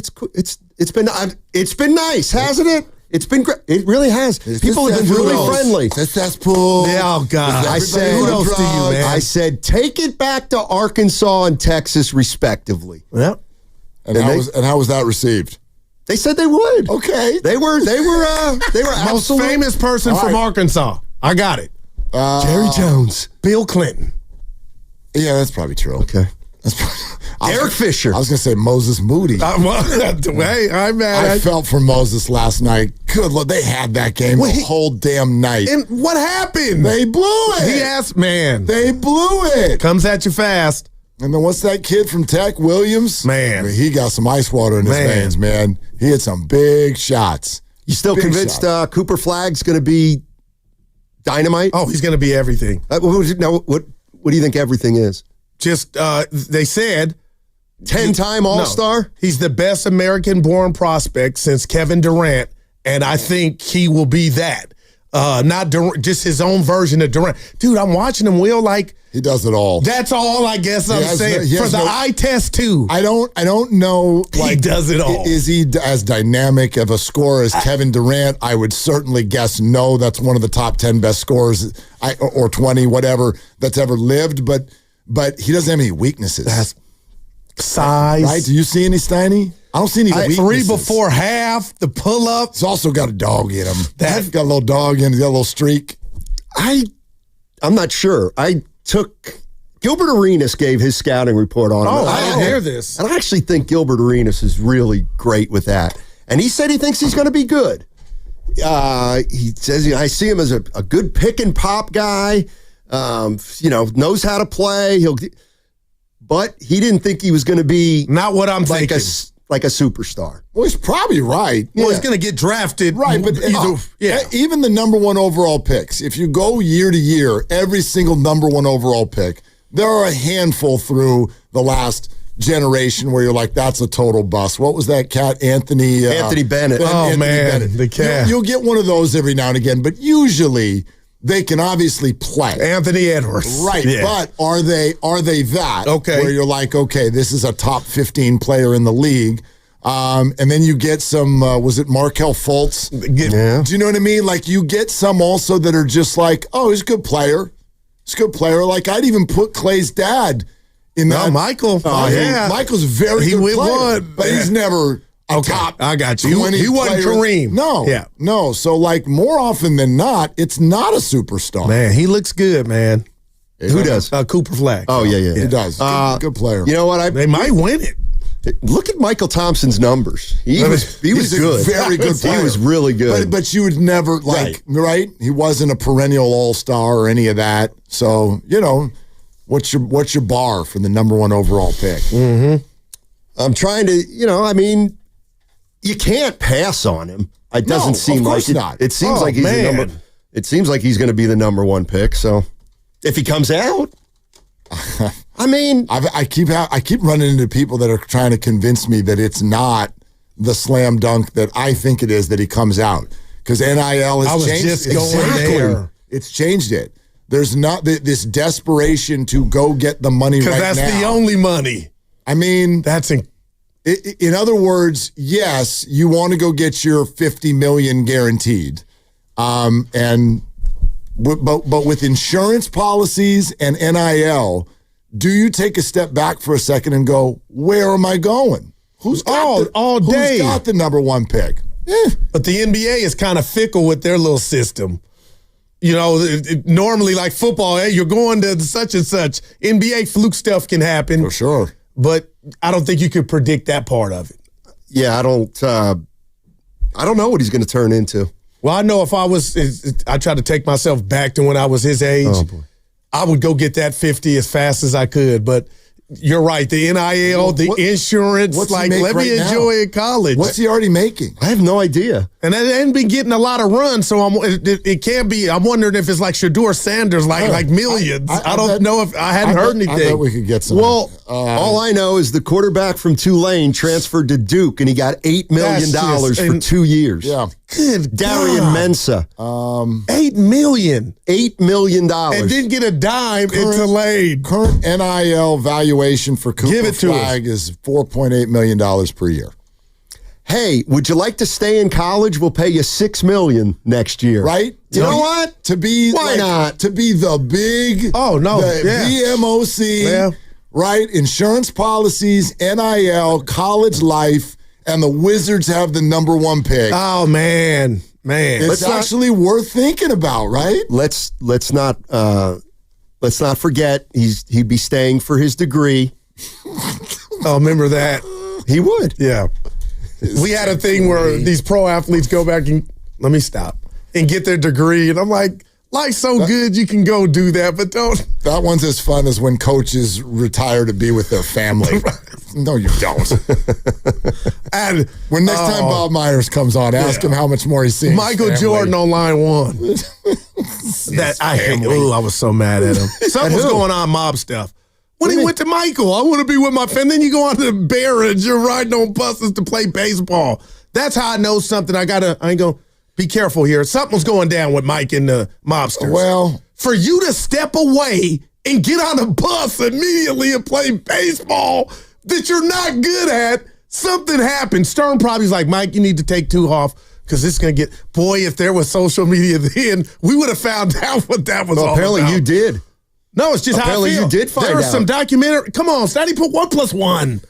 Speaker 20: been nice, hasn't it? It's been great. It really has. People have been really friendly.
Speaker 18: The cesspool.
Speaker 4: Yeah, oh, God.
Speaker 20: I said,
Speaker 4: kudos to you, man.
Speaker 20: I said, take it back to Arkansas and Texas, respectively.
Speaker 4: Yep.
Speaker 18: And how was that received?
Speaker 20: They said they would.
Speaker 18: Okay.
Speaker 20: They were
Speaker 4: Most famous person from Arkansas. I got it.
Speaker 20: Jerry Jones.
Speaker 4: Bill Clinton.
Speaker 18: Yeah, that's probably true.
Speaker 20: Okay.
Speaker 18: That's probably,
Speaker 20: Eric Fisher.
Speaker 18: I was going to say Moses Moody.
Speaker 4: Hey, I'm mad.
Speaker 18: I felt for Moses last night. Good Lord, they had that game the whole damn night.
Speaker 4: And what happened?
Speaker 18: They blew it.
Speaker 4: He asked, man.
Speaker 18: They blew it.
Speaker 4: Comes at you fast.
Speaker 18: And then what's that kid from Tech, Williams?
Speaker 4: Man.
Speaker 18: I mean, he got some ice water in his veins, man. He had some big shots.
Speaker 20: You still
Speaker 18: Big
Speaker 20: convinced
Speaker 18: shots.
Speaker 20: Cooper Flagg's going to be dynamite?
Speaker 4: Oh, he's going to be everything.
Speaker 20: What do you think everything is?
Speaker 4: Just, they said
Speaker 20: 10-time All-Star?
Speaker 4: No, he's the best American-born prospect since Kevin Durant, and I think he will be that. Not just his own version of Durant. Dude, I'm watching him, Will, like...
Speaker 18: He does it all.
Speaker 4: That's all I guess I'm saying. For the eye test, too.
Speaker 18: I don't know. Like,
Speaker 4: he does it all.
Speaker 18: Is he as dynamic of a scorer as Kevin Durant? I would certainly guess no. That's one of the top 10 best scorers, or 20, whatever, that's ever lived. But he doesn't have any weaknesses.
Speaker 4: That's size.
Speaker 18: Right? Do you see any, Steiny? I don't see any weaknesses.
Speaker 4: 3 before half, the pull-up.
Speaker 18: He's also got a dog in him. That's got a little dog in him. He's got a little streak.
Speaker 20: I'm not sure. Gilbert Arenas gave his scouting report on him.
Speaker 4: Oh, I didn't hear this.
Speaker 20: And I actually think Gilbert Arenas is really great with that. And he said he thinks he's going to be good. He says, I see him as a good pick and pop guy, knows how to play. But he didn't think he was going to be
Speaker 4: not what I'm thinking.
Speaker 20: Like a superstar.
Speaker 18: Well, he's probably right.
Speaker 4: Well, he's going to get drafted.
Speaker 18: Right, but even the number 1 overall picks, if you go year to year, every single number 1 overall pick, there are a handful through the last generation where you're like, that's a total bust. What was that cat? Anthony
Speaker 20: Bennett.
Speaker 4: Anthony
Speaker 18: Bennett.
Speaker 4: The cat.
Speaker 18: You'll get one of those every now and again, but usually they can obviously play.
Speaker 4: Anthony Edwards.
Speaker 18: Right, but are they that?
Speaker 4: Okay.
Speaker 18: Where you're like, okay, this is a top 15 player in the league. And then you get some, was it Markelle Fultz?
Speaker 20: Yeah.
Speaker 18: Do you know what I mean? Like, you get some also that are just like, oh, he's a good player. He's a good player. Like, I'd even put Clay's dad in that.
Speaker 4: Michael.
Speaker 18: Michael's a very good player. But he's never a top.
Speaker 4: I got you. He wasn't
Speaker 18: player.
Speaker 4: Kareem.
Speaker 18: No.
Speaker 4: Yeah.
Speaker 18: No. So, like, more often than not, it's not a superstar.
Speaker 4: Man, he looks good, man.
Speaker 20: Who does?
Speaker 4: Cooper Flag.
Speaker 20: Oh, yeah.
Speaker 18: He does. Good player.
Speaker 20: You know what?
Speaker 4: They might win it.
Speaker 20: Look at Michael Thompson's numbers. He was good.
Speaker 18: Very good player.
Speaker 20: He was really good.
Speaker 18: But you would never, right? He wasn't a perennial all-star or any of that. So, what's your bar for the number 1 overall pick?
Speaker 20: Mm-hmm. I'm trying to, you can't pass on him. It doesn't seem like it.
Speaker 18: Not.
Speaker 20: It seems like he's the number. It seems like he's going to be the number 1 pick. So, if he comes out, I mean,
Speaker 18: I keep running into people that are trying to convince me that it's not the slam dunk that I think it is that he comes out, because NIL has changed.
Speaker 4: Just going there.
Speaker 18: It's changed it. There's not this desperation to go get the money right now.
Speaker 4: Because that's the only money.
Speaker 18: I mean,
Speaker 4: that's
Speaker 18: in other words, yes, you want to go get your $50 million guaranteed, but with insurance policies and NIL, do you take a step back for a second and go, where am I going? Who's got the number 1 pick?
Speaker 4: But the NBA is kind of fickle with their little system. Normally, like football, hey, you're going to such and such. NBA fluke stuff can happen.
Speaker 18: For sure.
Speaker 4: But I don't think you could predict that part of it.
Speaker 20: Yeah, I don't know what he's going to turn into.
Speaker 4: Well, I know if I tried to take myself back to when I was his age. Oh, boy. I would go get that 50 as fast as I could, but you're right. The NIL, insurance, let me enjoy it college.
Speaker 18: What's he already making?
Speaker 20: I have no idea.
Speaker 4: And they hadn't been getting a lot of runs, so it can't be. I'm wondering if it's like Shedeur Sanders, like millions. I don't know if I hadn't heard anything.
Speaker 18: I bet we could get some.
Speaker 20: Well, all I know is the quarterback from Tulane transferred to Duke, and he got $8 million for 2 years.
Speaker 18: Yeah.
Speaker 4: Good
Speaker 20: Darian
Speaker 4: God.
Speaker 20: Mensa.
Speaker 4: $8 million.
Speaker 20: $8 million.
Speaker 4: And didn't get a dime in Tulane.
Speaker 18: Current NIL valuation for Cooper Flag is $4.8 million per year.
Speaker 20: Hey, would you like to stay in college? We'll pay you $6 million next year.
Speaker 18: Right?
Speaker 20: You know what?
Speaker 18: Why not? To be the big VMOC, right? Insurance policies, NIL, college life, and the Wizards have the number 1 pick.
Speaker 4: Oh man.
Speaker 18: It's actually worth thinking about, right?
Speaker 20: Let's not forget he'd be staying for his degree.
Speaker 4: Oh, remember that?
Speaker 20: He would.
Speaker 4: Yeah. We had a thing where these pro athletes go back and let me stop and get their degree, and I'm like, life's so good you can go do that, but don't.
Speaker 18: That one's as fun as when coaches retire to be with their family. No, you don't.
Speaker 4: And
Speaker 18: when next time Bob Myers comes on, ask him how much more he's seeing.
Speaker 4: Michael Jordan on line 1. I was so mad at him. Something was going on, mob stuff. When he went to Michael, I want to be with my friend. Then you go on to the Barons, you're riding on buses to play baseball. That's how I know something. I ain't going to be careful here. Something's going down with Mike and the mobsters.
Speaker 18: Well,
Speaker 4: for you to step away and get on a bus immediately and play baseball that you're not good at, something happened. Stern probably's like, Mike, you need to take 2 off because this is going to get, boy, if there was social media then, we would have found out what that was all about.
Speaker 20: Apparently you did.
Speaker 4: No, it's just
Speaker 20: apparently
Speaker 4: how I feel.
Speaker 20: You did find out.
Speaker 4: There was some documentary. Come on, Statty, put 1 + 1.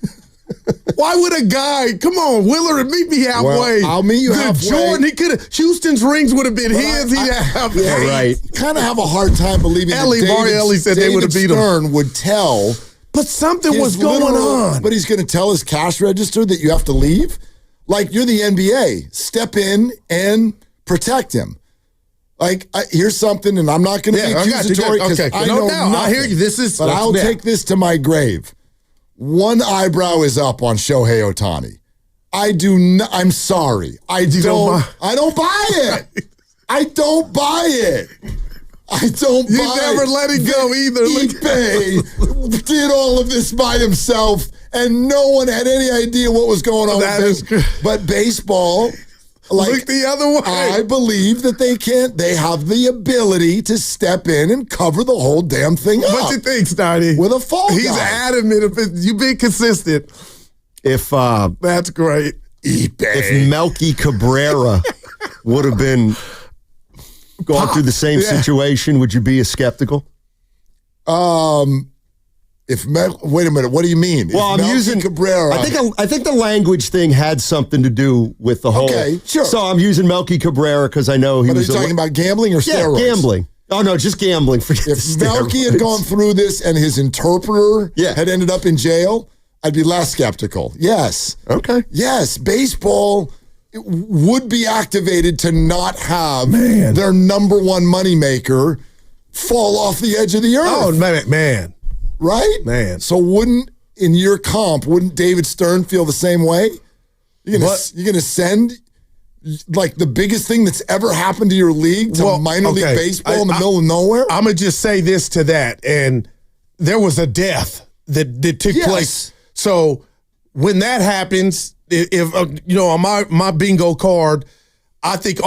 Speaker 4: Why would a guy, come on, Willard, meet me halfway.
Speaker 18: Well, I'll meet you halfway.
Speaker 4: Jordan, Houston's rings would have been his.
Speaker 18: I kind of have a hard time believing
Speaker 4: Ellie said they would have beat him.
Speaker 18: Stern would tell.
Speaker 4: But something was going on.
Speaker 18: But he's going to tell his cash register that you have to leave? Like, you're the NBA. Step in and protect him. Like, here's something, and I'm not going to be accusatory because I know nothing.
Speaker 4: I hear you.
Speaker 18: But I'll take this to my grave. One eyebrow is up on Shohei Ohtani. I'm sorry. I don't buy it. I don't buy it. I don't buy it.
Speaker 4: You never let it go either.
Speaker 18: Ipe did all of this by himself, and no one had any idea what was going on with baseball. But baseball,
Speaker 4: look the other way.
Speaker 18: I believe that they have the ability to step in and cover the whole damn thing up.
Speaker 4: What you think, Stardy?
Speaker 18: With a fall guy.
Speaker 4: He's adamant. You being consistent. That's great.
Speaker 20: If Melky Cabrera would have been going through the same situation, would you be as skeptical?
Speaker 18: Wait a minute, what do you mean?
Speaker 20: Well, I'm using
Speaker 18: Cabrera.
Speaker 20: I think the language thing had something to do with the whole.
Speaker 18: Okay, sure.
Speaker 20: So I'm using Melky Cabrera because I know he was.
Speaker 18: Are you talking about gambling or steroids?
Speaker 20: Yeah, gambling. Oh no, just gambling. Forget
Speaker 18: if Melky had gone through this and his interpreter had ended up in jail, I'd be less skeptical. Yes.
Speaker 20: Okay.
Speaker 18: Yes, baseball would be activated to not have their number one moneymaker fall off the edge of the earth.
Speaker 4: Oh, man.
Speaker 18: Right?
Speaker 4: Man.
Speaker 18: So wouldn't David Stern feel the same way? You're gonna send like the biggest thing that's ever happened to your league to minor league baseball in the middle of nowhere?
Speaker 4: I'm gonna just say this to that. And there was a death that took place. So when that happens, if on my bingo card, I think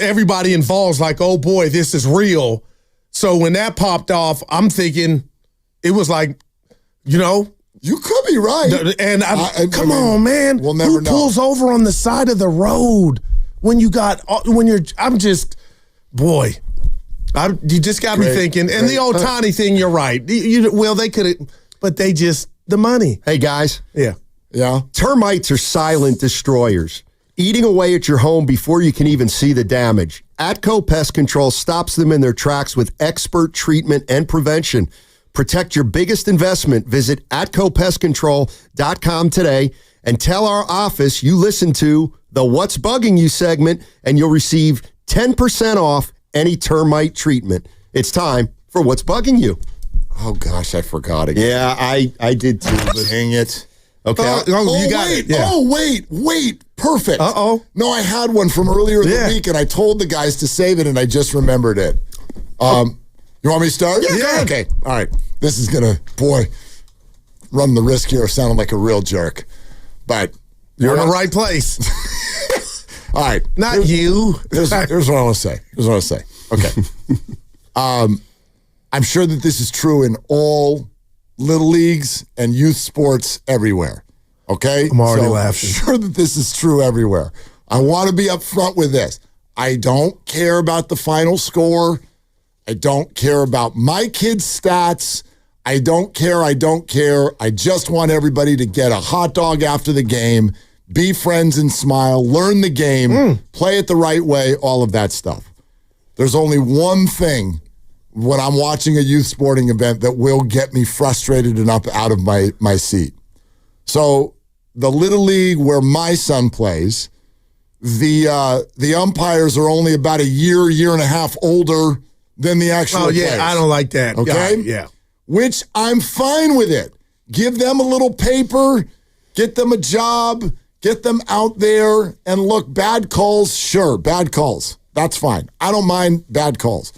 Speaker 4: everybody involved's like, oh boy, this is real. So when that popped off, I'm thinking it was like,
Speaker 18: you could be right.
Speaker 4: And come on, man.
Speaker 18: We'll never know.
Speaker 4: Who pulls over on the side of the road when you just got me thinking. And the Ohtani thing, you're right. They could have, but they just, the money.
Speaker 20: Hey, guys.
Speaker 4: Yeah.
Speaker 20: Termites are silent destroyers, eating away at your home before you can even see the damage. Atco Pest Control stops them in their tracks with expert treatment and prevention. Protect your biggest investment. Visit atcopestcontrol.com today and tell our office you listen to the What's Bugging You segment, and you'll receive 10% off any termite treatment. It's time for What's Bugging You.
Speaker 18: Oh, gosh, I forgot again.
Speaker 20: Yeah, I did too, but
Speaker 18: dang it.
Speaker 20: Okay.
Speaker 4: You got it. Yeah.
Speaker 18: Oh, wait. Perfect.
Speaker 4: Uh-oh.
Speaker 18: No, I had one from earlier in the week, and I told the guys to save it, and I just remembered it. You want me to start?
Speaker 4: Yeah.
Speaker 18: Okay. All right. This is going to, run the risk here of sounding like a real jerk. But
Speaker 4: you're in the right place.
Speaker 18: All right.
Speaker 4: Not you.
Speaker 18: Here's what I want to say. Okay. I'm sure that this is true in all little leagues and youth sports everywhere. Okay?
Speaker 4: I'm already laughing.
Speaker 18: I'm sure that this is true everywhere. I want to be upfront with this. I don't care about the final score. I don't care about my kids' stats. I don't care. I just want everybody to get a hot dog after the game, be friends and smile, learn the game, play it the right way, all of that stuff. There's only one thing when I'm watching a youth sporting event that will get me frustrated and up out of my seat. So the Little League where my son plays, the umpires are only about a year and a half older than the actual players.
Speaker 4: I don't like that.
Speaker 18: Okay?
Speaker 4: Yeah.
Speaker 18: Which I'm fine with it. Give them a little paper, get them a job, get them out there, and look, bad calls, sure, bad calls. That's fine. I don't mind bad calls.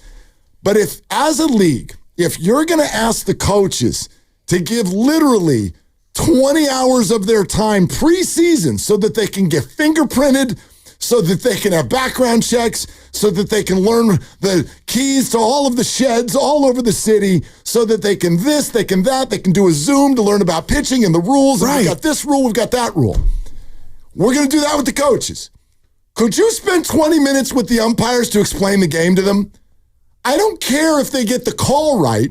Speaker 18: But if, as a league, if you're going to ask the coaches to give literally 20 hours of their time preseason so that they can get fingerprinted, so that they can have background checks, so that they can learn the keys to all of the sheds all over the city, so that they can this, they can that, they can do a Zoom to learn about pitching and the rules. Right. We've got this rule, we've got that rule. We're going to do that with the coaches. Could you spend 20 minutes with the umpires to explain the game to them? I don't care if they get the call right.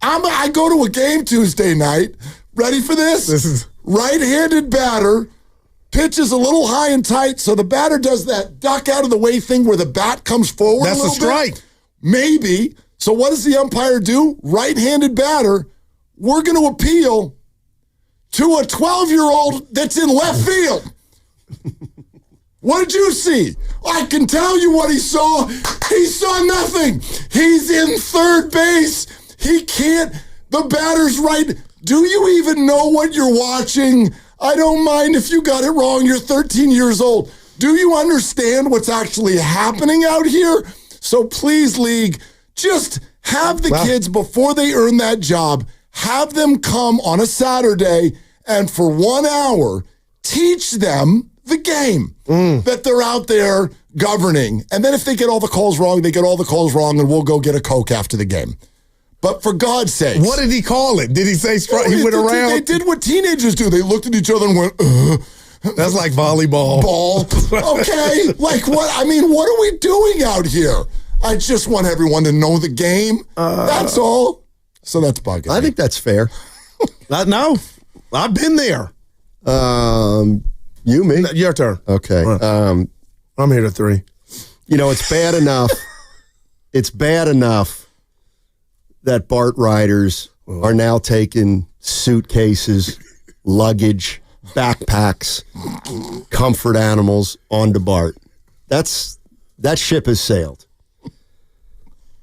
Speaker 18: I go to a game Tuesday night. Ready for this? This is right-handed batter. Pitch is a little high and tight, so the batter does that duck out of the way thing where the bat comes forward. That's a strike. Bit. Maybe. So what does the umpire do? Right-handed batter. We're going to appeal to a 12-year-old that's in left field. What did you see? I can tell you what he saw. He saw nothing. He's in third base. He can't. The batter's right. Do you even know what you're watching? I don't mind if you got it wrong. You're 13 years old. Do you understand what's actually happening out here? So please, league, just have the kids, before they earn that job, have them come on a Saturday and for 1 hour, teach them the game that they're out there governing. And then if they get all the calls wrong, they get all the calls wrong, and we'll go get a Coke after the game. But for God's sake.
Speaker 4: What did he call it? Did he say he went around?
Speaker 18: They did what teenagers do. They looked at each other and went,
Speaker 4: That's like volleyball.
Speaker 18: Ball. Okay. Like what? I mean, what are we doing out here? I just want everyone to know the game. That's all. So that's bugging.
Speaker 20: I think that's fair.
Speaker 4: No. I've been there.
Speaker 20: You, me?
Speaker 4: Your turn.
Speaker 20: Okay.
Speaker 4: I'm here to 3.
Speaker 20: You know, it's bad enough. It's bad enough that Bart riders are now taking suitcases, luggage, backpacks, comfort animals onto Bart. That ship has sailed.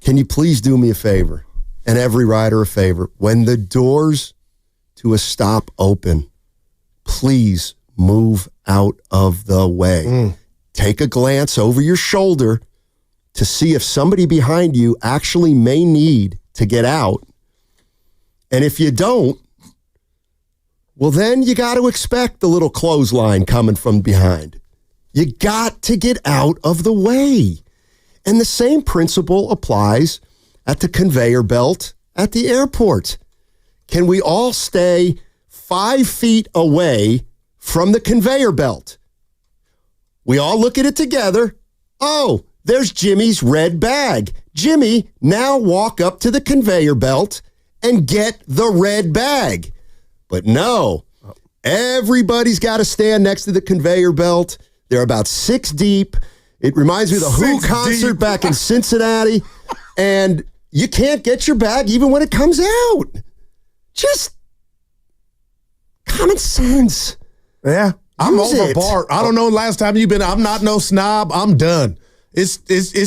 Speaker 20: Can you please do me a favor, and every rider a favor? When the doors to a stop open, please move out of the way. Take a glance over your shoulder to see if somebody behind you actually may need to get out. And if you don't, well, then you got to expect the little clothesline coming from behind. You got to get out of the way. And the same principle applies at the conveyor belt at the airport. Can we all stay 5 feet away from the conveyor belt? We all look at it together. Oh, there's Jimmy's red bag. Jimmy, now walk up to the conveyor belt and get the red bag. But no, everybody's got to stand next to the conveyor belt. They're about 6 deep. It reminds me of the Who concert back in Cincinnati. And you can't get your bag even when it comes out. Just common sense.
Speaker 4: Yeah. I'm over Bart. I don't know last time you've been. I'm not no snob. I'm done. It's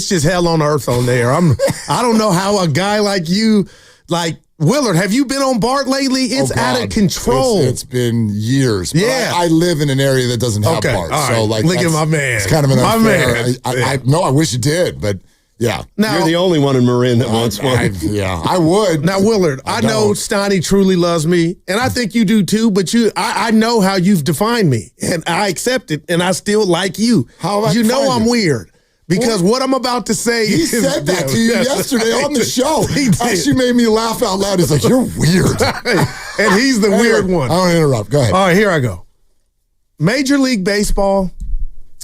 Speaker 4: just hell on earth on there. I don't know how a guy like you, like Willard, have you been on Bart lately? It's out of control.
Speaker 18: It's been years. Yeah. I live in an area that doesn't have Bart.
Speaker 4: Right.
Speaker 18: So like,
Speaker 4: look at my man.
Speaker 18: It's kind of an unfair. I wish it did, but yeah.
Speaker 20: Now, you're the only one in Marin that wants one.
Speaker 18: I would.
Speaker 4: Now, Willard, I know Steiny truly loves me, and I think you do too, but I know how you've defined me, and I accept it, and I still like you.
Speaker 18: How have I
Speaker 4: You know I'm weird. Because what I'm about to say
Speaker 18: he said that to you yesterday on the show. He actually made me laugh out loud. He's like, you're weird.
Speaker 4: And he's the weird one.
Speaker 18: I don't interrupt. Go ahead.
Speaker 4: All right, here I go. Major League Baseball,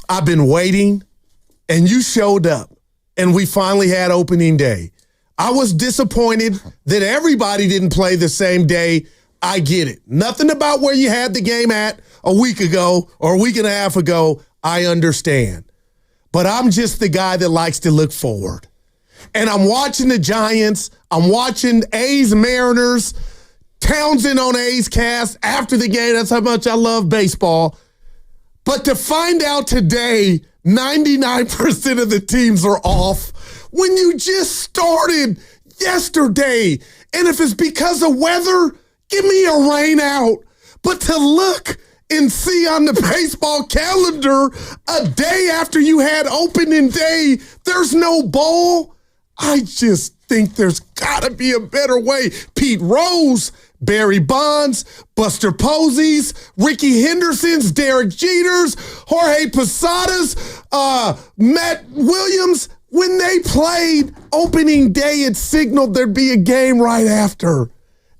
Speaker 4: I've been waiting, and you showed up, and we finally had opening day. I was disappointed that everybody didn't play the same day. I get it. Nothing about where you had the game at a week ago or a week and a half ago. I understand. But I'm just the guy that likes to look forward. And I'm watching the Giants. I'm watching A's Mariners. Townsend on A's cast after the game. That's how much I love baseball. But to find out today, 99% of the teams are off when you just started yesterday. And if it's because of weather, give me a rain out. But to look and see on the baseball calendar a day after you had opening day, there's no bowl. I just think there's got to be a better way. Pete Rose Barry Bonds, Buster Posey's, Ricky Henderson's, Derek Jeter's, Jorge Posadas, Matt Williams. When they played opening day, it signaled there'd be a game right after.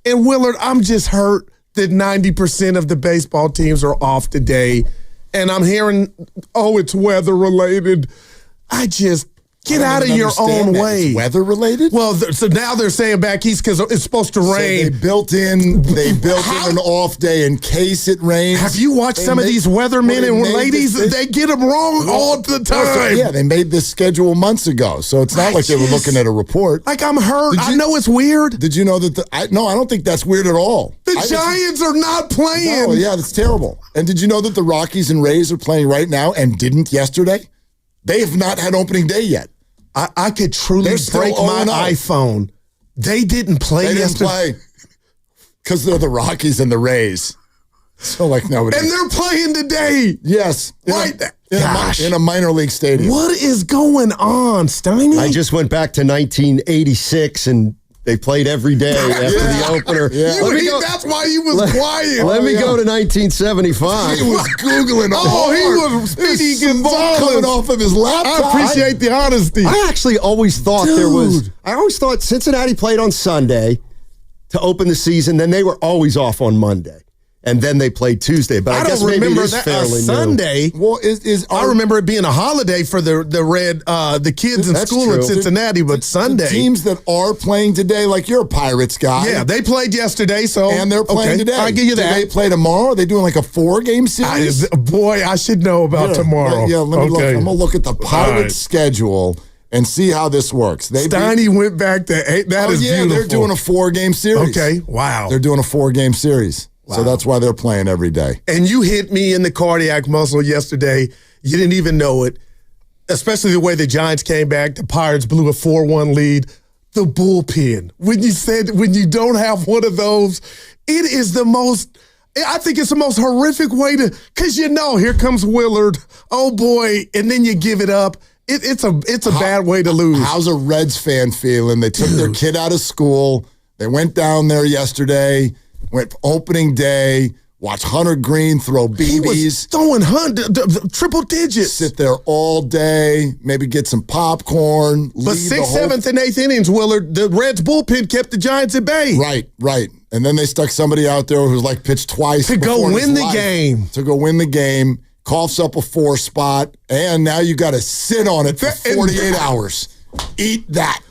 Speaker 4: And Willard, I'm just hurt that 90% of the baseball teams are off today. And I'm hearing, it's weather related. Get out of your own way.
Speaker 18: It's weather related?
Speaker 4: Well, so now they're saying back east because it's supposed to rain.
Speaker 18: So they built in an off day in case it rains.
Speaker 4: Have you watched some of these weathermen and ladies? They get them wrong all the time.
Speaker 18: Yeah, they made this schedule months ago, so it's not like they were looking at a report.
Speaker 4: Like, I'm hurt. I know it's weird.
Speaker 18: Did you know that No, I don't think that's weird at all.
Speaker 4: The Giants are not playing.
Speaker 18: No, yeah, that's terrible. And did you know that the Rockies and Rays are playing right now and didn't yesterday? They have not had opening day yet.
Speaker 4: I could truly break my iPhone. They didn't play yesterday.
Speaker 18: Because they're the Rockies and the Rays. So, nobody.
Speaker 4: And they're playing today.
Speaker 18: Yes. In a minor league stadium.
Speaker 4: What is going on, Steiny?
Speaker 20: I just went back to 1986 and they played every day after the opener.
Speaker 4: Yeah. That's why he was quiet.
Speaker 20: Let me go to 1975.
Speaker 18: He was Googling
Speaker 4: he was Speedy Gonzalez
Speaker 18: coming off of his laptop.
Speaker 4: I appreciate the honesty.
Speaker 20: I actually always thought I always thought Cincinnati played on Sunday to open the season, then they were always off on Monday. And then they played Tuesday, but I guess
Speaker 4: don't
Speaker 20: maybe
Speaker 4: remember
Speaker 20: it is
Speaker 4: that
Speaker 20: fairly
Speaker 4: Sunday.
Speaker 20: new.
Speaker 4: Well, I remember it being a holiday for the kids in school in Cincinnati, but Sunday.
Speaker 18: The teams that are playing today, like you're a Pirates guy.
Speaker 4: Yeah, they played yesterday,
Speaker 18: and they're playing today.
Speaker 4: I give you that.
Speaker 18: Do they play tomorrow? Are they doing like a 4-game series?
Speaker 4: I should know about tomorrow.
Speaker 18: Yeah, let me look. I'm gonna look at the Pirates schedule and see how this works.
Speaker 4: Steiny went back to 8. That is beautiful.
Speaker 18: They're doing a 4-game series.
Speaker 4: Okay, wow.
Speaker 18: They're doing a 4-game series.
Speaker 4: Wow.
Speaker 18: So that's why they're playing every day.
Speaker 4: And you hit me in the cardiac muscle yesterday. You didn't even know it, especially the way the Giants came back. The Pirates blew a 4-1 lead. The bullpen. When you don't have one of those, it is the most, I think it's the most horrific way to, because here comes Willard. Oh boy. And then you give it up. It's a bad way to lose.
Speaker 18: How's a Reds fan feeling? They took their kid out of school. They went down there yesterday. Went opening day, watch Hunter Green throw BBs.
Speaker 4: He was throwing triple digits.
Speaker 18: Sit there all day, maybe get some popcorn.
Speaker 4: But 6th, 7th, and 8th innings, Willard, the Reds bullpen kept the Giants at bay.
Speaker 18: Right. And then they stuck somebody out there who's pitched twice.
Speaker 4: To go win the game.
Speaker 18: To go win the game, coughs up a 4 spot, and now you got to sit on it for 48 hours. Eat that.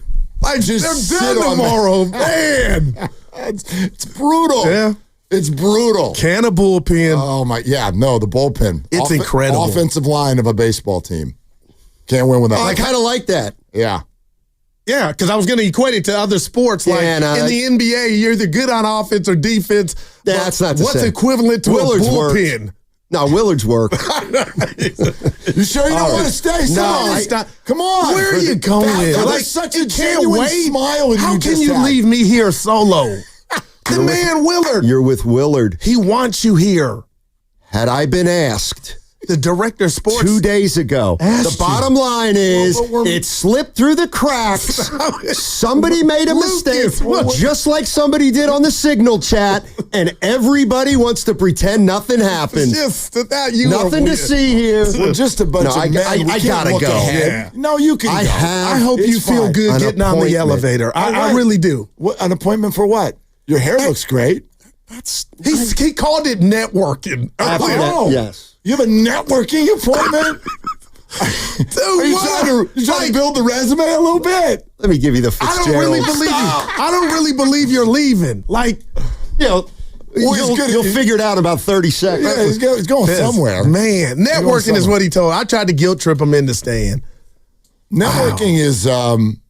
Speaker 4: They're done tomorrow, man.
Speaker 18: It's brutal.
Speaker 4: Yeah.
Speaker 18: It's brutal.
Speaker 4: Can of bullpen.
Speaker 18: Oh, my. Yeah, no, the bullpen.
Speaker 4: It's incredible.
Speaker 18: Offensive line of a baseball team. Can't win without
Speaker 20: I kind of like that.
Speaker 18: Yeah.
Speaker 4: Yeah, because I was going to equate it to other sports. In the NBA, you're either good on offense or defense.
Speaker 20: Yeah, that's not the same.
Speaker 4: What's equivalent to
Speaker 20: Willard's
Speaker 4: a bullpen?
Speaker 20: Work. No, Willard's work.
Speaker 18: You sure you don't want to stay? Come on.
Speaker 4: Where are you going?
Speaker 18: There's such a genuine smile.
Speaker 4: How can you leave me here solo? The man Willard.
Speaker 20: You're with Willard.
Speaker 4: He wants you here.
Speaker 20: Had I been asked,
Speaker 4: the director of sports
Speaker 20: 2 days ago, the bottom line is it slipped through the cracks. Somebody made a mistake, just like somebody did on the Signal chat, and everybody wants to pretend nothing happened. Nothing to see here.
Speaker 18: We're just a bunch of men.
Speaker 20: I gotta go.
Speaker 18: Yeah. No, you can go.
Speaker 4: I hope you feel good getting on the elevator. I really do.
Speaker 18: An appointment for what? Your hair looks great.
Speaker 4: He called it networking.
Speaker 20: Yes.
Speaker 18: You have a networking appointment? Dude, Are you trying to build the resume a little bit?
Speaker 20: Let me give you the Fitzgerald.
Speaker 4: I don't really believe you. I don't really believe you're leaving.
Speaker 20: You'll figure it out in about 30 seconds.
Speaker 18: Yeah, he's going somewhere.
Speaker 4: Man, networking is what he told. I tried to guilt trip him into staying.
Speaker 18: Networking is,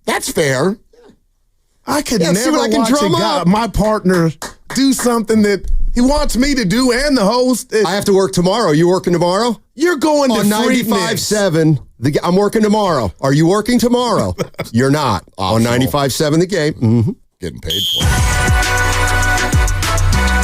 Speaker 18: that's fair.
Speaker 4: I could never watch my partner do something that he wants me to do and the host.
Speaker 20: I have to work tomorrow. You working tomorrow?
Speaker 4: You're going to
Speaker 20: on 95.7. I'm working tomorrow. Are you working tomorrow? You're not. On 95.7 The Game. Mm-hmm.
Speaker 18: Getting paid for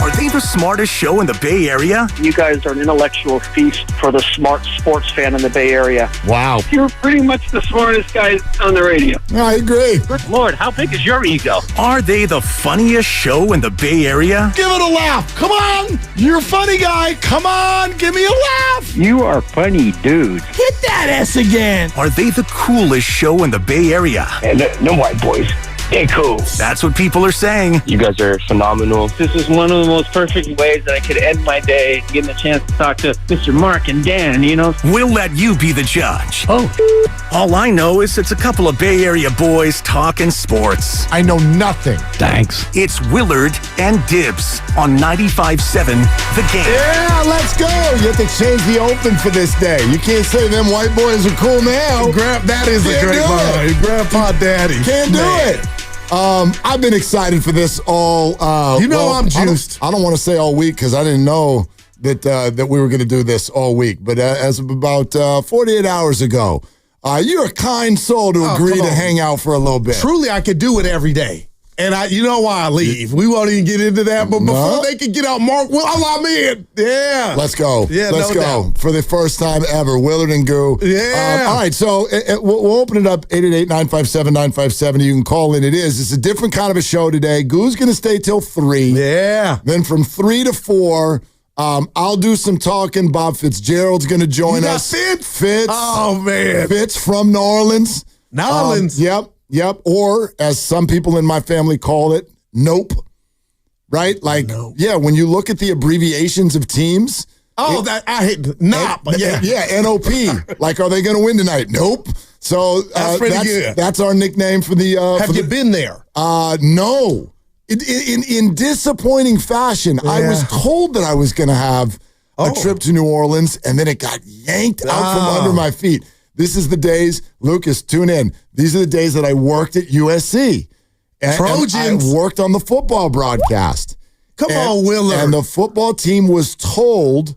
Speaker 18: it.
Speaker 17: Are they the smartest show in the Bay Area?
Speaker 5: You guys are an intellectual feast for the smart sports fan in the Bay Area.
Speaker 18: Wow.
Speaker 10: You're pretty much the smartest guy on the radio.
Speaker 18: I agree.
Speaker 5: Good Lord, how big is your ego?
Speaker 17: Are they the funniest show in the Bay Area?
Speaker 18: Give it a laugh. Come on. You're a funny guy. Come on. Give me a laugh.
Speaker 5: You are funny, dude.
Speaker 18: Hit that S again.
Speaker 17: Are they the coolest show in the Bay Area?
Speaker 5: And no white boys. They're cool.
Speaker 17: That's what people are saying.
Speaker 5: You guys are phenomenal.
Speaker 10: This is one of the most perfect ways that I could end my day, getting a chance to talk to Mr. Mark and Dan, you know?
Speaker 17: We'll let you be the judge.
Speaker 5: Oh.
Speaker 17: All I know is it's a couple of Bay Area boys talking sports.
Speaker 18: I know nothing.
Speaker 5: Thanks.
Speaker 17: It's Willard and Dibs on 95.7 The Game.
Speaker 18: Yeah, let's go. You have to change the open for this day. You can't say them white boys are cool now.
Speaker 4: That is a great line. Grandpa Daddy.
Speaker 18: Can't do it. I've been excited for this all.
Speaker 4: I'm juiced.
Speaker 18: I don't want to say all week because I didn't know that we were going to do this all week. But as of about 48 hours ago, you're a kind soul to agree to hang out for a little bit.
Speaker 4: Truly, I could do it every day. And you know why I leave. We won't even get into that. But before they can get out, Mark, I'm in. Yeah.
Speaker 18: Let's go.
Speaker 4: Yeah,
Speaker 18: Let's go.
Speaker 4: doubt.
Speaker 18: For the first time ever, Willard and Goo.
Speaker 4: Yeah.
Speaker 18: All right, so we'll open it up, 888-957-957. You can call in. It's a different kind of a show today. Goo's going to stay till 3.
Speaker 4: Yeah.
Speaker 18: Then from 3 to 4, I'll do some talking. Bob Fitzgerald's going to join us. Fitz.
Speaker 4: Oh, man.
Speaker 18: Fitz from New Orleans.
Speaker 4: New Orleans.
Speaker 18: Yep. Or, as some people in my family call it, nope. Right? Like, yeah, when you look at the abbreviations of teams.
Speaker 4: Oh, I hate NOP.
Speaker 18: Yeah, NOP. Like, are they going to win tonight? Nope. So
Speaker 4: that's pretty good.
Speaker 18: That's our nickname for the.
Speaker 4: Have you been there?
Speaker 18: No. In disappointing fashion, I was told that I was going to have a trip to New Orleans, and then it got yanked out from under my feet. This is the days, Lucas, tune in. These are the days that I worked at USC.
Speaker 4: Trojans.
Speaker 18: And I worked on the football broadcast.
Speaker 4: Come on, Willard.
Speaker 18: And the football team was told,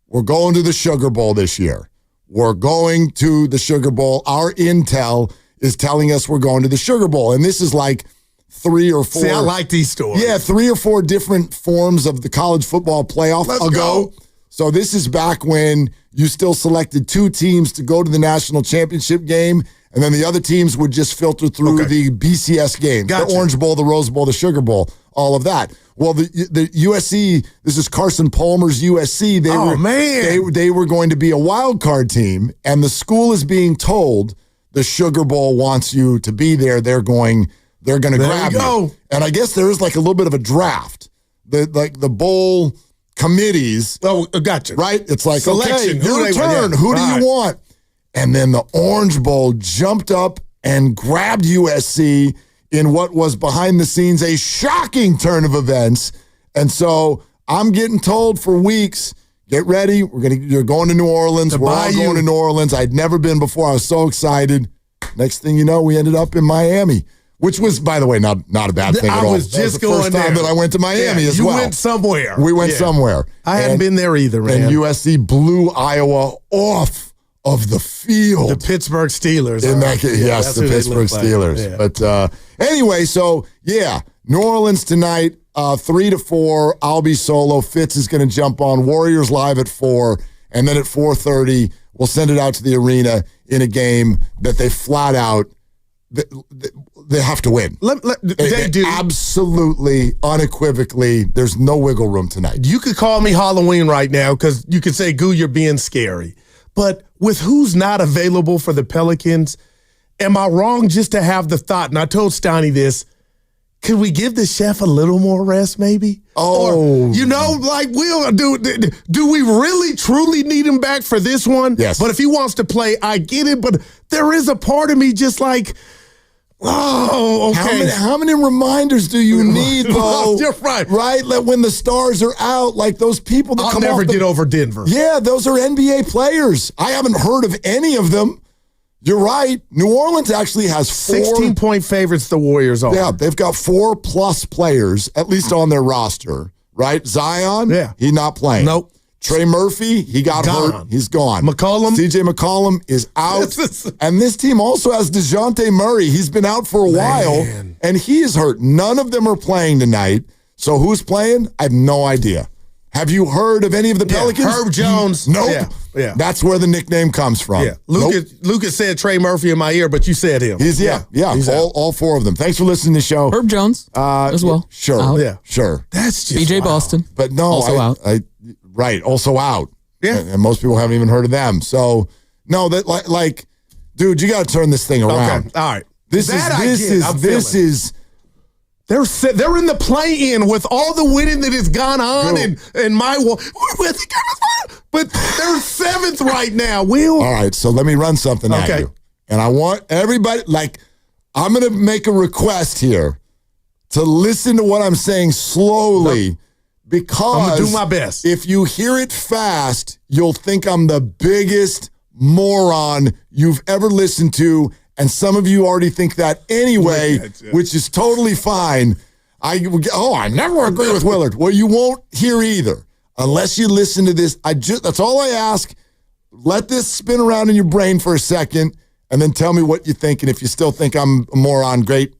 Speaker 18: we're going to the Sugar Bowl this year. We're going to the Sugar Bowl. Our intel is telling us we're going to the Sugar Bowl. And this is like 3 or 4.
Speaker 4: See, I like these stories.
Speaker 18: Yeah, 3 or 4 different forms of the college football playoff ago.
Speaker 4: Go.
Speaker 18: So this is back when you still selected 2 teams to go to the national championship game, and then the other teams would just filter through the BCS games, the Orange Bowl, the Rose Bowl, the Sugar Bowl, all of that. Well, the USC, this is Carson Palmer's USC. They were going to be a wild card team, and the school is being told the Sugar Bowl wants you to be there. They're going to grab you. And I guess there is like a little bit of a draft. The bowl committees.
Speaker 4: Oh, gotcha.
Speaker 18: Right? It's like,
Speaker 4: selection.
Speaker 18: Okay, your turn. Who do you want? And then the Orange Bowl jumped up and grabbed USC in what was behind the scenes a shocking turn of events. And so I'm getting told for weeks, get ready. You're going to New Orleans. We're all going to New Orleans. I'd never been before. I was so excited. Next thing you know, we ended up in Miami. Which was, by the way, not a bad thing at all.
Speaker 4: I was just going there.
Speaker 18: First time that I went to Miami as well.
Speaker 4: You went somewhere.
Speaker 18: We went somewhere.
Speaker 4: I hadn't been there either, man.
Speaker 18: And USC blew Iowa off of the field.
Speaker 4: The Pittsburgh Steelers.
Speaker 18: In that case, yes, the Pittsburgh Steelers. Yeah. But anyway, so, yeah, New Orleans tonight, 3 to 4. I'll be solo. Fitz is going to jump on. Warriors live at 4. And then at 4:30, we'll send it out to the arena in a game that they flat out they have to win. They do. Absolutely, unequivocally, there's no wiggle room tonight.
Speaker 4: You could call me Halloween right now because you could say, Goo, you're being scary. But with who's not available for the Pelicans, am I wrong just to have the thought, and I told Steiny this, could we give the chef a little more rest maybe?
Speaker 18: Oh.
Speaker 4: Or, like, do we really, truly need him back for this one?
Speaker 18: Yes.
Speaker 4: But if he wants to play, I get it. But there is a part of me just like, oh, okay.
Speaker 18: How many reminders do you need, though?
Speaker 4: You're right.
Speaker 18: Right? Like when the stars are out, like those people that
Speaker 4: I'll never get over Denver.
Speaker 18: Yeah, those are NBA players. I haven't heard of any of them. You're right. New Orleans actually has
Speaker 4: 16-point favorites the Warriors are.
Speaker 18: Yeah, they've got 4+ players, at least on their roster, right? Zion, he's not playing.
Speaker 4: Nope.
Speaker 18: Trey Murphy, he got hurt. He's gone.
Speaker 4: McCollum.
Speaker 18: CJ McCollum is out. And this team also has DeJounte Murray. He's been out for a while, and he is hurt. None of them are playing tonight. So who's playing? I have no idea. Have you heard of any of the Pelicans?
Speaker 4: Herb Jones.
Speaker 18: Nope.
Speaker 4: Yeah.
Speaker 18: That's where the nickname comes from.
Speaker 4: Yeah. Lucas said Trey Murphy in my ear, but you said him.
Speaker 18: He's all four of them. Thanks for listening to the show.
Speaker 9: Herb Jones as well.
Speaker 18: Sure.
Speaker 9: Out.
Speaker 18: Yeah. Sure.
Speaker 4: That's just
Speaker 9: BJ Boston.
Speaker 18: But no,
Speaker 9: also out.
Speaker 18: Right. Also out.
Speaker 4: Yeah.
Speaker 18: And most people haven't even heard of them. So no, that like, dude, you got to turn this thing around.
Speaker 4: Okay. All right.
Speaker 18: This is.
Speaker 4: They're in the play-in with all the winning that has gone on and my but they're seventh right now, Will.
Speaker 18: All right, so let me run something at you. And I want everybody, I'm going to make a request here to listen to what I'm saying slowly because
Speaker 4: I'm going to do my best.
Speaker 18: If you hear it fast, you'll think I'm the biggest moron you've ever listened to. And some of you already think that anyway, which is totally fine. I never agree with Willard. Well, you won't hear either unless you listen to this. That's all I ask. Let this spin around in your brain for a second, and then tell me what you think. And if you still think I'm a moron, great.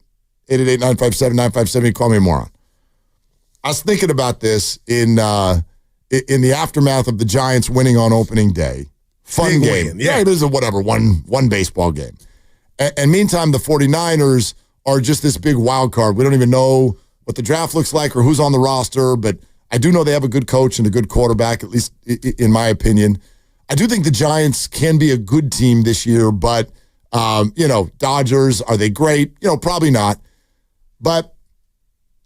Speaker 18: 888-957-9570. Call me a moron. I was thinking about this in the aftermath of the Giants winning on opening day. Fun game. Win, yeah, it is a one baseball game. And meantime, the 49ers are just this big wild card. We don't even know what the draft looks like or who's on the roster, but I do know they have a good coach and a good quarterback, at least in my opinion. I do think the Giants can be a good team this year, but, Dodgers, are they great? Probably not. But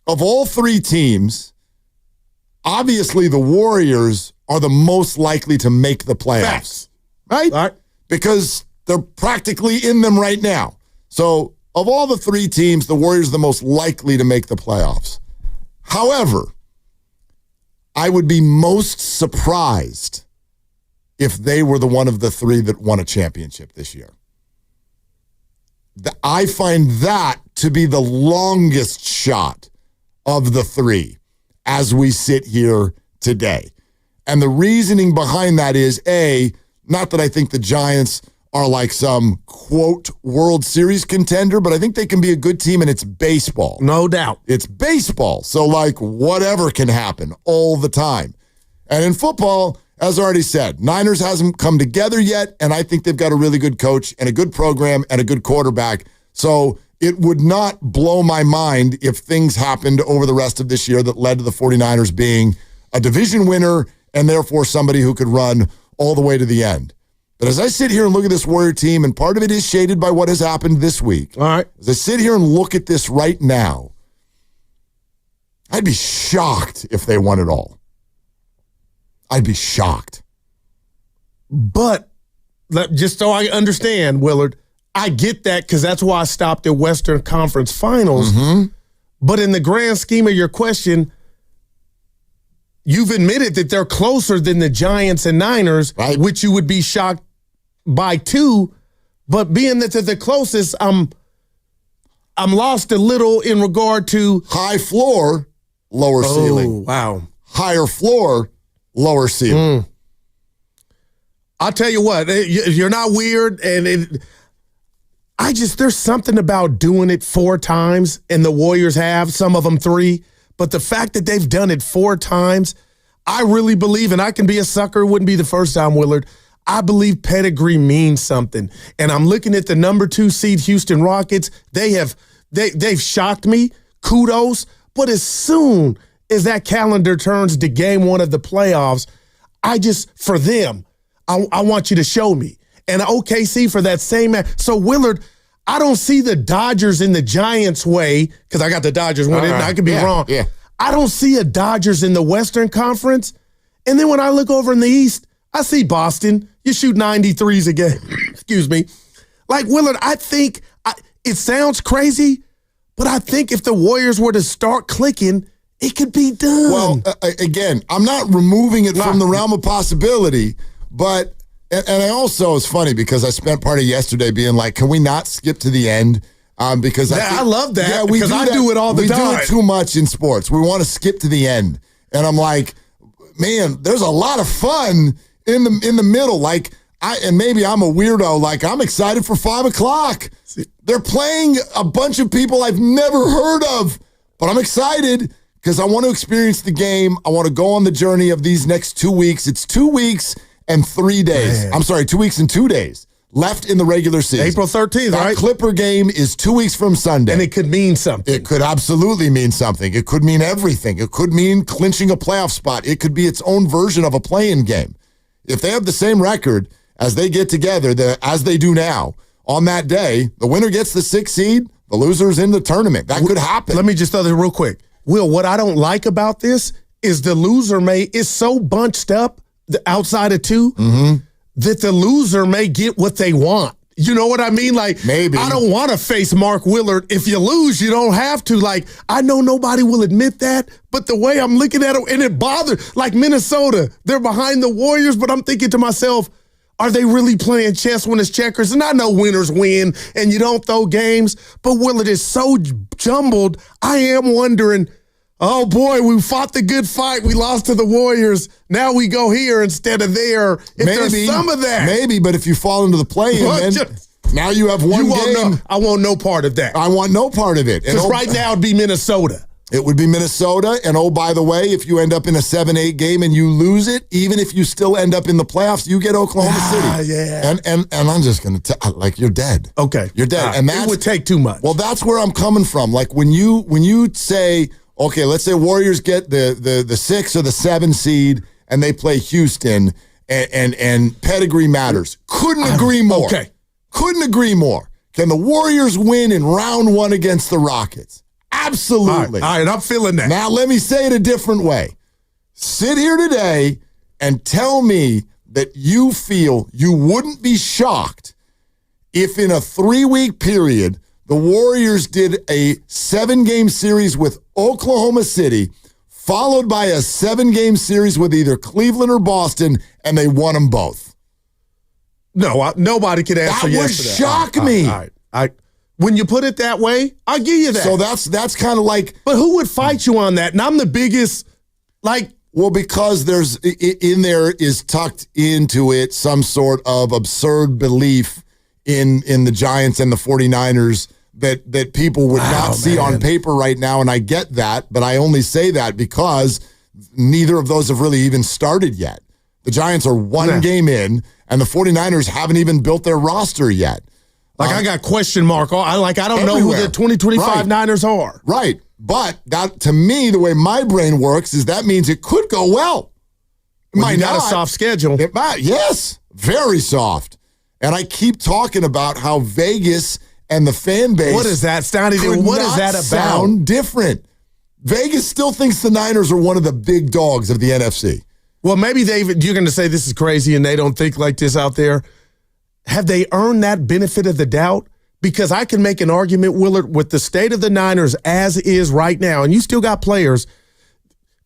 Speaker 18: of all three teams, obviously the Warriors are the most likely to make the playoffs.
Speaker 4: Facts.
Speaker 18: Right?
Speaker 4: All right.
Speaker 18: Because they're practically in them right now. So of all the three teams, the Warriors are the most likely to make the playoffs. However, I would be most surprised if they were the one of the three that won a championship this year. I find that to be the longest shot of the three as we sit here today. And the reasoning behind that is, not that I think the Giants are like some, quote, World Series contender, but I think they can be a good team, and it's baseball.
Speaker 4: No doubt.
Speaker 18: It's baseball. So, whatever can happen all the time. And in football, as I already said, Niners hasn't come together yet, and I think they've got a really good coach and a good program and a good quarterback. So it would not blow my mind if things happened over the rest of this year that led to the 49ers being a division winner and therefore somebody who could run all the way to the end. But as I sit here and look at this Warrior team, and part of it is shaded by what has happened this week.
Speaker 4: All right.
Speaker 18: As I sit here and look at this right now, I'd be shocked if they won it all. I'd be shocked.
Speaker 4: But just so I understand, Willard, I get that because that's why I stopped at Western Conference Finals.
Speaker 18: Mm-hmm.
Speaker 4: But in the grand scheme of your question, you've admitted that they're closer than the Giants and Niners,
Speaker 18: right,
Speaker 4: which you would be shocked by too. But being that they're the closest, I'm lost a little in regard to
Speaker 18: high floor, lower ceiling.
Speaker 4: Wow.
Speaker 18: Higher floor, lower ceiling.
Speaker 4: I'll tell you what, you're not weird, and there's something about doing it 4 times, and the Warriors have, some of them 3. But the fact that they've done it 4 times, I really believe, and I can be a sucker, it wouldn't be the first time, Willard. I believe pedigree means something. And I'm looking at the number 2 seed Houston Rockets. They've shocked me. Kudos. But as soon as that calendar turns to game 1 of the playoffs, for them, I want you to show me. And OKC for that same. So, Willard, I don't see the Dodgers in the Giants way, because I got the Dodgers winning. I could be wrong.
Speaker 18: Yeah.
Speaker 4: I don't see a Dodgers in the Western Conference. And then when I look over in the East, I see Boston. You shoot 93s again. Excuse me. Willard, I think it sounds crazy, but I think if the Warriors were to start clicking, it could be done.
Speaker 18: Well, again, I'm not removing it from the realm of possibility, but and I also, it's funny because I spent part of yesterday being like, can we not skip to the end? Because
Speaker 4: I love that.
Speaker 18: Yeah,
Speaker 4: because I do it all the time.
Speaker 18: We do it too much in sports. We want to skip to the end. And I'm like, man, there's a lot of fun in the middle. And maybe I'm a weirdo. I'm excited for 5 o'clock. They're playing a bunch of people I've never heard of, but I'm excited because I want to experience the game. I want to go on the journey of these next 2 weeks. It's 2 weeks and 3 days.
Speaker 4: Man.
Speaker 18: I'm sorry, 2 weeks and 2 days left in the regular season.
Speaker 4: April 13th,
Speaker 18: that
Speaker 4: right?
Speaker 18: Clipper game is 2 weeks from Sunday.
Speaker 4: And it could mean something.
Speaker 18: It could absolutely mean something. It could mean everything. It could mean clinching a playoff spot. It could be its own version of a play-in game. If they have the same record as they get together, as they do now, on that day, the winner gets the 6th seed, the loser's in the tournament. That could happen.
Speaker 4: Let me just throw this real quick. Will, what I don't like about this is the loser is so bunched up outside of 2 that the loser may get what they want. You know what I mean? Like,
Speaker 18: maybe.
Speaker 4: I don't want to face Mark Willard. If you lose, you don't have to. Like, I know nobody will admit that, but the way I'm looking at it, and it bothers, like Minnesota, they're behind the Warriors, but I'm thinking to myself, are they really playing chess when it's checkers? And I know winners win, and you don't throw games, but Willard is so jumbled, I am wondering, oh boy, we fought the good fight. We lost to the Warriors. Now we go here instead of there. If there's some of that.
Speaker 18: Maybe, but if you fall into the play-in, then now you have one game.
Speaker 4: I want no part of that.
Speaker 18: I want no part of it.
Speaker 4: Because right now it'd be Minnesota.
Speaker 18: It would be Minnesota. And oh, by the way, if you end up in a 7-8 game and you lose it, even if you still end up in the playoffs, you get Oklahoma City.
Speaker 4: Yeah.
Speaker 18: And I'm just going to tell, like, you're dead.
Speaker 4: Okay.
Speaker 18: You're dead.
Speaker 4: Right.
Speaker 18: And that
Speaker 4: would take too much.
Speaker 18: Well, that's where I'm coming from. Like, when you say, okay, let's say Warriors get the 6 or the 7 seed and they play Houston and pedigree matters. Couldn't agree more.
Speaker 4: Okay.
Speaker 18: Couldn't agree more. Can the Warriors win in round 1 against the Rockets? Absolutely.
Speaker 4: All right, I'm feeling that.
Speaker 18: Now, let me say it a different way. Sit here today and tell me that you feel you wouldn't be shocked if in a 3-week period the Warriors did a 7-game series with Oklahoma City, followed by a 7-game series with either Cleveland or Boston, and they won them both.
Speaker 4: No, nobody could answer yes to that.
Speaker 18: That would shock me.
Speaker 4: All right. When you put it that way, I'll give you that.
Speaker 18: So that's kind of like...
Speaker 4: But who would fight you on that? And I'm the biggest, like...
Speaker 18: Well, because there's in there is tucked into it some sort of absurd belief in the Giants and the 49ers that people would not see on paper right now, and I get that, but I only say that because neither of those have really even started yet. The Giants are one game in, and the 49ers haven't even built their roster yet.
Speaker 4: Like, I got question mark. I don't know who the 2025 Niners are.
Speaker 18: Right. But that, to me, the way my brain works is that means it could go well. It might
Speaker 4: got
Speaker 18: not.
Speaker 4: A soft schedule.
Speaker 18: It might. Yes. Very soft. And I keep talking about how Vegas and the fan base.
Speaker 4: What is that, Steiny? What is that about?
Speaker 18: Sound different. Vegas still thinks the Niners are one of the big dogs of the NFC.
Speaker 4: Well, maybe you're going to say this is crazy and they don't think like this out there. Have they earned that benefit of the doubt? Because I can make an argument, Willard, with the state of the Niners as is right now, and you still got players,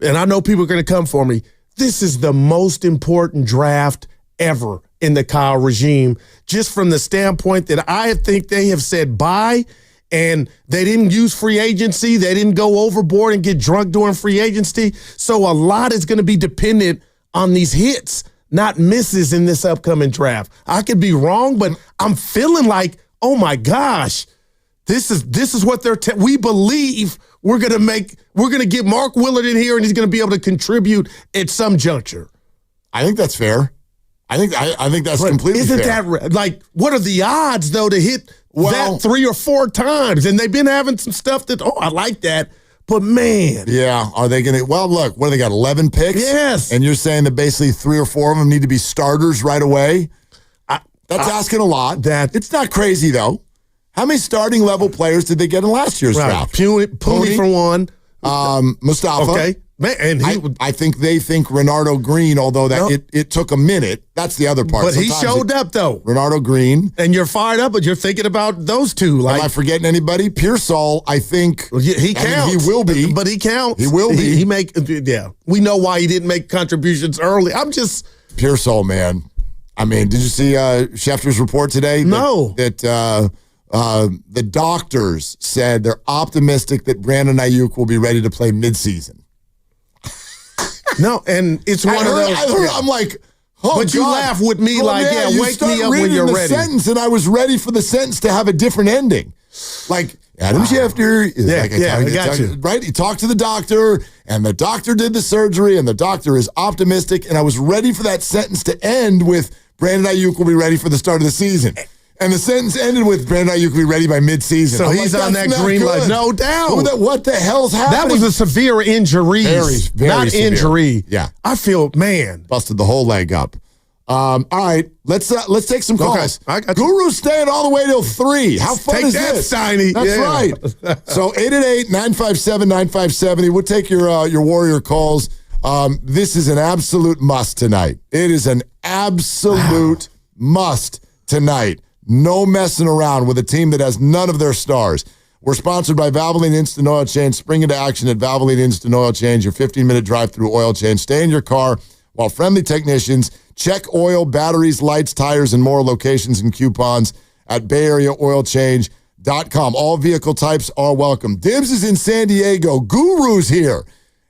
Speaker 4: and I know people are going to come for me. This is the most important draft ever in the Kyle regime, just from the standpoint that I think they have said bye, and they didn't use free agency. They didn't go overboard and get drunk during free agency. So a lot is going to be dependent on these hits, not misses in this upcoming draft. I could be wrong, but I'm feeling like, oh my gosh, this is what we believe we're going to get Mark Willard in here and he's going to be able to contribute at some juncture.
Speaker 18: I think that's fair. I think that's completely fair.
Speaker 4: Isn't that like, what are the odds though to hit that 3 or 4 times? And they've been having some stuff that, I like that. But man.
Speaker 18: Yeah. Are they going to, well, look, what do they got, 11 picks?
Speaker 4: Yes.
Speaker 18: And you're saying that basically 3 or 4 of them need to be starters right away? That's asking a lot. It's not crazy, though. How many starting level players did they get in last year's draft?
Speaker 4: Puni for one.
Speaker 18: Mustafa.
Speaker 4: Okay. Man, and
Speaker 18: I think they think Renardo Green, although it took a minute. That's the other part.
Speaker 4: But he showed up, though.
Speaker 18: Renardo Green.
Speaker 4: And you're fired up, but you're thinking about those two.
Speaker 18: Am I forgetting anybody? Pearsall, I think.
Speaker 4: He counts.
Speaker 18: He will be.
Speaker 4: But he counts.
Speaker 18: He will be.
Speaker 4: We know why he didn't make contributions early.
Speaker 18: Pearsall, man. I mean, did you see Schefter's report today?
Speaker 4: No.
Speaker 18: That the doctors said they're optimistic that Brandon Ayuk will be ready to play midseason.
Speaker 4: No, and it's one of those.
Speaker 18: I'm like, oh,
Speaker 4: but you laugh with me wake me up when you're ready.
Speaker 18: Sentence, and I was ready for the sentence to have a different ending. Like, Adam Schefter is
Speaker 4: I got you.
Speaker 18: Right? He talked to the doctor, and the doctor did the surgery, and the doctor is optimistic. And I was ready for that sentence to end with Brandon Ayuk will be ready for the start of the season. And the sentence ended with Brandon Ayuk will be ready by midseason.
Speaker 4: So he's on that green light. No doubt.
Speaker 18: What the hell's happening?
Speaker 4: That was a severe injury.
Speaker 18: Very
Speaker 4: not
Speaker 18: severe.
Speaker 4: injury.
Speaker 18: Yeah.
Speaker 4: I feel, man.
Speaker 18: Busted the whole leg up. All right, let's take some calls.
Speaker 4: Okay.
Speaker 18: Guru's staying all the way till 3. How fun is this?
Speaker 4: Steiny.
Speaker 18: That's right. So 888-957-9570. We'll take your Warrior calls. This is an absolute must tonight. It is an absolute must tonight. No messing around with a team that has none of their stars. We're sponsored by Valvoline Instant Oil Change. Spring into action at Valvoline Instant Oil Change, your 15-minute drive-through oil change. Stay in your car while friendly technicians check oil, batteries, lights, tires, and more. Locations and coupons at BayAreaOilChange.com. All vehicle types are welcome. Dibs is in San Diego. Guru's here.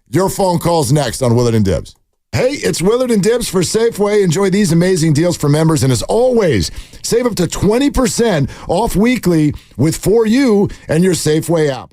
Speaker 18: Your phone call's next on Willard and Dibs. Hey, it's Willard and Dibs for Safeway. Enjoy these amazing deals for members. And as always, save up to 20% off weekly with For You and your Safeway app.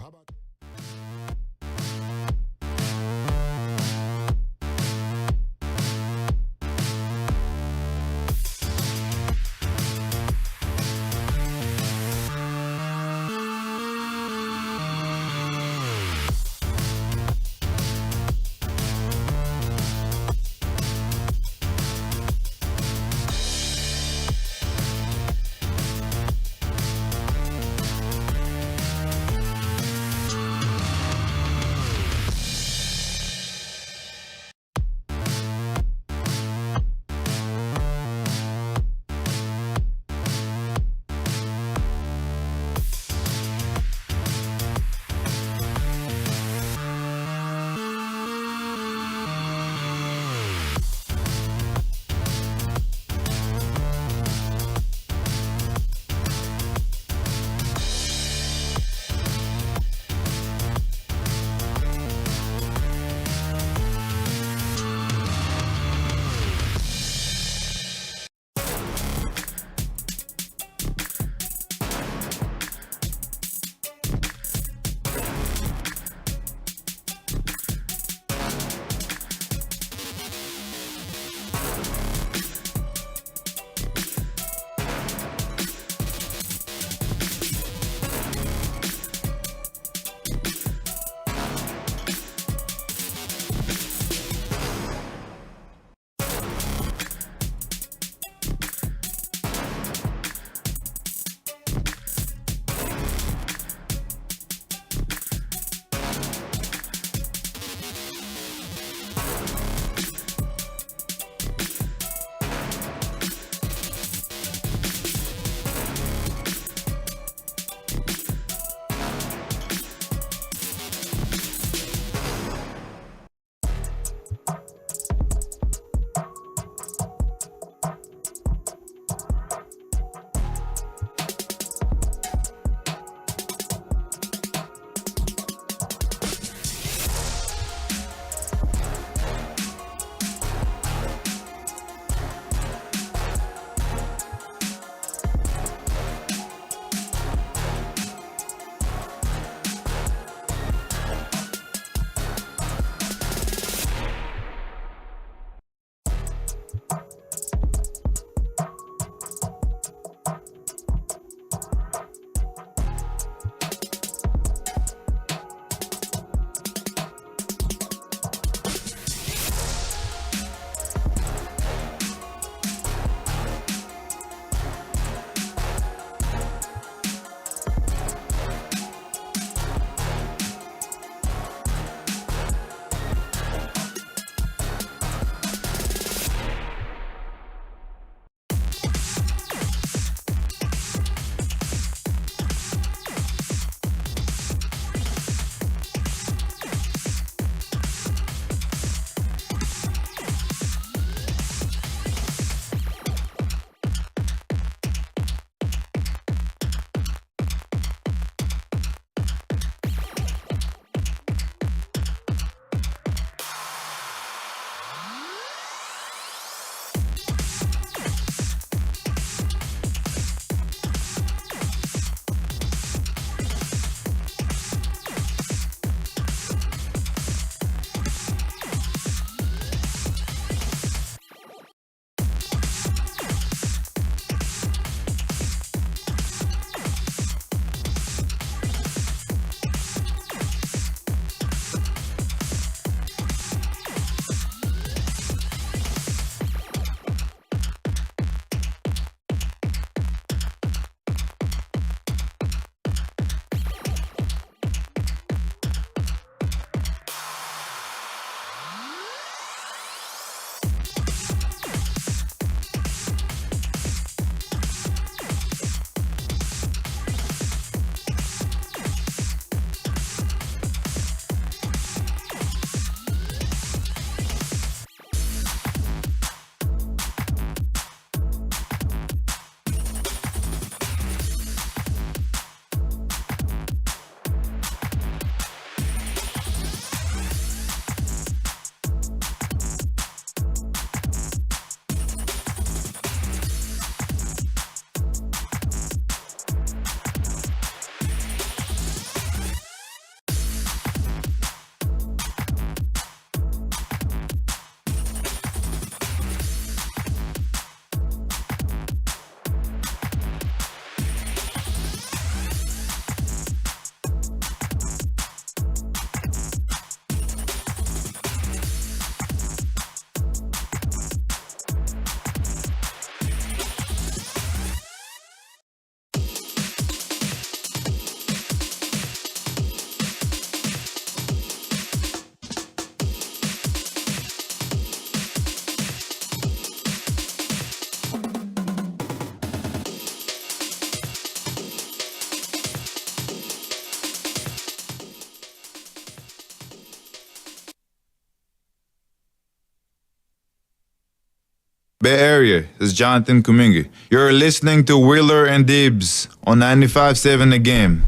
Speaker 9: Bay Area. This is Jonathan Kuminga. You're listening to Wheeler and Dibs on 95.7 The Game.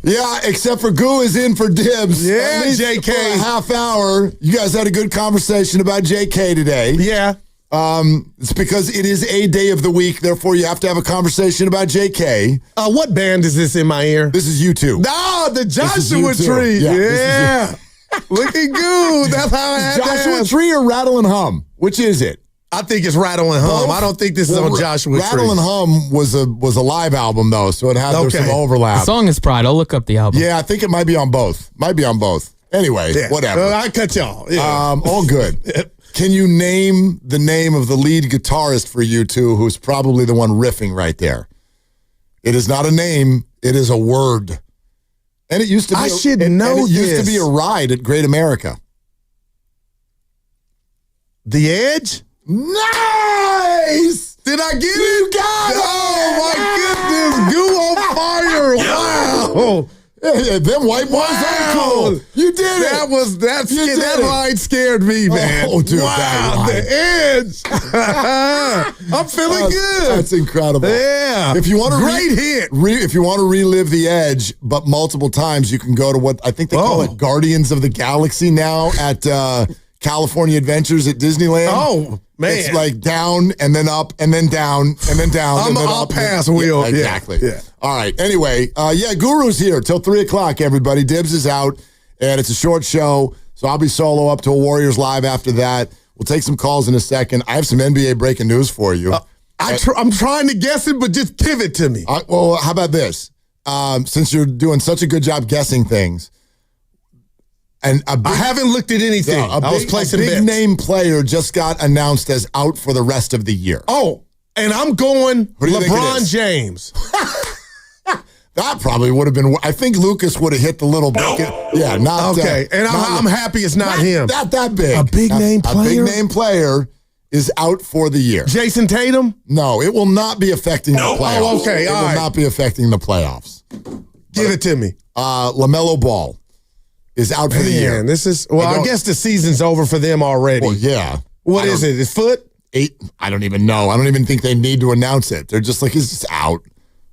Speaker 18: Yeah, except for Goo is in for Dibs.
Speaker 4: Yeah, JK.
Speaker 18: For a half hour. You guys had a good conversation about JK today.
Speaker 4: Yeah.
Speaker 18: It's because it is a day of the week, therefore you have to have a conversation about JK.
Speaker 4: What band is this in my ear?
Speaker 18: This is U2.
Speaker 4: No, the Joshua Tree. Yeah. Look at Goo. That's how I had
Speaker 18: Joshua Tree or Rattle and Hum? Which is it?
Speaker 4: I think it's Rattle and Hum. I don't think this is on Joshua Tree.
Speaker 18: Rattle and Hum was a live album, though, so it had some overlap.
Speaker 21: The song is Pride. I'll look up the album.
Speaker 18: Yeah, I think it might be on both. Anyway, whatever.
Speaker 4: I cut y'all. Yeah.
Speaker 18: All good. Can you name the name of the lead guitarist for U2 who's probably the one riffing right there? It is not a name. It is a word. And it used to be
Speaker 4: used
Speaker 18: to be a ride at Great America.
Speaker 4: The Edge?
Speaker 18: Nice!
Speaker 4: Did I get it?
Speaker 18: You got it!
Speaker 4: Oh, my goodness. Goo on fire. Wow.
Speaker 18: Yeah, them white boys are cool. You did it.
Speaker 4: That line scared me, man.
Speaker 18: Oh, dude,
Speaker 4: wow, the Edge. I'm feeling good.
Speaker 18: That's incredible.
Speaker 4: Yeah.
Speaker 18: If you want to
Speaker 4: great hit.
Speaker 18: If you want to relive the Edge, but multiple times, you can go to what I think they call it Guardians of the Galaxy now at California Adventures at Disneyland.
Speaker 4: Oh, man.
Speaker 18: It's like down and then up and then down and then down.
Speaker 4: I'll pass wheel.
Speaker 18: Yeah, exactly.
Speaker 4: Yeah.
Speaker 18: All right. Anyway, Guru's here till 3 o'clock, everybody. Dibs is out, and it's a short show, so I'll be solo up to a Warriors Live after that. We'll take some calls in a second. I have some NBA breaking news for you.
Speaker 4: I'm trying to guess it, but just pivot to me.
Speaker 18: Well, how about this? Since you're doing such a good job guessing things, and I haven't
Speaker 4: looked at anything. I was placing bets.
Speaker 18: A big name player just got announced as out for the rest of the year.
Speaker 4: Oh, and I'm going LeBron James.
Speaker 18: That probably would have been. I think Lucas would have hit the little bucket. Yeah, not
Speaker 4: okay. And I'm happy it's not him.
Speaker 18: Not that big.
Speaker 4: A big name player.
Speaker 18: A big name player is out for the year.
Speaker 4: Jason Tatum?
Speaker 18: No, it will not be affecting the playoffs.
Speaker 4: Oh, okay.
Speaker 18: It will not be affecting the playoffs.
Speaker 4: Give it to me.
Speaker 18: LaMelo Ball is out for the year.
Speaker 4: This is I guess the season's over for them already.
Speaker 18: Well, yeah.
Speaker 4: What is it? His foot?
Speaker 18: 8. I don't even know. I don't even think they need to announce it. They're just like, he's just out.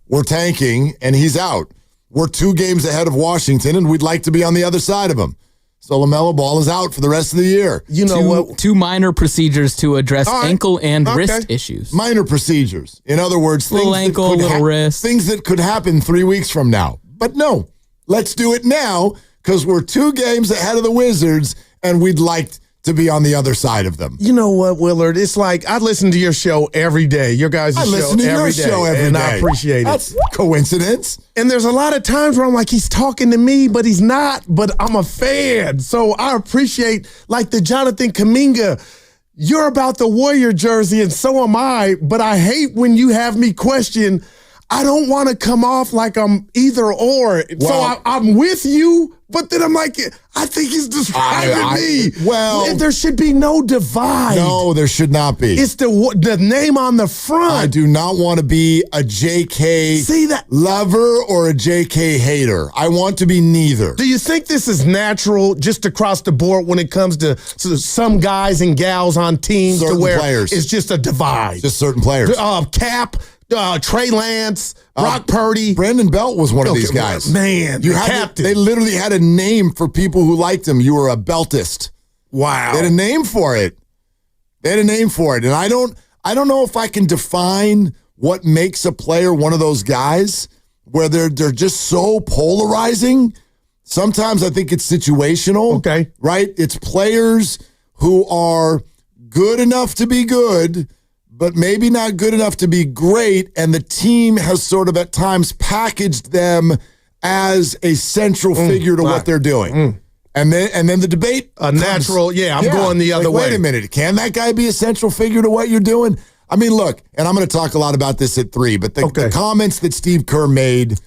Speaker 18: We're tanking, and he's out. We're 2 games ahead of Washington, and we'd like to be on the other side of him. So LaMelo Ball is out for the rest of the year.
Speaker 4: You know what?
Speaker 21: 2 minor procedures to address ankle and wrist issues.
Speaker 18: Minor procedures. In other words,
Speaker 21: little ankle, little wrist.
Speaker 18: Things that could happen 3 weeks from now. But no, let's do it now because we're 2 games ahead of the Wizards, and we'd like to be on the other side of them.
Speaker 4: You know what, Willard? It's like I listen to your show every day. Your guys' show every day.
Speaker 18: I listen to your show every day.
Speaker 4: I appreciate it.
Speaker 18: That's coincidence.
Speaker 4: And there's a lot of times where I'm like, he's talking to me, but he's not. But I'm a fan. So I appreciate, like the Jonathan Kuminga, you're about the Warrior jersey, and so am I. But I hate when you have me question. I don't want to come off like I'm either or. Well, so I'm with you, but then I'm like, I think he's describing me.
Speaker 18: Well,
Speaker 4: there should be no divide.
Speaker 18: No, there should not be.
Speaker 4: It's the name on the front.
Speaker 18: I do not want to be a JK lover or a JK hater. I want to be neither.
Speaker 4: Do you think this is natural just across the board when it comes to some guys and gals on teams
Speaker 18: certain
Speaker 4: to where
Speaker 18: players.
Speaker 4: It's just a divide?
Speaker 18: Just certain players.
Speaker 4: Cap. Trey Lance, Brock Purdy.
Speaker 18: Brandon Belt was one of these guys.
Speaker 4: Man, captain.
Speaker 18: They literally had a name for people who liked him. You were a Beltist.
Speaker 4: Wow.
Speaker 18: They had a name for it. And I don't know if I can define what makes a player one of those guys where they're just so polarizing. Sometimes I think it's situational.
Speaker 4: Okay.
Speaker 18: Right? It's players who are good enough to be good, but maybe not good enough to be great, and the team has sort of at times packaged them as a central figure to what they're doing. And then the debate
Speaker 4: I'm going the other way.
Speaker 18: Wait a minute, can that guy be a central figure to what you're doing? I mean, look, and I'm going to talk a lot about this at 3, but the comments that Steve Kerr made,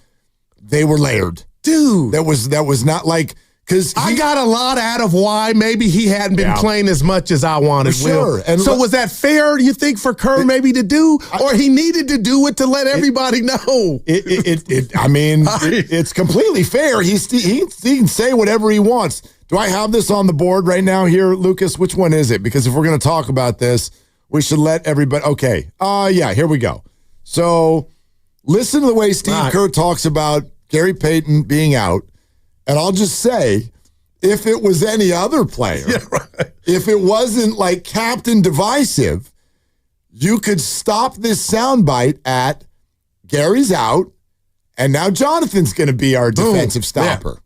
Speaker 18: they were layered.
Speaker 4: Dude.
Speaker 18: That was not like... Because
Speaker 4: I got a lot out of why maybe he hadn't been playing as much as I wanted.
Speaker 18: Sure.
Speaker 4: And so was that fair, you think, for Kerr maybe to do? Or he needed to do it to let everybody know?
Speaker 18: It's completely fair. He can say whatever he wants. Do I have this on the board right now here, Lucas? Which one is it? Because if we're going to talk about this, we should let everybody. Okay. Yeah, here we go. So listen to the way Steve Kerr talks about Gary Payton being out. And I'll just say, if it was any other player, if it wasn't like Captain Divisive, you could stop this soundbite at Gary's out, and now Jonathan's going to be our defensive stopper. Yeah.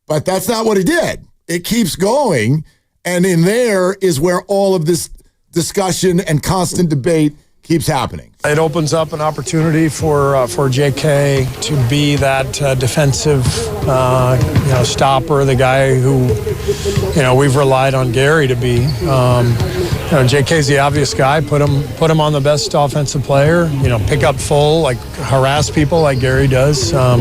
Speaker 18: But that's not what he did. It keeps going, and in there is where all of this discussion and constant debate keeps happening.
Speaker 11: It opens up an opportunity for JK to be that defensive, stopper, the guy who, we've relied on Gary to be. JK's the obvious guy. Put him on the best offensive player. Pick up full, like harass people like Gary does. I'm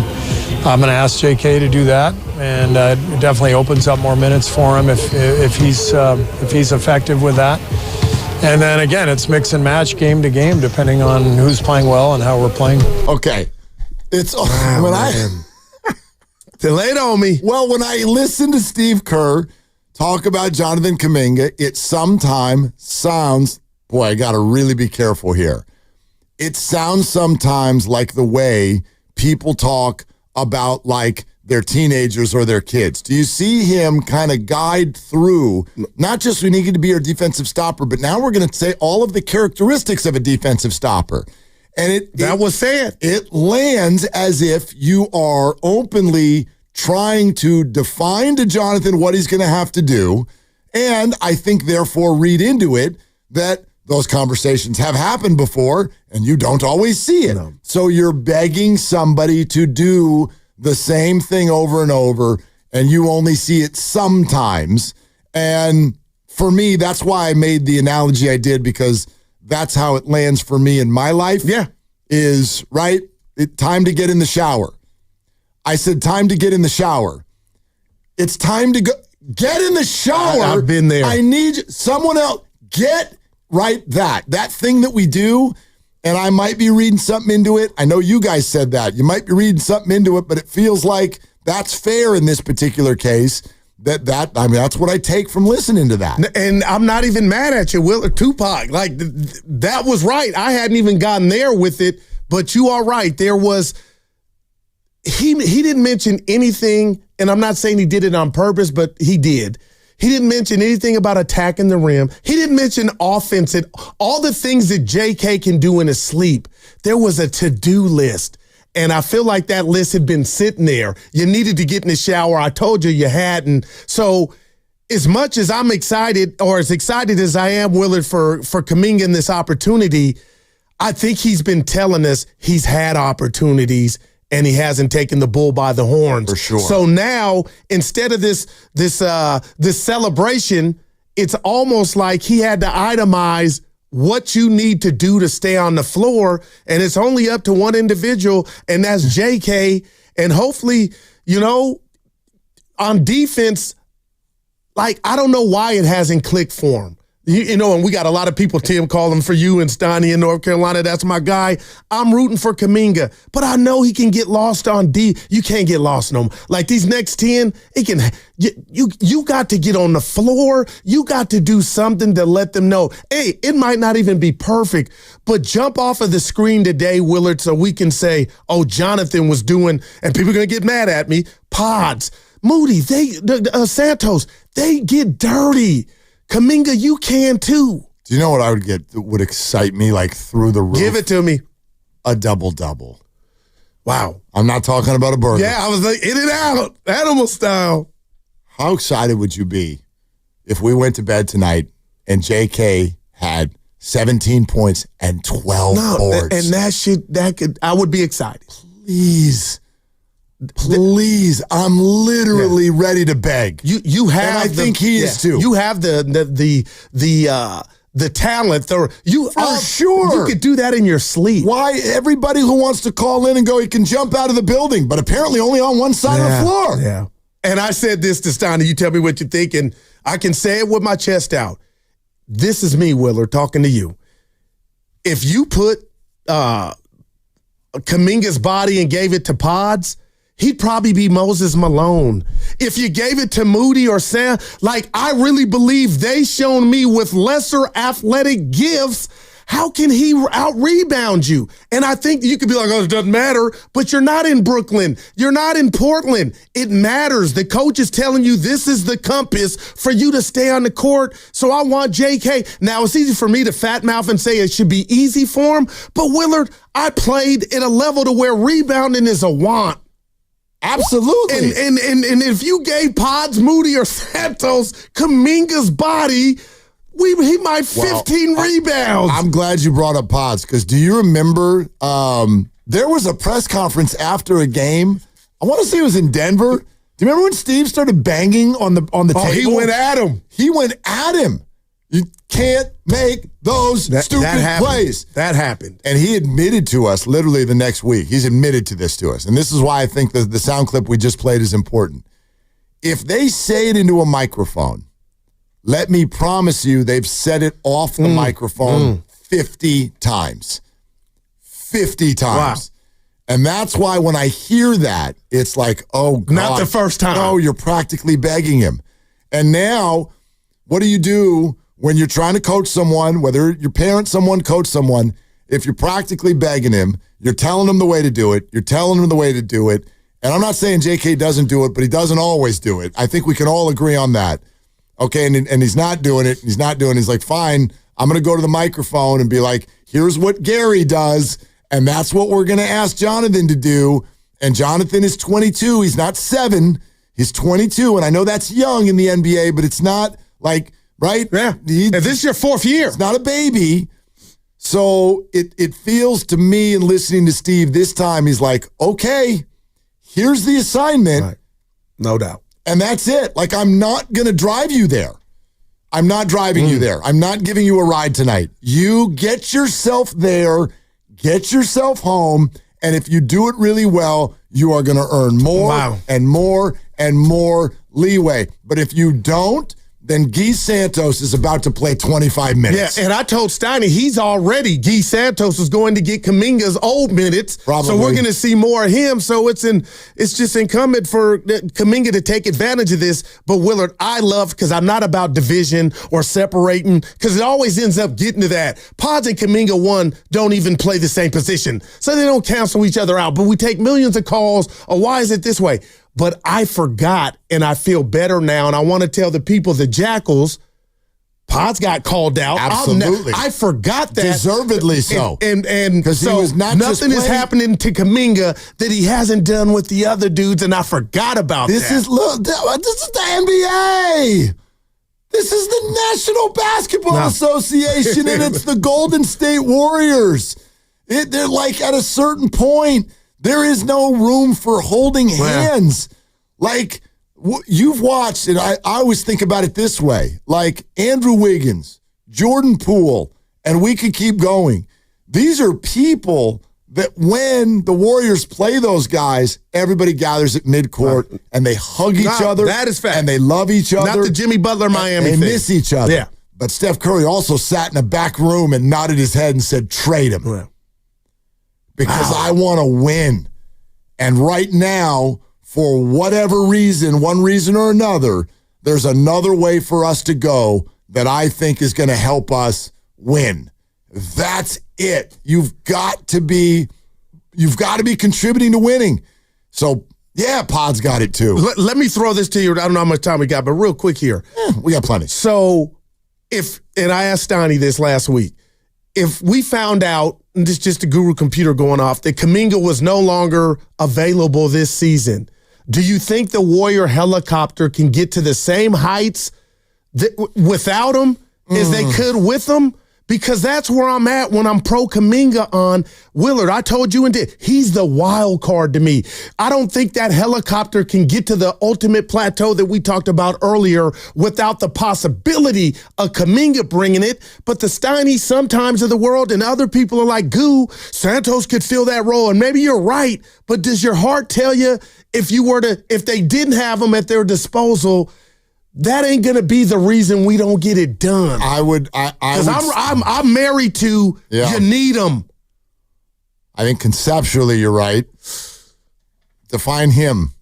Speaker 11: going to ask JK to do that, and it definitely opens up more minutes for him if he's effective with that. And then again, it's mix and match game to game, depending on who's playing well and how we're playing.
Speaker 18: Okay, it's
Speaker 4: delayed on me.
Speaker 18: Well, when I listen to Steve Kerr talk about Jonathan Kuminga, it sometimes sounds. Boy, I got to really be careful here. It sounds sometimes like the way people talk about like their teenagers or their kids. Do you see him kind of guide through, not just we need to be our defensive stopper, but now we're going to say all of the characteristics of a defensive stopper. And it lands as if you are openly trying to define to Jonathan what he's going to have to do. And I think therefore read into it that those conversations have happened before and you don't always see it. No. So you're begging somebody to do the same thing over and over, and you only see it sometimes. And for me, that's why I made the analogy I did, because that's how it lands for me in my life.
Speaker 4: Yeah.
Speaker 18: Is, right, time to get in the shower. I said time to get in the shower. It's time to go. Get in the shower.
Speaker 4: I've been there.
Speaker 18: I need someone else. Get that thing that we do. And I might be reading something into it. I know you guys said that. You might be reading something into it, but it feels like that's fair in this particular case. That's what I take from listening to that.
Speaker 4: And I'm not even mad at you, Will or Tupac. Like, that was right. I hadn't even gotten there with it, but you are right. There was, he didn't mention anything, and I'm not saying he did it on purpose, but he did. He didn't mention anything about attacking the rim. He didn't mention offense and all the things that JK can do in his sleep. There was a to-do list, and I feel like that list had been sitting there. You needed to get in the shower. I told you hadn't. So as much as I'm excited, or as excited as I am, Willard, for Kuminga in this opportunity, I think he's been telling us he's had opportunities and he hasn't taken the bull by the horns.
Speaker 18: For sure.
Speaker 4: So now, instead of this celebration, it's almost like he had to itemize what you need to do to stay on the floor, and it's only up to one individual, and that's JK. And hopefully, on defense, like, I don't know why it hasn't clicked for him. And we got a lot of people, Tim, calling for you and Steiny in North Carolina. That's my guy. I'm rooting for Kuminga, but I know he can get lost on D. You can't get lost no more. Like these next 10, it can. You got to get on the floor. You got to do something to let them know, hey, it might not even be perfect, but jump off of the screen today, Willard, so we can say, oh, Jonathan was doing, and people are going to get mad at me, pods. Moody, Santos, they get dirty. Kuminga, you can too.
Speaker 18: Do you know what I would excite me like through the roof?
Speaker 4: Give it to me.
Speaker 18: A double-double.
Speaker 4: Wow.
Speaker 18: I'm not talking about a burger.
Speaker 4: Yeah, I was like, in and out, animal style.
Speaker 18: How excited would you be if we went to bed tonight and JK had 17 points and 12 boards?
Speaker 4: And I would be excited.
Speaker 18: Please, I'm literally ready to beg.
Speaker 4: You have,
Speaker 18: and I think he is too.
Speaker 4: You have the talent.
Speaker 18: Sure,
Speaker 4: you could do that in your sleep.
Speaker 18: Why everybody who wants to call in and go, he can jump out of the building, but apparently only on one side of the floor.
Speaker 4: Yeah. And I said this to Steiny. You tell me what you think, and I can say it with my chest out. This is me, Willard, talking to you. If you put Kuminga's body and gave it to Pods, he'd probably be Moses Malone. If you gave it to Moody or Sam, like, I really believe they shown me with lesser athletic gifts, how can he out-rebound you? And I think you could be like, oh, it doesn't matter, but you're not in Brooklyn. You're not in Portland. It matters. The coach is telling you this is the compass for you to stay on the court. So I want JK. Now, it's easy for me to fat mouth and say it should be easy for him, but Willard, I played at a level to where rebounding is a want.
Speaker 18: Absolutely.
Speaker 4: And if you gave Pods, Moody, or Santos Kuminga's body, he might 15 rebounds.
Speaker 18: I'm glad you brought up Pods, because do you remember there was a press conference after a game? I want to say it was in Denver. Do you remember when Steve started banging on the table?
Speaker 4: He went at him.
Speaker 18: He went at him. You can't make those stupid plays.
Speaker 4: That happened.
Speaker 18: And he admitted to us literally the next week. He's admitted to this to us. And this is why I think the sound clip we just played is important. If they say it into a microphone, let me promise you they've said it off the microphone 50 times. 50 times. Wow. And that's why when I hear that, it's like, oh, God.
Speaker 4: Not the first time.
Speaker 18: No, you're practically begging him. And now, what do you do when you're trying to coach someone, whether you parent someone, coach someone, if you're practically begging him, you're telling him the way to do it, you're telling him the way to do it. And I'm not saying JK doesn't do it, but he doesn't always do it. I think we can all agree on that. Okay, and he's not doing it. He's not doing it. He's like, fine, I'm going to go to the microphone and be like, here's what Gary does, and that's what we're going to ask Jonathan to do. And Jonathan is 22. He's not 7. He's 22, and I know that's young in the NBA, but it's not like, right?
Speaker 4: Yeah, and this is your 4th year.
Speaker 18: It's not a baby. So it feels to me, in listening to Steve this time, he's like, okay, here's the assignment.
Speaker 4: Right. No doubt.
Speaker 18: And that's it. Like, I'm not going to drive you there. I'm not driving you there. I'm not giving you a ride tonight. You get yourself there, get yourself home, and if you do it really well, you are going to earn more and more and more leeway. But if you don't, then Guy Santos is about to play 25 minutes.
Speaker 4: Yeah, and I told Steiny Guy Santos is going to get Kuminga's old minutes.
Speaker 18: Probably.
Speaker 4: So we're going to see more of him. So it's just incumbent for Kuminga to take advantage of this. But Willard, I love, because I'm not about division or separating, because it always ends up getting to that. Pods and Kuminga, one, don't even play the same position. So they don't cancel each other out. But we take millions of calls. Oh, why is it this way? But I forgot, and I feel better now, and I want to tell the people, the Jackals, Pods got called out.
Speaker 18: Absolutely.
Speaker 4: I forgot that.
Speaker 18: Deservedly so.
Speaker 4: And
Speaker 18: so
Speaker 4: nothing is happening to Kuminga that he hasn't done with the other dudes, and I forgot about
Speaker 18: this. This is the NBA. This is the National Basketball Association, and it's the Golden State Warriors. They're like, at a certain point, there is no room for holding hands. Like, you've watched, and I always think about it this way, like Andrew Wiggins, Jordan Poole, and we could keep going. These are people that when the Warriors play those guys, everybody gathers at midcourt and they hug each other.
Speaker 4: That is fact.
Speaker 18: And they love each other.
Speaker 4: Not the Jimmy Butler Miami thing.
Speaker 18: They miss each other.
Speaker 4: Yeah.
Speaker 18: But Steph Curry also sat in a back room and nodded his head and said, trade him.
Speaker 4: Yeah.
Speaker 18: Because I want to win. And right now, for whatever reason, one reason or another, there's another way for us to go that I think is going to help us win. That's it. You've got to be contributing to winning. So, yeah, Pod's got it too.
Speaker 4: Let me throw this to you. I don't know how much time we got, but real quick here.
Speaker 18: We got plenty.
Speaker 4: So, and I asked Steiny this last week, if we found out, and this is just a guru computer going off, that Kuminga was no longer available this season, do you think the Warrior helicopter can get to the same heights without him as they could with him? Because that's where I'm at when I'm pro Kuminga on Willard. I told you, he's the wild card to me. I don't think that helicopter can get to the ultimate plateau that we talked about earlier without the possibility of Kuminga bringing it. But the Steiny sometimes of the world and other people are like, Goo, Santos could fill that role. And maybe you're right, but does your heart tell you if they didn't have him at their disposal, that ain't gonna be the reason we don't get it done. Because I'm married to you need them.
Speaker 18: I think conceptually you're right. Define him.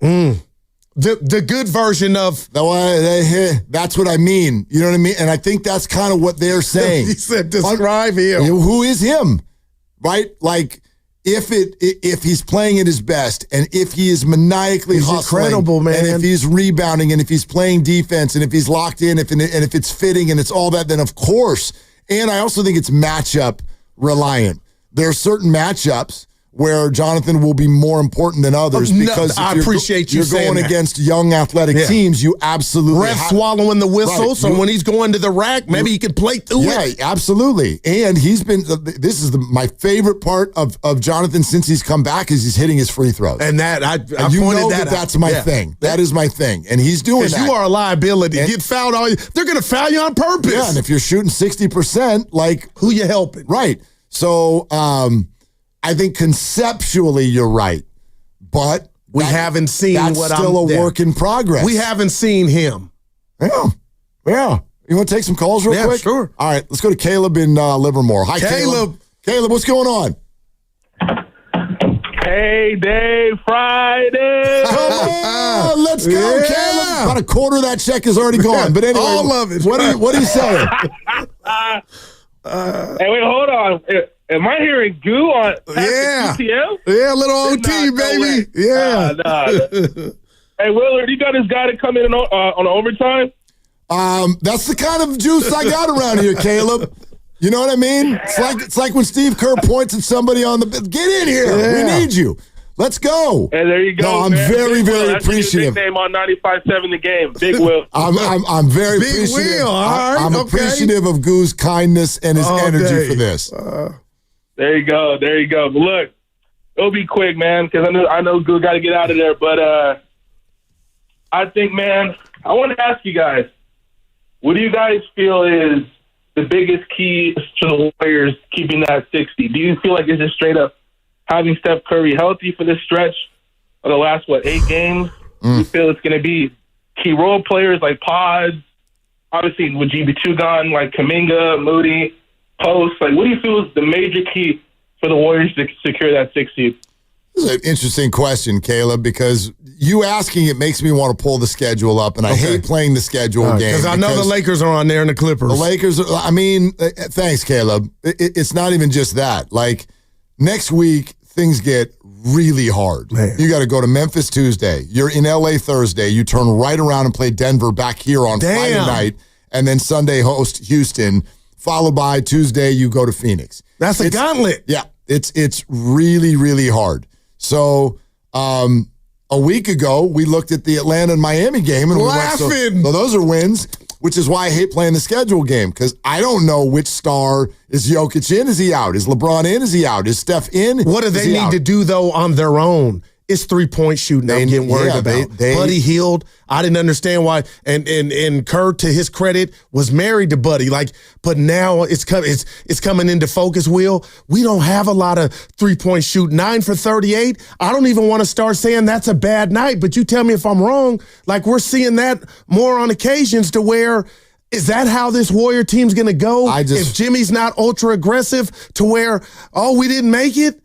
Speaker 4: The good version of
Speaker 18: that's what I mean. You know what I mean? And I think that's kind of what they're saying.
Speaker 4: He said describe him.
Speaker 18: Who is him? Right? Like if he's playing at his best and if he is maniacally hustling,
Speaker 4: incredible, man.
Speaker 18: And if he's rebounding and if he's playing defense and if he's locked in and if it's fitting and it's all that, then of course. And I also think it's matchup reliant. There are certain matchups where Jonathan will be more important than others because
Speaker 4: I appreciate you
Speaker 18: you're going
Speaker 4: that.
Speaker 18: against young athletic teams. You absolutely
Speaker 4: ref swallowing the whistle,
Speaker 18: right.
Speaker 4: so when he's going to the rack, maybe he can play through it.
Speaker 18: Yeah, absolutely. And he's been. This is my favorite part of Jonathan since he's come back is he's hitting his free throws.
Speaker 4: And that I
Speaker 18: you
Speaker 4: pointed
Speaker 18: know
Speaker 4: that
Speaker 18: that's my thing. That is my thing, and he's doing that.
Speaker 4: You are a liability. Get fouled they're going to foul you on purpose.
Speaker 18: Yeah, and if you're shooting 60%, like
Speaker 4: who you helping?
Speaker 18: Right. So. I think conceptually you're right, but
Speaker 4: we haven't seen
Speaker 18: that's still a work in progress.
Speaker 4: We haven't seen him.
Speaker 18: Yeah. You want to take some calls real quick?
Speaker 4: Sure.
Speaker 18: All right, let's go to Caleb in Livermore. Hi, Caleb. Caleb, what's going on?
Speaker 10: Payday Friday.
Speaker 18: Come on, let's go, Caleb. About a quarter of that check is already gone, but anyway,
Speaker 4: all of it.
Speaker 18: What are you saying?
Speaker 10: Hey, wait, hold on. Am I hearing goo on UCL?
Speaker 4: Yeah, little OT, baby. Yeah.
Speaker 10: Hey, Willard, you got this guy to come in on overtime?
Speaker 18: That's the kind of juice I got around here, Caleb. You know what I mean? It's like when Steve Kerr points at somebody on the get in here. Yeah. We need you. Let's go.
Speaker 10: Hey, there you go.
Speaker 18: No, I'm very, very appreciative.
Speaker 10: That's your nickname on 95.7 The Game, Big Will.
Speaker 18: I'm very
Speaker 4: Big
Speaker 18: appreciative.
Speaker 4: Will. All right,
Speaker 18: I'm appreciative of Goo's kindness and his energy for this.
Speaker 10: There you go. But look, it'll be quick, man, because I know Goo got to get out of there. But I think, man, I want to ask you guys, what do you guys feel is the biggest key to the Warriors keeping that 60? Do you feel like it's just straight up having Steph Curry healthy for this stretch of the last, 8 games? You feel it's going to be key role players like Pods, obviously with GB2 gone, like Kuminga, Moody, Post? Like, what do you feel is the major key for the Warriors to secure that 60?
Speaker 18: This is an interesting question, Caleb, because you asking it makes me want to pull the schedule up, and I hate playing the schedule game.
Speaker 4: Because I know the Lakers are on there and the Clippers.
Speaker 18: The Lakers, thanks, Caleb. It's not even just that. Like, next week, things get really hard. Man. You got to go to Memphis Tuesday. You're in LA Thursday. You turn right around and play Denver back here on Friday night, and then Sunday host Houston, followed by Tuesday you go to Phoenix.
Speaker 4: That's a gauntlet.
Speaker 18: Yeah, it's really, really hard. So a week ago, we looked at the Atlanta and Miami game, and
Speaker 4: laughing.
Speaker 18: We went, so those are wins, which is why I hate playing the schedule game, because I don't know which star. Is Jokic in? Is he out? Is LeBron in? Is he out? Is Steph in?
Speaker 4: What do they need to do, though, on their own? It's 3-point shooting I'm getting worried about. Buddy Hield, I didn't understand why. And Kerr, to his credit, was married to Buddy. But now it's coming into focus, Will. We don't have a lot of 3-point shoot. 9 for 38. I don't even want to start saying that's a bad night, but you tell me if I'm wrong. Like, we're seeing that more on occasions to where, is that how this Warrior team's going to go? If Jimmy's not ultra aggressive to where, we didn't make it?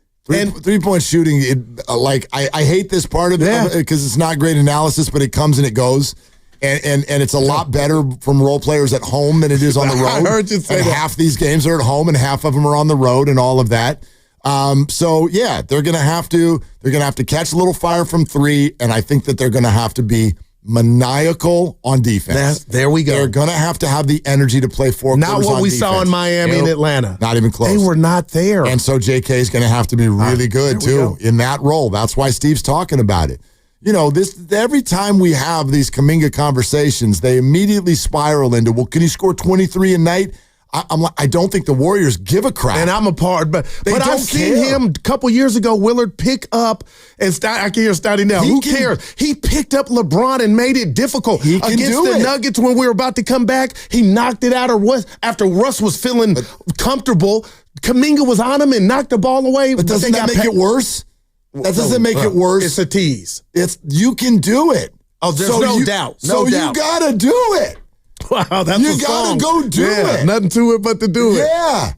Speaker 18: Three-point shooting, I hate this part of it because it's not great analysis, but it comes and it goes. And it's a lot better from role players at home than it is on the road.
Speaker 4: I heard you say that.
Speaker 18: Half these games are at home and half of them are on the road and all of that. They're gonna have to catch a little fire from 3, and I think that they're gonna have to be maniacal on defense.
Speaker 4: There we go.
Speaker 18: They're going to have the energy to play 4 quarters on defense.
Speaker 4: Not what we saw in Miami and Atlanta.
Speaker 18: Not even close.
Speaker 4: They were not there.
Speaker 18: And so JK is going to have to be really good, too, in that role. That's why Steve's talking about it. You know, every time we have these Kuminga conversations, they immediately spiral into, well, can he score 23 a night? I don't think the Warriors give a crap.
Speaker 4: And I'm a part, but I've seen him a couple years ago, Willard, pick up, and I can hear Stotty now. Who cares? He picked up LeBron and made it difficult. Against the Nuggets when we were about to come back, he knocked it out of Russ after Russ was feeling comfortable. Kuminga was on him and knocked the ball away.
Speaker 18: But doesn't that make it worse? That doesn't make it worse.
Speaker 4: It's a tease.
Speaker 18: You can do it.
Speaker 4: Oh, there's no doubt.
Speaker 18: You got to do it.
Speaker 4: Wow, that's
Speaker 18: you got to go do it.
Speaker 4: Nothing to it but to do it.
Speaker 18: Yeah.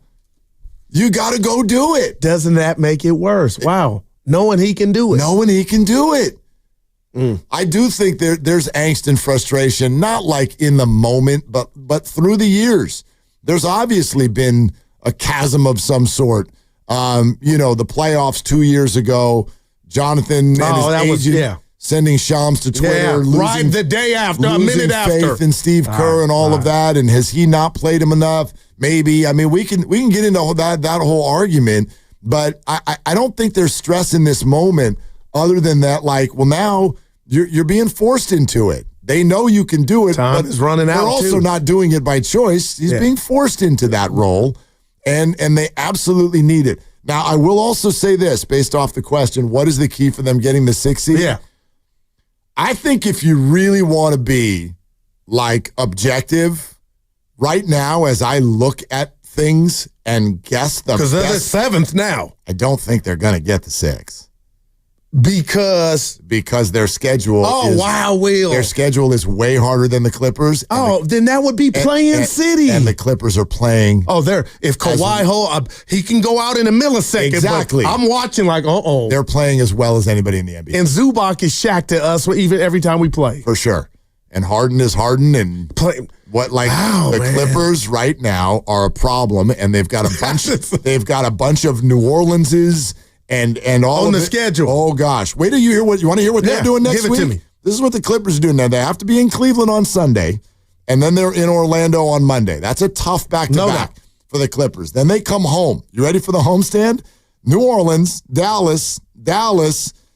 Speaker 18: You got to go do it.
Speaker 4: Doesn't that make it worse? Wow. Knowing he can do it.
Speaker 18: I do think there's angst and frustration, not like in the moment, but through the years. There's obviously been a chasm of some sort. The playoffs 2 years ago, Jonathan and his agent sending Shams to Twitter,
Speaker 4: right the day after, a minute after.
Speaker 18: Faith in Steve Kerr and all of that, and has he not played him enough? Maybe. I mean, we can get into that whole argument, but I don't think there's stress in this moment other than that, like, well, now you're being forced into it. They know you can do it,
Speaker 4: Time
Speaker 18: but
Speaker 4: is running out.
Speaker 18: They're also not doing it by choice. He's being forced into that role, and they absolutely need it. Now, I will also say this, based off the question, what is the key for them getting the 6th seed?
Speaker 4: Yeah.
Speaker 18: I think if you really want to be, like, objective, right now, as I look at things and guess the
Speaker 4: because they're the 7th now.
Speaker 18: I don't think they're going to get the 6th.
Speaker 4: Because
Speaker 18: their schedule their schedule is way harder than the Clippers.
Speaker 4: Then that would be playing city.
Speaker 18: And the Clippers are playing.
Speaker 4: If Kawhi he can go out in a millisecond.
Speaker 18: Exactly.
Speaker 4: I'm watching like,
Speaker 18: they're playing as well as anybody in the NBA.
Speaker 4: And Zubac is Shaq to us even every time we play.
Speaker 18: For sure. And Harden is Harden, and the Clippers right now are a problem, and they've got a bunch of New Orleanses and all
Speaker 4: on
Speaker 18: of
Speaker 4: the schedule.
Speaker 18: Oh gosh. Wait till you hear you want to hear what they're doing next week?
Speaker 4: Give it to me.
Speaker 18: This is what the Clippers are doing now. They have to be in Cleveland on Sunday, and then they're in Orlando on Monday. That's a tough back-to-back for the Clippers. Then they come home. You ready for the homestand? New Orleans, Dallas,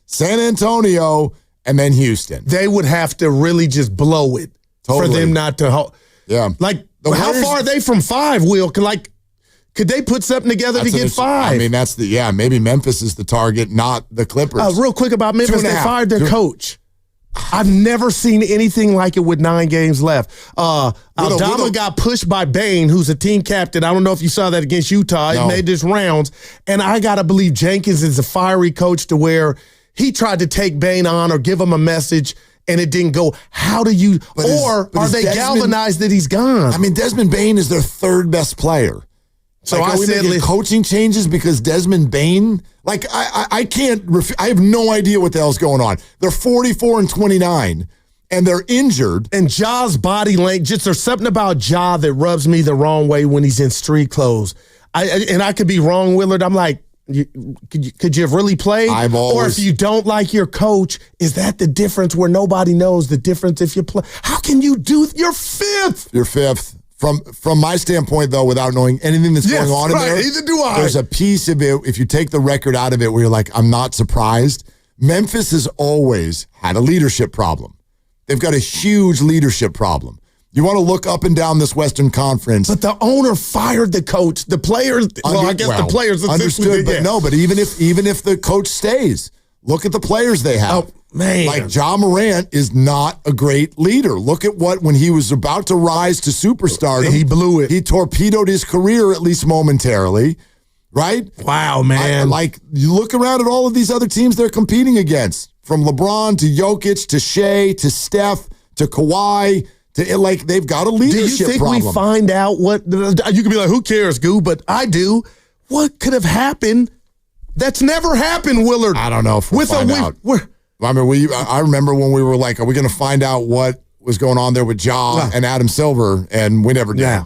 Speaker 18: San Antonio, and then Houston.
Speaker 4: They would have to really just blow it for them not to. Like, how far are they from 5, Will? Could they put something together to get 5?
Speaker 18: I mean, maybe Memphis is the target, not the Clippers.
Speaker 4: Real quick about Memphis, they fired their coach. I've never seen anything like it with 9 games left. Aldama got pushed by Bane, who's a team captain. I don't know if you saw that against Utah. He made this rounds. And I got to believe Jenkins is a fiery coach to where he tried to take Bane on or give him a message, and it didn't go. How do you – are they galvanized that he's gone?
Speaker 18: I mean, Desmond Bane is their 3rd best player. So I said coaching changes because Desmond Bane, I can't, I have no idea what the hell's going on. They're 44-29 and they're injured.
Speaker 4: And Ja's body language, there's something about Ja that rubs me the wrong way when he's in street clothes. I could be wrong, Willard. I'm like, could you have really played? Or if you don't like your coach, is that the difference where nobody knows the difference if you play? How can you do, you're 5th.
Speaker 18: You're 5th. From my standpoint, though, without knowing anything that's going on in there,
Speaker 4: either do I.
Speaker 18: There's a piece of it, if you take the record out of it, where you're like, I'm not surprised. Memphis has always had a leadership problem. They've got a huge leadership problem. You want to look up and down this Western Conference.
Speaker 4: But the owner fired the coach. The players, the players
Speaker 18: understood, but even if the coach stays, look at the players they have.
Speaker 4: Oh, man.
Speaker 18: Like Ja Morant is not a great leader. Look at when he was about to rise to superstardom.
Speaker 4: He blew it.
Speaker 18: He torpedoed his career, at least momentarily, right?
Speaker 4: Wow, man.
Speaker 18: You look around at all of these other teams they're competing against, from LeBron to Jokic to Shea to Steph to Kawhi. They've got a leadership problem.
Speaker 4: Do you think we find out what – you could be like, who cares, Goo? But I do. What could have happened? That's never happened, Willard.
Speaker 18: I don't know if we'll find out. I remember when we were like, are we going to find out what was going on there with Ja and Adam Silver? And we never did.
Speaker 4: Yeah.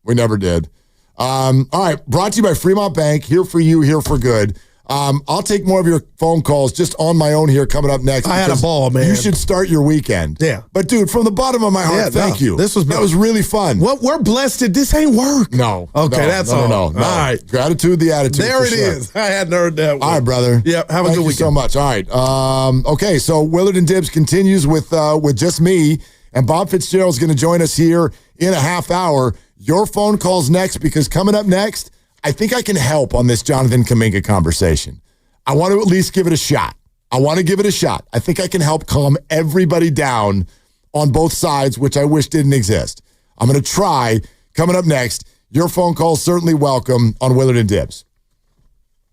Speaker 18: We never did. All right, brought to you by Fremont Bank. Here for you, here for good. I'll take more of your phone calls just on my own here coming up next.
Speaker 4: I had a ball, man.
Speaker 18: You should start your weekend.
Speaker 4: Yeah.
Speaker 18: But, dude, from the bottom of my heart, thank you. That was really fun.
Speaker 4: What we're blessed that this ain't work.
Speaker 18: No.
Speaker 4: Okay, that's all.
Speaker 18: No.
Speaker 4: All right.
Speaker 18: Gratitude, the attitude.
Speaker 4: There it is. I hadn't heard that one.
Speaker 18: All right, brother.
Speaker 4: Yep. Have a good weekend.
Speaker 18: Thank you so much. All right. Okay, so Willard and Dibs continues with just me, and Bob Fitzgerald's going to join us here in a half hour. Your phone call's next, because coming up next, I think I can help on this Jonathan Kuminga conversation. I want to at least give it a shot. I think I can help calm everybody down on both sides, which I wish didn't exist. I'm going to try. Coming up next, your phone call is certainly welcome on Willard and Dibs.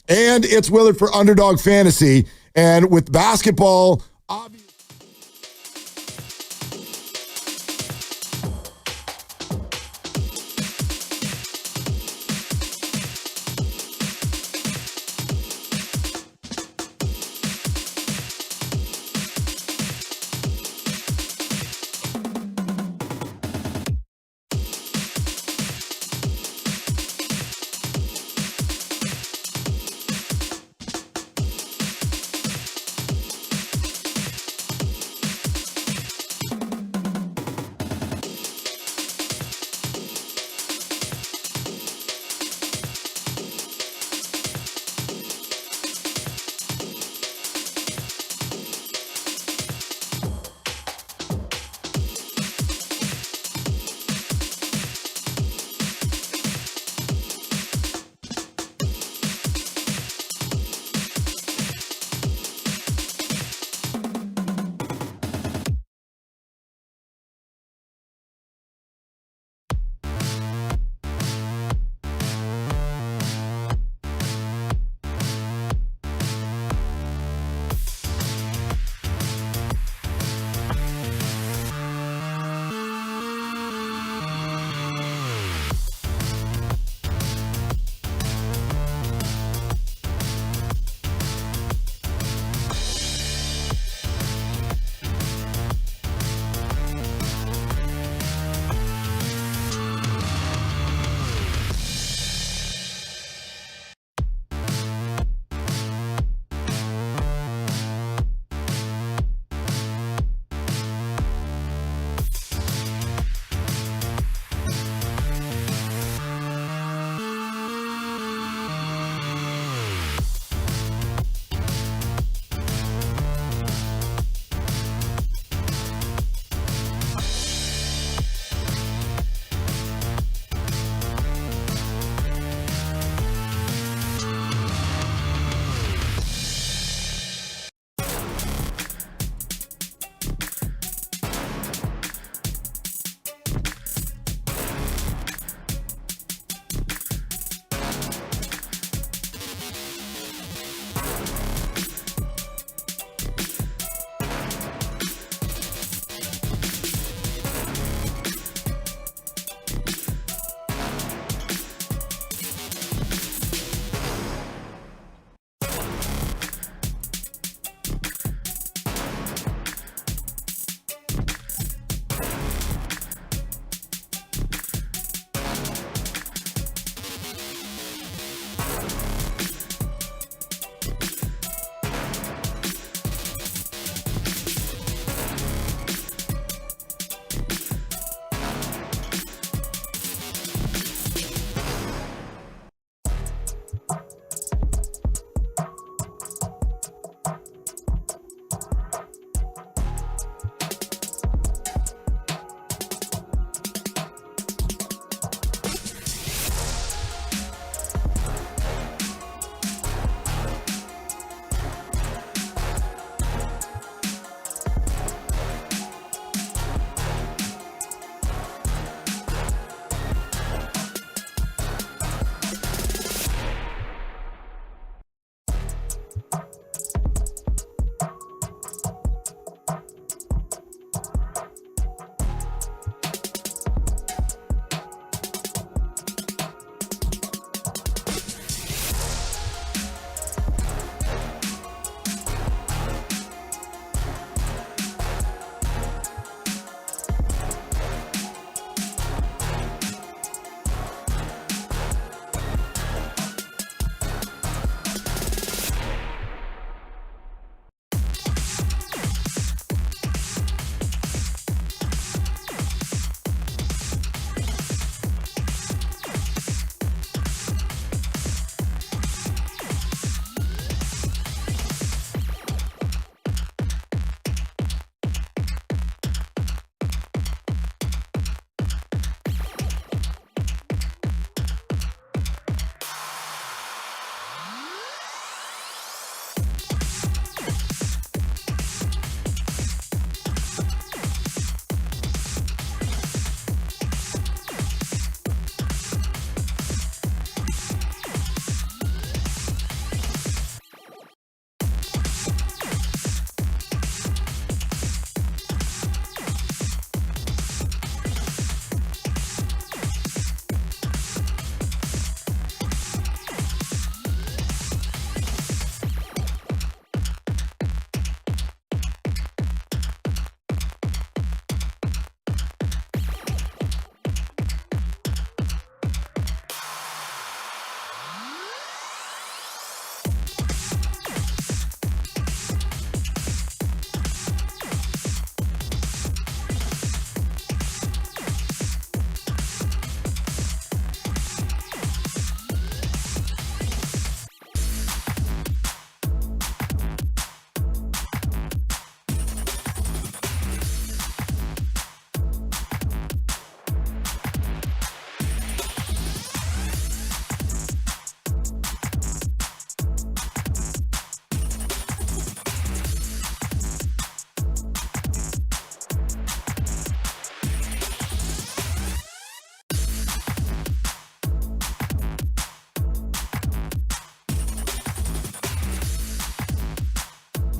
Speaker 18: And it's Willard for Underdog Fantasy. And with basketball, obviously.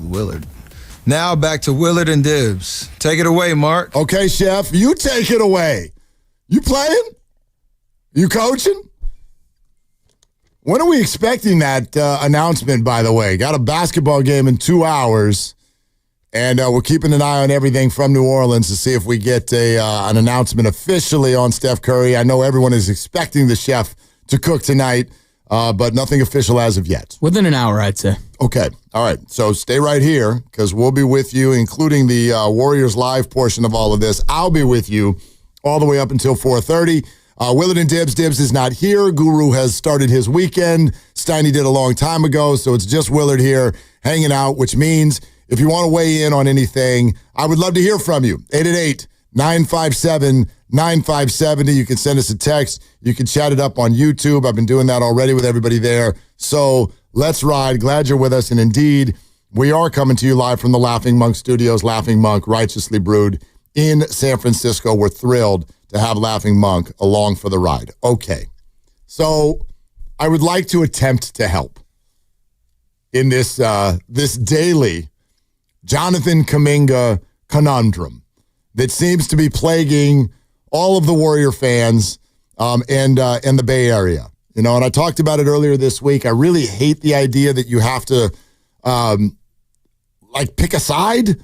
Speaker 6: Willard. Now back to Willard and Dibs. Take it away, Mark.
Speaker 18: Okay, Chef, you take it away. You playing? You coaching? When are we expecting that announcement, by the way? Got a basketball game in 2 hours, and we're keeping an eye on everything from New Orleans to see if we get an announcement officially on Steph Curry. I know everyone is expecting the chef to cook tonight, but nothing official as of yet.
Speaker 21: Within an hour, I'd say.
Speaker 18: Okay. All right. So stay right here because we'll be with you, including the Warriors Live portion of all of this. I'll be with you all the way up until 4:30. Willard and Dibs. Dibs is not here. Guru has started his weekend. Steiny did a long time ago, so it's just Willard here hanging out, which means if you want to weigh in on anything, I would love to hear from you. 888-957-9570. You can send us a text. You can chat it up on YouTube. I've been doing that already with everybody there. So let's ride. Glad you're with us. And indeed, we are coming to you live from the Laughing Monk Studios. Laughing Monk, righteously brewed in San Francisco. We're thrilled to have Laughing Monk along for the ride. Okay. So I would like to attempt to help in this daily Jonathan Kuminga conundrum that seems to be plaguing all of the Warrior fans and the Bay Area. You know, and I talked about it earlier this week. I really hate the idea that you have to, pick a side.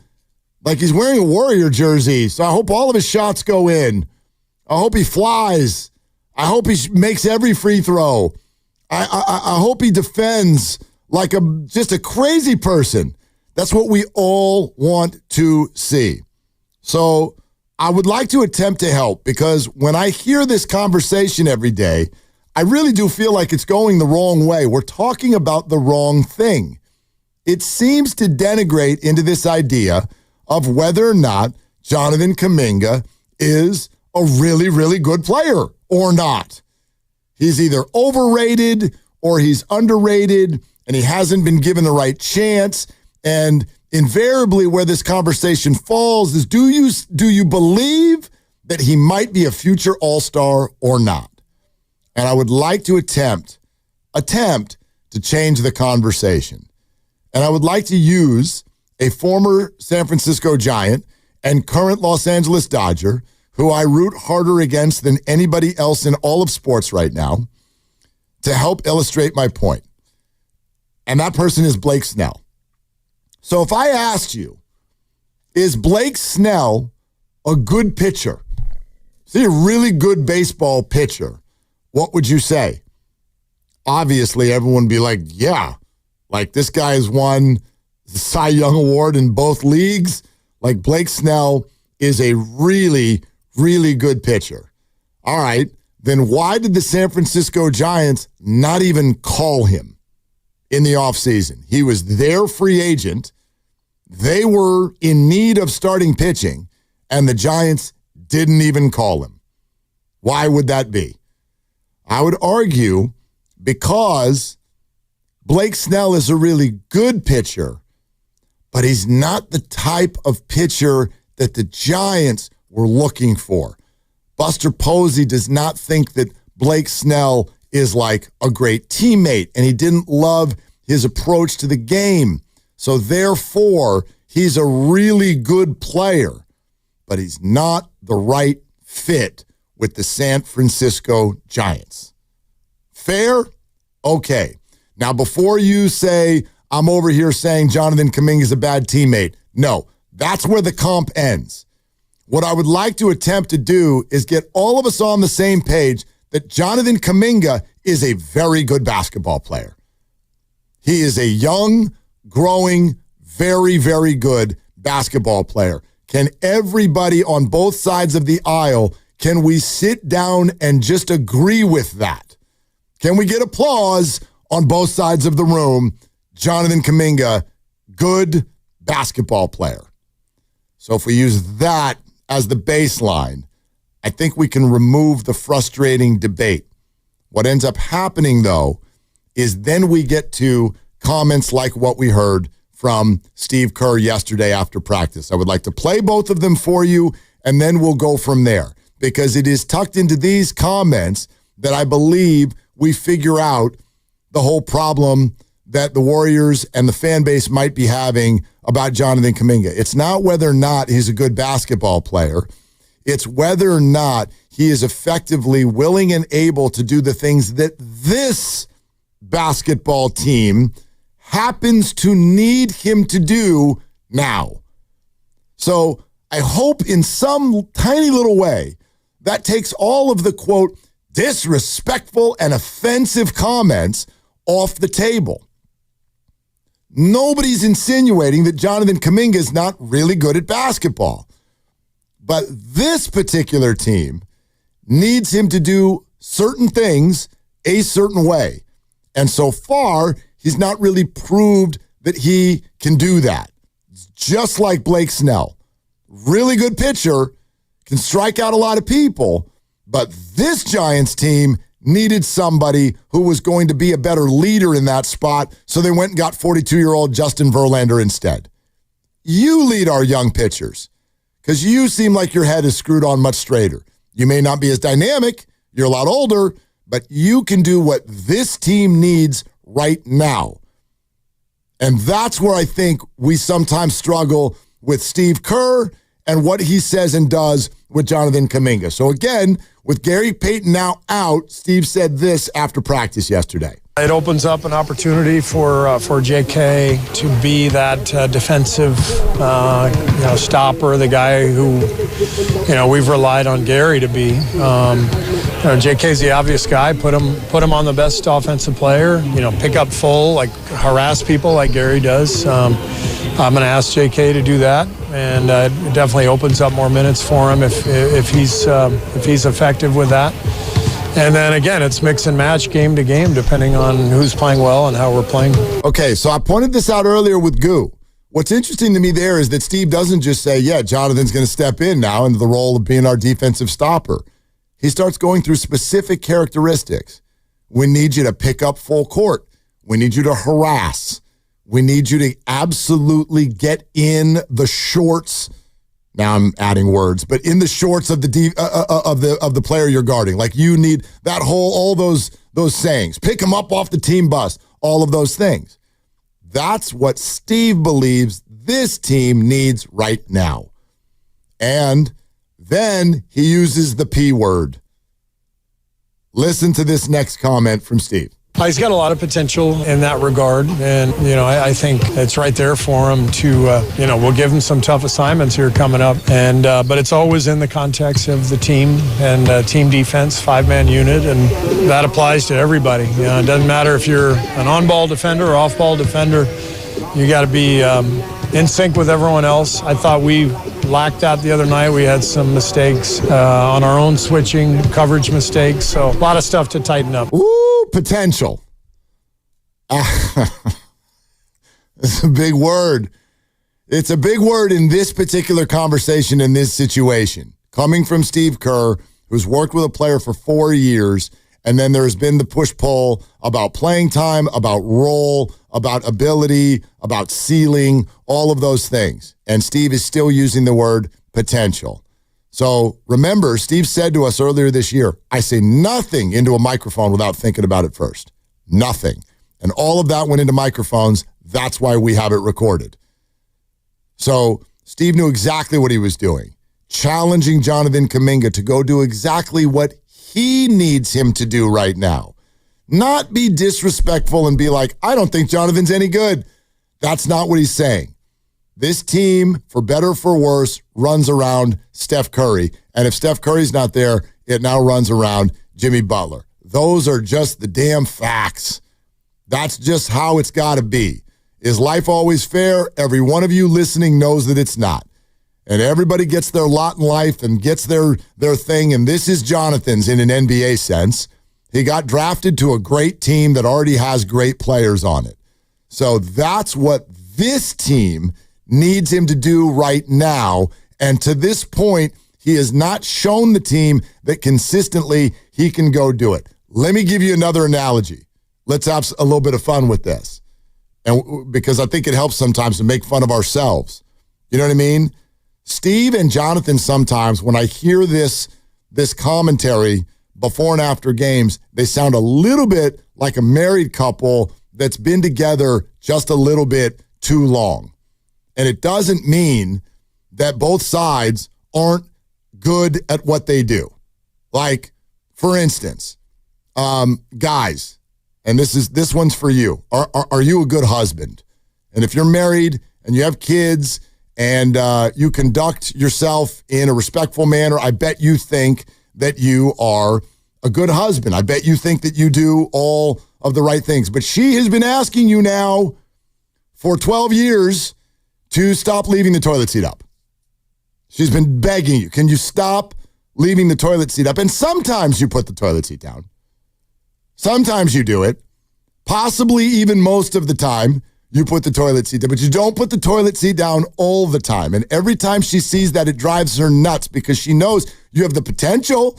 Speaker 18: Like, he's wearing a Warrior jersey, so I hope all of his shots go in. I hope he flies. I hope he makes every free throw. I hope he defends like just a crazy person. That's what we all want to see. So I would like to attempt to help because when I hear this conversation every day, I really do feel like it's going the wrong way. We're talking about the wrong thing. It seems to denigrate into this idea of whether or not Jonathan Kuminga is a really, really good player or not. He's either overrated or he's underrated and he hasn't been given the right chance. And invariably where this conversation falls is, do you believe that he might be a future All-Star or not? And I would like to attempt to change the conversation. And I would like to use a former San Francisco Giant and current Los Angeles Dodger, who I root harder against than anybody else in all of sports right now, to help illustrate my point. And that person is Blake Snell. So if I asked you, is Blake Snell a good pitcher? Is he a really good baseball pitcher? What would you say? Obviously, everyone would be like, yeah. Like, this guy has won the Cy Young Award in both leagues. Like, Blake Snell is a really, really good pitcher. All right, then why did the San Francisco Giants not even call him in the offseason? He was their free agent. They were in need of starting pitching, and the Giants didn't even call him. Why would that be? I would argue because Blake Snell is a really good pitcher, but he's not the type of pitcher that the Giants were looking for. Buster Posey does not think that Blake Snell is like a great teammate, and he didn't love his approach to the game. So therefore, he's a really good player, but he's not the right fit with the San Francisco Giants. Fair? Okay. Now, before you say, I'm over here saying Jonathan Kuminga is a bad teammate, no, that's where the comp ends. What I would like to attempt to do is get all of us on the same page that Jonathan Kuminga is a very good basketball player. He is a young, growing, very, very good basketball player. Can everybody on both sides of the aisle, can we sit down and just agree with that? Can we get applause on both sides of the room? Jonathan Kuminga, good basketball player. So if we use that as the baseline, I think we can remove the frustrating debate. What ends up happening, though, is then we get to comments like what we heard from Steve Kerr yesterday after practice. I would like to play both of them for you, and then we'll go from there, because it is tucked into these comments that I believe we figure out the whole problem that the Warriors and the fan base might be having about Jonathan Kuminga. It's not whether or not he's a good basketball player. It's whether or not he is effectively willing and able to do the things that this basketball team happens to need him to do now. So I hope in some tiny little way that takes all of the, quote, disrespectful and offensive comments off the table. Nobody's insinuating that Jonathan Kuminga is not really good at basketball. But this particular team needs him to do certain things a certain way. And so far, he's not really proved that he can do that. Just like Blake Snell. Really good pitcher, can strike out a lot of people, but this Giants team needed somebody who was going to be a better leader in that spot, so they went and got 42-year-old Justin Verlander instead. You lead our young pitchers, because you seem like your head is screwed on much straighter. You may not be as dynamic, you're a lot older, but you can do what this team needs right now. And that's where I think we sometimes struggle with Steve Kerr and what he says and does with Jonathan Kuminga. So again, with Gary Payton now out, Steve said this after practice yesterday.
Speaker 11: It opens up an opportunity for JK to be that defensive, stopper, the guy who, we've relied on Gary to be. JK's the obvious guy. Put him on the best offensive player. Pick up full, harass people like Gary does. I'm going to ask JK to do that, and it definitely opens up more minutes for him if he's effective with that. And then again, it's mix and match game to game, depending on who's playing well and how we're playing.
Speaker 18: Okay, so I pointed this out earlier with Goo. What's interesting to me there is that Steve doesn't just say, yeah, Jonathan's going to step in now into the role of being our defensive stopper. He starts going through specific characteristics. We need you to pick up full court. We need you to harass. We need you to absolutely get in the shorts. Now I'm adding words, but in the shorts of the player you're guarding. Like you need that all those sayings. Pick him up off the team bus. All of those things. That's what Steve believes this team needs right now. And then he uses the P word. Listen to this next comment from Steve.
Speaker 11: He's got a lot of potential in that regard, and I think it's right there for him to we'll give him some tough assignments here coming up, and but it's always in the context of the team and team defense, 5-man unit, and that applies to everybody. It doesn't matter if you're an on-ball defender or off-ball defender. You got to be in sync with everyone else. I thought we lacked that the other night. We had some mistakes on our own switching, coverage mistakes, so a lot of stuff to tighten up.
Speaker 18: Ooh, potential. It's a big word. It's a big word in this particular conversation, in this situation. Coming from Steve Kerr, who's worked with a player for 4 years, and then there's been the push-pull about playing time, about role, about ability, about ceiling, all of those things. And Steve is still using the word potential. So remember, Steve said to us earlier this year, I say nothing into a microphone without thinking about it first. Nothing. And all of that went into microphones. That's why we have it recorded. So Steve knew exactly what he was doing, challenging Jonathan Kuminga to go do exactly what he needs him to do right now. Not be disrespectful and be like, I don't think Jonathan's any good. That's not what he's saying. This team, for better or for worse, runs around Steph Curry. And if Steph Curry's not there, it now runs around Jimmy Butler. Those are just the damn facts. That's just how it's got to be. Is life always fair? Every one of you listening knows that it's not. And everybody gets their lot in life and gets their thing, and this is Jonathan's in an NBA sense. He got drafted to a great team that already has great players on it. So that's what this team needs him to do right now. And to this point, he has not shown the team that consistently he can go do it. Let me give you another analogy. Let's have a little bit of fun with this. And because I think it helps sometimes to make fun of ourselves. You know what I mean? Steve and Jonathan, sometimes when I hear this commentary before and after games, they sound a little bit like a married couple that's been together just a little bit too long. And it doesn't mean that both sides aren't good at what they do. Like, for instance, guys, and this one's for you. Are you a good husband? And if you're married and you have kids and you conduct yourself in a respectful manner, I bet you think that you are a good husband. I bet you think that you do all of the right things. But she has been asking you now for 12 years to stop leaving the toilet seat up. She's been begging you, can you stop leaving the toilet seat up? And sometimes you put the toilet seat down. Sometimes you do it. Possibly even most of the time you put the toilet seat down, but you don't put the toilet seat down all the time. And every time she sees that, it drives her nuts because she knows you have the potential.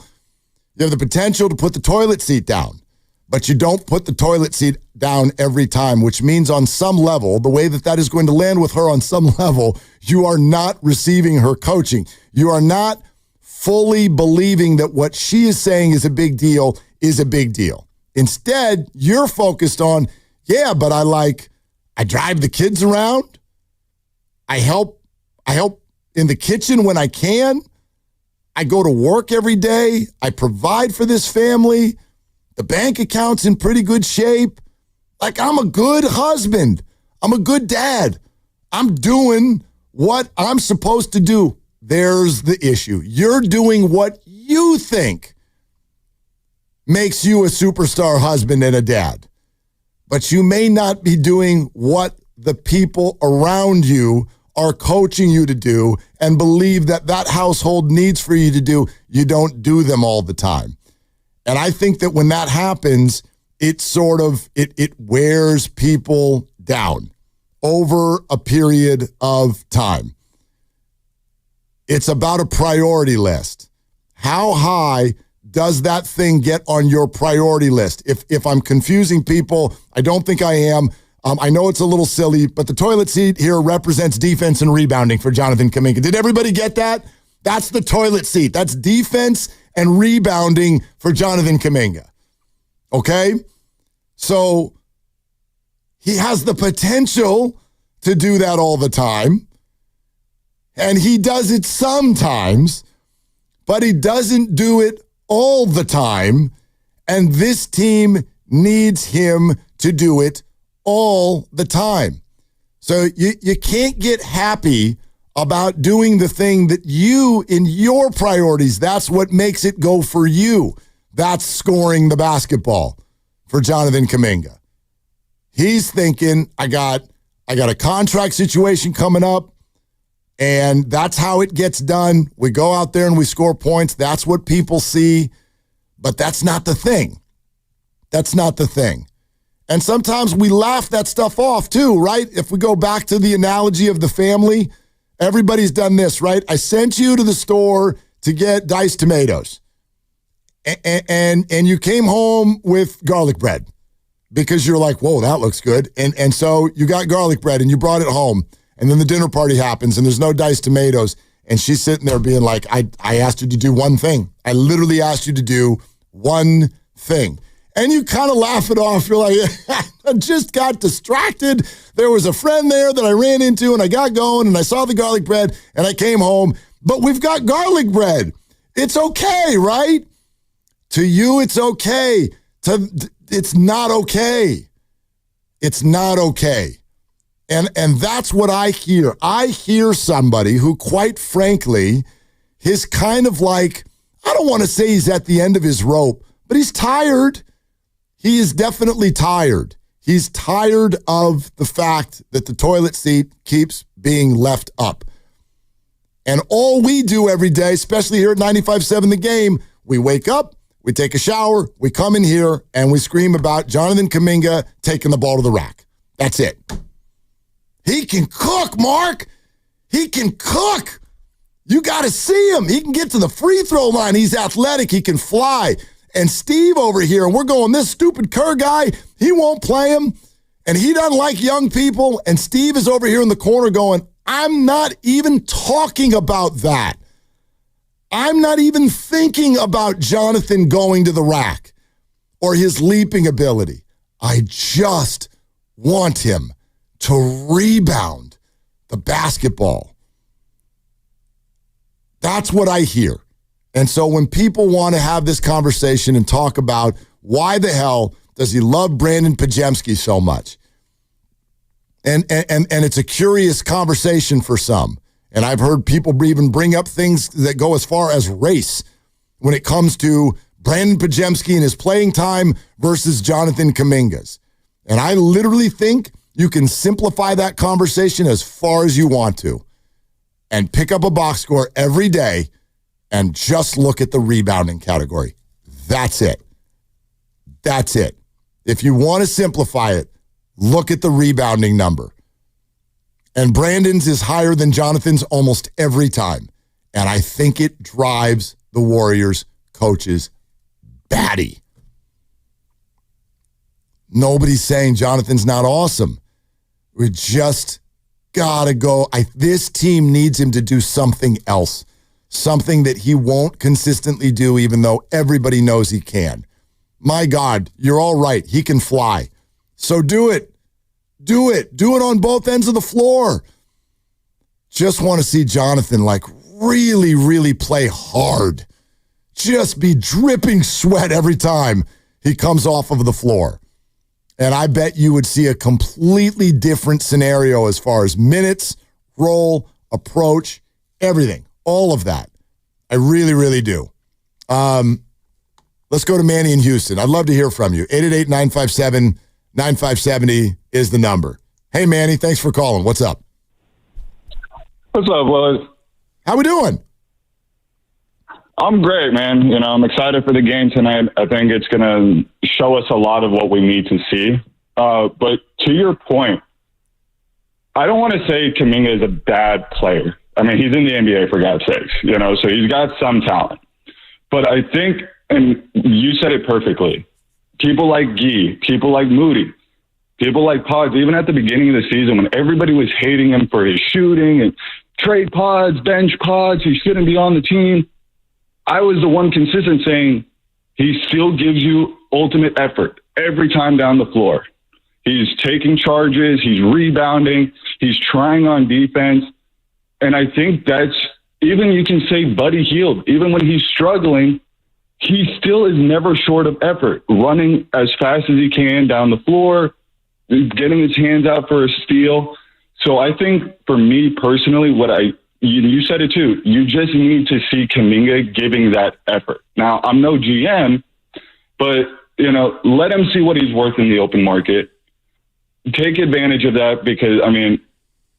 Speaker 18: You have the potential to put the toilet seat down, but you don't put the toilet seat down every time, which means on some level, the way that is going to land with her on some level, you are not receiving her coaching. You are not fully believing that what she is saying is a big deal is a big deal. Instead, you're focused on, yeah, but I drive the kids around. I help in the kitchen when I can. I go to work every day. I provide for this family. The bank account's in pretty good shape. Like, I'm a good husband. I'm a good dad. I'm doing what I'm supposed to do. There's the issue. You're doing what you think makes you a superstar husband and a dad. But you may not be doing what the people around you are coaching you to do and believe that household needs for you to do. You don't do them all the time. And I think that when that happens, it sort of, it wears people down over a period of time. It's about a priority list. How high does that thing get on your priority list? If I'm confusing people, I don't think I am. I know it's a little silly, but the toilet seat here represents defense and rebounding for Jonathan Kuminga. Did everybody get that? That's the toilet seat. That's defense and rebounding for Jonathan Kuminga. Okay? So he has the potential to do that all the time, and he does it sometimes, but he doesn't do it all the time, and this team needs him to do it all the time. So you can't get happy about doing the thing that you, in your priorities, that's what makes it go for you. That's scoring the basketball for Jonathan Kuminga. He's thinking, I got a contract situation coming up, and that's how it gets done. We go out there and we score points. That's what people see, but that's not the thing. That's not the thing. And sometimes we laugh that stuff off too, right? If we go back to the analogy of the family, everybody's done this, right? I sent you to the store to get diced tomatoes, and you came home with garlic bread because you're like, whoa, that looks good. And so you got garlic bread and you brought it home, and then the dinner party happens and there's no diced tomatoes, and she's sitting there being like, I asked you to do one thing. I literally asked you to do one thing. And you kind of laugh it off. You're like, I just got distracted. There was a friend there that I ran into, and I got going, and I saw the garlic bread, and I came home. But we've got garlic bread. It's okay, right? To you, it's okay. It's not okay. It's not okay. And that's what I hear. I hear somebody who, quite frankly, is kind of like, I don't want to say he's at the end of his rope, but he's tired. He is definitely tired. He's tired of the fact that the toilet seat keeps being left up. And all we do every day, especially here at 95.7 The Game, we wake up, we take a shower, we come in here, and we scream about Jonathan Kuminga taking the ball to the rack. That's it. He can cook, Mark. He can cook. You got to see him. He can get to the free throw line. He's athletic. He can fly. And Steve over here, and we're going, this stupid Kerr guy, he won't play him, and he doesn't like young people. And Steve is over here in the corner going, I'm not even talking about that. I'm not even thinking about Jonathan going to the rack or his leaping ability. I just want him to rebound the basketball. That's what I hear. And so when people want to have this conversation and talk about why the hell does he love Brandon Pajemski so much, and it's a curious conversation for some. And I've heard people even bring up things that go as far as race when it comes to Brandon Pajemski and his playing time versus Jonathan Kuminga's. And I literally think you can simplify that conversation as far as you want to and pick up a box score every day and just look at the rebounding category. That's it. That's it. If you want to simplify it, look at the rebounding number. And Brandon's is higher than Jonathan's almost every time. And I think it drives the Warriors coaches batty. Nobody's saying Jonathan's not awesome. We just got to go. This team needs him to do something else. Something that he won't consistently do, even though everybody knows he can. My God, you're all right. He can fly. So do it. Do it. Do it on both ends of the floor. Just want to see Jonathan really, really play hard. Just be dripping sweat every time he comes off of the floor. And I bet you would see a completely different scenario as far as minutes, role, approach, everything. All of that. I really, really do. Let's go to Manny in Houston. I'd love to hear from you. 888-957-9570 is the number. Hey, Manny, thanks for calling. What's up?
Speaker 12: What's up, Willis?
Speaker 18: How we doing?
Speaker 12: I'm great, man. I'm excited for the game tonight. I think it's going to show us a lot of what we need to see. But to your point, I don't want to say Kuminga is a bad player. I mean, he's in the NBA, for God's sakes, so he's got some talent. But I think, and you said it perfectly, people like Gee, people like Moody, people like Pods, even at the beginning of the season when everybody was hating him for his shooting and trade Pods, bench Pods, he shouldn't be on the team, I was the one consistent saying he still gives you ultimate effort every time down the floor. He's taking charges, he's rebounding, he's trying on defense. And I think that's, even you can say Buddy Hield, even when he's struggling, he still is never short of effort, running as fast as he can down the floor, getting his hands out for a steal. So I think for me personally, you said it too, you just need to see Kuminga giving that effort. Now, I'm no GM, but, let him see what he's worth in the open market. Take advantage of that because,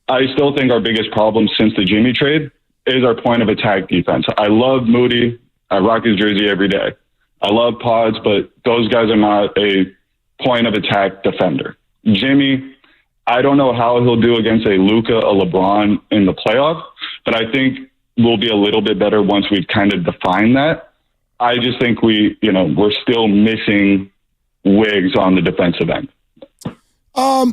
Speaker 12: I still think our biggest problem since the Jimmy trade is our point of attack defense. I love Moody. I rock his jersey every day. I love Pods, but those guys are not a point of attack defender. Jimmy, I don't know how he'll do against a Luka, a LeBron in the playoff, but I think we'll be a little bit better once we've kind of defined that. I just think we're still missing wigs on the defensive end.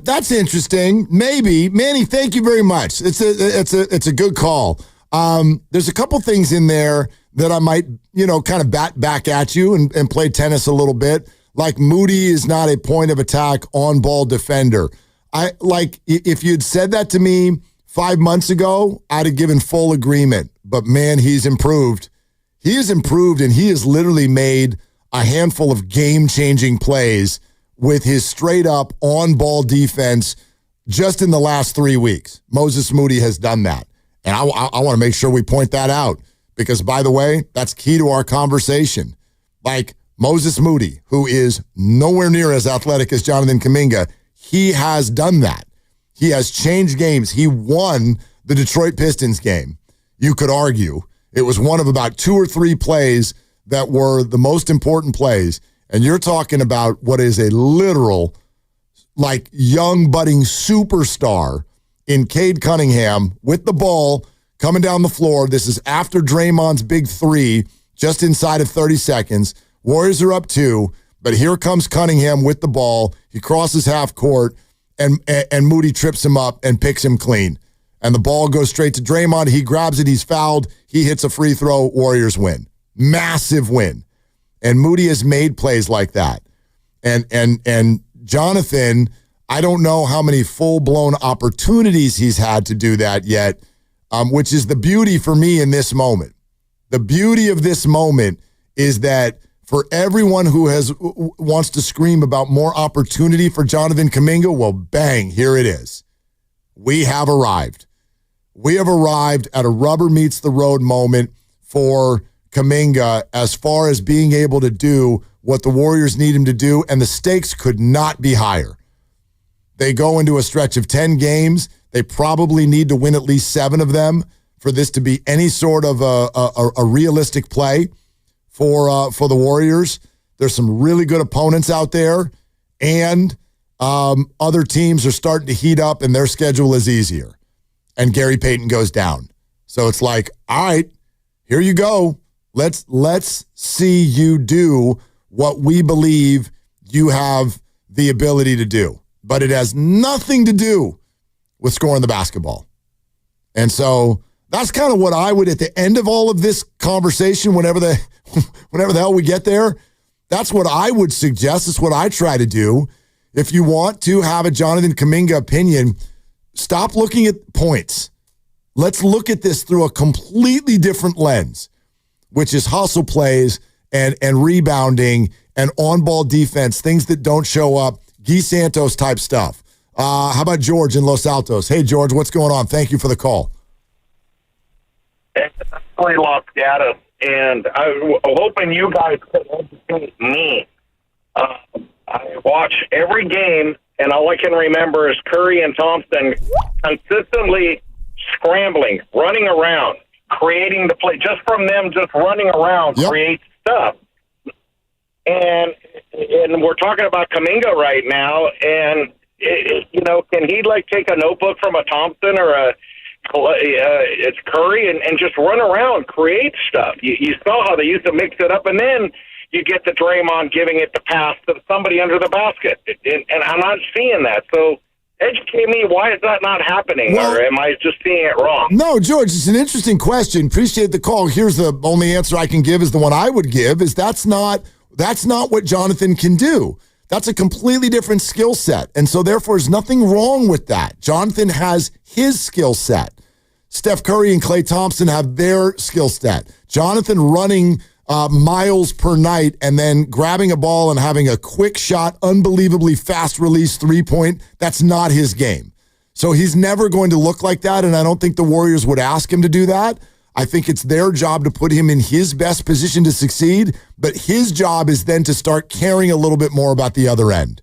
Speaker 18: That's interesting. Maybe. Manny, thank you very much. It's a good call. There's a couple things in there that I might, kind of bat back at you and play tennis a little bit. Like Moody is not a point of attack on ball defender. If you'd said that to me 5 months ago, I'd have given full agreement. But man, he's improved. He has improved, and he has literally made a handful of game-changing plays with his straight-up on-ball defense just in the last 3 weeks. Moses Moody has done that. And I want to make sure we point that out because, by the way, that's key to our conversation. Like Moses Moody, who is nowhere near as athletic as Jonathan Kuminga, he has done that. He has changed games. He won the Detroit Pistons game. You could argue it was one of about 2 or 3 plays that were the most important plays. And you're talking about what is a literal, young budding superstar in Cade Cunningham with the ball coming down the floor. This is after Draymond's big 3, just inside of 30 seconds. Warriors are up 2, but here comes Cunningham with the ball. He crosses half court, and Moody trips him up and picks him clean. And the ball goes straight to Draymond. He grabs it. He's fouled. He hits a free throw. Warriors win. Massive win. And Moody has made plays like that. And Jonathan, I don't know how many full-blown opportunities he's had to do that yet, which is the beauty for me in this moment. The beauty of this moment is that for everyone who wants to scream about more opportunity for Jonathan Kuminga, well, bang, here it is. We have arrived. We have arrived at a rubber meets the road moment for Kuminga as far as being able to do what the Warriors need him to do, and the stakes could not be higher. They go into a stretch of 10 games. They probably need to win at least 7 of them for this to be any sort of a realistic play for the Warriors. There's some really good opponents out there, and other teams are starting to heat up, and their schedule is easier. And Gary Payton goes down. So it's like, all right, here you go. Let's see you do what we believe you have the ability to do. But it has nothing to do with scoring the basketball. And so that's kind of what I would, at the end of all of this conversation, whenever the hell we get there, that's what I would suggest. It's what I try to do. If you want to have a Jonathan Kuminga opinion, stop looking at points. Let's look at this through a completely different lens, which is hustle plays and rebounding and on-ball defense, things that don't show up, Guy Santos type stuff. How about George in Los Altos? Hey, George, what's going on? Thank you for the call.
Speaker 13: I really lost data, and I'm hoping you guys can educate me. I watch every game, and all I can remember is Curry and Thompson consistently scrambling, running around, creating the play. Just from them just running around creates stuff. And we're talking about Kuminga right now, and can he take a notebook from a Thompson or it's Curry and just run around, create stuff? You saw how they used to mix it up, and then you get the Draymond giving it the pass to somebody under the basket, and I'm not seeing that. So educate me, why is that not happening, or am I just seeing it wrong?
Speaker 18: No, George, it's an interesting question. Appreciate the call. Here's the only answer I can give, is the one I would give, is that's not what Jonathan can do. That's a completely different skill set. And so therefore there's nothing wrong with that. Jonathan has his skill set. Steph Curry and Klay Thompson have their skill set. Jonathan running miles per night and then grabbing a ball and having a quick shot, unbelievably fast release 3-point, that's not his game. So he's never going to look like that, and I don't think the Warriors would ask him to do that. I think it's their job to put him in his best position to succeed, but his job is then to start caring a little bit more about the other end.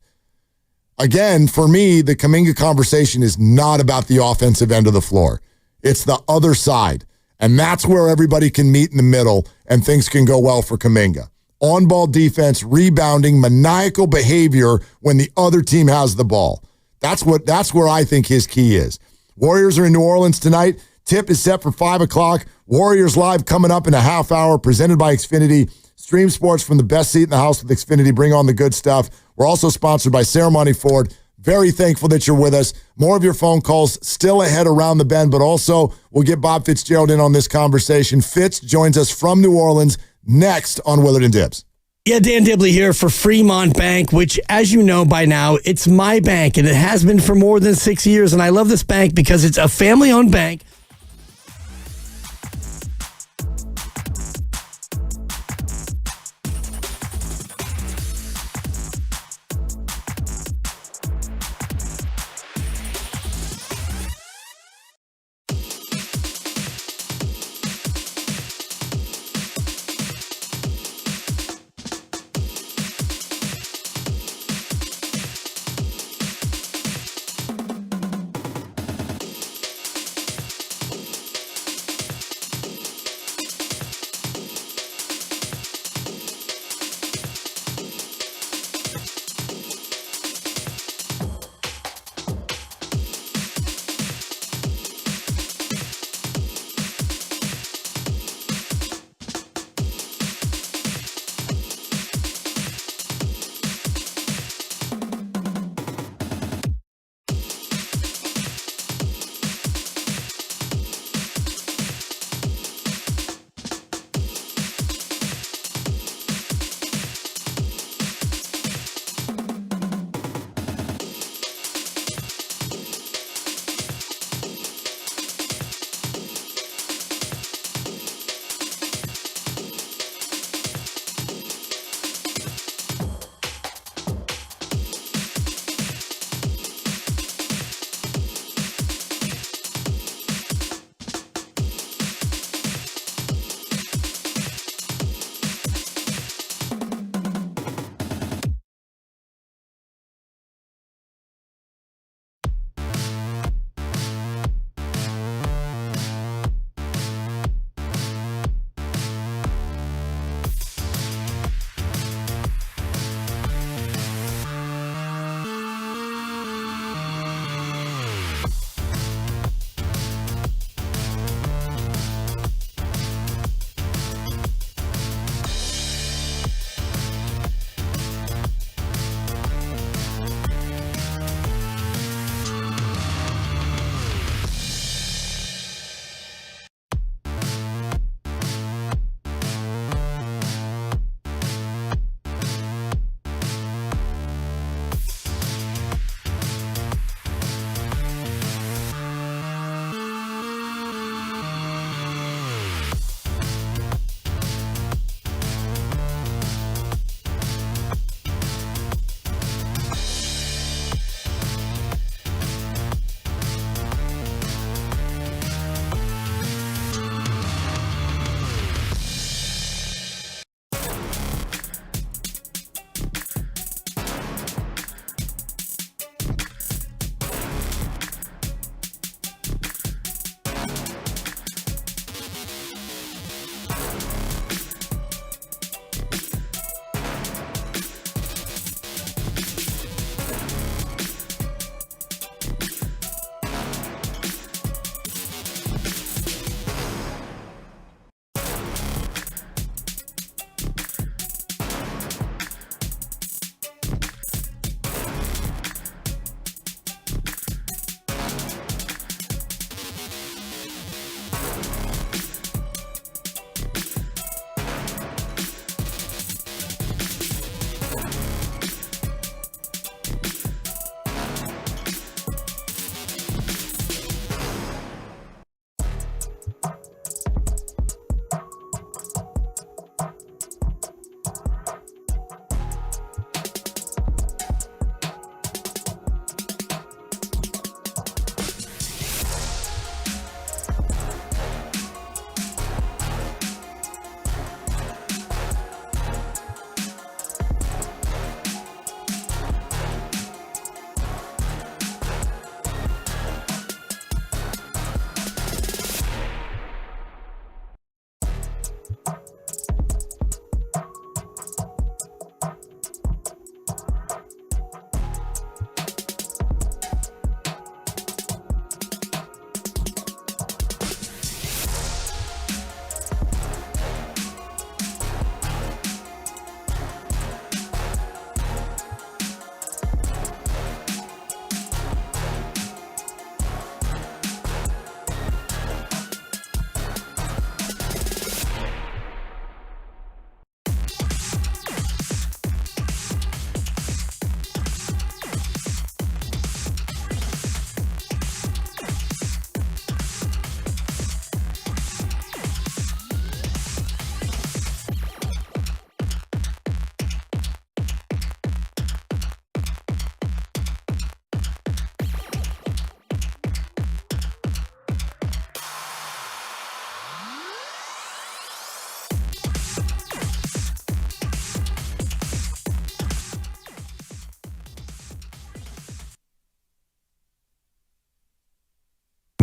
Speaker 18: Again, for me, the Kuminga conversation is not about the offensive end of the floor. It's the other side, and that's where everybody can meet in the middle and things can go well for Kuminga. On-ball defense, rebounding, maniacal behavior when the other team has the ball. That's where I think his key is. Warriors are in New Orleans tonight. Tip is set for 5 o'clock. Warriors Live coming up in a half hour, presented by Xfinity. Stream sports from the best seat in the house with Xfinity. Bring on the good stuff. We're also sponsored by Ceremony Ford. Very thankful that you're with us. More of your phone calls still ahead around the bend, but also we'll get Bob Fitzgerald in on this conversation. Fitz joins us from New Orleans next on Willard and Dibs.
Speaker 15: Yeah, Dan Dibley here for Fremont Bank, which, as you know by now, it's my bank, and it has been for more than 6 years. And I love this bank because it's a family-owned bank.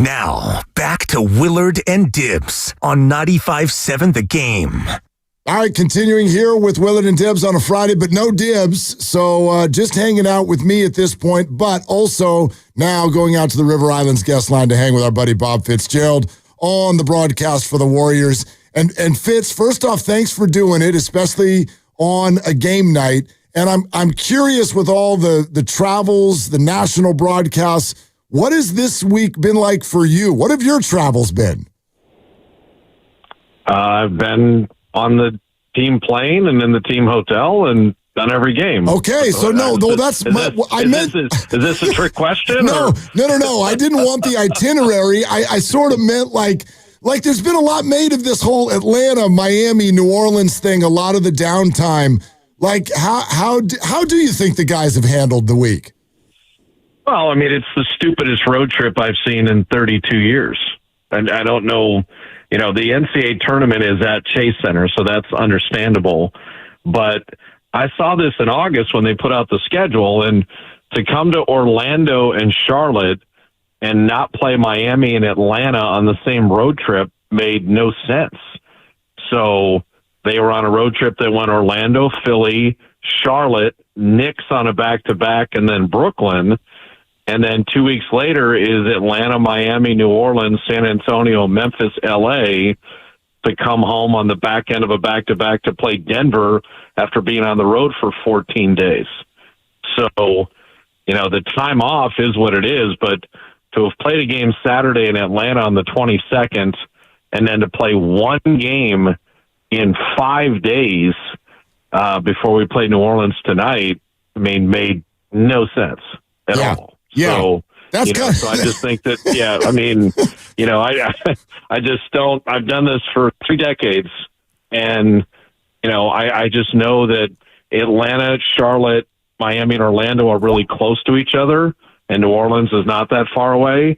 Speaker 17: Now, back to Willard and Dibs on 95.7 The Game.
Speaker 18: All right, continuing here with Willard and Dibs on a Friday, but no Dibs. So just hanging out with me at this point, but also now going out to the River Islands guest line to hang with our buddy Bob Fitzgerald on the broadcast for the Warriors. And Fitz, first off, thanks for doing it, especially on a game night. And I'm curious with all the travels, the national broadcasts, what has this week been like for you? What have your travels been?
Speaker 19: I've been on the team plane and in the team hotel and done every game.
Speaker 18: Okay, so that's I meant.
Speaker 19: Is this a trick question?
Speaker 18: No. I didn't want the itinerary. I sort of meant like there's been a lot made of this whole Atlanta, Miami, New Orleans thing. A lot of the downtime. Like how do you think the guys have handled the week?
Speaker 19: Well, I mean, it's the stupidest road trip I've seen in 32 years, and I don't know. You know, the NCAA tournament is at Chase Center, so that's understandable. But I saw this in August when they put out the schedule, and to come to Orlando and Charlotte and not play Miami and Atlanta on the same road trip made no sense. So they were on a road trip that went Orlando, Philly, Charlotte, Knicks on a back-to-back, and then Brooklyn. And then 2 weeks later is Atlanta, Miami, New Orleans, San Antonio, Memphis, L.A. to come home on the back end of a back-to-back to play Denver after being on the road for 14 days. So, you know, the time off is what it is, but to have played a game Saturday in Atlanta on the 22nd and then to play one game in 5 days before we played New Orleans tonight, I mean, made no sense at all.
Speaker 18: Yeah,
Speaker 19: so,
Speaker 18: that's
Speaker 19: good. So I just think that, I mean, you know, I just don't, I've done this for 3 decades, and, you know, I just know that Atlanta, Charlotte, Miami, and Orlando are really close to each other, and New Orleans is not that far away.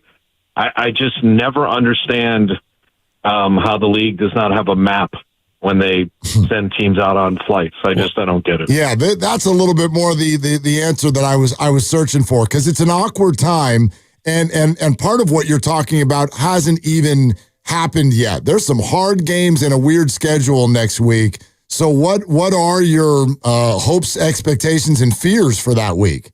Speaker 19: I just never understand how the league does not have a map when they send teams out on flights. I don't get it.
Speaker 18: Yeah, that's a little bit more the answer that I was searching for, because it's an awkward time, and part of what you're talking about hasn't even happened yet. There's some hard games and a weird schedule next week. So what are your hopes, expectations, and fears for that week?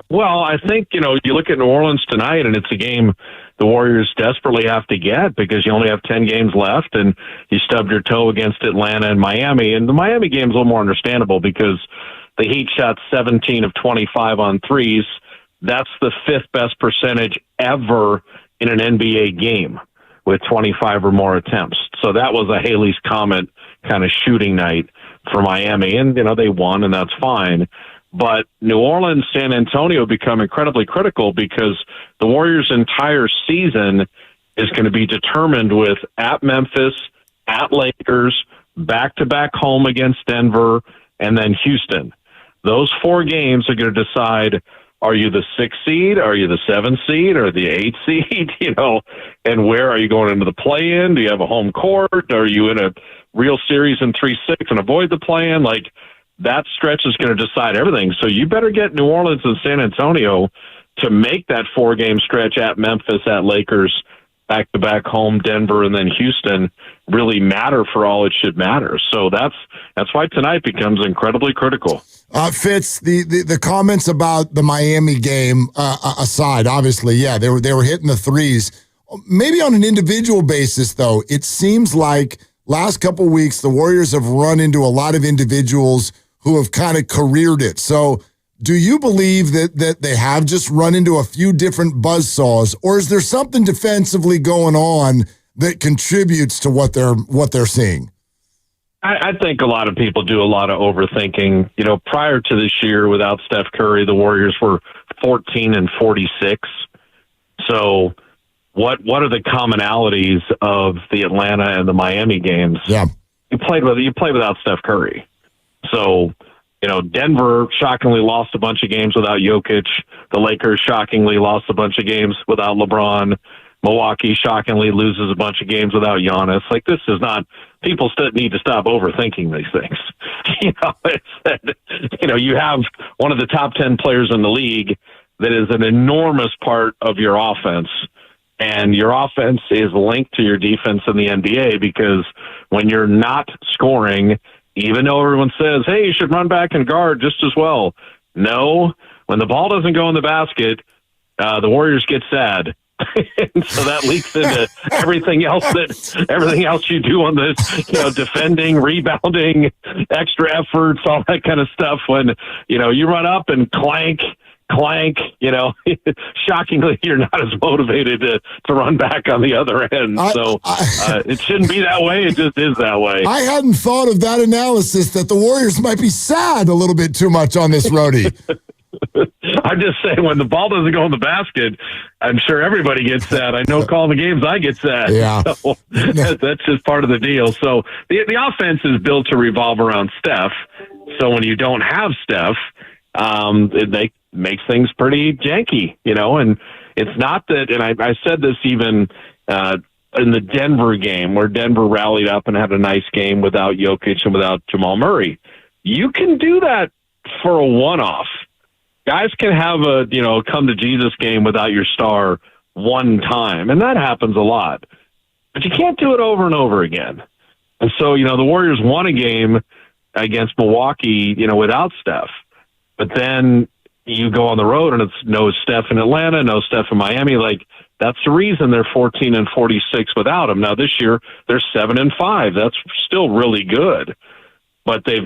Speaker 19: Well, I think, you know, you look at New Orleans tonight, and it's a game the Warriors desperately have to get because you only have 10 games left, and you stubbed your toe against Atlanta and Miami. And the Miami game's a little more understandable because the Heat shot 17 of 25 on threes. That's the 5th best percentage ever in an NBA game with 25 or more attempts. So that was a Haley's Comet kind of shooting night for Miami. And, you know, they won, and that's fine. But New Orleans, San Antonio become incredibly critical because the Warriors' entire season is going to be determined with at Memphis, at Lakers, back-to-back home against Denver, and then Houston. Those 4 games are going to decide, are you the 6th seed? Are you the 7th seed? Or the 8th seed? You know, and where are you going into the play-in? Do you have a home court? Are you in a real series in 3-6 and avoid the play-in? Like, that stretch is going to decide everything. So you better get New Orleans and San Antonio to make that 4-game stretch at Memphis, at Lakers, back-to-back home, Denver, and then Houston really matter for all it should matter. So that's why tonight becomes incredibly critical.
Speaker 18: Fitz, the comments about the Miami game aside, obviously, yeah, they were hitting the threes. Maybe on an individual basis, though, it seems like last couple weeks the Warriors have run into a lot of individuals who have kind of careered it. So do you believe that they have just run into a few different buzzsaws, or is there something defensively going on that contributes to what they're seeing?
Speaker 19: I think a lot of people do a lot of overthinking. You know, prior to this year, without Steph Curry, the Warriors were 14-46. So what are the commonalities of the Atlanta and the Miami games?
Speaker 18: Yeah,
Speaker 19: you play without Steph Curry. So, you know, Denver shockingly lost a bunch of games without Jokic. The Lakers shockingly lost a bunch of games without LeBron. Milwaukee shockingly loses a bunch of games without Giannis. Like, this is not, people still need to stop overthinking these things. You have one of the top 10 players in the league that is an enormous part of your offense, And your offense is linked to your defense in the NBA, because when you're not scoring, even though everyone says, hey, you should run back and guard just as well. No, when the ball doesn't go in the basket, the Warriors get sad. And so that leaks into everything else you do on this, defending, rebounding, extra efforts, all that kind of stuff. When, you run up and clank, shockingly, you're not as motivated to run back on the other end. It shouldn't be that way. It just is that way.
Speaker 18: I hadn't thought of that analysis, that the Warriors might be sad a little bit too much on this roadie.
Speaker 19: I'm just saying, when the ball doesn't go in the basket, I'm sure everybody gets sad. I know calling the games, I get sad.
Speaker 18: Yeah.
Speaker 19: So that's just part of the deal. So the offense is built to revolve around Steph. So when you don't have Steph, it makes things pretty janky, and it's not that, and I said this even in the Denver game, where Denver rallied up and had a nice game without Jokic and without Jamal Murray. You can do that for a one-off. Guys can have a, come to Jesus game without your star one time, and that happens a lot. But you can't do it over and over again. And so, the Warriors won a game against Milwaukee, without Steph. But then you go on the road and it's no Steph in Atlanta, no Steph in Miami. That's the reason they're 14-46 without him. Now this year they're 7-5. That's still really good. But they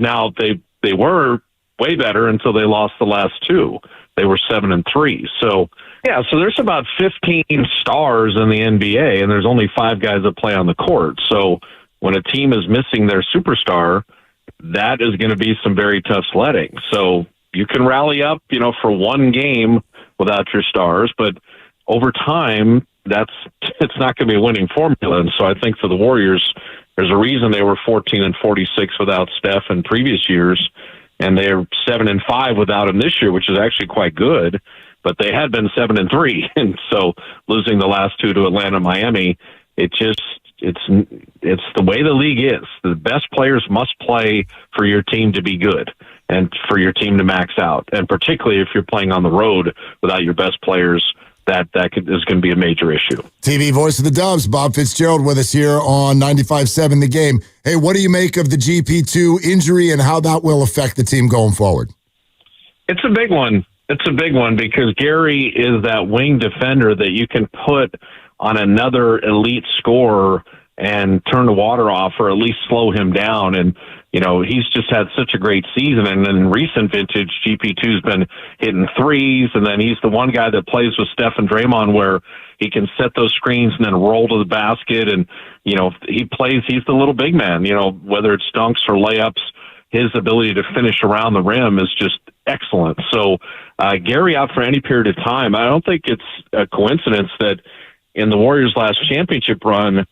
Speaker 19: were way better until they lost the last two. They were 7-3. So there's about 15 stars in the NBA, and there's only 5 guys that play on the court. So when a team is missing their superstar, that is going to be some very tough sledding. So you can rally up, for one game without your stars, but over time, it's not going to be a winning formula. And so I think for the Warriors, there's a reason they were 14-46 without Steph in previous years, and they're 7-5 without him this year, which is actually quite good. But they had been 7-3, and so losing the last two to Atlanta and Miami, it's the way the league is. The best players must play for your team to be good and for your team to max out. And particularly if you're playing on the road without your best players, that is going to be a major issue.
Speaker 18: TV voice of the Dubs, Bob Fitzgerald, with us here on 95.7 The Game. Hey, what do you make of the GP2 injury and how that will affect the team going forward?
Speaker 19: It's a big one. It's a big one because Gary is that wing defender that you can put on another elite scorer and turn the water off or at least slow him down. And, he's just had such a great season. And in recent vintage, GP2's been hitting threes. And then he's the one guy that plays with Steph and Draymond where he can set those screens and then roll to the basket. And, he's the little big man, whether it's dunks or layups, his ability to finish around the rim is just excellent. So Gary out for any period of time. I don't think it's a coincidence that in the Warriors' last championship run,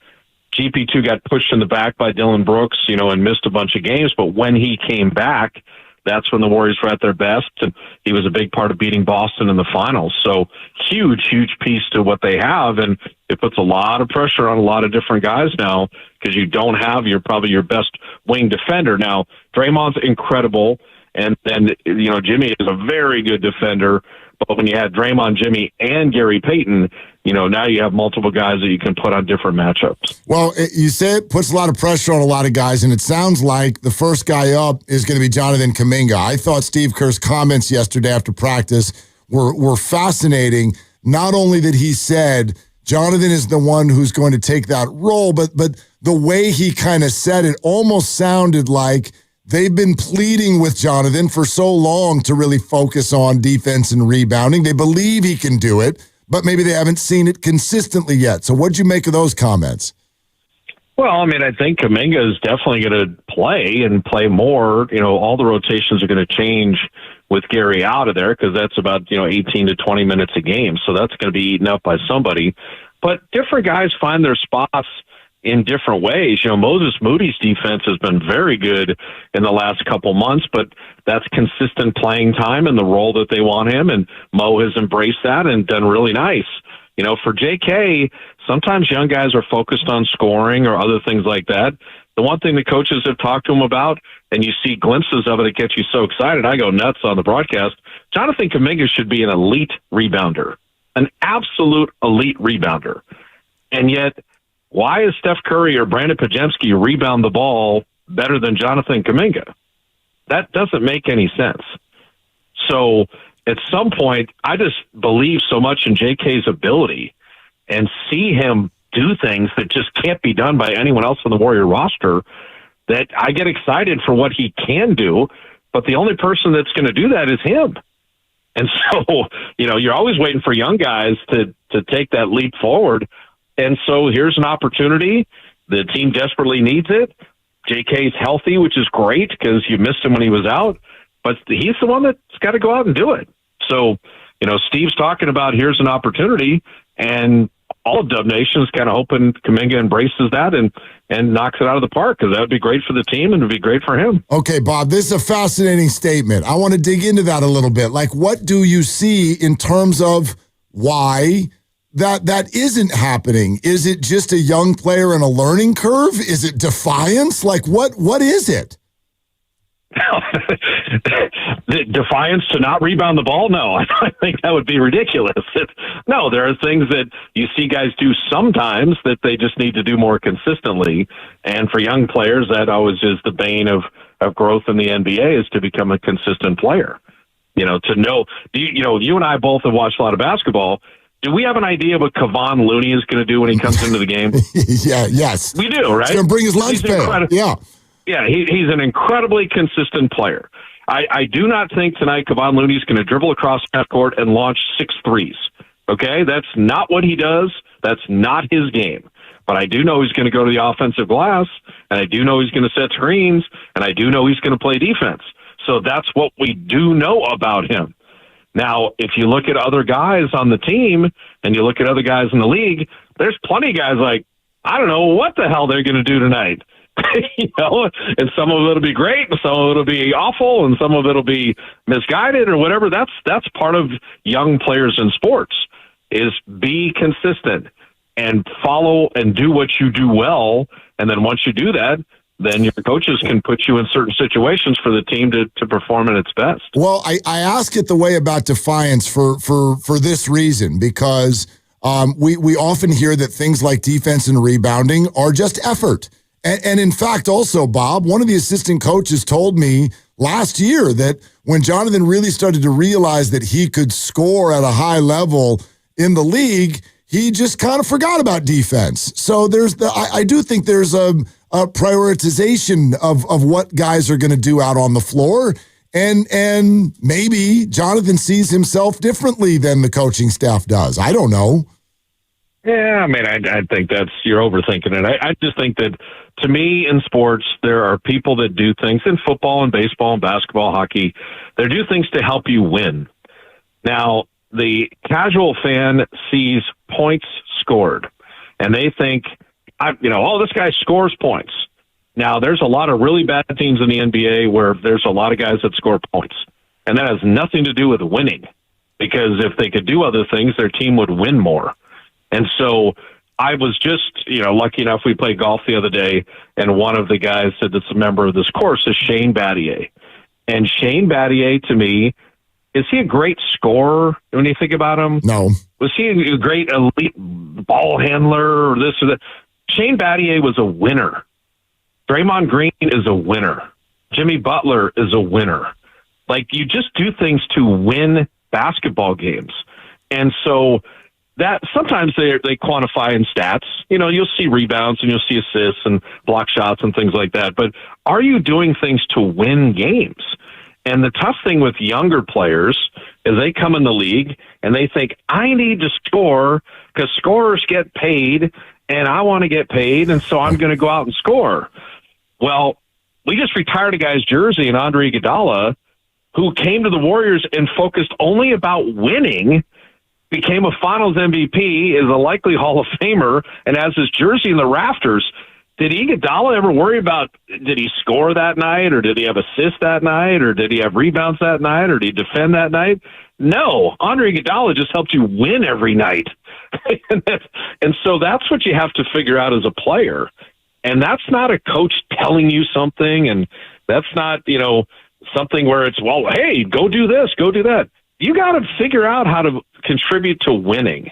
Speaker 19: GP2 got pushed in the back by Dylan Brooks, and missed a bunch of games. But when he came back, that's when the Warriors were at their best. And he was a big part of beating Boston in the finals. So huge piece to what they have. And it puts a lot of pressure on a lot of different guys now because you don't have probably your best wing defender. Now, Draymond's incredible. And then, Jimmy is a very good defender. But when you had Draymond, Jimmy, and Gary Payton, now you have multiple guys that you can put on different matchups.
Speaker 18: Well, you say it puts a lot of pressure on a lot of guys, and it sounds like the first guy up is going to be Jonathan Kuminga. I thought Steve Kerr's comments yesterday after practice were fascinating. Not only that he said Jonathan is the one who's going to take that role, but the way he kind of said it almost sounded like they've been pleading with Jonathan for so long to really focus on defense and rebounding. They believe he can do it, but maybe they haven't seen it consistently yet. So what'd you make of those comments?
Speaker 19: Well, I think Kuminga is definitely going to play more. All the rotations are going to change with Gary out of there because that's about, 18 to 20 minutes a game. So that's going to be eaten up by somebody. But different guys find their spots in different ways. Moses Moody's defense has been very good in the last couple months, but that's consistent playing time and the role that they want him. And Mo has embraced that and done really nice. For JK, sometimes young guys are focused on scoring or other things like that. The one thing the coaches have talked to him about, and you see glimpses of it that get you so excited, I go nuts on the broadcast, Jonathan Kuminga should be an elite rebounder. an absolute elite rebounder. And yet, why is Steph Curry or Brandon Pajemski rebound the ball better than Jonathan Kuminga? That doesn't make any sense. So at some point, I just believe so much in JK's ability and see him do things that just can't be done by anyone else on the Warrior roster that I get excited for what he can do, but the only person that's going to do that is him. And so, you're always waiting for young guys to take that leap forward. And so here's an opportunity. The team desperately needs it. JK's healthy, which is great because you missed him when he was out, but he's the one that's got to go out and do it. So, Steve's talking about here's an opportunity, and all of Dub Nation is kind of hoping Kuminga embraces that and knocks it out of the park, because that would be great for the team and it would be great for him.
Speaker 18: Okay, Bob, this is a fascinating statement. I want to dig into that a little bit. Like, what do you see in terms of why that isn't happening? Is it just a young player and a learning curve? Is it defiance? Like, what is it?
Speaker 19: The defiance to not rebound the ball? No, I think that would be ridiculous. No, there are things that you see guys do sometimes that they just need to do more consistently. And for young players, that always is the bane of growth in the NBA, is to become a consistent player. To know, you and I both have watched a lot of basketball. Do we have an idea what Kevon Looney is going to do when he comes into the game?
Speaker 18: Yes.
Speaker 19: We do, right?
Speaker 18: He's going to bring his lunch pail.
Speaker 19: Yeah, he's an incredibly consistent player. I do not think tonight Kevon Looney's going to dribble across half court and launch 6 threes. Okay? That's not what he does. That's not his game. But I do know he's going to go to the offensive glass, and I do know he's going to set screens, and I do know he's going to play defense. So that's what we do know about him. Now, if you look at other guys on the team and you look at other guys in the league, there's plenty of guys like, I don't know what the hell they're going to do tonight. And some of it'll be great, and some of it'll be awful, and some of it'll be misguided or whatever. That's part of young players in sports, is be consistent and follow and do what you do well. And then once you do that, then your coaches can put you in certain situations for the team to perform at its best.
Speaker 18: Well, I ask it the way about defiance for this reason, because we often hear that things like defense and rebounding are just effort. And in fact, also, Bob, one of the assistant coaches told me last year that when Jonathan really started to realize that he could score at a high level in the league, he just kind of forgot about defense. So I do think there's a prioritization of what guys are going to do out on the floor. And maybe Jonathan sees himself differently than the coaching staff does. I don't know.
Speaker 19: Yeah, I mean, I think you're overthinking it. I just think that, to me, in sports, there are people that do things in football and baseball and basketball, hockey. They do things to help you win. Now, the casual fan sees points scored, and they think, this guy scores points. Now, there's a lot of really bad teams in the NBA where there's a lot of guys that score points, and that has nothing to do with winning, because if they could do other things, their team would win more. And so I was just, lucky enough, we played golf the other day, and one of the guys said that's a member of this course is Shane Battier. And Shane Battier, to me, is he a great scorer when you think about him?
Speaker 18: No.
Speaker 19: Was he a great elite ball handler or this or that? Shane Battier was a winner. Draymond Green is a winner. Jimmy Butler is a winner. Like, you just do things to win basketball games. And so that sometimes they quantify in stats. You'll see rebounds and you'll see assists and block shots and things like that. But are you doing things to win games? And the tough thing with younger players is they come in the league and they think, I need to score because scorers get paid and I want to get paid, and so I'm going to go out and score. Well, we just retired a guy's jersey in Andre Iguodala, who came to the Warriors and focused only about winning, became a Finals MVP, is a likely Hall of Famer, and has his jersey in the rafters. Did Iguodala ever worry about, did he score that night, or did he have assists that night, or did he have rebounds that night, or did he defend that night? No. Andre Iguodala just helped you win every night. And so that's what you have to figure out as a player. And that's not a coach telling you something, and that's not, something where it's, well, hey, go do this, go do that. You got to figure out how to contribute to winning.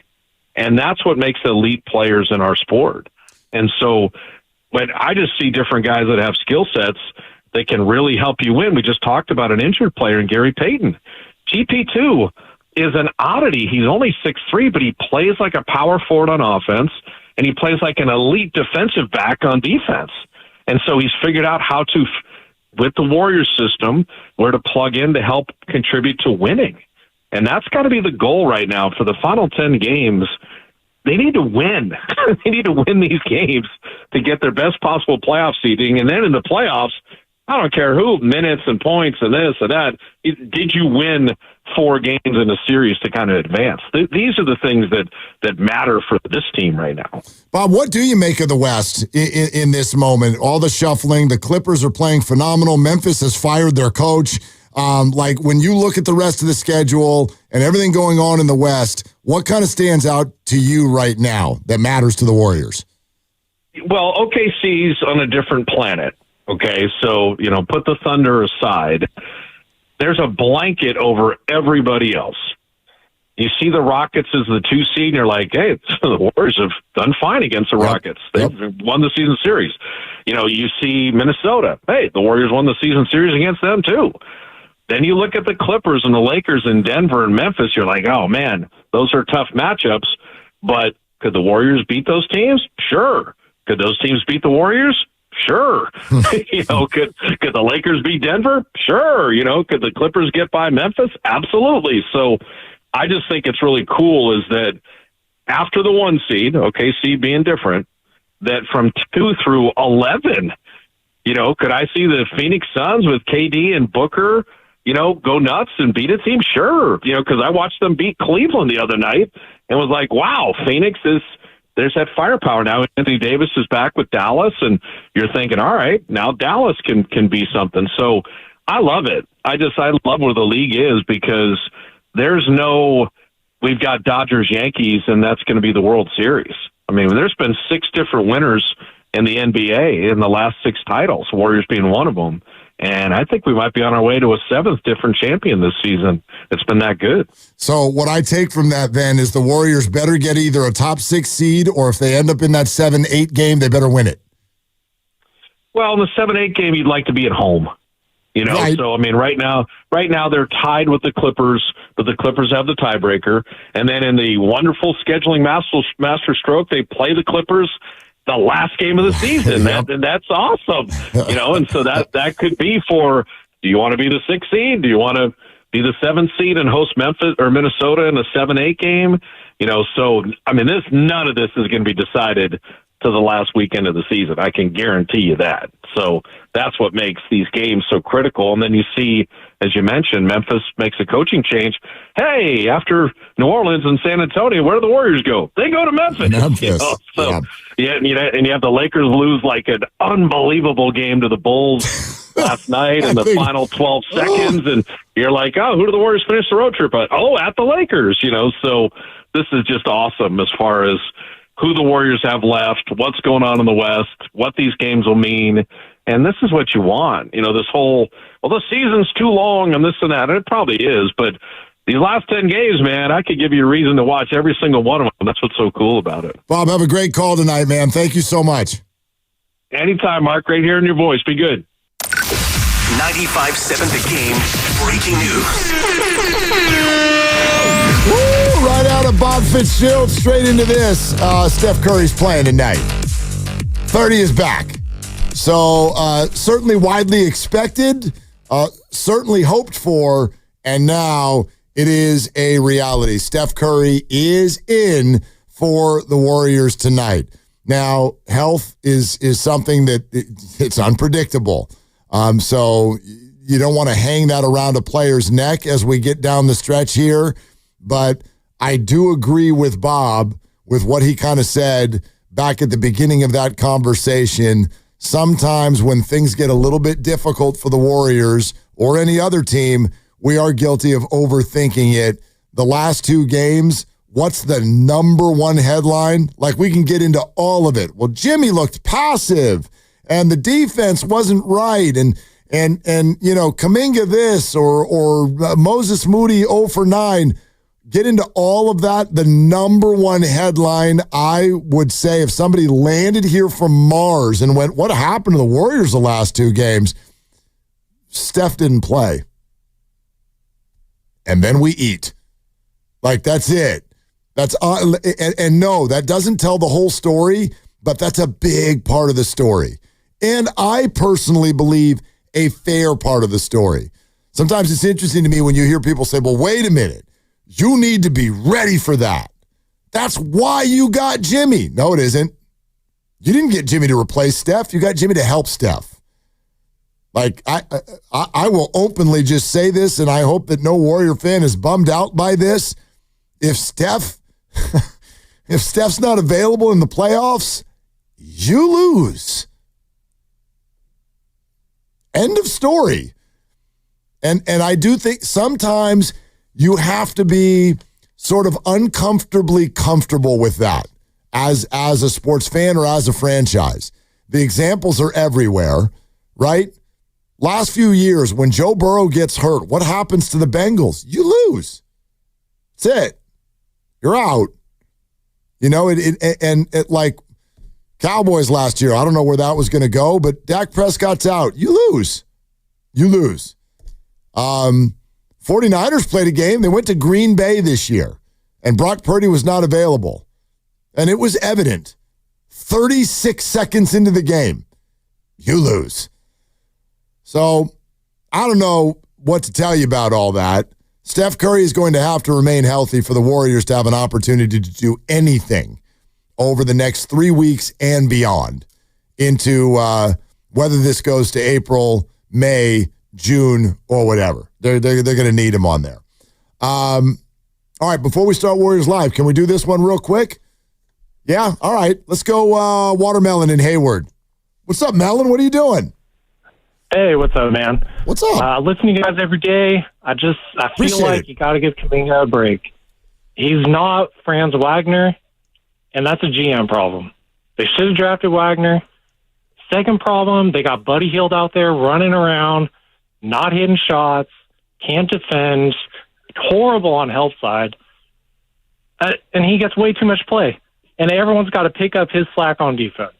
Speaker 19: And that's what makes elite players in our sport. And so when I just see different guys that have skill sets that can really help you win. We just talked about an injured player in Gary Payton. GP2 is an oddity. He's only 6'3", but he plays like a power forward on offense, and he plays like an elite defensive back on defense. And so he's figured out how to, with the Warriors system, where to plug in to help contribute to winning. And that's got to be the goal right now for the final 10 games. They need to win. They need to win these games to get their best possible playoff seeding. And then in the playoffs, I don't care who, minutes and points and this and that. Did you win 4 games in a series to kind of advance? These are the things that matter for this team right now.
Speaker 18: Bob, what do you make of the West in this moment? All the shuffling, the Clippers are playing phenomenal. Memphis has fired their coach. Like when you look at the rest of the schedule and everything going on in the West, what kind of stands out to you right now that matters to the Warriors?
Speaker 19: Well, OKC's on a different planet. Okay, so, put the Thunder aside. There's a blanket over everybody else. You see the Rockets as the 2 seed, and you're like, hey, the Warriors have done fine against the Rockets. They've won the season series. You see Minnesota. Hey, the Warriors won the season series against them, too. Then you look at the Clippers and the Lakers in Denver and Memphis. You're like, oh, man, those are tough matchups. But could the Warriors beat those teams? Sure. Could those teams beat the Warriors? Sure. Could the Lakers beat Denver? Sure. Could the Clippers get by Memphis? Absolutely. So I just think it's really cool is that after the 1 seed, OKC being different, that from 2 through 11, could I see the Phoenix Suns with KD and Booker, go nuts and beat a team? Sure. Because I watched them beat Cleveland the other night and was like, wow, Phoenix is... There's that firepower now. Anthony Davis is back with Dallas, and you're thinking, all right, now Dallas can be something. So I love it. I love where the league is because we've got Dodgers, Yankees, and that's going to be the World Series. I mean, there's been 6 different winners in the NBA in the last 6 titles, Warriors being one of them. And I think we might be on our way to a 7th different champion this season. It's been that good.
Speaker 18: So what I take from that then is the Warriors better get either a top 6 seed, or if they end up in that 7-8 game, they better win it.
Speaker 19: Well, in the 7-8 game, you'd like to be at home. Right. So, I mean, right now they're tied with the Clippers, but the Clippers have the tiebreaker. And then in the wonderful scheduling master stroke, they play the Clippers the last game of the season. That's awesome. And so that could be for, do you want to be the 6th seed? Do you want to be the 7th seed and host Memphis or Minnesota in a 7-8 game? So, I mean, none of this is going to be decided to the last weekend of the season. I can guarantee you that. So that's what makes these games so critical. And then you see, as you mentioned, Memphis makes a coaching change. Hey, after New Orleans and San Antonio, where do the Warriors go? They go to Memphis. And you have the Lakers lose like an unbelievable game to the Bulls last night in the final 12 seconds. And you're like, oh, who do the Warriors finish the road trip at? Oh, at the Lakers, So this is just awesome as far as who the Warriors have left, what's going on in the West, what these games will mean. And this is what you want. This whole, the season's too long and this and that. And it probably is. But these last 10 games, man, I could give you a reason to watch every single one of them. That's what's so cool about it.
Speaker 18: Bob, have a great call tonight, man. Thank you so much.
Speaker 19: Anytime, Mark. Great hearing your voice. Be good.
Speaker 17: 95.7 The Game. Breaking news.
Speaker 18: Woo, right out of Bob Fitzgerald, straight into this. Steph Curry's playing tonight. 30 is back. So certainly widely expected, certainly hoped for, and now it is a reality. Steph Curry is in for the Warriors tonight. Now, health is something that it's unpredictable. So you don't want to hang that around a player's neck as we get down the stretch here. But I do agree with Bob with what he kind of said back at the beginning of that conversation. Sometimes when things get a little bit difficult for the Warriors or any other team, we are guilty of overthinking it. The last 2 games, what's the number one headline? Like, we can get into all of it. Well, Jimmy looked passive and the defense wasn't right. And Kuminga this or Moses Moody 0 for 9. get into all of that, the number one headline, I would say, if somebody landed here from Mars and went, what happened to the Warriors the last 2 games? Steph didn't play. And then we eat. Like, that's it. That's and no, that doesn't tell the whole story, but that's a big part of the story. And I personally believe a fair part of the story. Sometimes it's interesting to me when you hear people say, well, wait a minute. You need to be ready for that. That's why you got Jimmy. No, it isn't. You didn't get Jimmy to replace Steph. You got Jimmy to help Steph. Like, I will openly just say this, and I hope that no Warrior fan is bummed out by this. If Steph's not available in the playoffs, you lose. End of story. And I do think sometimes you have to be sort of uncomfortably comfortable with that as a sports fan or as a franchise. The examples are everywhere, right? Last few years, when Joe Burrow gets hurt, what happens to the Bengals? You lose. That's it. You're out. You know, it like Cowboys last year, I don't know where that was going to go, but Dak Prescott's out. You lose. You lose. 49ers played a game. They went to Green Bay this year, and Brock Purdy was not available. And it was evident. 36 seconds into the game, you lose. So I don't know what to tell you about all that. Steph Curry is going to have to remain healthy for the Warriors to have an opportunity to do anything over the next 3 weeks and beyond into whether this goes to April, May, June, or whatever. They're going to need him on there. All right, before we start Warriors Live, can we do this one real quick? Yeah? All right. Let's go Watermelon in Hayward. What's up, Melon? What are you doing?
Speaker 3: Hey, what's up, man?
Speaker 18: What's up?
Speaker 3: Listen to you guys every day. I feel like you got to give Kuminga a break. He's not Franz Wagner, and that's a GM problem. They should have drafted Wagner. Second problem, they got Buddy Hield out there running around, not hitting shots, can't defend, horrible on health side, and he gets way too much play. And everyone's got to pick up his slack on defense.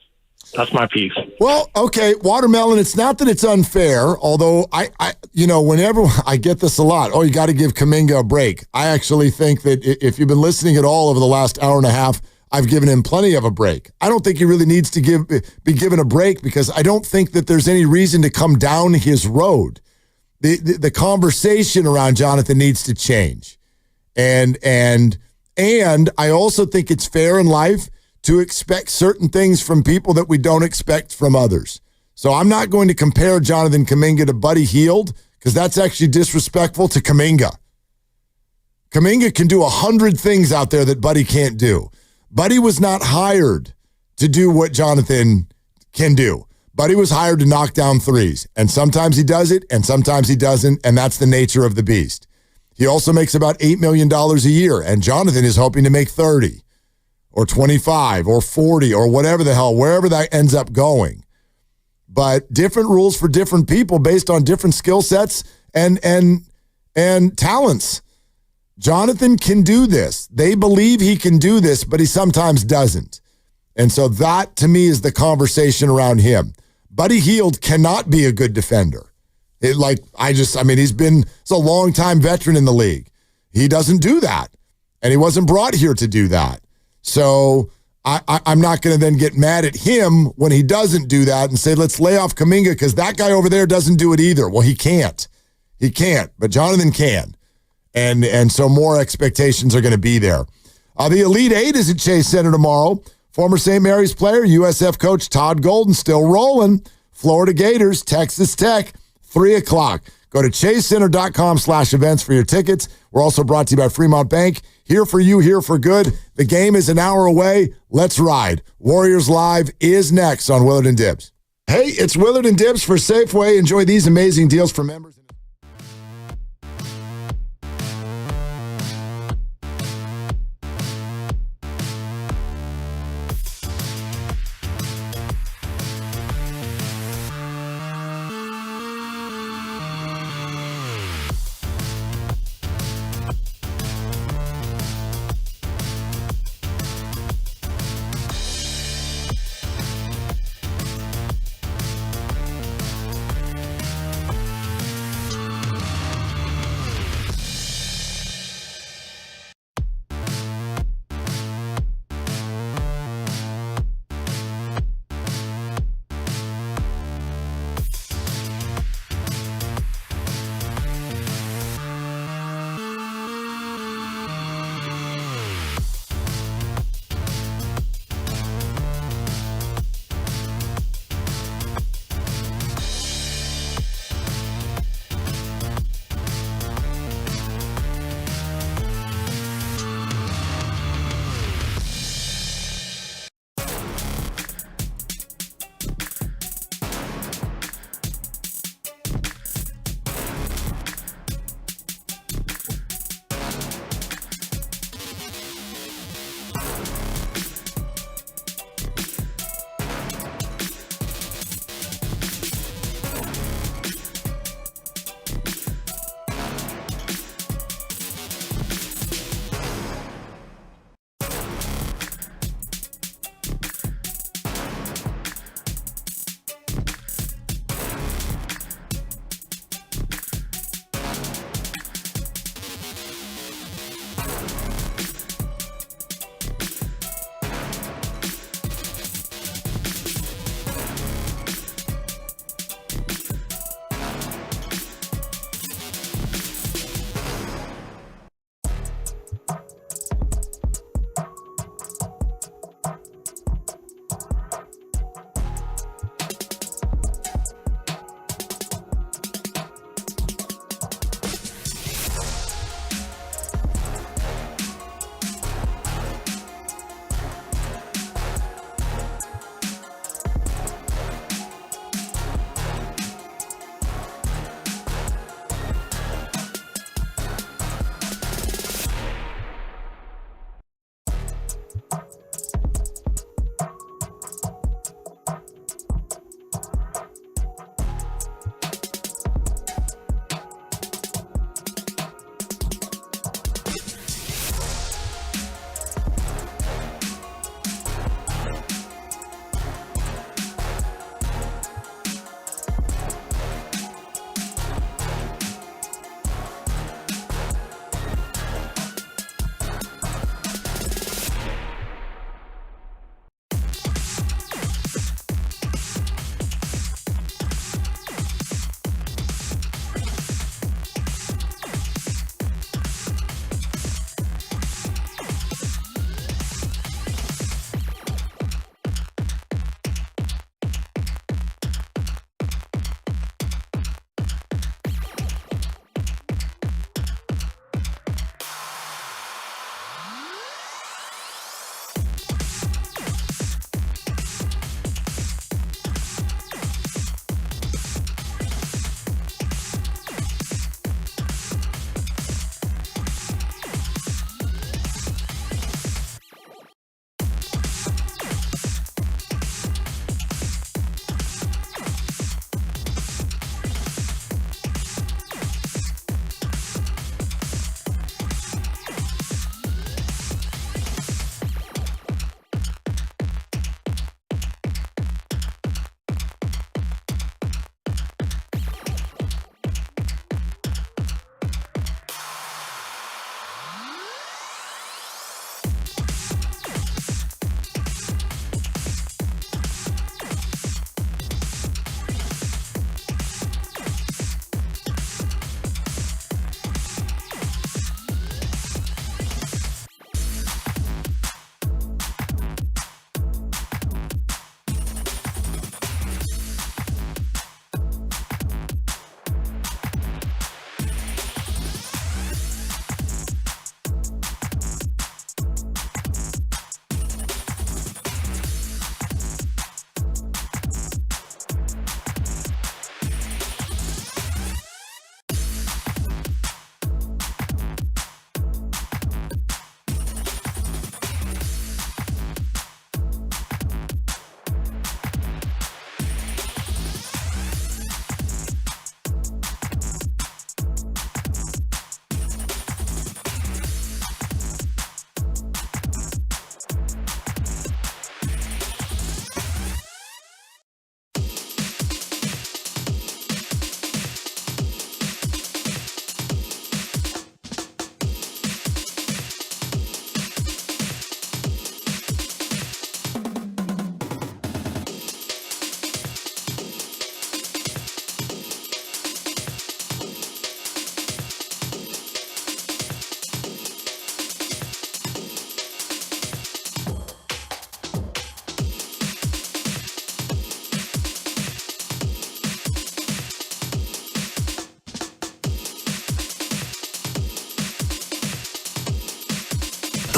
Speaker 3: That's my piece.
Speaker 18: Well, okay, Watermelon, it's not that it's unfair, although I whenever I get this a lot, you got to give Kuminga a break. I actually think that if you've been listening at all over the last hour and a half, I've given him plenty of a break. I don't think he really needs to be given a break because I don't think that there's any reason to come down his road. The conversation around Jonathan needs to change. And I also think it's fair in life to expect certain things from people that we don't expect from others. So I'm not going to compare Jonathan Kuminga to Buddy Hield because that's actually disrespectful to Kuminga. Kuminga can do 100 things out there that Buddy can't do. Buddy was not hired to do what Jonathan can do. Buddy was hired to knock down threes, and sometimes he does it, and sometimes he doesn't, and that's the nature of the beast. He also makes about $8 million a year, and Jonathan is hoping to make 30 or 25 or 40 or whatever the hell, wherever that ends up going. But different rules for different people based on different skill sets and talents. Jonathan can do this. They believe he can do this, but he sometimes doesn't. And so that, to me, is the conversation around him. Buddy Hield cannot be a good defender. He's a long-time veteran in the league. He doesn't do that. And he wasn't brought here to do that. So I'm not going to then get mad at him when he doesn't do that and say, let's lay off Kuminga because that guy over there doesn't do it either. Well, he can't. He can't, but Jonathan can. And so more expectations are going to be there. The Elite Eight is at Chase Center tomorrow. Former St. Mary's player, USF coach Todd Golden still rolling. Florida Gators, Texas Tech, 3 o'clock. Go to chasecenter.com/events for your tickets. We're also brought to you by Fremont Bank. Here for you, here for good. The game is an hour away. Let's ride. Warriors Live is next on Willard and Dibs. Hey, it's Willard and Dibs for Safeway. Enjoy these amazing deals for members.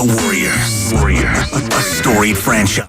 Speaker 17: The Warriors. A storied franchise.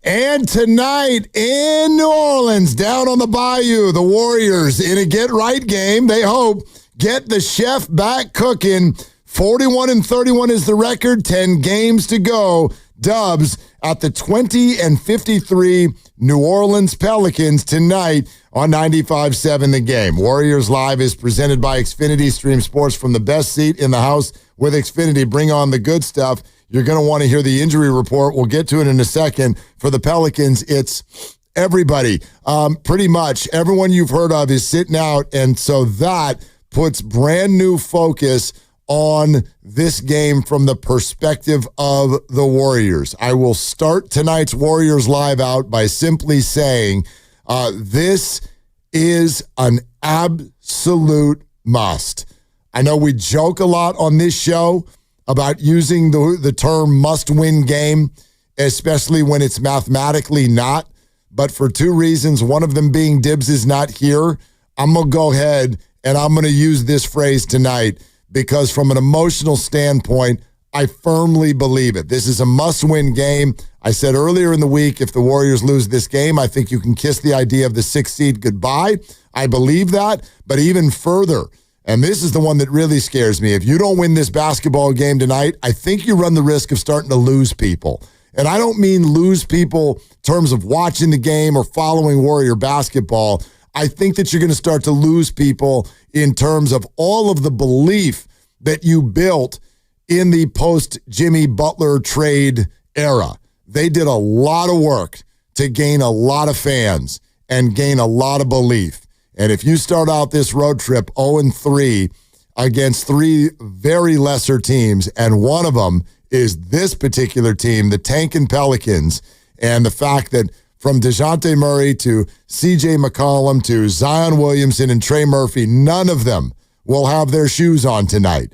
Speaker 18: And tonight in New Orleans, down on the Bayou, the Warriors in a get-right game. They hope get the chef back cooking. 41-31 is the record, 10 games to go. Dubs at the 20-53 New Orleans Pelicans tonight on 95.7 The Game. Warriors Live is presented by Xfinity. Stream sports from the best seat in the house with Xfinity. Bring on the good stuff. You're going to want to hear the injury report. We'll get to it in a second. For the Pelicans, it's everybody. Pretty much everyone you've heard of is sitting out, and so that puts brand new focus on this game from the perspective of the Warriors. I will start tonight's Warriors Live out by simply saying this is an absolute must. I know we joke a lot on this show about using the term must-win game, especially when it's mathematically not. But for two reasons, one of them being Dibs is not here, I'm going to go ahead and I'm going to use this phrase tonight because from an emotional standpoint, I firmly believe it. This is a must-win game. I said earlier in the week, if the Warriors lose this game, I think you can kiss the idea of the 6th seed goodbye. I believe that, but even further, and this is the one that really scares me. If you don't win this basketball game tonight, I think you run the risk of starting to lose people. And I don't mean lose people in terms of watching the game or following Warrior basketball. I think that you're going to start to lose people in terms of all of the belief that you built in the post-Jimmy Butler trade era. They did a lot of work to gain a lot of fans and gain a lot of belief. And if you start out this road trip 0-3 against three very lesser teams, and one of them is this particular team, the Tankin' Pelicans, and the fact that from DeJounte Murray to C.J. McCollum to Zion Williamson and Trey Murphy, none of them will have their shoes on tonight.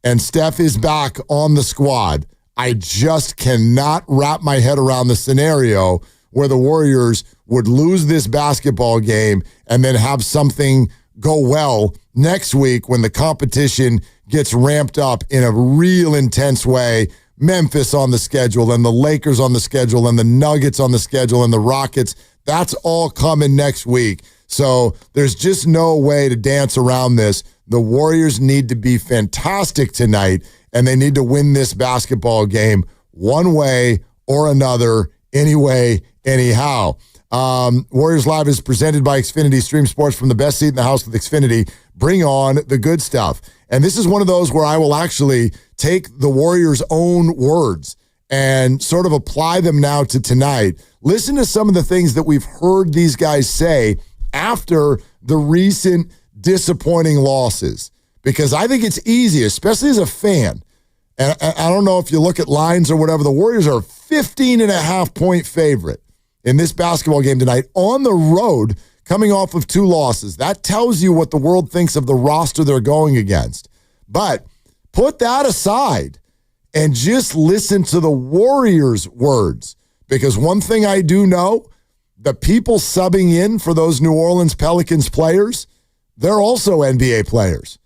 Speaker 18: And Steph is back on the squad. I just cannot wrap my head around the scenario where the Warriors would lose this basketball game and then have something go well next week when the competition gets ramped up in a real intense way. Memphis on the schedule and the Lakers on the schedule and the Nuggets on the schedule and the Rockets, that's all coming next week. So there's just no way to dance around this. The Warriors need to be fantastic tonight, and they need to win this basketball game one way or another, anyway, anyhow. Warriors Live is presented by Xfinity. Stream sports from the best seat in the house with Xfinity. Bring on the good stuff. And this is one of those where I will actually take the Warriors' own words and sort of apply them now to tonight. Listen to some of the things that we've heard these guys say after the recent disappointing losses, because I think it's easy, especially as a fan. And I don't know if you look at lines or whatever, the Warriors are a 15.5-point favorite in this basketball game tonight on the road, coming off of 2 losses. That tells you what the world thinks of the roster they're going against. But put that aside and just listen to the Warriors' words, because one thing I do know, the people subbing in for those New Orleans Pelicans players, they're also NBA players.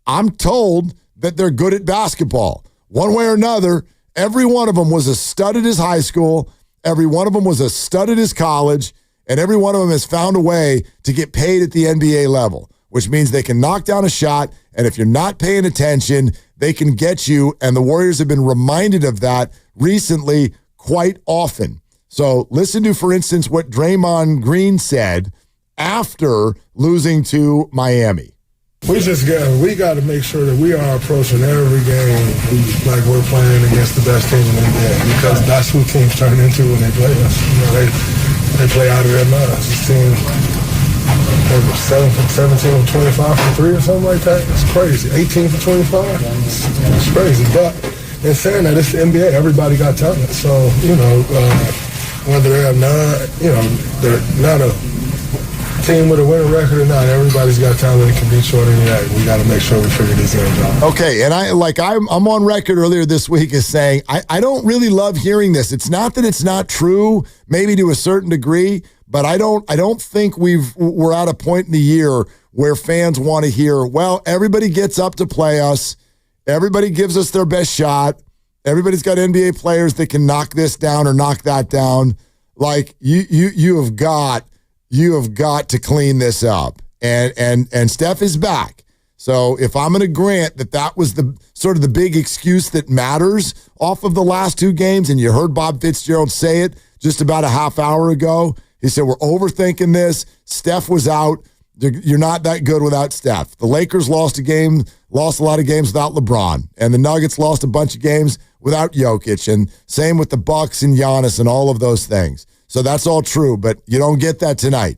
Speaker 18: I'm told that they're good at basketball. One way or another, every one of them was a stud at his high school, every one of them was a stud at his college, and every one of them has found a way to get paid at the NBA level, which means they can knock down a shot, and if you're not paying attention, they can get you, and the Warriors have been reminded of that recently quite often. So listen to, for instance, what Draymond Green said after losing to Miami.
Speaker 1: We got to make sure that we are approaching every game like we're playing against the best team in the NBA, because that's who teams turn into when they play us. You know, they play out of their minds. This team 17 or 25 from 3 or something like that. It's crazy. 18 for 25. It's crazy. But in saying that, it's the NBA. Everybody got talent. So, whether they have they're not a team with a winning record or not, everybody's got talent and can beat you on any night. We got to make sure we figure these games out.
Speaker 18: Okay, and I'm on record earlier this week as saying I don't really love hearing this. It's not that it's not true, maybe to a certain degree, but I don't think we're at a point in the year where fans want to hear, well, everybody gets up to play us, everybody gives us their best shot, everybody's got NBA players that can knock this down or knock that down. Like you have got to clean this up. And Steph is back. So if I'm going to grant that was the sort of the big excuse that matters off of the last 2 games, and you heard Bob Fitzgerald say it just about a half hour ago, he said, we're overthinking this. Steph was out. You're not that good without Steph. The Lakers lost a lot of games without LeBron, and the Nuggets lost a bunch of games without Jokic, and same with the Bucks and Giannis and all of those things. So that's all true, but you don't get that tonight.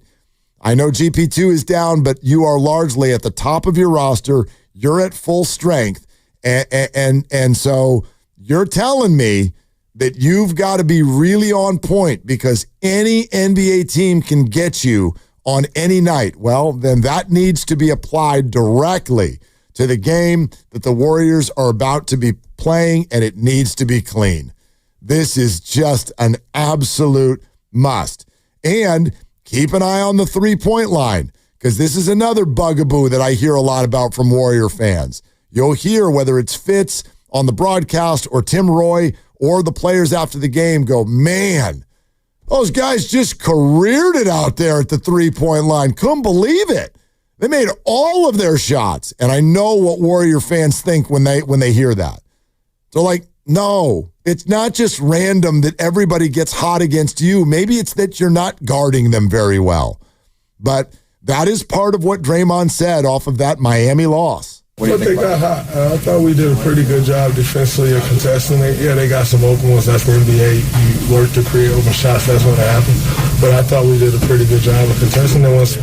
Speaker 18: I know GP2 is down, but you are largely at the top of your roster. You're at full strength, and so you're telling me that you've got to be really on point because any NBA team can get you on any night. Well, then that needs to be applied directly to the game that the Warriors are about to be playing, and it needs to be clean. This is just an absolute must. And keep an eye on the three-point line because this is another bugaboo that I hear a lot about from Warrior fans. You'll hear whether it's Fitz on the broadcast or Tim Roy or the players after the game go, man, those guys just careered it out there at the three-point line. Couldn't believe it. They made all of their shots. And I know what Warrior fans think when they hear that. They're like, no, it's not just random that everybody gets hot against you. Maybe it's that you're not guarding them very well. But that is part of what Draymond said off of that Miami loss.
Speaker 1: But they got hot. I thought we did a pretty good job defensively of contesting it. Yeah, they got some open ones. That's the NBA. You work to create open shots. That's what happened. But I thought we did a pretty good job of contesting it. Once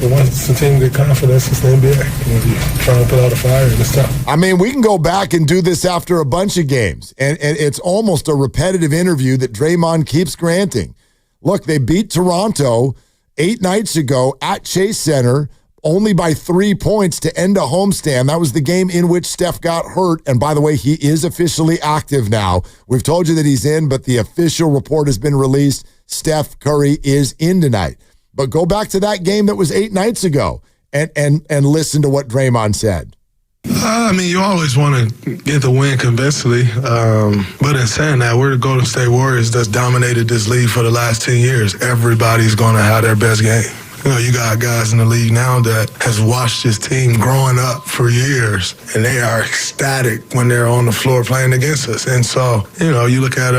Speaker 1: the team get confidence, it's the NBA. You're trying to put out a fire, and it's tough.
Speaker 18: I mean, we can go back and do this after a bunch of games, and it's almost a repetitive interview that Draymond keeps granting. Look, they beat Toronto 8 nights ago at Chase Center, only by 3 points to end a homestand. That was the game in which Steph got hurt. And by the way, he is officially active now. We've told you that he's in, but the official report has been released. Steph Curry is in tonight. But go back to that game that was 8 nights ago and listen to what Draymond said.
Speaker 1: I mean, you always want to get the win convincingly. But in saying that, we're the Golden State Warriors that's dominated this league for the last 10 years. Everybody's going to have their best game. You know, you got guys in the league now that has watched this team growing up for years, and they are ecstatic when they're on the floor playing against us. And so, you know, you look at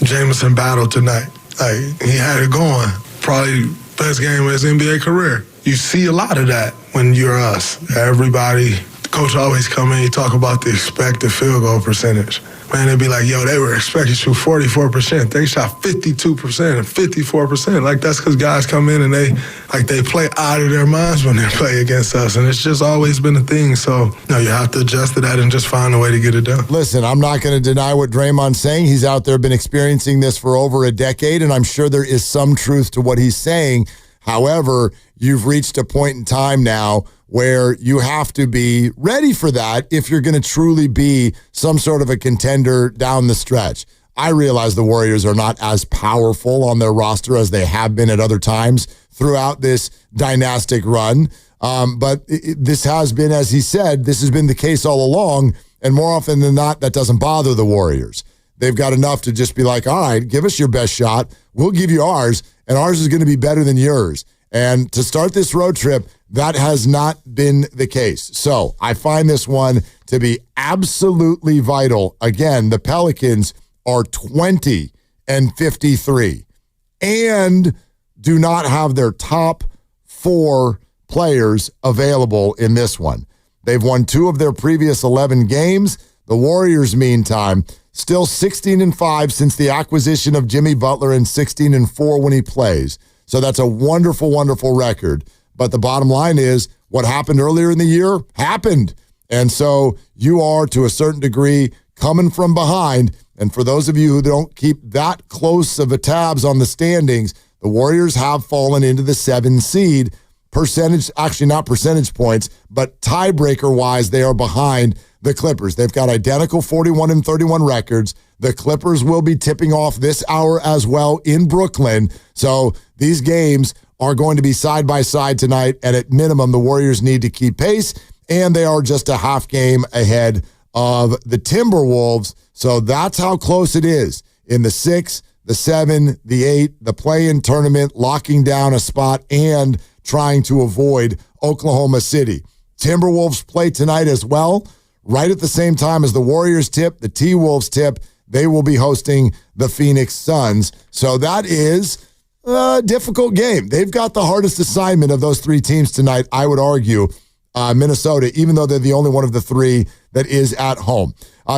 Speaker 1: Jameson battle tonight. Like, he had it going. Probably best game of his NBA career. You see a lot of that when you're us. Everybody, the coach always come in, he talk about the expected field goal percentage. Man, they'd be like, yo, they were expected to shoot 44%. They shot 52% and 54%. Like, that's because guys come in and they play out of their minds when they play against us. And it's just always been a thing. So, you know, you have to adjust to that and just find a way to get it done.
Speaker 18: Listen, I'm not going to deny what Draymond's saying. He's out there, been experiencing this for over a decade, and I'm sure there is some truth to what he's saying. However, you've reached a point in time now where you have to be ready for that if you're going to truly be some sort of a contender down the stretch. I realize the Warriors are not as powerful on their roster as they have been at other times throughout this dynastic run. But this has been, as he said, this has been the case all along. And more often than not, that doesn't bother the Warriors. They've got enough to just be like, all right, give us your best shot. We'll give you ours, and ours is going to be better than yours. And to start this road trip, that has not been the case. So I find this one to be absolutely vital. Again, the Pelicans are 20-53 and do not have their top 4 players available in this one. They've won 2 of their previous 11 games. The Warriors, meantime, still 16-5 since the acquisition of Jimmy Butler and 16-4 when he plays. So that's a wonderful, wonderful record. But the bottom line is what happened earlier in the year happened. And so you are, to a certain degree, coming from behind. And for those of you who don't keep that close of a tabs on the standings, the Warriors have fallen into the 7 seed. Actually not percentage points, but tiebreaker-wise, they are behind the Clippers. They've got identical 41-31 records. The Clippers will be tipping off this hour as well in Brooklyn. So these games are going to be side by side tonight, and at minimum, the Warriors need to keep pace, and they are just a half game ahead of the Timberwolves. So that's how close it is in the 6, the 7, the 8, the play-in tournament, locking down a spot and trying to avoid Oklahoma City. Timberwolves play tonight as well, right at the same time as the Warriors tip, the T-Wolves tip. They will be hosting the Phoenix Suns. So that is a difficult game. They've got the hardest assignment of those 3 teams tonight, I would argue, Minnesota, even though they're the only one of the 3 that is at home.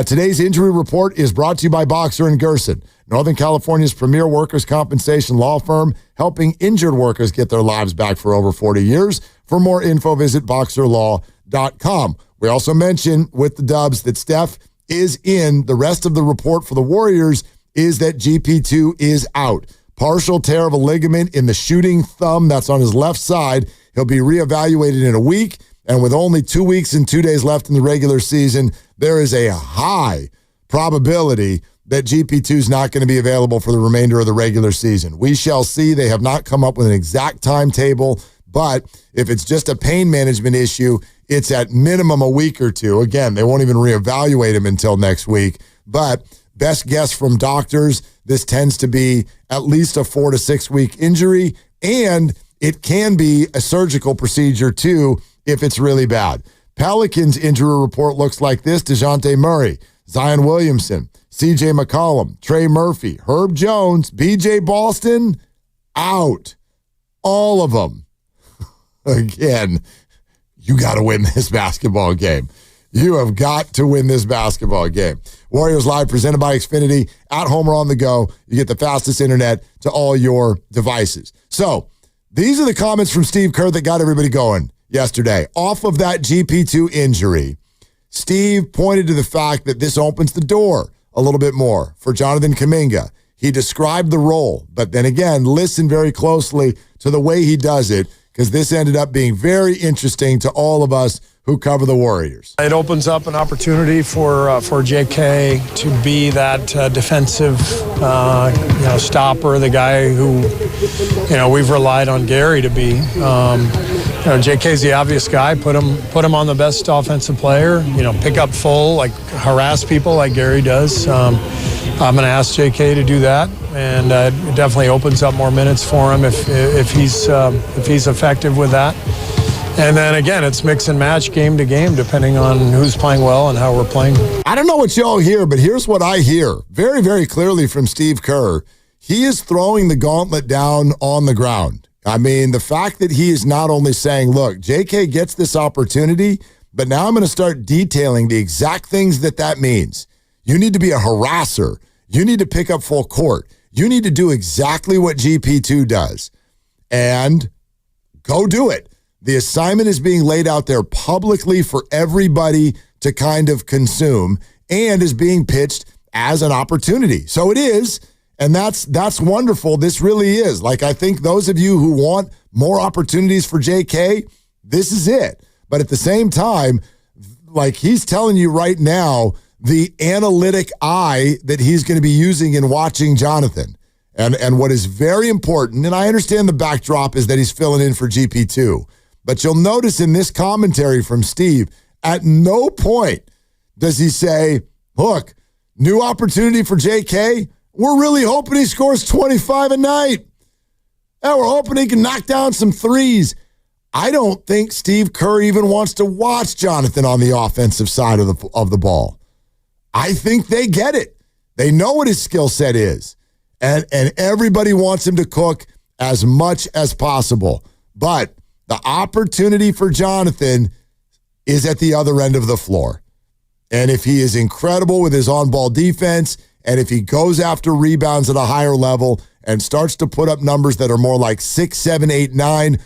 Speaker 18: Today's injury report is brought to you by Boxer & Gerson, Northern California's premier workers' compensation law firm, helping injured workers get their lives back for over 40 years. For more info, visit boxerlaw.com. We also mentioned with the Dubs that Steph is in. The rest of the report for the Warriors is that GP2 is out. Partial tear of a ligament in the shooting thumb that's on his left side. He'll be reevaluated in a week. And with only 2 weeks and 2 days left in the regular season, there is a high probability that GP2 is not going to be available for the remainder of the regular season. We shall see. They have not come up with an exact timetable, but if it's just a pain management issue, it's at minimum a week or 2. Again, they won't even reevaluate him until next week. But best guess from doctors, this tends to be at least a 4 to 6 week injury, and it can be a surgical procedure too if it's really bad. Pelicans injury report looks like this: DeJounte Murray, Zion Williamson, CJ McCollum, Trey Murphy, Herb Jones, BJ Boston, out. All of them. Again, you got to win this basketball game. You have got to win this basketball game. Warriors Live presented by Xfinity. At home or on the go, you get the fastest internet to all your devices. So these are the comments from Steve Kerr that got everybody going yesterday. Off of that GP2 injury, Steve pointed to the fact that this opens the door a little bit more for Jonathan Kuminga. He described the role, but then again, listen very closely to the way he does it, because this ended up being very interesting to all of us who cover the Warriors.
Speaker 11: It opens up an opportunity for JK to be that defensive, stopper, the guy who, we've relied on Gary to be. JK's the obvious guy. Put him on the best offensive player. Pick up full, harass people like Gary does. I'm going to ask JK to do that, and it definitely opens up more minutes for him if he's effective with that. And then again, it's mix and match game to game, depending on who's playing well and how we're playing.
Speaker 18: I don't know what y'all hear, but here's what I hear very, very clearly from Steve Kerr. He is throwing the gauntlet down on the ground. I mean, the fact that he is not only saying, look, JK gets this opportunity, but now I'm going to start detailing the exact things that means. You need to be a harasser. You need to pick up full court. You need to do exactly what GP2 does. And go do it. The assignment is being laid out there publicly for everybody to kind of consume and is being pitched as an opportunity. So it is, and that's wonderful. This really is. I think those of you who want more opportunities for JK, this is it. But at the same time, he's telling you right now, the analytic eye that he's going to be using in watching Jonathan. And what is very important, and I understand the backdrop is that he's filling in for GP2, but you'll notice in this commentary from Steve, at no point does he say, look, new opportunity for JK. We're really hoping he scores 25 a night. And we're hoping he can knock down some threes. I don't think Steve Kerr even wants to watch Jonathan on the offensive side of the ball. I think they get it. They know what his skill set is. And everybody wants him to cook as much as possible. But the opportunity for Jonathan is at the other end of the floor. And if he is incredible with his on-ball defense, and if he goes after rebounds at a higher level and starts to put up numbers that are more like 6, 7, 8, 9,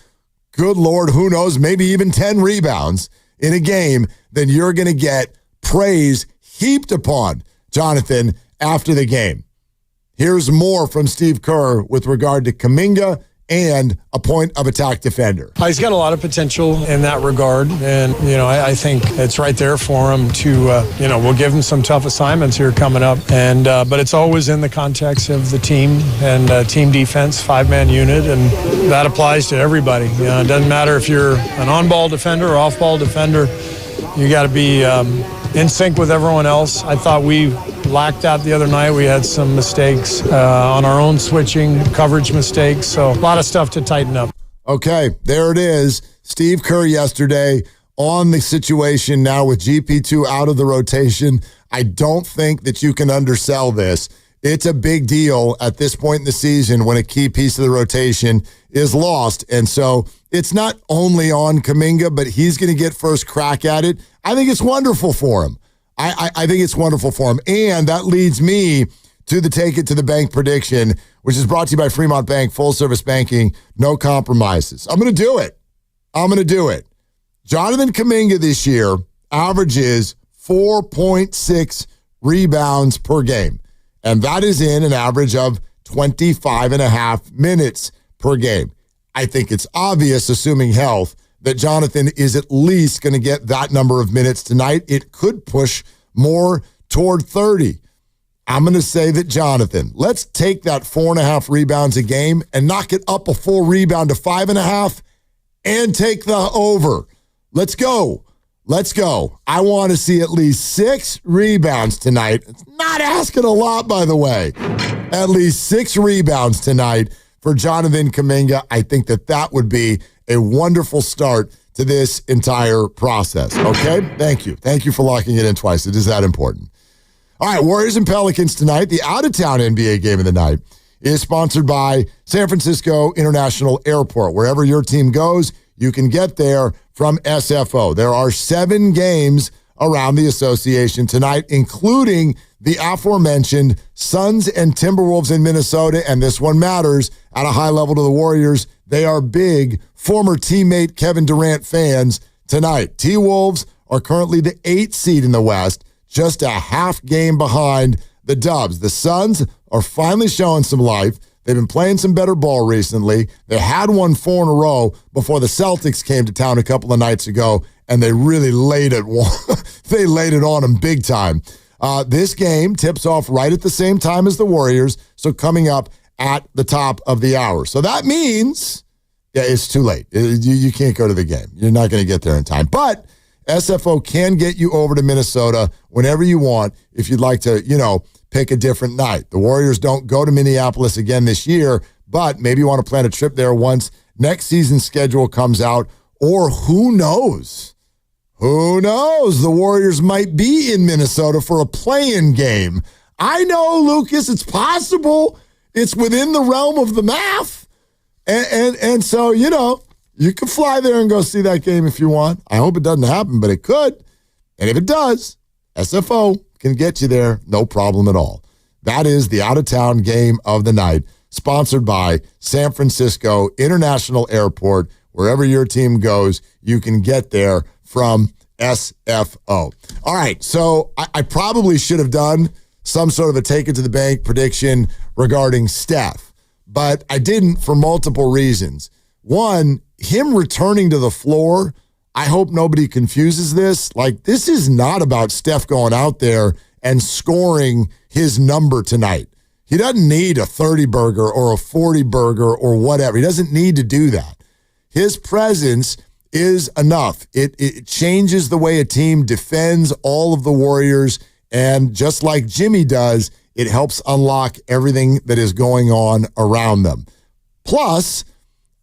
Speaker 18: good Lord, who knows, maybe even 10 rebounds in a game, then you're going to get praise heaped upon Jonathan after the game. Here's more from Steve Kerr with regard to Kuminga and a point of attack defender.
Speaker 11: He's got a lot of potential in that regard, and I think it's right there for him to we'll give him some tough assignments here coming up, and but it's always in the context of the team and team defense, 5-man unit, and that applies to everybody. It doesn't matter if you're an on-ball defender or off-ball defender. You got to be in sync with everyone else. I thought we lacked that the other night. We had some mistakes on our own switching, coverage mistakes, so a lot of stuff to tighten up.
Speaker 18: Okay, there it is. Steve Kerr yesterday on the situation now with GP2 out of the rotation. I don't think that you can undersell this. It's a big deal at this point in the season when a key piece of the rotation is lost. And so it's not only on Kuminga, but he's going to get first crack at it. I think it's wonderful for him. I think it's wonderful for him. And that leads me to the Take It to the Bank prediction, which is brought to you by Fremont Bank, full service banking, no compromises. I'm going to do it. Jonathan Kuminga this year averages 4.6 rebounds per game. And that is in an average of 25 and a half minutes per game. I think it's obvious, assuming health, that Jonathan is at least going to get that number of minutes tonight. It could push more toward 30. I'm going to say that Jonathan, let's take that 4.5 rebounds a game and knock it up a full rebound to 5.5 and take the over. Let's go. I want to see at least 6 rebounds tonight. It's not asking a lot, by the way. At least 6 rebounds tonight for Jonathan Kuminga. I think that would be a wonderful start to this entire process. Okay? Thank you. Thank you for locking it in twice. It is that important. All right, Warriors and Pelicans tonight. The out-of-town NBA game of the night is sponsored by San Francisco International Airport. Wherever your team goes, you can get there from SFO. There are 7 games around the association tonight, including the aforementioned Suns and Timberwolves in Minnesota, and this one matters at a high level to the Warriors. They are big former teammate Kevin Durant fans tonight. T-Wolves are currently the 8th seed in the West, just a half game behind the Dubs. The Suns are finally showing some life. They've been playing some better ball recently. They had won 4 in a row before the Celtics came to town a couple of nights ago, and they really laid it. They laid it on them big time. This game tips off right at the same time as the Warriors, so coming up at the top of the hour. So that means, it's too late. You can't go to the game. You're not going to get there in time. But SFO can get you over to Minnesota whenever you want if you'd like to, pick a different night. The Warriors don't go to Minneapolis again this year, but maybe you want to plan a trip there once next season's schedule comes out, or who knows? Who knows? The Warriors might be in Minnesota for a play-in game. I know, Lucas, it's possible. It's within the realm of the math. And so, you can fly there and go see that game if you want. I hope it doesn't happen, but it could. And if it does, SFO can get you there, no problem at all. That is the out-of-town game of the night, sponsored by San Francisco International Airport. Wherever your team goes, you can get there from SFO. All right, so I probably should have done some sort of a take it to the bank prediction regarding Steph, but I didn't for multiple reasons. One, him returning to the floor, I hope nobody confuses this. This is not about Steph going out there and scoring his number tonight. He doesn't need a 30-burger or a 40-burger or whatever. He doesn't need to do that. His presence is enough. It changes the way a team defends all of the Warriors, and just like Jimmy does, it helps unlock everything that is going on around them. Plus,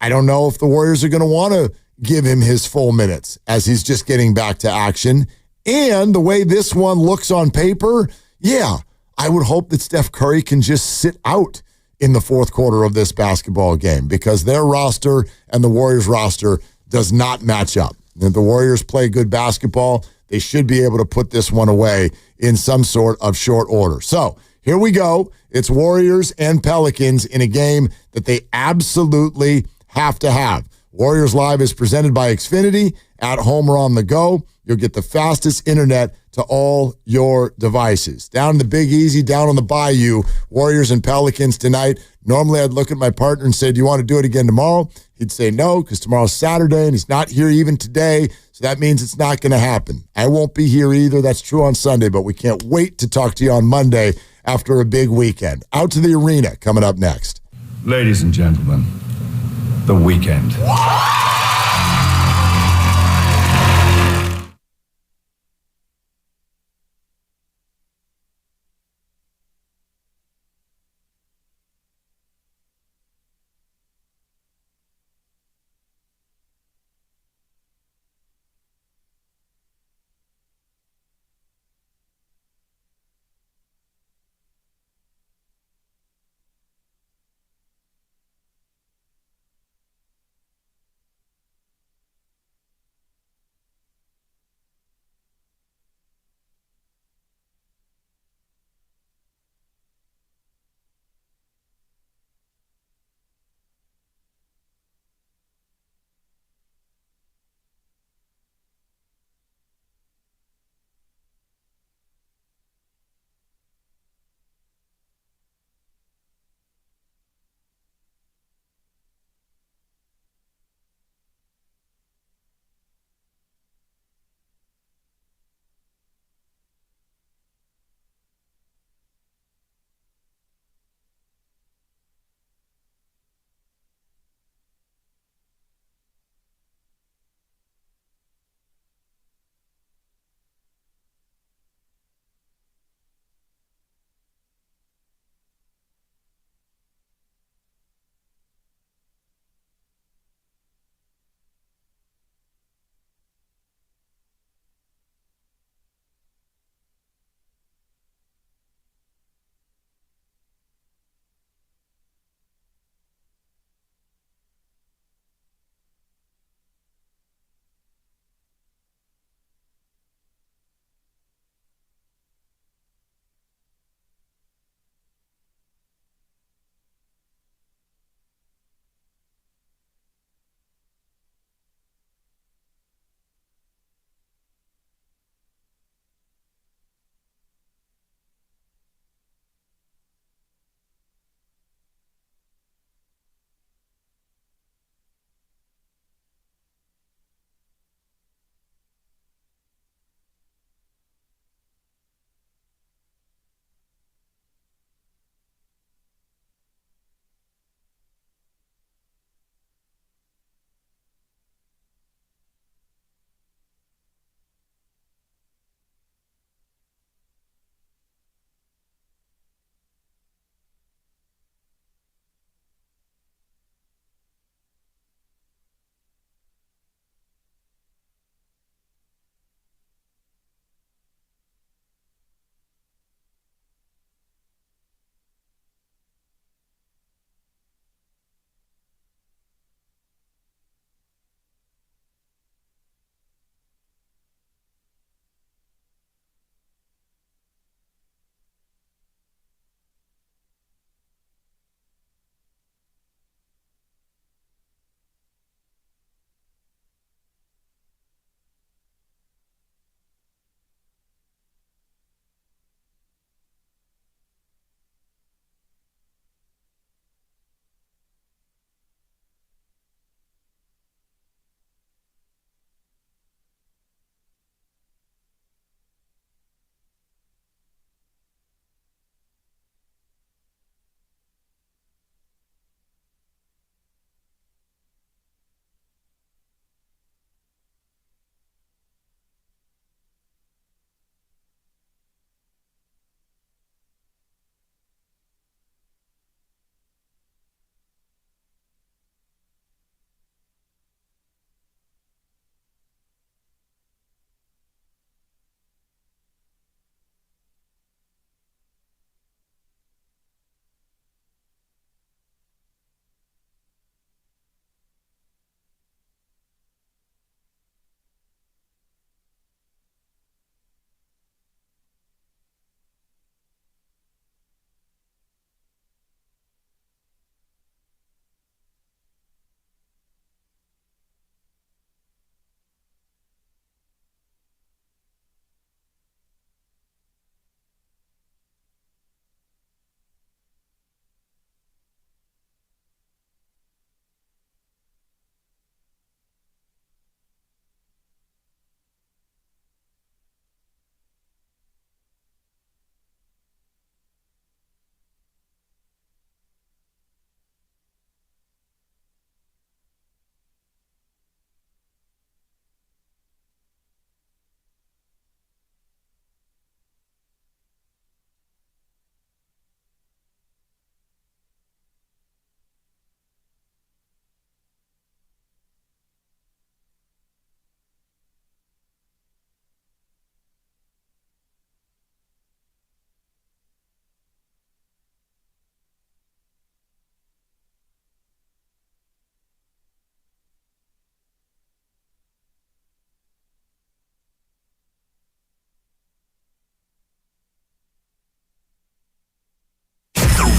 Speaker 18: I don't know if the Warriors are going to want to give him his full minutes as he's just getting back to action. And the way this one looks on paper, I would hope that Steph Curry can just sit out in the fourth quarter of this basketball game, because their roster and the Warriors roster does not match up. If the Warriors play good basketball, they should be able to put this one away in some sort of short order. So here we go. It's Warriors and Pelicans in a game that they absolutely have to have. Warriors Live is presented by Xfinity. At home or on the go, you'll get the fastest internet to all your devices. Down in the Big Easy, down on the Bayou, Warriors and Pelicans tonight. Normally, I'd look at my partner and say, do you want to do it again tomorrow? He'd say no, because tomorrow's Saturday, and he's not here even today, so that means it's not going to happen. I won't be here either. That's true on Sunday, but we can't wait to talk to you on Monday after a big weekend. Out to the arena coming up next.
Speaker 8: Ladies and gentlemen, the weekend.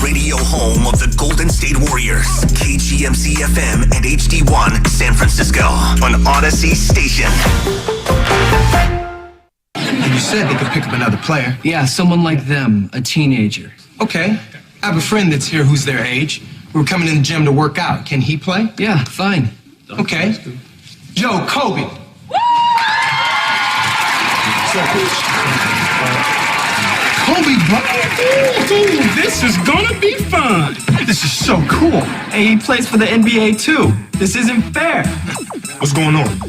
Speaker 17: radio home of the Golden State Warriors. KGMZ FM and HD1 San Francisco on Odyssey Station.
Speaker 2: You said they could pick up another player. Yeah, someone like them, a teenager. Okay. I have a friend that's here who's their age. We're coming in the gym to work out. Can he play? Yeah, fine. Okay. Yo, Kobe. Kobe Bryant. Ooh, this is gonna be fun. This is so cool. Hey, he plays for the NBA too. This isn't fair. What's going on?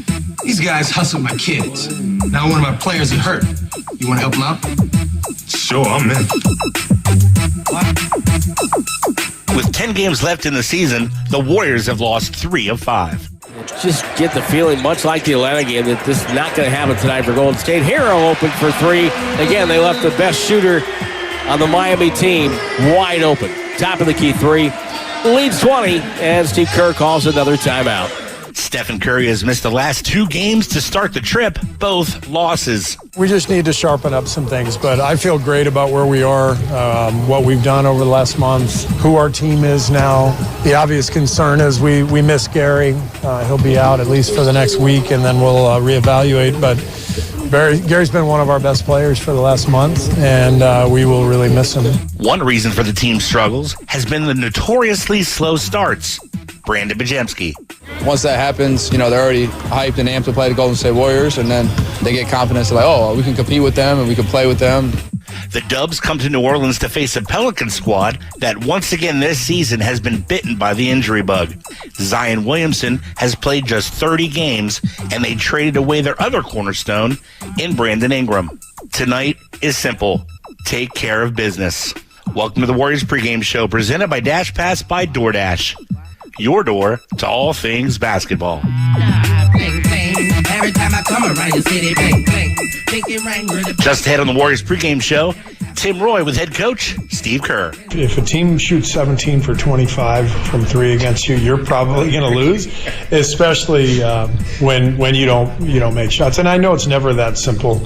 Speaker 2: These guys hustle my kids. Now one of my players is hurt. You want to help him out?
Speaker 17: Sure, I'm in. With 10 games left in the season, the Warriors have lost 3 of 5.
Speaker 22: Just get the feeling, much like the Atlanta game, that this is not going to happen tonight for Golden State. Hero open for 3. Again, they left the best shooter on the Miami team wide open. Top of the key 3. Leads 20, and Steve Kerr calls another timeout. Stephen Curry has missed the last 2 games to start the trip, both losses.
Speaker 11: We just need to sharpen up some things, but I feel great about where we are, what we've done over the last month, who our team is now. The obvious concern is we miss Gary. He'll be out at least for the next week, and then we'll reevaluate. But Gary's been one of our best players for the last month, and we will really miss him.
Speaker 17: One reason for the team's struggles has been the notoriously slow starts. Brandon Bajemski.
Speaker 23: Once that happens, they're already hyped and amped to play the Golden State Warriors, and then they get confidence. They're like, oh, we can compete with them and we can play with them.
Speaker 17: The Dubs come to New Orleans to face a Pelican squad that once again this season has been bitten by the injury bug. Zion Williamson has played just 30 games, and they traded away their other cornerstone in Brandon Ingram. Tonight is simple. Take care of business. Welcome to the Warriors pregame show presented by Dash Pass by DoorDash. Your door to all things basketball. Just ahead on the Warriors pregame show, Tim Roy with head coach Steve Kerr.
Speaker 11: If a team shoots 17 for 25 from 3 against you, you're probably going to lose, especially when you don't make shots. And I know it's never that simple.